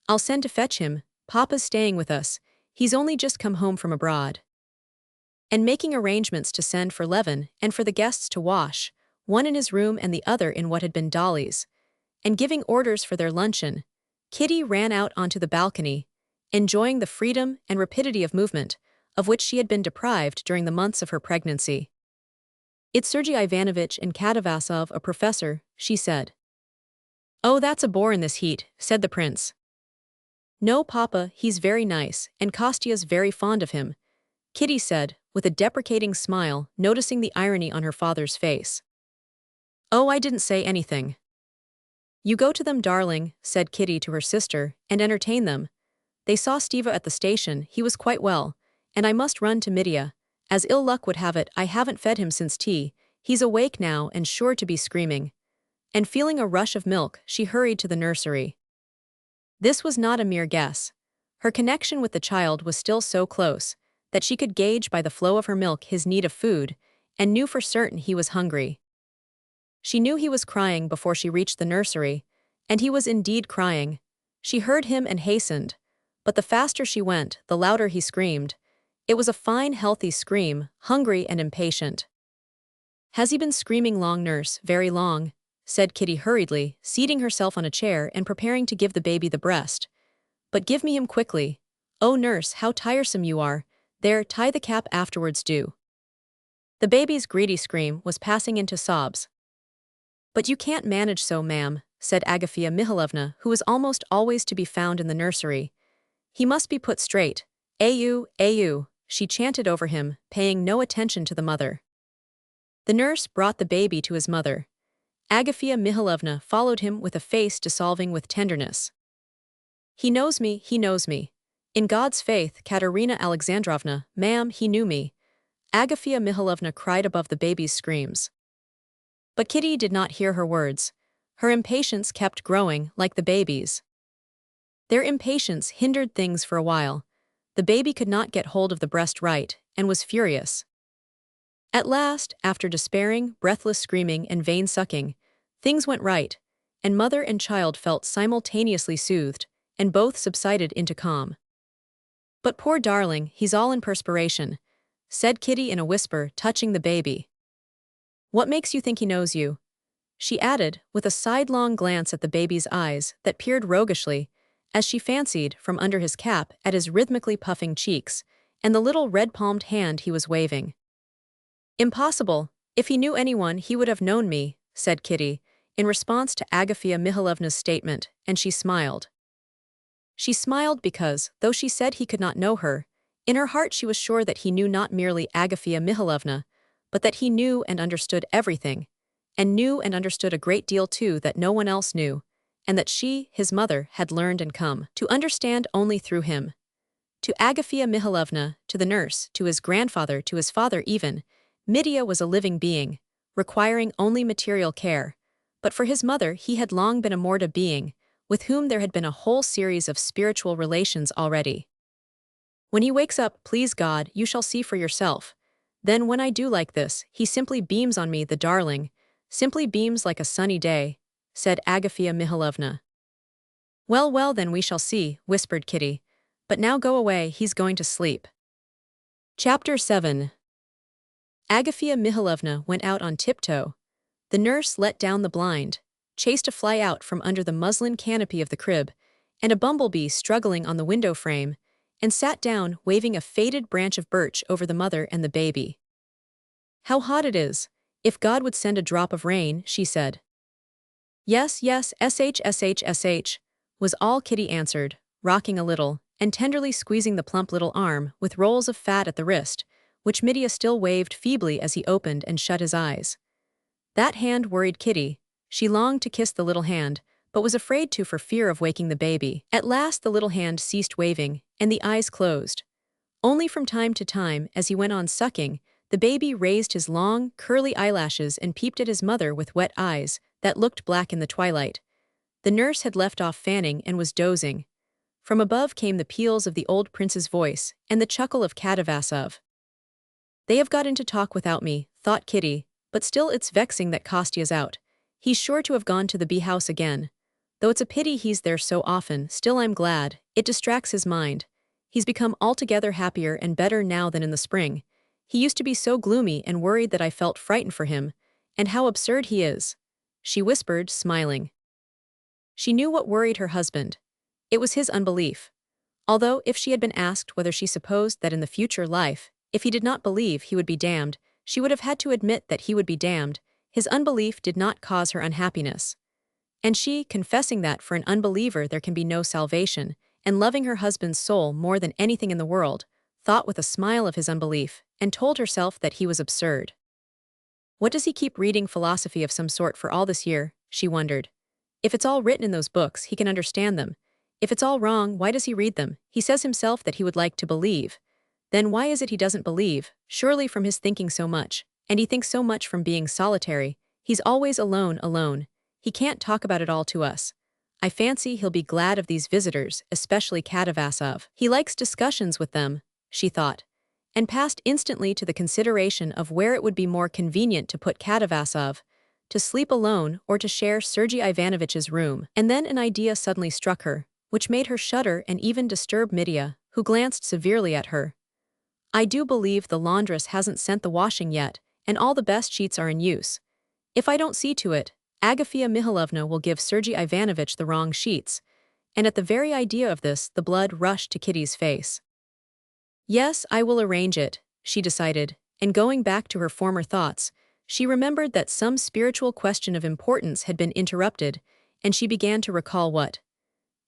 I'll send to fetch him, Papa's staying with us, he's only just come home from abroad. And making arrangements to send for Levin and for the guests to wash, one in his room and the other in what had been Dolly's, and giving orders for their luncheon, Kitty ran out onto the balcony, enjoying the freedom and rapidity of movement, of which she had been deprived during the months of her pregnancy. It's Sergei Ivanovich and Katavasov, a professor, she said. Oh, that's a bore in this heat, said the prince. No, Papa, he's very nice, and Kostya's very fond of him. Kitty said, with a deprecating smile, noticing the irony on her father's face. Oh, I didn't say anything. You go to them, darling, said Kitty to her sister, and entertain them. They saw Steva at the station, he was quite well, and I must run to Mitya. As ill luck would have it, I haven't fed him since tea, he's awake now and sure to be screaming. And feeling a rush of milk, she hurried to the nursery. This was not a mere guess. Her connection with the child was still so close that she could gauge by the flow of her milk his need of food, and knew for certain he was hungry. She knew he was crying before she reached the nursery, and he was indeed crying. She heard him and hastened, but the faster she went, the louder he screamed. It was a fine, healthy scream, hungry and impatient. Has he been screaming long, nurse, very long? Said Kitty hurriedly, seating herself on a chair and preparing to give the baby the breast. But give me him quickly. Oh, nurse, how tiresome you are. There, tie the cap afterwards, do. The baby's greedy scream was passing into sobs. But you can't manage so, ma'am, said Agafea Mihailovna, who was almost always to be found in the nursery. He must be put straight. Ayu, she chanted over him, paying no attention to the mother. The nurse brought the baby to his mother. Agafea Mihailovna followed him with a face dissolving with tenderness. He knows me. In God's faith, Katerina Alexandrovna, ma'am, he knew me. Agafea Mihailovna cried above the baby's screams. But Kitty did not hear her words. Her impatience kept growing, like the baby's. Their impatience hindered things for a while. The baby could not get hold of the breast right, and was furious. At last, after despairing, breathless screaming and vain sucking, things went right, and mother and child felt simultaneously soothed, and both subsided into calm. But poor darling, he's all in perspiration, said Kitty in a whisper, touching the baby. What makes you think he knows you? She added, with a sidelong glance at the baby's eyes that peered roguishly, as she fancied, from under his cap, at his rhythmically puffing cheeks, and the little red-palmed hand he was waving. Impossible. If he knew anyone, he would have known me, said Kitty, in response to Agafea Mihailovna's statement, and she smiled. She smiled because, though she said he could not know her, in her heart she was sure that he knew not merely Agafea Mihailovna, but that he knew and understood everything, and knew and understood a great deal too that no one else knew, and that she, his mother, had learned and come to understand only through him. To Agafea Mihailovna, to the nurse, to his grandfather, to his father even, Mitya was a living being, requiring only material care, but for his mother he had long been a mortal being, with whom there had been a whole series of spiritual relations already. When he wakes up, please God, you shall see for yourself. Then when I do like this, he simply beams on me, the darling, simply beams like a sunny day, said Agafea Mihailovna. Well, then we shall see, whispered Kitty. But now go away, he's going to sleep. Chapter 7. Agafea Mihailovna went out on tiptoe. The nurse let down the blind, chased a fly out from under the muslin canopy of the crib, and a bumblebee struggling on the window frame, and sat down, waving a faded branch of birch over the mother and the baby. How hot it is! If God would send a drop of rain, she said. Yes, sh, was all Kitty answered, rocking a little, and tenderly squeezing the plump little arm with rolls of fat at the wrist, which Mitya still waved feebly as he opened and shut his eyes. That hand worried Kitty. She longed to kiss the little hand, but was afraid to for fear of waking the baby. At last the little hand ceased waving, and the eyes closed. Only from time to time, as he went on sucking, the baby raised his long, curly eyelashes and peeped at his mother with wet eyes that looked black in the twilight. The nurse had left off fanning and was dozing. From above came the peals of the old prince's voice and the chuckle of Katavasov. They have got into talk without me, thought Kitty, but still it's vexing that Kostya's out. He's sure to have gone to the bee house again. Though it's a pity he's there so often, still I'm glad, it distracts his mind. He's become altogether happier and better now than in the spring. He used to be so gloomy and worried that I felt frightened for him, and how absurd he is, she whispered, smiling. She knew what worried her husband. It was his unbelief. Although, if she had been asked whether she supposed that in the future life, if he did not believe he would be damned, she would have had to admit that he would be damned, his unbelief did not cause her unhappiness. And she, confessing that for an unbeliever there can be no salvation, and loving her husband's soul more than anything in the world, thought with a smile of his unbelief, and told herself that he was absurd. What does he keep reading philosophy of some sort for all this year, she wondered. If it's all written in those books, he can understand them. If it's all wrong, why does he read them? He says himself that he would like to believe. Then why is it he doesn't believe? Surely from his thinking so much. And he thinks so much from being solitary. He's always alone. He can't talk about it all to us. I fancy he'll be glad of these visitors, especially Katavasov. He likes discussions with them, she thought, and passed instantly to the consideration of where it would be more convenient to put Katavasov, to sleep alone or to share Sergei Ivanovich's room. And then an idea suddenly struck her, which made her shudder and even disturb Mitya, who glanced severely at her. I do believe the laundress hasn't sent the washing yet, and all the best sheets are in use. If I don't see to it, Agafea Mihailovna will give Sergei Ivanovich the wrong sheets, and at the very idea of this the blood rushed to Kitty's face. Yes, I will arrange it, she decided, and going back to her former thoughts, she remembered that some spiritual question of importance had been interrupted, and she began to recall what.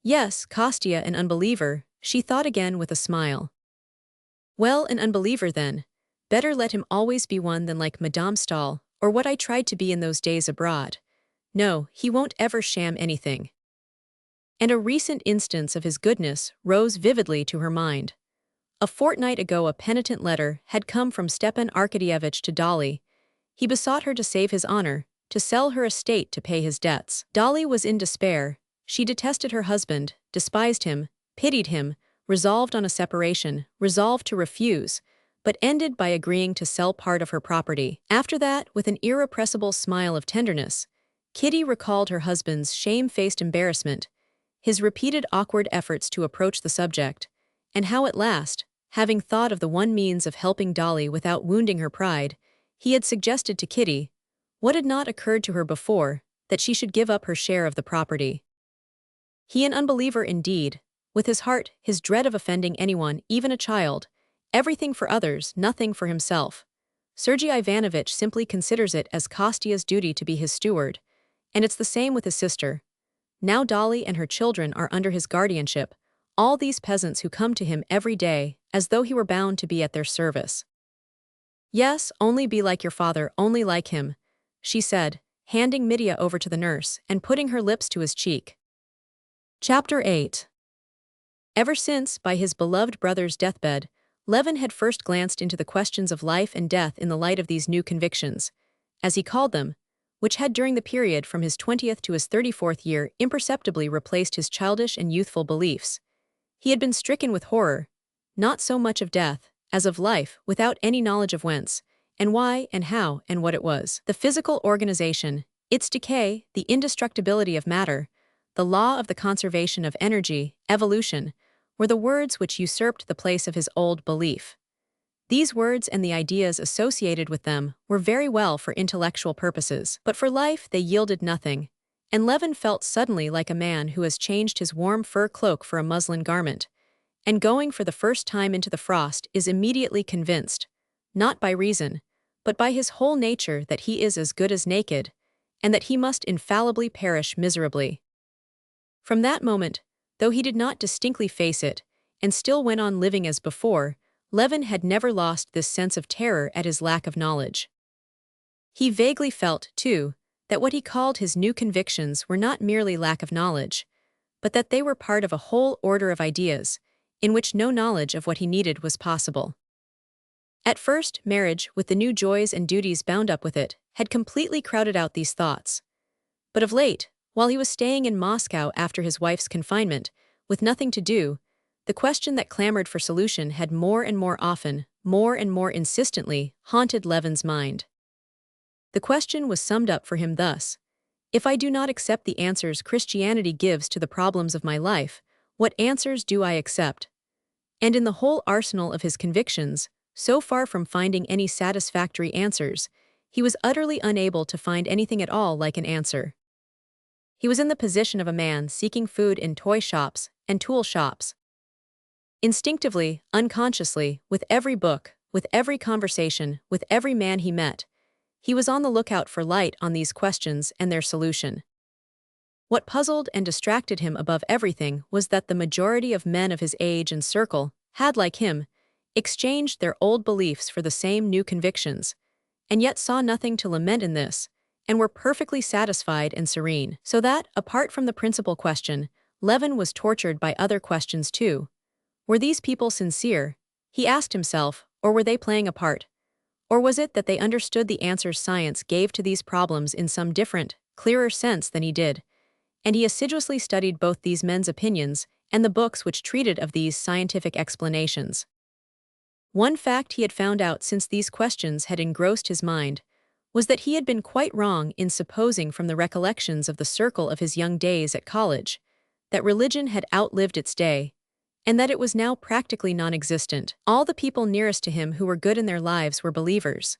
Yes, Kostya, an unbeliever, she thought again with a smile. Well, an unbeliever then. Better let him always be one than like Madame Stahl, or what I tried to be in those days abroad. No, he won't ever sham anything. And a recent instance of his goodness rose vividly to her mind. A fortnight ago a penitent letter had come from Stepan Arkadyevich to Dolly. He besought her to save his honor, to sell her estate to pay his debts. Dolly was in despair. She detested her husband, despised him, pitied him, resolved on a separation, resolved to refuse, but ended by agreeing to sell part of her property. After that, with an irrepressible smile of tenderness, Kitty recalled her husband's shame-faced embarrassment, his repeated awkward efforts to approach the subject, and how at last, having thought of the one means of helping Dolly without wounding her pride, he had suggested to Kitty, what had not occurred to her before, that she should give up her share of the property. He an unbeliever indeed, with his heart, his dread of offending anyone, even a child, everything for others, nothing for himself. Sergei Ivanovich simply considers it as Kostya's duty to be his steward, and it's the same with his sister. Now Dolly and her children are under his guardianship, all these peasants who come to him every day, as though he were bound to be at their service. Yes, only be like your father, only like him, she said, handing Mitya over to the nurse and putting her lips to his cheek. Chapter 8. Ever since, by his beloved brother's deathbed, Levin had first glanced into the questions of life and death in the light of these new convictions, as he called them, which had during the period from his 20th to his 34th year imperceptibly replaced his childish and youthful beliefs. He had been stricken with horror, not so much of death, as of life, without any knowledge of whence, and why, and how, and what it was. The physical organization, its decay, the indestructibility of matter, the law of the conservation of energy, evolution, were the words which usurped the place of his old belief. These words and the ideas associated with them were very well for intellectual purposes, but for life they yielded nothing, and Levin felt suddenly like a man who has changed his warm fur cloak for a muslin garment, and going for the first time into the frost is immediately convinced, not by reason, but by his whole nature that he is as good as naked, and that he must infallibly perish miserably. From that moment, though he did not distinctly face it, and still went on living as before, Levin had never lost this sense of terror at his lack of knowledge. He vaguely felt, too, that what he called his new convictions were not merely lack of knowledge, but that they were part of a whole order of ideas, in which no knowledge of what he needed was possible. At first, marriage, with the new joys and duties bound up with it, had completely crowded out these thoughts. But of late, while he was staying in Moscow after his wife's confinement, with nothing to do, the question that clamored for solution had more and more often, more and more insistently, haunted Levin's mind. The question was summed up for him thus: if I do not accept the answers Christianity gives to the problems of my life, what answers do I accept? And in the whole arsenal of his convictions, so far from finding any satisfactory answers, he was utterly unable to find anything at all like an answer. He was in the position of a man seeking food in toy shops and tool shops. Instinctively, unconsciously, with every book, with every conversation, with every man he met, he was on the lookout for light on these questions and their solution. What puzzled and distracted him above everything was that the majority of men of his age and circle had, like him, exchanged their old beliefs for the same new convictions, and yet saw nothing to lament in this, and were perfectly satisfied and serene. So that, apart from the principal question, Levin was tortured by other questions too. Were these people sincere, he asked himself, or were they playing a part? Or was it that they understood the answers science gave to these problems in some different, clearer sense than he did? And he assiduously studied both these men's opinions and the books which treated of these scientific explanations. One fact he had found out since these questions had engrossed his mind was that he had been quite wrong in supposing from the recollections of the circle of his young days at college that religion had outlived its day, and that it was now practically non-existent. All the people nearest to him who were good in their lives were believers.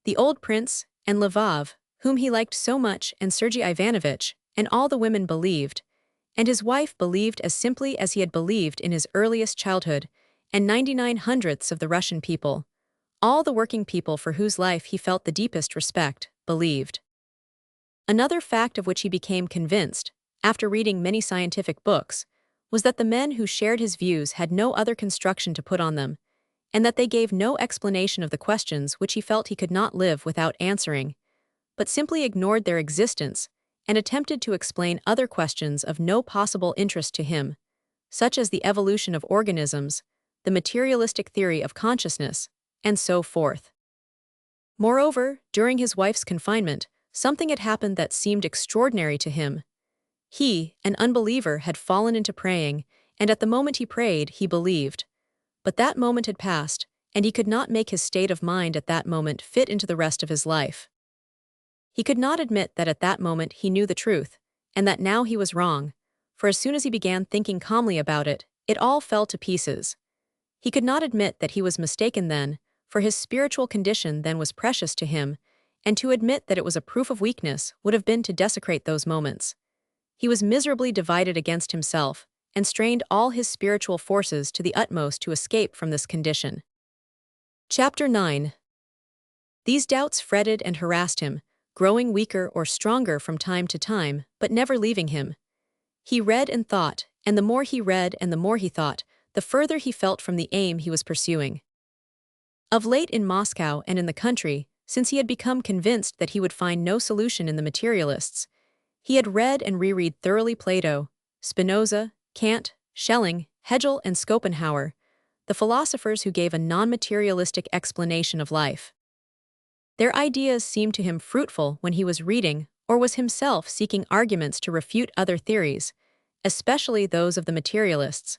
The old prince, and Lvov, whom he liked so much, and Sergei Ivanovich, and all the women believed, and his wife believed as simply as he had believed in his earliest childhood, and 99/100ths of the Russian people, all the working people for whose life he felt the deepest respect, believed. Another fact of which he became convinced, after reading many scientific books, was that the men who shared his views had no other construction to put on them, and that they gave no explanation of the questions which he felt he could not live without answering, but simply ignored their existence and attempted to explain other questions of no possible interest to him, such as the evolution of organisms, the materialistic theory of consciousness, and so forth. Moreover, during his wife's confinement, something had happened that seemed extraordinary to him. He, an unbeliever, had fallen into praying, and at the moment he prayed, he believed. But that moment had passed, and he could not make his state of mind at that moment fit into the rest of his life. He could not admit that at that moment he knew the truth, and that now he was wrong, for as soon as he began thinking calmly about it, it all fell to pieces. He could not admit that he was mistaken then, for his spiritual condition then was precious to him, and to admit that it was a proof of weakness would have been to desecrate those moments. He was miserably divided against himself, and strained all his spiritual forces to the utmost to escape from this condition. Chapter 9. These doubts fretted and harassed him, growing weaker or stronger from time to time, but never leaving him. He read and thought, and the more he read and the more he thought, the further he felt from the aim he was pursuing. Of late in Moscow and in the country, since he had become convinced that he would find no solution in the materialists, he had read and reread thoroughly Plato, Spinoza, Kant, Schelling, Hegel, and Schopenhauer, the philosophers who gave a non-materialistic explanation of life. Their ideas seemed to him fruitful when he was reading or was himself seeking arguments to refute other theories, especially those of the materialists.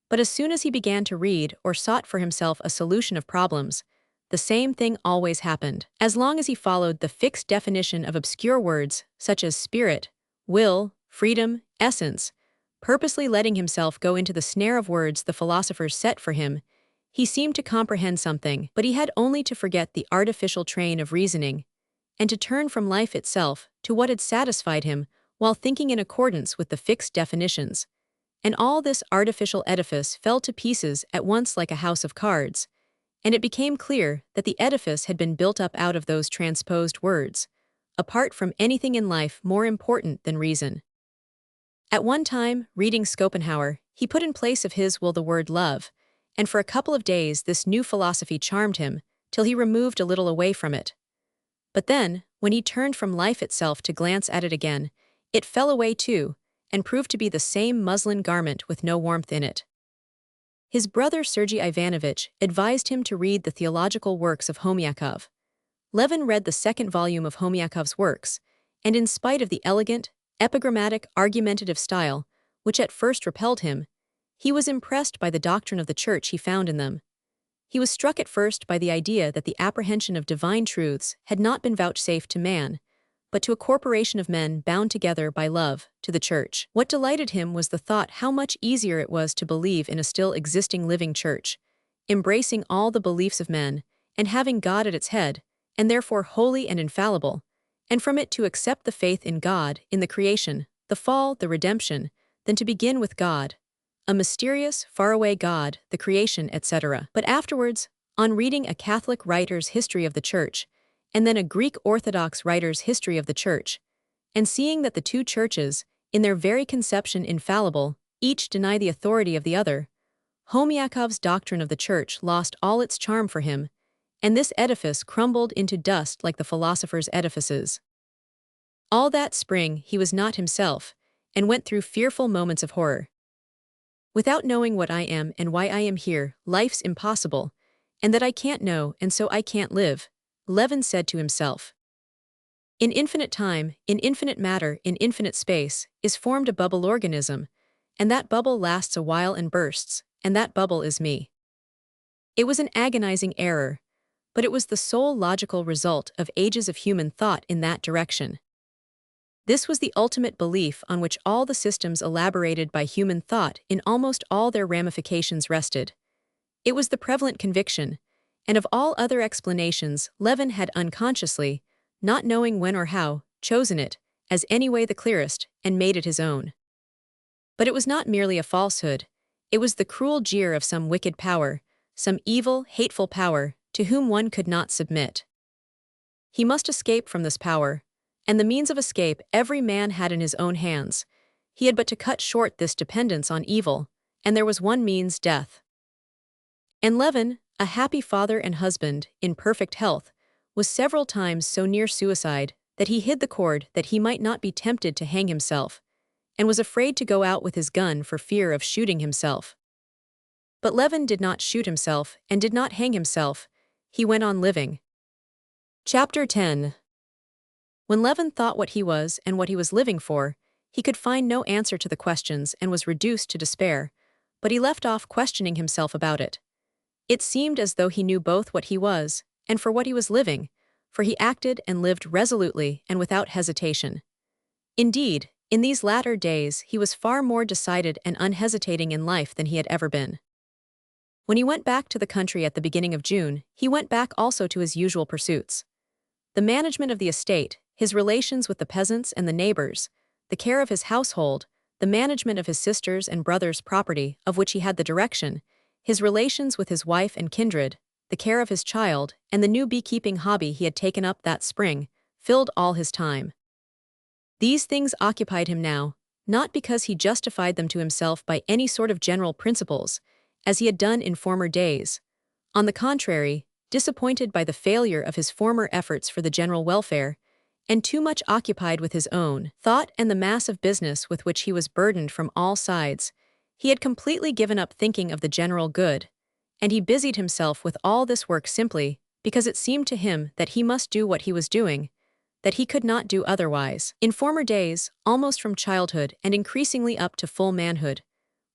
But as soon as he began to read or sought for himself a solution of problems, the same thing always happened. As long as he followed the fixed definition of obscure words such as spirit, will, freedom, essence, purposely letting himself go into the snare of words the philosophers set for him, he seemed to comprehend something, but he had only to forget the artificial train of reasoning, and to turn from life itself to what had satisfied him while thinking in accordance with the fixed definitions. And all this artificial edifice fell to pieces at once like a house of cards, and it became clear that the edifice had been built up out of those transposed words, apart from anything in life more important than reason. At one time, reading Schopenhauer, he put in place of his will the word love, and for a couple of days this new philosophy charmed him, till he removed a little away from it. But then, when he turned from life itself to glance at it again, it fell away too, and proved to be the same muslin garment with no warmth in it. His brother Sergei Ivanovich advised him to read the theological works of Homyakov. Levin read the second volume of Homyakov's works, and in spite of the elegant, epigrammatic, argumentative style, which at first repelled him, he was impressed by the doctrine of the Church he found in them. He was struck at first by the idea that the apprehension of divine truths had not been vouchsafed to man, but to a corporation of men bound together by love, to the Church. What delighted him was the thought how much easier it was to believe in a still existing living Church, embracing all the beliefs of men, and having God at its head, and therefore holy and infallible, and from it to accept the faith in God, in the creation, the fall, the redemption, than to begin with God, a mysterious, faraway God, the creation, etc. But afterwards, on reading a Catholic writer's history of the Church, and then a Greek Orthodox writer's history of the Church, and seeing that the two churches, in their very conception infallible, each deny the authority of the other, Homyakov's doctrine of the church lost all its charm for him, and this edifice crumbled into dust like the philosopher's edifices. All that spring he was not himself, and went through fearful moments of horror. Without knowing what I am and why I am here, life's impossible, and that I can't know and so I can't live, Levin said to himself. In infinite time, in infinite matter, in infinite space, is formed a bubble organism, and that bubble lasts a while and bursts, and that bubble is me. It was an agonizing error, but it was the sole logical result of ages of human thought in that direction. This was the ultimate belief on which all the systems elaborated by human thought in almost all their ramifications rested. It was the prevalent conviction, and of all other explanations, Levin had unconsciously, not knowing when or how, chosen it, as anyway the clearest, and made it his own. But it was not merely a falsehood, it was the cruel jeer of some wicked power, some evil, hateful power, to whom one could not submit. He must escape from this power, and the means of escape every man had in his own hands. He had but to cut short this dependence on evil, and there was one means: death. And Levin, a happy father and husband, in perfect health, was several times so near suicide that he hid the cord that he might not be tempted to hang himself, and was afraid to go out with his gun for fear of shooting himself. But Levin did not shoot himself and did not hang himself, he went on living. Chapter 10. When Levin thought what he was and what he was living for, he could find no answer to the questions and was reduced to despair, but he left off questioning himself about it. It seemed as though he knew both what he was and for what he was living, for he acted and lived resolutely and without hesitation. Indeed, in these latter days he was far more decided and unhesitating in life than he had ever been. When he went back to the country at the beginning of June, he went back also to his usual pursuits. The management of the estate, his relations with the peasants and the neighbors, the care of his household, the management of his sisters' and brothers' property, of which he had the direction, his relations with his wife and kindred, the care of his child, and the new beekeeping hobby he had taken up that spring, filled all his time. These things occupied him now, not because he justified them to himself by any sort of general principles, as he had done in former days. On the contrary, disappointed by the failure of his former efforts for the general welfare, and too much occupied with his own thought and the mass of business with which he was burdened from all sides, he had completely given up thinking of the general good, and he busied himself with all this work simply because it seemed to him that he must do what he was doing, that he could not do otherwise. In former days, almost from childhood and increasingly up to full manhood,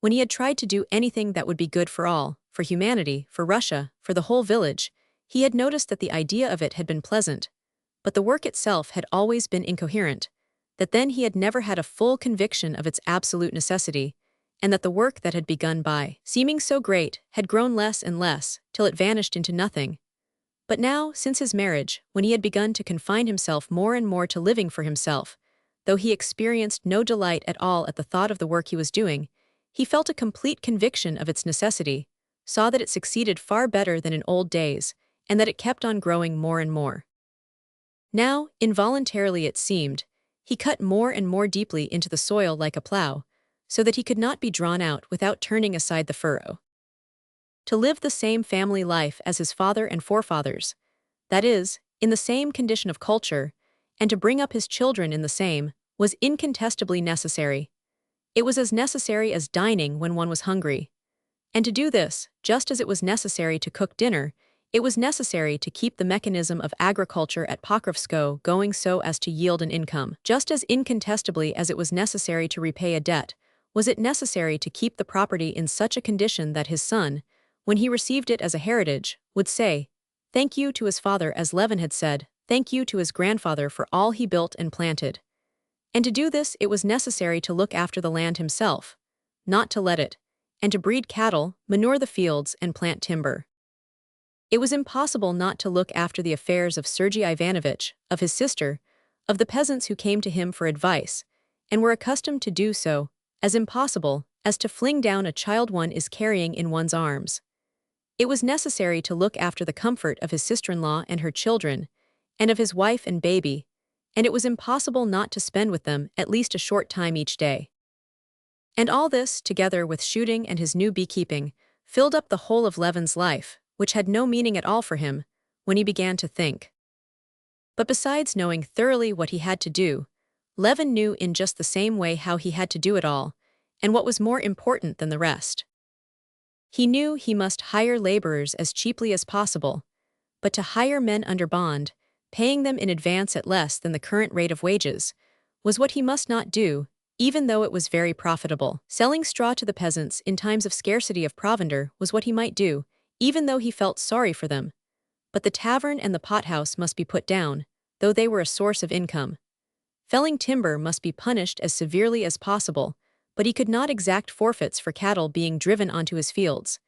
when he had tried to do anything that would be good for all, for humanity, for Russia, for the whole village, he had noticed that the idea of it had been pleasant, but the work itself had always been incoherent, that then he had never had a full conviction of its absolute necessity, and that the work that had begun by seeming so great had grown less and less, till it vanished into nothing. But now, since his marriage, when he had begun to confine himself more and more to living for himself, though he experienced no delight at all at the thought of the work he was doing, he felt a complete conviction of its necessity, saw that it succeeded far better than in old days, and that it kept on growing more and more. Now, involuntarily it seemed, he cut more and more deeply into the soil like a plough, so that he could not be drawn out without turning aside the furrow. To live the same family life as his father and forefathers, that is, in the same condition of culture, and to bring up his children in the same, was incontestably necessary. It was as necessary as dining when one was hungry. And to do this, just as it was necessary to cook dinner, it was necessary to keep the mechanism of agriculture at Pokrovskoe going so as to yield an income. Just as incontestably as it was necessary to repay a debt, was it necessary to keep the property in such a condition that his son, when he received it as a heritage, would say, "Thank you" to his father, as Levin had said, "Thank you" to his grandfather for all he built and planted. And to do this it was necessary to look after the land himself, not to let it, and to breed cattle, manure the fields, and plant timber. It was impossible not to look after the affairs of Sergei Ivanovitch, of his sister, of the peasants who came to him for advice, and were accustomed to do so, as impossible as to fling down a child one is carrying in one's arms. It was necessary to look after the comfort of his sister-in-law and her children, and of his wife and baby, and it was impossible not to spend with them at least a short time each day. And all this, together with shooting and his new beekeeping, filled up the whole of Levin's life, which had no meaning at all for him, when he began to think. But besides knowing thoroughly what he had to do, Levin knew in just the same way how he had to do it all, and what was more important than the rest. He knew he must hire laborers as cheaply as possible, but to hire men under bond, paying them in advance at less than the current rate of wages, was what he must not do, even though it was very profitable. Selling straw to the peasants in times of scarcity of provender was what he might do, even though he felt sorry for them. But the tavern and the pothouse must be put down, though they were a source of income. Felling timber must be punished as severely as possible, but he could not exact forfeits for cattle being driven onto his fields.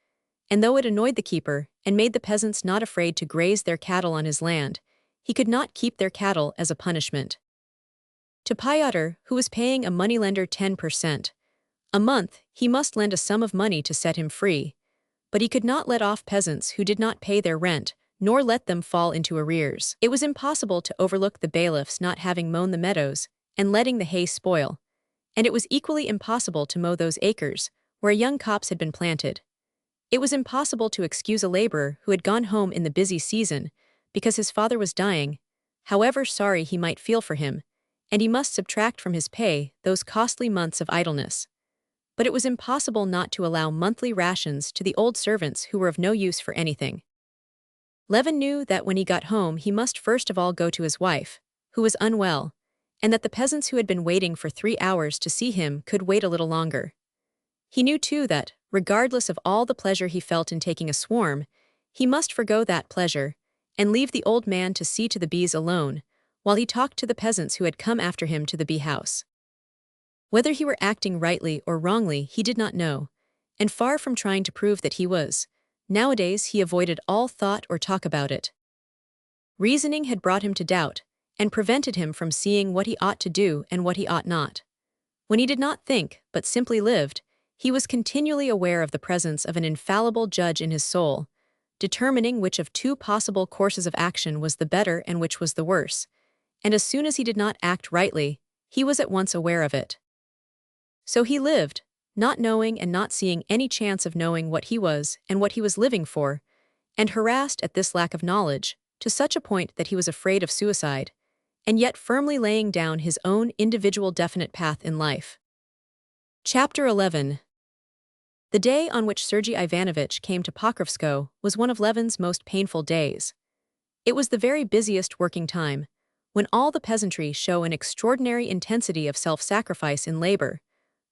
And though it annoyed the keeper and made the peasants not afraid to graze their cattle on his land, he could not keep their cattle as a punishment. To Pyotr, who was paying a moneylender 10% a month, he must lend a sum of money to set him free. But he could not let off peasants who did not pay their rent, nor let them fall into arrears. It was impossible to overlook the bailiffs not having mown the meadows and letting the hay spoil, and it was equally impossible to mow those acres where a young copse had been planted. It was impossible to excuse a laborer who had gone home in the busy season because his father was dying, however sorry he might feel for him, and he must subtract from his pay those costly months of idleness. But it was impossible not to allow monthly rations to the old servants who were of no use for anything. Levin knew that when he got home he must first of all go to his wife, who was unwell, and that the peasants who had been waiting for 3 hours to see him could wait a little longer. He knew too that, regardless of all the pleasure he felt in taking a swarm, he must forgo that pleasure, and leave the old man to see to the bees alone, while he talked to the peasants who had come after him to the bee house. Whether he were acting rightly or wrongly he did not know, and far from trying to prove that he was, nowadays he avoided all thought or talk about it. Reasoning had brought him to doubt, and prevented him from seeing what he ought to do and what he ought not. When he did not think, but simply lived, he was continually aware of the presence of an infallible judge in his soul, determining which of 2 possible courses of action was the better and which was the worse, and as soon as he did not act rightly, he was at once aware of it. So he lived, not knowing and not seeing any chance of knowing what he was and what he was living for, and harassed at this lack of knowledge, to such a point that he was afraid of suicide, and yet firmly laying down his own individual definite path in life. Chapter 11. The day on which Sergei Ivanovich came to Pokrovskoe was one of Levin's most painful days. It was the very busiest working time, when all the peasantry show an extraordinary intensity of self-sacrifice in labor,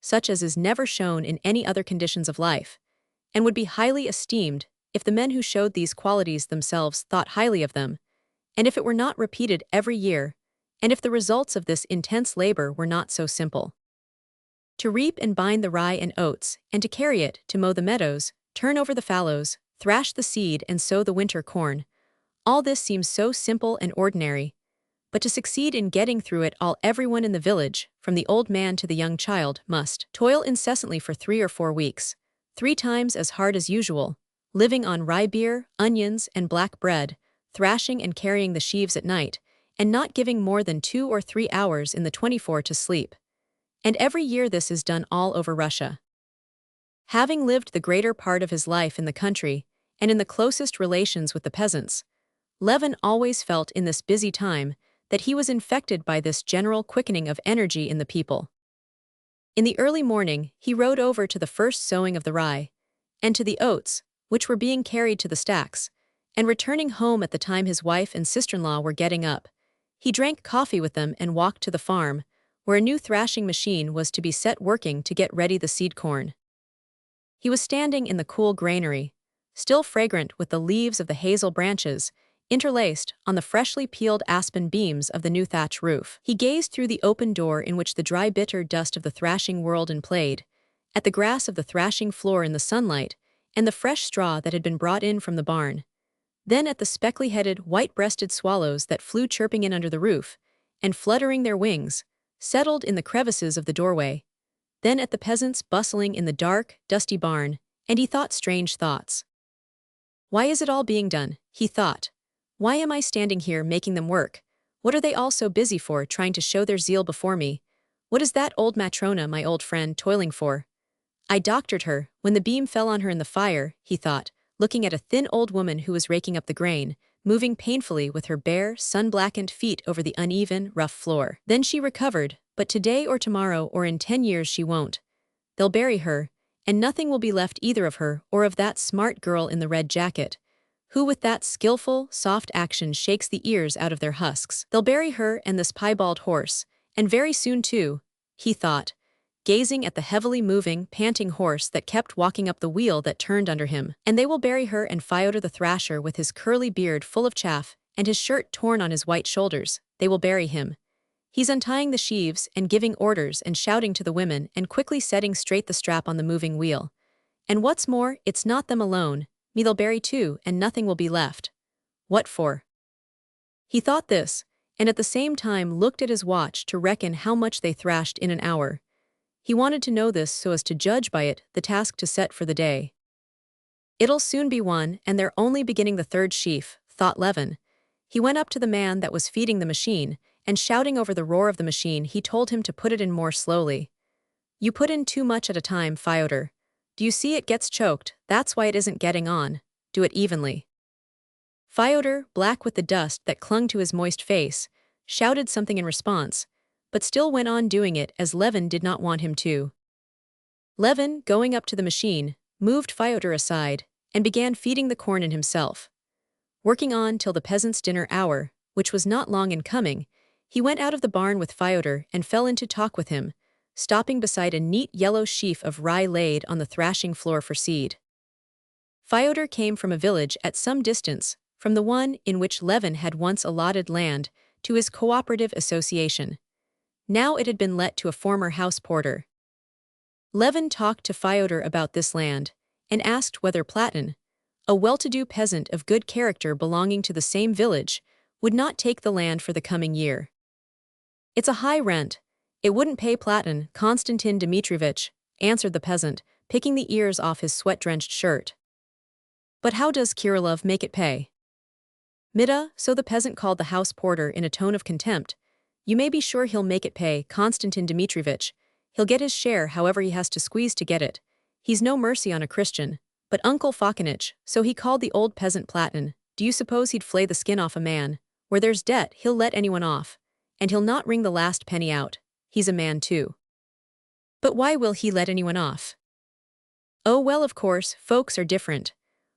such as is never shown in any other conditions of life, and would be highly esteemed if the men who showed these qualities themselves thought highly of them, and if it were not repeated every year, and if the results of this intense labor were not so simple. To reap and bind the rye and oats, and to carry it, to mow the meadows, turn over the fallows, thrash the seed and sow the winter corn, all this seems so simple and ordinary, but to succeed in getting through it all, everyone in the village, from the old man to the young child, must toil incessantly for 3 or 4 weeks, 3 times as hard as usual, living on rye beer, onions, and black bread, thrashing and carrying the sheaves at night, and not giving more than 2 or 3 hours in the 24 to sleep. And every year this is done all over Russia. Having lived the greater part of his life in the country, and in the closest relations with the peasants, Levin always felt in this busy time that he was infected by this general quickening of energy in the people. In the early morning, he rode over to the first sowing of the rye, and to the oats, which were being carried to the stacks, and returning home at the time his wife and sister-in-law were getting up, he drank coffee with them and walked to the farm, where a new thrashing machine was to be set working to get ready the seed corn. He was standing in the cool granary, still fragrant with the leaves of the hazel branches, interlaced on the freshly peeled aspen beams of the new thatch roof. He gazed through the open door in which the dry bitter dust of the thrashing whirled and played, at the grass of the thrashing floor in the sunlight, and the fresh straw that had been brought in from the barn. Then at the speckly-headed, white-breasted swallows that flew chirping in under the roof, and fluttering their wings, settled in the crevices of the doorway. Then at the peasants bustling in the dark, dusty barn, and he thought strange thoughts. Why is it all being done? He thought. Why am I standing here making them work? What are they all so busy for, trying to show their zeal before me? What is that old Matrona, my old friend, toiling for? I doctored her, when the beam fell on her in the fire, he thought, looking at a thin old woman who was raking up the grain, moving painfully with her bare, sun-blackened feet over the uneven, rough floor. Then she recovered, but today or tomorrow or in 10 years she won't. They'll bury her, and nothing will be left either of her or of that smart girl in the red jacket, who with that skillful, soft action shakes the ears out of their husks. They'll bury her and this piebald horse, and very soon too, he thought, gazing at the heavily moving, panting horse that kept walking up the wheel that turned under him. And they will bury her and Fyodor the thrasher with his curly beard full of chaff and his shirt torn on his white shoulders. They will bury him. He's untying the sheaves and giving orders and shouting to the women and quickly setting straight the strap on the moving wheel. And what's more, it's not them alone, me they'll bury too, and nothing will be left. What for? He thought this, and at the same time looked at his watch to reckon how much they thrashed in an hour. He wanted to know this so as to judge by it the task to set for the day. It'll soon be won, and they're only beginning the third sheaf, thought Levin. He went up to the man that was feeding the machine, and shouting over the roar of the machine he told him to put it in more slowly. You put in too much at a time, Fyodor. Do you see it gets choked? That's why it isn't getting on. Do it evenly. Fyodor, black with the dust that clung to his moist face, shouted something in response, but still went on doing it as Levin did not want him to. Levin, going up to the machine, moved Fyodor aside and began feeding the corn in himself. Working on till the peasants' dinner hour, which was not long in coming, he went out of the barn with Fyodor and fell into talk with him, stopping beside a neat yellow sheaf of rye laid on the thrashing floor for seed. Fyodor came from a village at some distance from the one in which Levin had once allotted land to his cooperative association. Now it had been let to a former house porter. Levin talked to Fyodor about this land, and asked whether Platon, a well-to-do peasant of good character belonging to the same village, would not take the land for the coming year. It's a high rent. It wouldn't pay Platon, Konstantin Dmitrievich, answered the peasant, picking the ears off his sweat-drenched shirt. But how does Kirillov make it pay? Mida, so the peasant called the house porter in a tone of contempt. You may be sure he'll make it pay, Konstantin Dmitrievich. He'll get his share however he has to squeeze to get it. He's no mercy on a Christian. But Uncle Fokinich, so he called the old peasant Platon, do you suppose he'd flay the skin off a man? Where there's debt, he'll let anyone off. And he'll not wring the last penny out. He's a man too. But why will he let anyone off? Oh well, of course, folks are different.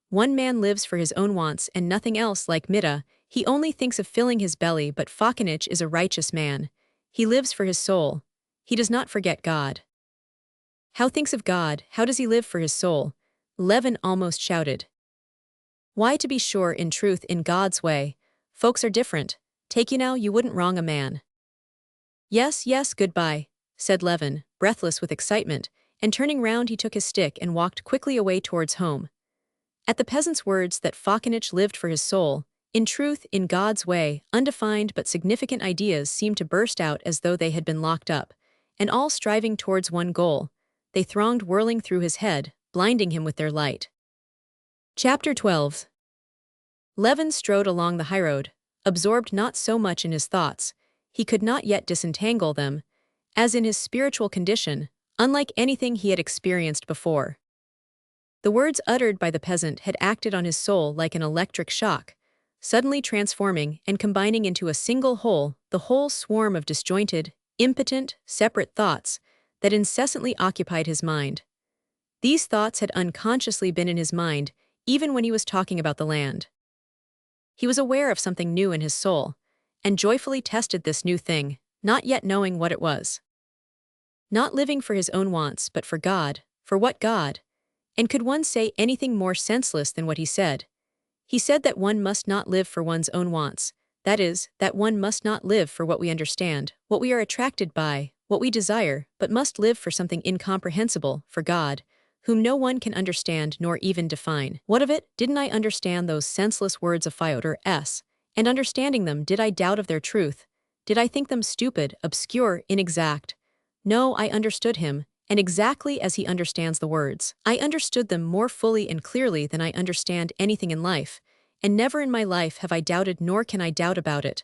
One man lives for his own wants and nothing else, like Mida. He only thinks of filling his belly, but Fokinich is a righteous man. He lives for his soul. He does not forget God. How thinks of God? How does he live for his soul? Levin almost shouted. Why, to be sure, in truth, in God's way. Folks are different. Take you now, you wouldn't wrong a man. Yes, yes, goodbye, said Levin, breathless with excitement, and turning round he took his stick and walked quickly away towards home. At the peasant's words that Fokinich lived for his soul, in truth, in God's way, undefined but significant ideas seemed to burst out as though they had been locked up, and all striving towards one goal. They thronged whirling through his head, blinding him with their light. Chapter 12. Levin strode along the highroad, absorbed not so much in his thoughts, he could not yet disentangle them, as in his spiritual condition, unlike anything he had experienced before. The words uttered by the peasant had acted on his soul like an electric shock, suddenly transforming and combining into a single whole the whole swarm of disjointed, impotent, separate thoughts that incessantly occupied his mind. These thoughts had unconsciously been in his mind even when he was talking about the land. He was aware of something new in his soul, and joyfully tested this new thing, not yet knowing what it was. Not living for his own wants, but for God. For what God? And could one say anything more senseless than what he said? He said that one must not live for one's own wants, that is, that one must not live for what we understand, what we are attracted by, what we desire, but must live for something incomprehensible, for God, whom no one can understand nor even define. What of it? Didn't I understand those senseless words of Fyodor S., and understanding them, did I doubt of their truth? Did I think them stupid, obscure, inexact? No, I understood him, and exactly as he understands the words. I understood them more fully and clearly than I understand anything in life, and never in my life have I doubted nor can I doubt about it.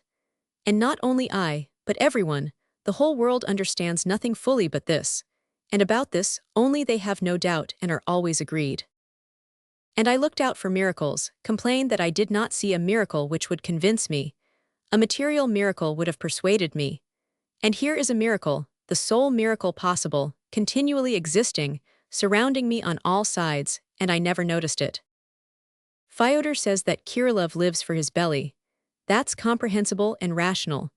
And not only I, but everyone, the whole world understands nothing fully but this. and about this only they have no doubt and are always agreed. And I looked out for miracles, complained that I did not see a miracle which would convince me. A material miracle would have persuaded me. And here is a miracle, the sole miracle possible, continually existing, surrounding me on all sides, and I never noticed it. Fyodor says that Kirillov lives for his belly. That's comprehensible and rational.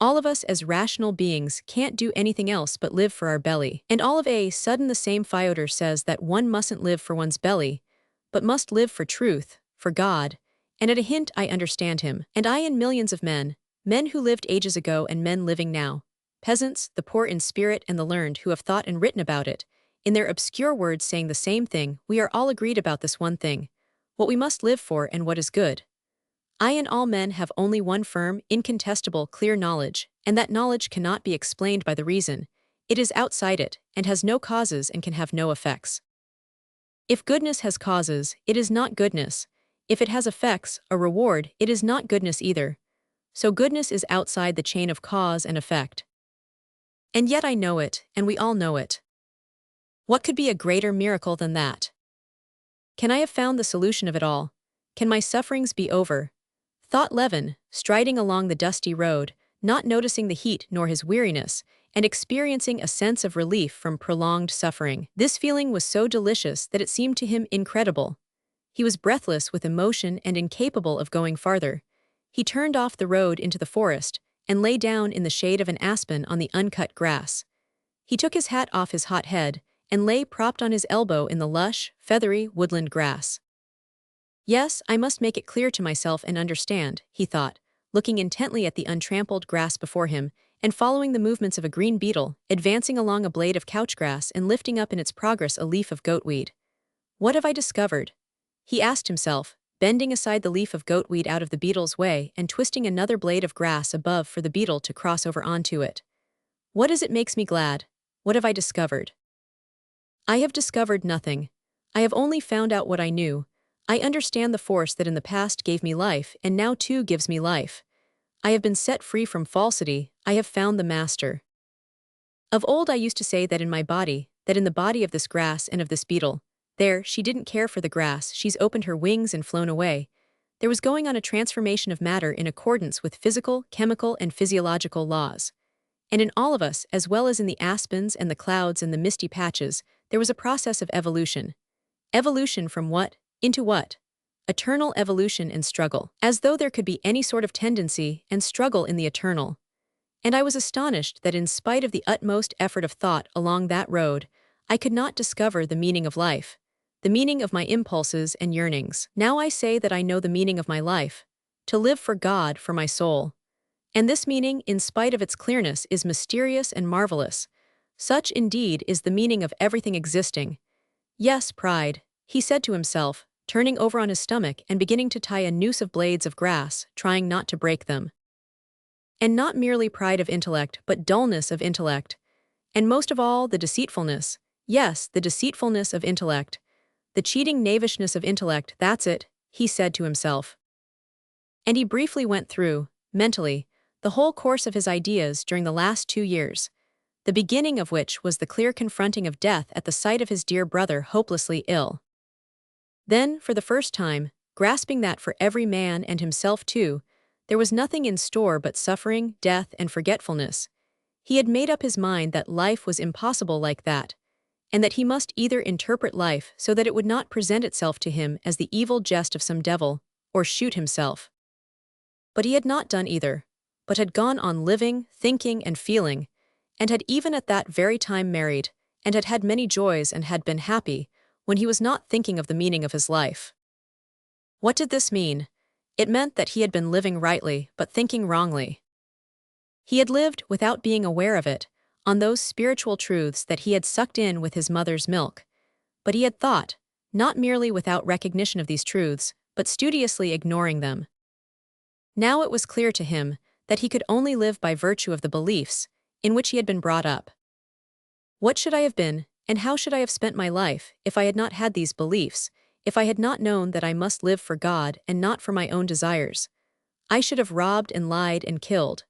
All of us as rational beings can't do anything else but live for our belly. And all of a sudden the same Fyodor says that one mustn't live for one's belly, but must live for truth, for God, and at a hint I understand him. And I and millions of men who lived ages ago and men living now, peasants, the poor in spirit and the learned who have thought and written about it, in their obscure words saying the same thing, we are all agreed about this one thing, what we must live for and what is good. I and all men have only one firm, incontestable, clear knowledge, and that knowledge cannot be explained by the reason. It is outside it, and has no causes and can have no effects. If goodness has causes, it is not goodness. If it has effects, a reward, it is not goodness either. So goodness is outside the chain of cause and effect. And yet I know it, and we all know it. What could be a greater miracle than that? Can I have found the solution of it all? Can my sufferings be over? Thought Levin, striding along the dusty road, not noticing the heat nor his weariness, and experiencing a sense of relief from prolonged suffering. This feeling was so delicious that it seemed to him incredible. He was breathless with emotion and incapable of going farther. He turned off the road into the forest and lay down in the shade of an aspen on the uncut grass. He took his hat off his hot head and lay propped on his elbow in the lush, feathery woodland grass. Yes, I must make it clear to myself and understand, he thought, looking intently at the untrampled grass before him and following the movements of a green beetle, advancing along a blade of couchgrass and lifting up in its progress a leaf of goatweed. What have I discovered? He asked himself, bending aside the leaf of goatweed out of the beetle's way and twisting another blade of grass above for the beetle to cross over onto it. What is it makes me glad? What have I discovered? I have discovered nothing. I have only found out what I knew. I understand the force that in the past gave me life and now too gives me life. I have been set free from falsity, I have found the master. Of old I used to say that in my body, that in the body of this grass and of this beetle, there, she didn't care for the grass, she's opened her wings and flown away. There was going on a transformation of matter in accordance with physical, chemical, and physiological laws. And in all of us, as well as in the aspens and the clouds and the misty patches, there was a process of evolution. Evolution from what? Into what? Eternal evolution and struggle, as though there could be any sort of tendency and struggle in the eternal. And I was astonished that in spite of the utmost effort of thought along that road, I could not discover the meaning of life, the meaning of my impulses and yearnings. Now I say that I know the meaning of my life, to live for God, for my soul. And this meaning, in spite of its clearness, is mysterious and marvelous. Such, indeed, is the meaning of everything existing. Yes, pride, he said to himself, turning over on his stomach and beginning to tie a noose of blades of grass, trying not to break them. And not merely pride of intellect, but dullness of intellect. And most of all, the deceitfulness. Yes, the deceitfulness of intellect. The cheating knavishness of intellect, that's it, he said to himself. And he briefly went through, mentally, the whole course of his ideas during the last 2 years, the beginning of which was the clear confronting of death at the sight of his dear brother hopelessly ill. Then, for the first time, grasping that for every man and himself too, there was nothing in store but suffering, death, and forgetfulness. He had made up his mind that life was impossible like that, and that he must either interpret life so that it would not present itself to him as the evil jest of some devil, or shoot himself. But he had not done either, but had gone on living, thinking, and feeling, and had even at that very time married, and had had many joys and had been happy, when he was not thinking of the meaning of his life. What did this mean? It meant that he had been living rightly, but thinking wrongly. He had lived, without being aware of it, on those spiritual truths that he had sucked in with his mother's milk. But he had thought, not merely without recognition of these truths, but studiously ignoring them. Now it was clear to him that he could only live by virtue of the beliefs in which he had been brought up. What should I have been, and how should I have spent my life, if I had not had these beliefs, if I had not known that I must live for God and not for my own desires? I should have robbed and lied and killed.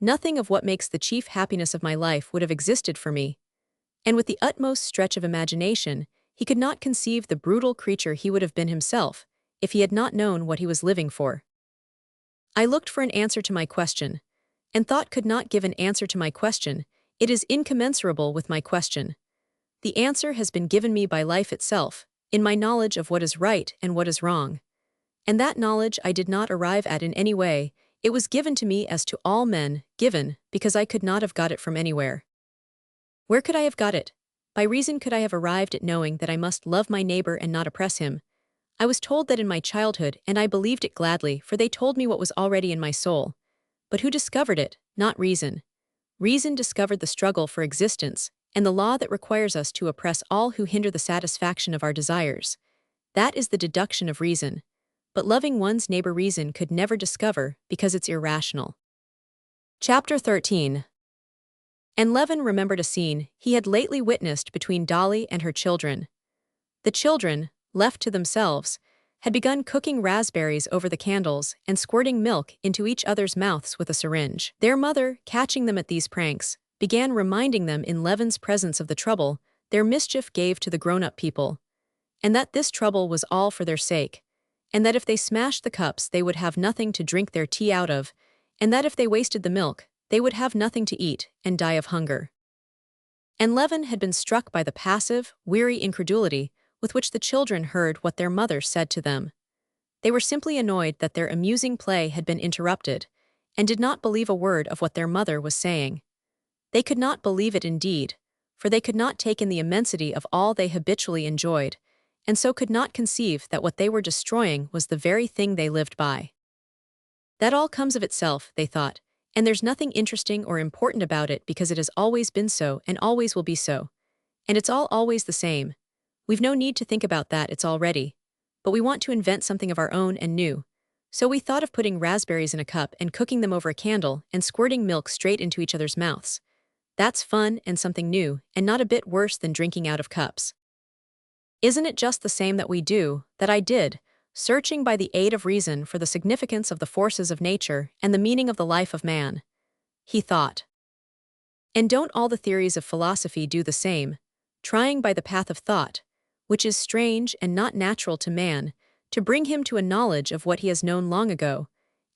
Nothing of what makes the chief happiness of my life would have existed for me. and with the utmost stretch of imagination, he could not conceive the brutal creature he would have been himself if he had not known what he was living for. I looked for an answer to my question, and thought could not give an answer to my question. It is incommensurable with my question. The answer has been given me by life itself, in my knowledge of what is right and what is wrong. And that knowledge I did not arrive at in any way, it was given to me as to all men, given, because I could not have got it from anywhere. Where could I have got it? By reason could I have arrived at knowing that I must love my neighbor and not oppress him. I was told that in my childhood, and I believed it gladly, for they told me what was already in my soul. But who discovered it? Not reason. Reason discovered the struggle for existence, and the law that requires us to oppress all who hinder the satisfaction of our desires. That is the deduction of reason. But loving one's neighbor reason could never discover, because it's irrational. Chapter 13. And Levin remembered a scene he had lately witnessed between Dolly and her children. The children, left to themselves, had begun cooking raspberries over the candles and squirting milk into each other's mouths with a syringe. Their mother, catching them at these pranks, began reminding them in Levin's presence of the trouble their mischief gave to the grown-up people, and that this trouble was all for their sake, and that if they smashed the cups they would have nothing to drink their tea out of, and that if they wasted the milk, they would have nothing to eat and die of hunger. And Levin had been struck by the passive, weary incredulity with which the children heard what their mother said to them. They were simply annoyed that their amusing play had been interrupted, and did not believe a word of what their mother was saying. They could not believe it indeed, for they could not take in the immensity of all they habitually enjoyed, and so could not conceive that what they were destroying was the very thing they lived by. That all comes of itself, they thought, and there's nothing interesting or important about it because it has always been so and always will be so. And it's all always the same. We've no need to think about that, it's already. But we want to invent something of our own and new. So we thought of putting raspberries in a cup and cooking them over a candle and squirting milk straight into each other's mouths. That's fun and something new, and not a bit worse than drinking out of cups. Isn't it just the same that we do, that I did, searching by the aid of reason for the significance of the forces of nature and the meaning of the life of man? He thought. And don't all the theories of philosophy do the same, trying by the path of thought, which is strange and not natural to man, to bring him to a knowledge of what he has known long ago,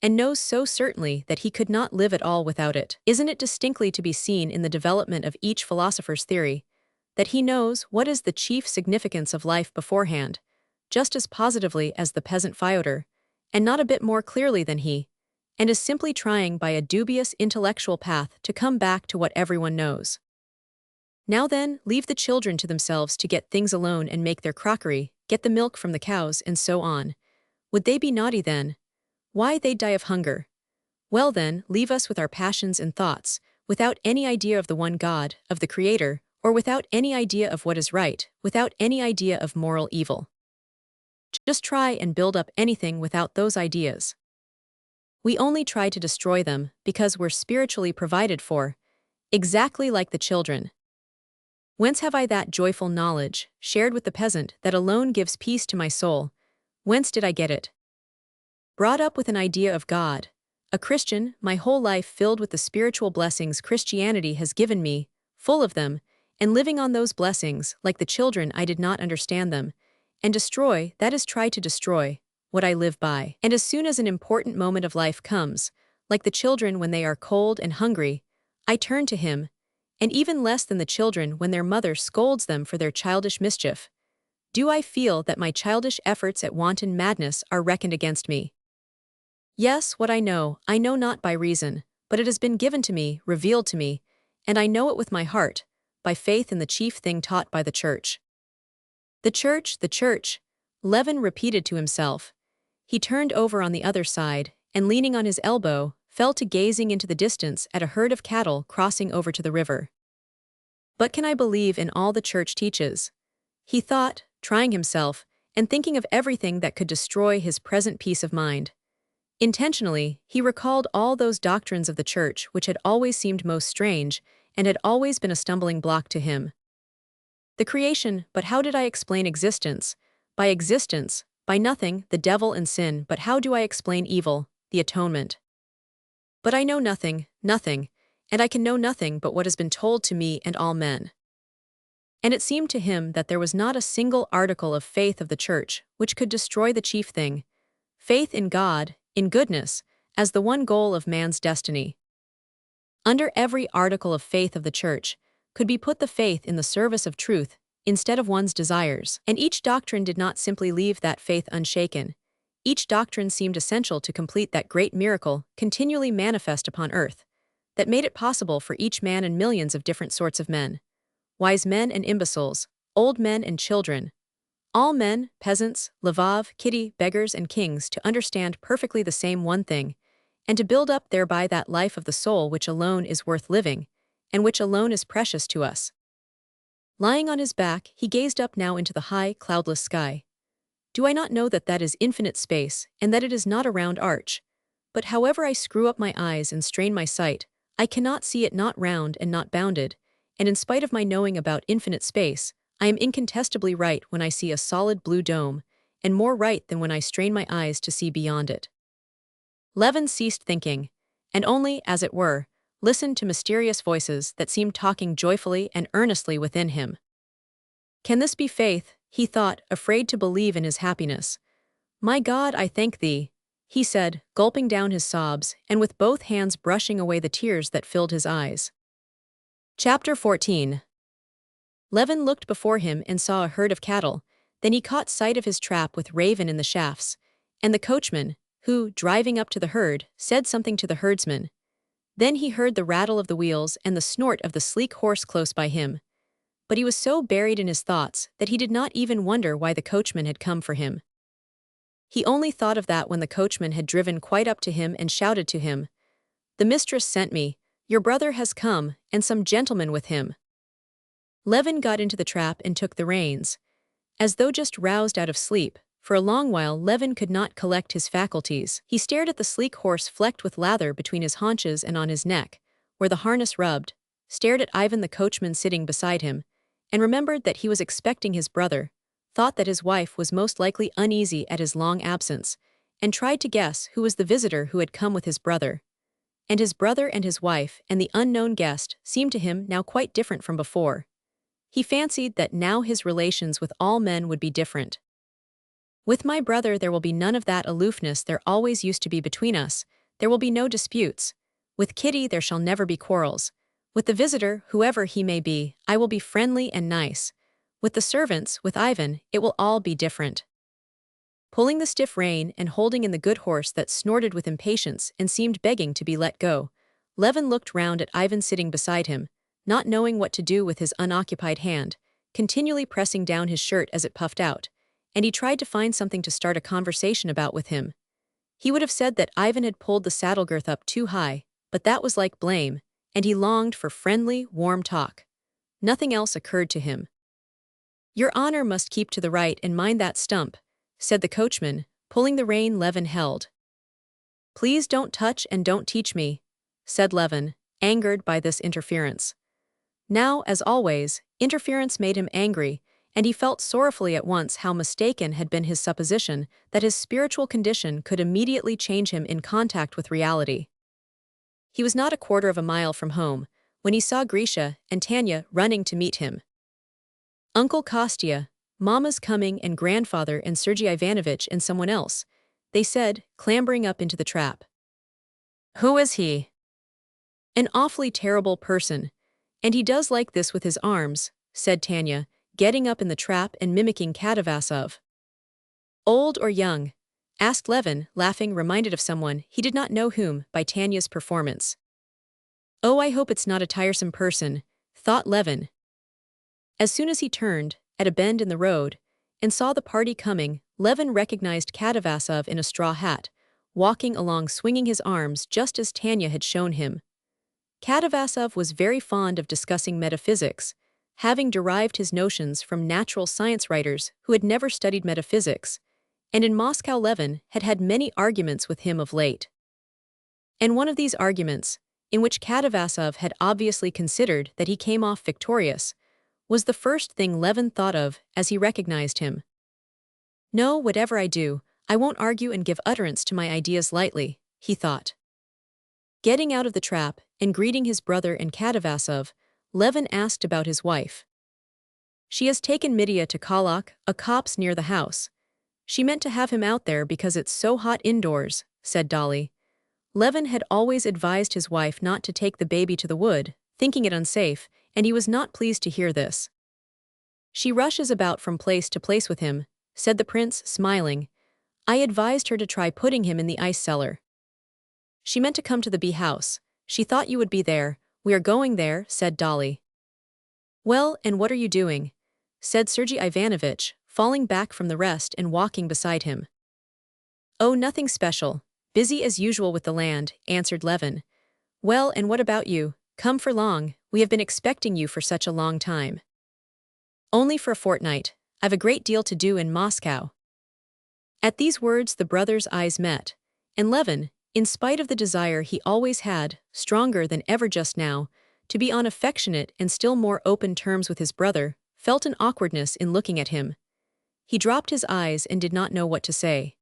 and knows so certainly that he could not live at all without it? Isn't it distinctly to be seen in the development of each philosopher's theory, that he knows what is the chief significance of life beforehand, just as positively as the peasant Fyodor, and not a bit more clearly than he, and is simply trying by a dubious intellectual path to come back to what everyone knows? Now then, leave the children to themselves to get things alone and make their crockery, get the milk from the cows, and so on. Would they be naughty then? Why, they'd die of hunger. Well then, leave us with our passions and thoughts, without any idea of the one God, of the Creator, or without any idea of what is right, without any idea of moral evil. Just try and build up anything without those ideas. We only try to destroy them because we're spiritually provided for, exactly like the children. Whence have I that joyful knowledge, shared with the peasant, that alone gives peace to my soul? Whence did I get it? Brought up with an idea of God, a Christian, my whole life filled with the spiritual blessings Christianity has given me, full of them, and living on those blessings, like the children I did not understand them, and destroy, that is try to destroy, what I live by. And as soon as an important moment of life comes, like the children when they are cold and hungry, I turn to him, and even less than the children when their mother scolds them for their childish mischief. Do I feel that my childish efforts at wanton madness are reckoned against me? Yes, what I know not by reason, but it has been given to me, revealed to me, and I know it with my heart, by faith in the chief thing taught by the Church. The Church, Levin repeated to himself. He turned over on the other side, and leaning on his elbow, fell to gazing into the distance at a herd of cattle crossing over to the river. But can I believe in all the Church teaches? He thought, trying himself, and thinking of everything that could destroy his present peace of mind. Intentionally, he recalled all those doctrines of the Church which had always seemed most strange, and had always been a stumbling block to him. The creation, but how did I explain existence? By existence, by nothing, the devil and sin, but how do I explain evil, the atonement? But I know nothing, and I can know nothing but what has been told to me and all men. And it seemed to him that there was not a single article of faith of the Church which could destroy the chief thing, faith in God, in goodness, as the one goal of man's destiny. Under every article of faith of the Church could be put the faith in the service of truth instead of one's desires. And each doctrine did not simply leave that faith unshaken. Each doctrine seemed essential to complete that great miracle continually manifest upon earth, that made it possible for each man and millions of different sorts of men, wise men and imbeciles, old men and children, all men, peasants, lavav, kitty, beggars, and kings to understand perfectly the same one thing, and to build up thereby that life of the soul which alone is worth living, and which alone is precious to us. Lying on his back, he gazed up now into the high, cloudless sky. Do I not know that that is infinite space, and that it is not a round arch? But however I screw up my eyes and strain my sight, I cannot see it not round and not bounded, and in spite of my knowing about infinite space, I am incontestably right when I see a solid blue dome, and more right than when I strain my eyes to see beyond it. Levin ceased thinking, and only, as it were, listened to mysterious voices that seemed talking joyfully and earnestly within him. Can this be faith? He thought, afraid to believe in his happiness. My God, I thank thee, he said, gulping down his sobs and with both hands brushing away the tears that filled his eyes. Chapter 14. Levin looked before him and saw a herd of cattle. Then he caught sight of his trap with Raven in the shafts, and the coachman, who, driving up to the herd, said something to the herdsman. Then he heard the rattle of the wheels and the snort of the sleek horse close by him. But he was so buried in his thoughts that he did not even wonder why the coachman had come for him. He only thought of that when the coachman had driven quite up to him and shouted to him, "The mistress sent me, your brother has come, and some gentleman with him." Levin got into the trap and took the reins. As though just roused out of sleep, for a long while Levin could not collect his faculties. He stared at the sleek horse flecked with lather between his haunches and on his neck, where the harness rubbed, stared at Ivan the coachman sitting beside him, and remembered that he was expecting his brother, thought that his wife was most likely uneasy at his long absence, and tried to guess who was the visitor who had come with his brother. And his brother and his wife and the unknown guest seemed to him now quite different from before. He fancied that now his relations with all men would be different. With my brother there will be none of that aloofness there always used to be between us, there will be no disputes. With Kitty there shall never be quarrels. With the visitor, whoever he may be, I will be friendly and nice. With the servants, with Ivan, it will all be different. Pulling the stiff rein and holding in the good horse that snorted with impatience and seemed begging to be let go, Levin looked round at Ivan sitting beside him, not knowing what to do with his unoccupied hand, continually pressing down his shirt as it puffed out, and he tried to find something to start a conversation about with him. He would have said that Ivan had pulled the saddle girth up too high, but that was like blame, and he longed for friendly, warm talk. Nothing else occurred to him. Your honor must keep to the right and mind that stump, said the coachman, pulling the rein Levin held. Please don't touch and don't teach me, said Levin, angered by this interference. Now, as always, interference made him angry, and he felt sorrowfully at once how mistaken had been his supposition that his spiritual condition could immediately change him in contact with reality. He was not a quarter of a mile from home when he saw Grisha and Tanya running to meet him. Uncle Kostya, Mama's coming, and grandfather and Sergei Ivanovich and someone else, they said, clambering up into the trap. Who is he? An awfully terrible person, and he does like this with his arms, said Tanya, getting up in the trap and mimicking Katavasov. Old or young? Asked Levin, laughing, reminded of someone, he did not know whom, by Tanya's performance. Oh, I hope it's not a tiresome person, thought Levin. As soon as he turned, at a bend in the road, and saw the party coming, Levin recognized Katavasov in a straw hat, walking along swinging his arms just as Tanya had shown him. Katavasov was very fond of discussing metaphysics, having derived his notions from natural science writers who had never studied metaphysics, and in Moscow Levin had had many arguments with him of late. And one of these arguments, in which Katavasov had obviously considered that he came off victorious, was the first thing Levin thought of as he recognized him. No, whatever I do, I won't argue and give utterance to my ideas lightly, he thought. Getting out of the trap and greeting his brother and Katavasov, Levin asked about his wife. She has taken Midia to Kalak, a copse near the house. She meant to have him out there because it's so hot indoors, said Dolly. Levin had always advised his wife not to take the baby to the wood, thinking it unsafe, and he was not pleased to hear this. She rushes about from place to place with him, said the prince, smiling. I advised her to try putting him in the ice cellar. She meant to come to the bee house. She thought you would be there. We are going there, said Dolly. Well, and what are you doing? Said Sergei Ivanovich, falling back from the rest and walking beside him. Oh, nothing special. Busy as usual with the land, answered Levin. Well, and what about you? Come for long. We have been expecting you for such a long time. Only for a fortnight. I've a great deal to do in Moscow. At these words the brothers' eyes met, and Levin, in spite of the desire he always had, stronger than ever just now, to be on affectionate and still more open terms with his brother, felt an awkwardness in looking at him. He dropped his eyes and did not know what to say.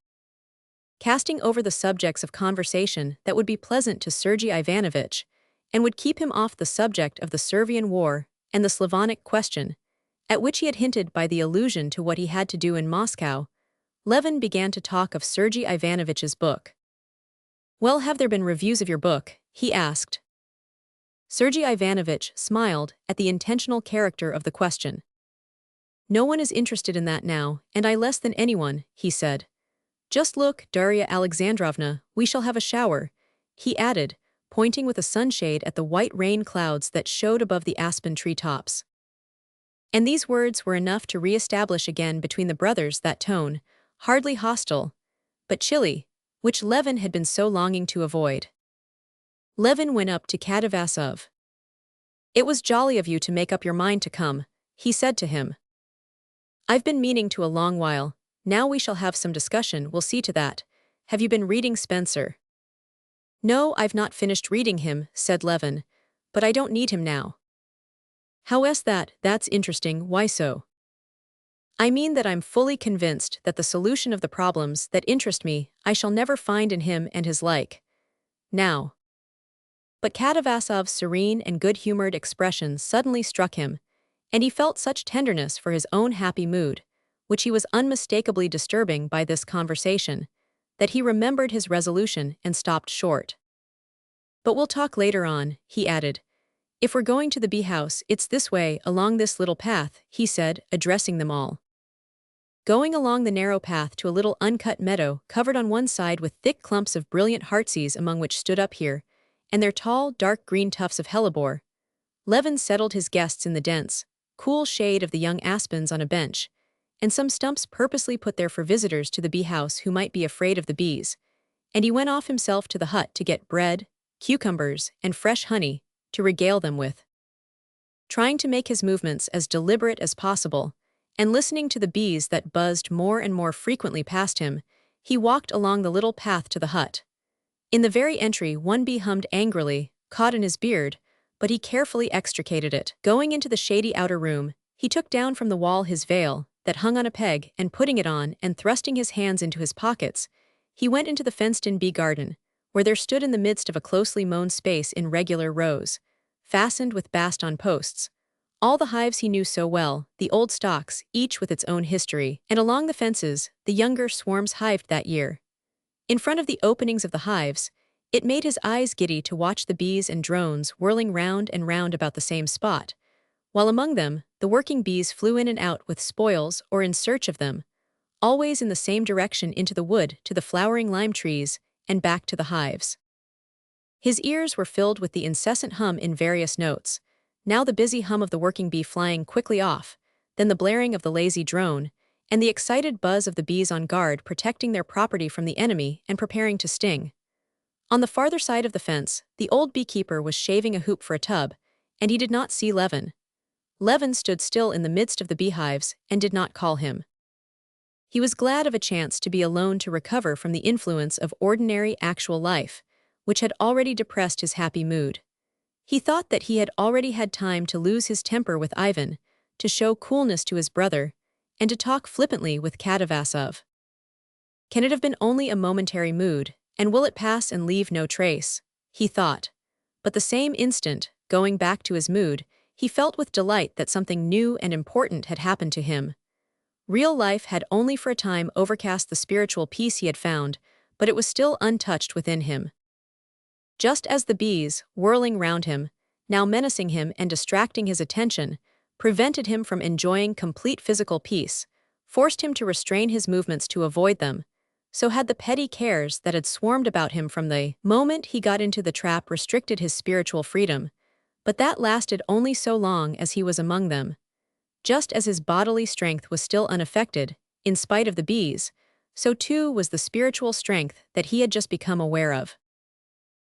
Casting over the subjects of conversation that would be pleasant to Sergei Ivanovich, and would keep him off the subject of the Servian War and the Slavonic question, at which he had hinted by the allusion to what he had to do in Moscow, Levin began to talk of Sergei Ivanovich's book. Well, have there been reviews of your book? He asked. Sergei Ivanovich smiled at the intentional character of the question. No one is interested in that now, and I less than anyone, he said. Just look, Darya Alexandrovna, we shall have a shower, he added, pointing with a sunshade at the white rain clouds that showed above the aspen tree tops. And these words were enough to re-establish again between the brothers that tone, hardly hostile, but chilly, which Levin had been so longing to avoid. Levin went up to Katavasov. It was jolly of you to make up your mind to come, he said to him. I've been meaning to a long while. Now we shall have some discussion, we'll see to that. Have you been reading Spencer? No, I've not finished reading him, said Levin, but I don't need him now. How is that? That's interesting, why so? I mean that I'm fully convinced that the solution of the problems that interest me I shall never find in him and his like. Now. But Katavasov's serene and good-humored expression suddenly struck him, and he felt such tenderness for his own happy mood, which he was unmistakably disturbing by this conversation, that he remembered his resolution and stopped short. But we'll talk later on, he added. If we're going to the bee house, it's this way, along this little path, he said, addressing them all. Going along the narrow path to a little uncut meadow covered on one side with thick clumps of brilliant heartsease among which stood up here, and their tall, dark green tufts of hellebore, Levin settled his guests in the dense, cool shade of the young aspens on a bench, and some stumps purposely put there for visitors to the bee house who might be afraid of the bees, and he went off himself to the hut to get bread, cucumbers, and fresh honey, to regale them with. Trying to make his movements as deliberate as possible, and listening to the bees that buzzed more and more frequently past him, he walked along the little path to the hut. In the very entry one bee hummed angrily, caught in his beard, but he carefully extricated it. Going into the shady outer room, he took down from the wall his veil, that hung on a peg, and putting it on and thrusting his hands into his pockets, he went into the fenced-in bee garden, where there stood in the midst of a closely mown space in regular rows, fastened with bast on posts, all the hives he knew so well, the old stocks, each with its own history, and along the fences, the younger swarms hived that year. In front of the openings of the hives, it made his eyes giddy to watch the bees and drones whirling round and round about the same spot, while among them, the working bees flew in and out with spoils or in search of them, always in the same direction into the wood to the flowering lime trees and back to the hives. His ears were filled with the incessant hum in various notes, now the busy hum of the working bee flying quickly off, then the blaring of the lazy drone, and the excited buzz of the bees on guard protecting their property from the enemy and preparing to sting. On the farther side of the fence, the old beekeeper was shaving a hoop for a tub, and he did not see Levin. Levin stood still in the midst of the beehives and did not call him. He was glad of a chance to be alone to recover from the influence of ordinary actual life, which had already depressed his happy mood. He thought that he had already had time to lose his temper with Ivan, to show coolness to his brother, and to talk flippantly with Katavasov. Can it have been only a momentary mood, and will it pass and leave no trace? He thought. But the same instant, going back to his mood, He felt with delight that something new and important had happened to him. Real life had only for a time overcast the spiritual peace he had found, but it was still untouched within him. Just as the bees, whirling round him, now menacing him and distracting his attention, prevented him from enjoying complete physical peace, forced him to restrain his movements to avoid them, so had the petty cares that had swarmed about him from the moment he got into the trap restricted his spiritual freedom, but that lasted only so long as he was among them. Just as his bodily strength was still unaffected, in spite of the bees, so too was the spiritual strength that he had just become aware of.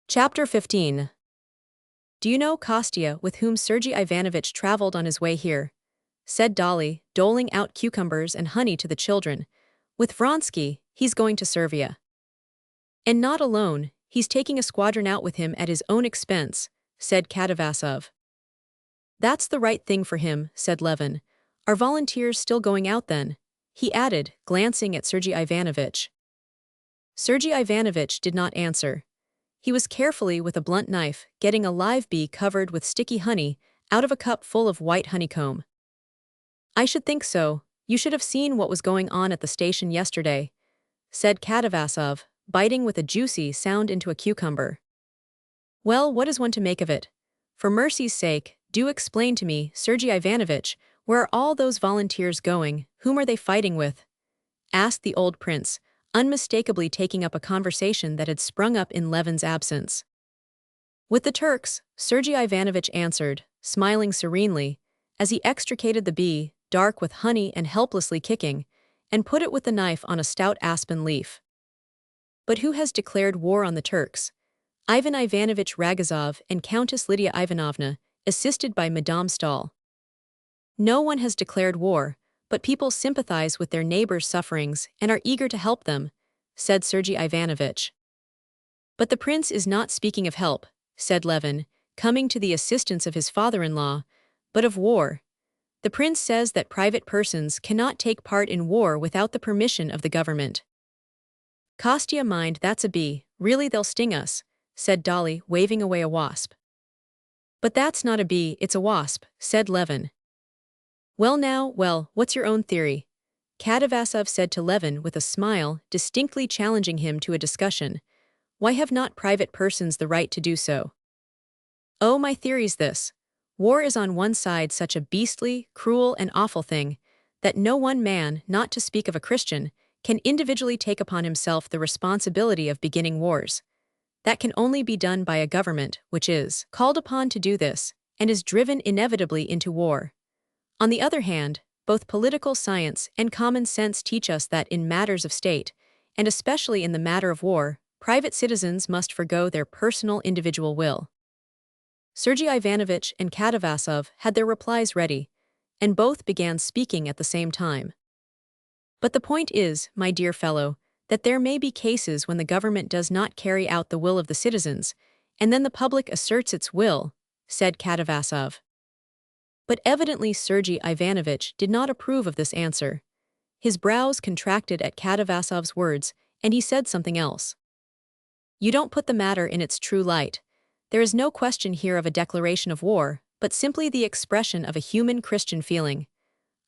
Chapter 15. Do you know Kostya, with whom Sergei Ivanovich traveled on his way here? Said Dolly, doling out cucumbers and honey to the children. With Vronsky, he's going to Servia. And not alone, he's taking a squadron out with him at his own expense, said Katavasov. That's the right thing for him, said Levin. Are volunteers still going out then? He added, glancing at Sergei Ivanovich. Sergei Ivanovich did not answer. He was carefully, with a blunt knife, getting a live bee covered with sticky honey out of a cup full of white honeycomb. I should think so. You should have seen what was going on at the station yesterday, said Katavasov, biting with a juicy sound into a cucumber. Well, what is one to make of it? For mercy's sake, do explain to me, Sergei Ivanovich, where are all those volunteers going, whom are they fighting with? Asked the old prince, unmistakably taking up a conversation that had sprung up in Levin's absence. With the Turks, Sergei Ivanovich answered, smiling serenely, as he extricated the bee, dark with honey and helplessly kicking, and put it with the knife on a stout aspen leaf. But who has declared war on the Turks? Ivan Ivanovich Ragozov and Countess Lydia Ivanovna, assisted by Madame Stahl. No one has declared war, but people sympathize with their neighbors' sufferings and are eager to help them, said Sergei Ivanovich. But the prince is not speaking of help, said Levin, coming to the assistance of his father-in-law, but of war. The prince says that private persons cannot take part in war without the permission of the government. Kostya, mind, that's a bee, really they'll sting us, said Dolly, waving away a wasp. But that's not a bee, it's a wasp, said Levin. Well, what's your own theory? Katavasov said to Levin with a smile, distinctly challenging him to a discussion. Why have not private persons the right to do so? Oh, my theory's this. War is on one side such a beastly, cruel, and awful thing, that no one man, not to speak of a Christian, can individually take upon himself the responsibility of beginning wars. That can only be done by a government, which is called upon to do this, and is driven inevitably into war. On the other hand, both political science and common sense teach us that in matters of state, and especially in the matter of war, private citizens must forgo their personal individual will. Sergei Ivanovich and Katavasov had their replies ready, and both began speaking at the same time. But the point is, my dear fellow, that there may be cases when the government does not carry out the will of the citizens, and then the public asserts its will, said Katavasov. But evidently Sergei Ivanovich did not approve of this answer. His brows contracted at Katavasov's words, and he said something else. You don't put the matter in its true light. There is no question here of a declaration of war, but simply the expression of a human Christian feeling.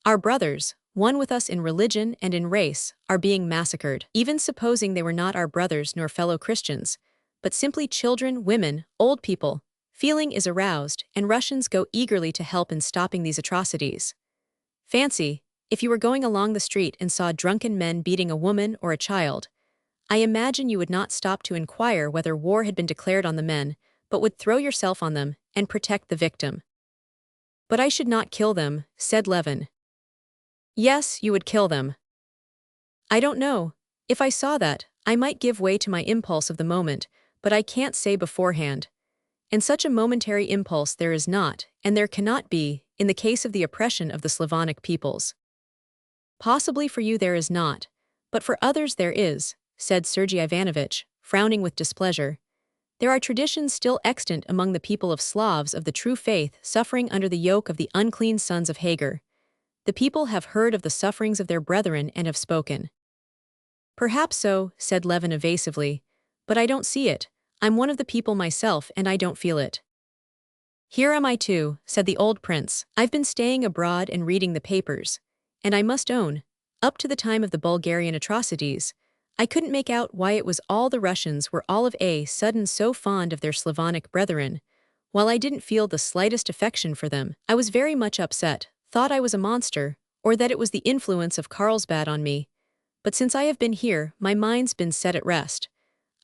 Our brothers, one with us in religion and in race, are being massacred, even supposing they were not our brothers nor fellow Christians, but simply children, women, old people. Feeling is aroused, and Russians go eagerly to help in stopping these atrocities. Fancy, if you were going along the street and saw drunken men beating a woman or a child. I imagine you would not stop to inquire whether war had been declared on the men, but would throw yourself on them and protect the victim. But I should not kill them, said Levin. Yes, you would kill them. I don't know. If I saw that, I might give way to my impulse of the moment, but I can't say beforehand. And such a momentary impulse there is not, and there cannot be, in the case of the oppression of the Slavonic peoples. Possibly for you there is not, but for others there is, said Sergei Ivanovich, frowning with displeasure. There are traditions still extant among the people of Slavs of the true faith suffering under the yoke of the unclean sons of Hagar. The people have heard of the sufferings of their brethren and have spoken. Perhaps so, said Levin evasively, but I don't see it. I'm one of the people myself and I don't feel it. Here am I too, said the old prince. I've been staying abroad and reading the papers. And I must own, up to the time of the Bulgarian atrocities, I couldn't make out why it was all the Russians were all of a sudden so fond of their Slavonic brethren. While I didn't feel the slightest affection for them, I was very much upset, thought I was a monster, or that it was the influence of Carlsbad on me. But since I have been here, my mind's been set at rest.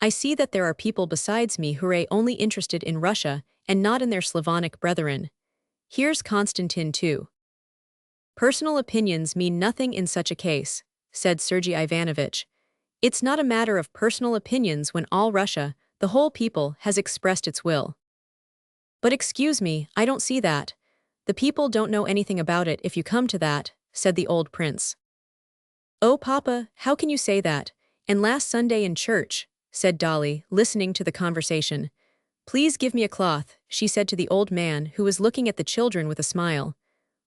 I see that there are people besides me who are only interested in Russia and not in their Slavonic brethren. Here's Konstantin too. Personal opinions mean nothing in such a case, said Sergei Ivanovich. It's not a matter of personal opinions when all Russia, the whole people, has expressed its will. But excuse me, I don't see that. The people don't know anything about it if you come to that, said the old prince. Oh, Papa, how can you say that? And last Sunday in church, said Dolly, listening to the conversation. Please give me a cloth, she said to the old man who was looking at the children with a smile.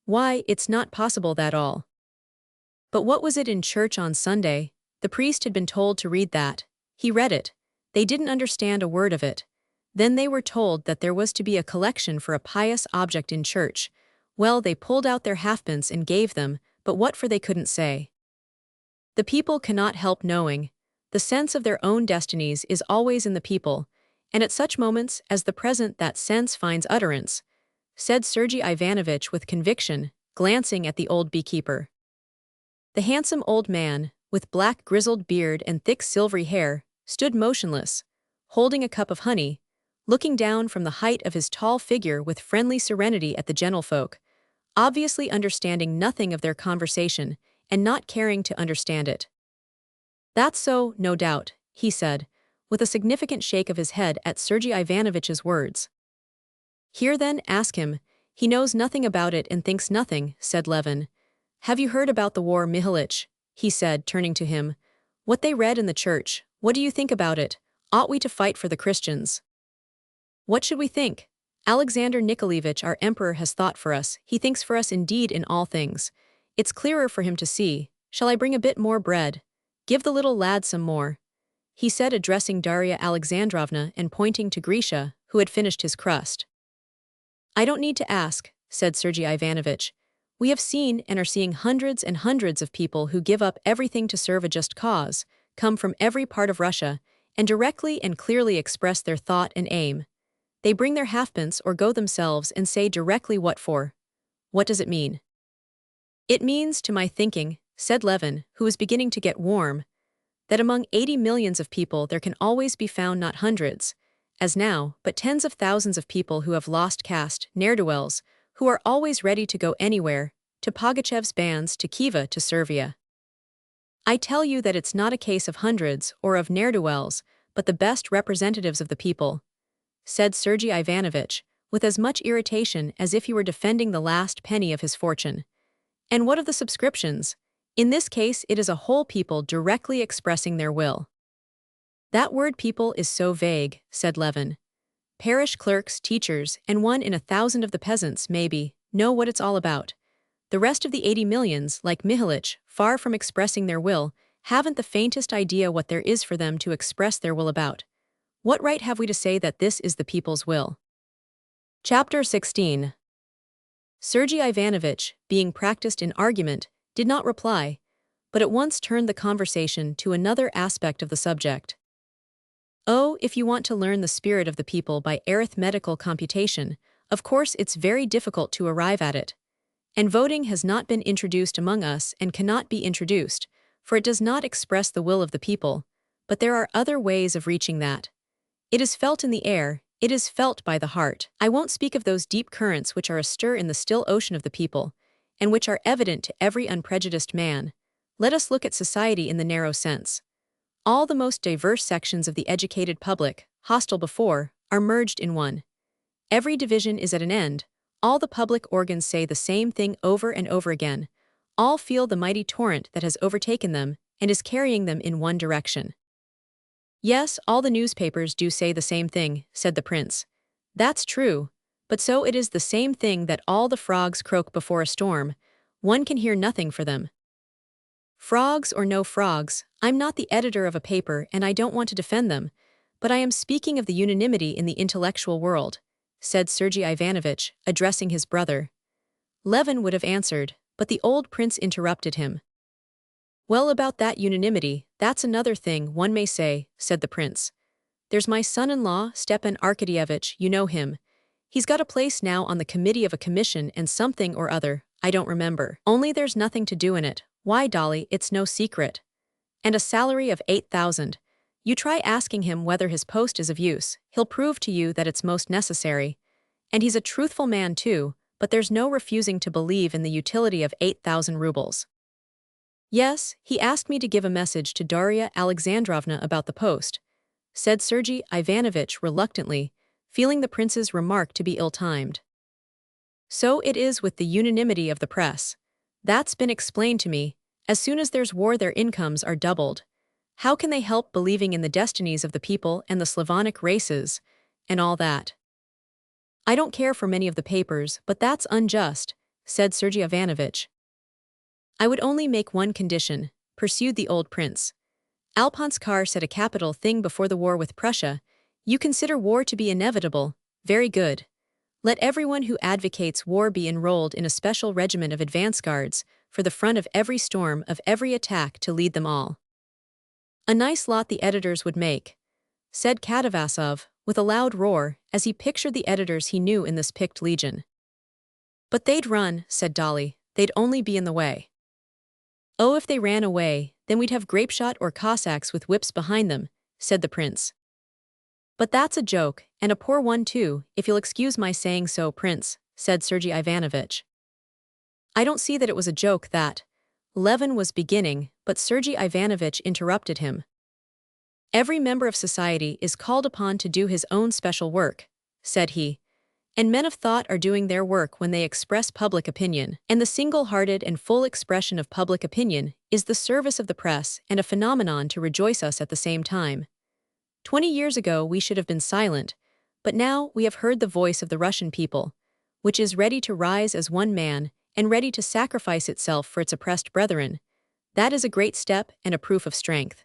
Why, it's not possible that all. But what was it in church on Sunday? The priest had been told to read that. He read it. They didn't understand a word of it. Then they were told that there was to be a collection for a pious object in church. Well, they pulled out their halfpence and gave them, but what for they couldn't say. The people cannot help knowing. The sense of their own destinies is always in the people, and at such moments as the present that sense finds utterance, said Sergei Ivanovich with conviction, glancing at the old beekeeper. The handsome old man, with black grizzled beard and thick silvery hair, stood motionless, holding a cup of honey, looking down from the height of his tall figure with friendly serenity at the gentlefolk, obviously understanding nothing of their conversation and not caring to understand it. That's so, no doubt, he said, with a significant shake of his head at Sergei Ivanovich's words. Here then, ask him. He knows nothing about it and thinks nothing, said Levin. Have you heard about the war, Mihalich? He said, turning to him. What they read in the church, what do you think about it? Ought we to fight for the Christians? What should we think? Alexander Nikolaevich, our emperor, has thought for us. He thinks for us indeed in all things. It's clearer for him to see. Shall I bring a bit more bread? Give the little lad some more, he said, addressing Darya Alexandrovna and pointing to Grisha, who had finished his crust. I don't need to ask, said Sergei Ivanovich. We have seen and are seeing hundreds and hundreds of people who give up everything to serve a just cause, come from every part of Russia, and directly and clearly express their thought and aim. They bring their halfpence or go themselves and say directly what for. What does it mean? It means, to my thinking, said Levin, who was beginning to get warm, that among 80 millions of people there can always be found not hundreds, as now, but tens of thousands of people who have lost caste, ne'er-do-wells, who are always ready to go anywhere, to Pugachev's bands, to Khiva, to Servia. I tell you that it's not a case of hundreds or of ne'er-do-wells, but the best representatives of the people, said Sergei Ivanovich, with as much irritation as if he were defending the last penny of his fortune. And what of the subscriptions? In this case, it is a whole people directly expressing their will. That word people is so vague, said Levin. Parish clerks, teachers, and 1 in 1,000 of the peasants, maybe, know what it's all about. The rest of the 80 millions, like Mihalich, far from expressing their will, haven't the faintest idea what there is for them to express their will about. What right have we to say that this is the people's will? Chapter 16. Sergei Ivanovich, being practiced in argument, did not reply, but at once turned the conversation to another aspect of the subject. Oh, if you want to learn the spirit of the people by arithmetical computation, of course it's very difficult to arrive at it. And voting has not been introduced among us and cannot be introduced, for it does not express the will of the people, but there are other ways of reaching that. It is felt in the air, it is felt by the heart. I won't speak of those deep currents which are astir in the still ocean of the people, and which are evident to every unprejudiced man. Let us look at society in the narrow sense. All the most diverse sections of the educated public, hostile before, are merged in one. Every division is at an end. All the public organs say the same thing over and over again. All feel the mighty torrent that has overtaken them and is carrying them in one direction. Yes, all the newspapers do say the same thing, said the prince. That's true. But so it is the same thing that all the frogs croak before a storm. One can hear nothing for them. Frogs or no frogs, I'm not the editor of a paper and I don't want to defend them, but I am speaking of the unanimity in the intellectual world, said Sergei Ivanovich, addressing his brother. Levin would have answered, but the old prince interrupted him. Well, about that unanimity, that's another thing one may say, said the prince. There's my son-in-law, Stepan Arkadyevitch, you know him. He's got a place now on the committee of a commission and something or other, I don't remember. Only there's nothing to do in it. Why, Dolly, it's no secret. And a salary of 8,000. You try asking him whether his post is of use, he'll prove to you that it's most necessary. And he's a truthful man too, but there's no refusing to believe in the utility of 8,000 rubles. Yes, he asked me to give a message to Darya Alexandrovna about the post, said Sergei Ivanovich reluctantly, feeling the prince's remark to be ill-timed. So it is with the unanimity of the press. That's been explained to me. As soon as there's war, their incomes are doubled. How can they help believing in the destinies of the people and the Slavonic races, and all that? I don't care for many of the papers, but that's unjust, said Sergei Ivanovich. I would only make one condition, pursued the old prince. Alponskar said a capital thing before the war with Prussia. You consider war to be inevitable. Very good. Let everyone who advocates war be enrolled in a special regiment of advance guards, for the front of every storm, of every attack, to lead them all. A nice lot the editors would make, said Katavasov, with a loud roar, as he pictured the editors he knew in this picked legion. But they'd run, said Dolly, they'd only be in the way. Oh, if they ran away, then we'd have grapeshot or Cossacks with whips behind them, said the prince. But that's a joke, and a poor one too, if you'll excuse my saying so, Prince, said Sergei Ivanovich. I don't see that it was a joke that. Levin was beginning, but Sergei Ivanovich interrupted him. Every member of society is called upon to do his own special work, said he, and men of thought are doing their work when they express public opinion, and the single-hearted and full expression of public opinion is the service of the press and a phenomenon to rejoice us at the same time. 20 years ago we should have been silent, but now we have heard the voice of the Russian people, which is ready to rise as one man and ready to sacrifice itself for its oppressed brethren. That is a great step and a proof of strength.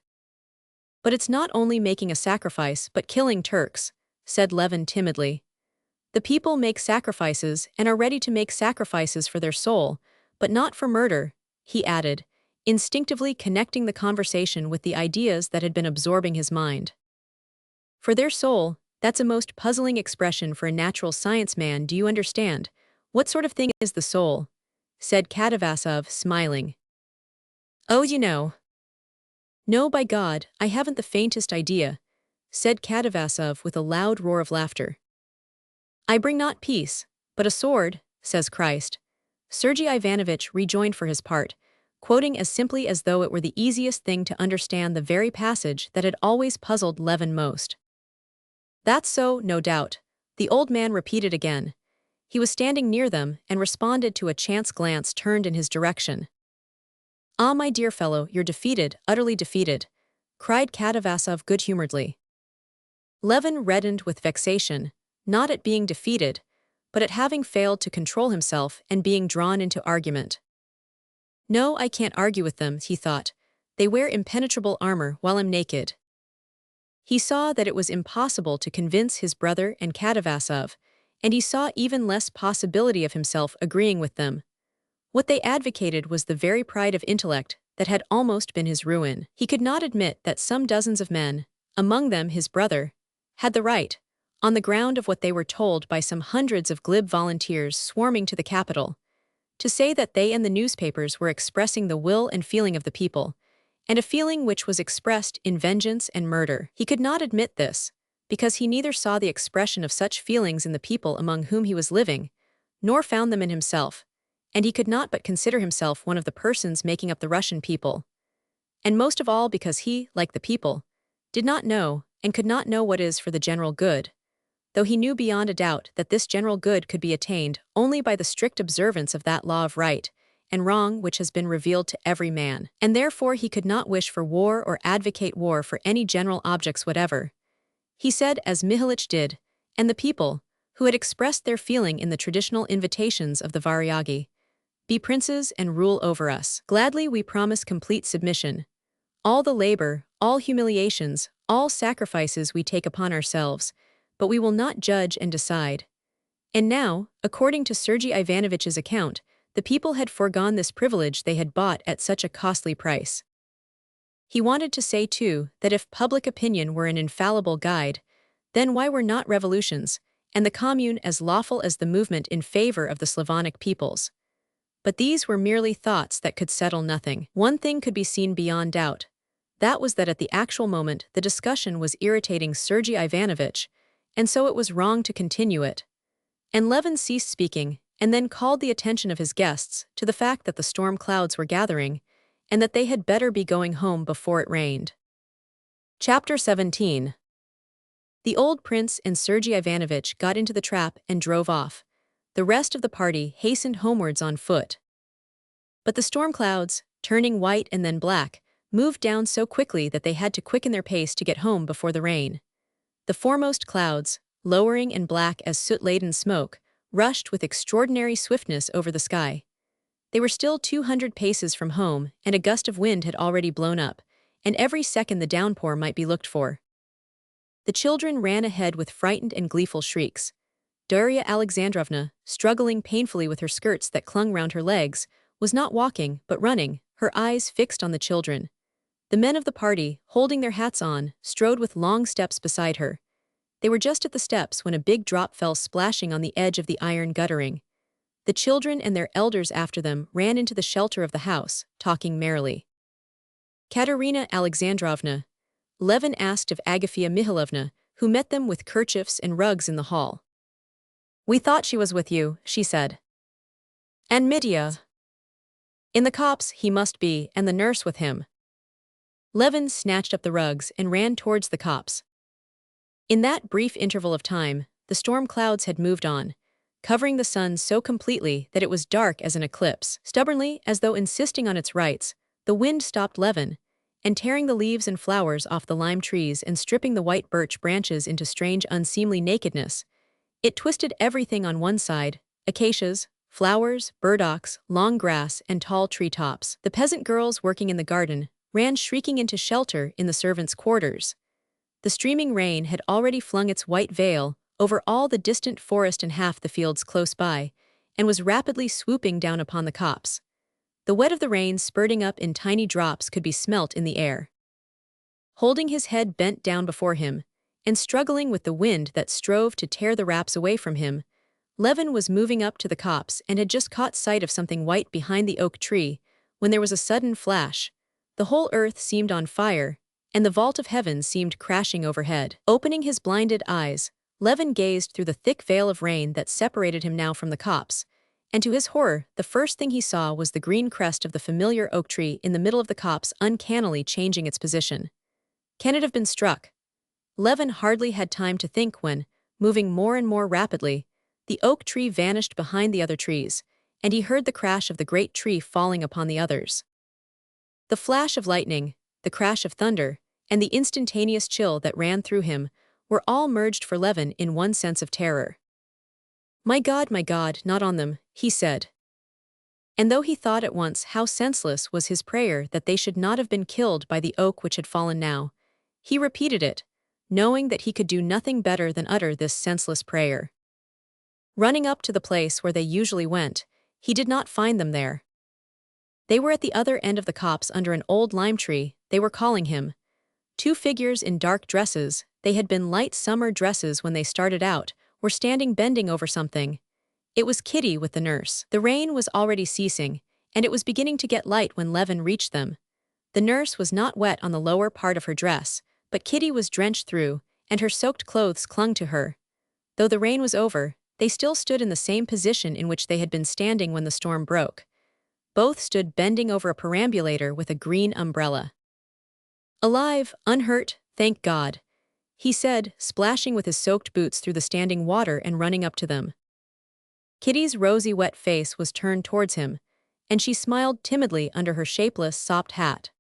But it's not only making a sacrifice but killing Turks, said Levin timidly. The people make sacrifices and are ready to make sacrifices for their soul, but not for murder, he added, instinctively connecting the conversation with the ideas that had been absorbing his mind. For their soul, that's a most puzzling expression for a natural science man, do you understand? What sort of thing is the soul? Said Katavasov, smiling. Oh, you know. No, by God, I haven't the faintest idea, said Katavasov with a loud roar of laughter. I bring not peace, but a sword, says Christ. Sergei Ivanovich rejoined for his part, quoting as simply as though it were the easiest thing to understand the very passage that had always puzzled Levin most. That's so, no doubt, the old man repeated again. He was standing near them and responded to a chance glance turned in his direction. Ah, my dear fellow, you're defeated, utterly defeated, cried Katavasov good-humoredly. Levin reddened with vexation, not at being defeated, but at having failed to control himself and being drawn into argument. No, I can't argue with them, he thought. They wear impenetrable armor while I'm naked. He saw that it was impossible to convince his brother and Katavasov, and he saw even less possibility of himself agreeing with them. What they advocated was the very pride of intellect that had almost been his ruin. He could not admit that some dozens of men, among them his brother, had the right, on the ground of what they were told by some hundreds of glib volunteers swarming to the capital, to say that they and the newspapers were expressing the will and feeling of the people, and a feeling which was expressed in vengeance and murder. He could not admit this, because he neither saw the expression of such feelings in the people among whom he was living, nor found them in himself, and he could not but consider himself one of the persons making up the Russian people. And most of all because he, like the people, did not know and could not know what is for the general good, though he knew beyond a doubt that this general good could be attained only by the strict observance of that law of right and wrong which has been revealed to every man, and therefore he could not wish for war or advocate war for any general objects whatever. He said as Mihalich did, and the people, who had expressed their feeling in the traditional invitations of the Varyagi, be princes and rule over us. Gladly we promise complete submission. All the labor, all humiliations, all sacrifices we take upon ourselves, but we will not judge and decide. And now, according to Sergei Ivanovich's account, the people had foregone this privilege they had bought at such a costly price. He wanted to say, too, that if public opinion were an infallible guide, then why were not revolutions, and the Commune as lawful as the movement in favor of the Slavonic peoples? But these were merely thoughts that could settle nothing. One thing could be seen beyond doubt. That was that at the actual moment the discussion was irritating Sergei Ivanovich, and so it was wrong to continue it. And Levin ceased speaking, and then called the attention of his guests to the fact that the storm clouds were gathering, and that they had better be going home before it rained. Chapter 17. The old prince and Sergei Ivanovich got into the trap and drove off. The rest of the party hastened homewards on foot. But the storm clouds, turning white and then black, moved down so quickly that they had to quicken their pace to get home before the rain. The foremost clouds, lowering and black as soot-laden smoke, rushed with extraordinary swiftness over the sky. They were still 200 paces from home, and a gust of wind had already blown up, and every second the downpour might be looked for. The children ran ahead with frightened and gleeful shrieks. Darya Alexandrovna, struggling painfully with her skirts that clung round her legs, was not walking but running, her eyes fixed on the children. The men of the party, holding their hats on, strode with long steps beside her. They were just at the steps when a big drop fell splashing on the edge of the iron guttering. The children and their elders after them ran into the shelter of the house, talking merrily. Katerina Alexandrovna, Levin asked of Agafia Mihailovna, who met them with kerchiefs and rugs in the hall. "We thought she was with you," she said. "And Mitya?" "In the copse he must be, and the nurse with him." Levin snatched up the rugs and ran towards the copse. In that brief interval of time, the storm clouds had moved on, covering the sun so completely that it was dark as an eclipse. Stubbornly, as though insisting on its rights, the wind stopped Levin, and tearing the leaves and flowers off the lime trees and stripping the white birch branches into strange unseemly nakedness, it twisted everything on one side: acacias, flowers, burdocks, long grass, and tall tree tops. The peasant girls working in the garden ran shrieking into shelter in the servants' quarters. The streaming rain had already flung its white veil over all the distant forest and half the fields close by, and was rapidly swooping down upon the copse. The wet of the rain spurting up in tiny drops could be smelt in the air. Holding his head bent down before him, and struggling with the wind that strove to tear the wraps away from him, Levin was moving up to the copse and had just caught sight of something white behind the oak tree, when there was a sudden flash. The whole earth seemed on fire, and the vault of heaven seemed crashing overhead. Opening his blinded eyes, Levin gazed through the thick veil of rain that separated him now from the copse, and to his horror, the first thing he saw was the green crest of the familiar oak tree in the middle of the copse uncannily changing its position. Can it have been struck? Levin hardly had time to think when, moving more and more rapidly, the oak tree vanished behind the other trees, and he heard the crash of the great tree falling upon the others. The flash of lightning, the crash of thunder, and the instantaneous chill that ran through him were all merged for Levin in one sense of terror. My God, not on them," he said. And though he thought at once how senseless was his prayer that they should not have been killed by the oak which had fallen now, he repeated it, knowing that he could do nothing better than utter this senseless prayer. Running up to the place where they usually went, he did not find them there. They were at the other end of the copse under an old lime tree. They were calling him. Two figures in dark dresses, they had been light summer dresses when they started out, were standing bending over something. It was Kitty with the nurse. The rain was already ceasing, and it was beginning to get light when Levin reached them. The nurse was not wet on the lower part of her dress, but Kitty was drenched through, and her soaked clothes clung to her. Though the rain was over, they still stood in the same position in which they had been standing when the storm broke. Both stood bending over a perambulator with a green umbrella. "Alive, unhurt, thank God," he said, splashing with his soaked boots through the standing water and running up to them. Kitty's rosy wet face was turned towards him, and she smiled timidly under her shapeless, sopped hat.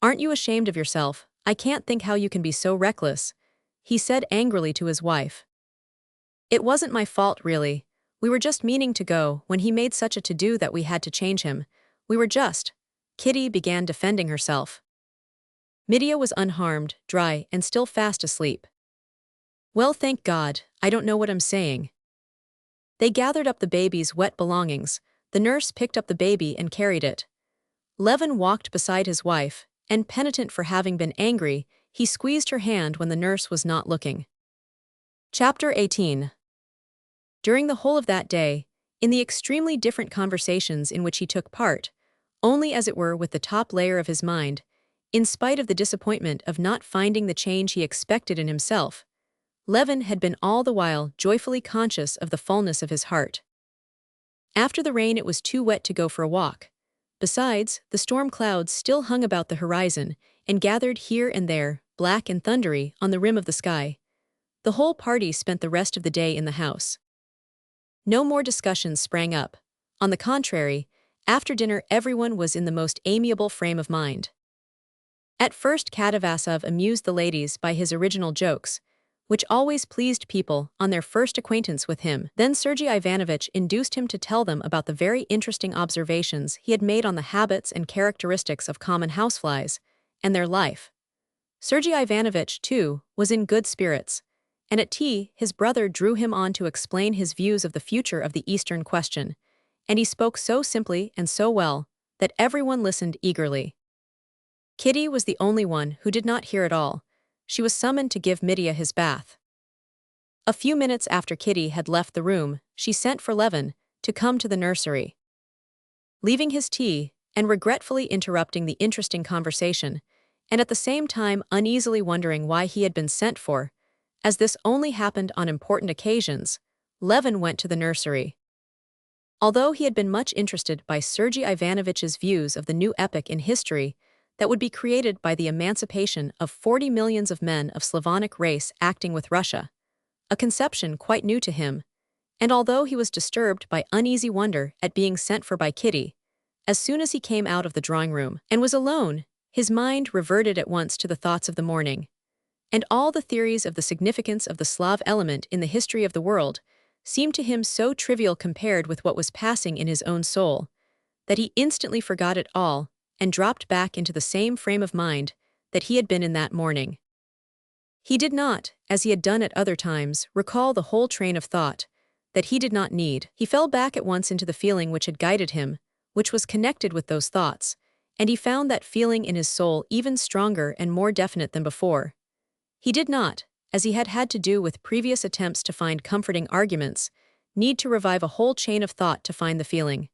"Aren't you ashamed of yourself? I can't think how you can be so reckless," he said angrily to his wife. "It wasn't my fault, really. We were just meaning to go when he made such a to-do that we had to change him. We were just—" Kitty began defending herself. Mitya was unharmed, dry, and still fast asleep. "Well, thank God, I don't know what I'm saying." They gathered up the baby's wet belongings. The nurse picked up the baby and carried it. Levin walked beside his wife, and penitent for having been angry, he squeezed her hand when the nurse was not looking. Chapter 18. During the whole of that day, in the extremely different conversations in which he took part, only as it were with the top layer of his mind, in spite of the disappointment of not finding the change he expected in himself, Levin had been all the while joyfully conscious of the fullness of his heart. After the rain it was too wet to go for a walk. Besides, the storm clouds still hung about the horizon and gathered here and there, black and thundery, on the rim of the sky. The whole party spent the rest of the day in the house. No more discussions sprang up. On the contrary, after dinner everyone was in the most amiable frame of mind. At first Katavasov amused the ladies by his original jokes, which always pleased people on their first acquaintance with him. Then Sergei Ivanovich induced him to tell them about the very interesting observations he had made on the habits and characteristics of common houseflies, and their life. Sergei Ivanovich, too, was in good spirits, and at tea his brother drew him on to explain his views of the future of the Eastern question, and he spoke so simply and so well that everyone listened eagerly. Kitty was the only one who did not hear it all. She was summoned to give Mitya his bath. A few minutes after Kitty had left the room, she sent for Levin to come to the nursery. Leaving his tea, and regretfully interrupting the interesting conversation, and at the same time uneasily wondering why he had been sent for, as this only happened on important occasions, Levin went to the nursery. Although he had been much interested by Sergei Ivanovich's views of the new epoch in history that would be created by the emancipation of 40 millions of men of Slavonic race acting with Russia, a conception quite new to him, and although he was disturbed by uneasy wonder at being sent for by Kitty, as soon as he came out of the drawing-room and was alone, his mind reverted at once to the thoughts of the morning, and all the theories of the significance of the Slav element in the history of the world seemed to him so trivial compared with what was passing in his own soul, that he instantly forgot it all and dropped back into the same frame of mind that he had been in that morning. He did not, as he had done at other times, recall the whole train of thought that he did not need. He fell back at once into the feeling which had guided him, which was connected with those thoughts, and he found that feeling in his soul even stronger and more definite than before. He did not, as he had had to do with previous attempts to find comforting arguments, need to revive a whole chain of thought to find the feeling.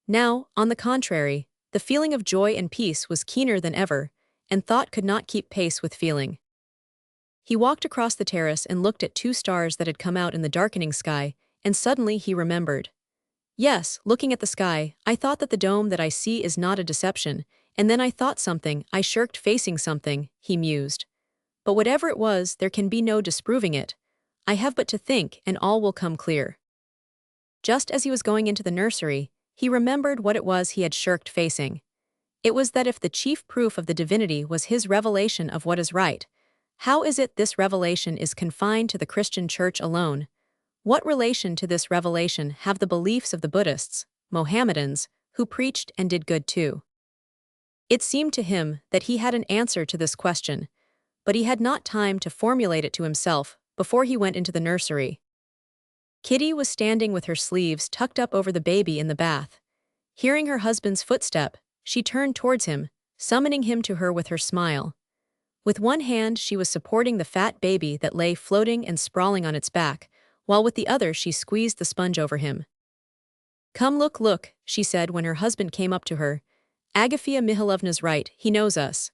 Now, on the contrary, the feeling of joy and peace was keener than ever, and thought could not keep pace with feeling. He walked across the terrace and looked at 2 stars that had come out in the darkening sky, and suddenly he remembered. Yes, looking at the sky, I thought that the dome that I see is not a deception, and then I thought something, I shirked facing something, he mused. But whatever it was, there can be no disproving it. I have but to think, and all will come clear. Just as he was going into the nursery, he remembered what it was he had shirked facing. It was that if the chief proof of the divinity was his revelation of what is right, how is it this revelation is confined to the Christian Church alone? What relation to this revelation have the beliefs of the Buddhists, Mohammedans, who preached and did good too? It seemed to him that he had an answer to this question, but he had not time to formulate it to himself before he went into the nursery. Kitty was standing with her sleeves tucked up over the baby in the bath. Hearing her husband's footstep, she turned towards him, summoning him to her with her smile. With one hand she was supporting the fat baby that lay floating and sprawling on its back, while with the other she squeezed the sponge over him. "Come look," she said when her husband came up to her. "Agafia Mihailovna's right, he knows us."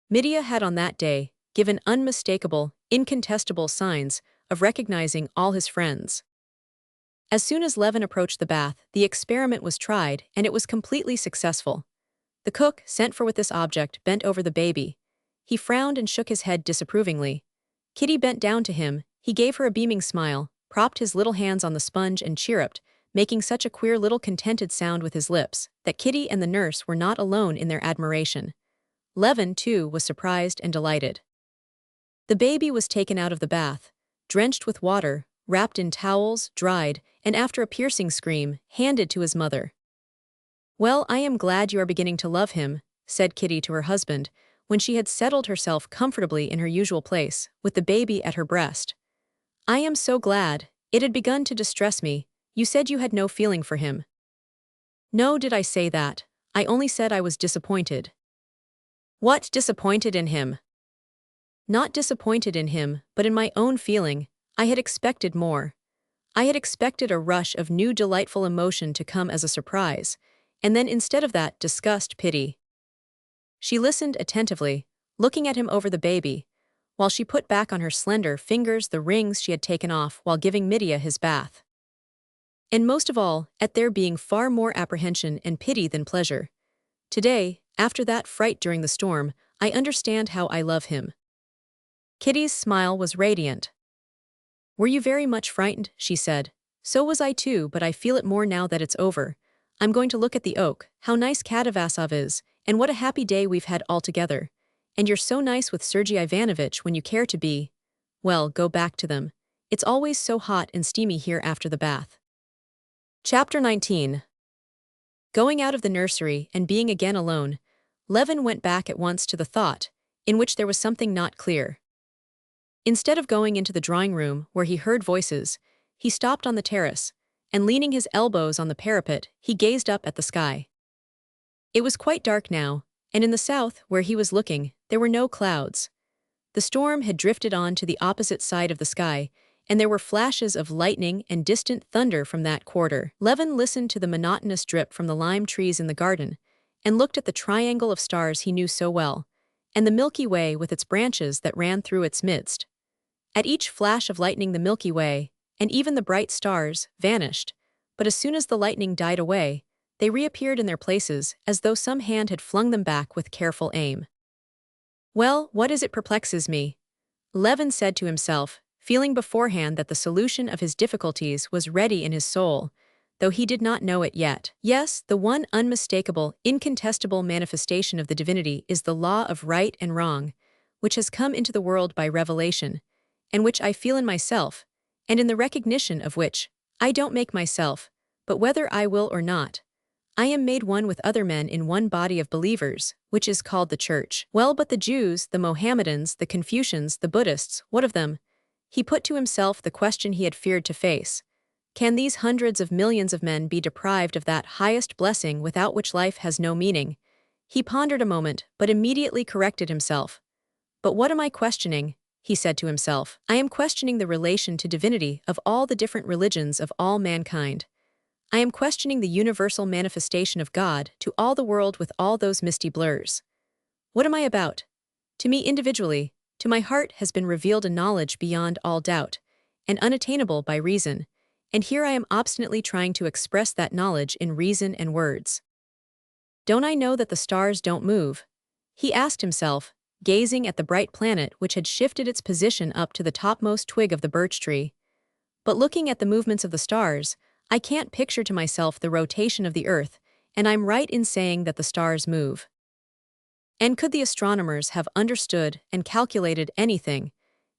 Mitya had on that day given unmistakable, incontestable signs of recognizing all his friends. As soon as Levin approached the bath, the experiment was tried, and it was completely successful. The cook, sent for with this object, bent over the baby. He frowned and shook his head disapprovingly. Kitty bent down to him, he gave her a beaming smile, propped his little hands on the sponge and chirruped, making such a queer little contented sound with his lips, that Kitty and the nurse were not alone in their admiration. Levin, too, was surprised and delighted. The baby was taken out of the bath, drenched with water, wrapped in towels, dried, and after a piercing scream, handed to his mother. "Well, I am glad you are beginning to love him," said Kitty to her husband, when she had settled herself comfortably in her usual place, with the baby at her breast. "I am so glad, It had begun to distress me. You said you had no feeling for him. No, did I say that? I only said I was disappointed. What, disappointed in him? Not disappointed in him, but in my own feeling. I had expected more. I had expected a rush of new delightful emotion to come as a surprise, and then instead of that, disgust, pity. She listened attentively, looking at him over the baby, while she put back on her slender fingers the rings she had taken off while giving Mitya his bath. And most of all, at there being far more apprehension and pity than pleasure. Today, after that fright during the storm, I understand how I love him. Kitty's smile was radiant. Were you very much frightened? She said. So was I too, but I feel it more now that it's over. I'm going to look at the oak, how nice Katavasov is, and what a happy day we've had all together. And you're so nice with Sergei Ivanovich when you care to be. Well, go back to them. It's always so hot and steamy here after the bath. Chapter 19. Going out of the nursery and being again alone, Levin went back at once to the thought, in which there was something not clear. Instead of going into the drawing room where he heard voices, he stopped on the terrace, and leaning his elbows on the parapet, he gazed up at the sky. It was quite dark now, and in the south, where he was looking, there were no clouds. The storm had drifted on to the opposite side of the sky, and there were flashes of lightning and distant thunder from that quarter. Levin listened to the monotonous drip from the lime trees in the garden, and looked at the triangle of stars he knew so well, and the Milky Way with its branches that ran through its midst. At each flash of lightning the Milky Way, and even the bright stars, vanished, but as soon as the lightning died away, they reappeared in their places as though some hand had flung them back with careful aim. Well, what is it perplexes me? Levin said to himself, feeling beforehand that the solution of his difficulties was ready in his soul, though he did not know it yet. Yes, the one unmistakable, incontestable manifestation of the divinity is the law of right and wrong, which has come into the world by revelation, and which I feel in myself, and in the recognition of which, I don't make myself, but whether I will or not, I am made one with other men in one body of believers, which is called the Church. Well, but the Jews, the Mohammedans, the Confucians, the Buddhists, what of them? He put to himself the question he had feared to face. Can these hundreds of millions of men be deprived of that highest blessing without which life has no meaning? He pondered a moment, but immediately corrected himself. But what am I questioning? He said to himself. I am questioning the relation to divinity of all the different religions of all mankind. I am questioning the universal manifestation of God to all the world with all those misty blurs. What am I about? To me individually, to my heart has been revealed a knowledge beyond all doubt, and unattainable by reason, and here I am obstinately trying to express that knowledge in reason and words. Don't I know that the stars don't move? He asked himself, gazing at the bright planet which had shifted its position up to the topmost twig of the birch tree. But looking at the movements of the stars, I can't picture to myself the rotation of the earth, and I'm right in saying that the stars move. And could the astronomers have understood and calculated anything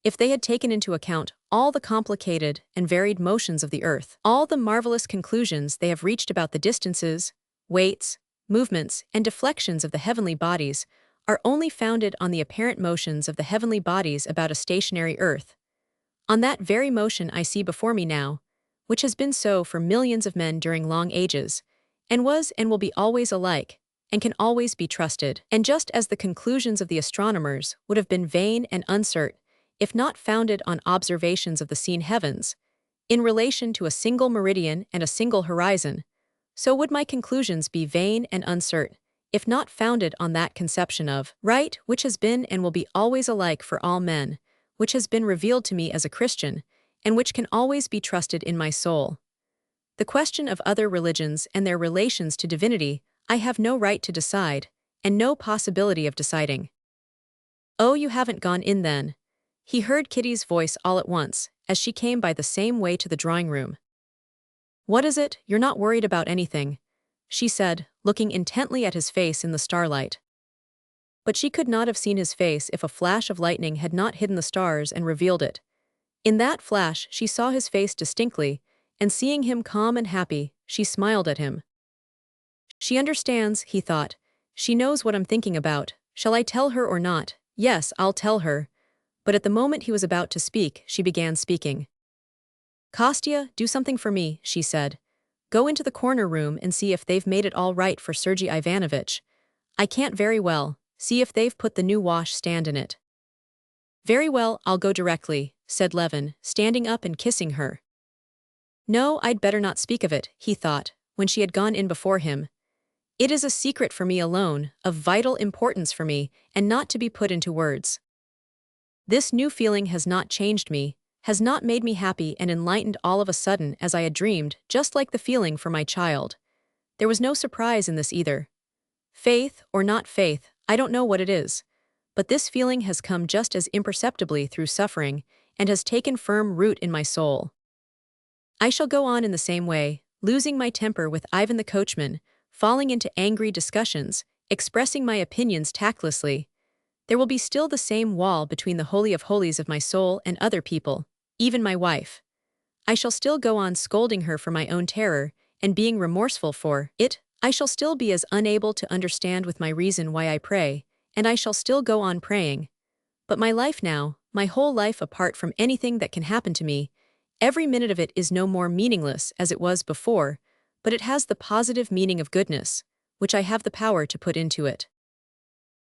if they had taken into account all the complicated and varied motions of the earth, all the marvelous conclusions they have reached about the distances, weights, movements, and deflections of the heavenly bodies are only founded on the apparent motions of the heavenly bodies about a stationary earth. On that very motion I see before me now, which has been so for millions of men during long ages, and was and will be always alike, and can always be trusted. And just as the conclusions of the astronomers would have been vain and uncertain, if not founded on observations of the seen heavens, in relation to a single meridian and a single horizon, so would my conclusions be vain and uncertain, if not founded on that conception of right which has been and will be always alike for all men, which has been revealed to me as a Christian, and which can always be trusted in my soul. The question of other religions and their relations to divinity I have no right to decide, and no possibility of deciding. Oh, you haven't gone in then? He heard Kitty's voice all at once, as she came by the same way to the drawing room. What is it? You're not worried about anything, she said, looking intently at his face in the starlight. But she could not have seen his face if a flash of lightning had not hidden the stars and revealed it. In that flash she saw his face distinctly, and seeing him calm and happy, she smiled at him. She understands, he thought. She knows what I'm thinking about. Shall I tell her or not? Yes, I'll tell her. But at the moment he was about to speak, she began speaking. Kostya, do something for me, she said. Go into the corner room and see if they've made it all right for Sergei Ivanovich. I can't very well. See if they've put the new wash stand in it. Very well, I'll go directly, said Levin, standing up and kissing her. No, I'd better not speak of it, he thought, when she had gone in before him. It is a secret for me alone, of vital importance for me, and not to be put into words. This new feeling has not changed me, has not made me happy and enlightened all of a sudden as I had dreamed, just like the feeling for my child. There was no surprise in this either. Faith, or not faith, I don't know what it is. But this feeling has come just as imperceptibly through suffering, and has taken firm root in my soul. I shall go on in the same way, losing my temper with Ivan the coachman, falling into angry discussions, expressing my opinions tactlessly. There will be still the same wall between the holy of holies of my soul and other people, even my wife. I shall still go on scolding her for my own terror, and being remorseful for it. I shall still be as unable to understand with my reason why I pray, and I shall still go on praying. But my life now, my whole life apart from anything that can happen to me, every minute of it is no more meaningless as it was before, but it has the positive meaning of goodness, which I have the power to put into it.